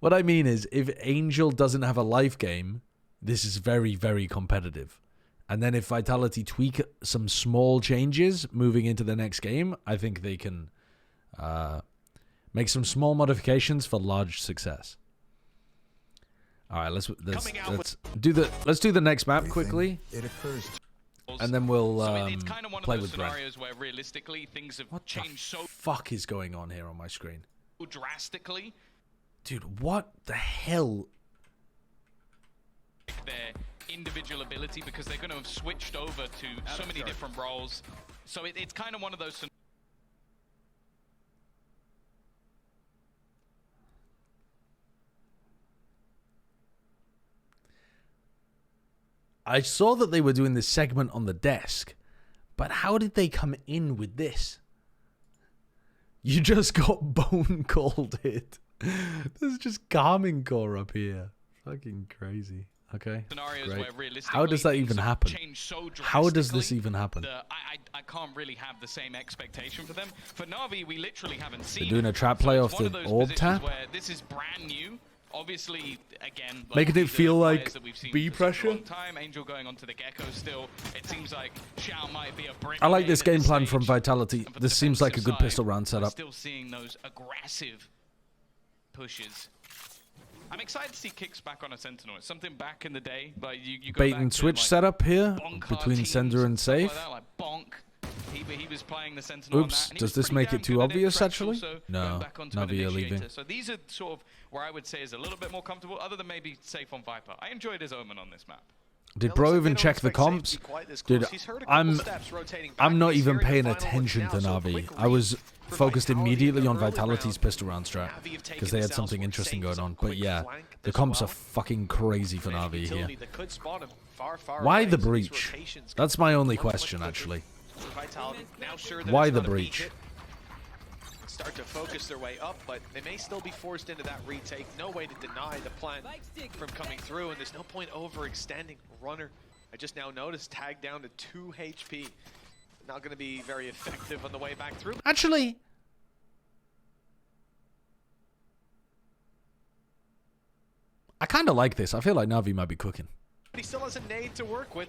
what I mean is if Angel doesn't have a life game, this is very, very competitive. And then if Vitality tweak some small changes moving into the next game, I think they can make some small modifications for large success. All right, let's do the next map quickly. It occurs. And then we'll So it's kind of one of play those with Red. scenarios where realistically things have changed so Fuck is going on here on my screen? drastically. Dude, what the hell? Their individual ability, because they're going to have switched over to so many different roles. So it's kind of one of those scenarios. I saw that they were doing this segment on the desk, but how did they come in with this? You just got bone called it. There's just Garmin Core up here. Fucking crazy. Okay. Scenarios great. where realistically How does that things even have happen? changed so How does this drastically even happen? that I can't really have the same expectation for them. For Na'Vi, we literally haven't seen. They're doing a trap it. play So off it's one the of those orb positions tap? where this is brand new. Obviously, again, like Making it these are feel players like that we've seen B for such a pressure? long time. Angel going onto the Gecko still. It seems like Xiao might be a brick. I like this at this game plan stage. from Vitality. And for the This seems like a good defensive pistol round side, we're setup. Still seeing those aggressive pushes. I'm excited to see Kix back on a Sentinel. It's something back in the day, like you go Bait back and to, switch like, setup here Bonk between teams, Sender and stuff Safe. Like that, like Bonk. He was playing the Sentinel. Oops, on that, and he does was this pretty make it damn too good at obvious, Trax actually? also No, going back onto an Navi are initiator. leaving. So these are sort of where I would say is a little bit more comfortable, other than maybe Safe on Viper. I enjoyed his Omen on this map. Did Bro even check the comps? Dude, I'm not even paying attention to Navi. I was focused immediately on Vitality's pistol round strat because they had something interesting going on. But yeah, the comps are fucking crazy for Navi here. Why the breach? That's my only question, actually. Why the breach? Start to focus their way up, but they may still be forced into that retake. No way to deny the plan from coming through, and there's no point overextending. Runner, I just now noticed, tagged down to 2 HP. Not going to be very effective on the way back through. Actually, I kind of like this. I feel like Navi might be cooking. He still has a nade to work with.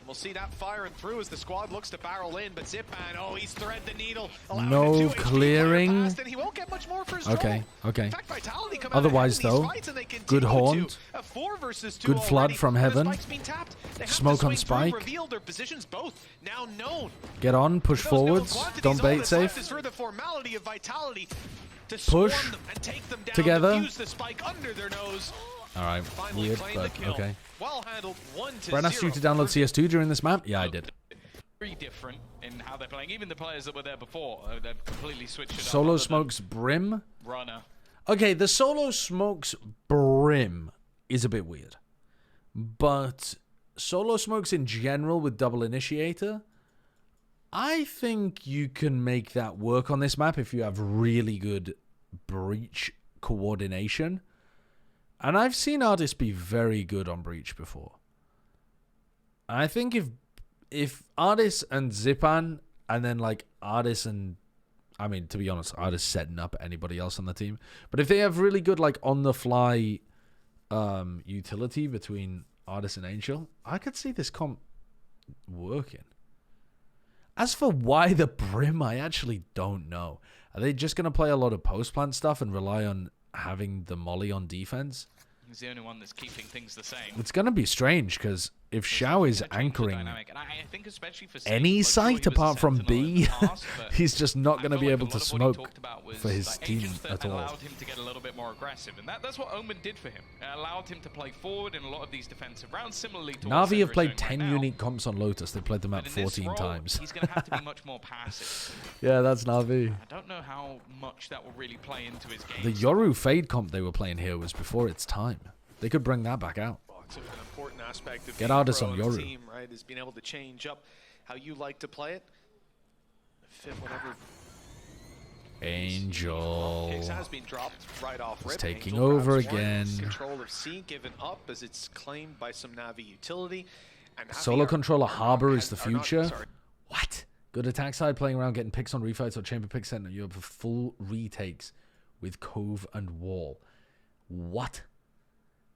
We'll see that firing through as the squad looks to barrel in, but Zipan, oh, he's thread the needle. No clearing. And he won't get much more for his Okay, okay. In fact, Vitality come Otherwise, out ahead in though, these fights, and they continue good haunt. to. A 4 versus 2 Good flood already. from The heaven. spike's been tapped. They have Smoke to on swing through, spike. reveal their positions both now known. Get on, push forwards. Don't bait safe. Is for the formality of Vitality to Push swarm them and take them down, together. defuse the spike under their nose. All right, Finally weird, claim but the kill. okay. Well handled, 1-0. Brad asked you to download CS2 during this map? Yeah, I did. Very different in how they're playing. Even the players that were there before, they've completely switched it up. Solo other than Smokes Brim? Runner. Okay, the Solo Smokes Brim is a bit weird. But Solo Smokes in general with Double Initiator, I think you can make that work on this map if you have really good breach coordination. And I've seen Artis be very good on breach before. I think if Artis and Zipan, and then like Artis and, I mean, to be honest, Artis setting up anybody else on the team, but if they have really good like on the fly utility between Artis and Angel, I could see this comp working. As for why the Brim, I actually don't know. Are they just going to play a lot of post-plant stuff and rely on having the molly on defense? He's the only one that's keeping things the same. It's going to be strange because if Shao is anchoring And I think especially for any Steve, like, site he was a apart from sentinel in B, the past, but he's just not going to I be feel able like to a lot of what he smoke talked about was, for his like, team agents that at all. allowed him to get a little bit more aggressive, and that's what Omen did for him. It allowed him to play forward in a lot of these defensive rounds, similarly to what Na'Vi Syndra have is played doing 10 right now. unique comps on Lotus. They played them But out in this 14 role, times. He's going to have to be much more passive. Yeah, that's Na'Vi. I don't know how much that will really play into his game. The Yoru Fade comp they were playing here was before its time. They could bring that back out. Well, it's an important aspect of Get being Artis pro on in a Yoru. team, right? Is being able to change up how you like to play it. Fit whatever. Angel. Kicks has been dropped right off It's rip. taking Angel over grabs one. again. Control of C given up as it's claimed by some Na'Vi utility. And Na'Vi Solo are- controller Harbor is the are not- future. sorry. What? Good attack side, playing around, getting picks on refights or chamber pick center. You have full retakes with Cove and Wall. What?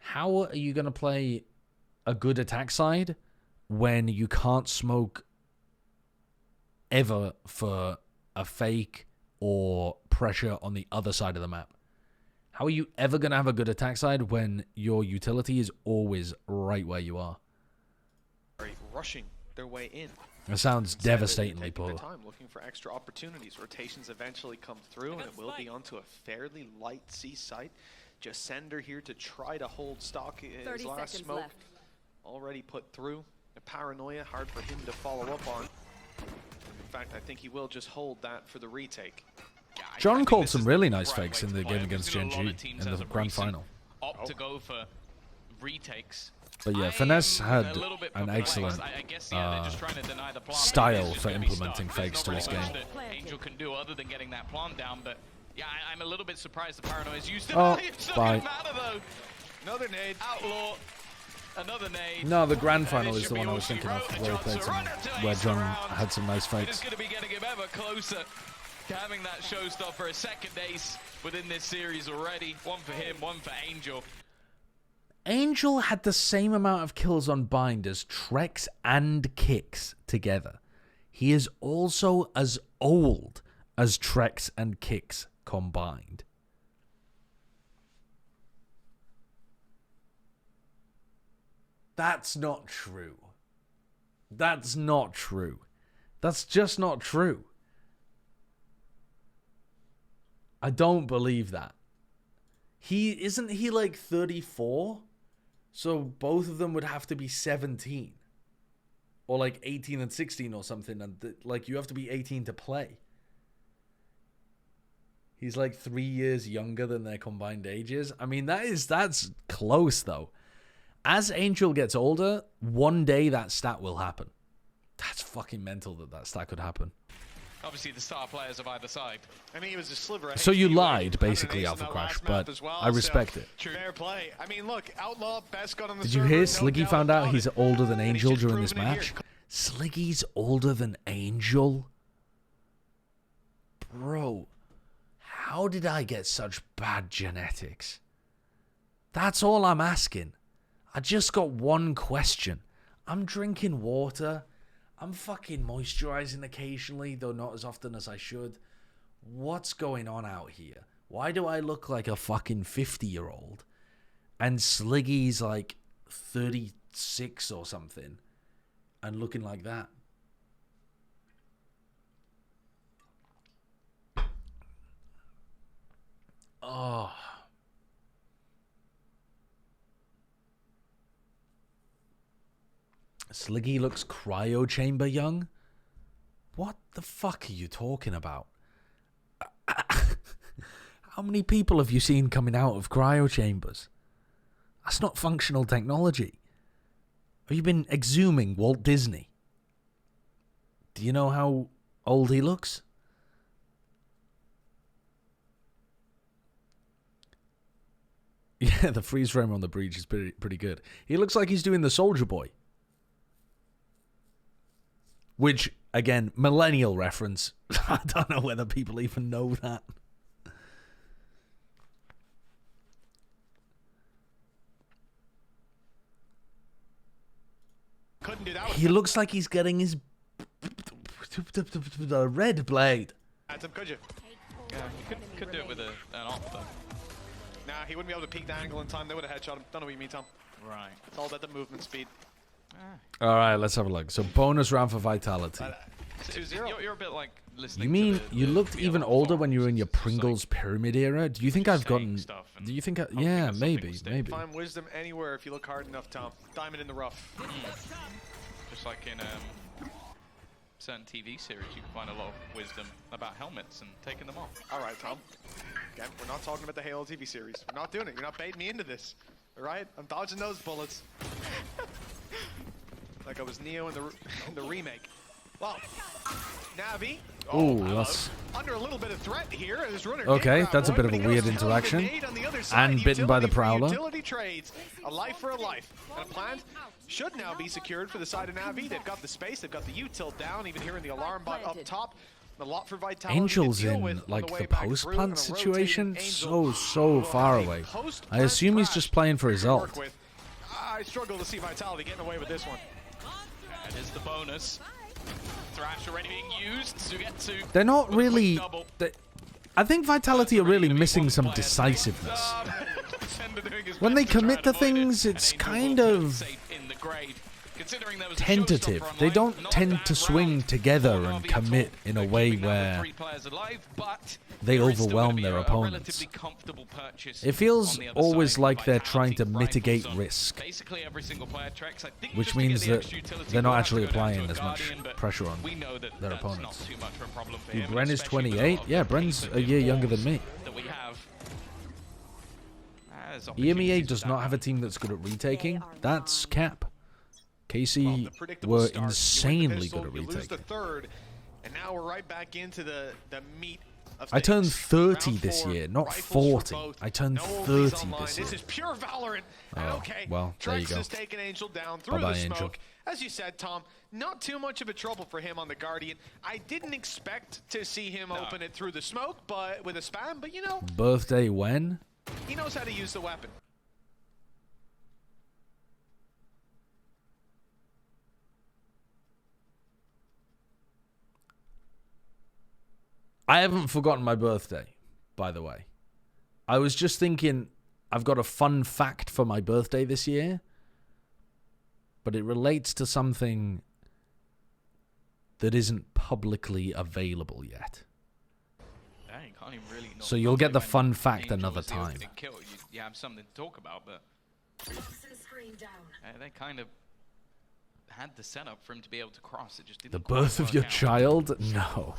How are you going to play a good attack side when you can't smoke ever for a fake or pressure on the other side of the map? How are you ever going to have a good attack side when your utility is always right where you are? Rushing their way in. That sounds Instead, they're devastatingly taking their poor. time, looking for extra opportunities. Rotations eventually come through, and it will be onto a fairly light C site. Just Sender here to try to hold stock. His 30 last seconds smoke left. already put through. A paranoia, hard for him to follow up on. In fact, I think he will just hold that for the retake. John called some really nice fakes in the game against Gen G in the grand final. Opt to go for retakes. But yeah, Finesse had A little bit an perplexed. excellent I guess, yeah, they're just trying to deny the plant. style It's just for gonna be implementing stuck. There's fakes not to his really game. much that Angel can do other than getting that plant down, but yeah, I'm a little bit surprised the paranoia is used. Oh, It's not bye. gonna matter though. Another nade. Outlaw. Another nade. No, the grand final And it is the should one be I was all she thinking of, wrote. where he played some, where John had some nice It fakes. is going to be getting him ever closer to having that showstopper, a second ace within this series already. One for him, one for Angel. Angel had the same amount of kills on Bind as Trex and Kicks together. He is also as old as Trex and Kicks combined. That's not true. That's not true. That's just not true. I don't believe that. Isn't he like 34? So both of them would have to be 17. Or like 18 and 16 or something. And like you have to be 18 to play. He's like 3 years younger than their combined ages. I mean, that's close though. As Angel gets older, one day that stat will happen. That's fucking mental that stat could happen. Obviously, the star players of either side. I mean, he was a sliver. So you lied, basically, Alpha Crash, but I respect it. Fair play. I mean, look, Outlaw, best gun on the Did you hear Sliggy found out he's older than Angel during this match? Sliggy's older than Angel? Bro, how did I get such bad genetics? That's all I'm asking. I just got one question. I'm drinking water. I'm fucking moisturizing occasionally, though not as often as I should. What's going on out here? Why do I look like a fucking 50-year-old? And Sliggy's like 36 or something. And looking like that. Oh. Sliggy looks cryo chamber young? What the fuck are you talking about? How many people have you seen coming out of cryo chambers? That's not functional technology. Have you been exhuming Walt Disney? Do you know how old he looks? Yeah, the freeze frame on the breach is pretty good. He looks like he's doing the Soldier Boy. Which, again, millennial reference. I don't know whether people even know that. Couldn't do that. He looks like he's getting his red blade. Could you? Yeah, you could do it with an op, though. Nah, he wouldn't be able to peek the angle in time. They would have headshot him. Don't know what you mean, Tom. Right. It's all about the movement speed. All right, let's have a look. So bonus round for vitality. 2-0. You're a bit like listening. You mean to the, you looked even older when you were in your Pringles pyramid era? Do you think I've gotten? Do you think? Yeah, maybe. Find wisdom anywhere if you look hard enough, Tom. Diamond in the rough. Just like in certain TV series, you can find a lot of wisdom about helmets and taking them off. All right, Tom. Again, we're not talking about the Halo TV series. We're not doing it. You're not baiting me into this. All right? I'm dodging those bullets. Like I was Neo in the remake. Well, Navi. Ooh, that's under a little bit of threat here. okay. That's a bit of a weird interaction. And bitten by the Prowler. Utility trades, a life for a life. And a plan should now be secured for the side of Navi. They've got the space. They've got the util down. Even hearing the alarm bot up top. A lot for vitality. Angel's in like the post plant situation, so far away. I assume he's just playing for his ult. I struggle to see Vitality getting away with this one. That is the bonus. Thrash already being used to get to. They're not really. I think Vitality are really missing some decisiveness. When they commit to things, it's kind of tentative. They don't tend to swing together and commit in a way where they overwhelm their opponents. It feels always like they're trying to mitigate risk, which means that they're not actually applying as much pressure on their opponents. Dude, Bren is 28? Yeah, Bren's a year younger than me. EMEA does not have a team that's good at retaking. That's cap. KC were insanely good at retaking. And now we're right back into the meat of I turned 30 this year, not 40. I turned 30 this year. This is pure Valorant. Oh, okay, well, there you Trex go. has taken Angel down through Bye-bye, the smoke. Angel. As you said, Tom, not too much of a trouble for him on the Guardian. I didn't expect to see him open it through the smoke, but with a spam, but you know, Birthday when? he knows how to use the weapon. I haven't forgotten my birthday, by the way. I was just thinking I've got a fun fact for my birthday this year, but it relates to something that isn't publicly available yet. Yeah, you can't even really know. So you'll get the fun When fact Angel another is the ultimate time. kill, you have something to talk about, but they kind of had the setup for him to be able to cross. It just didn't The quite birth of work your out. child? No.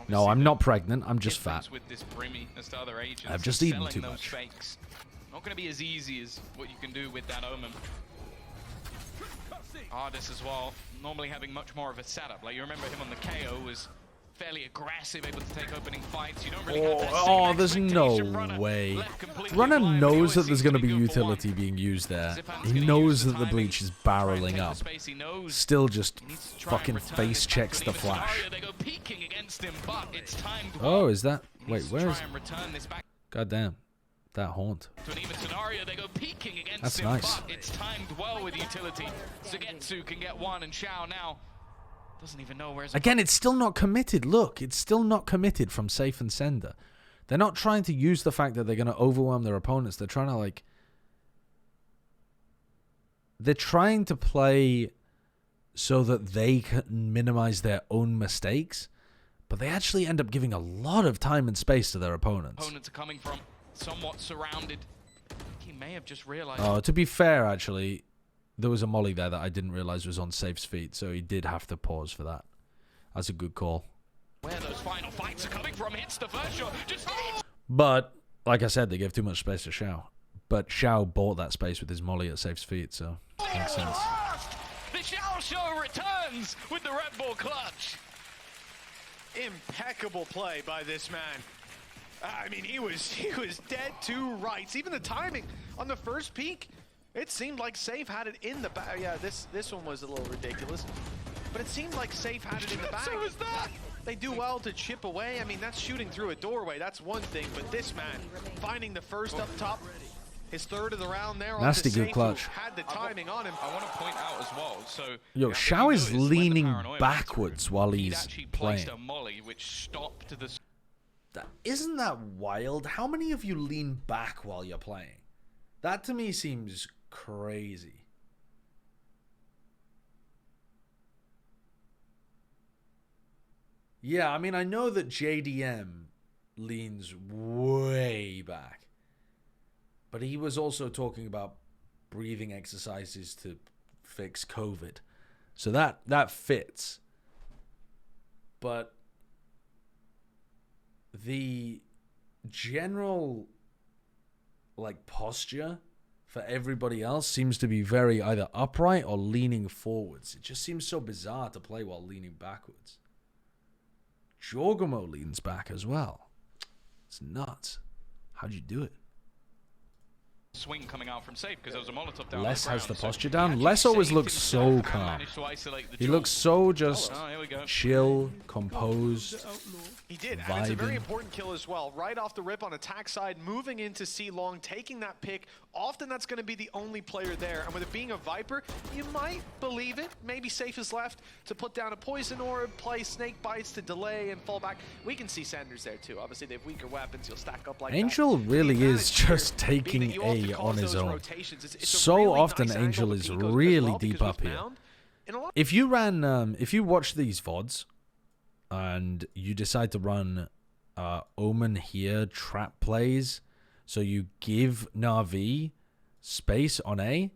No, I'm not pregnant. I'm just fat. With this Brimmy as to other agents, I've just and eaten selling too those much. Fakes. Not going to be as easy as what you can do with that Omen. Ardis as well, normally having much more of a setup. Like you remember him on the KO was fairly aggressive, able to take opening fights. You don't really have that same There's no way. Runner knows that there's going to be utility being used there. He knows that the breach is barreling up. Still just fucking face checks the flash. Oh, is that? Wait, where is? God damn. That haunt. To an even scenario, they go peeking against That's him, nice. but it's timed well with utility. Sugetsu can get one, and Xiao now doesn't even know where his Again, it's still not committed. Look, it's still not committed from Safe and Sender. They're not trying to use the fact that they're going to overwhelm their opponents. They're trying to, like... They're trying to play so that they can minimize their own mistakes, but they actually end up giving a lot of time and space to their opponents. Opponents are coming from somewhat surrounded. He may have just realized. Oh, to be fair, actually, there was a molly there that I didn't realize was on Safe's feet, so he did have to pause for that. That's a good call. Where those final fights are coming from, hits the first shot. Just But, like I said, they gave too much space to Xiao. But Xiao bought that space with his molly at Safe's feet, so makes sense. The Xiao Show returns with the Red Bull clutch. Impeccable play by this man. I mean, he was dead to rights. Even the timing on the first peek, it seemed like Safe had it in the bag. Yeah, this one was a little ridiculous, but it seemed like Safe had it in the bag. So was that. They do well to chip away. I mean, that's shooting through a doorway. That's one thing, but this man finding the first up top. His third of the round there. Nasty on to good Safe, clutch. who had the timing on him. I want to point out as well. So Yo, Xiao is leaning backwards while he's playing. placed a molly which stopped the. Isn't that wild? How many of you lean back while you're playing? That to me seems crazy. Yeah, I mean, I know that JDM leans way back. But he was also talking about breathing exercises to fix COVID. So that fits. But the general like posture for everybody else seems to be very either upright or leaning forwards. It just seems so bizarre to play while leaning backwards. Jorgamo leans back as well. It's nuts. How'd you do it? Swing coming out from Safe because there was a Molotov down. Les on the has the ground. posture down. Les always looks so calm. He looks so just chill, composed, He did, and it's a very vibing. important kill as well. Right off the rip on attack side, moving into C-Long, taking that pick. Often that's going to be the only player there. And with it being a Viper, you might believe it. Maybe Safe is left to put down a Poison Orb, play Snake Bites to delay and fall back. We can see Sanders there too. Obviously, they have weaker weapons. You'll stack up like Angel really is just taking A on his own. So often Angel is really deep up here. If you ran, if you watch these VODs and you decide to run Omen here trap plays, so you give Na'Vi space on A,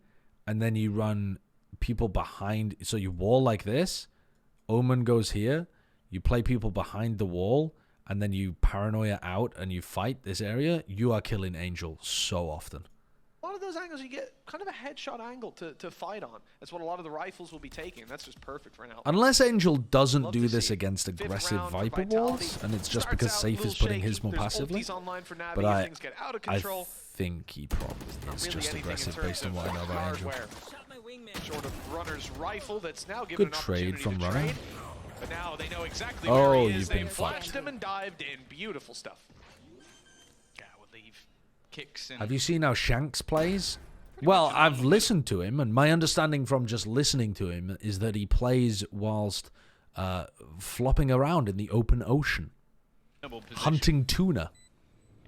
and then you run people behind, so you wall like this, Omen goes here, you play people behind the wall, and then you paranoia out and you fight this area, you are killing Angel so often. A lot of those angles, you get kind of a headshot angle to fight on. That's what a lot of the rifles will be taking, and that's just perfect for an outlaw. Unless Angel doesn't do this against aggressive Viper walls, and it's just because Safe is putting his more passively. But I think he probably is just aggressive based on what I know about Angel. Sort of runner's rifle that's now given Good an trade opportunity from to Runner. trade. But now they know exactly where he is. You've They been flashed fucked. him and dived in. Beautiful stuff. Kicks in. Have you seen how Shanks plays? Well, I've listened to him, and my understanding from just listening to him is that he plays whilst flopping around in the open ocean, hunting tuna.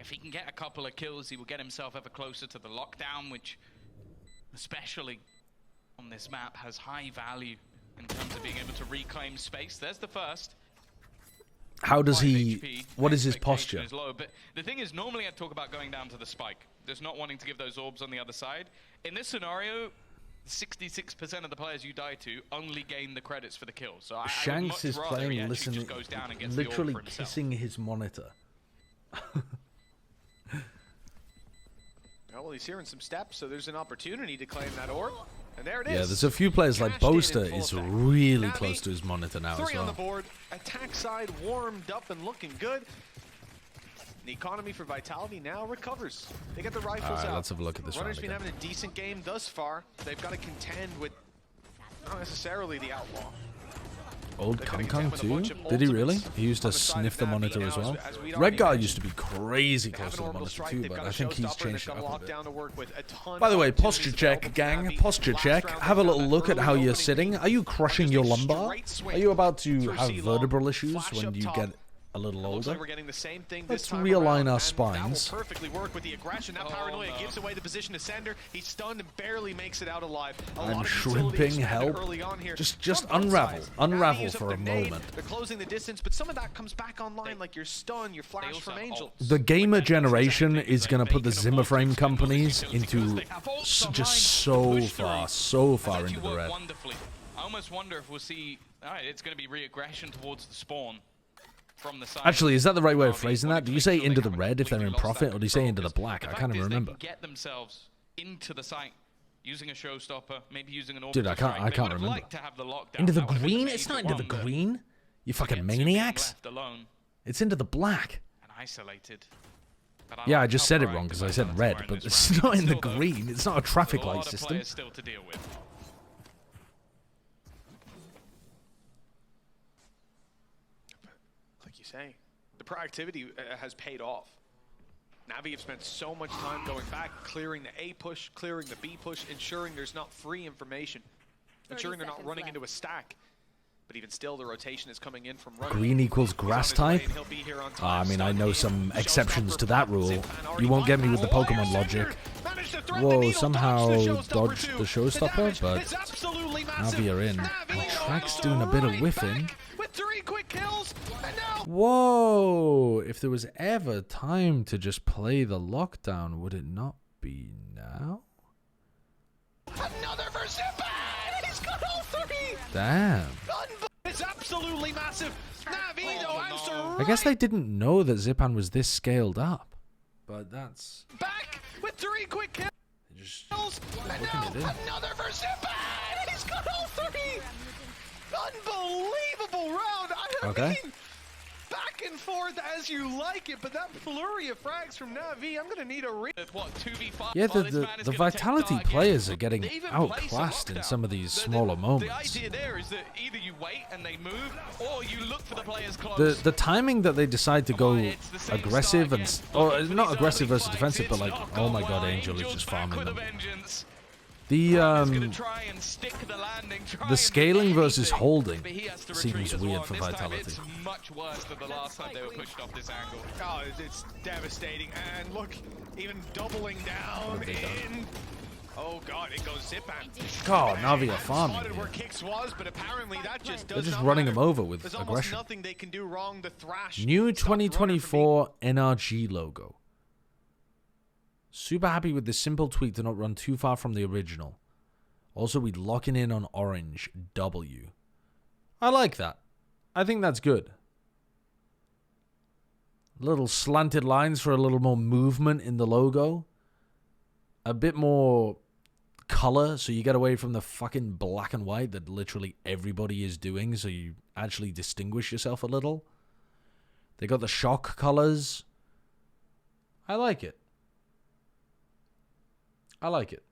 If he can get a couple of kills, he will get himself ever closer to the lockdown, which, especially on this map, has high value in terms of being able to reclaim space. There's the first. How does he... HP, What is his expectation posture? is low, but the thing is, normally I'd talk about going down to the spike. There's not wanting to give those orbs on the other side. In this scenario, 66% of the players you die to only gain the credits for the kill. So I would Shanks much is rather he playing, actually listening, just goes down and gets the orb literally for himself. kissing his monitor. Well, he's hearing some steps, so there's an opportunity to claim that orb. And there it is. Yeah, there's a few players like Boaster is really close to his monitor now as Three on the well. board. Attack side warmed up and looking good. The economy for Vitality now recovers. They get the rifles Alright, out. let's have a look at this Runner's round been again. having a decent game thus far. They've got to contend with not necessarily the outlaw. old Kong Kong too? Did he really? He used to sniff the monitor as well. Redgar used to be crazy close to the monitor too, but I think he's changed it up a bit. By the way, posture check, gang. Posture check. Have a little look at how you're sitting. Are you crushing your lumbar? Are you about to have vertebral issues when you get a little older? We're getting the same thing Let's realign our spines. That will perfectly work with the aggression. That paranoia gives away the position to Sender. He's stunned and barely makes it out alive. I'm shrimping, help. Just unravel. Unravel for a moment. They're closing the distance, but some of that comes back online, like your stun, your flash from Angel. The gamer generation is going to put the Zimmer frame companies into just so far into the red. I almost wonder if we'll see... Alright, it's going to be re-aggression towards the spawn. From the side. Actually, is that the right way of phrasing that? Do you say into the red if they're in profit, or do you say into the black? I can't even remember. Get themselves into the site using a showstopper, maybe using an Dude, I can't remember. Into the green? It's not into the green. You fucking maniacs. It's into the black. And isolated. Yeah, I just said it wrong because I said red, but it's not in the green. It's not a traffic light system. Still to deal with. Say the proactivity has paid off. Navi have spent so much time going back, clearing the A push, clearing the B push, ensuring there's not free information, ensuring they're not running into a stack. But even still, the rotation is coming in from running. Green equals grass type? I mean, I know some exceptions to that rule. You won't get me with the Pokemon logic. Whoa, somehow dodged the showstopper, but Navi are in. And Track's doing a bit of whiffing. With 3 quick kills, and now whoa! If there was ever time to just play the lockdown, would it not be now? Another for Zipan! He's got all 3! Damn. It's absolutely massive. Navi, though, answer I guess they didn't know that Zipan was this scaled up. But that's... back with 3 quick kills. Just and now another for Zipan! He's got all 3! Unbelievable round. I mean, back and forth as you like it, but that flurry of frags from Navi, I'm gonna need a what 2v5? Yeah, the Vitality players are getting outclassed in some of these smaller moments. The idea there is that either you wait and they move, or you look for the players close. The timing that they decide to go aggressive and or not aggressive versus defensive, but like, oh my god, Angel is just farming them. The scaling versus holding seems weird for Vitality. It's much worse than the last time they were pushed off this angle. Oh, it's devastating. And look, even doubling down in. Oh god, it goes Zipan. God, Navi are farming. Where Kix was, but apparently that just They're just running him over with aggression. aggression. Nothing they can do wrong. The thrash. New 2024 NRG logo. Super happy with this simple tweak to not run too far from the original. Also, we're locking in on orange W. I like that. I think that's good. Little slanted lines for a little more movement in the logo. A bit more color, so you get away from the fucking black and white that literally everybody is doing, so you actually distinguish yourself a little. They got the shock colors. I like it. I like it.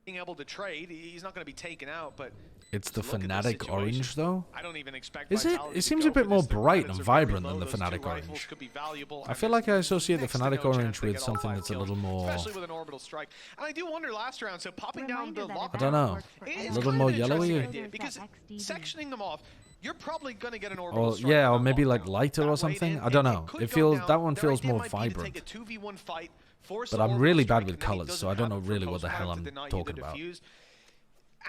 Being able to trade, he's not going to be taken out, but it's the Fnatic orange, though. I don't even expect. Is it? It seems a bit more bright and vibrant than the Fnatic orange. I feel like I associate the Fnatic orange with something that's a little more. Especially with an orbital strike. And I do wonder last round. So popping down the lock. I don't know. A little more yellowy. Because sectioning them off. You're probably gonna get an orbital or strike. Yeah, or maybe like lighter or something. I don't know. It feels that one feels more vibrant. But I'm really bad with colors, so I don't know really what the hell I'm talking about.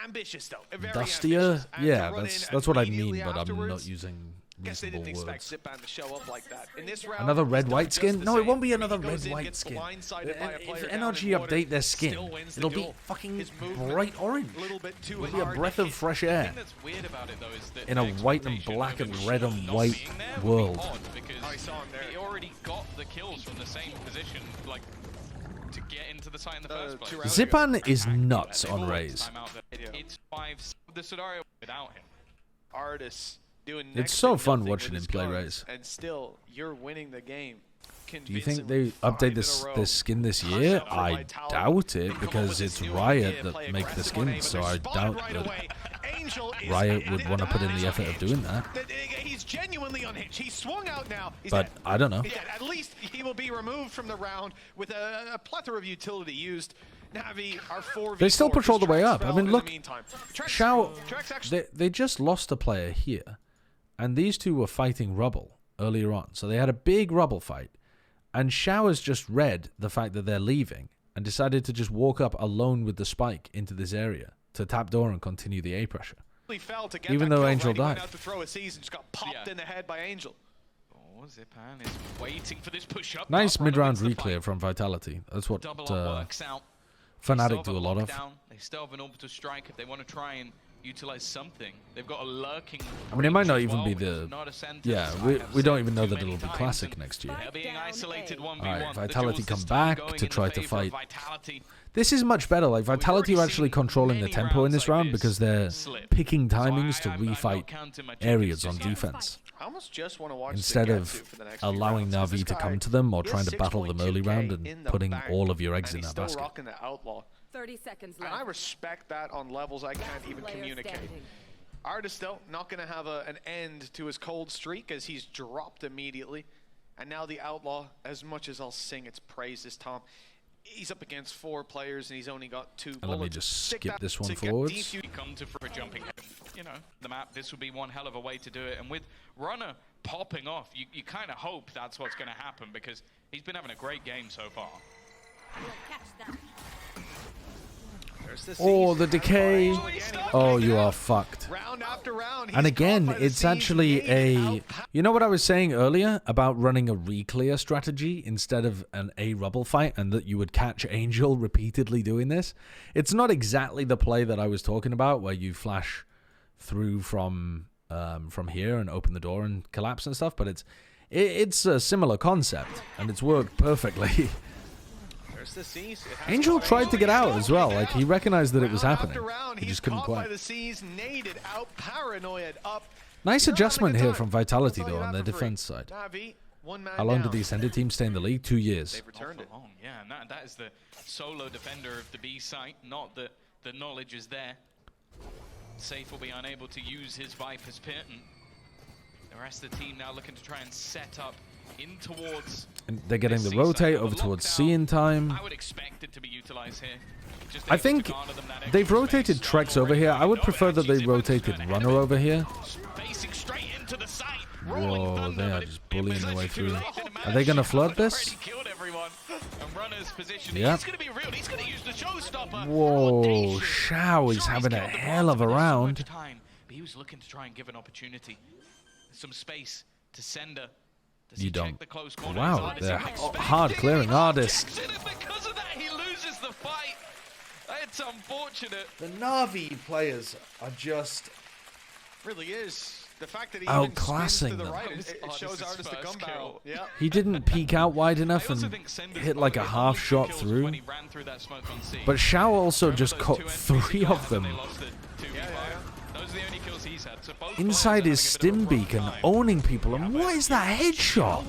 Ambitious though. Dustier? Yeah, that's what I mean, but I'm not using reasonable words. Zipan to show up like that. In this round, another red-white skin? No, it won't be another red-white skin. If NRG update their skin, it'll be fucking bright orange. It'll be a breath of fresh air. In a white and black and red and white world. Because he already got the kills from the same position, like, to get into the site in the first place. Zipan is nuts on Raze. It's 5 the scenario without him. Artists doing it's so fun watching him play Raze. And still, you're winning the game. Do you think they update this skin this year? I doubt it, because it's Riot that make the skins, so I doubt that Riot would want to put in the effort of doing that. He's genuinely unhinged. He swung out now. But I don't know. At least he will be removed from the round with a plethora of utility used. Navi are 4v4. They still patrol the way up. I mean, look, Trex Xiao, actually, they just lost a player here, and these two were fighting rubble earlier on, so they had a big rubble fight. And Xiao has just read the fact that they're leaving and decided to just walk up alone with the spike into this area to tap door and continue the A pressure. Even though Angel died. Out to throw a C's and just got popped in the head by Angel. Oh, Zipan is waiting for this push up. Nice mid-round reclear from Vitality. That's what Fnatic do a lot of. They still have an orbital strike if they want to try and utilize something. They've got a lurking. I mean, it might not even be the. Yeah, we don't even know that it'll be Classic next year. Alright, Vitality come back to try to fight. This is much better. Like, Vitality are actually controlling the tempo in this round because they're picking timings to refight areas on defense. Instead of allowing Na'Vi to come to them or trying to battle them early round and putting all of your eggs in that basket. 30 seconds left. And I respect that on levels I can't even communicate. Artist, though, not going to have an end to his cold streak as he's dropped immediately. And now the Outlaw, as much as I'll sing its praises, Tom, he's up against 4 players and he's only got 2 bullets. Let me just skip this one forwards. Come to for a jumping head. You know, the map, this would be one hell of a way to do it. And with Runner popping off, you kind of hope that's what's going to happen because he's been having a great game so far. Oh, the decay. Oh, you are fucked. And again, it's actually a... You know what I was saying earlier about running a re-clear strategy instead of an A rubble fight and that you would catch Angel repeatedly doing this? It's not exactly the play that I was talking about where you flash through from here and open the door and collapse and stuff, but it's a similar concept and it's worked perfectly. Angel tried to get out as well. Like, he recognized that it was happening. He just couldn't quite. Nice adjustment here from Vitality, though, on their defense side. How long did the Ascended team stay in the league? 2 years. They've returned it. Yeah, and that is the solo defender of the B site. Not that the knowledge is there. Safe will be unable to use his Viper's Pit, and the rest of the team now looking to try and set up in towards. And they're getting the rotate over towards C in time. I would expect it to be utilized here. I think they've rotated Trex over here. I would prefer that they rotated Runner over here. Whoa, they are just bullying their way through. Are they going to flood this? Yeah. Whoa, Xiao is having a hell of a round. He was looking to try and give an opportunity. Some space to Sender. You don't. Wow, they're hard clearing Artist. Because of that, he loses the fight. It's unfortunate. The Na'Vi players are just really is. The fact that he outclassing the them. Right, it shows Artist the gun barrel. Yeah. He didn't peek out wide enough and hit like a half shot through. But Xiao also just caught 3 of them. Inside his stim beacon, owning people, and what is that headshot?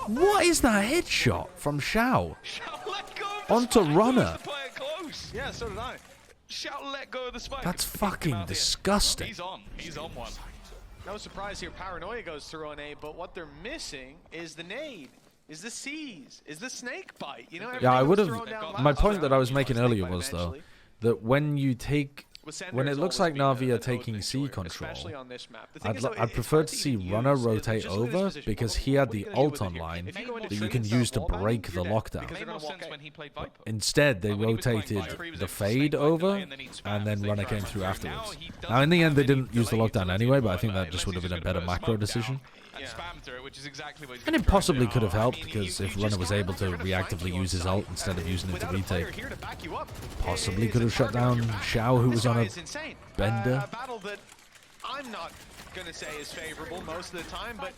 What is that headshot from Xiao? Onto Runner. Yeah, so did I. Xiao let go of the spike. That's fucking disgusting. He's on one. No surprise here, Paranoia goes through on A, but what they're missing is the nade, is the C's, is the snake bite. You know, yeah, I would have. My point that I was making earlier was, though, that when you take... When it looks like Na'Vi are taking C control, I'd prefer to see Runner rotate over because he had the ult online that you can use to break the lockdown. Instead, they rotated the Fade over and then Runner came through afterwards. Now, in the end, they didn't use the lockdown anyway, but I think that just would have been a better macro decision. And it possibly could have helped because if Runner was able to reactively use his ult instead of using it to retake, possibly could have shut down Xiao, who was on a bender. Battle that I'm not gonna say is favorable most of the time, but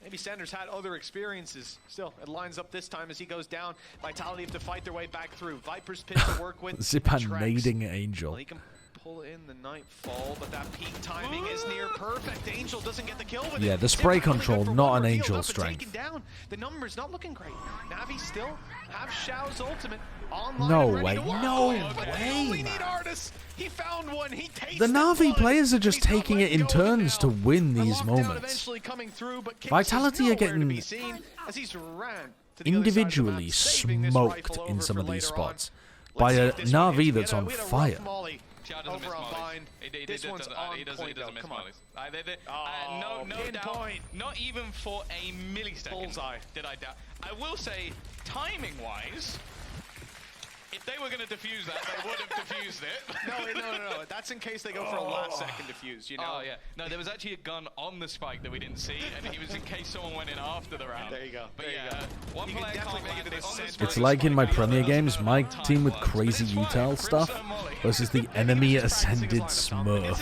maybe Sanders had other experiences. Still, it lines up this time as he goes down. Vitality have to fight their way back through. Viper's Pit to work with. Zipan nading Angel. Well, pull in the Nightfall, but that peak timing is near perfect. Angel doesn't get the kill with Yeah, it. the spray Tim's really control, good for not one an reveal, Angel though, but strength. taken down. The numbers not looking great. Navi still have Xiao's ultimate online. No and ready way, to work. no But they way, only man. need Artis. He found one. He tasted The Na'Vi blood. players are just He's not taking it letting in go of it turns now. to win A these lockdown moments. eventually coming through, but Kix Vitality is are nowhere to be getting seen as he's ran to the other side of the individually map, saving this smoked rifle in over some for of these later on. spots by a Let's see if this one Na'Vi hits. that's We on had a rough fire. molly Xiao doesn't miss over on mollies. Vine. This one's on he doesn't point, though. miss Come on. mollies. Oh, No doubt. pinpoint. Not even for a millisecond Bullseye. did I doubt. I will say, timing-wise, if they were going to defuse that, they would have defused it. No. That's in case they go for a last second defuse, you know? Oh, yeah. No, there was actually a gun on the spike that we didn't see, and it was in case someone went in after the round. There you go. But there you yeah, go. one You can player definitely can't make it land to it on the the center. It's like in my Premier games, my team with crazy util stuff versus the enemy ascended Smurf.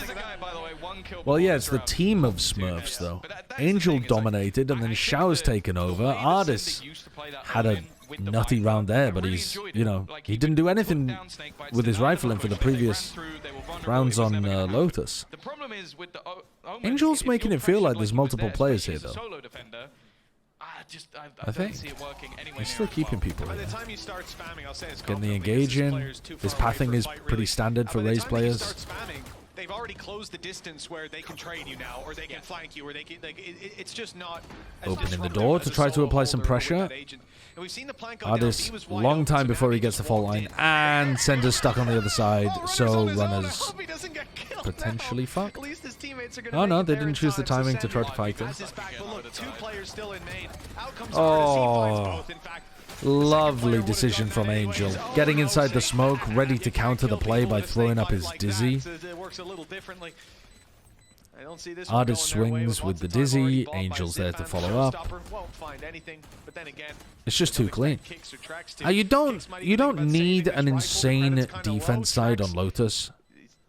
Well, yeah, it's the team of Smurfs, though. Angel dominated, and then Xiao's taken over. Artis had a nutty round there, but he's, you know, he didn't do anything with his rifling for the previous rounds on Lotus. The problem is with the Angel's making it feel like there's multiple players here, though. solo defender, I I don't think see it working anywhere he's still near keeping well. people By in the there. time you start spamming, I'll say it's Getting the confidently, engage this in. player's too His far away pathing for a is fight, pretty really. standard for By the Raze time that you players. start spamming, they've already closed the distance where they can trade you now, or they can flank you, or they can. It's just not as Opening the disruptive door as to a try to solo apply some holder with pressure. that agent. And we've seen the plank go down. Artis, He was wide long open, time so before now he he gets the just fault walked line, in. and Sender's stuck on the other side, so runners Hope he doesn't get killed potentially fucked. At least his teammates are gonna Oh make no, it they there didn't in choose the time, so timing to try to Sender fight him. has his back, but look, 2 players still in main. Out comes Artis, he finds Oh, both. In fact, lovely decision from Angel. Getting inside the smoke, ready to counter the play by throwing up his dizzy. It works a little differently. I don't see this one Artis going their way swings with with the lots of time already dizzy. bought by Angel's there to Zipan. follow up. Showstopper won't find anything, but then again, It's just too clean. Kicks or tracks to. You don't Kicks might even think don't about need saving an his rifle. insane Credit's kinda low. defense side on Tracks, Lotus.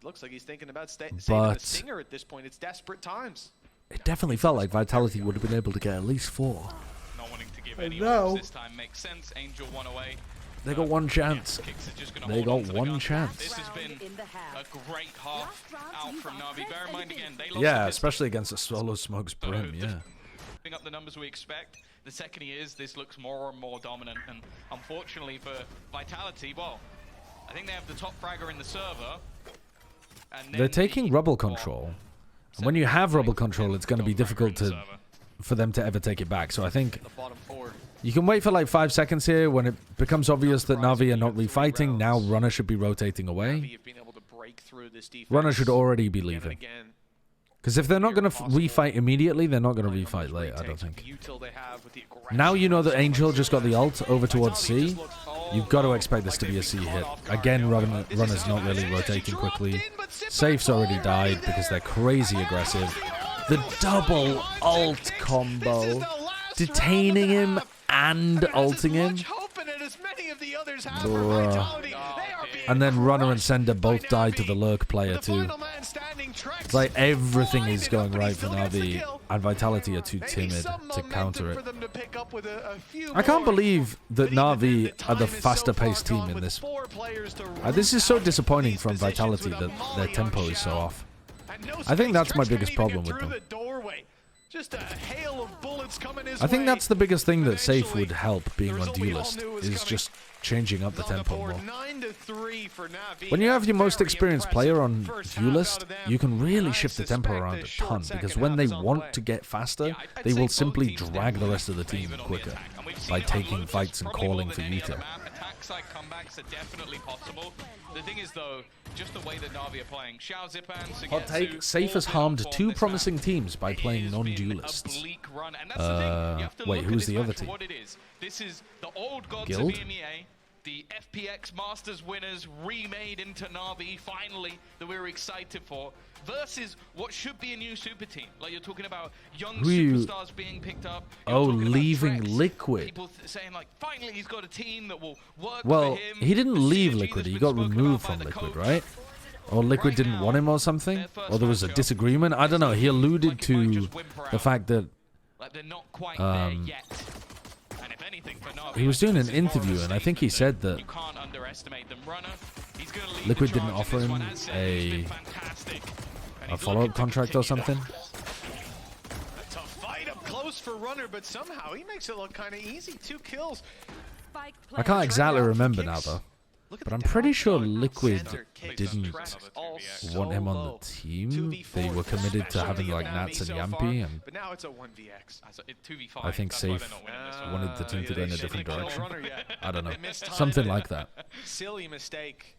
looks like he's thinking about saving But- the Stinger at this point. It's desperate times. It definitely felt like Vitality would have been able to get at least 4. Not wanting to give I any know. orders this time makes sense. Angel one away. They got one chance. Kicks is just gonna They hold got on to the one gun. chance. This has been a great half out from Na'Vi. Bear in mind again, they lost Yeah, the especially against a solo smokes brim. Yeah. picking up the numbers we expect. The second he is, this looks more and more dominant. And unfortunately for Vitality, well, I think they have the top fragger in the server. And They're taking rubble control, and when you have rubble control, it's going to be difficult for them to ever take it back. So I think you can wait for like 5 seconds here when it becomes obvious that Na'Vi are not refighting. Now Runner should be rotating away. Runner should already be leaving. Because if they're not going to refight immediately, they're not going to refight late, I don't think. Now you know that Angel just got the ult over towards C. You've got to expect this to be a C hit. Again, Runner's not really rotating quickly. Safe's already died because they're crazy aggressive. The double ult combo. Detaining him and ulting him. Bruh. And then Runner and Sender both died to the Lurk player too. It's like everything is going right for Na'Vi, and Vitality are too timid to counter it. I can't believe that Na'Vi are the faster paced team in this. This is so disappointing from Vitality that their tempo is so off. I think that's my biggest problem with them. Just a hail of bullets coming his I think way. that's the biggest thing that Safe would help being on Duelist, is just changing up the tempo more. 9-3 for Na'Vi. When you have your most experienced player on Duelist, you can really shift the tempo around a ton, because when they want to get faster, they will simply drag the rest of the team quicker by taking fights and calling for util. Attack side comebacks are definitely possible. The thing is, though, just the way that Na'Vi are playing. Xiao Zipan, Hot take, Safe has harmed 2 promising teams by playing non-duelists. Wait, who's the other team? This is the old gods Guild? of EMEA, the FPX Masters winners remade into Na'Vi, finally, that we were excited for, versus what should be a new super team. Like, you're talking about young superstars being picked up. Oh, leaving Liquid. People saying, like, finally he's got a team that will work Well, for him. he didn't leave Liquid, he got removed from Liquid, right? Or Liquid didn't want him or something? Or there was a disagreement? I don't know, he alluded to the fact that And if anything, for Na'Vi, he was doing an interview, and I think he said that you can't underestimate them. Runner Liquid didn't offer him a follow-up contract or something. A tough fight up close for Runner, but somehow he makes it look kind of easy. 2 kills. I can't exactly remember now though, but I'm pretty sure Liquid didn't want him on the team. They were committed to having like Nats and Yampi, and but now it's a 1vx. I think Safe wanted the team to go in a different direction. I don't know, something like that. Silly mistake.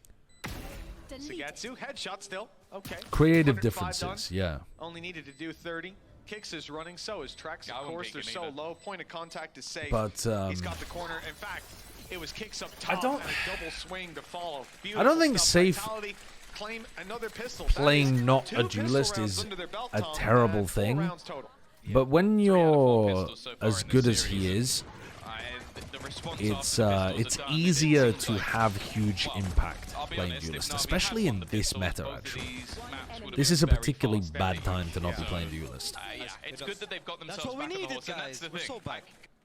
Sugetsu, headshot still. Okay. Creative differences, yeah. Only needed to do 30. Kicks is running, so is Trex. Of course, they're so low. Point of contact is safe. But he's got the corner. In fact, it was Kicks up top and a double swing to follow. I don't think Safe claim another pistol. playing not a duelist is a terrible thing. But when you're as good as he is, it's easier to have huge impact playing duelist, especially in this meta. Actually, this is a particularly bad time to not be playing duelist. Yeah, it's good that they've got themselves back on the horse, and that's the thing.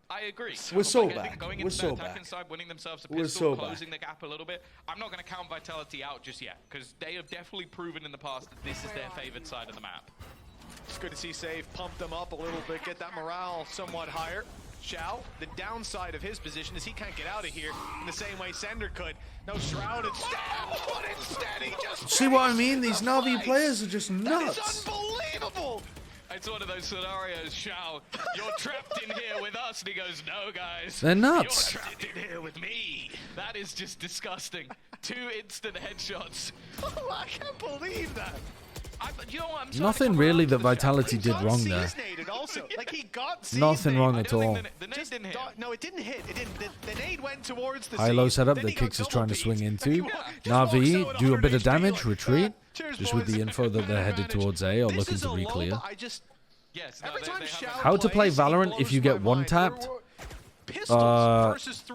I agree. We're so I think back. Going We're into so the attacking back. side, winning themselves a We're pistol, so closing the gap a little bit. I'm not going to count Vitality out just yet, because they have definitely proven in the past that this is their favored side of the map. It's good to see Save pump them up a little bit, get that morale somewhat higher. Xiao, the downside of his position is he can't get out of here in the same way Sender could. No Shroud instead, but instead he just... See what I mean? These Na'Vi players are just nuts. That is unbelievable! It's one of those scenarios, Xiao, you're trapped in here with us, and he goes, no guys. They're nuts. You're trapped in here with me. That is just disgusting. 2 instant headshots. Oh, I can't believe that. You know what, Nothing really that Vitality did wrong there. Also. Like he got Nothing wrong at all. The nade didn't hit. No, it didn't hit. It didn't. The nade went towards the High-low setup that Kicks is trying to swing into. Na'Vi do a bit of damage, retreat. Just with the info that they're headed towards A or looking to re-clear. How to play Valorant if you get one-tapped?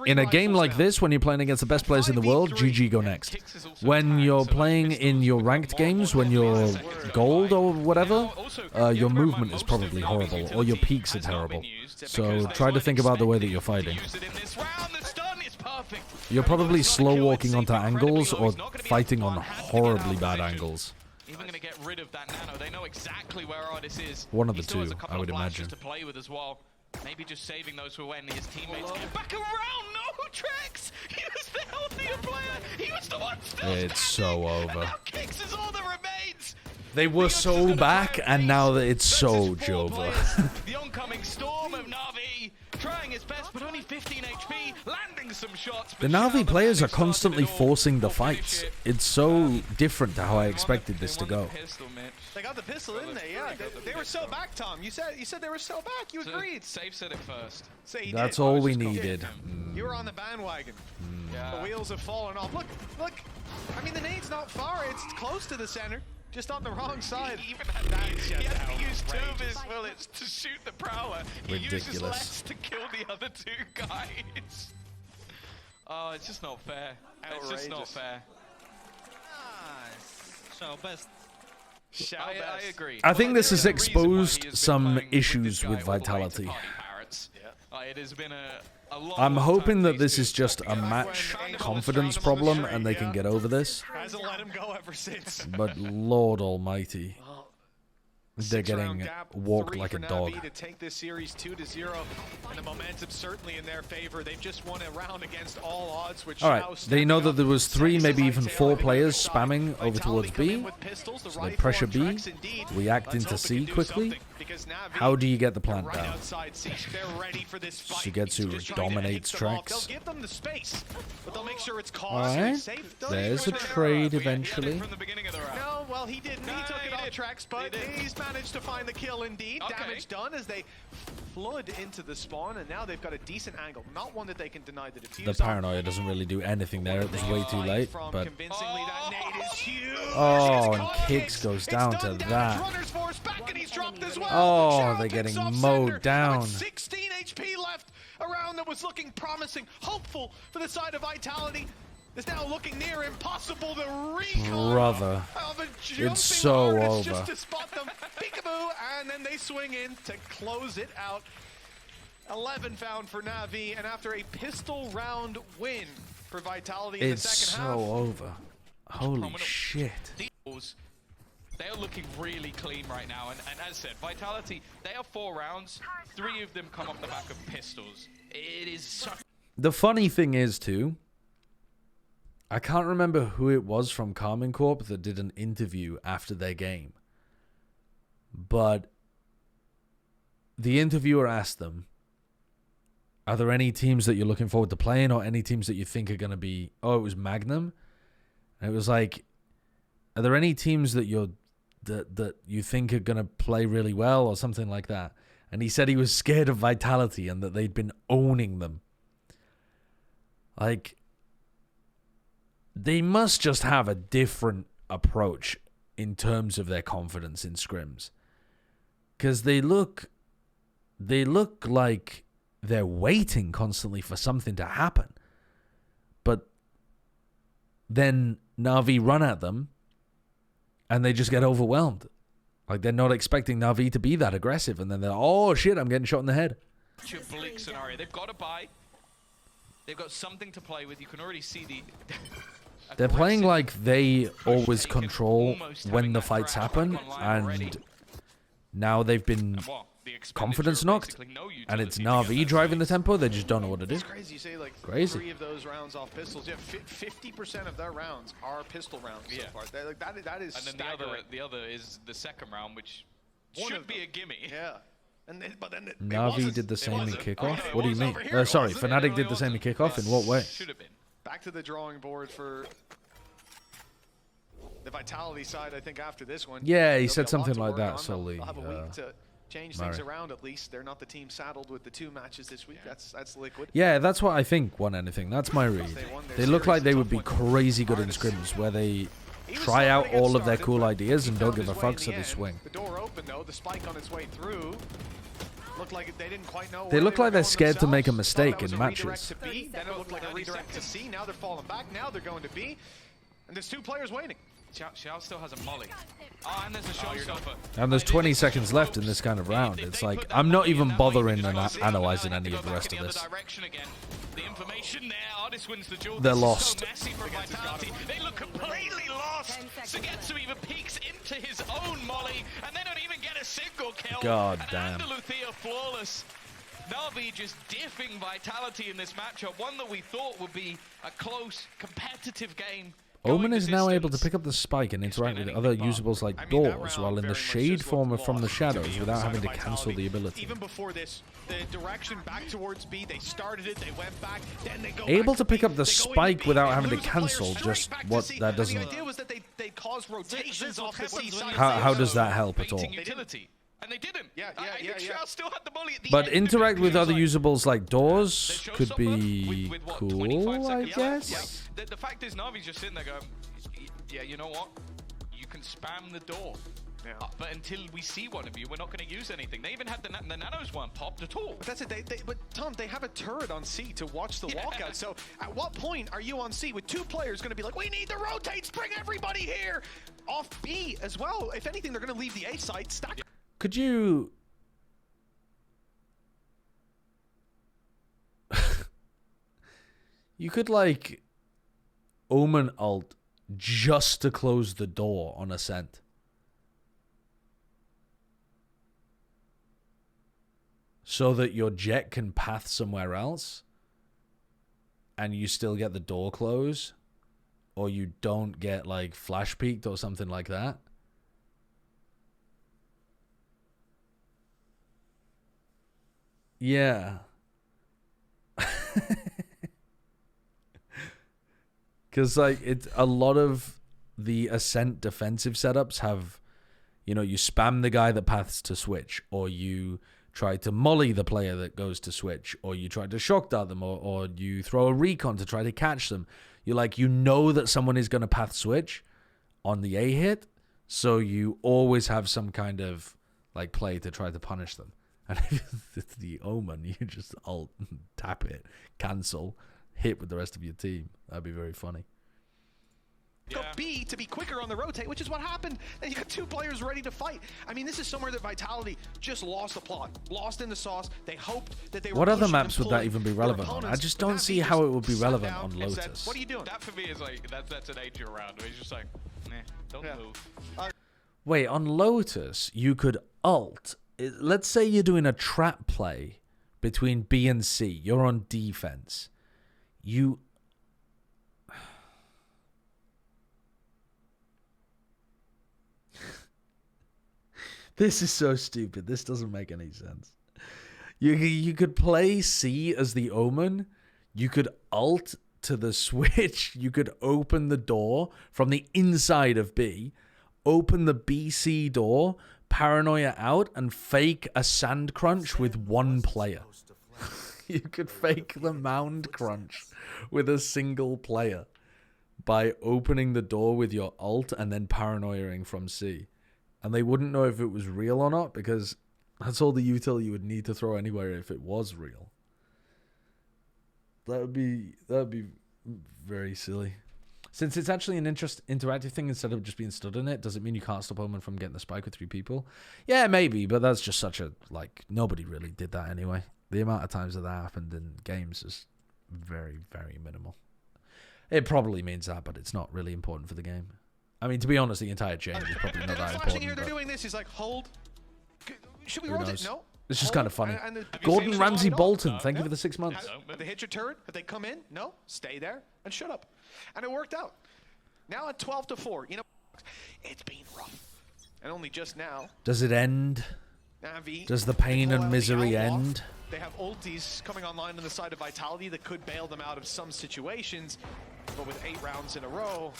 In a game like this, when you're playing against the best players in the world, GG, go next. When you're playing in your ranked games, when you're gold or whatever, your movement is probably horrible, or your peaks are terrible. So try to think about the way that you're fighting. You're probably slow walking onto angles or fighting on horribly bad angles. Even going to get rid of that nano. They know exactly where Artis is. One of He the still has two, a couple I would of flashes imagine. to play with as well. Maybe just saving those for when his teammates get back around. No, Trex! He was the healthier player. He was the one still It's so over. now Kicks is all that remains. They were so back, and now that it's so over. The oncoming storm of Na'Vi trying his best, but only 15 HP, landing some shots. The Na'Vi players are constantly forcing the fights. It's so different to how I expected this to go. They got the pistol, didn't they? Yeah, they were so back, Tom. You said they were so back. You agreed. Safe said it first. That's all we needed. You were on the bandwagon. The wheels have fallen off. Look. I mean, the nade's not far. It's close to the center. Just on the wrong side. He even had that. He had to use 2 of his bullets to shoot the prowler. He uses less to kill the other 2 guys. Oh, it's just not fair. It's just not fair. Xiao best. I agree. I think this has exposed some issues with Vitality. It has been a long I'm hoping that this is just a match confidence problem and they can get over this. Hasn't let him go ever since. But Lord Almighty, they're getting walked like a dog. To take this series 2-0, and the momentum certainly in their favor. They've just won a round against all odds. Which All right, they know that there was 3, maybe even 4 players spamming over towards B, so they pressure B, react into C quickly. How do you get the plant down? Sugetsu dominates Trex. Alright, there's a trade eventually. No, well, he didn't. He took it off Trex, but he's managed to find the kill indeed. Damage done as they flood into the spawn, and now they've got a decent angle. Not one that they can deny the defuse. The paranoia doesn't really do anything there. It was way too late, but... Convincingly, that nade is huge. Oh, and Kicks goes down to that. Runner's force back, and he's dropped as well. Oh, they're getting mowed down. 16 HP left. A round that was looking promising, hopeful for the side of Vitality. Is now looking near impossible. The recon Brother, of a it's so Artis over. just to spot them. Peekaboo, and then they swing in to close it out. 11 found for Na'Vi, and after a pistol round win for Vitality in the It's second so half. over. Holy shit. Deals, they are looking really clean right now. And as I said, Vitality, they are 4 rounds. 3 of them come off the back of pistols. It is such... The funny thing is, too, I can't remember who it was from Karmine Corp that did an interview after their game. But the interviewer asked them, are there any teams that you're looking forward to playing or any teams that you think are going to be... Oh, it was Magnum. And it was like, are there any teams that that you think are going to play really well or something like that? And he said he was scared of Vitality and that they'd been owning them. Like, they must just have a different approach in terms of their confidence in scrims. Because they look like they're waiting constantly for something to happen. But then Na'Vi run at them and they just get overwhelmed. Like, they're not expecting Na'Vi to be that aggressive. And then they're, oh shit, I'm getting shot in the head. Such a bleak scenario. They've got to buy. They've got something to play with. You can already see the... They're playing like they always control when the fights happen, and now they've been confidence knocked, and it's Na'Vi driving the tempo. They just don't know what to do. It's crazy. You say like crazy. 3 of those rounds off pistols. Yeah, 50% of their rounds are pistol rounds so far. That is and then staggering. the other is the second round, which should be a gimme. Yeah. And then, but then Na'Vi did the same in kickoff. What do you mean? Sorry, Fnatic did the same in kickoff. In what way? Should have been. Back to the drawing board for the Vitality side, I think, after this one. Yeah, he said something like that, Sully. They'll have a week to change things around at least. They're not the team saddled with the 2 matches this week. That's Liquid. Yeah, that's what I think won anything. That's my read. They look like they would be crazy good in scrims where they try out all of their cool ideas and don't give a fuck, so they swing. The door open, though. The spike on its way through. Looked like they didn't quite know. They look like they're scared to make a themselves. mistake in Then matches. it looked like a redirect to C. Now they're falling back. Now they're going to B. And there's 2 players waiting. Xiao still has a molly. Oh, and there's a showstopper. And there's 20 seconds left in this kind of round. It's like, I'm not even bothering and analyzing any of the rest of this. The information there, Artist wins the duel. They're This is lost. So messy for Vitality. They look completely lost. Sugetsu even peeks into his own molly, and they don't even get a single kill. God and damn. Andaluthia flawless. Na'Vi just diffing Vitality in this matchup, one that we thought would be a close, competitive game. Omen is now able to pick up the spike and interact with other usables like doors while in the shade form from the shadows without having to cancel the ability. Even before this, the direction back towards B, they started it, they went back, then they go Able back to pick B, up the they go spike into B, without they having to lose a player cancel, straight just back to what C. that And doesn't... the idea was that they cause rotations off the C side. How does that help at all? Utility. And they didn't. Yeah. Xiao still had the molly at the But end. interact with other usables like doors could be cool, I guess? Yeah. The fact is, Na'Vi's just sitting there going, yeah, you know what? You can spam the door. Yeah. But until we see one of you, we're not going to use anything. They even had the nanos weren't popped at all. But that's it. But Tom, they have a turret on C to watch the walkout. So at what point are you on C with 2 players going to be like, we need the rotates, bring everybody here? Off B as well. If anything, they're going to leave the A site stack. Could you... You could, like, Omen ult just to close the door on Ascent. So that your jet can path somewhere else and you still get the door close, or you don't get, like, flash peeked or something like that. Yeah. Because, like, a lot of the Ascent defensive setups have, you know, you spam the guy that paths to switch, or you try to molly the player that goes to switch, or you try to shock dart them, or you throw a recon to try to catch them. You're like, you know that someone is going to path switch on the A hit, so you always have some kind of, like, play to try to punish them. And if it's the Omen, you just ult, tap it, cancel, hit with the rest of your team. That'd be very funny. Go B to be quicker on the rotate, which is what happened. And you got two players ready to fight. I mean, this is somewhere that Vitality just lost the plot, lost in the sauce. They hoped that they were. What other pushing maps and would that pulling even be their relevant on? I opponents, just but don't Navi see just how it would be sat relevant down on and said, Lotus. what are you doing? That for me is like that's an age round where he's just like, nah, don't move. Wait, on Lotus, you could ult. Let's say you're doing a trap play between B and C. You're on defense. You... This is so stupid. This doesn't make any sense. You could play C as the Omen. You could ult to the switch. You could open the door from the inside of B. Open the BC door, paranoia out, and fake a sand crunch with one player. You could fake the mound crunch with a single player by opening the door with your ult and then paranoiaing from C. And they wouldn't know if it was real or not, because that's all the util you would need to throw anywhere if it was real. That would be very silly. Since it's actually an interactive thing instead of just being stood in it, does it mean you can't stop Omen from getting the spike with 3 people? Yeah, maybe, but that's just such a, like, nobody really did that anyway. The amount of times that happened in games is very, very minimal. It probably means that, but it's not really important for the game. I mean, to be honest, the entire change is probably not that important. Here they're doing this. He's like, hold. Should we Who rotate? knows? No. It's just Hold. kind of funny. And Gordon Ramsay Bolton, thank you Yeah. for the 6 months. Have they hit your turret? Have they come in? No. Stay there and shut up. And it worked out. Now at 12-4, you know, it's been rough. And only just now. Does it end? Navi, Does the pain and misery end? They have ultis coming online on the side of Vitality that could bail them out of some situations. But with 8 rounds in a row,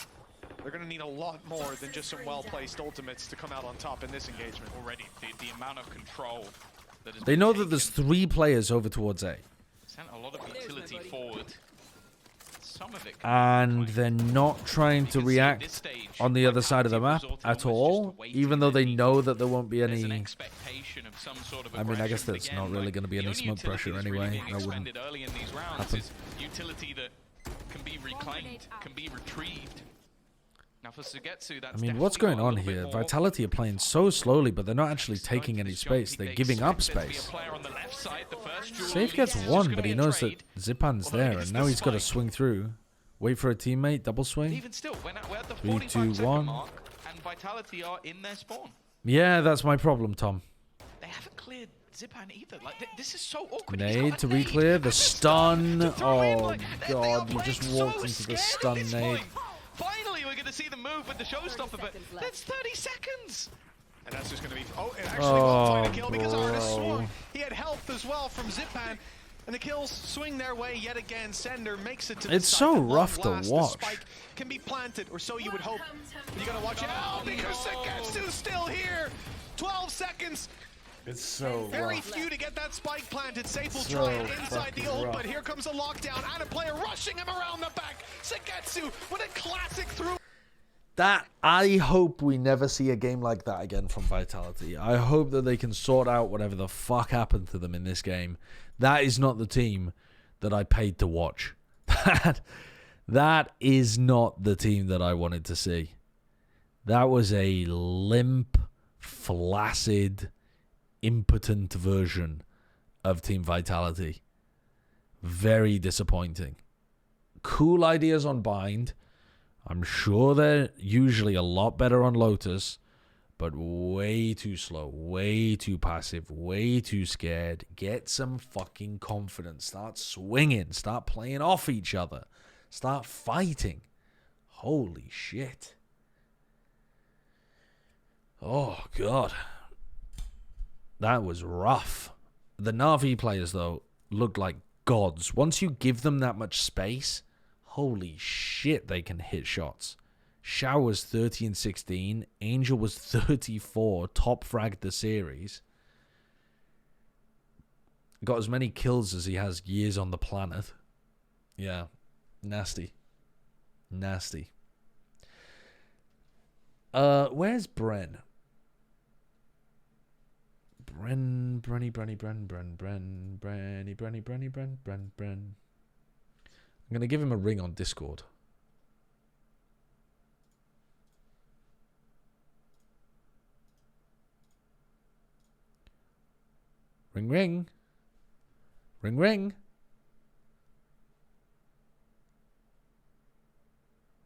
they're going to need a lot more than just some well-placed ultimates to come out on top in this engagement. Already, the amount of control that has They been know taken that there's 3 players over towards A. sent a lot of utility forward. Some of it And they're not trying to react on the other side of the map at all, even though they know that there won't be any... expectation of some sort of I mean, I guess aggression. there's Again, not really like, going to be the any only smoke utility pressure that's really anyway. being That wouldn't expended early in these rounds happen. is utility that can be reclaimed, can be retrieved. Now for Sugetsu, that's I mean, what's going on here? Vitality are playing so slowly, but they're not actually taking any space. They're giving up space. Safe gets 1, but he knows that Zipan's there, and now he's got to swing through. Wait for a teammate, double swing. Even still, we're at the 3, 2, 45-second 1. mark, and Vitality are in their spawn. Yeah, that's my problem, Tom. They haven't cleared Zipan either. Like this is so awkward. Nade to re-clear. The stun. Oh, God. You just walked into the stun nade. Finally, we're going to see the move with the showstopper, but that's 30 seconds. And that's just going to be... Oh, it actually won't find a kill because Artis swung. He had health as well from Zipan. And the kills swing their way yet again. Sender makes it to the It's site. so At long rough to last, watch. The spike can be planted, or so you would hope. But you got to watch out because Sugetsu's still here. 12 seconds. It's so Very rough. few to get that spike planted. Safe will So try it inside the fucking ult, rough. but here comes a lockdown and a player rushing him around the back. Sugetsu with a classic through. That, I hope we never see a game like that again from Vitality. I hope that they can sort out whatever the fuck happened to them in this game. That is not the team that I paid to watch. That is not the team that I wanted to see. That was a limp, flaccid, impotent version of Team Vitality. Very disappointing. Cool ideas on Bind. I'm sure they're usually a lot better on Lotus, but way too slow, way too passive, way too scared. Get some fucking confidence. Start swinging. Start playing off each other. Start fighting. Holy shit. Oh, God. That was rough. The Na'Vi players, though, looked like gods. Once you give them that much space, holy shit, they can hit shots. Shao was 30 and 16. Angel was 34. Top fragged the series. Got as many kills as he has years on the planet. Yeah. Nasty. Nasty. Where's Bren? Brenny. I'm going to give him a ring on Discord. Ring, ring. Ring, ring.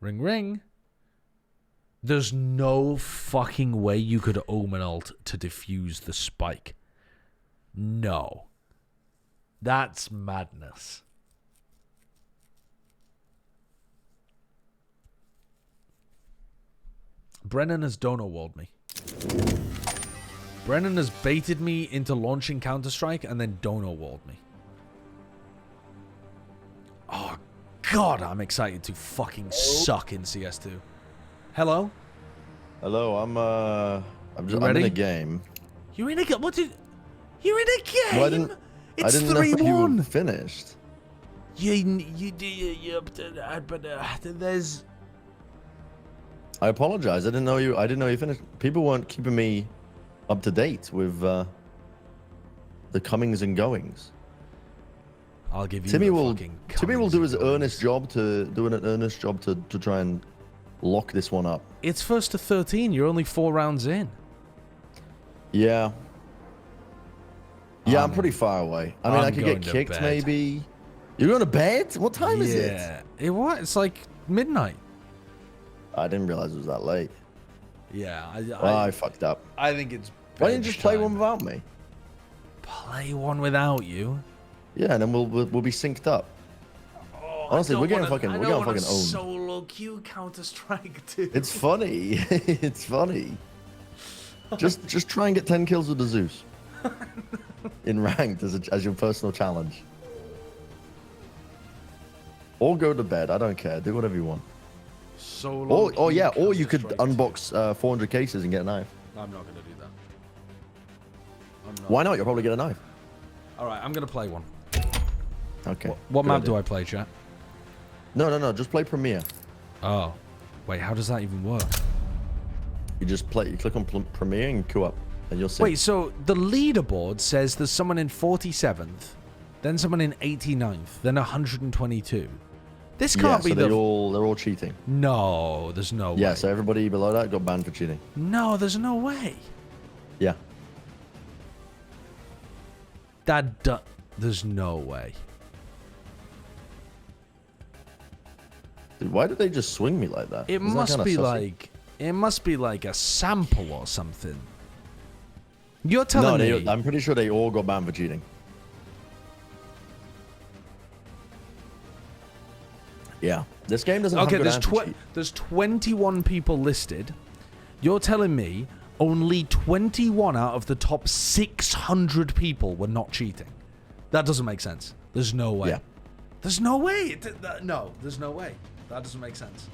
Ring, ring. There's no fucking way you could Omen ult to defuse the spike. No. That's madness. Brennan has dono-walled me. Brennan has baited me into launching Counter-Strike and then dono-walled me. Oh, God, I'm excited to fucking suck in CS2. Hello? Hello, I'm in a game. You're in a game? What did... You're in a game? Well, it's I didn't know 3-1. you were finished. But there's... I apologize. I didn't know you finished. People weren't keeping me up to date with the comings and goings. I'll give you Timmy will do his earnest job to try and lock this one up. It's first to 13. You're only 4 rounds in. Yeah. Yeah, I'm pretty far away. I mean, I could get kicked maybe. You're going to bed? What time is it? Yeah. It's like midnight. I didn't realize it was that late. Yeah. I fucked up. I think it's... Why didn't you just play one without me? Play one without you? Yeah, and then we'll be synced up. Oh, honestly, we're getting fucking owned. Solo queue Counter-Strike too. It's funny. It's funny. Just try and get 10 kills with the Zeus. In ranked as your personal challenge. Or go to bed. I don't care. Do whatever you want. Solo. Or you could unbox 400 cases and get a knife. I'm not gonna do that. Why not? You'll probably get a knife. All right, I'm gonna play one. Okay. What map do I play, chat? No. Just play Premiere. Oh, wait. How does that even work? You just play. You click on Premiere and queue up, and you'll see. Wait. So the leaderboard says there's someone in 47th, then someone in 89th, then 122. This can't be they're all cheating. No, there's no way. Yeah, so everybody below that got banned for cheating. No, there's no way. Yeah. There's no way. Dude, why did they just swing me like that? It must be like a sample or something. You're telling me? I'm pretty sure they all got banned for cheating. Yeah, this game doesn't have good anti-cheat. There's 21 people listed. You're telling me only 21 out of the top 600 people were not cheating? That doesn't make sense. There's no way. Yeah. There's no way. No, there's no way. That doesn't make sense.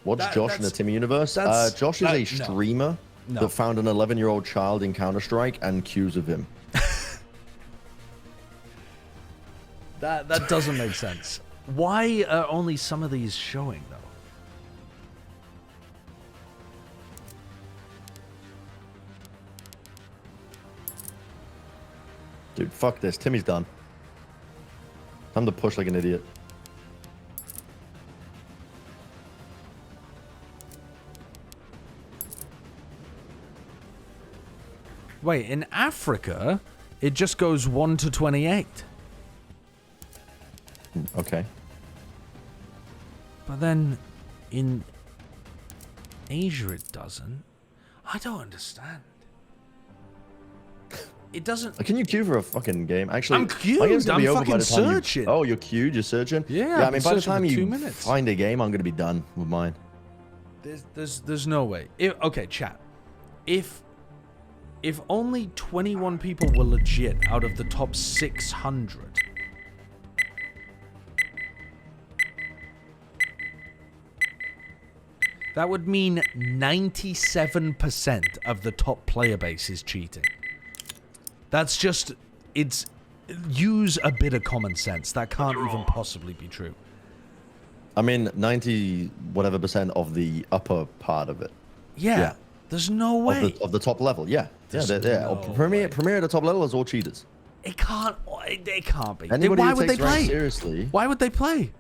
What's Josh in the Timmy universe? Josh is a streamer that found an 11-year-old child in Counter-Strike and queues of him. That doesn't make sense. Why are only some of these showing, though? Dude, fuck this. Timmy's done. Time to push like an idiot. Wait, in Africa, it just goes 1 to 28. Okay. But then in Asia it doesn't. I don't understand. It doesn't. Can you queue for a fucking game? Actually, I'm queued. I'm fucking searching. Oh, you're queued. You're searching. Yeah. I mean, by the time you find a game, I'm gonna be done with mine. There's no way. Okay, chat. If only 21 people were legit out of the top 600. That would mean 97% of the top player base is cheating. That's just... Use a bit of common sense. That can't even possibly be true. I mean, 90 whatever % of the upper part of it. Yeah. There's no way. Of the top level, yeah. Premier at the top level is all cheaters. It can't be. Anybody Why who would they takes rank play? seriously. Why would they play?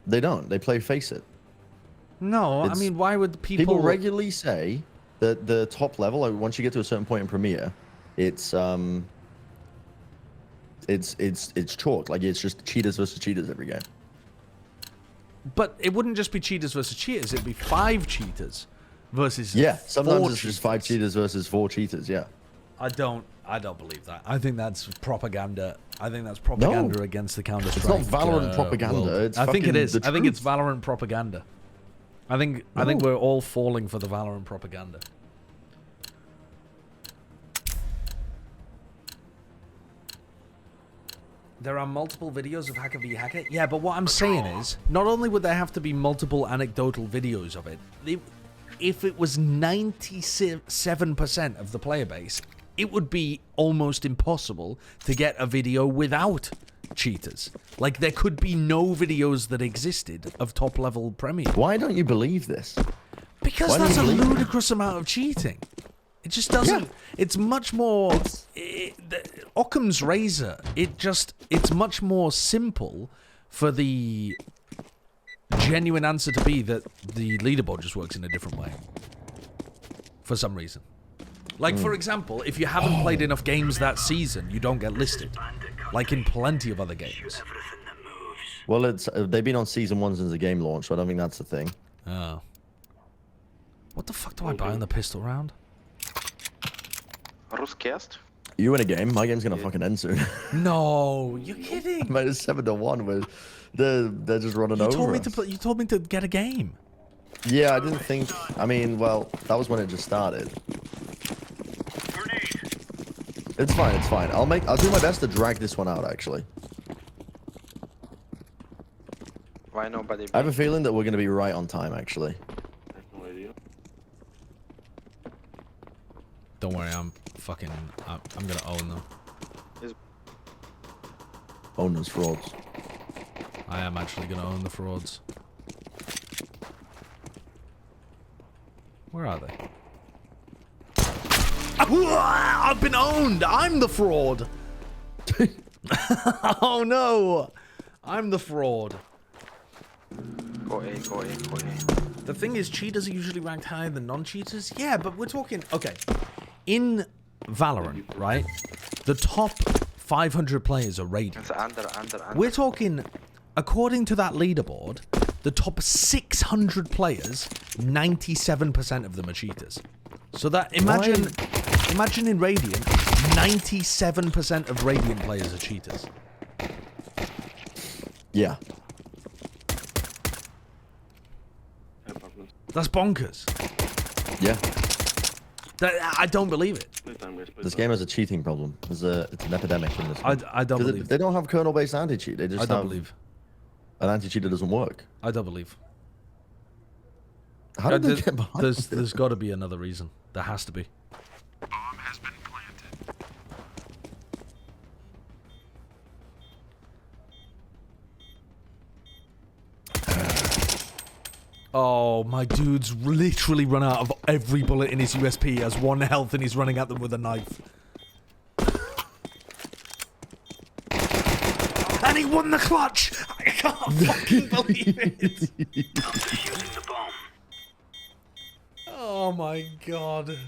They don't. They play Face It. No, I mean, why would people... People regularly say that the top level, like once you get to a certain point in Premier, it's chalk. Like it's just cheaters versus cheaters every game. But it wouldn't just be cheaters versus cheaters. It'd be 5 cheaters versus sometimes 4 it's just 5 cheaters versus 4 cheaters. Yeah. I don't believe that. I think that's propaganda. I think that's propaganda against the Counter-Strike. It's not Valorant propaganda. world. It's I think it is. the I think truth. it's Valorant propaganda. I think we're all falling for the Valorant propaganda. There are multiple videos of Hacker v Hacker. Yeah, but what I'm saying is, not only would there have to be multiple anecdotal videos of it, if it was 97% of the player base, it would be almost impossible to get a video without cheaters. Like, there could be no videos that existed of top-level Premier. Why don't you believe this? Because that's a ludicrous amount of cheating. It just doesn't. Yeah. It's much more. Occam's razor. It's much more simple for the genuine answer to be that the leaderboard just works in a different way. For some reason. Like, for example, if you haven't played enough games that season, you don't get listed. Like in plenty of other games. Well, they've been on season 1 since the game launched, so I don't think that's the thing. Oh. What the fuck do I buy on the pistol round? You win a game, my game's gonna fucking end soon. No, you're kidding. I made it 7-1 with they're just running over us. You told me to get a game. Yeah, I didn't think. I mean, well, that was when it just started. It's fine. It's fine. I'll do my best to drag this one out. Actually. Why nobody? I have a feeling that we're gonna be right on time. Actually. Don't worry, I'm gonna own them. Own those frauds. I am actually gonna own the frauds. Where are they? I've been owned! I'm the fraud! Oh no! I'm the fraud. Go A, go A, go A. The thing is, cheaters are usually ranked higher than non-cheaters. Yeah, but we're talking... Okay. In Valorant, right? The top 500 players are Radiant. Under. We're talking... According to that leaderboard, the top 600 players, 97% of them are cheaters. So that... Imagine in Radiant, 97% of Radiant players are cheaters. Yeah. That's bonkers. Yeah. I don't believe it. This game has a cheating problem. It's an epidemic in this one. I don't believe. They don't have kernel-based anti-cheat. They just I don't believe. An anti-cheat that doesn't work. I don't believe. How did they get behind There's got to be another reason. There has to be. Bomb has been planted. Oh, my dude's literally run out of every bullet in his USP. He has 1 health and he's running at them with a knife. And he won the clutch! I can't fucking believe it! Oh my god.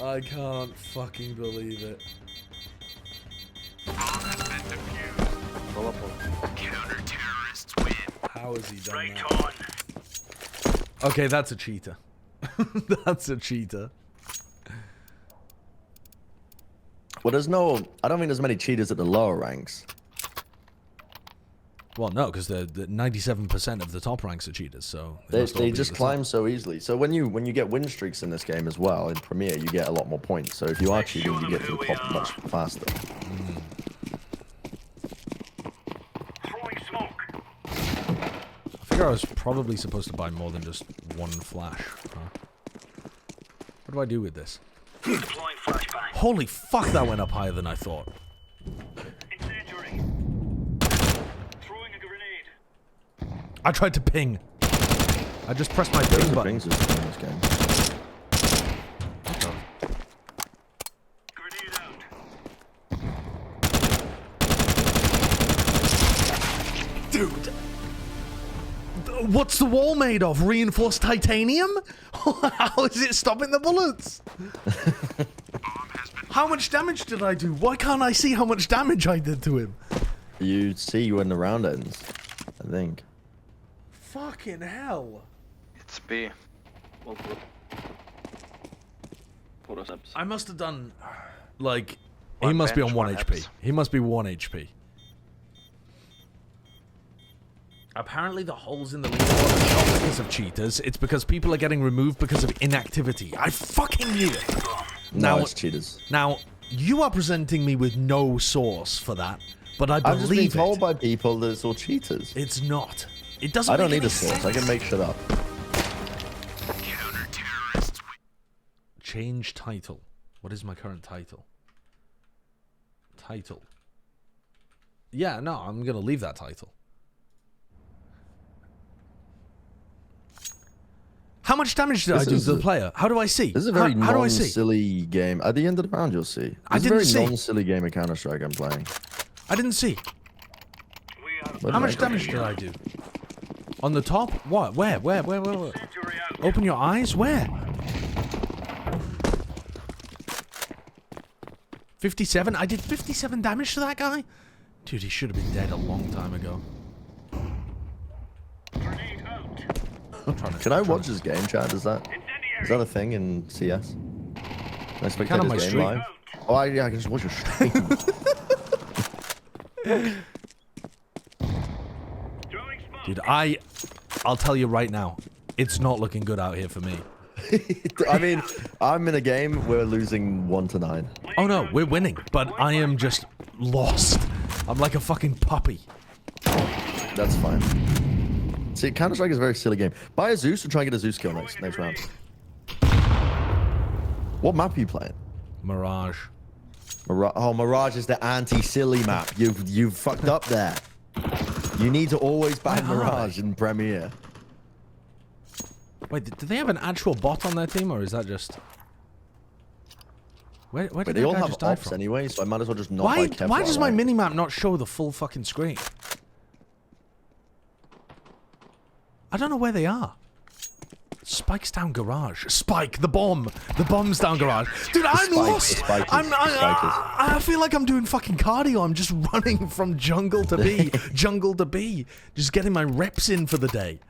I can't fucking believe it. Counter-terrorists win. How has he done that? Okay, that's a cheater. That's a cheater. Well, I don't think there's many cheaters at the lower ranks. Well, no, because the 97% of the top ranks are cheaters, so... They just climb so easily. So when you get win streaks in this game as well, in Premier, you get a lot more points. So if you are cheating, you get to the top much faster. I figure I was probably supposed to buy more than just 1 flash. Huh? What do I do with this? Holy fuck, that went up higher than I thought. I tried to ping. I just pressed my ping button. Pings in this game. Dude. What's the wall made of? Reinforced titanium? How is it stopping the bullets? Bomb How much damage did I do? Why can't I see how much damage I did to him? You see when the round ends, I think. Fucking hell. It's B. I must have done, like, he must be on 1 HP. He must be 1 HP. Apparently the holes in the leaderboard are not because of cheaters. It's because people are getting removed because of inactivity. I fucking knew it. No, it's cheaters. Now, you are presenting me with no source for that, but I believe I've just been told by people that it's all cheaters. It's not. It doesn't. I don't make need any a source. sense. I can make shit up. Change title. What is my current title? Title. Yeah, no, I'm gonna leave that title. How much damage did I do to the player? How do I see? This is a very how do I see? non-silly game. At the end of the round, you'll see. I This is a very didn't see. non-silly game of Counter-Strike I'm playing. I didn't see. How much damage did I do? On the top? What? Where? Open your eyes? Where? 57? I did 57 damage to that guy? Dude, he should have been dead a long time ago. Can I watch his game chat? Is that a thing in CS? Can I spectate his game live? Oh, yeah, I can just watch your stream. Dude, I'll tell you right now, it's not looking good out here for me. I mean, I'm in a game, we're losing 1-9. Oh no, we're winning, but I am just lost. I'm like a fucking puppy. That's fine. See, Counter-Strike is a very silly game. Buy a Zeus and try and get a Zeus kill next round. What map are you playing? Mirage. Oh, Mirage is the anti-silly map. You've fucked up there. You need to always ban Mirage in Premiere. Wait, do they have an actual bot on their team, or is that just... Where did They that all guy have just die ops from? anyway, so I might as well just not buy Kevlar. Why does my minimap not show the full fucking screen? I don't know where they are. Spike's down garage. Spike, the bomb. The bomb's down garage. Dude, I'm lost. I feel like I'm doing fucking cardio. I'm just running from jungle to B, jungle to B. Just getting my reps in for the day.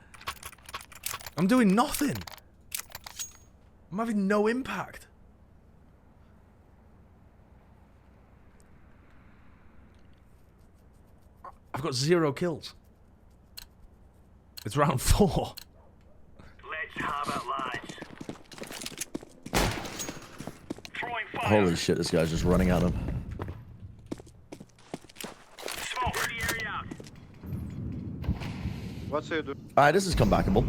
I'm doing nothing. I'm having no impact. I've got 0 kills. It's round 4. Let's have it, lads. Holy shit, this guy's just running at him. What's he do? Alright, this is comebackable.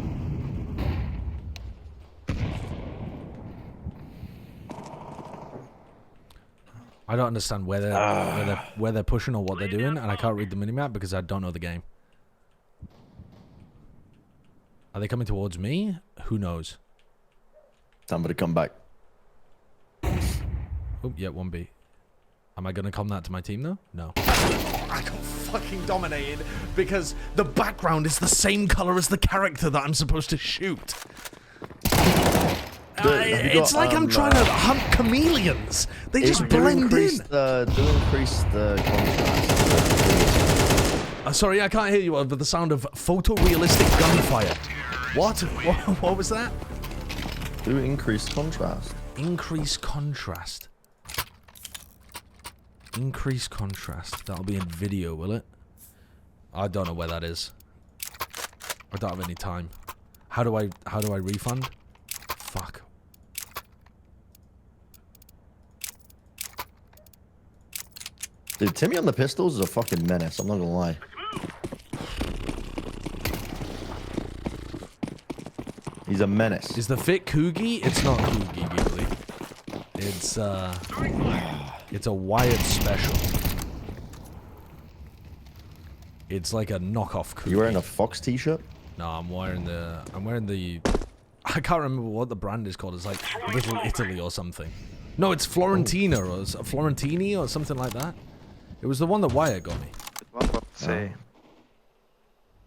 I don't understand where they're pushing or what they're doing, and I can't read the minimap because I don't know the game. Are they coming towards me? Who knows? Somebody come back. Oh, yeah, 1B. Am I going to come that to my team, though? No. I got fucking dominated because the background is the same color as the character that I'm supposed to shoot. It's like I'm trying to hunt chameleons. They just blend in. Do increase the contrast. Sorry, I can't hear you over the sound of photorealistic gunfire. What? What was that? Do increase contrast. Increase contrast. Increase contrast. That'll be in video, will it? I don't know where that is. I don't have any time. How do I refund? Fuck. Dude, Timmy on the pistols is a fucking menace, I'm not gonna lie. He's a menace. Is the fit Koogie? It's not Koogie, Giggly. It's a Wyatt special. It's like a knockoff Koogie. You wearing a Fox t-shirt? No, I'm wearing the I can't remember what the brand is called. It's like Little Italy or something. No, it's Florentina or Florentini or something like that. It was the one that Wyatt got me.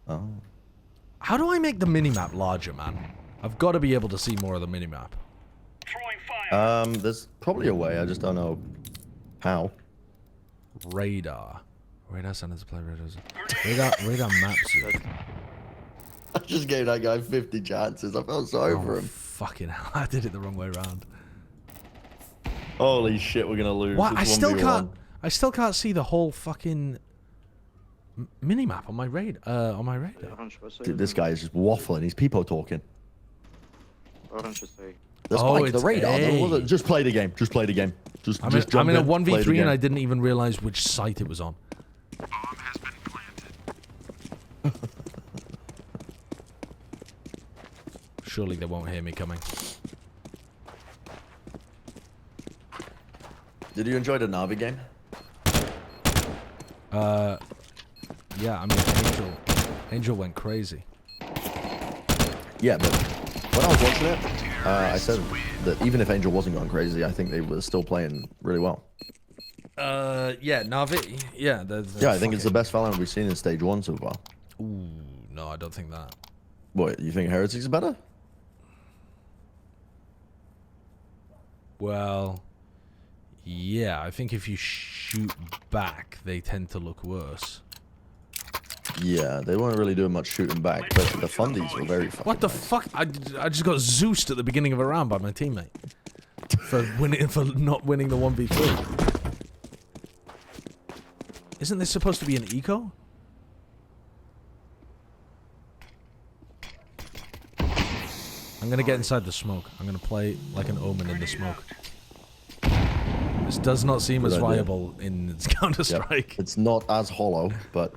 Oh. How do I make the minimap larger, man? I've got to be able to see more of the minimap. There's probably a way. I just don't know how. Radar. Radar centers play radars. Radar maps it. I just gave that guy 50 chances. I felt sorry for him. Fucking hell! I did it the wrong way around. Holy shit! We're gonna lose. What? It's I still 1v1. can't. I still can't see the whole fucking minimap on my radar. Dude, this guy is just waffling. He's peepo talking. That's Oh, like the it's radar. A. Just play the game. Just play the game. Just I'm jump in a play the 1v3 and game. I didn't even realize which site it was on. Surely they won't hear me coming. Did you enjoy the Navi game? Yeah, I mean, Angel went crazy. Yeah, but when I was watching it, I said that even if Angel wasn't going crazy, I think they were still playing really well. Yeah, Navi. Yeah, Yeah, I think it's the best Valorant we've seen in stage 1 so far. Ooh, no, I don't think that. What, you think Heretics better? Well, yeah, I think if you shoot back, they tend to look worse. Yeah, they weren't really doing much shooting back, but the fundies were very fucking What the nice. fuck? I just got Zeused at the beginning of a round by my teammate for not winning the 1v3. Isn't this supposed to be an eco? I'm gonna get inside the smoke. I'm gonna play like an Omen in the smoke. This does not seem Good as idea. viable in Counter-Strike. Yep. It's not as hollow, but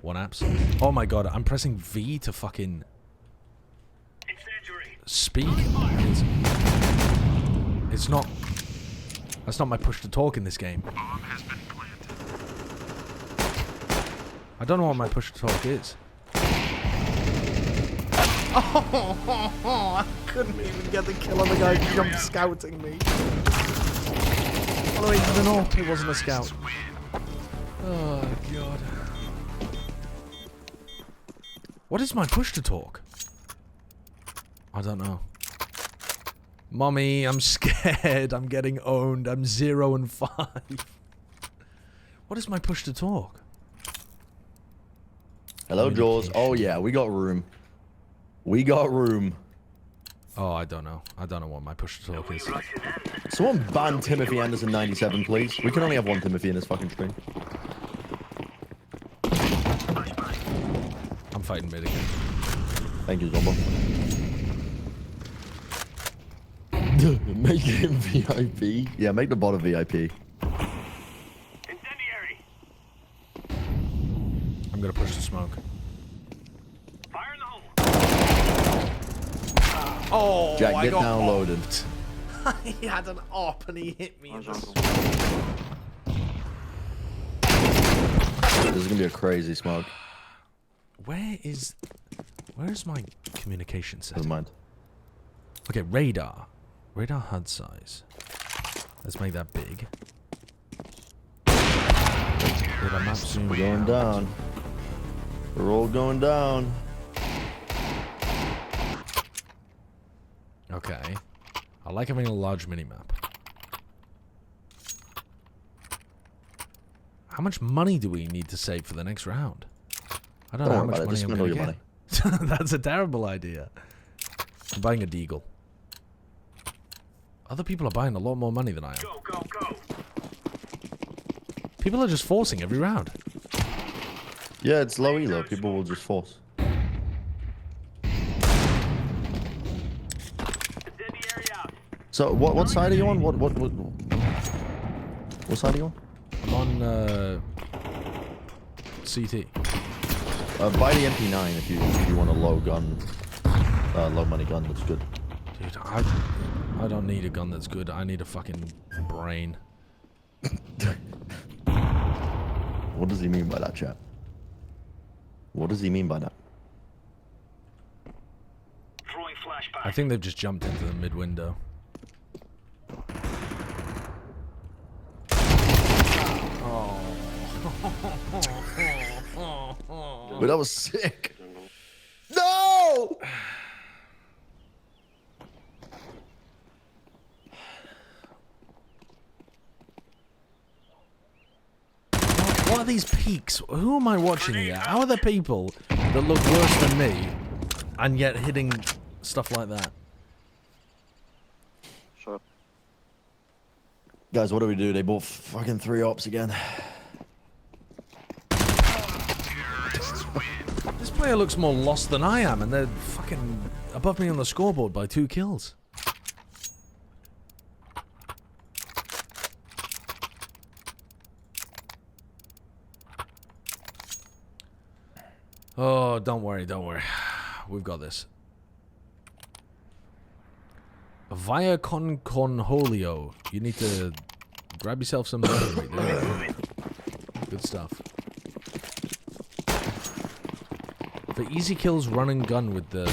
one apps. Oh my god, I'm pressing V to fucking speak. It's not. That's not my push to talk in this game. I don't know what my push to talk is. Oh, I couldn't even get the kill on the guy jump scouting me. Oh, even no, it wasn't a scout. Oh god. What is my push to talk? I don't know. Mommy, I'm scared. I'm getting owned. I'm 0 and 5. What is my push to talk? hello, Jaws. Oh yeah, we got room. We got room. Oh, I don't know. I don't know what my push to talk is. Someone ban Timothy Anderson 97, please. We can only have one Timothy in this fucking stream. I'm fighting mid again. Thank you, Zombo. Make him VIP. Yeah, make the bot a VIP. I'm gonna push the smoke. Oh, Jack, I get got downloaded. he had an op and he hit me. This is gonna be a crazy smoke. Where's my communication setting? Never mind. Okay, radar. Radar HUD size. Let's make that big. Radar map zoom. We're going down. We're all going down. Okay. I like having a large minimap. How much money do we need to save for the next round? I don't know how much money I'm going to get. That's a terrible idea. I'm buying a Deagle. Other people are buying a lot more money than I am. People are just forcing every round. Yeah, it's low elo. People will just force. So what side are you on? What side are you on? I'm on CT. Buy the MP9 if you want a low gun, low money gun that's good. Dude, I don't need a gun that's good. I need a fucking brain. What does he mean by that, chat? What does he mean by that? I think they've just jumped into the mid window. But that was sick. No! these peaks? Who am I watching here? How are there people that look worse than me and yet hitting stuff like that? Sure. Guys, what do we do? They bought fucking 3 ops again. This player looks more lost than I am, and they're fucking above me on the scoreboard by 2 kills. Oh, don't worry, don't worry. We've got this. Via Conholio. You need to grab yourself some memory. There you go. Good stuff. For easy kills, run and gun with the...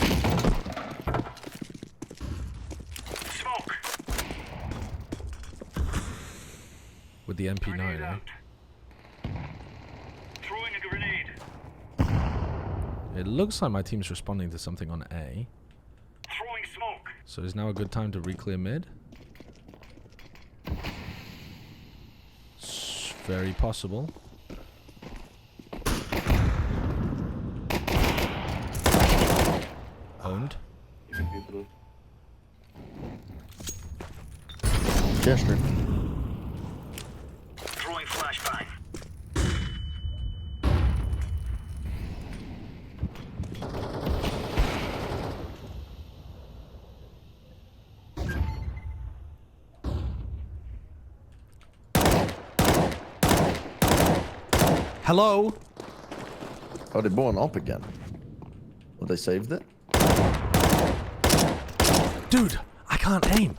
Smoke. With the MP9, eh? Throwing a grenade. It looks like my team's responding to something on A. Throwing smoke. So is now a good time to re-clear mid? It's very possible. Owned. Gesture. Throwing flashbang. Hello? Oh, they bought an op again. Well, they saved it? Dude, I can't aim.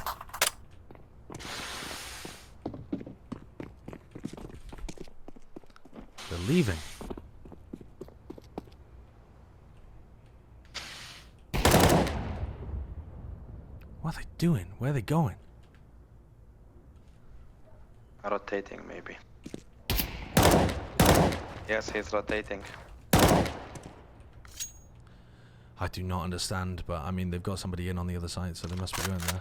They're leaving. What are they doing? Where are they going? Rotating, maybe. Yes, he's rotating. I do not understand, but I mean, they've got somebody in on the other side, so they must be going there.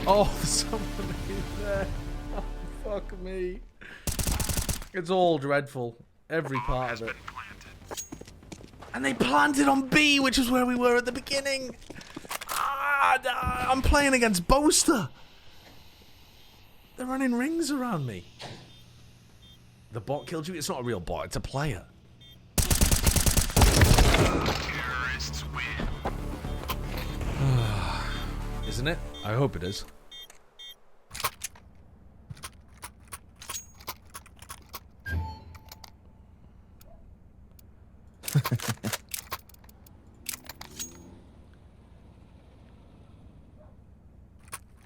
Oh, there's somebody there. Oh, fuck me. It's all dreadful. Every part of it. And they planted on B, which is where we were at the beginning. I'm playing against Boaster. They're running rings around me. The bot killed you? It's not a real bot, it's a player. Isn't it? I hope it is.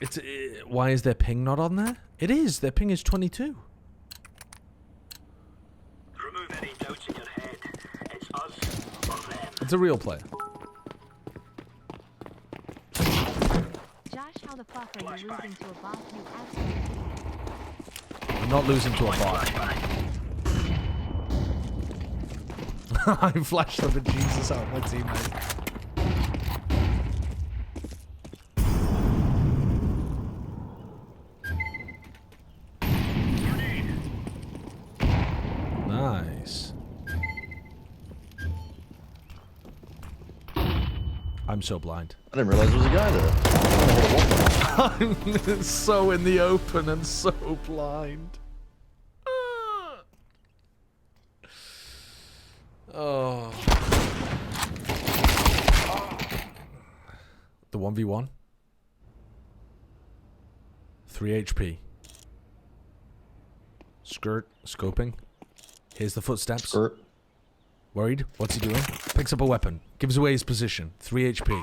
It's why is their ping not on there? It is. Their ping is 22. Remove any doubts in your head. It's us or them. It's a real player. Josh, how the fuck are you losing to a boss you absolutely... I'm not losing to a bot. I flashed the bejesus out of my teammate. Nice. I'm so blind. I didn't realize there was a guy there. I'm so in the open and so blind. Oh. The 1v1. 3 HP. Skirt. Scoping. Here's the footsteps. Skirt. Worried? What's he doing? Picks up a weapon. Gives away his position. 3 HP.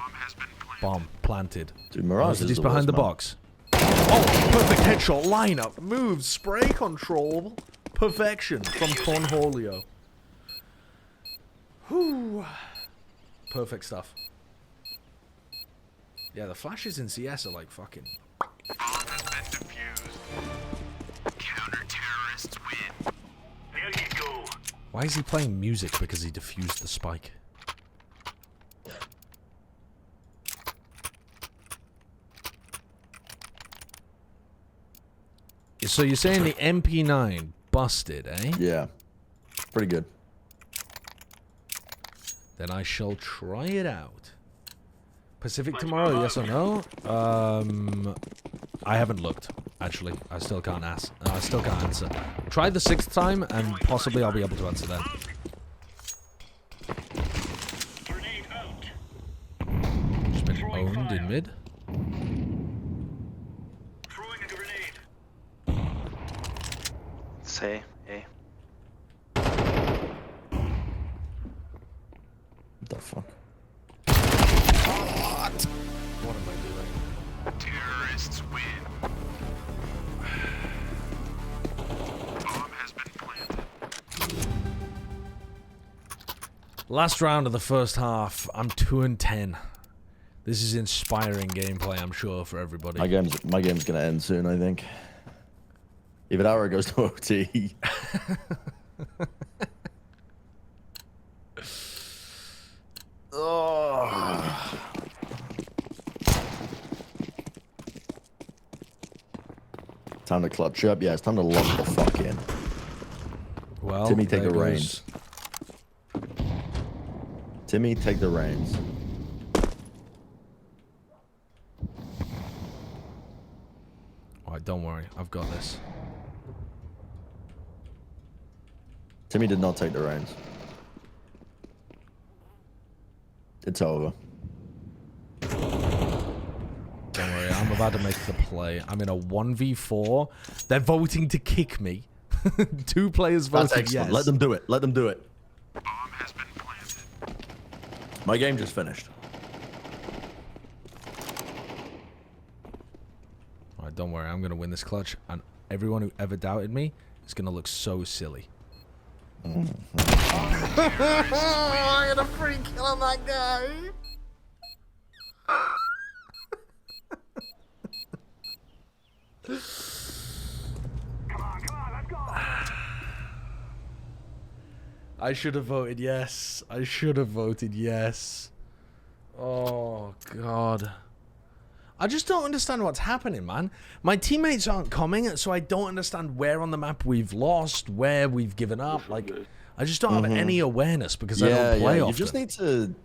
Bomb planted. Dude, Mirage is he's the behind worst, the man. box. Oh, perfect headshot lineup. Move, spray control. Perfection from Cornholio. Whew. Perfect stuff. Yeah, the flashes in CS are like fucking... Counter-terrorists win. There you go. Why is he playing music? Because he defused the spike. Is So you're saying the MP9 busted, eh? Yeah. Pretty good. Then I shall try it out. Pacific tomorrow, yes or no? I haven't looked, actually. I still can't ask. I still can't answer. Try the 6th time, and possibly I'll be able to answer then. Just been owned in mid. Say, hey. What the fuck? What am I doing? Terrorists win. Bomb has been planted. Last round of the first half. I'm 2-10. This is inspiring gameplay, I'm sure, for everybody. My game's gonna end soon, I think. If an hour goes to OT. Oh. Time to clutch up. Yeah, it's time to lock the fuck in. Well, Timmy, take there the goes- reins. Timmy, take the reins. Alright, don't worry. I've got this. Timmy did not take the reins. It's over. Don't worry, I'm about to make the play. I'm in a 1v4. They're voting to kick me. 2 players That's voted excellent. yes. Let them do it. Let them do it. Bomb has been planted. My game just finished. Alright, don't worry. I'm going to win this clutch. And everyone who ever doubted me is going to look so silly. Mm. I got a free kill on that guy. I should have voted yes. I should have voted yes. Oh, God. I just don't understand what's happening, man. My teammates aren't coming, so I don't understand where on the map we've lost, where we've given up. Like, I just don't have any awareness because I don't play often.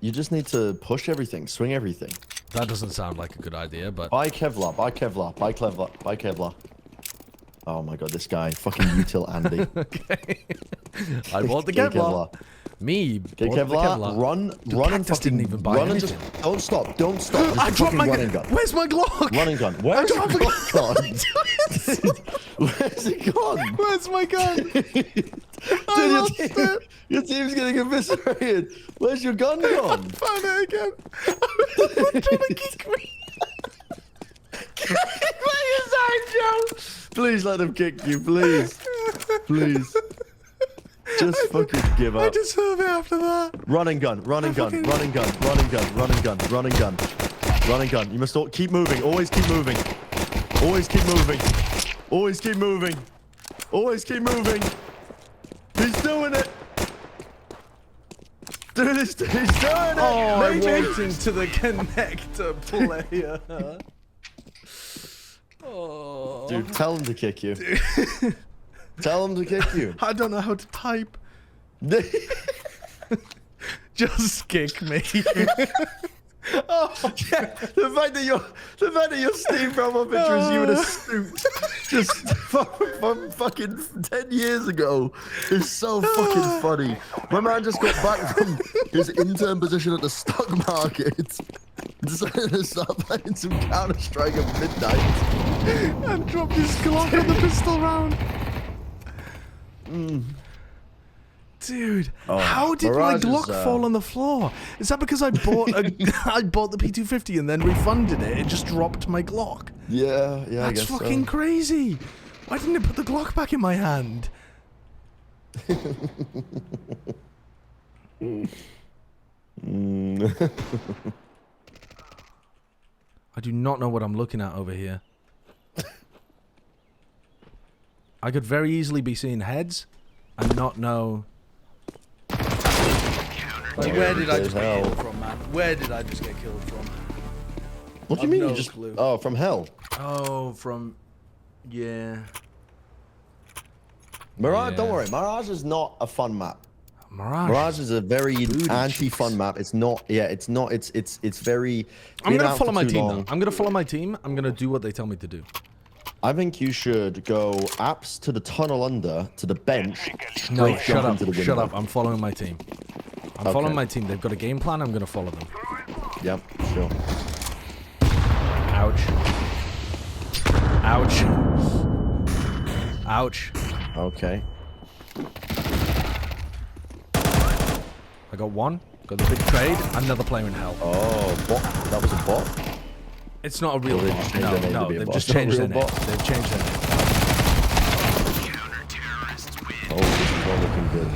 You just need to push everything, swing everything. That doesn't sound like a good idea, but... Buy Kevlar, buy Kevlar, buy Kevlar, buy Kevlar. Oh my god, this guy. Fucking util Andy. Okay. I bought the Kevlar. Me bought the Kevlar. Run and fucking didn't even buy run and anything. just don't stop, don't stop. I Just dropped my running gun. Where's my Glock? Running gun. Where's your Glock gone? Where's it gone? Where's my gun? Dude, your team's getting eviscerated. Where's your gun gone? Found it again. I'm trying to kick me. Please let them kick you, please. Please. Just fucking give up. I deserve it after that. Running gun, running gun, running gun, running gun, running gun, running gun. Running gun. You must keep moving. Always keep moving. Always keep moving. Always keep moving. Always keep moving. He's doing it. Dude, he's doing it. Oh, I'm Maybe. waiting to the connector player. Oh. Dude, tell him to kick you. Tell him to kick you. I don't know how to type. Just kick me. Oh yeah, the fact that your Steam profile picture is you in a suit, just from fucking 10 years ago, is so fucking funny. My man just got back from his intern position at the stock market. Decided to start playing some Counter-Strike at midnight. And dropped his Glock on the pistol round. Dude, how did Mirage my Glock fall on the floor? Is that because I bought I bought the P250 and then refunded it? It just dropped my Glock. Yeah, yeah. That's fucking crazy. Why didn't it put the Glock back in my hand? I do not know what I'm looking at over here. I could very easily be seeing heads and not know. Like, where did I just get killed from, man? Where did I just get killed from? What do you mean? You just clue. oh, from hell. Oh, from yeah. Mirage, don't Yeah. worry. Mirage is not a fun map. Mirage is a very anti-fun map. It's not. Yeah, it's not. It's very. I'm been gonna out follow for my too team. long. Though. I'm gonna follow my team. I'm gonna do what they tell me to do. I think you should go apps to the tunnel under to the bench. No, straight shut jump up. into the Shut window. up. I'm following my team. I'm following my team. They've got a game plan. I'm gonna follow them. Yep, sure. Ouch. Ouch. Ouch. Okay. I got one. Got the big trade. Another player in hell. Oh, bot. That was a bot? It's not a real Well, bot. they've changed their name to No, be a they've bot. just It's not a changed their real name. bot. They've changed their name. Oh, this is not looking good.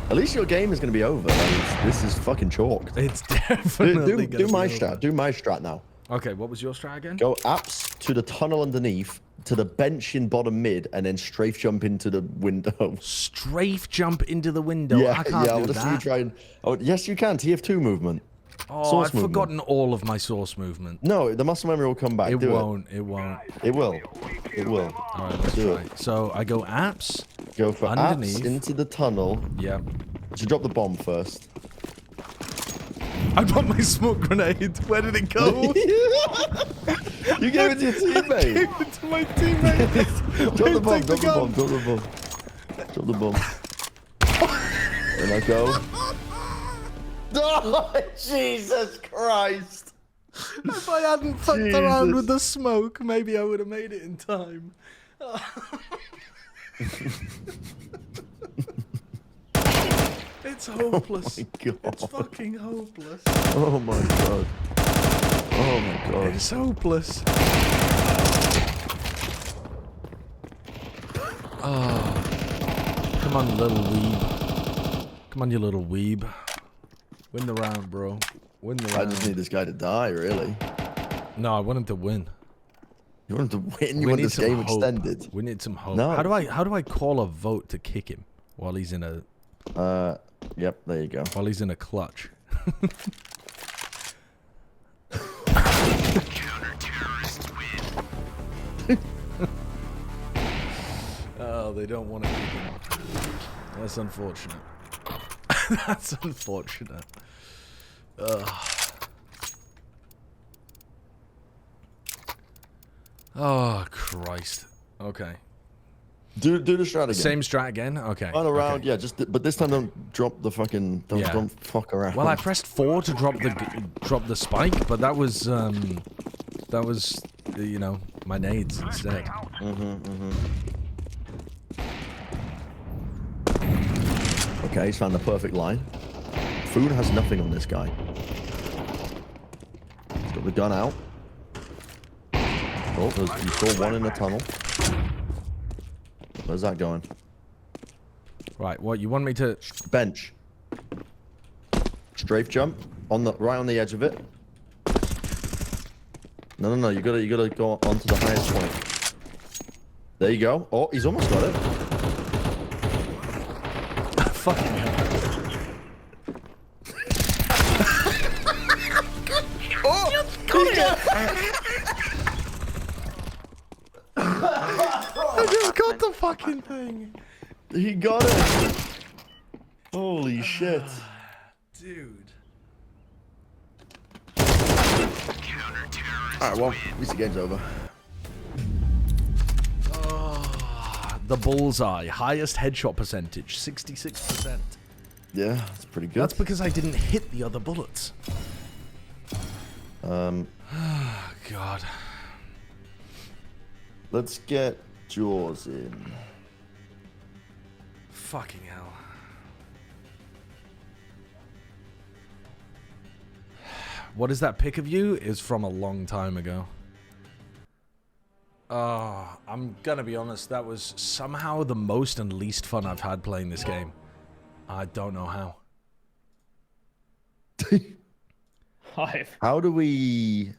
At least your game is going to be over. Like, this is fucking chalked. It's definitely do my gonna be strat. over. Do my strat now. Okay, what was your strat again? Go apps to the tunnel underneath, to the bench in bottom mid, and then strafe jump into the window. Strafe jump into the window? Yeah, I can't I do want to see you that. try and... Oh, yes, you can. TF2 movement. Oh, Source I've movement. forgotten all of my source movement. No, the muscle memory will come back. It Do won't. It won't. It will. It will. All right, let's Do try. it. So I go apps. Go for underneath. apps into the tunnel. Yeah. You should drop the bomb first. I dropped my smoke grenade. Where did it go? You gave it to your teammate. I gave it to my teammate. Drop the bomb. Take the Drop the bomb. gun. Drop the bomb. Drop the bomb. And I go. Oh, Jesus Christ. If I hadn't fucked around with the smoke, maybe I would have made it in time. It's hopeless. Oh my God. It's fucking hopeless. Oh my God. Oh my God. It's hopeless. Oh. Come on, little weeb. Come on, you little weeb. Win the round, bro. Win the round. I just need this guy to die, really. No, I want him to win. You want him to win? You We want need this some game hope. extended? We need some hope. No. How do I call a vote to kick him while he's in a Yep, there you go. while he's in a clutch? Counter-terrorists win. Oh, they don't want to kick him. That's unfortunate. That's unfortunate. Ugh. Oh, Christ. Okay. Do the strat again. Same strat again? Okay. Final okay. round, yeah. But this time don't drop the fucking. Don't fuck around. Well, I pressed 4 to drop the spike, but that was you know, my nades instead. Okay, he's found the perfect line. Food has nothing on this guy. He's got the gun out. Oh, you saw one in the tunnel. Where's that going? Right, what you want me to bench? Strafe jump on the right on the edge of it. No. You gotta go onto the highest point. There you go. Oh, he's almost got it. Fucking hell. Oh, I just got the fucking thing. He got it. Holy shit. Dude. Alright, well, at least the game's over. Oh, the bullseye. Highest headshot percentage. 66%. Yeah, that's pretty good. That's because I didn't hit the other bullets. God. Let's get Jaws in. Fucking hell. What is that pic of you? Is from a long time ago. Oh, I'm gonna be honest, that was somehow the most and least fun I've had playing this game. I don't know how. How do we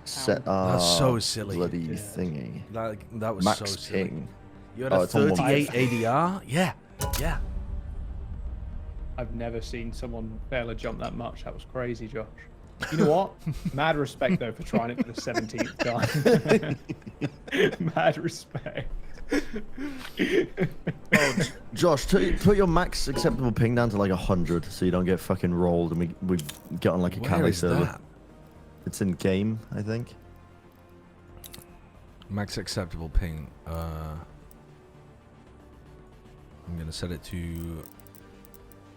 set our That's so silly. bloody thingy? That was Max so silly. ping. You had a it's on 38 1. ADR? Yeah. Yeah. I've never seen someone fail a jump that much. That was crazy, Josh. You know what? Mad respect, though, for trying it for the 17th time. Mad respect. Josh, put your max acceptable ping down to like 100 so you don't get fucking rolled and we get on like a Where Cali is server. that? It's in game, I think. Max acceptable ping. I'm gonna set it to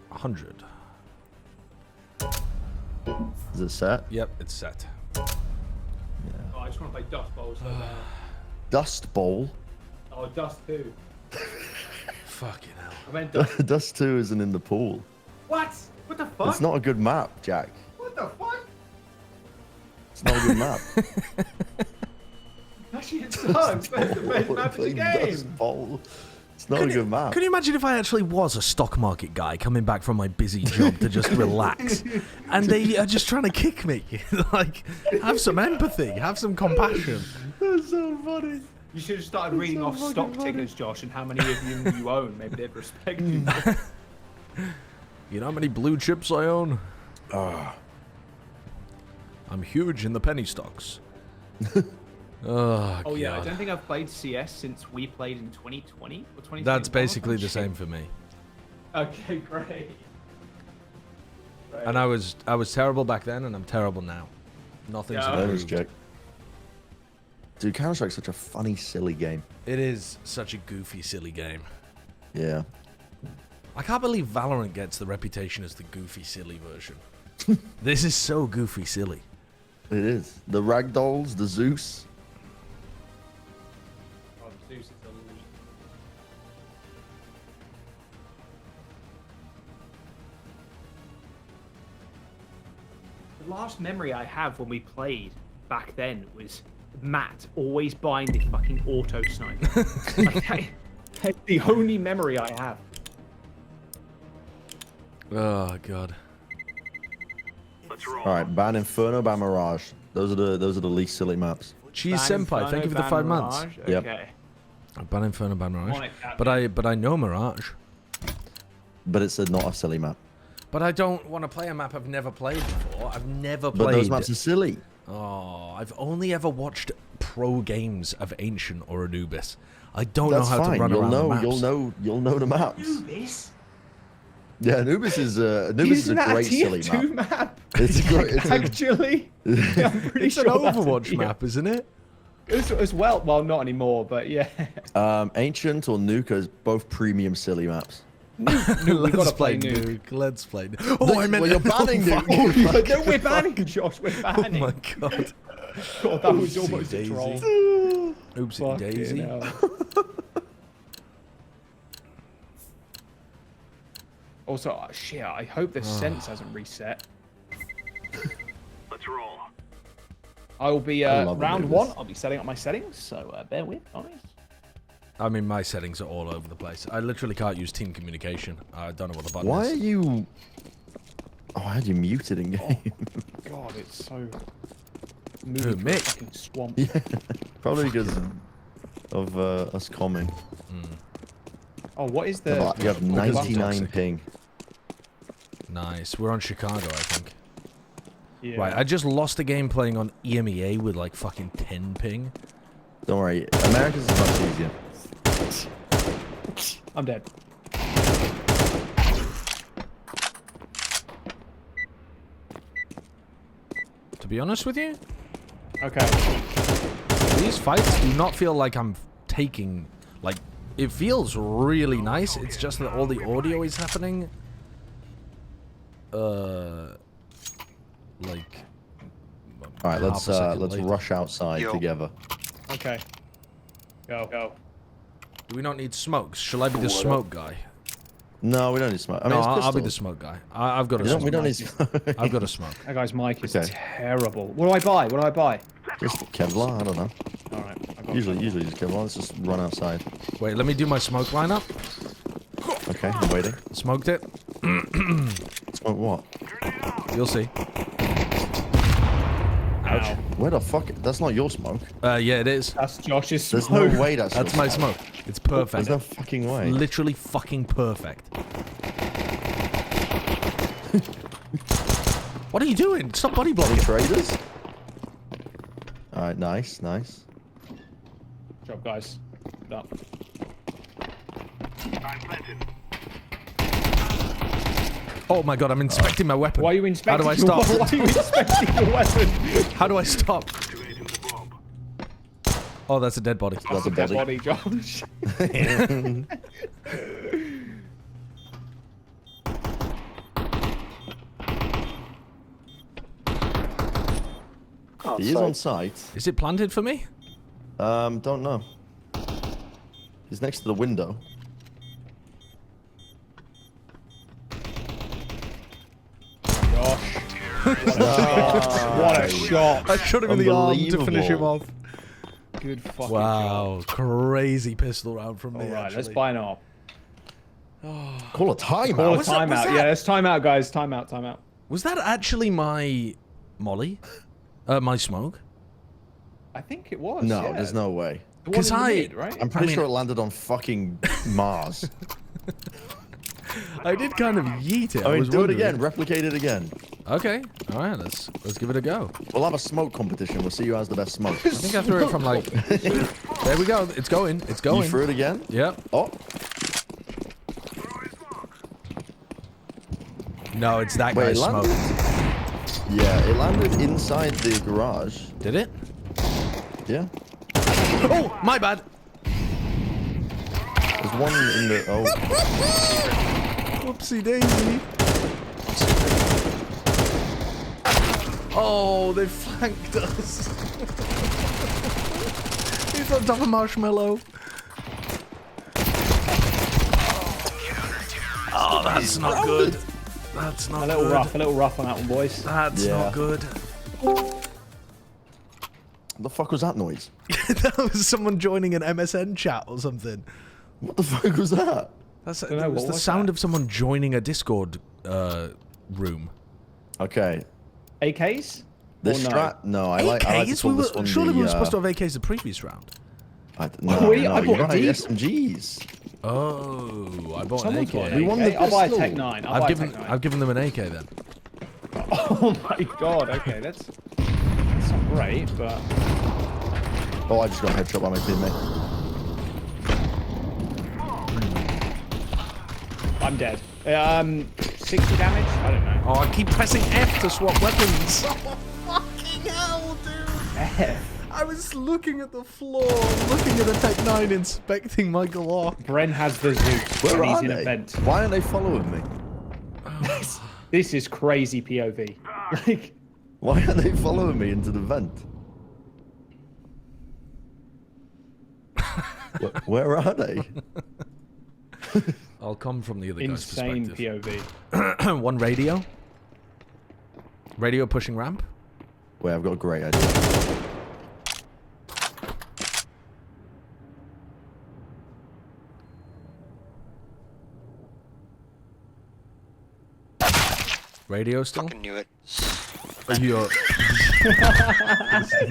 100. Is it set? Yep, it's set. Oh, I just want to play Dust Bowl so bad. Dust Bowl? Oh, Dust 2. Fucking hell. I meant Dust. Dust 2 isn't in the pool. What? What the fuck? It's not a good map, Jack. What the fuck? It's not a good map. That shit sucks. That's the best map in the game. Dust Bowl. It's not a good map. Can you imagine if I actually was a stock market guy coming back from my busy job to just relax, and they are just trying to kick me? Like, have some empathy, have some compassion. That's so funny. You should have started reading off stock tickers, Josh, and how many of you own. Maybe they'd respect you. You know how many blue chips I own? I'm huge in the penny stocks. Oh yeah, I don't think I've played CS since we played in 2020 or 2021. That's basically the same for me. Okay, great. And I was terrible back then, and I'm terrible now. Nothing's improved. Jack. Dude, Counter-Strike's such a funny, silly game. It is such a goofy, silly game. Yeah. I can't believe Valorant gets the reputation as the goofy, silly version. This is so goofy, silly. It is. The Ragdolls, the Zeus. Oh, Zeus is elite. The last memory I have when we played back then was Matt always buying the fucking auto sniper. Like, that's the only memory I have. Oh god. All right, ban Inferno, ban Mirage. Those are the least silly maps. Cheese Senpai, thank you for the 5 months. Yep. Okay. Ban Inferno, ban Mirage. But I know Mirage. But it's not a silly map. But I don't want to play a map I've never played before. I've never played. But those maps are silly. Oh, I've only ever watched pro games of Ancient or Anubis. I don't know how to run around the maps. You'll know the maps. Anubis? Yeah, Anubis is a great silly map. It's a great. Actually, yeah, I'm pretty It's sure an Overwatch map, isn't it? As well, not anymore, but yeah. Ancient or Nuka is both premium silly maps. Let's play Nuke. Let's play Nuke. Oh, I meant well, you're banning Nuke. No, we're banning Josh. We're banning. Oh my god. God, that was almost a troll. Oopsie daisy. Also, shit, I hope the sense hasn't reset. Let's roll. I will be round one. I'll be setting up my settings, so bear with, honest. I mean, my settings are all over the place. I literally can't use team communication. I don't know what the button Why is. are you? Oh, I had you muted in game. Oh, God, it's so. Who, Mick? Fucking swamp. Yeah, probably because of us coming. Oh, what is the? You have 99 ping. Nice. We're on Chicago, I think. Yeah. Right, I just lost a game playing on EMEA with like fucking 10 ping. Don't worry, America's is much easier. I'm dead. To be honest with you, okay. These fights do not feel like I'm taking, like, it feels really nice. It's just that all the audio is happening. Like. All right, let's rush outside together. Okay. Go. Do we not need smokes? Shall I be the smoke guy? No, we don't need smoke. I mean, no, I'll be the smoke guy. I've got a smoke. We don't need smoke. I've got a smoke. That guy's mic is terrible. What do I buy? What do I buy? Just Kevlar. I don't know. All right. Usually just Kevlar. Let's just run outside. Wait, let me do my smoke lineup. Okay, I'm waiting. Smoked it. Smoke what? You'll see. Ouch. Where the fuck? That's not your smoke. Yeah, it is. That's Josh's smoke. There's no way that's my smoke. It's perfect. There's no fucking way. Literally fucking perfect. What are you doing? Stop body blocking. Traders. All right, nice. Good job, guys. Good up. Oh my god, I'm inspecting my weapon. Why are you inspecting? How do I stop? Why are you inspecting your weapon? How do I stop? Oh, that's a dead body. That's a dead body, Josh. He is on site. Is it planted for me? Don't know. He's next to the window. Josh. What a shot. I shot him in the arm to finish him off. Good fucking Wow, shot. crazy pistol round from me. Alright, let's actually. buy an ARP. Call a timeout. Call a Was that- was timeout. that- Yeah, let's timeout, guys. Timeout. Was that actually my molly? My smoke? I think it was. No, yeah. there's no way. The one in the mid, right? I'm pretty I mean- sure it landed on fucking Mars. I did kind of yeet it. I mean, was do it wondering. again. Replicate it again. Okay. All right. Let's give it a go. We'll have a smoke competition. We'll see who has the best smoke. I think I threw it from like. There we go. It's going. It's going. You threw it again? Yep. Oh. No, it's that Wait, guy's it smoke. landed? Yeah, it landed inside the garage. Did it? Yeah. Oh, my bad. There's one in the. Oh. Whoopsie daisy. Oh, they flanked us. He's on top of Marshmallow. Oh, that's not good. That's not A little good. rough on that one, boys. That's Yeah. not good. What the fuck was that noise? That was someone joining an MSN chat or something. What the fuck was that? That's Dunno, it was what the was sound that? of someone joining a Discord room. Okay. AKs? This Or no? strat? No, I like to AKs? call We this were, one surely the, we were supposed to have AKs the previous round. No, Oh, wait, no, I you're bought a right, D. SMGs. Oh, I bought Someone's an got AK. an We won AK. the I'll buy a pistol. Tech 9. I'll buy a Tech 9. I've given them an AK then. Oh my god, okay, that's not great, but... Oh, I just got headshot by my teammate. I'm dead. 60 damage? I don't know. Oh, I keep pressing F to swap weapons. Oh, fucking hell, dude. F. I was looking at the floor, looking at a Tech 9, inspecting my Glock. Bren has the Zeus, Where and he's are in they? a vent. Why are they following me? This is crazy POV. Like, Why are they following me into the vent? Where are they? I'll come from the other guy's insane perspective. POV. One radio. Radio pushing ramp. Wait, I've got a great idea. Radio still? Fucking knew it. You're...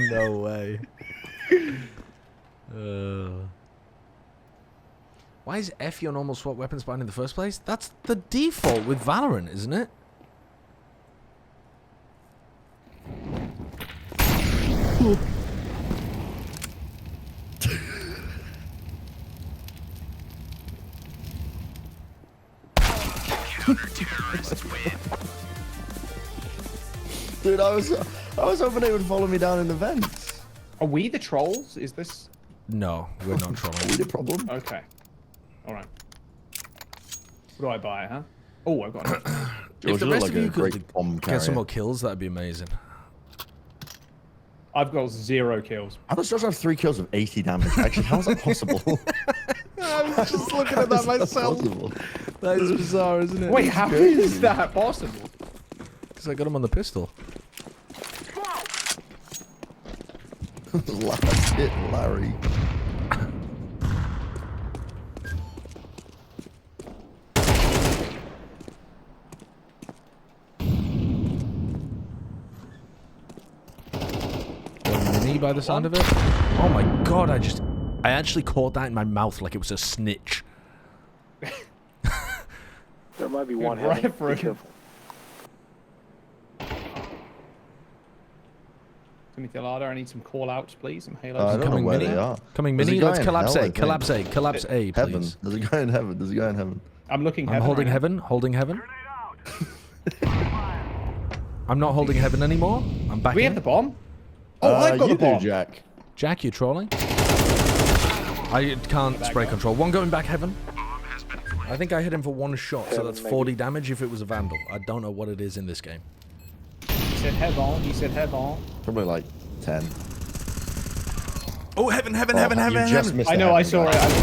no way. Why is F your normal swap weapon spawn in the first place? That's the default with Valorant, isn't it? Dude, I was hoping they would follow me down in the vents. Are we the trolls? Is this... No, we're not Are we trolling. the problem? Okay. Alright. What do I buy, huh? Oh, I've got it. If the you look rest like of a you great could bomb get some carrier. more kills, that'd be amazing. I've got 0 kills. How does Josh have 3 kills of 80 damage? Actually, how is that possible? I was just looking at that myself. That is bizarre, isn't it? Wait, how is that possible? Because I got him on the pistol. Last hit, Larry. Mini by the sound of it. Oh my god, I actually caught that in my mouth like it was a snitch. There might be one Right heaven. for Be it. careful. It's gonna Anything louder? I need some call outs, please. Some Halo. I don't know where they are. Coming There's a mini. guy Let's in collapse hell, A. I think. Collapse A. Collapse A, please. Heaven. There's a guy in heaven. There's a guy in heaven. I'm looking I'm heaven. holding right heaven. Holding heaven. I'm not holding heaven anymore. I'm back. We in. have the bomb. Oh, I've got you the bomb. do, Jack. Jack, you're trolling. I can't spray control. One going back heaven. I think I hit him for one shot, so that's 40 damage if it was a Vandal. I don't know what it is in this game. He said heaven. He said heaven. Probably like 10. Oh, heaven, heaven, Oh, heaven, you heaven, just heaven. missed I the know. I heaven saw guy. it.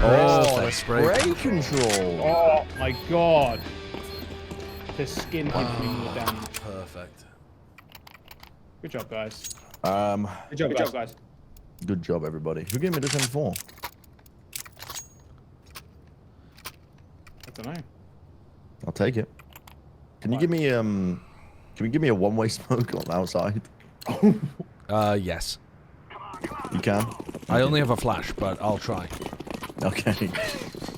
Oh, the the spray. spray control. Oh my god. The skin keeps bringing it down. Perfect. Good job, guys. Good Good job, guys. Good job, everybody. Who gave me this M4? I don't know. I'll take it. Can you give me Can you give me a one-way smoke on outside? Yes. You can. I only have a flash, but I'll try. Okay.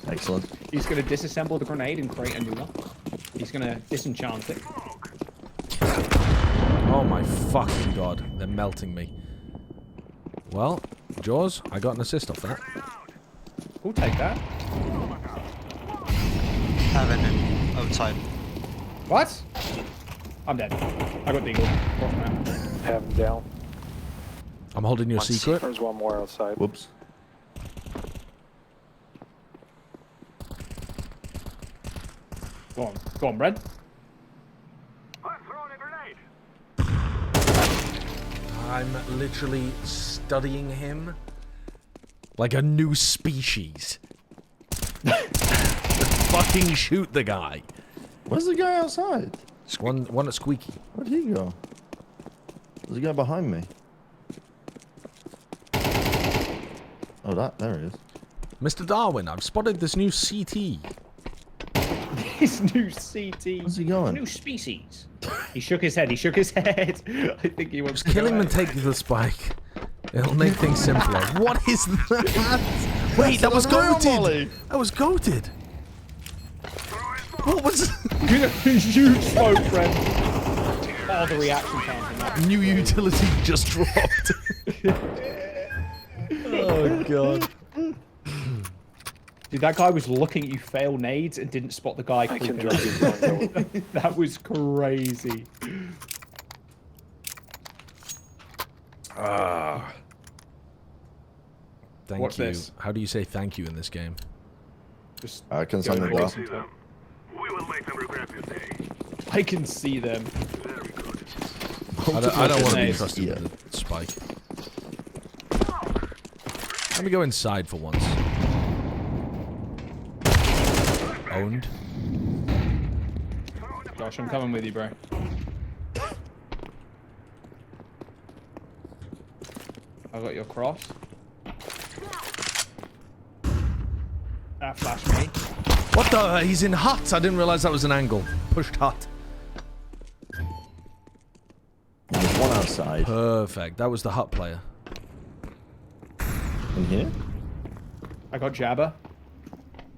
Excellent. He's gonna disassemble the grenade and create a new one. He's gonna disenchant it. Oh my fucking god. They're melting me. Well, Jaws, I got an assist off that. We'll take that. Heaven and outside. What? I'm dead. I got Deagle. Have him down. I'm holding your secret. There's one more outside. Whoops. Go on, Red. I'm literally studying him like a new species. Fucking shoot the guy. Where's the guy outside? One at Squeaky. Where'd he go? There's a guy behind me. Oh, there he is. Mr. Darwin, I've spotted this new CT. His new CT. Where's he going? New species. He shook his head. He shook his head. I think he wants Just to kill go him and out. take the spike. It'll make things simpler. What is that? Wait, that was goated. That was goated. What was huge smoke, friend? Oh, the reaction time from that. New utility just dropped. Oh god. Dude, that guy was looking at you fail nades and didn't spot the guy. can drop you. That was crazy. Thank What's you. this? How do you say thank you in this game? Just I can send the listen door. to it. We will make them regret this day. I can see them. Very good. I don't want to be Nice. trusted with the spike. Let me go inside for once. Owned. Josh, I'm coming with you, bro. I got your cross. Flash me. What the? He's in hut. I didn't realize that was an angle. Pushed hut. There's one outside. Perfect. That was the hut player. In here? I got Jabba.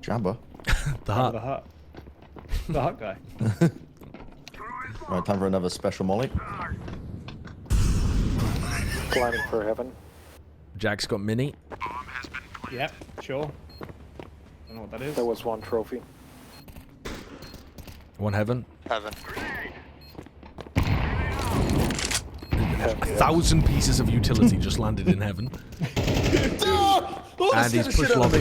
Jabba. The Out of hut. the hut. The hut guy. Right, time for another special molly. Planning for heaven. Jack's got mini. Yep, sure. Don't know what that is. There was one trophy. One heaven. Heaven. 1,000 pieces of utility just landed in heaven. And he's pushed lobby.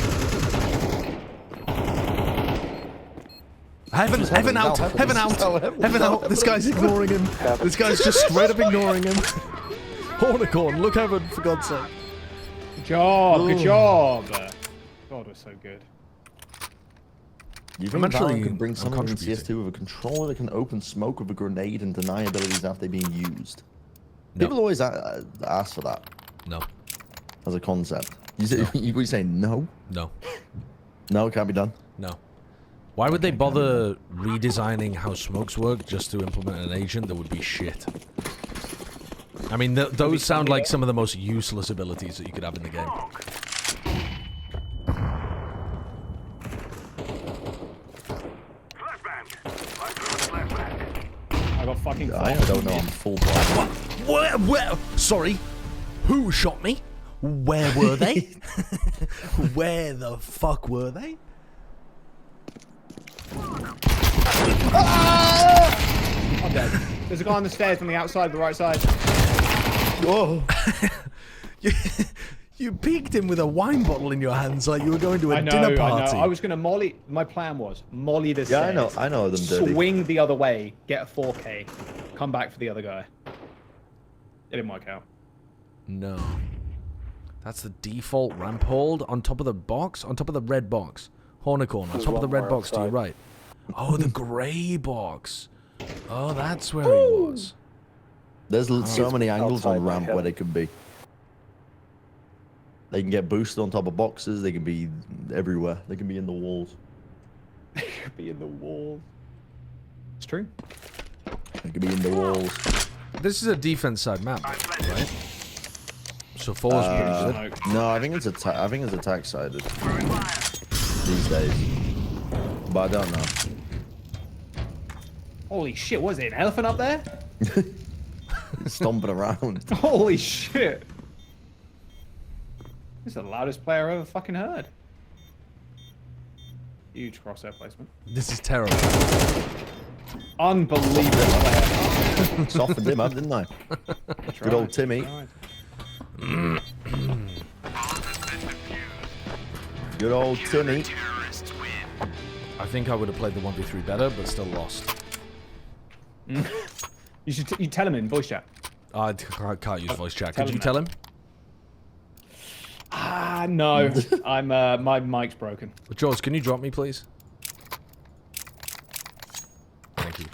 Heaven, heaven out, heaven out, heaven out. This guy's ignoring him. This guy's just straight up ignoring him. Hornicorn, look heaven, for God's sake. Good job, good job. God, we're so good. You I'm think actually- Valorant can bring I'm something in contributing. CS2 with a controller that can open smoke with a grenade and deny abilities after being used? No. People always ask for that No, as a concept. You say, you say no? no, No, it can't be done. no. Why would they bother redesigning how smokes work just to implement an agent that would be shit? I mean, those sound like some of the most useless abilities that you could have in the game. I got fucking I fucked. don't know. I'm full blind. Where? Sorry. Who shot me? Where were they? Where the fuck were they? I'm dead. There's a guy on the stairs on the outside, the right side. Whoa. You peeked him with a wine bottle in your hands like you were going to a dinner party. I know. I was going to molly. My plan was molly the stairs. Yeah, I know them dirty. Swing the other way, get a 4K, come back for the other guy. It didn't work out. No. That's the default ramp hold on top of the box, on top of the red box. Hornicorn, on top of the red box to your right. Oh, the grey box. Oh, that's where he was. There's so many angles on ramp where they could be. They can get boosted on top of boxes. They can be everywhere. They can be in the walls. They could be in the walls. It's true. They could be in the walls. This is a defense side map, right? So four's pretty good. No, I think it's attack sided these days. But I don't know. Holy shit! Was it an elephant up there? Stomping around. Holy shit! This is the loudest player I've ever fucking heard. Huge crosshair placement. This is terrible. Unbelievable player. Softened him up, didn't I? Good old Timmy. Good old Timmy. I think I would have played the 1v3 better, but still lost. You should you tell him in voice chat. I can't use voice chat. Could you tell him? Ah, no. I'm my mic's broken. George, can you drop me, please? Thank you.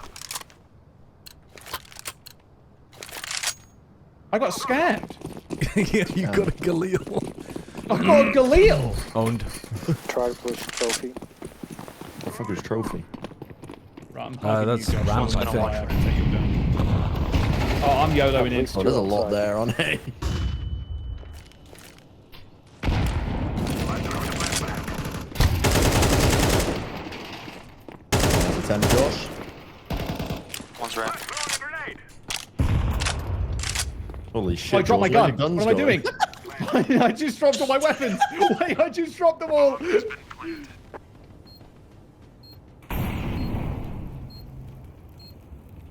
I got scammed. Yeah, you got a Galil. I got a Galil. Owned. Try to push trophy. What the fuck is trophy? Right, that's ramp, I think. Oh, I'm YOLOing in. Oh, there's a lot there on it. That's a 10, Josh. One's red. Holy shit. Oh, I dropped my gun. What am I going? doing? I just dropped all my weapons. Wait, I just dropped them all.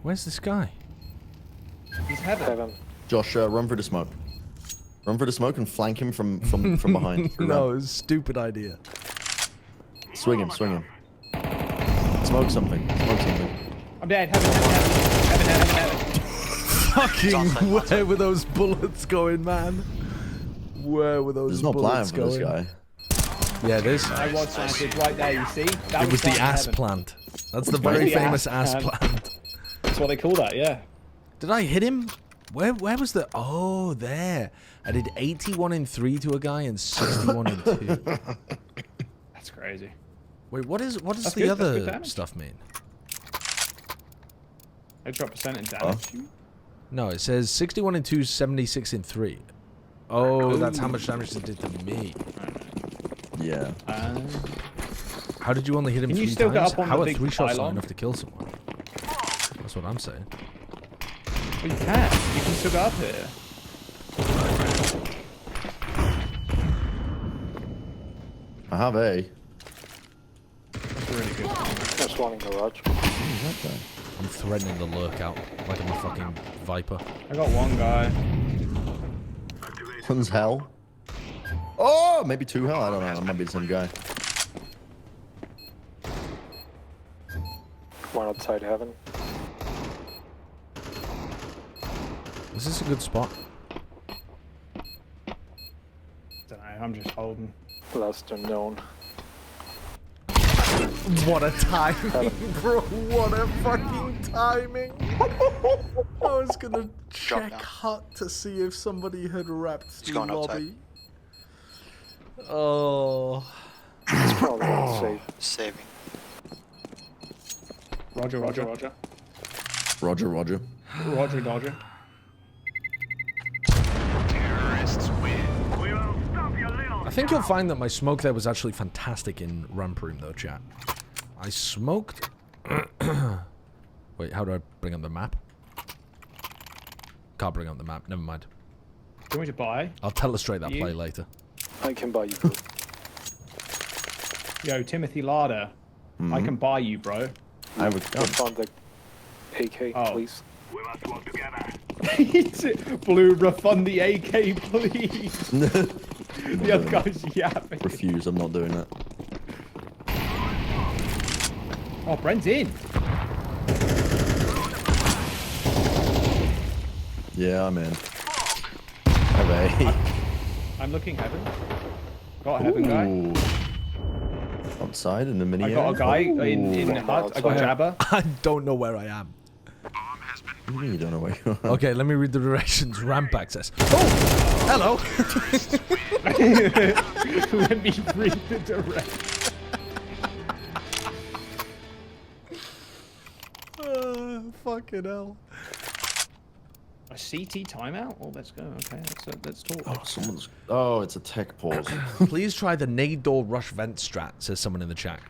Where's this guy? He's heaven. Josh, run for the smoke. Run for the smoke and flank him from behind. No, it's a stupid idea. Swing him, swing him. Smoke something. Smoke something. I'm dead. Heaven. Fucking, where were those bullets going, man? Where were those There's no plan bullets for going? this guy. Yeah, this. I was planted right there, you see? That It was the down ass heaven. plant. That's the very The famous ass ass plant. That's what they call that, yeah. Did I hit him? Where was the... Oh, there. I did 81 in 3 to a guy and 61 in 2. That's crazy. Wait, what does That's the good, that's good other damage. stuff mean? Headshot percentage damage. No, it says 61 in 2, 76 in 3. Oh, that's how much damage it did to me. Yeah. How did you only hit him Can you 3 still get times? up on How the are big 3 shots not pylon? enough to kill someone? That's what I'm saying. Well, you can. You can still go up here. I have A. That's really good. Just one in garage. I'm threatening the lurk out like I'm a fucking viper. I got one guy. One's hell. Oh, maybe 2 hell. I don't know. That might be the same guy. One outside heaven. Is this a good spot? Don't know. I'm just holding. Last unknown. What a timing, bro. What a fucking timing. I was gonna check hut to see if somebody had wrapped the going outside. lobby. Oh. It's probably not safe. Saving. Roger. Roger, Roger. Dodger. Terrorists win. We will stop your little. I think you'll find that my smoke there was actually fantastic in Ramp Room though, chat. I smoked... Wait, Wait, how do I bring up the map? Can't bring up the map. Never mind. Do you want me to buy? I'll illustrate that play later. I can buy you, bro. Yo, Timothy Larder. I can buy you, bro. I would refund the AK, please. We must work together. Blue, refund the AK, please. The other guy's yapping. Refuse, I'm not doing that. Oh, Brent's in. Yeah, I'm in. Hooray. I'm looking heaven. Got a heaven guy. Outside in the mini. I got a guy in the hut. I got Jabba. I don't know where I am. You don't know where you are. Okay, let me read the directions. Ramp access. Oh! Hello! Let me read the directions. Fucking hell. A CT timeout? Oh, let's go. Okay, let's talk. Oh, someone's. Oh, it's a tech pause. Please try the nade door rush vent strat, says someone in the chat.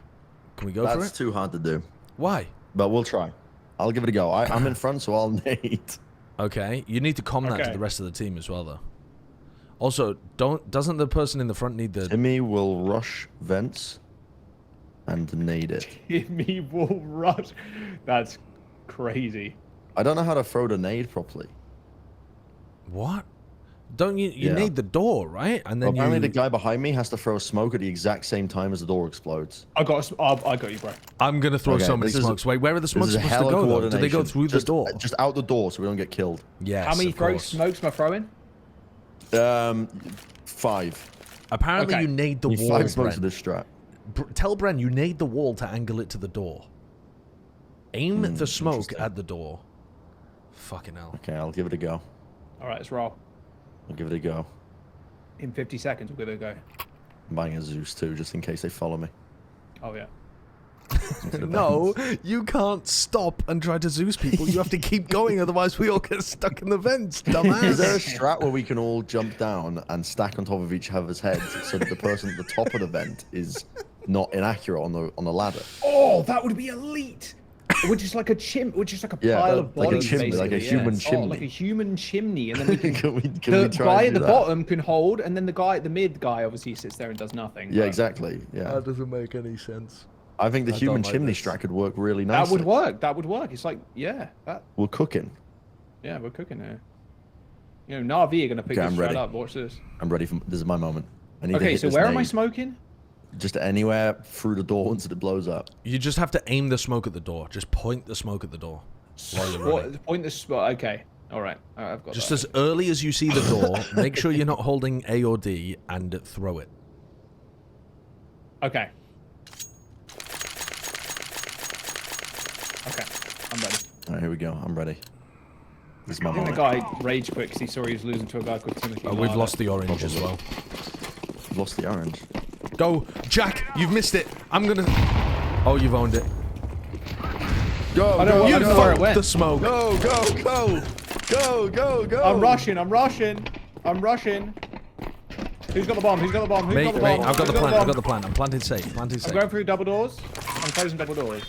Can we go for it? That's too hard to do. Why? But we'll try. I'll give it a go. I'm in front, so I'll nade. Okay, you need to comm that to the rest of the team as well, though. Also, doesn't the person in the front need the... Timmy will rush vents and nade it. Timmy will rush. That's crazy. I don't know how to throw the nade properly. What? Don't you need the door, right? And then apparently the guy behind me has to throw a smoke at the exact same time as the door explodes. I got you, bro. I'm gonna throw so many smokes. Wait, where are the smokes supposed to go? Though? Do they go through the door? Just out the door, so we don't get killed. Yes. How many smokes am I throwing? 5. Apparently you nade the wall. 5 smokes of this strat. Tell Bren you nade the wall to angle it to the door. Aim the smoke at the door. Fucking hell. Okay, I'll give it a go. All right, let's roll. I'll give it a go. In 50 seconds, we're gonna go. I'm buying a Zeus too, just in case they follow me. Oh yeah. No, you can't stop and try to Zeus people. You have to keep going, otherwise we all get stuck in the vents, dumbass. Is there a strat where we can all jump down and stack on top of each other's heads so that the person at the top of the vent is not inaccurate on the ladder? Oh, that would be elite. Which is like a pile of bodies, like a chimney, like a human chimney. Oh, like a human chimney, and then we can, can we the try guy and at do the that? bottom can hold, and then the mid guy obviously sits there and does nothing. Yeah, exactly. Yeah. That doesn't make any sense. I think the human chimney strat could work really nicely. That would work. That would work. It's like, yeah. We're cooking. Yeah, we're cooking here. You know, Na'Vi are gonna pick this straight up. Watch this. I'm ready for this. Is my moment. I need to Okay, hit so this where am I nade. smoking? Just anywhere through the door once it blows up. You just have to aim the smoke at the door. Just point the smoke at the door. While you're running. Point the spot. Okay. All right. I've got Just that. as early as you see the door, make sure you're not holding A or D and throw it. Okay. Okay. I'm ready. All right, here we go. I'm ready. This is my I think the moment. guy rage quit because he saw he was losing to a guy called Timothy. Oh, we've lost the orange as well. We've lost the orange. Go, Jack! You've missed it. I'm gonna. Oh, you've owned it. Go! I don't know where it went. The smoke. Go! Go! Go! Go! Go! Go! I'm rushing. I'm rushing. I'm rushing. Who's got the bomb? Who's got the bomb? Who's got the bomb? I've got the Who's plan. I've got the plan. I'm planting safe. Planting I'm safe. going through double doors. I'm closing double doors.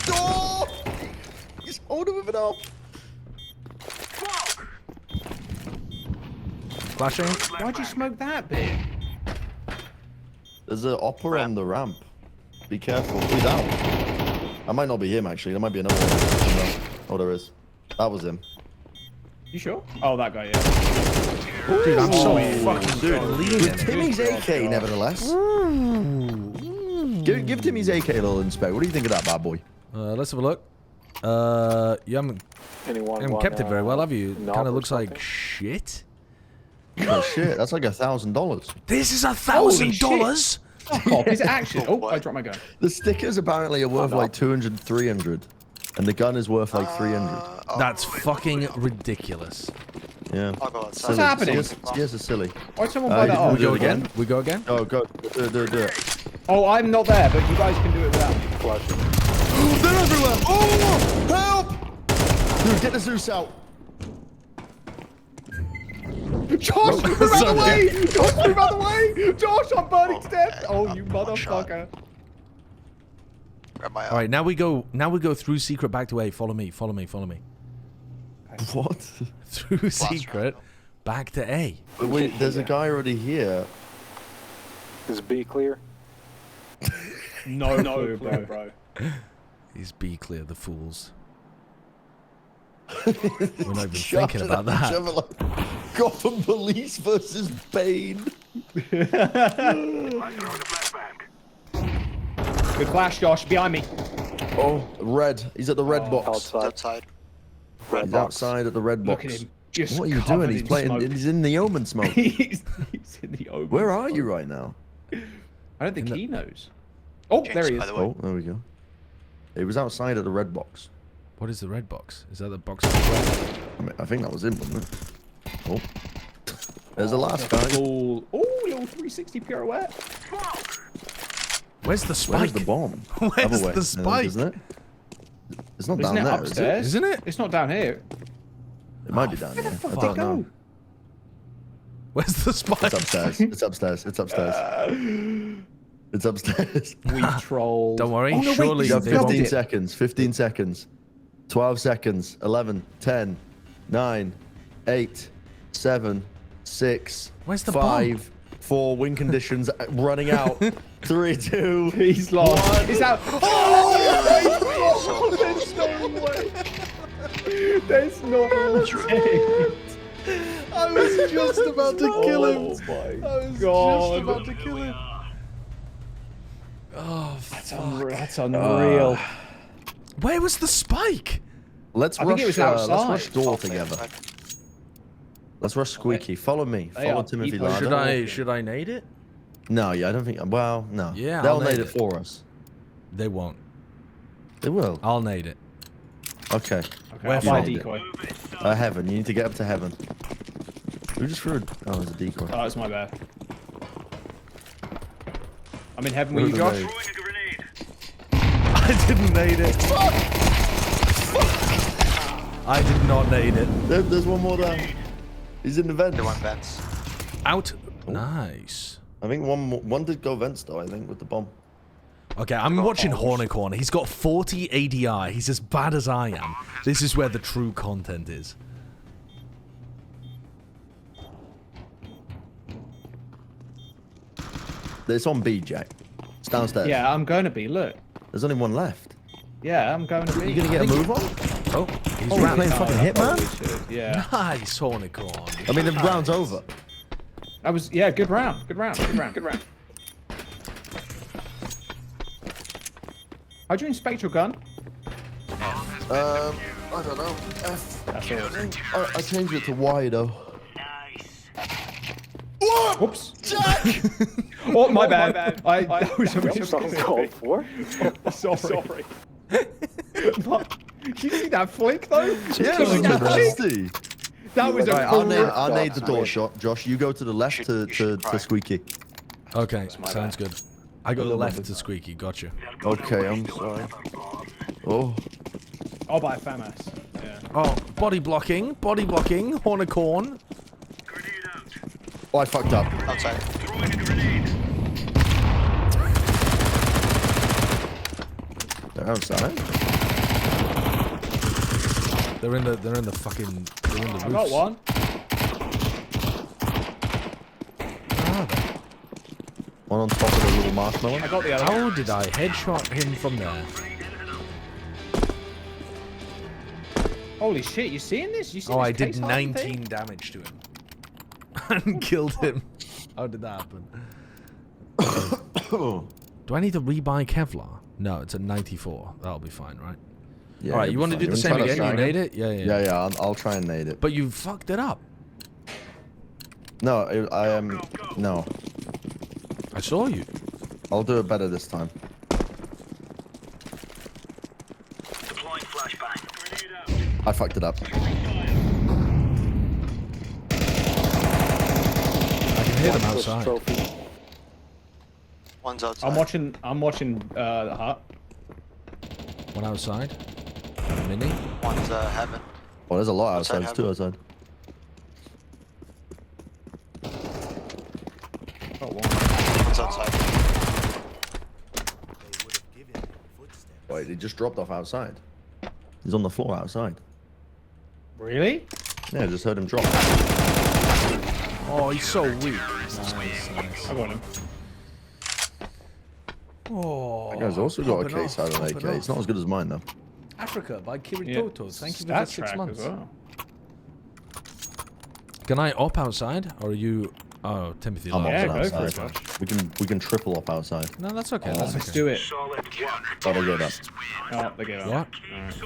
Oh! He's holding with it up. Flashing. Why'd you smoke that bit? There's an opera on the ramp. Be careful. He's out. That might not be him, actually. There might be another one. No. Oh, there is. That was him. You sure? Oh, that guy, yeah. Dude, I'm so fucking Dude, leaning. with Timmy's AK, nevertheless. Give Timmy's AK a little inspect. What do you think of that bad boy? Let's have a look. You haven't kept it very well, have you? Kind of looks like shit. Oh shit, that's like $1,000. This is $1,000? Oh, is it actually? Oh, I dropped my gun. The stickers apparently are worth like 200, 300. And the gun is worth like 300. That's fucking ridiculous. Yeah. What's happening? Yes, it's silly. Why'd someone buy that off? We go again? We go again? Oh, go. Do it. Oh, I'm not there, but you guys can do it without me. They're everywhere! Oh! Help! Dude, get the Zeus out. Josh, move out the way! Josh, move out the way! Josh, I'm burning to death! Oh, you motherfucker. my All right, now we go through secret back to A. Follow me. Follow me. Follow me. What? Through secret back to A. But wait, there's a guy already here. Is B clear? No clue, bro. He's B clear, the fools. We're not even thinking about that. Like, Gotham Police versus Bane. Good flash, Josh. Behind me. Oh, red. He's at the red box. Outside. He's outside at the red box. Look at him. Just what are you doing? He's playing. Smoke. He's in the omen smoke. he's in the omen. Where are you right now? I don't think he knows. Oh, there he is. Oh, there we go. He was outside at the red box. What is the red box? Is that the box? I think that was him, wasn't it? Oh. There's the last guy. Oh, little 360 pirouette. Where's the spike? Where's the bomb? Where's the spike? Isn't it? It's not Isn't down it there, upstairs? is it? Isn't it? It's not down here. It might be down there. I don't know. Where's the spike? It's upstairs. It's upstairs. It's upstairs. It's upstairs. We trolled. Don't worry. Oh, no, surely You got they won't. 15 seconds. 15 seconds. 12 seconds. 11, 10, 9, 8, 7, 6, Where's the 5, 4. Win conditions running out. 3, 2. He's lost. 1. He's out. Oh! There's no way. There's no way. I was just about to kill him. Oh my I was God. just about to kill him. Oh, That's unreal. Where was the spike? Let's I rush. think it was Let's outside. rush door together. Let's rush Squeaky. Follow me. They Follow are Timothy people. Larder. Should I nade it? No, yeah, I don't think. Well, no. Yeah, they'll I'll nade nade it it. for us. They won't. They will. I'll nade it. Okay. Where I'll buy a from? decoy. Heaven. You need to get up to heaven. Who just threw a... Oh, it's a decoy. Oh, that's my bad. I'm in heaven Where with you, are Josh. they? I didn't nade it. I did not nade it. There's one more there. He's in the vents. They want vents. Out. Nice. I think one did go vents though. I think with the bomb. Okay, I'm watching Hornicorn. He's got 40 ADI. He's as bad as I am. This is where the true content is. It's on B, Jack. It's downstairs. Yeah, I'm going to be. Look. There's only one left. Yeah, I'm going to be. You gonna get a move on? Oh, he's Oh, we're playing fucking Hitman? Yeah. Nice, Hornicorn. I mean, the round's over. That was, yeah, good round. Good round. Good round. Good round. How'd you inspect your gun? I don't know. F. That's all. I changed it to Y though. Whoops. Jack! Oh, my bad. I that was Called for? Sorry. You see that flick though? Yeah, You see that flick? nasty. That was a Right, cool. I'll nade the door shot. Josh, you go to the left to Squeaky. Okay, sounds good. I go to the left to Squeaky. Gotcha. Okay, I'm sorry. Oh. I'll buy a FAMAS. Yeah. Oh, body blocking, Hornicorn. Oh, I fucked up. Outside. They're outside. They're in the fucking. They're in the roofs. I got one. Where are they? One on top of the little marshmallow. I got the other. How did I headshot him from there? Holy shit! You seeing this? You seeing Oh, this I did case hardened 19 thing? damage to him. And killed him. How did that happen? Do I need to rebuy Kevlar? No, it's at 94. That'll be fine, right? Yeah, Alright, you want to do the same again? You nade it? Yeah. Yeah, I'll try and nade it. But you fucked it up. No, I am. No. I saw you. I'll do it better this time. Deploying flashbang. I fucked it up. I can hear them outside. One's outside. I'm watching the hut. One outside. Mini. One's heaven. Oh, there's a lot Outside outside. There's two outside. One's outside. Wait, he just dropped off outside. He's on the floor outside. Really? Yeah, I just heard him drop. Oh, he's so weak. Nice. I got him. Oh, That guy's also got a popping case off, out of an popping AK. It's not off. as good as mine, though. Africa by Kiritoto. Yeah. Thank you for Stat the 6 track months. as well. Can I op outside, or are you? Oh, Timothy. I'm Lodge. off outside. We can triple up outside. No, that's okay. Oh, That's Let's okay. do it. Oh, they gave up. Oh, they gave What? up.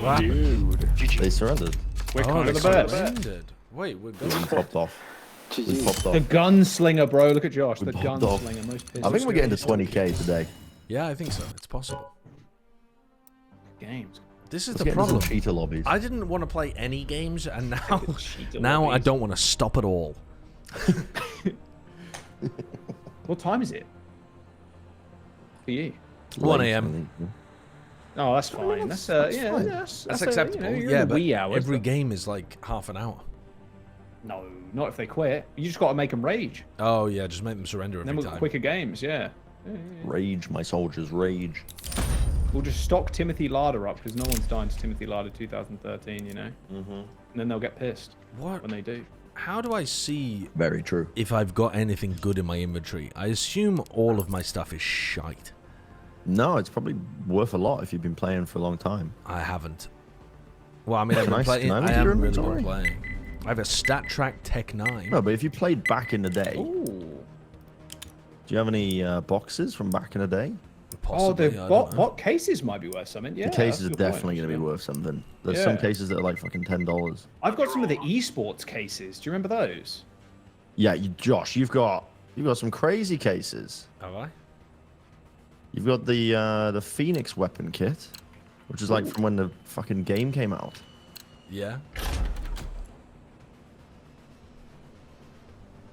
What? Dude. They surrendered. We're kind of the they best. surrendered. Wait, we're We going. popped off. We popped off. The gunslinger, bro. Look at Josh. The popped off. gunslinger. Most pissed. I think we're getting to 20k today. Yeah, I think so. It's possible. games. This is Let's the get into problem. some cheetah lobbies. I didn't want to play any games, and now, Cheetah now I lobbies. don't want to stop at all. What time is it? For you? 1 a.m. Oh, that's fine. That's yeah, fine. That's acceptable. you're in Yeah, the but wee hours, every but- game is like half an hour. No, not if they quit. You just got to make them rage. Oh yeah, just make them surrender Then every we'll get time. quicker games. Yeah. Rage, my soldiers, rage. We'll just stock Timothy Larder up because no one's dying to Timothy Larder 2013. You know. Mm-hmm. And then they'll get pissed. What? When they do. How do I see Very true. if I've got anything good in my inventory? I assume all of my stuff is shite. No, it's probably worth a lot if you've been playing for a long time. I haven't. Well, I mean, I've Can been I- playing. can I I look at your haven't really been inventory? playing. I have a StatTrak Tech 9. No, but if you played back in the day, Ooh. do you have any boxes from back in the day? Possibly, Oh, I the don't know. what cases might be worth something. Yeah. The cases are that's a good definitely point, going to be actually. worth something. There's some Yeah. cases that are like fucking $10. I've got some of the esports cases. Do you remember those? Yeah, Josh, you've got some crazy cases. Have I? You've got the Phoenix weapon kit, which is like from when the fucking game came out. Yeah.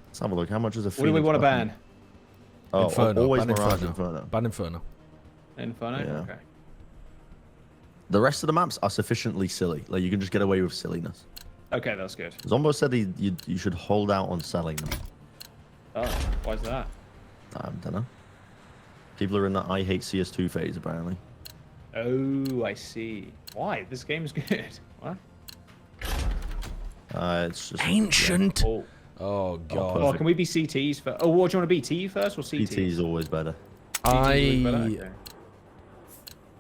Let's have a look. How much is a Phoenix What do we want to weapon? ban? Oh, Inferno. always Ban Mirage Inferno. Inferno. Ban Inferno. Inferno. Yeah. Okay. The rest of the maps are sufficiently silly. Like you can just get away with silliness. Okay, that's good. Zombo said you should hold out on selling them. Oh, why's that? I don't know. People are in that I hate CS2 phase apparently. Oh, I see. Why? This game's good. What? It's just Ancient. Oh. Oh god. Oh, can we be CTs first? Oh, what do you want to be? T first or CT? PT is always better. Okay.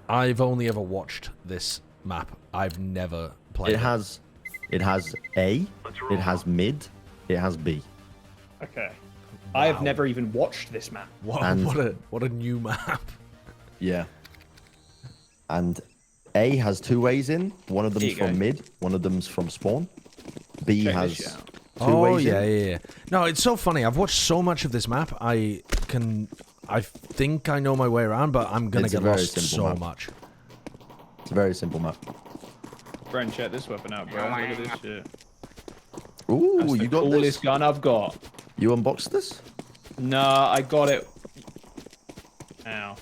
I've only ever watched this map. I've never played It has A, it has mid, it has B. Okay. I have never even watched this map. And- What a new map. Yeah. And A has 2 ways in. One of There them's you go. from mid, one of them's from spawn. B Check has this 2 out. Oh ways yeah, in. yeah. No, it's so funny. I've watched so much of this map. I think I know my way around, but I'm gonna It's a get very lost simple so map. much. It's a very simple map. Brent, check this weapon out, bro. Look at this shit. Ooh, That's the you got coolest this? gun I've got. You unboxed this? Nah, I got it. Ow.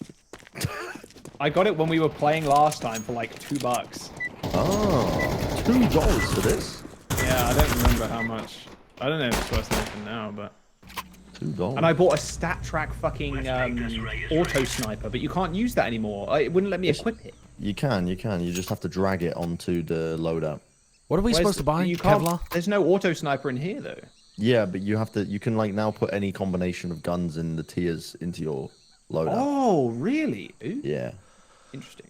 I got it when we were playing last time for like $2. Oh, $2 for this? Yeah, I don't remember how much. I don't know if it's worth anything now, but. $2. And I bought a StatTrak fucking auto sniper, but you can't use that anymore. It wouldn't let me equip it. You can. You just have to drag it onto the loadout. What are we Where's supposed to buy? You can't, Kevlar? There's no auto sniper in here though. Yeah, but you can like now put any combination of guns in the tiers into your loadout. Oh, really? Ooh, Yeah. interesting.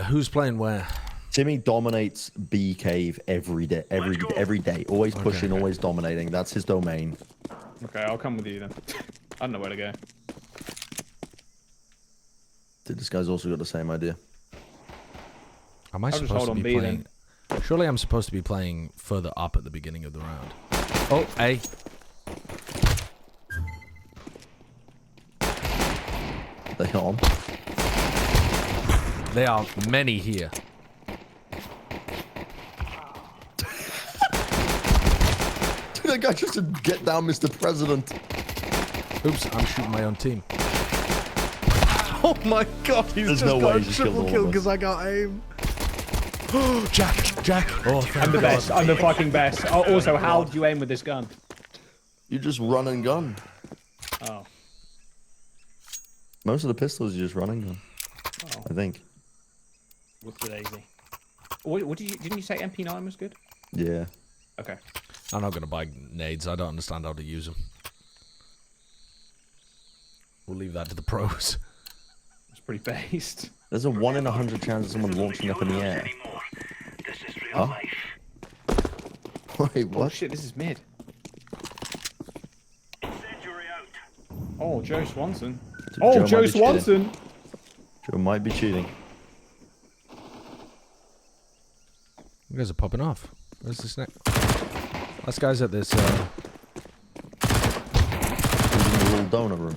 Who's playing where? Timmy dominates B cave every day, every day. Always pushing, always dominating. That's his domain. Okay, I'll come with you then. I don't know where to go. Dude, this guy's also got the same idea. Am I I'll just supposed hold to on be B playing? Surely I'm supposed to be playing further up at the beginning of the round. Oh, A. They on. There are many here. Dude, that guy just said, "Get down, Mr. President." Oops, I'm shooting my own team. Oh my god, he's There's just no got way a he's triple killed all kill of us. because I got aim. Jack. Oh, thank I'm the God. best. I'm the fucking best. Oh, also, how do you aim with this gun? You just run and gun. Oh. Most of the pistols you just run and gun. I think. Whoopsie-daisy. What didn't you say MP9 was good? Yeah. Okay. I'm not going to buy nades. I don't understand how to use them. We'll leave that to the pros. It's pretty based. There's a 1 in 100 chance of someone launching up in the air. Huh? Wait, what? Oh shit, this is mid. Oh, Joe Swanson. Oh, Joe Swanson! Joe might be cheating. You guys are popping off. Where's this next? This guy's at this, He's in the little donut room.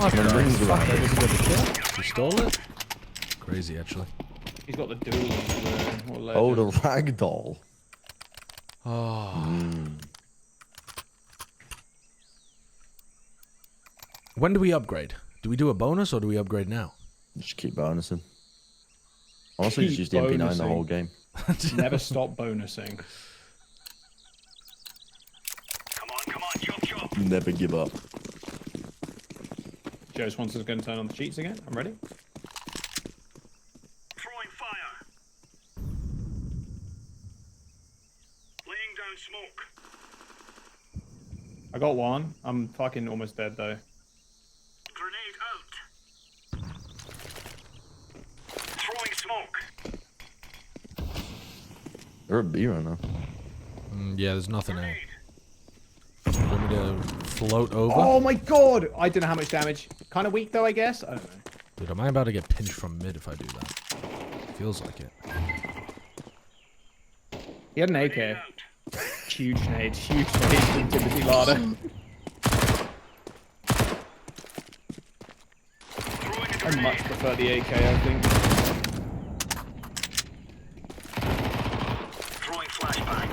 What the fuck? Did he get the kill? He stole it? Crazy, actually. He's got the duel. Oh, the ragdoll. Oh. When do we upgrade? Do we do a bonus or do we upgrade now? Just keep bonusing. Honestly, just use the MP9 the whole game. Never stop bonusing. Come on, chop chop. Never give up. Joe Swanson's going to turn on the cheats again. I'm ready. Throwing fire. Laying down smoke. I got one. I'm fucking almost dead though. Grenade out. Throwing smoke. They're a B right now. Yeah, there's nothing there. Want me to float over? Oh my god! I don't know how much damage. Kind of weak though, I guess. I don't know. Dude, am I about to get pinched from mid if I do that? Feels like it. He had an AK. Huge nade from Timothy Larder. I much prefer the AK, I think. Throwing flashbang.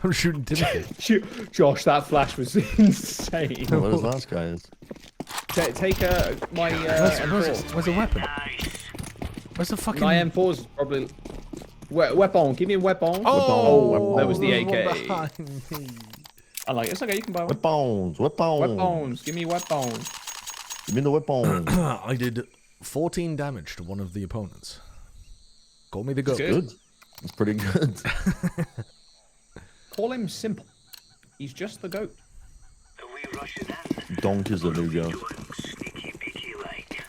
I'm shooting Timothy. Josh, that flash was insane. What his last guy is? Take my where's the weapon? Where's the fucking... My M4 is probably... Weapon, give me a weapon. Oh, that was the AK. behind me. I like it. It's okay, you can buy one. Weapons. Give me weapons. Give me the weapon. I did 14 damage to one of the opponents. Call me the goat. Good. That's pretty good. Call him simple. He's just the goat. Donk is the new goat. Sneaky beaky like.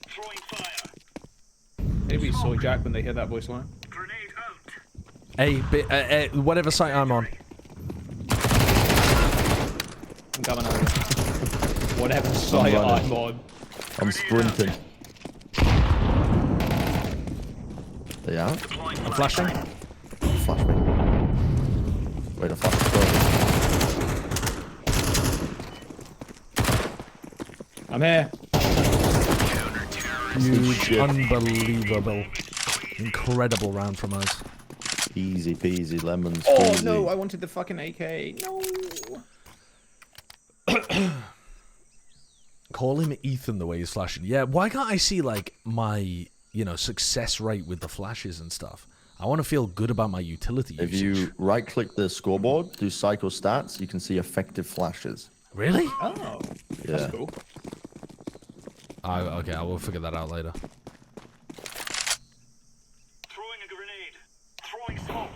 Throwing fire. Maybe soy jack when they hear that voice line. Grenade out. Whatever site I'm on. I'm coming over. Whatever site I'm on. I'm sprinting. They out? I'm flashing. Flash me. Wait, a flash is I'm here. Huge, unbelievable, incredible round from us. Easy peasy lemons. Oh squeezy. no, I wanted the fucking AK. No. Call him Ethan the way he's flashing. Yeah, why can't I see like my, success rate with the flashes and stuff? I want to feel good about my utility If usage. you right click the scoreboard, do cycle stats, you can see effective flashes. Really? Oh, Yeah. that's cool. Okay, I will figure that out later. Throwing a grenade. Throwing smoke.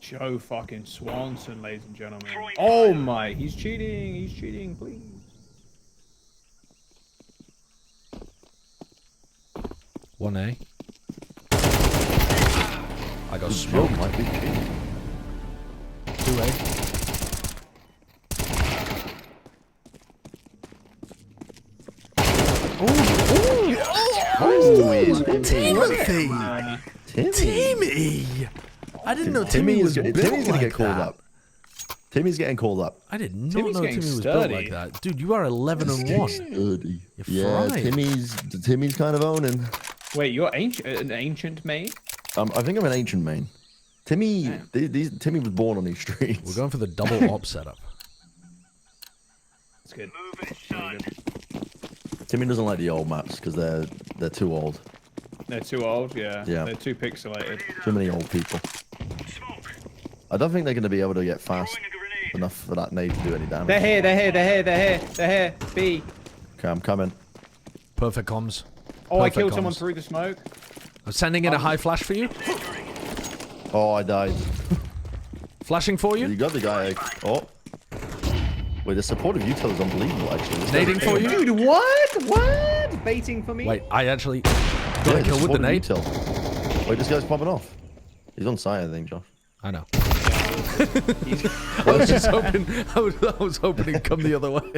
Joe fucking Swanson, ladies and gentlemen. Oh my, he's cheating. He's cheating, please. One A. I got Joe smoked. might be cheating. 2A. Timothy! Timmy! I didn't know Timmy was built Timmy's gonna like get called that. up. Timmy's getting called up. I did not Timmy's know getting Timmy was sturdy. built like that. Dude, you are 11 and 1. Sturdy. You're Yeah, fried. Timmy's kind of owning. Wait, you're an ancient maid? I think I'm an ancient main. Timmy, Timmy was born on these streets. We're going for the double op setup. That's good. Moving, son. Timmy doesn't like the old maps because they're too old. They're too old, yeah. Yeah. They're too pixelated. Too many old people. I don't think they're going to be able to get fast enough for that nade to do any damage. They're here. They're here. B. Okay, I'm coming. Perfect comms. Oh, I Perfect killed someone comms. through the smoke. I'm sending in a high flash for you. Oh, I died. Flashing for you. You got the guy. Oh. Wait, the supportive util is unbelievable, actually. Nading for you. Dude, what? What? Baiting for me? Wait, I actually got a kill with the nade. Util. Wait, this guy's popping off. He's on site, I think, Josh. I know. I was just hoping. I was hoping he'd come the other way.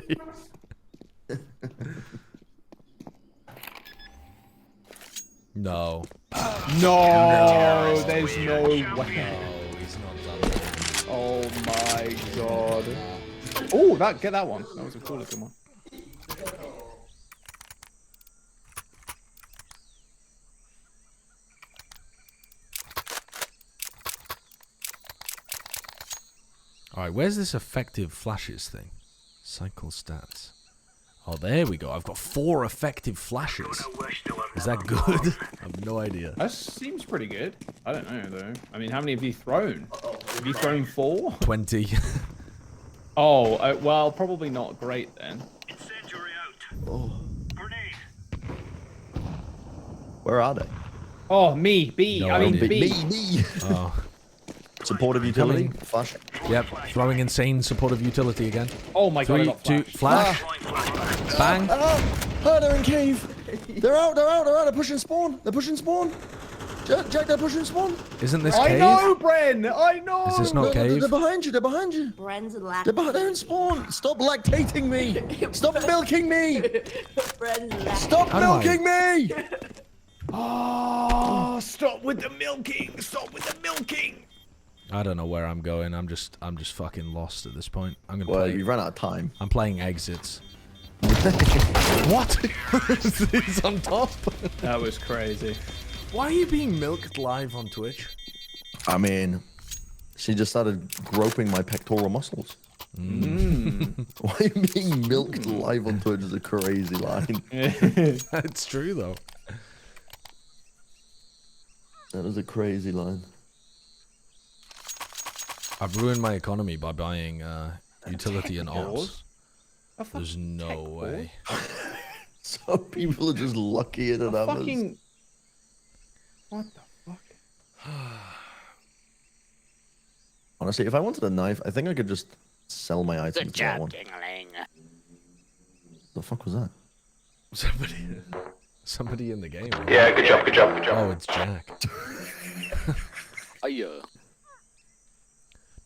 No. No, there's no way. No, he's not done. Oh my god. Oh, get that one. That was a cool looking one. Alright, where's this effective flashes thing? Cycle stats. Oh, there we go. I've got 4 effective flashes. Is that good? I have no idea. That seems pretty good. I don't know, though. I mean, how many have you thrown? Have you thrown 4? 20. Oh, well, probably not great then. Oh. Where are they? Oh, me, B. No I mean, idea. B. Me. Oh. Supportive utility. Coming. Flash. Yep, throwing insane supportive utility again. Oh my god, I 3, got 2, flash. Bang. Oh, they're in cave. They're out. They're pushing spawn. Jack, they're pushing spawn. Isn't this I cave? know, Bren. I know. Is this not cave? They're behind you. Bren's They're in spawn. Stop lactating me. Stop milking me. Bren's Stop milking me. Oh, stop with the milking. I don't know where I'm going. I'm just fucking lost at this point. I'm gonna Well, play. you ran out of time. I'm playing exits. What? He's on top. That was crazy. Why are you being milked live on Twitch? I mean, she just started groping my pectoral muscles. Why are you being milked live on Twitch is a crazy line. It's true though. That is a crazy line. I've ruined my economy by buying utility and ops. There's no way. Some people are just luckier than others. Fucking... What the fuck? Honestly, if I wanted a knife, I think I could just sell my items to that one. The fuck was that? Somebody in the game. Right? Yeah, good job. Oh, it's Jack.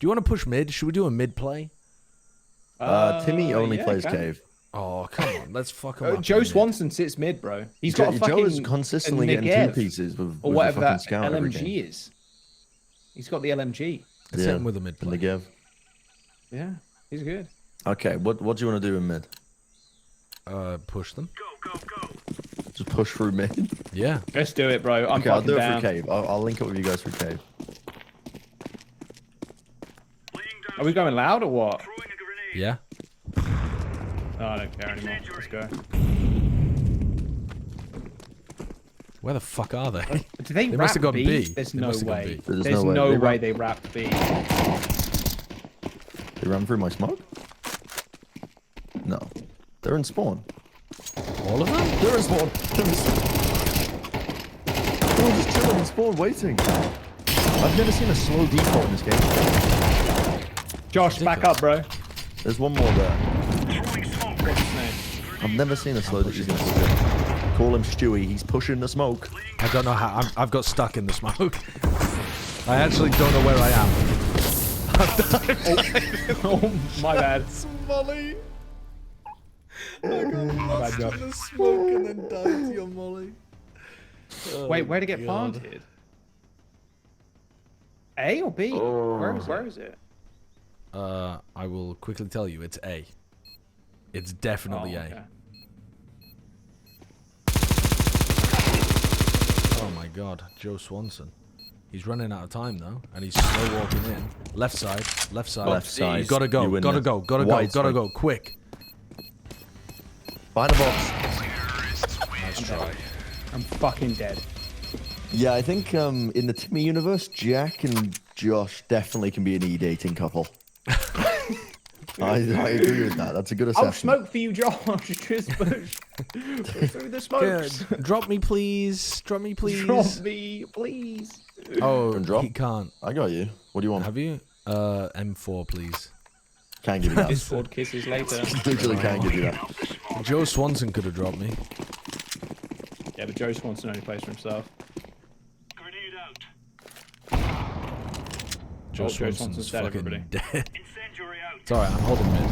Do you want to push mid? Should we do a mid play? Timmy only yeah, plays can. cave. Oh, come on. Let's fuck him up. Joe in Swanson sits mid, bro. He's got a fucking... Joe is consistently getting Negev, 2 pieces with or a whatever fucking that scout every game. LMG is. He's got the LMG. Let's hit him with a mid play. Negev. Yeah, he's good. Okay, what do you want to do in mid? Push them. Just push through mid? Yeah. Let's do it, bro. I'm Okay, I'll fucking do it down. through cave. I'll link up with you guys through cave. Are we going loud or what? Yeah. Oh, I don't care anymore. Let's go. Where the fuck are they? Do they They wrap must have gone B? B. There's They no must have gone way. B. There's There's no way. no They way wrap- they wrapped B. They ran through my smoke? No. They're in spawn. All of them? They're in spawn. They're all just chilling in spawn waiting. I've never seen a slow default in this game. Josh, back up, bro. There's one more there. What's his name? I've never seen a slow default. Call him Stewie. He's pushing the smoke. I don't know how. I've got stuck in the smoke. I actually don't know where I am. Oh, my bad. Molly. I got lost in the smoke and then died to your molly. Wait, where'd it get planted? A or B? Where is it? I will quickly tell you. It's A. It's definitely A. Oh my god, Joe Swanson. He's running out of time though, and he's slow walking in. Left side, left side. Left side. You gotta go, You win gotta this. go, gotta Wide go, gotta swing. go, quick. Find a box. Nice try. I'm fucking dead. Yeah, I think in the Timmy universe, Jack and Josh definitely can be an e-dating couple. I agree with that. That's a good I'll assessment. smoke for you, Josh. Just push through the smokes. Good. Drop me, please. Drop me, please. Drop me, please. Oh, Drop? he can't. I got you. What do you want? Have you? M4, please. Can't give you that. Discord kisses later. Literally can't give you that. Joe Swanson could have dropped me. Yeah, but Joe Swanson only plays for himself. Grenade out. Joe Swanson's Swanson's dead, fucking everybody. dead. Incendiary out. It's alright, I'm holding mid.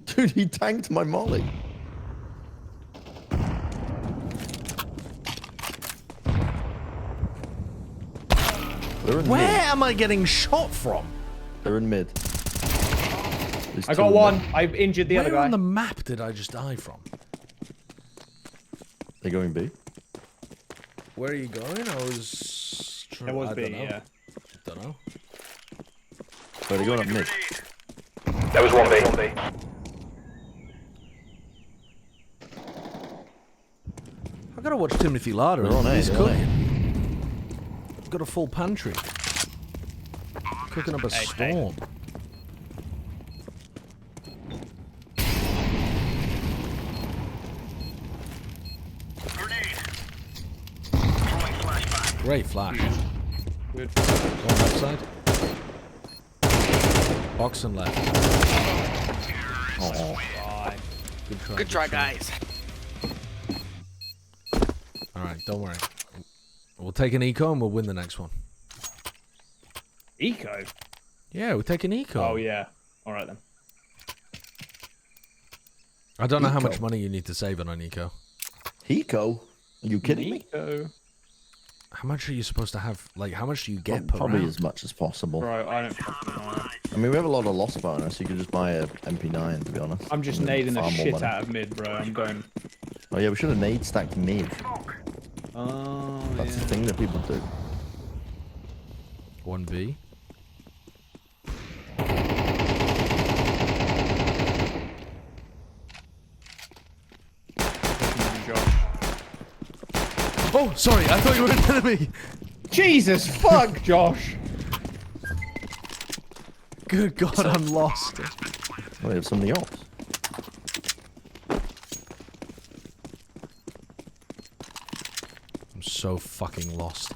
Dude, he tanked my molly. They're in Where mid. am I getting shot from? They're in mid. There's I two got in one. mid. I've injured the other Where guy. on the map did I just die from? They're going B. Where are you going? I was... It was I B, don't know. yeah. Don't know. But they're going up mid. That was 1B. I gotta watch Timothy Larder. They're on A, He's they're on A. cooking. Got a full pantry. Cooking up a storm. Great flash. Good. On left side. Box and left. Oh. Good try. Good try, guys. Alright, don't worry. We'll take an eco and we'll win the next one. Eco? Yeah, we'll take an eco. Oh, yeah. All right, then. I don't know how much Eco. money you need to save on an eco. Eco? Are you kidding me? Eco. How much are you supposed to have? Like, how much do you get per Probably round? as much as possible. Bro, I don't fucking know. I mean, we have a lot of loss bonus. You could just buy a MP9, to be honest. I'm just and then nading the farm more shit money. out of mid, bro. I'm going. Oh yeah, we should have nade stacked mid. Oh, That's yeah. the thing that people do. 1B. Oh, sorry, I thought you were an enemy. Jesus fuck, Josh. Good God, I'm lost. Oh, they have somebody else. I'm so fucking lost.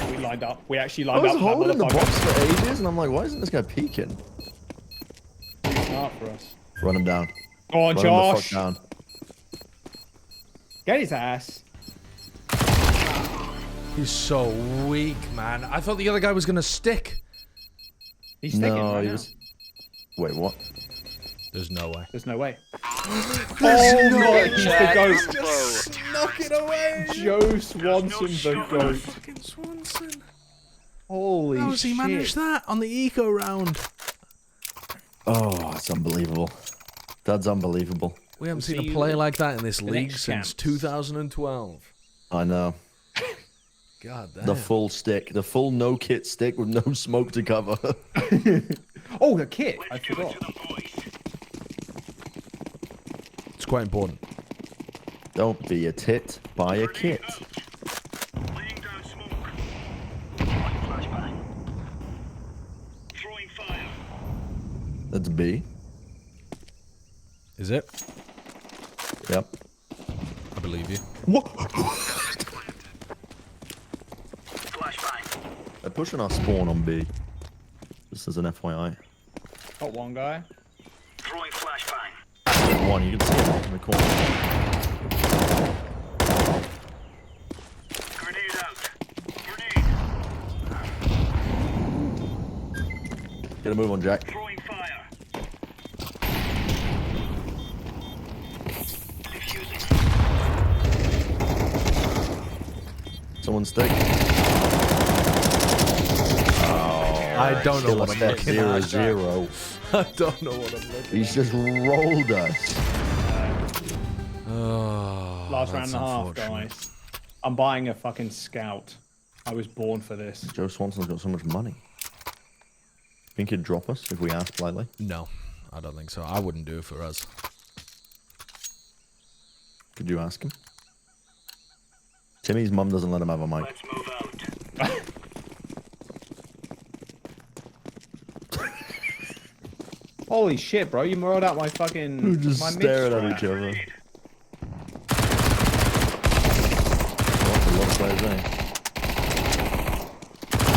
We lined up. We actually I lined was up. holding the that box for ages, and I'm like, why isn't this guy peeking? Smart for us. Run him down. Go on, Run Josh. him the fuck down. Get his ass. He's so weak, man. I thought the other guy was gonna stick. He's sticking No, right he now. was. Wait, what? There's no way. There's no way. There's no my, way. he's the goat. Just snuck it away. Joe Swanson, the goat. Fucking Swanson. Holy How does he shit. manage that on the eco round? Oh, it's unbelievable. That's unbelievable. We haven't See seen a you play like that in this the league next since camps. 2012. I know. God damn. The full stick. The full no kit stick with no smoke to cover. Oh, the kit. I forgot. It's quite important. Don't be a tit. Buy a kit. Laying down smoke. Flashbang. Throwing fire. That's B. Is it? Yep. I believe you. What? Flashbang. They're pushing our spawn on B. Just as an FYI. Got one guy. Throwing flashbang. One, you can see him in the corner. Grenade out. Grenade. Get a move on, Jack. Throwing fire. Diffusing. Someone stick. I don't know what I'm Step looking 0-0. I don't know what I'm looking He's just rolled us. Oh, Last round that's and a half, unfortunate. guys. I'm buying a fucking scout. I was born for this. Joe Swanson's got so much money. Think he'd drop us if we asked politely? No, I don't think so. I wouldn't do it for us. Could you ask him? Timmy's mum doesn't let him have a mic. Let's move out. Holy shit, bro! You rolled out my fucking. We're just my staring at each other.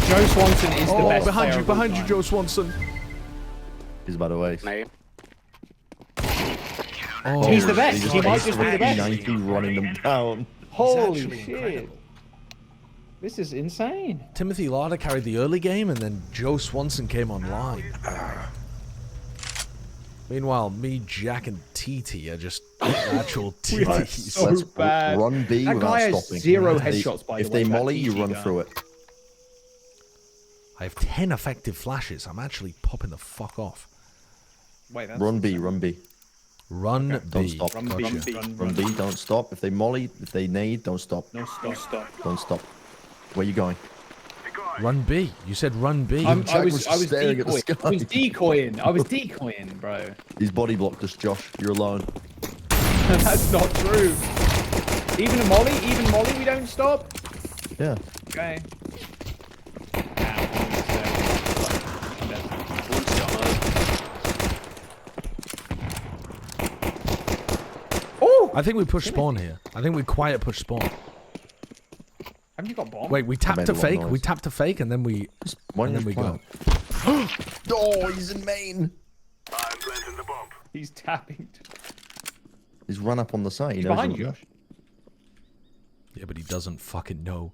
Joe Swanson is the best behind you, Joe Swanson. He's by the way. Oh, he's the best. He might just be the best. 90 running them down. Holy shit! This is insane. Timothy Larder carried the early game, and then Joe Swanson came online. Meanwhile, me, Jack, and TT are just actual TTs. So bad. Run B That without guy has stopping. 0 If they- headshots, by the If way, they that molly, you TT run guy. through it. I have 10 effective flashes. I'm actually popping the fuck off. Wait, that's Run B, run B. Run B. Don't stop. Run Gotcha. B. Run B, don't stop. If they molly, if they nade, don't stop. No, stop. Don't stop. Where you going? Run B. You said run B. I Jack was was staring at the decoying. sky. I was decoying, bro. He's body blocked us, Josh. You're alone. That's not true. Even Molly, we don't stop. Yeah. Okay. Oh! I think we push spawn here. I think we quiet push spawn. Haven't you got bomb? Wait, we tap made to a lot of fake. noise. We tap to fake, and then we go. Oh, he's in main. I'm planting the bomb. He's tapping. He's run up on the side. He He's knows behind he's you, not Josh. Yeah, but he doesn't fucking know.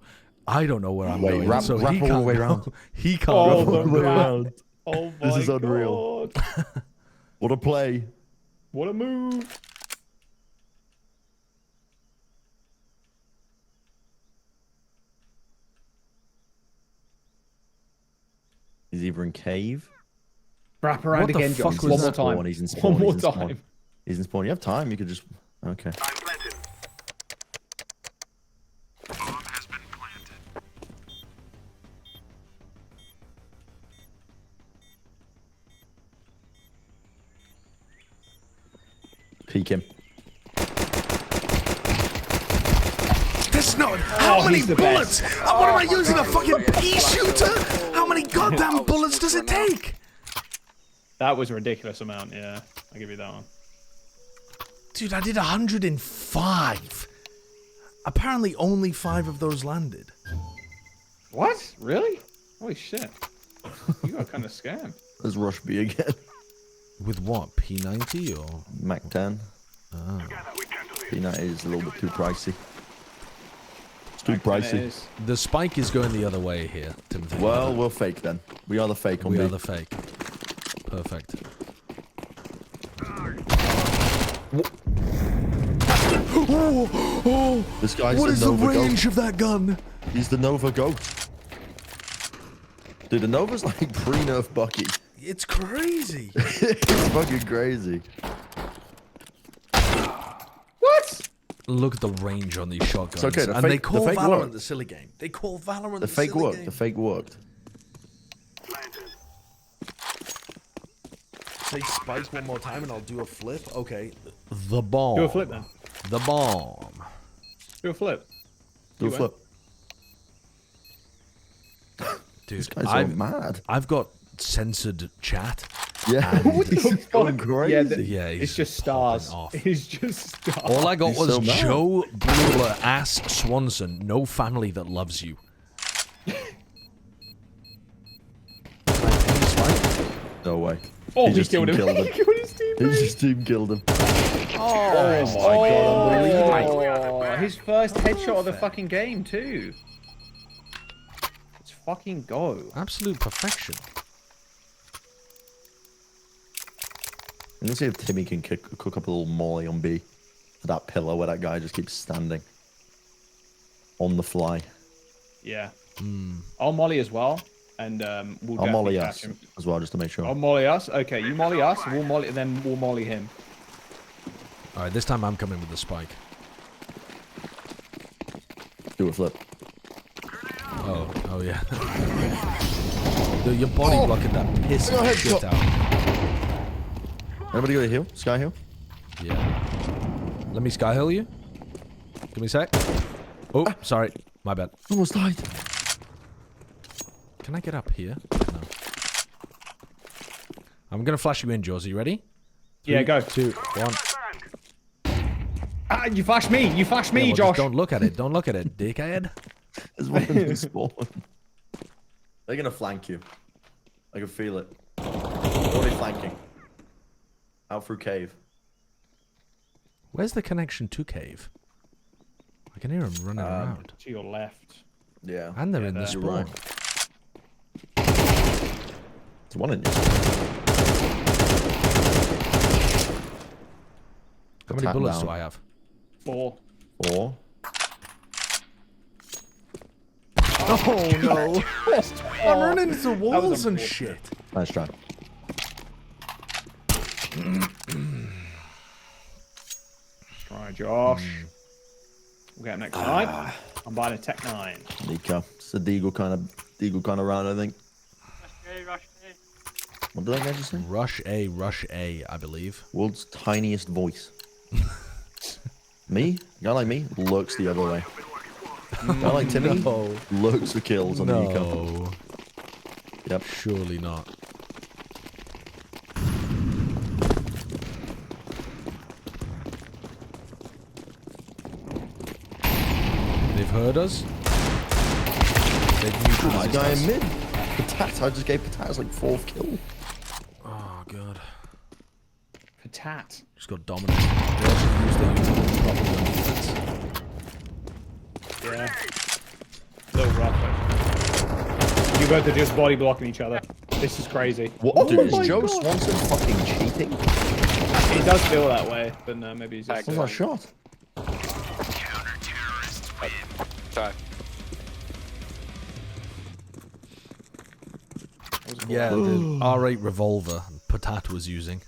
I don't know where I'm Wait, going, wrap- so wrap he all the can't way know. around. He can't. Oh, know. the map. Oh my This is unreal. God. What a play. What a move. He's either in cave. Wrap around What the again, fuck Josh. was One more that? time. Spawn, he's in spawn. One more he's in spawn. time. He's in spawn. You have time. You could just. Okay. I'm planted. Bomb has been planted. Peek him. That's not. How many he's the bullets? best. What am I using? A fucking pea shooter? How many goddamn bullets does it take? That was a ridiculous amount, yeah. I'll give you that one. Dude, I did 105. Apparently, only 5 of those landed. What? Really? Holy shit. You got kind of scammed. There's Rush B again. With what? P90 or Mac 10. Oh. P90 is a little bit too pricey. It's too pricey. The spike is going the other way here, Timothy. Well, we'll fake then. We are the fake on We B. are the fake. Perfect. This guy's What the is the Nova range Goat. of that gun? He's the Nova Goat. Dude, the Nova's like pre-nerf Bucky. It's crazy. It's fucking crazy. What? Look at the range on these shotguns. It's okay, the and fake- they call the fake Valorant worked. the silly game. They call Valorant The the fake silly worked. game. The fake worked. Say spikes one more time and I'll do a flip. Okay. The bomb. Do a flip then. The bomb. Do a flip. Do a You flip. Dude, This guy's so mad. I've got censored chat. Yeah. and What the He's fuck? going crazy. Yeah, it's he's just popping stars. off. It's just stars. All I got He's was so mad. Joe Brewer ass Swanson. No family that loves you. No way. Oh, he just killed him. team killed He killed his He teammate. just team killed him. Oh my God, unbelievable. god. His first headshot of the fucking game, too. Let's fucking go. Absolute perfection. Let's see if Timmy can cook up a little molly on B. For that pillar where that guy just keeps standing. On the fly. Yeah. I'll molly as well. And we'll I'll molly definitely us catch him. as well, just to make sure. I'll molly us. Okay, you molly us. We'll molly, then we'll molly him. All right, this time I'm coming with the spike. Do a flip. Oh yeah. Dude, your body blocking that piss Go ahead, shit go. out. Anybody got a heal? Sky heal? Yeah. Let me sky hill you. Give me a sec. Oh, sorry. My bad. Almost died. Can I get up here? No. I'm going to flash you in, Jaws. Are you ready? 3, Yeah, go. 2, 1. Ah, you flashed me. You flashed me, Yeah, well, Josh. just don't look at it. Don't look at it, dickhead. There's one in the spawn. They're gonna flank you. I can feel it. Already flanking. Out through cave. Where's the connection to cave? I can hear him running around. To your left. Yeah. And they're in the You're spawn. right. There's one in you. How many bullets do I have? 4. 4. Oh no! I'm running into walls and shit. Nice try. Try, Josh. We'll get him next time. I'm buying a Tech 9. Nico. It's a Deagle kind of round, I think. What did that guy just say? Rush A, I believe. World's tiniest voice. Me? A guy like me lurks the other way. A guy like Timmy lurks for kills on the eco. Yep. Surely not. They've heard us. They've My guy in mid. Patat. I just gave Patat like 4th kill. Oh god. Patat. Just got dominated. They actually used their utility properly on defense. Yeah. Little rough. You both are just body blocking each other. This is crazy. What? Dude, is Joe Swanson fucking cheating? It does feel that way, but no, maybe he's just... What's that shot? Sorry. Yeah, the R8 revolver Patat was using.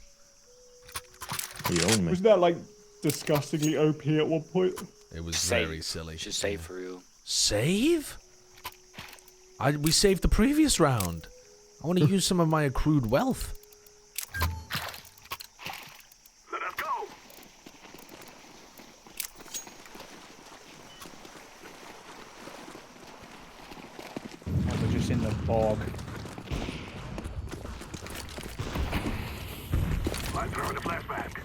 You own me. Wasn't that like disgustingly OP at one point? It was Save. very silly. Should save for you. Save? We saved the previous round. I want to use some of my accrued wealth. Let us go. Oh, we're just in the bog. I'm throwing a flashback.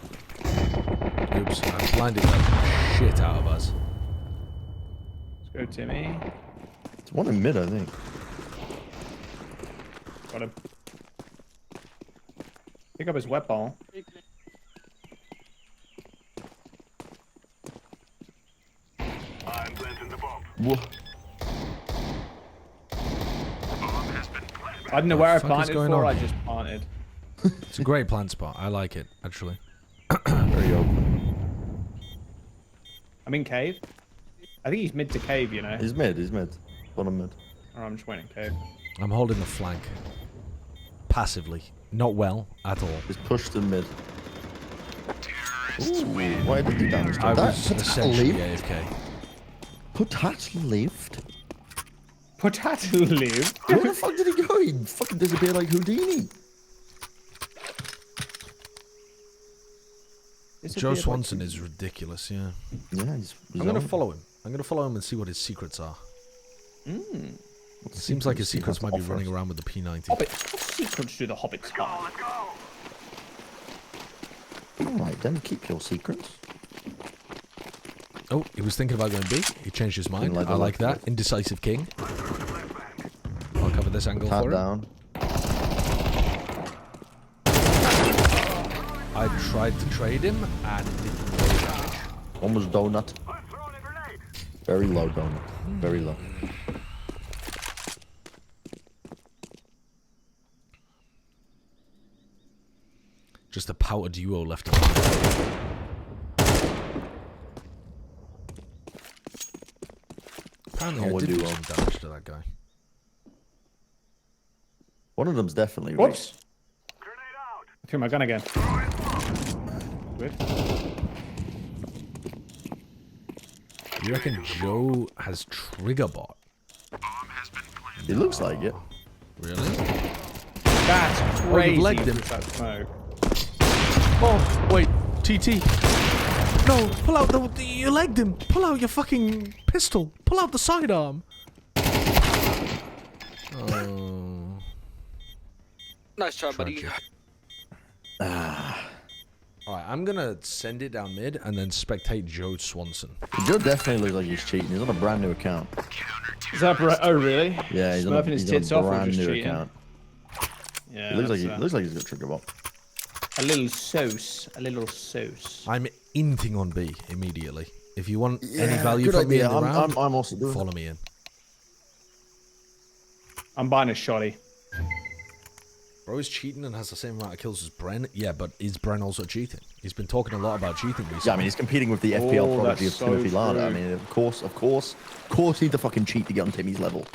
Oops, I blinded the shit out of us. Let's go, Timmy. It's one in mid, I think. Got him. Pick up his weapon. I'm planting the bomb. Whoa. I don't know where I What the fuck is planted going for, on? I just planted. It's a great plant spot. I like it, actually. Very open. I'm in cave. I think he's mid to cave, you know. He's mid. Bottom mid. Or I'm just waiting cave. I'm holding the flank. Passively. Not well, at all. He's pushed in mid. Ooh, why did he damage to I that? was Patat essentially lived. AFK. Patat lived? Patat lived? Where the fuck did he go? He fucking disappeared like Houdini. Joe Swanson is ridiculous, yeah. Yeah, he's I'm going to on. follow him. I'm going to follow him and see what his secrets are. It seems like his secrets might be running around with the P90. Hobbits. What secrets do the hobbits have? Alright then, keep your secrets. Oh, he was thinking about going B. He changed his mind. like I the like look of that. Indecisive king. I'll cover this angle Patat for him. down. I tried to trade him and it didn't do any damage. One was donut. Very low donut. Very low. Just a powder duo left alive. Apparently I Power did do duo. some damage to that guy. One of them's definitely Whoops. I threw my gun again. Good. You reckon Joe has trigger bot? It looks like it. Really? That's Oh, crazy. you've legged him. That smoke. Oh, wait. TT. No, pull out the... You legged him. Pull out your fucking pistol. Pull out the sidearm. Oh. Nice try, buddy. Alright, I'm gonna send it down mid and then spectate Joe Swanson. Joe definitely looks like he's cheating. He's on a brand new account. Is that oh really? Yeah, he's Smurfing his tits off or brand just new cheating? account. Yeah, He looks like he's got trigger bot. a little sauce. A little sauce. I'm inting on B immediately. If you want any Yeah, value good from me in idea. the round, I'm also doing follow me in. I'm buying a shotty. Bro is cheating and has the same amount of kills as Bren. Yeah, but is Bren also cheating? He's been talking a lot about cheating recently. Yeah, I mean, he's competing with the FPL prodigy of that's so Timothy Lada. I true. mean, of course, he need to fucking cheat to get on Timmy's level.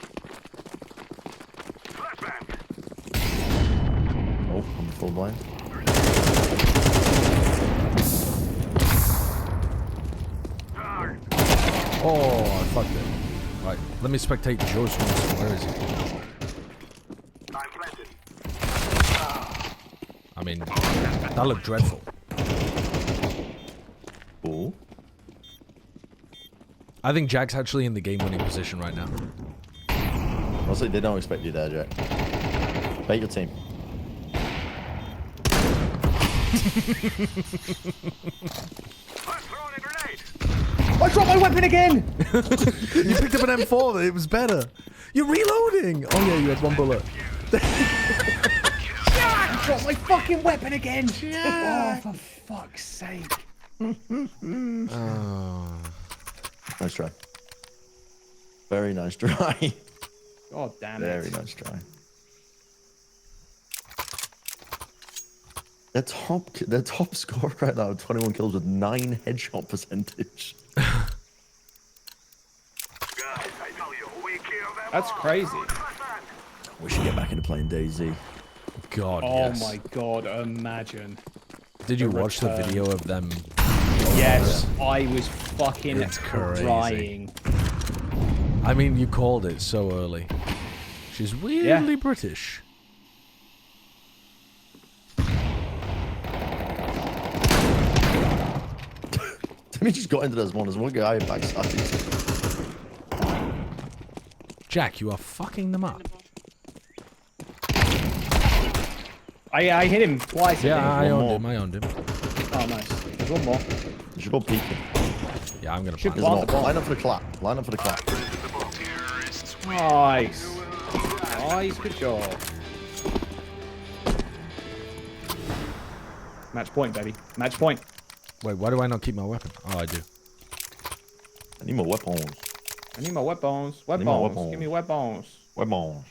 Oh, I'm full blind. Oh, I fucked it. Right, let me spectate Joe Swanson. Where is he? I mean, that looked dreadful. Oh. I think Jack's actually in the game-winning position right now. Honestly, they don't expect you there, Jack. Bait your team. I dropped my weapon again! You picked up an M4, it was better. You're reloading! Oh yeah, you had one bullet. I dropped my fucking weapon again! Oh, for fuck's sake. Oh. Nice try. Very nice try. God damn it. Very nice try. Their top score right now, 21 kills with 9 headshot percentage. That's crazy. We should get back into playing DayZ. God, Oh yes. my god, imagine. Did you The watch the return. video of them? Yes, I was fucking It's crazy. crying. I mean, you called it so early. She's weirdly British. Timmy just got into this one. There's one guy backside. Jack, you are fucking them up. I hit him twice. Yeah, I think. owned him. Oh, nice. There's one more. You should go peeking. Yeah, I'm gonna Should plant. plant the bomb. Line up for the clap. Line up for the clap. Nice. Nice, good job. Match point, baby. Match point. Wait, why do I not keep my weapon? Oh, I do. I need more weapons. I need my weapons. need my Weapons. weapons. Give me weapons. Weapons.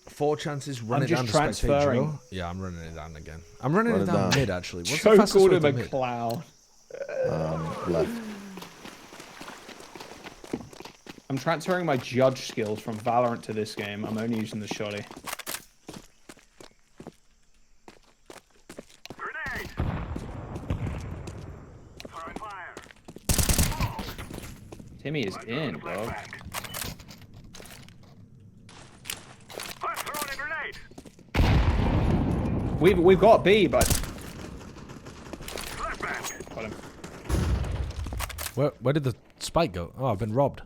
4 chances, run I'm it down just to spectate transferring. Joe. Yeah, I'm running it down again. I'm running Run it it down down. mid, actually. What's Joe the fastest called way him to a mid? clown. Left. I'm transferring my judge skills from Valorant to this game. I'm only using the shotty. Timmy is in, dog. We've got B, but got him. Where did the spike go? Oh, I've been robbed.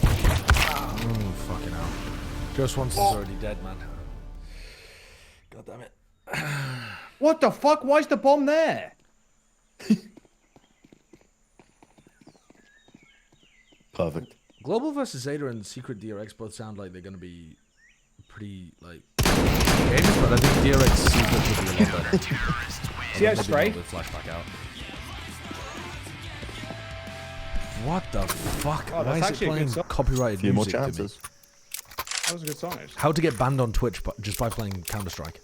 Oh, fucking hell. Joe Swanson's already dead, man. God damn it. What the fuck? Why is the bomb there? Perfect. Global versus Zeta and Secret DRX both sound like they're going to be pretty, like, games, but I think DRX Secret would be a lot better. See how Maybe straight? not with flashback out. What the fuck? Oh, Why that's is it actually a good playing song. copyrighted Few more music to me? chances. That was a good song. Actually. How to get banned on Twitch just by playing Counter-Strike.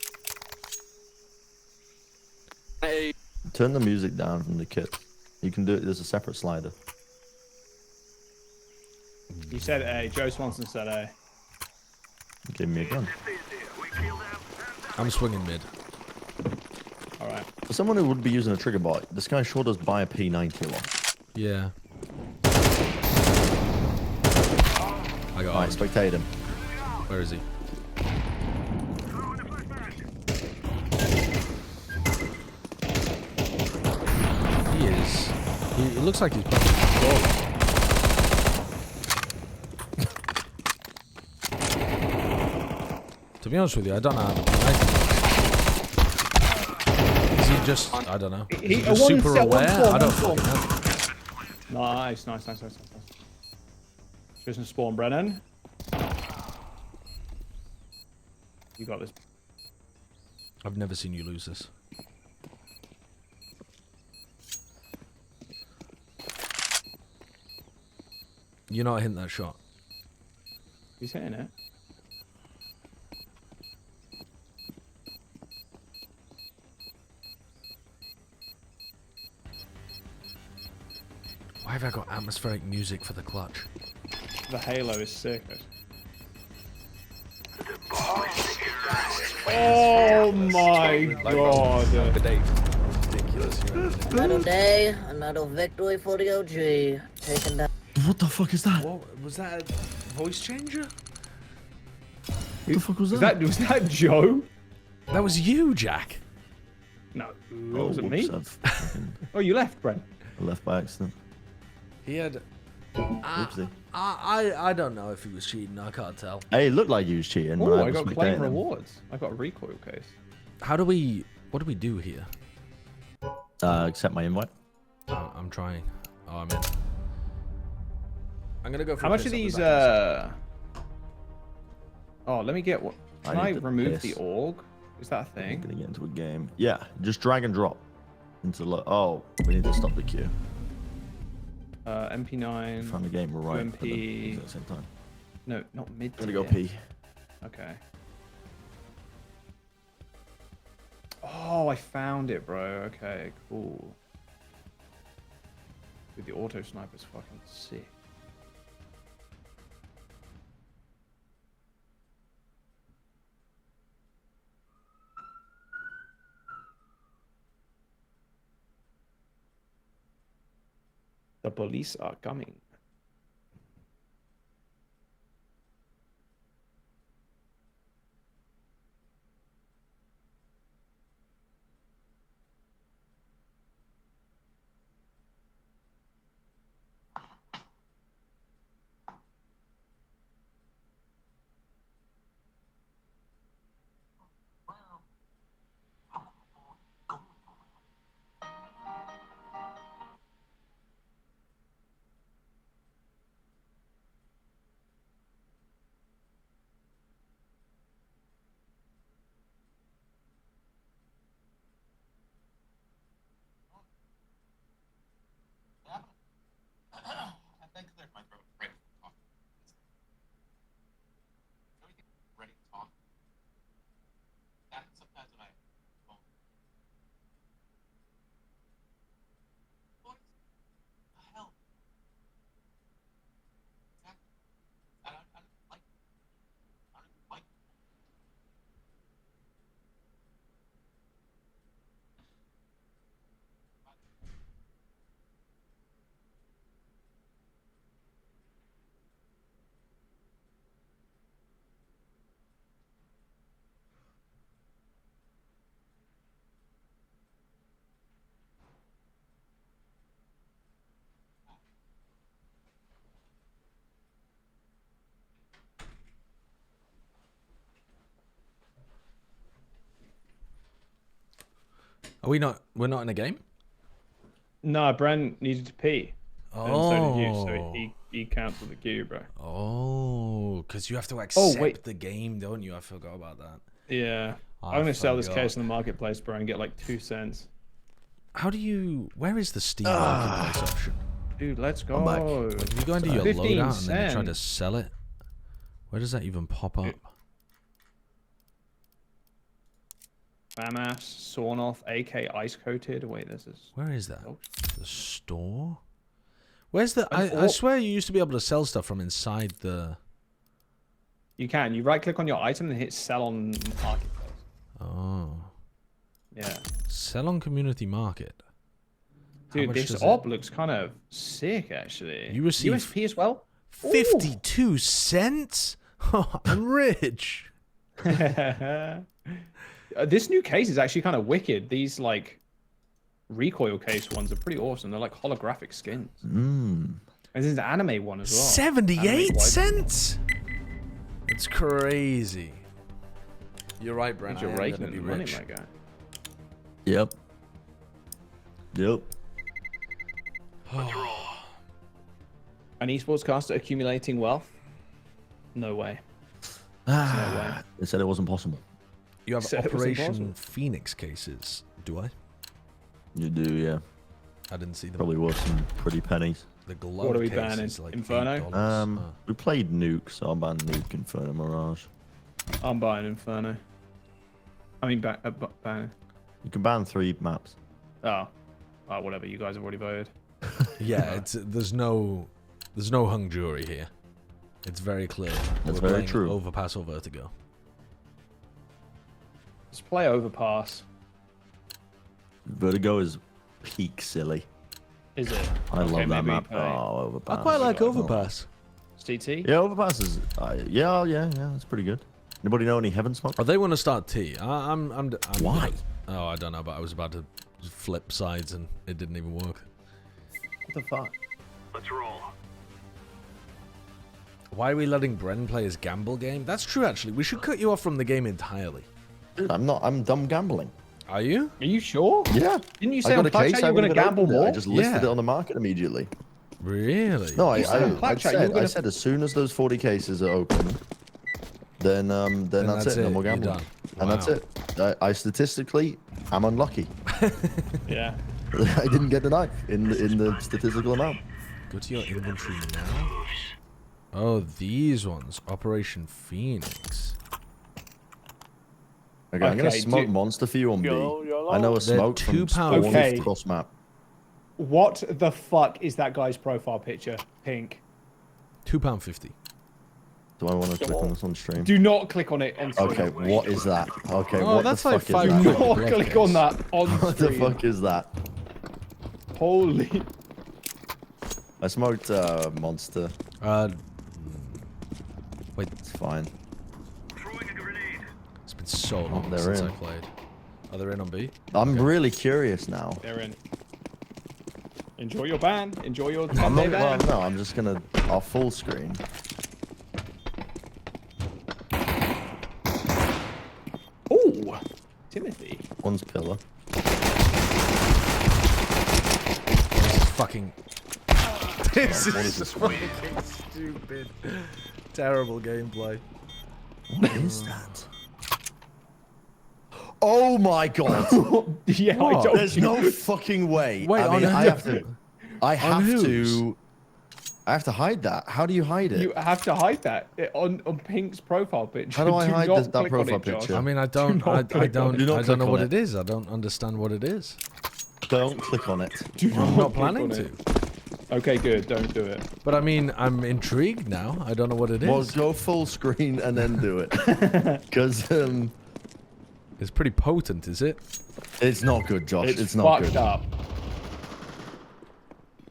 Hey. Turn the music down from the kit. You can do it. There's a separate slider. You said A. Joe Swanson said A. Give me a gun. I'm swinging mid. All right. For someone who would be using a trigger bot, this guy sure does buy a P90 a lot. Yeah. I got Alright, spectate him. Where is he? He is. He looks like he's playing golf. To be honest with you, I don't know how to play. Is he just, I don't know. Is he just super aware? I don't fucking know. Nice. Prison spawn, Brennan. You got this. I've never seen you lose this. You're not hitting that shot. He's hitting it. Why have I got atmospheric music for the clutch? The halo is sick. Oh my god. Ridiculous. Another day, another victory for the OG. Taking down. What the fuck is that? What was that? A voice changer? What the fuck was that? Was that Joe? That was you, Jack. No, it wasn't me. Whoops, Oh, you left, Brent. I left by accident. He had. Whoopsie. I don't know if he was cheating. I can't tell. Hey, it looked like he was cheating. Oh, when I was got spectating claim him. rewards. I got a recoil case. How do we? What do we do here? Accept my invite. I'm trying. Oh, I'm in. I'm gonna go. For How a much piss of up the these? back. Oh, let me get what? Can I I need to remove piss. the org? Is that a I'm thing? gonna get into a game. Yeah, just drag and drop into. Oh, we need to stop the queue. MP9. Find the game right at the MP. exact same time. No, not mid. I'm gonna go pee. Okay. Oh, I found it, bro. Okay, cool. Dude, the auto sniper's fucking sick. The police are coming. Are we not? We're not in a game. No, Brent needed to pee. And so did you, so Oh. he cancelled the queue, bro. Oh, because you have to accept wait. the game, don't you? I forgot about that. Yeah. I I'm gonna sell this forgot. case in the marketplace, bro, and get like 2 cents. How do you? Where is the Steam marketplace option? Dude, let's go. I'm back. Like, you go into your 15 loadout and then you try to cents. sell it. Where does that even pop up? FAMAS, sawn off, AK ice coated. Wait, this is. Where is that? Oh. The store? Where's the? I Oh. swear you used to be able to sell stuff from inside the. You can. You right click on your item and hit sell on marketplace. Oh. Yeah. Sell on community market. How Dude, much this does op looks kind of sick, actually. You receive USP as well? 52 cents? Oh, I'm rich. This new case is actually kind of wicked. These like recoil case ones are pretty awesome. They're like holographic skins. And this is an anime one as well. 78 cents? It's crazy. You're right, Brent. You're I am raking gonna be in money, rich. my guy. Yep. An esports caster accumulating wealth? No way. They said it wasn't possible. You have Said it was Operation impossible. Phoenix cases, do I? You do, yeah. I didn't see them. Probably worth some pretty pennies. The glove What are we case banning? is like Inferno? $8. We played Nuke, so I'll ban Nuke, Inferno, Mirage. I'm buying Inferno. I mean, ban. You can ban 3 maps. Oh, whatever. You guys have already voted. Yeah, it's there's no hung jury here. It's very clear. That's We're very playing true. Overpass or Vertigo. Let's play Overpass. Vertigo is peak silly. Is it? I love that maybe map. play Oh, Overpass. I quite like Overpass. CT? Yeah, Overpass is. Yeah, it's pretty good. Anybody know any Heaven Smoke? Oh, they want to start T. I'm Why? Oh, I don't know, but I was about to flip sides and it didn't even work. What the fuck? Let's roll. Why are we letting Bren play his gamble game? That's true, actually. We should cut you off from the game entirely. Dude, I'm not. I'm dumb gambling. Are you? Are you sure? Yeah. Didn't you I say got on a case. Clutch Chat I you were going to gamble more? I just listed Yeah. it on the market immediately. Really? No, You said on Clutch Chat you were I gonna- said as soon as those 40 cases are open, then that's it. No more You're gambling. done. And that's Wow. it. I statistically am unlucky. Yeah. I didn't get the knife in the statistical amount. Go to your inventory now. Oh, these ones. Operation Phoenix. Okay, I'm gonna Okay, smoke do- monster for you on B. Yo, I know a They're smoke from £2. Spawn Okay. cross map. What the fuck is that guy's profile picture? Pink. £2.50. Do I want to click on this on stream? Do not click on it on stream. Okay, what is that? Okay, Oh, what that's the like fuck is £5. that? Do not Glove click case. on that on What the stream. fuck is that? Holy. I smoked monster. Wait, It's fine. it's been so long they're since in. I played. Are they in on B? I'm really curious now. They're in. Enjoy your ban. Enjoy your I'm 10-day not, well, ban. no, I'm just gonna. I'll full screen. Ooh. Timothy. One's pillar. Fucking. This is fucking stupid. Terrible gameplay. What is that? Oh my god! Yeah, I What? don't. There's no fucking way. Wait, I mean, on I who? have to. I have whose? to. I have to hide that. How do you hide it? You have to hide that on Pink's profile picture. How do I hide not this- that click on profile it, Josh. picture? I mean, I don't not click on it. Do not I don't click know on what it. it is. I don't understand what it is. Don't click on it. Do I'm not click planning on to. it. Okay, good. Don't do it. But I mean, I'm intrigued now. I don't know what it is. Well, go full screen and then do it. Because It's pretty potent, is it? it's not good, Josh. It's, It's not fucked good. up.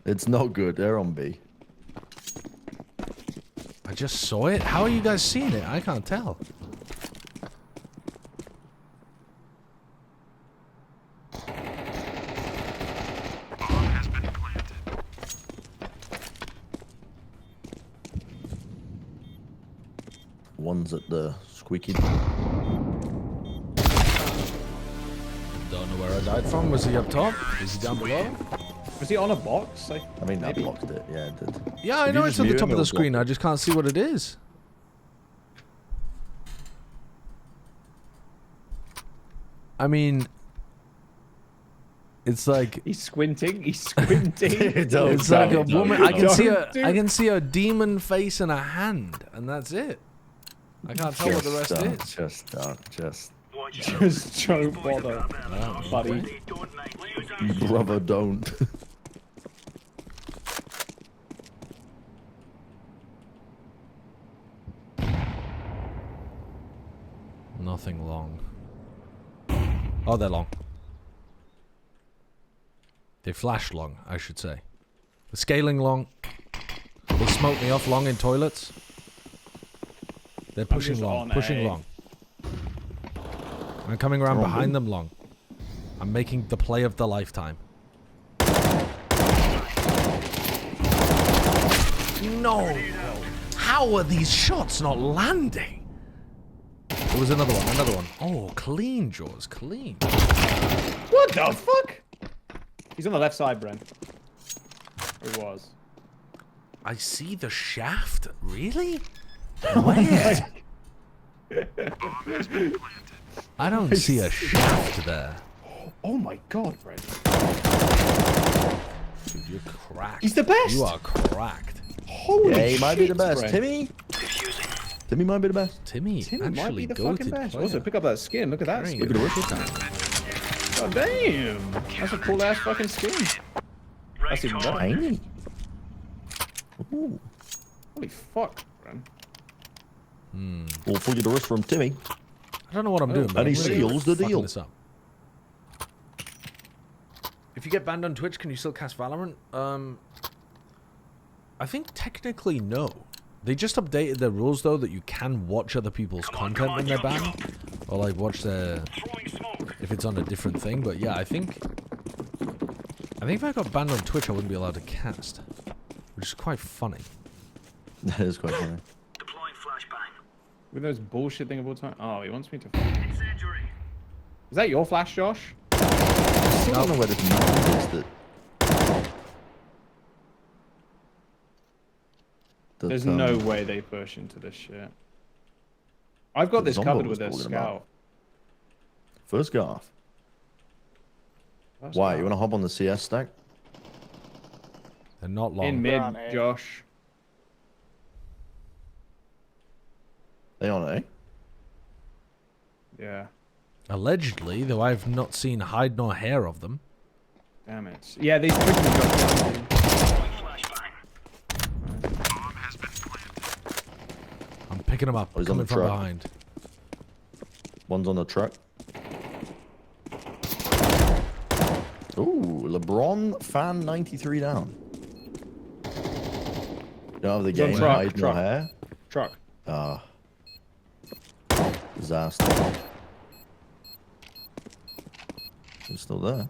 It's not good. They're on B. I just saw it. How are you guys seeing it? I can't tell. One's at the squeaky. Don't know where I died from. Was he up top? Is he down below? Was he on a box? I mean, that Maybe. blocked it. Yeah, it did. Yeah, I If know you it's just at the mute top him, of the it'll screen. block I just can't see what it is. I mean, it's like He's squinting. He's squinting. Don't it's like a don't, woman. don't. I can see Don't do I can see a demon face and a hand, and that's it. I can't tell what the rest don't, is. Just don't. Just. Just don't bother, buddy. Brother, don't. Nothing long. Oh, they're long. They flash long, I should say. The scaling long. They smoked me off long in toilets. They're pushing long, pushing long. I'm coming around behind them long. I'm making the play of the lifetime. No! How are these shots not landing? There was another one, another one. Oh, clean, Jaws, clean. What the fuck? He's on the left side, Bren. Or he was. I see the shaft? Really? Where? I don't see a shaft there. Oh my god, Bren. Dude, you're cracked. He's the best. You are cracked. Holy shit, he might be the best. Bren. Timmy? Timmy might be the best. Timmy might be the fucking best. player. Also, pick up that skin. Look at that skin. Look at the rest. Oh, damn. That's a cool ass fucking skin. That's even better. Tiny. Ooh. Holy fuck, Bren. We'll figure the rest from Timmy. I don't know what I'm doing. And he seals the deal. This up. If you get banned on Twitch, can you still cast Valorant? I think technically no. They just updated their rules though that you can watch other people's content when they're banned, or like watch their if it's on a different thing. But yeah, I think if I got banned on Twitch, I wouldn't be allowed to cast, which is quite funny. That is quite funny. With those bullshit thing about time. Oh, he wants me to. Is that your flash, Josh? I still don't know where this man is that. There's no way they push into this shit. I've got this covered with a scout. First Garth. Why? You want to hop on the CS stack? They're not long. In mid, Josh. They on A? Yeah. Allegedly, though I've not seen hide nor hair of them. Damn it. Yeah, these pushing Josh. I'm picking them up. Oh, he's on the coming from truck. behind. One's on the truck. Ooh, LeBron fan 93 down. You don't have the game hide nor hair? Truck. Ah. Disaster. He's still there.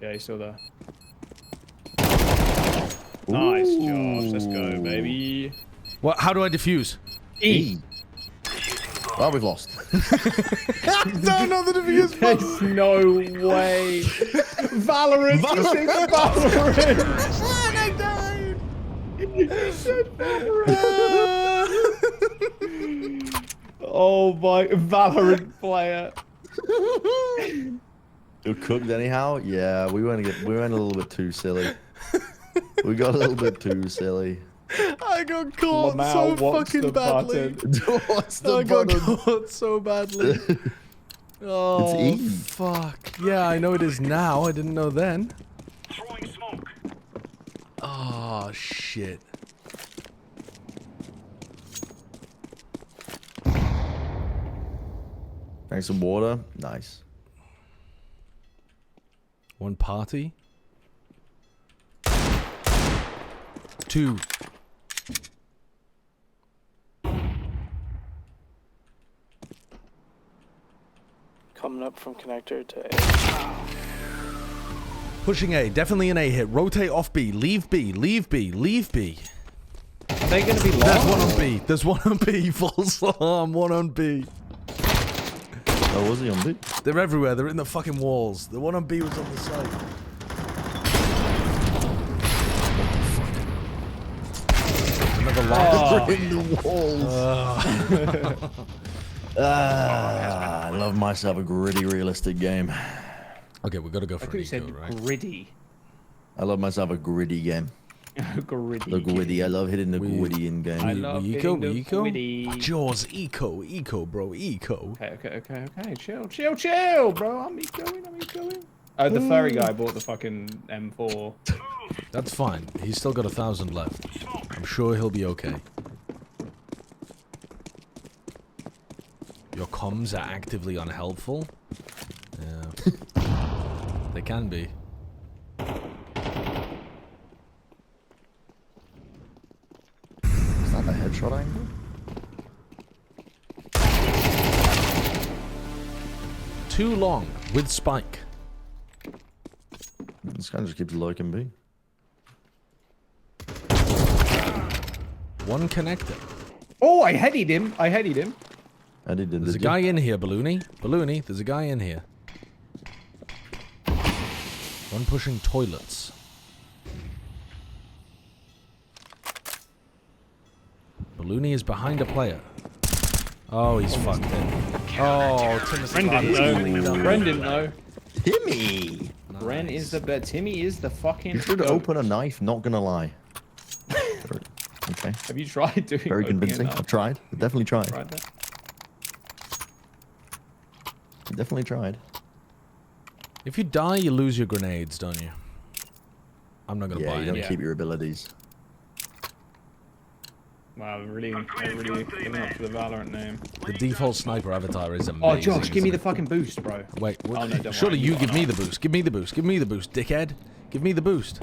Yeah, he's still there. Nice, Josh. Let's go, baby. What? How do I defuse? E. Well, we've lost. No, not the defuse. There's no way. Valorant. You said Valorant. I died. You said Valorant. Oh my, Valorant player. You're cooked anyhow? Yeah, we went a little bit too silly. We got a little bit too silly. I got caught so fucking badly. I got caught so badly. Oh, it's E. fuck. Yeah, I know it is now. I didn't know then. Oh, shit. Drink some water. Nice. One party. Two. Coming up from connector to A. Pushing A. Definitely an A hit. Rotate off B. Leave B. Leave B. Leave B. Are they going to be long? There's one on B. There's one on B. False alarm. One on B. Oh, was he on B? They're everywhere. They're in the fucking walls. The one on B was on the side. Another line. In the walls. I love myself a gritty, realistic game. Okay, we gotta go for you an said eco, right? gritty. I love myself a gritty game. Gritty. The gritty. I love hitting the gritty in game. I love eco, hitting the eco. gritty. Jaws, eco, bro, eco. Okay. Chill, bro. I'm ecoing. Oh, the furry guy bought the fucking M4. That's fine. He's still got 1,000 left. I'm sure he'll be okay. Your comms are actively unhelpful. Yeah. They can be. Headshot angle. Too long with Spike. This guy just keeps lurking B. One connector. Oh, I headied him. I headied him. There's a guy in here, Balloony. Balloony, there's a guy in here. One pushing toilets. Balloony is behind a player. Oh, he's fucked in. Oh, Bren didn't know. Timmy! Nice. Bren is the bet. Timmy is the fucking. You should open a knife, not gonna lie. Okay. Have you tried doing Very opening convincing. a knife? I've tried. I've definitely tried. Tried that? Definitely tried. If you die, you lose your grenades, don't you? I'm not gonna buy you it. don't keep your abilities. Wow, really giving up to the Valorant name. The default sniper avatar is amazing. Oh, Josh, give me isn't the fucking boost, bro. Wait, what? Oh, no, don't Surely worry. you give me the boost. Give me the boost. Give me the boost, dickhead. Give me the boost.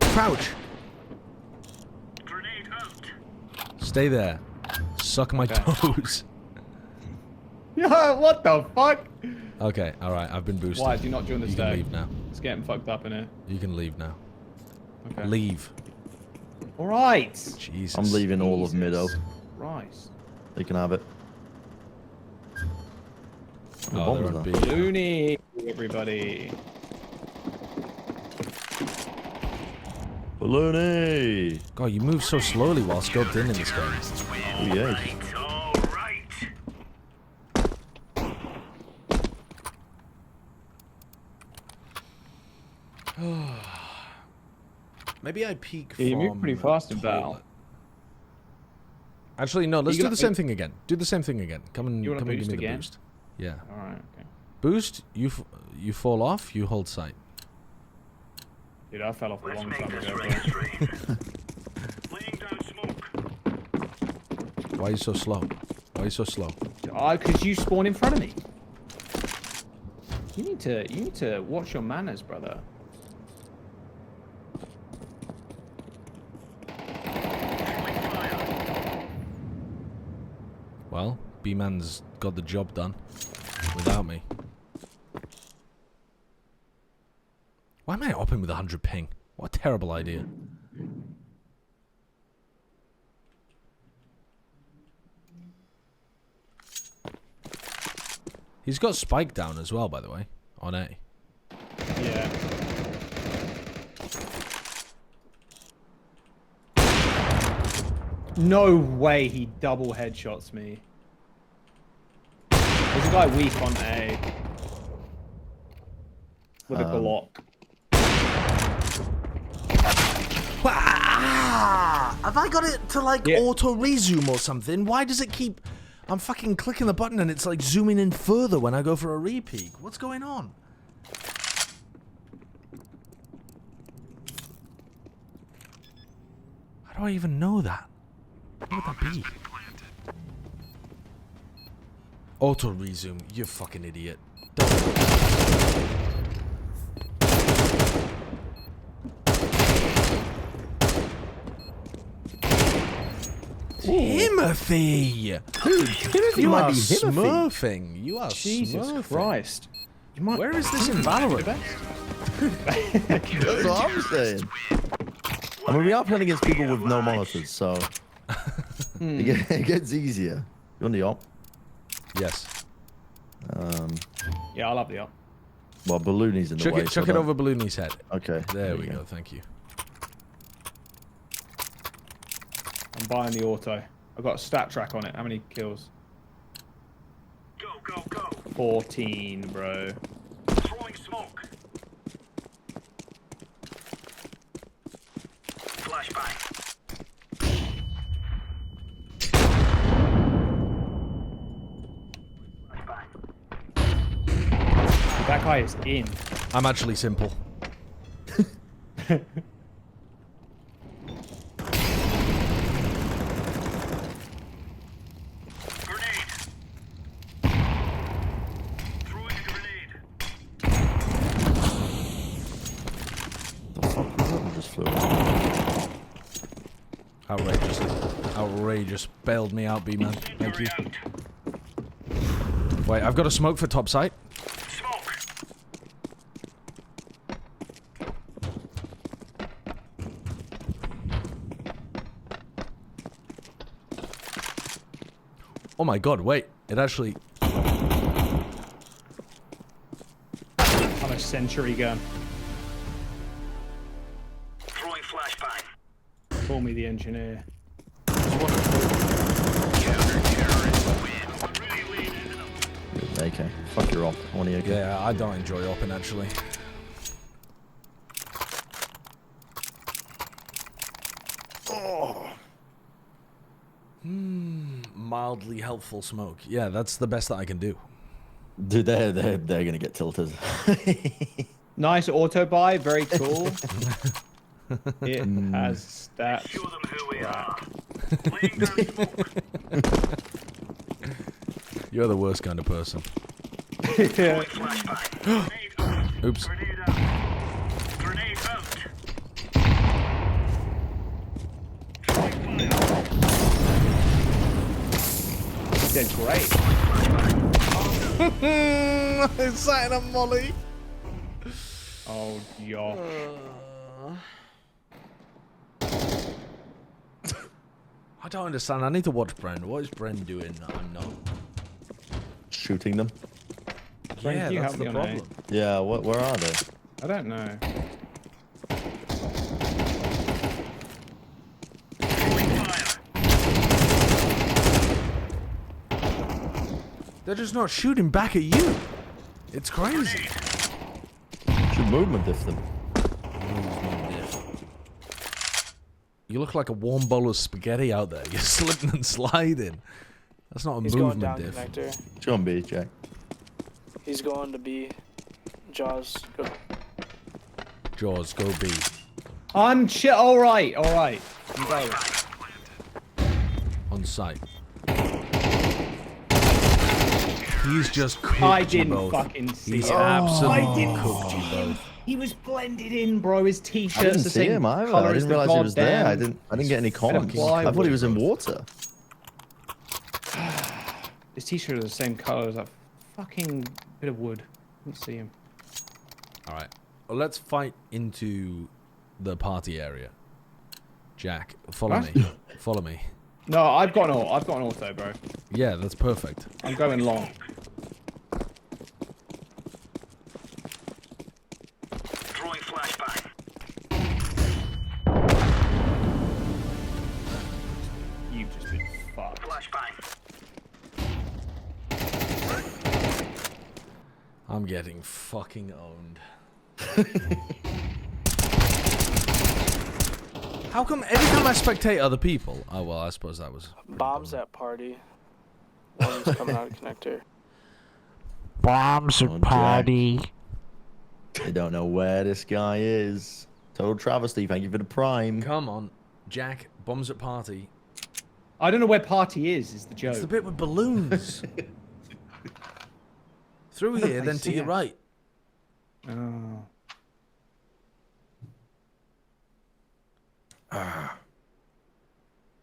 Crouch. Stay there. Suck my toes. Yeah, what the fuck? Okay, alright, I've been boosted. Why do you not join the You stag? can leave now. It's getting fucked up in here. You can leave now. Okay. Leave. Alright. Jesus. I'm leaving all of Middo. Right. They can have it. Oh, they're on B. Looney, everybody. Balloony! God, you move so slowly while scoped in this game. Oh, yeah. Maybe I peek Yeah, you from move pretty fast in battle. toilet. Actually, no. Let's You do gonna- the same thing again. Do the same thing again. Come and You wanna come and give boost me the again? boost. Yeah. Alright, okay. Boost. You fall off. You hold sight. Dude, I fell off a long time ago, bro. Why are you so slow? Why are you so slow? Because you spawn in front of me. You need to watch your manners, brother. Well, B-Man's got the job done without me. Why am I open with 100 ping? What a terrible idea. He's got Spike down as well, by the way, on A. Yeah. No way he double headshots me. There's a guy weak on A. With a Glock. Have I got it to like auto rezoom or something? Why does it keep... I'm fucking clicking the button and it's like zooming in further when I go for a re-peek. What's going on? How do I even know that? What would that be? Auto resume, you fucking idiot. Timothy! Dude, Timothy You might are be Timothy. smurfing. You are Jesus smurfing. Christ. Where is this in Valorant? That's what I'm saying. I mean, we are playing against people with no monitors, so it gets easier. You want the op? Yes. Yeah, I'll have the op. Well, Balloony's in the Chuck way. it, so chuck it don't- over Balloony's head. Okay. There we go. Thank you. I'm buying the auto. I've got a stat track on it. How many kills? Go, go, go. 14, bro. Throwing smoke. Flashbang. That guy is in. I'm actually simple. The fuck was that? I just flew away. Outrageous. Outrageous. Bailed me out, B-man. Thank you. Wait, I've got a smoke for top site. Oh my god, wait. It actually... I'm a century gun. Throwing flashbang. Call me the engineer. Okay, fuck your op. I want to go. Yeah, I don't enjoy opping actually. Oh. Mildly helpful smoke. Yeah, that's the best that I can do. Dude, they're gonna get tilted. Nice auto buy, very cool. It has stats. Show them who we are. You're the worst kind of person. Oops. Grenade out. Did great. It's sat in a molly. Oh, yeah. I don't understand. I need to watch Bren. What is Bren doing that I'm not? Shooting them. Yeah, you that's help the me on problem. Yeah, where are they? I don't know. They're just not shooting back at you. It's crazy. Should movement diff them. You look like a warm bowl of spaghetti out there. You're slipping and sliding. That's not a He's going movement down diff. connector. John B, Jack. He's going to be Jaws. Go. Jaws, go B. I'm shit. All right, all right. I'm going. On site. He's just cooked I you didn't both. fucking see He's it. absolutely I cooked you both. He was blended in, bro. His I t-shirt's didn't the see same him either. color I as didn't the realize he was there. goddamn- I didn't get any comments. plywood. I thought he was in water. His t-shirt is the same color as that fucking bit of wood. Didn't see him. All right. Well, let's fight into the party area. Jack, follow What? me. Follow me. No, I've got an auto, bro. Yeah, that's perfect. I'm going long. Throwing flashbang. You've just been fucked. Flashbang. I'm getting fucking owned. How come every time I spectate other people? Oh, well, I suppose that was... Bombs at party. One's coming out of connector. Bombs at party. They don't know where this guy is. Total travesty. Thank you for the prime. Come on. Jack, bombs at party. I don't know where party is the joke. It's the bit with balloons. Through here, then to your right. Oh.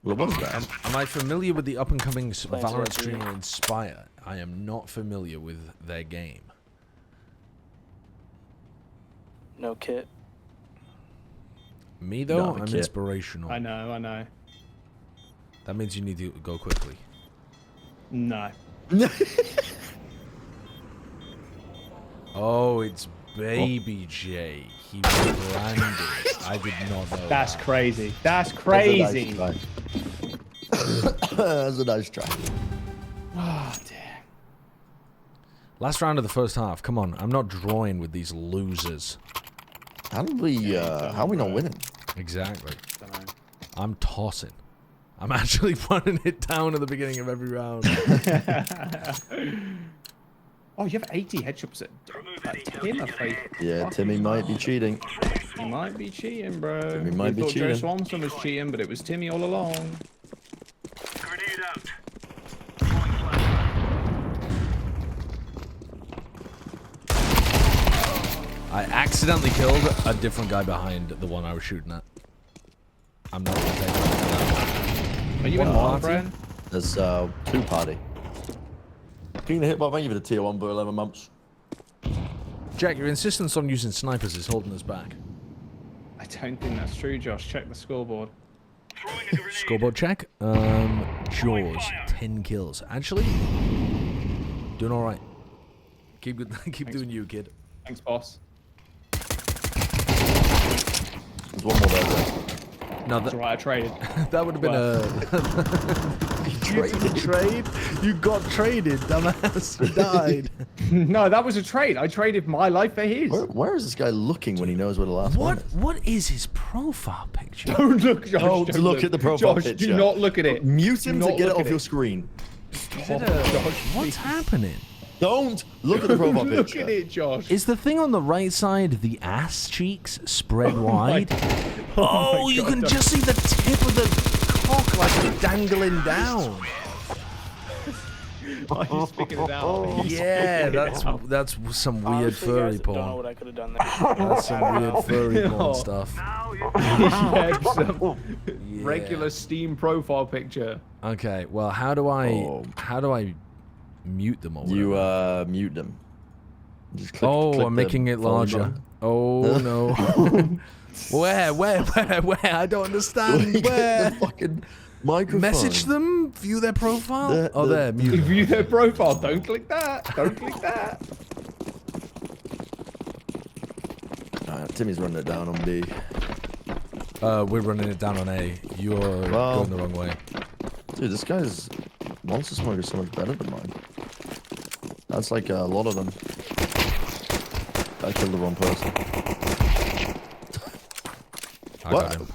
What was that? Am I familiar with the up-and-coming Plans Valorant ready. streamer Inspire? I am not familiar with their game. No kit. Me, though, Not a I'm kit. inspirational. I know. That means you need to go quickly. No. Oh, it's Baby J. He was branded. I did not know That's that. crazy. That's crazy. That's a nice try. Oh, damn. Last round of the first half. Come on. I'm not drawing with these losers. How are we not winning? Exactly. I'm tossing. I'm actually running it down at the beginning of every round. Oh, you have 80 headshots at Tim, I think. Yeah, Timmy might be cheating. He might be cheating, bro. Timmy might be thought Joe cheating. Swanson was cheating, but it was Timmy all along. Grenade out. I accidentally killed a different guy behind the one I was shooting at. I'm not gonna take that. Are you in What one, party? Brian? There's 2 party. King the Hitbot, thank you for the tier 1 for 11 months. Jack, your insistence on using snipers is holding us back. I don't think that's true, Josh. Check the scoreboard. Scoreboard check. Jaws, 10 kills. Actually, doing all right. Keep doing you, kid. Thanks, boss. There's one more there. No, That's right, I traded. that would have been a. You didn't trade. You got traded, dumbass. You died. No, that was a trade. I traded my life for his. Where is this guy looking when he knows where the last one is? What is his profile picture? Don't look, Josh. Don't look at the profile Josh, picture. do not look at it. Mute him Do to not get it look off at your screen. What's happening? Don't look at the profile Look picture. at it, Josh. Is the thing on the right side the ass cheeks spread my wide? Oh, You God, can no. just see the tip of the cock like dangling down. Oh, he's figured it out. He's Yeah, figured it out. that's some weird Honestly, furry guys, don't know porn. what I could have done there. That's some weird furry porn stuff. Yeah, some regular Steam profile picture. Okay, well, how do I mute them or You whatever? mute them. Just click, Oh, click I'm the making it volume larger. button. Oh no. Where? I don't understand. Look Where? at the fucking microphone. Message them? View their profile? Oh, there, mute them. View their profile. Don't click that. Don't click that. Timmy's running it down on B. We're running it down on A. You're going the wrong way. Dude, this guy's monster smoke is so much better than mine. That's like a lot of them. I killed the wrong person. I got him.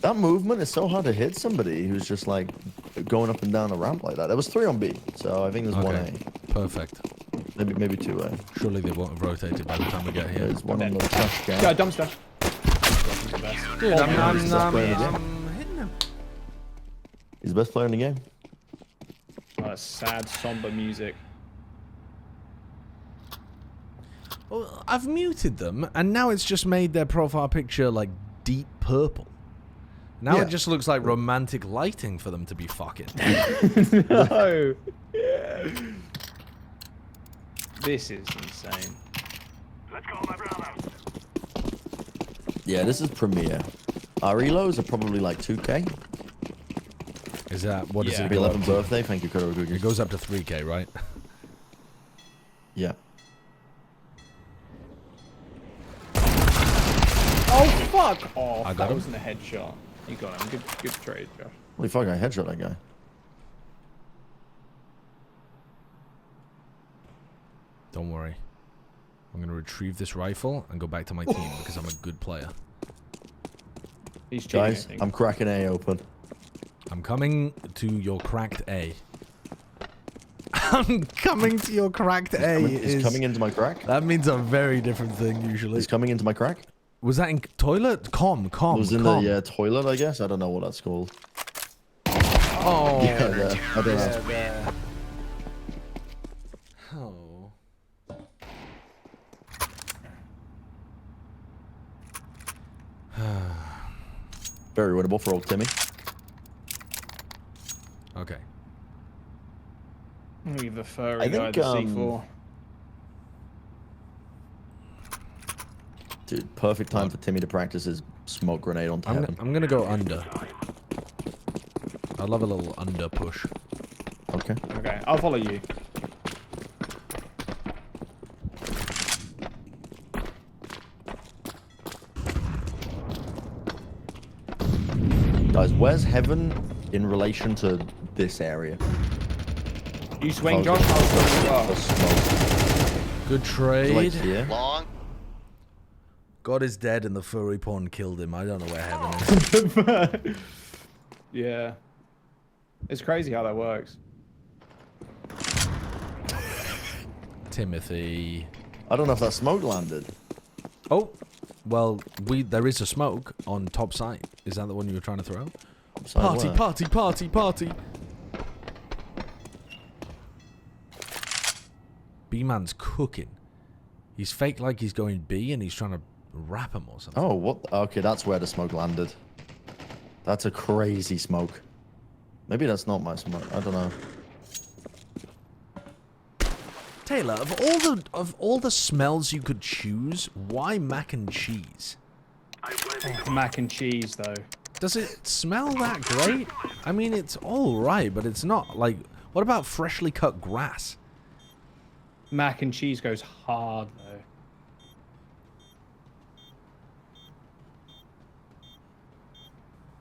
That movement is so hard to hit somebody who's just like going up and down a ramp like that. There was 3 on B, so I think there's 1A. Perfect. Maybe 2A. Surely they won't have rotated by the time we get here. There's one on the trash can. Yeah, dumpster. Dude, I'm hitting him. He's the best player in the game. Oh, sad, somber music. Well, I've muted them, and now it's just made their profile picture like deep purple. Now Yeah. it just looks like romantic lighting for them to be fucking. No. This is insane. Yeah, this is Premiere. Our elos are probably like 2K. Is that what is Yeah. it? Happy go up 11th to? birthday. Thank you, Kodo It goes up to 3K, right? Yeah. Oh, fuck off. I got That him. wasn't a headshot. You got him. Good trade, Josh. Holy fuck, I headshot that guy. Don't worry. I'm going to retrieve this rifle and go back to my team because I'm a good player. He's cheating, I Guys, think. I'm cracking A open. I'm coming to your cracked A. I'm coming to your cracked A. He's coming into my crack. That means a very different thing usually. He's coming into my crack. Was that in toilet? Com. It was in com. the toilet, I guess. I don't know what that's called. Oh. Yeah, there. I don't know. there. Oh. Very winnable for old Timmy. Okay. I'm gonna give the furry I guy think, the C4. Dude, perfect time for Timmy to practice his smoke grenade onto heaven. I'm gonna go under. I love a little under push. Okay. Okay, I'll follow you. Guys, where's heaven in relation to this area? You swing, Oh, Josh. the- I'll swing as the well. smoke. Good trade. Like here. Long. God is dead and the furry porn killed him. I don't know where heaven is. Yeah. It's crazy how that works. Timothy. I don't know if that smoke landed. Oh, well, there is a smoke on top side. Is that the one you were trying to throw? Side Party, where? party, party, party. B-man's cooking. He's fake like he's going B and he's trying to wrap him or something. Oh, what? Okay, that's where the smoke landed. That's a crazy smoke. Maybe that's not my smart. I don't know. Taylor, of all the smells you could choose, why mac and cheese? Mac and cheese, though. Does it smell that great? I mean, it's all right, but it's not like. What about freshly cut grass? Mac and cheese goes hard, though.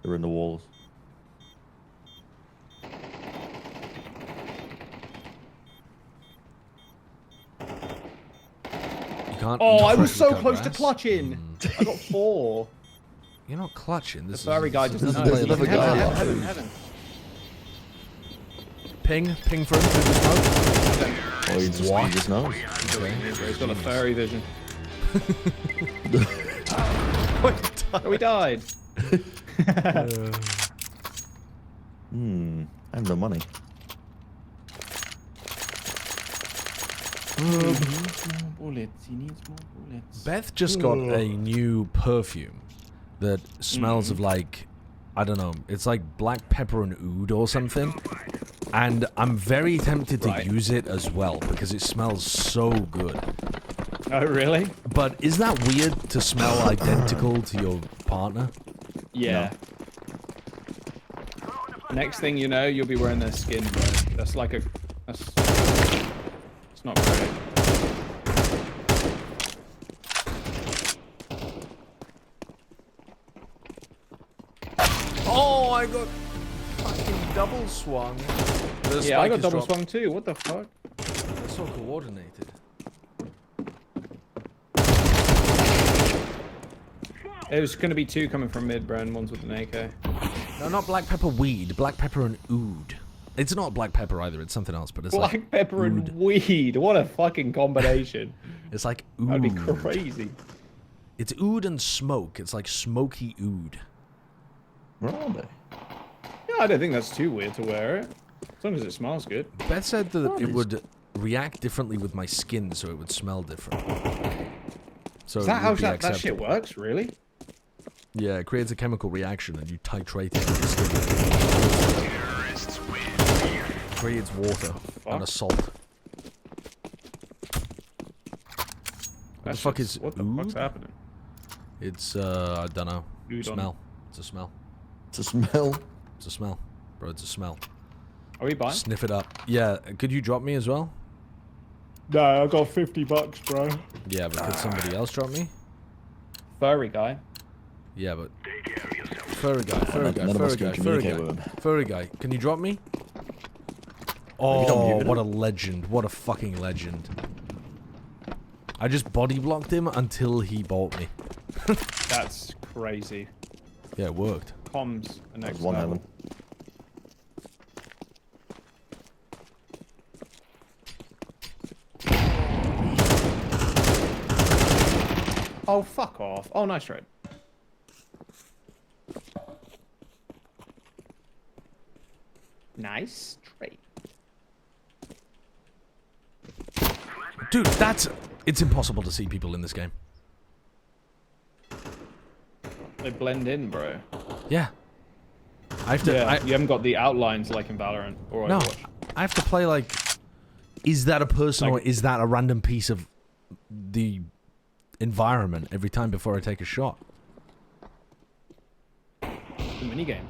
They're in the walls. Oh, I was so close to clutching. I got 4. You're not clutching. This the furry guy just knows. There's another guy. Heaven. Ping for him through the smoke. Oh, he just knows. He's got a furry vision. Oh, he died. I have no money. Bullets. He needs more bullets. Beth just got a new perfume that smells of like, I don't know, it's like black pepper and oud or something. And I'm very tempted to use it as well because it smells so good. Oh, really? But is that weird to smell identical to your partner? Yeah. No. Next thing you know, you'll be wearing their skin, bro. That's like a... That's... It's not great. Oh, I got fucking double swung. Yeah, I got double swung too. What the fuck? They're so coordinated. There's going to be 2 coming from mid, Bren. One's with an AK. No, not black pepper weed. Black pepper and oud. It's not black pepper either. It's something else, but it's black like pepper oud. And weed. What a fucking combination. It's like oud. That'd be crazy. It's oud and smoke. It's like smoky oud. Where are they? Yeah, I don't think that's too weird to wear it. As long as it smells good. Beth said that it would react differently with my skin, so it would smell different. So is that how that shit works, really? Yeah, it creates a chemical reaction and you titrate it with your skin. Creates water and a salt. What the fuck is What the fuck's happening? It's, I don't know. Smell. It's a smell. It's a smell? It's a smell. Bro, it's a smell. Are we buying? Sniff it up. Yeah, could you drop me as well? No, I got $50, bro. Yeah, but could somebody else drop me? Furry guy. Yeah, but... Furry guy. Can you drop me? Oh, what a legend. What a fucking legend. I just body blocked him until he bought me. That's crazy. Yeah, it worked. Comms the next one level. Oh, fuck off. Oh, nice trade. Nice trade. Dude, it's impossible to see people in this game. They blend in, bro. Yeah. I have to. Yeah, you haven't got the outlines like in Valorant or No, Overwatch. I have to play like, is that a person or is that a random piece of the environment every time before I take a shot? The minigame.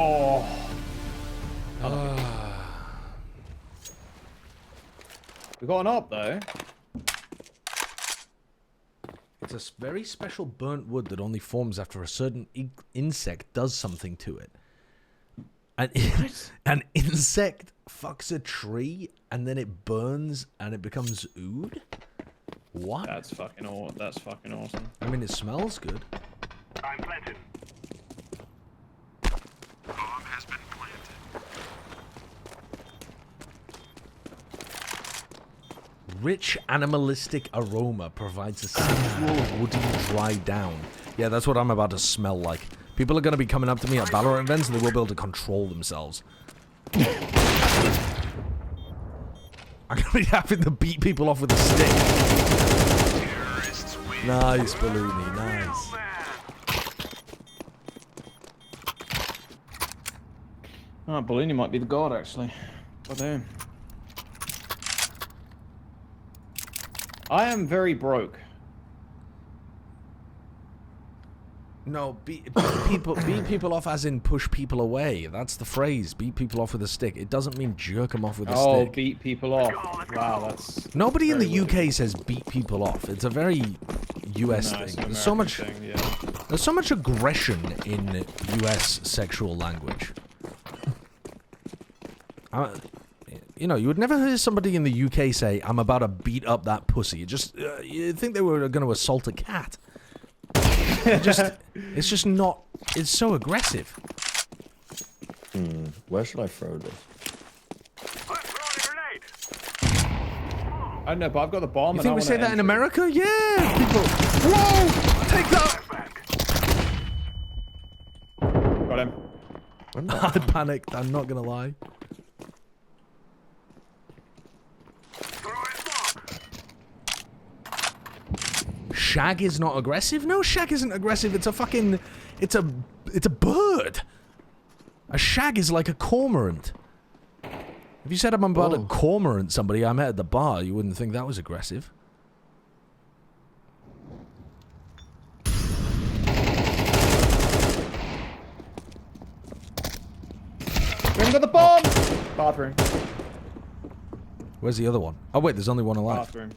Oh. We got an op though. It's a very special burnt wood that only forms after a certain insect does something to it. An insect fucks a tree and then it burns and it becomes oud? What? That's fucking awesome. I mean, it smells good. I'm planted. Bomb has been planted. Rich animalistic aroma provides a sensual woody dry down. Yeah, that's what I'm about to smell like. People are going to be coming up to me at Valorant events and they will be able to control themselves. I'm going to be having to beat people off with a stick. Terrorists win. Nice, Balloony, nice. Oh, Balloony might be the god, actually. Well done. I am very broke. No, beat people off as in push people away. That's the phrase. Beat people off with a stick. It doesn't mean jerk them off with a stick. Oh, beat people off. Wow, that's... Nobody in the UK says beat people off. It's a very US thing. There's so much, there's so much aggression in US sexual language. You know, you would never hear somebody in the UK say, "I'm about to beat up that pussy." You think they were going to assault a cat. It's just not. It's so aggressive. Where should I throw this? I don't know, but I've got the bomb. You think we say that in America? Yeah, people. Whoa! Take that! Got him. I panicked. I'm not gonna lie. Shag is not aggressive? No, shag isn't aggressive. It's a fucking... It's a bird. A shag is like a cormorant. If you said I'm about to cormorant somebody I met at the bar, you wouldn't think that was aggressive. We haven't got the bomb! Bathroom. Where's the other one? Oh wait, there's only one alive. Bathroom.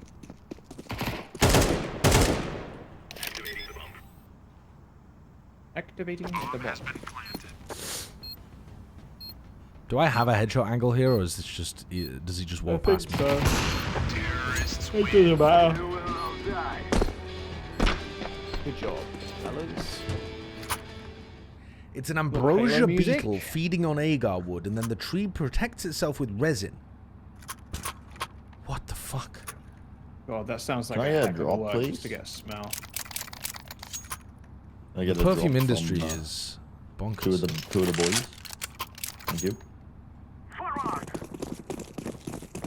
Activating the bomb. Do I have a headshot angle here, or is this just... Does he just walk past me? It doesn't matter. Good job, fellas. It's an ambrosia beetle feeding on agar wood, and then the tree protects itself with resin. What the fuck? God, that sounds like Can I a get a heck of a drop, work please? just to get a smell. I get The a drop perfume from, industry is bonkers. Two of the boys. Thank you.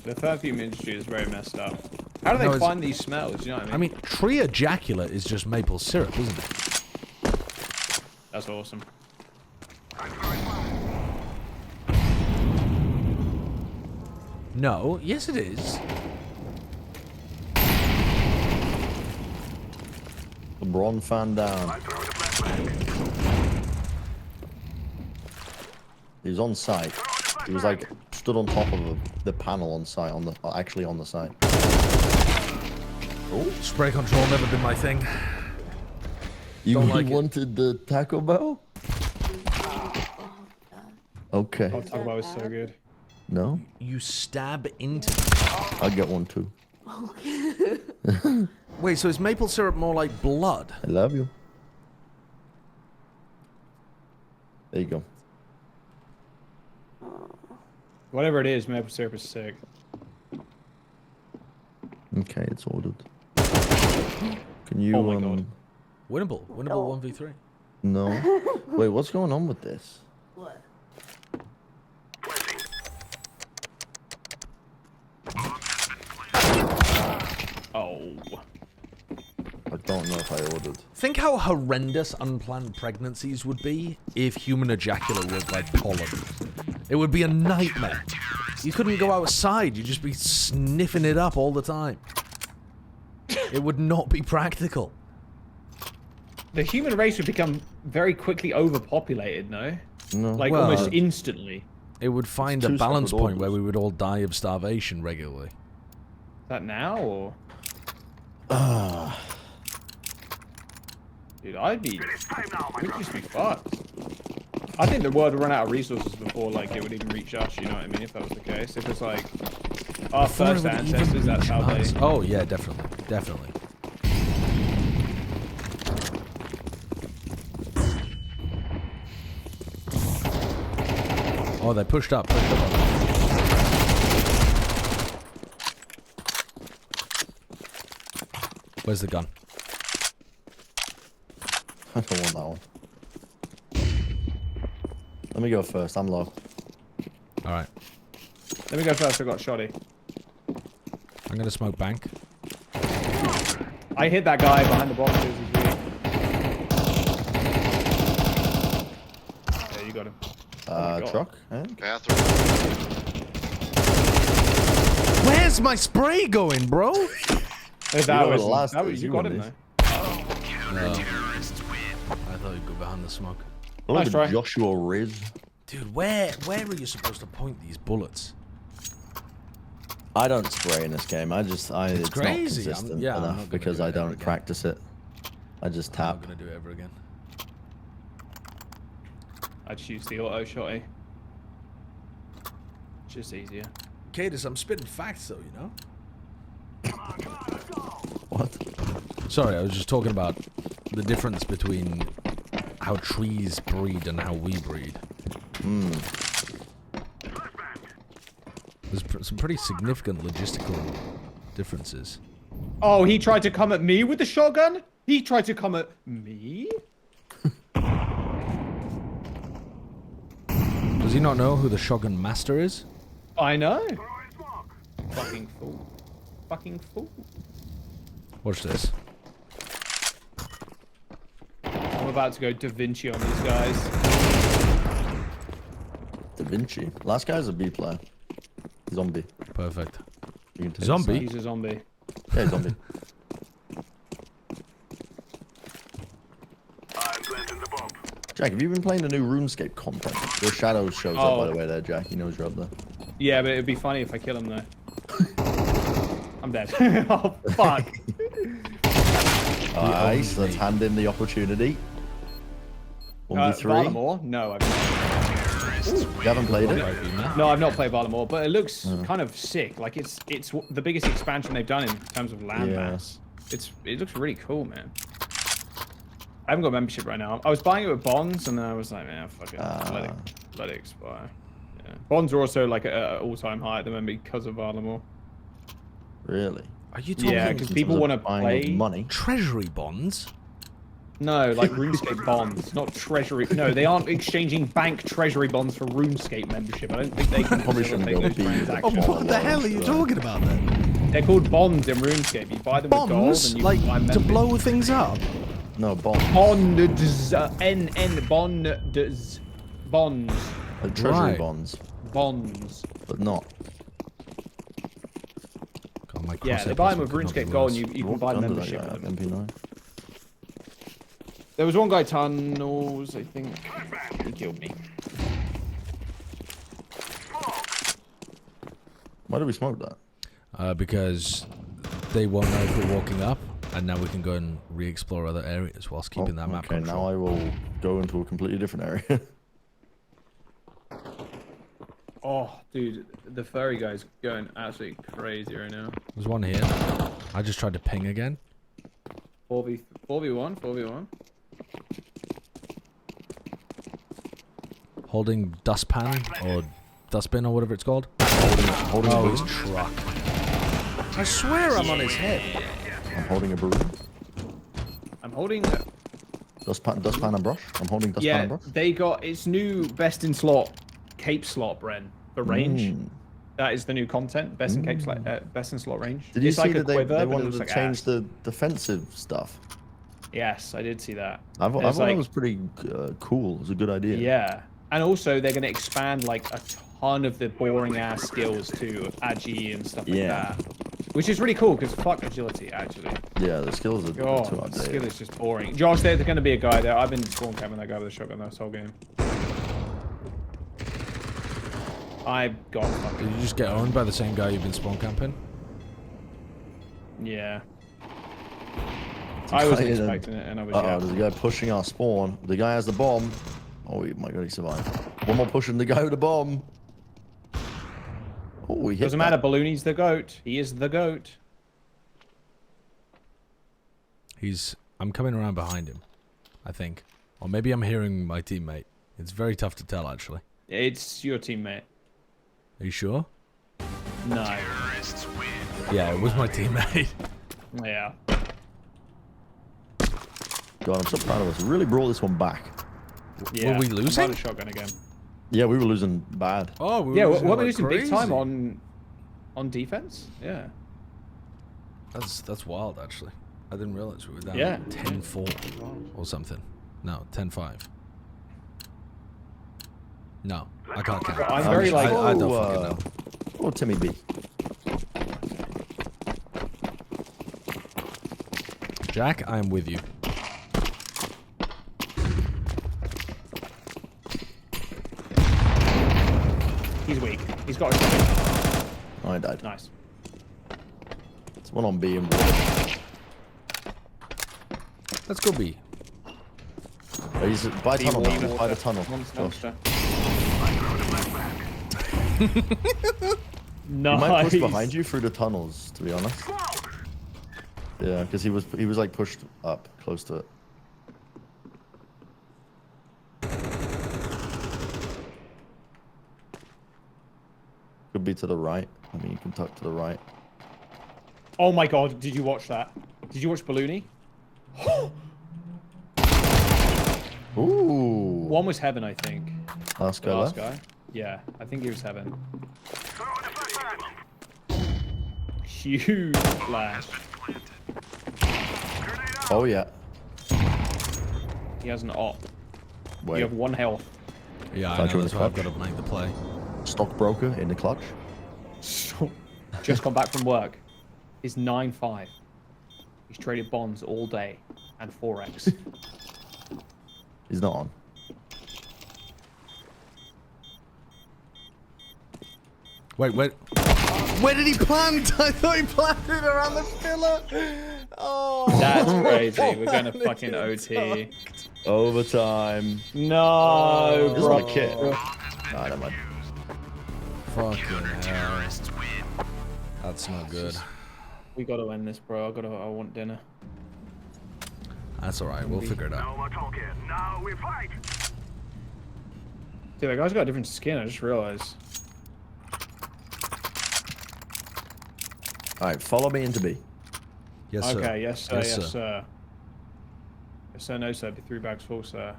The perfume industry is very messed up. How do they find these smells? You know what I mean? I mean, tree ejaculate is just maple syrup, isn't it? That's awesome. No. Yes, it is. LeBron fan down. He was on site. He was like stood on top of the panel on site, actually on the site. Oh, spray control never been my thing. You Don't like wanted the Taco Bell? Okay. Oh, Taco Bell is so good. No? You stab into... I'll get one too. Wait, so is maple syrup more like blood? I love you. There you go. Whatever it is, maple syrup is sick. Okay, it's ordered. Can you, Oh my God. Winnable 1v3. No. Wait, what's going on with this? What? Oh. I don't know if I ordered. Think how horrendous unplanned pregnancies would be if human ejaculate was like pollen. It would be a nightmare. You couldn't go outside, you'd just be sniffing it up all the time. It would not be practical. The human race would become very quickly overpopulated, no? No. Like Well, almost instantly. It would find a two balance separate point where orders. we would all die of starvation regularly. Is that now or? Dude, we'd just be fucked. I think the world would run out of resources before like it would even reach us, you know what I mean, if that was the case. If it's like our Before it first would even ancestors, that's reach how they... us. Oh yeah, definitely. Definitely. Oh, they pushed up. Where's the gun? I don't want that one. Let me go first. I'm low. Alright. Let me go first, I've got shoddy. I'm gonna smoke bank. I hit that guy behind the boxes. He's weak. Yeah, you got him. Truck. Bathroom. Where's my spray going, bro? That was you got him though. No. I thought you'd go behind the smoke. Nice try. Joshua Riz. Dude, where are you supposed to point these bullets? I don't spray in this game. It's crazy. not consistent I'm enough not because I don't practice it. I just tap. I'm not gonna do it ever again. I'd choose the auto shotty. Just easier. Cadis, I'm spitting facts though, you know? What? Sorry, I was just talking about the difference between how trees breed and how we breed. There's some pretty significant logistical differences. Oh, he tried to come at me with the shotgun? He tried to come at me? Does he not know who the shotgun master is? I know. Fucking fool. Fucking fool. Watch this. I'm about to go Da Vinci on these guys. Da Vinci. Last guy's a B player. Zombie. Perfect. Zombie? He's a zombie. Yeah, zombie. Jack, have you been playing the new RuneScape content? Your shadow shows up, by the way, there, Jack. He knows you're up there. Yeah, but it'd be funny if I kill him, though. I'm dead. Oh, fuck. Nice. Let's hand in the opportunity. 1v3. Valimor? No, I've not. You haven't played it? No, I've not played Valimor, but it looks kind of sick. Like, it's the biggest expansion they've done in terms of landmass. It looks really cool, man. I haven't got membership right now. I was buying it with bonds, and then I was like, man, fuck it. Let it expire. Yeah. Bonds are also like at an all-time high at the moment because of Valimor. Really? Are you talking? Yeah, because people want to play money. Treasury bonds? No, like RuneScape bonds, not treasury. No, they aren't exchanging bank treasury bonds for RuneScape membership. I don't think they can facilitate those transactions. What the hell are you talking about then? They're called bonds in RuneScape. You buy them with gold and you like buy to blow things up? No, bonds. Bonds. Bonds. Like treasury bonds. Bonds. But not. God, yeah, they buy them with RuneScape gold and you can buy membership with them. MP9. There was one guy tunnels, I think. He killed me. Why did we smoke that? Because they won't know if we're walking up, and now we can go and re-explore other areas whilst keeping that map control. Now I will go into a completely different area. Oh, dude, the furry guy's going absolutely crazy right now. There's one here. I just tried to ping again. 4v1. Holding dustpan or dustbin or whatever it's called. Holding his truck. I swear I'm on his head. I'm holding a broom. I'm holding dustpan and brush. I'm holding dustpan and brush. They got its new best in slot cape slot, Bren, for range. That is the new content. Best in cape slot, best in slot range. Did you it's see like that they wanted to like change the defensive stuff? Yes, I did see that. I thought that was pretty cool. It was a good idea. Yeah, and also they're going to expand like a ton of the boring ass skills to agi and stuff like that, which is really cool because fuck agility actually. Yeah, the skills are too outdated. The skill is just boring. Josh, there's going to be a guy there. I've been spawn camping that guy with a shotgun this whole game. I got fucking... Did you just get owned by the same guy you've been spawn camping? Yeah. I wasn't expecting it, and I was. There's a guy pushing our spawn. The guy has the bomb. Oh my god, he survived. One more pushing the guy with the bomb. Oh, he hit Doesn't matter, Ballooney's the goat. He is the goat. I'm coming around behind him, I think. Or maybe I'm hearing my teammate. It's very tough to tell, actually. It's your teammate. Are you sure? No. Yeah, it was my teammate. Yeah. God, I'm so proud of us. We really brought this one back. Yeah. Were we losing? A shotgun again. Yeah, we were losing bad. Oh, we were losing, we're losing big time on defense. Yeah. That's wild, actually. I didn't realize we were down 10-4 or something. No, 10-5. No, I can't count. I'm very like... I don't fucking know. Oh, Timmy B. Jack, I am with you. He's weak. He's got his... Oh, I died. Nice. It's one on B and B. Let's go B. Oh, he's by tunnel now. By the tunnel. Monster. He might push behind you through the tunnels, to be honest. Yeah, because he was like pushed up close to it. Could be to the right. I mean, you can tuck to the right. Oh my god, did you watch that? Did you watch Balloony? Ooh. One was Heaven, I think. Last guy Last left? guy? Yeah, I think he was Heaven. Huge flash. Oh, yeah. He has an op. Wait. You have 1 health. Yeah, I know, that's why I've got to make the play. Stockbroker in the clutch. Just got back from work. He's 9-5. He's traded bonds all day and Forex. He's not on. Wait, wait. Where did he plant? I thought he planted around the pillar. Oh, that's crazy. We're gonna fucking OT. Overtime. No, Just bro. like kit. Nah, never mind. Fucking hell. That's not good. We gotta end this, bro. I want dinner. That's alright, we'll figure it out. No more talking. Now we fight. Dude, that guy's got a different skin, I just realized. Alright, follow me into B. Yes, sir. Okay, yes, sir, Yes, yes, sir. sir. Yes, sir, no, sir. Be 3 bags full, sir.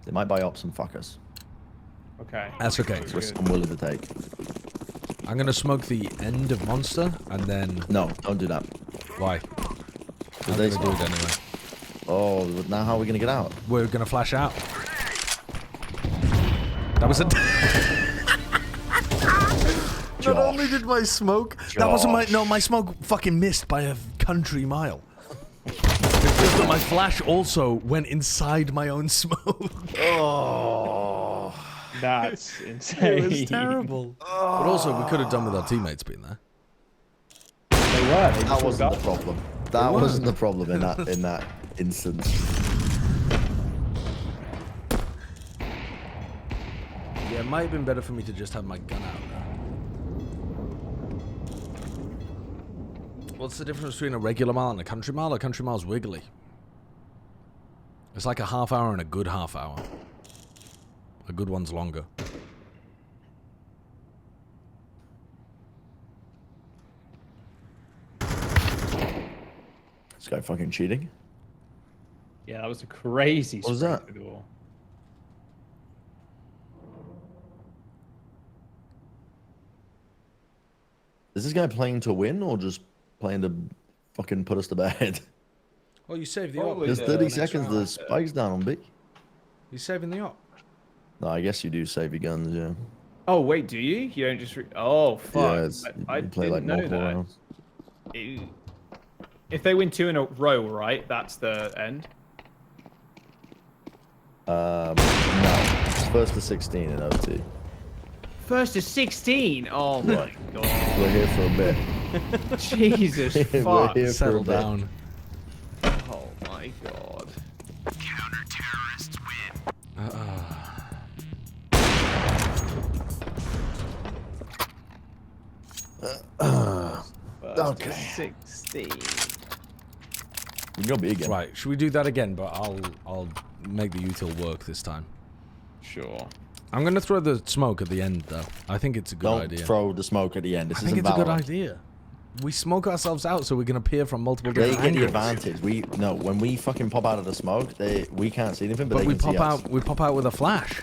They might buy up some fuckers. Okay. That's okay. Risk I'm willing to take. I'm gonna smoke the end of Monster and then. No, don't do that. Why? I'm they gonna do it anyway. Oh, now how are we gonna get out? We're gonna flash out. That was a. Not only did my smoke, that wasn't my. No, my smoke fucking missed by a country mile. But my flash also went inside my own smoke. Oh, that's insane. It was terrible. But also, we could have done with our teammates being there. They were. They that wasn't the problem. That wasn't the problem in that instance. Yeah, it might have been better for me to just have my gun out there. What's the difference between a regular mile and a country mile? A country mile's wiggly. It's like a half hour and a good half hour. A good one's longer. This guy fucking cheating. Yeah, that was a crazy. What was that? Is this guy playing to win or just playing to fucking put us to bed? Oh, you saved the op. There's 30 seconds, the spike's down on B. You saving the op? No, I guess you do save your guns, yeah. Oh, wait, do you? You don't just... Oh, fuck. Yeah, I you play didn't like know multiple that. rounds. Ew. If they win 2 in a row, right, that's the end? No. It's first to 16 in OT. First to 16? Oh, my God. We're here for a bit. Jesus We're fuck. here for a Settle bit. down. Oh, my God. Counter-terrorists win. Okay. 16. We can go B again. Right, should we do that again? But I'll make the util work this time. Sure. I'm gonna throw the smoke at the end though. I think it's a good Don't idea. throw the smoke at the end. This I think isn't it's a good Valorant. idea. We smoke ourselves out so we can appear from multiple They different get the angles. advantage. When we fucking pop out of the smoke, we can't see anything, but, But they we can see pop us. out. We pop out with a flash.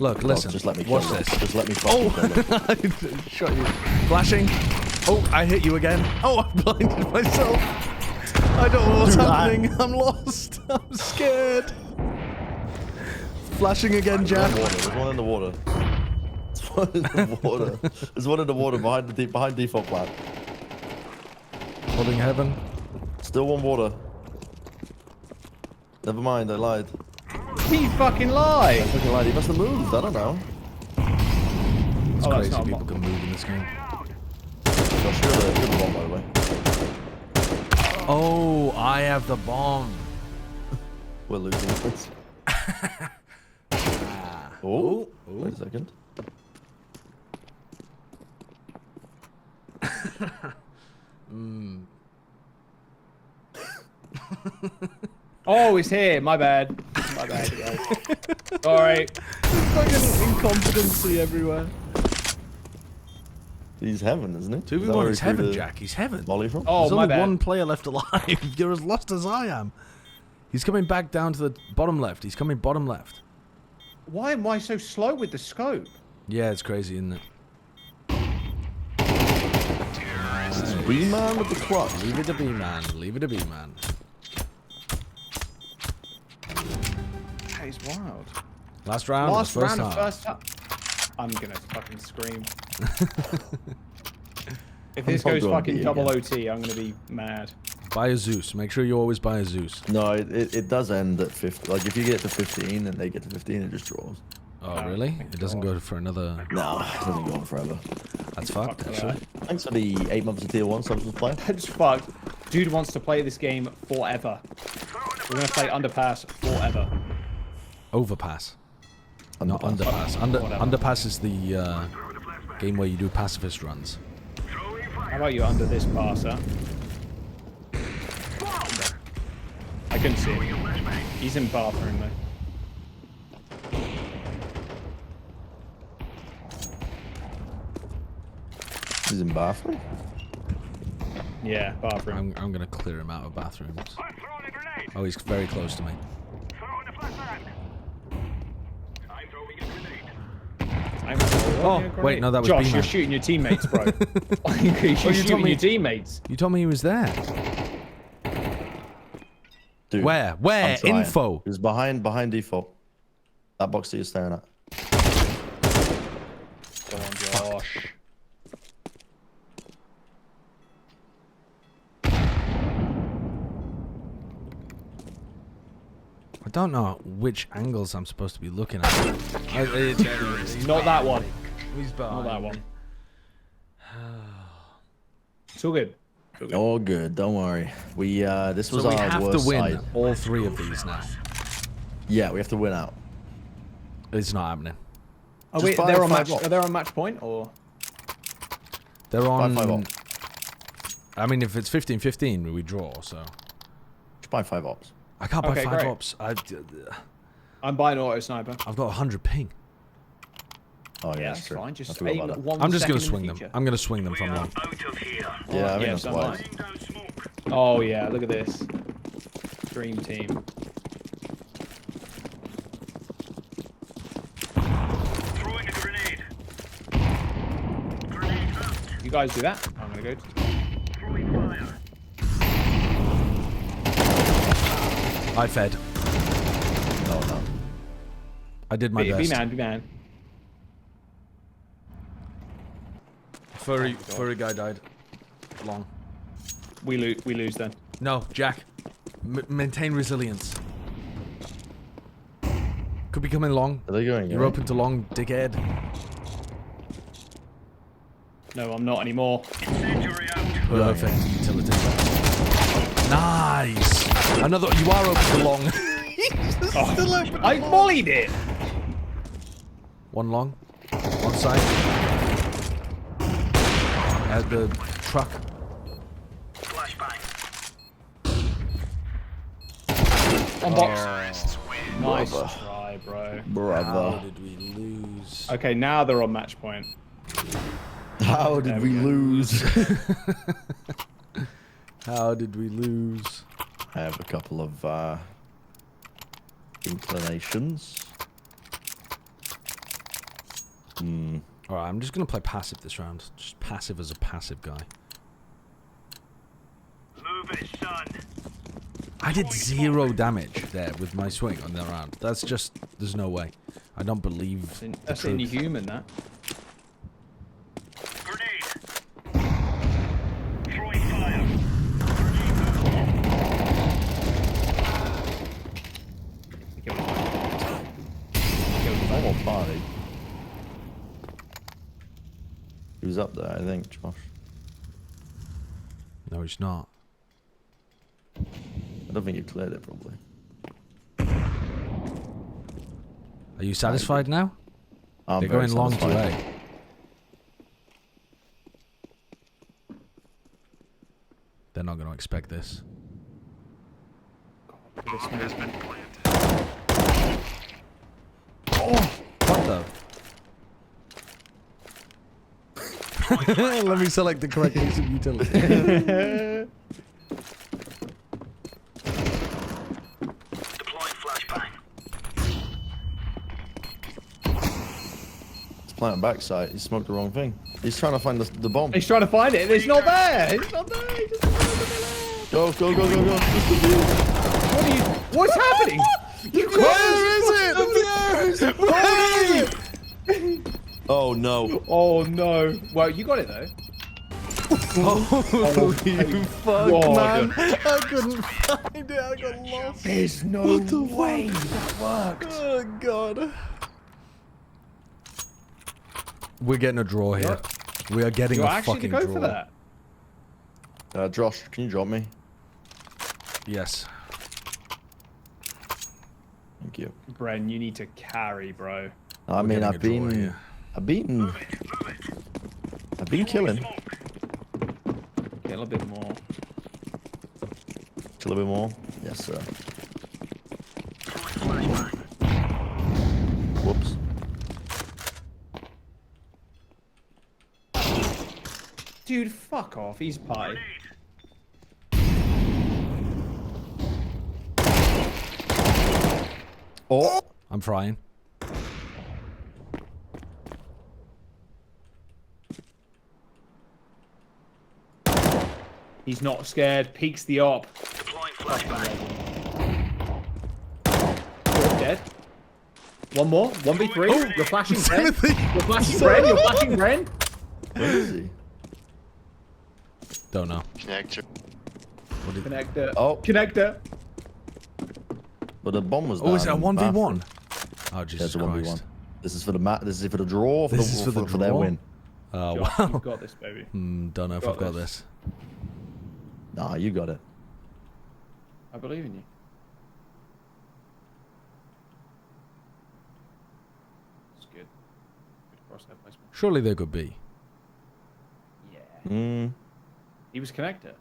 Look, listen. Just let me Watch kill this. them. Just let me fucking kill them. I shot you. Flashing. Oh, I hit you again. Oh, I blinded myself. I don't know what's happening. I'm lost. I'm scared. Flashing again, Jack. There's one in the water. There's one in the water. There's one in the water behind default plant. Holding heaven. Still one water. Never mind, I lied. He fucking lied. I fucking lied. He must have moved. I don't know. It's Oh, that's crazy not people can move in this game. Josh, you're the bomb, by the way. Oh, I have the bomb. We're losing this. Oh, wait a second. Oh, he's here. My bad. My bad, guys. Sorry. Fucking incompetency everywhere. He's heaven, isn't he? 2v1 is heaven, Jack. He's heaven. Molly from? Oh, There's my only bad. one player left alive. You're as lost as I am. He's coming back down to the bottom left. He's coming bottom left. Why am I so slow with the scope? Yeah, it's crazy, isn't it? B-man with the clutch. Leave it to B-man. Leave it to B-man. That is wild. Last round. Last first round, half. first half. I'm gonna fucking scream. If I'm this not goes gonna fucking be double again. OT, I'm gonna be mad. Buy a Zeus. Make sure you always buy a Zeus. No, it does end at 50. Like, if you get to 15 and they get to 15, it just draws. Oh, really? It doesn't go for another... No, it doesn't go on forever. That's fucked, actually. Thanks for the 8 months of tier 1 subs with play. That's fucked. Dude wants to play this game forever. We're gonna play Underpass forever. Overpass. Not underpass. Underpass is the game where you do pacifist runs. How about you under this passer? I couldn't see him. He's in bathroom though. He's in bathroom? Yeah, bathroom. I'm gonna clear him out of bathrooms. Oh, he's very close to me. Oh, wait, no, that was Josh, B-man. you're shooting your teammates, bro. You're shooting your teammates. You told me he was there. Dude, Where? I'm trying. Info. He's behind default. That box that you're staring at. Go on, Josh. I don't know which angles I'm supposed to be looking at. Not that one. He's behind. Not that one. It's all good. All good, don't worry. We this was So we our have worst to win side. all 3 of these now. Yeah, we have to win out. It's not happening. Oh Just wait, buy they're a on 5 match. op. Are they on match point or? They're on. 5 op. I mean, if it's 15-15, we draw. So Just buy 5 ops. I can't buy Okay, 5 great. ops. I'm buying auto sniper. I've got 100 ping. Oh yeah, Yeah, that's that's true. fine. I Just forgot aim about that. 1 I'm just second gonna in the swing them. future. I'm gonna swing them from long. Yeah, I think Yes, that's I'm wise. fine. Oh yeah, look at this. Dream team. Throwing a grenade. You guys do that. I'm gonna go. Throwing fire. I fed. No. I did my Be best. man, be man. Furry guy died. Long. We lose then. No, Jack. Maintain resilience. Could be coming long. Are they going? You're open to long, dickhead. No, I'm not anymore. Incendiary out. Perfect utility. Nice. Another. You are open to long. Oh, I mollied it. One long. One side. At the truck. Flashbang. On box. Nice Brother. try, bro. How Brother. did we lose? Okay, now they're on match point. How did we lose? How did we lose? I have a couple of inclinations. All right, I'm just gonna play passive this round. Just passive as a passive guy. Move it, son. I did 0 damage there with my swing on the round. That's just, there's no way. I don't believe That's inhuman, that. Grenade. Throwing fire. Normal party. He was up there, I think, Josh. No, he's not. I don't think you cleared it, probably. Are you satisfied now? I'm They're very going long to satisfied. A. They're not going to expect this. Oh, what the? Let me select the correct piece of utility. Deploying flashbang. He's playing backside. He smoked the wrong thing. He's trying to find the bomb. He's trying to find it. It's not there. It's not there. He just Go, go, go, go, go. What are you? What's happening? Where is it? Where is it? Oh no. Oh no. Well, you got it though. Oh, you fuck, God. man. I couldn't find it. I got lost. There's no way that worked. Oh, God. We're getting a draw here. We are getting You're a actually fucking to go draw. for that. Josh, can you drop me? Yes. Thank you. Bren, you need to carry, bro. I mean, getting I've a draw been killing. Get a little bit more. A little bit more. Yes, sir. Whoops. Dude, fuck off. He's pie. Oh, I'm frying. He's not scared. Peeks the op. Deploying flashbang. You're dead. One more. 1v3. Oh, You're flashing Bren. Timothy. You're flashing Bren. You're flashing Bren. where is he? Don't know. Connector. What did... Connector. Oh. Connector. But the bomb was. Oh, is it a down in the 1v1? bathroom. Oh, Jesus There's a 1v1. Christ. This is for the This is for the draw. This is for the for their draw? win. Oh, Josh, wow. You've got this, baby. Don't know if I've got this. Nah, you got it. I believe in you. It's good. Good crosshair placement. Surely there could be. Yeah. He was connector.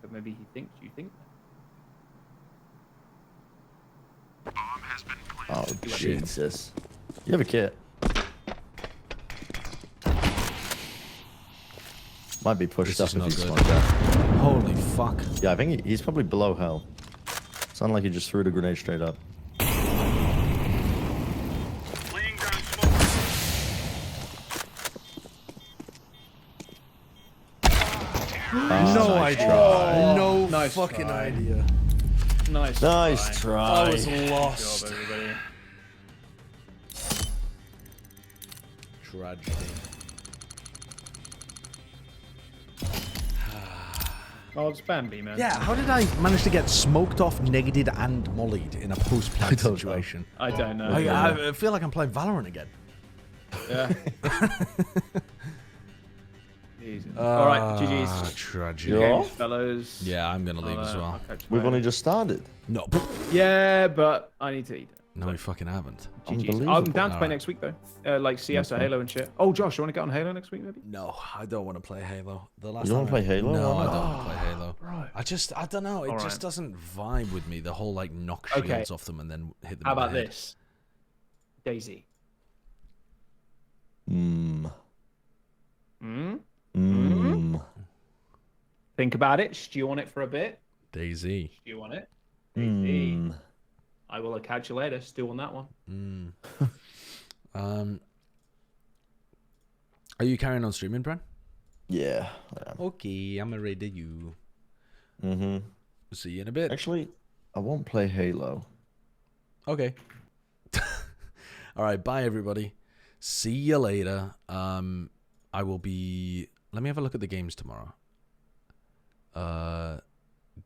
But maybe he thinks you think that. Oh, Jesus. You have a kit. Might be pushed This up is if not he's good. like that. Holy fuck. Yeah, I think he's probably below hell. Sounded like he just threw the grenade straight up. Laying down smoke. No nice idea. try. No Nice fucking try. idea. Nice try. I was lost. Good job, everybody. Tragedy. Oh, it's Bambi, man. Yeah, how did I manage to get smoked off, negated, and mollied in a post-plant situation? I don't know. I feel like I'm playing Valorant again. Yeah. Easy. All right, GG's. Tragedy. You're off? Fellows. Yeah, I'm gonna leave as well. I'll catch you We've later. only just started. No. Yeah, but I need to eat it. No, we fucking haven't. GG's. I'm down to play Alright. next week though. Like CS or Okay. Halo and shit. Oh, Josh, you want to get on Halo next week maybe? No, I don't want to play Halo. The last You don't time wanna play Halo? No, Why I not? don't want to play Halo. Right. I don't know. It Alright. just doesn't vibe with me. The whole like knock shields Okay. off them and then hit them. How in the about head. this? Daisy. Think about it. Stew on it for a bit. DayZ. Stew on it. Daisy. I will catch you later. Still on that one. Are you carrying on streaming, Bran? Yeah, I am. Okay, I'm ready. You. Mm-hmm. See you in a bit. Actually, I won't play Halo. Okay. All right, bye everybody. See you later. I will be. Let me have a look at the games tomorrow.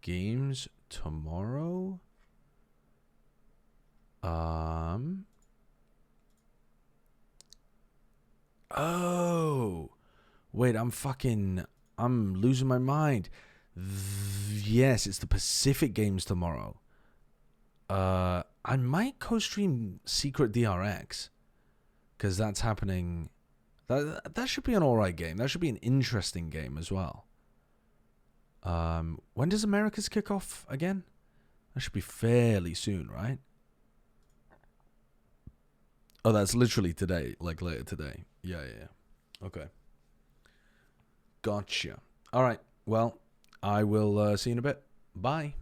Games tomorrow. Oh, wait, I'm losing my mind. Yes, it's the Pacific games tomorrow. I might co-stream Secret DRX because that's happening. That should be an alright game. That should be an interesting game as well. When does America's kick off again? That should be fairly soon, right? Oh, that's literally today, like later today. Yeah. Okay. Gotcha. All right. Well, I will see you in a bit. Bye.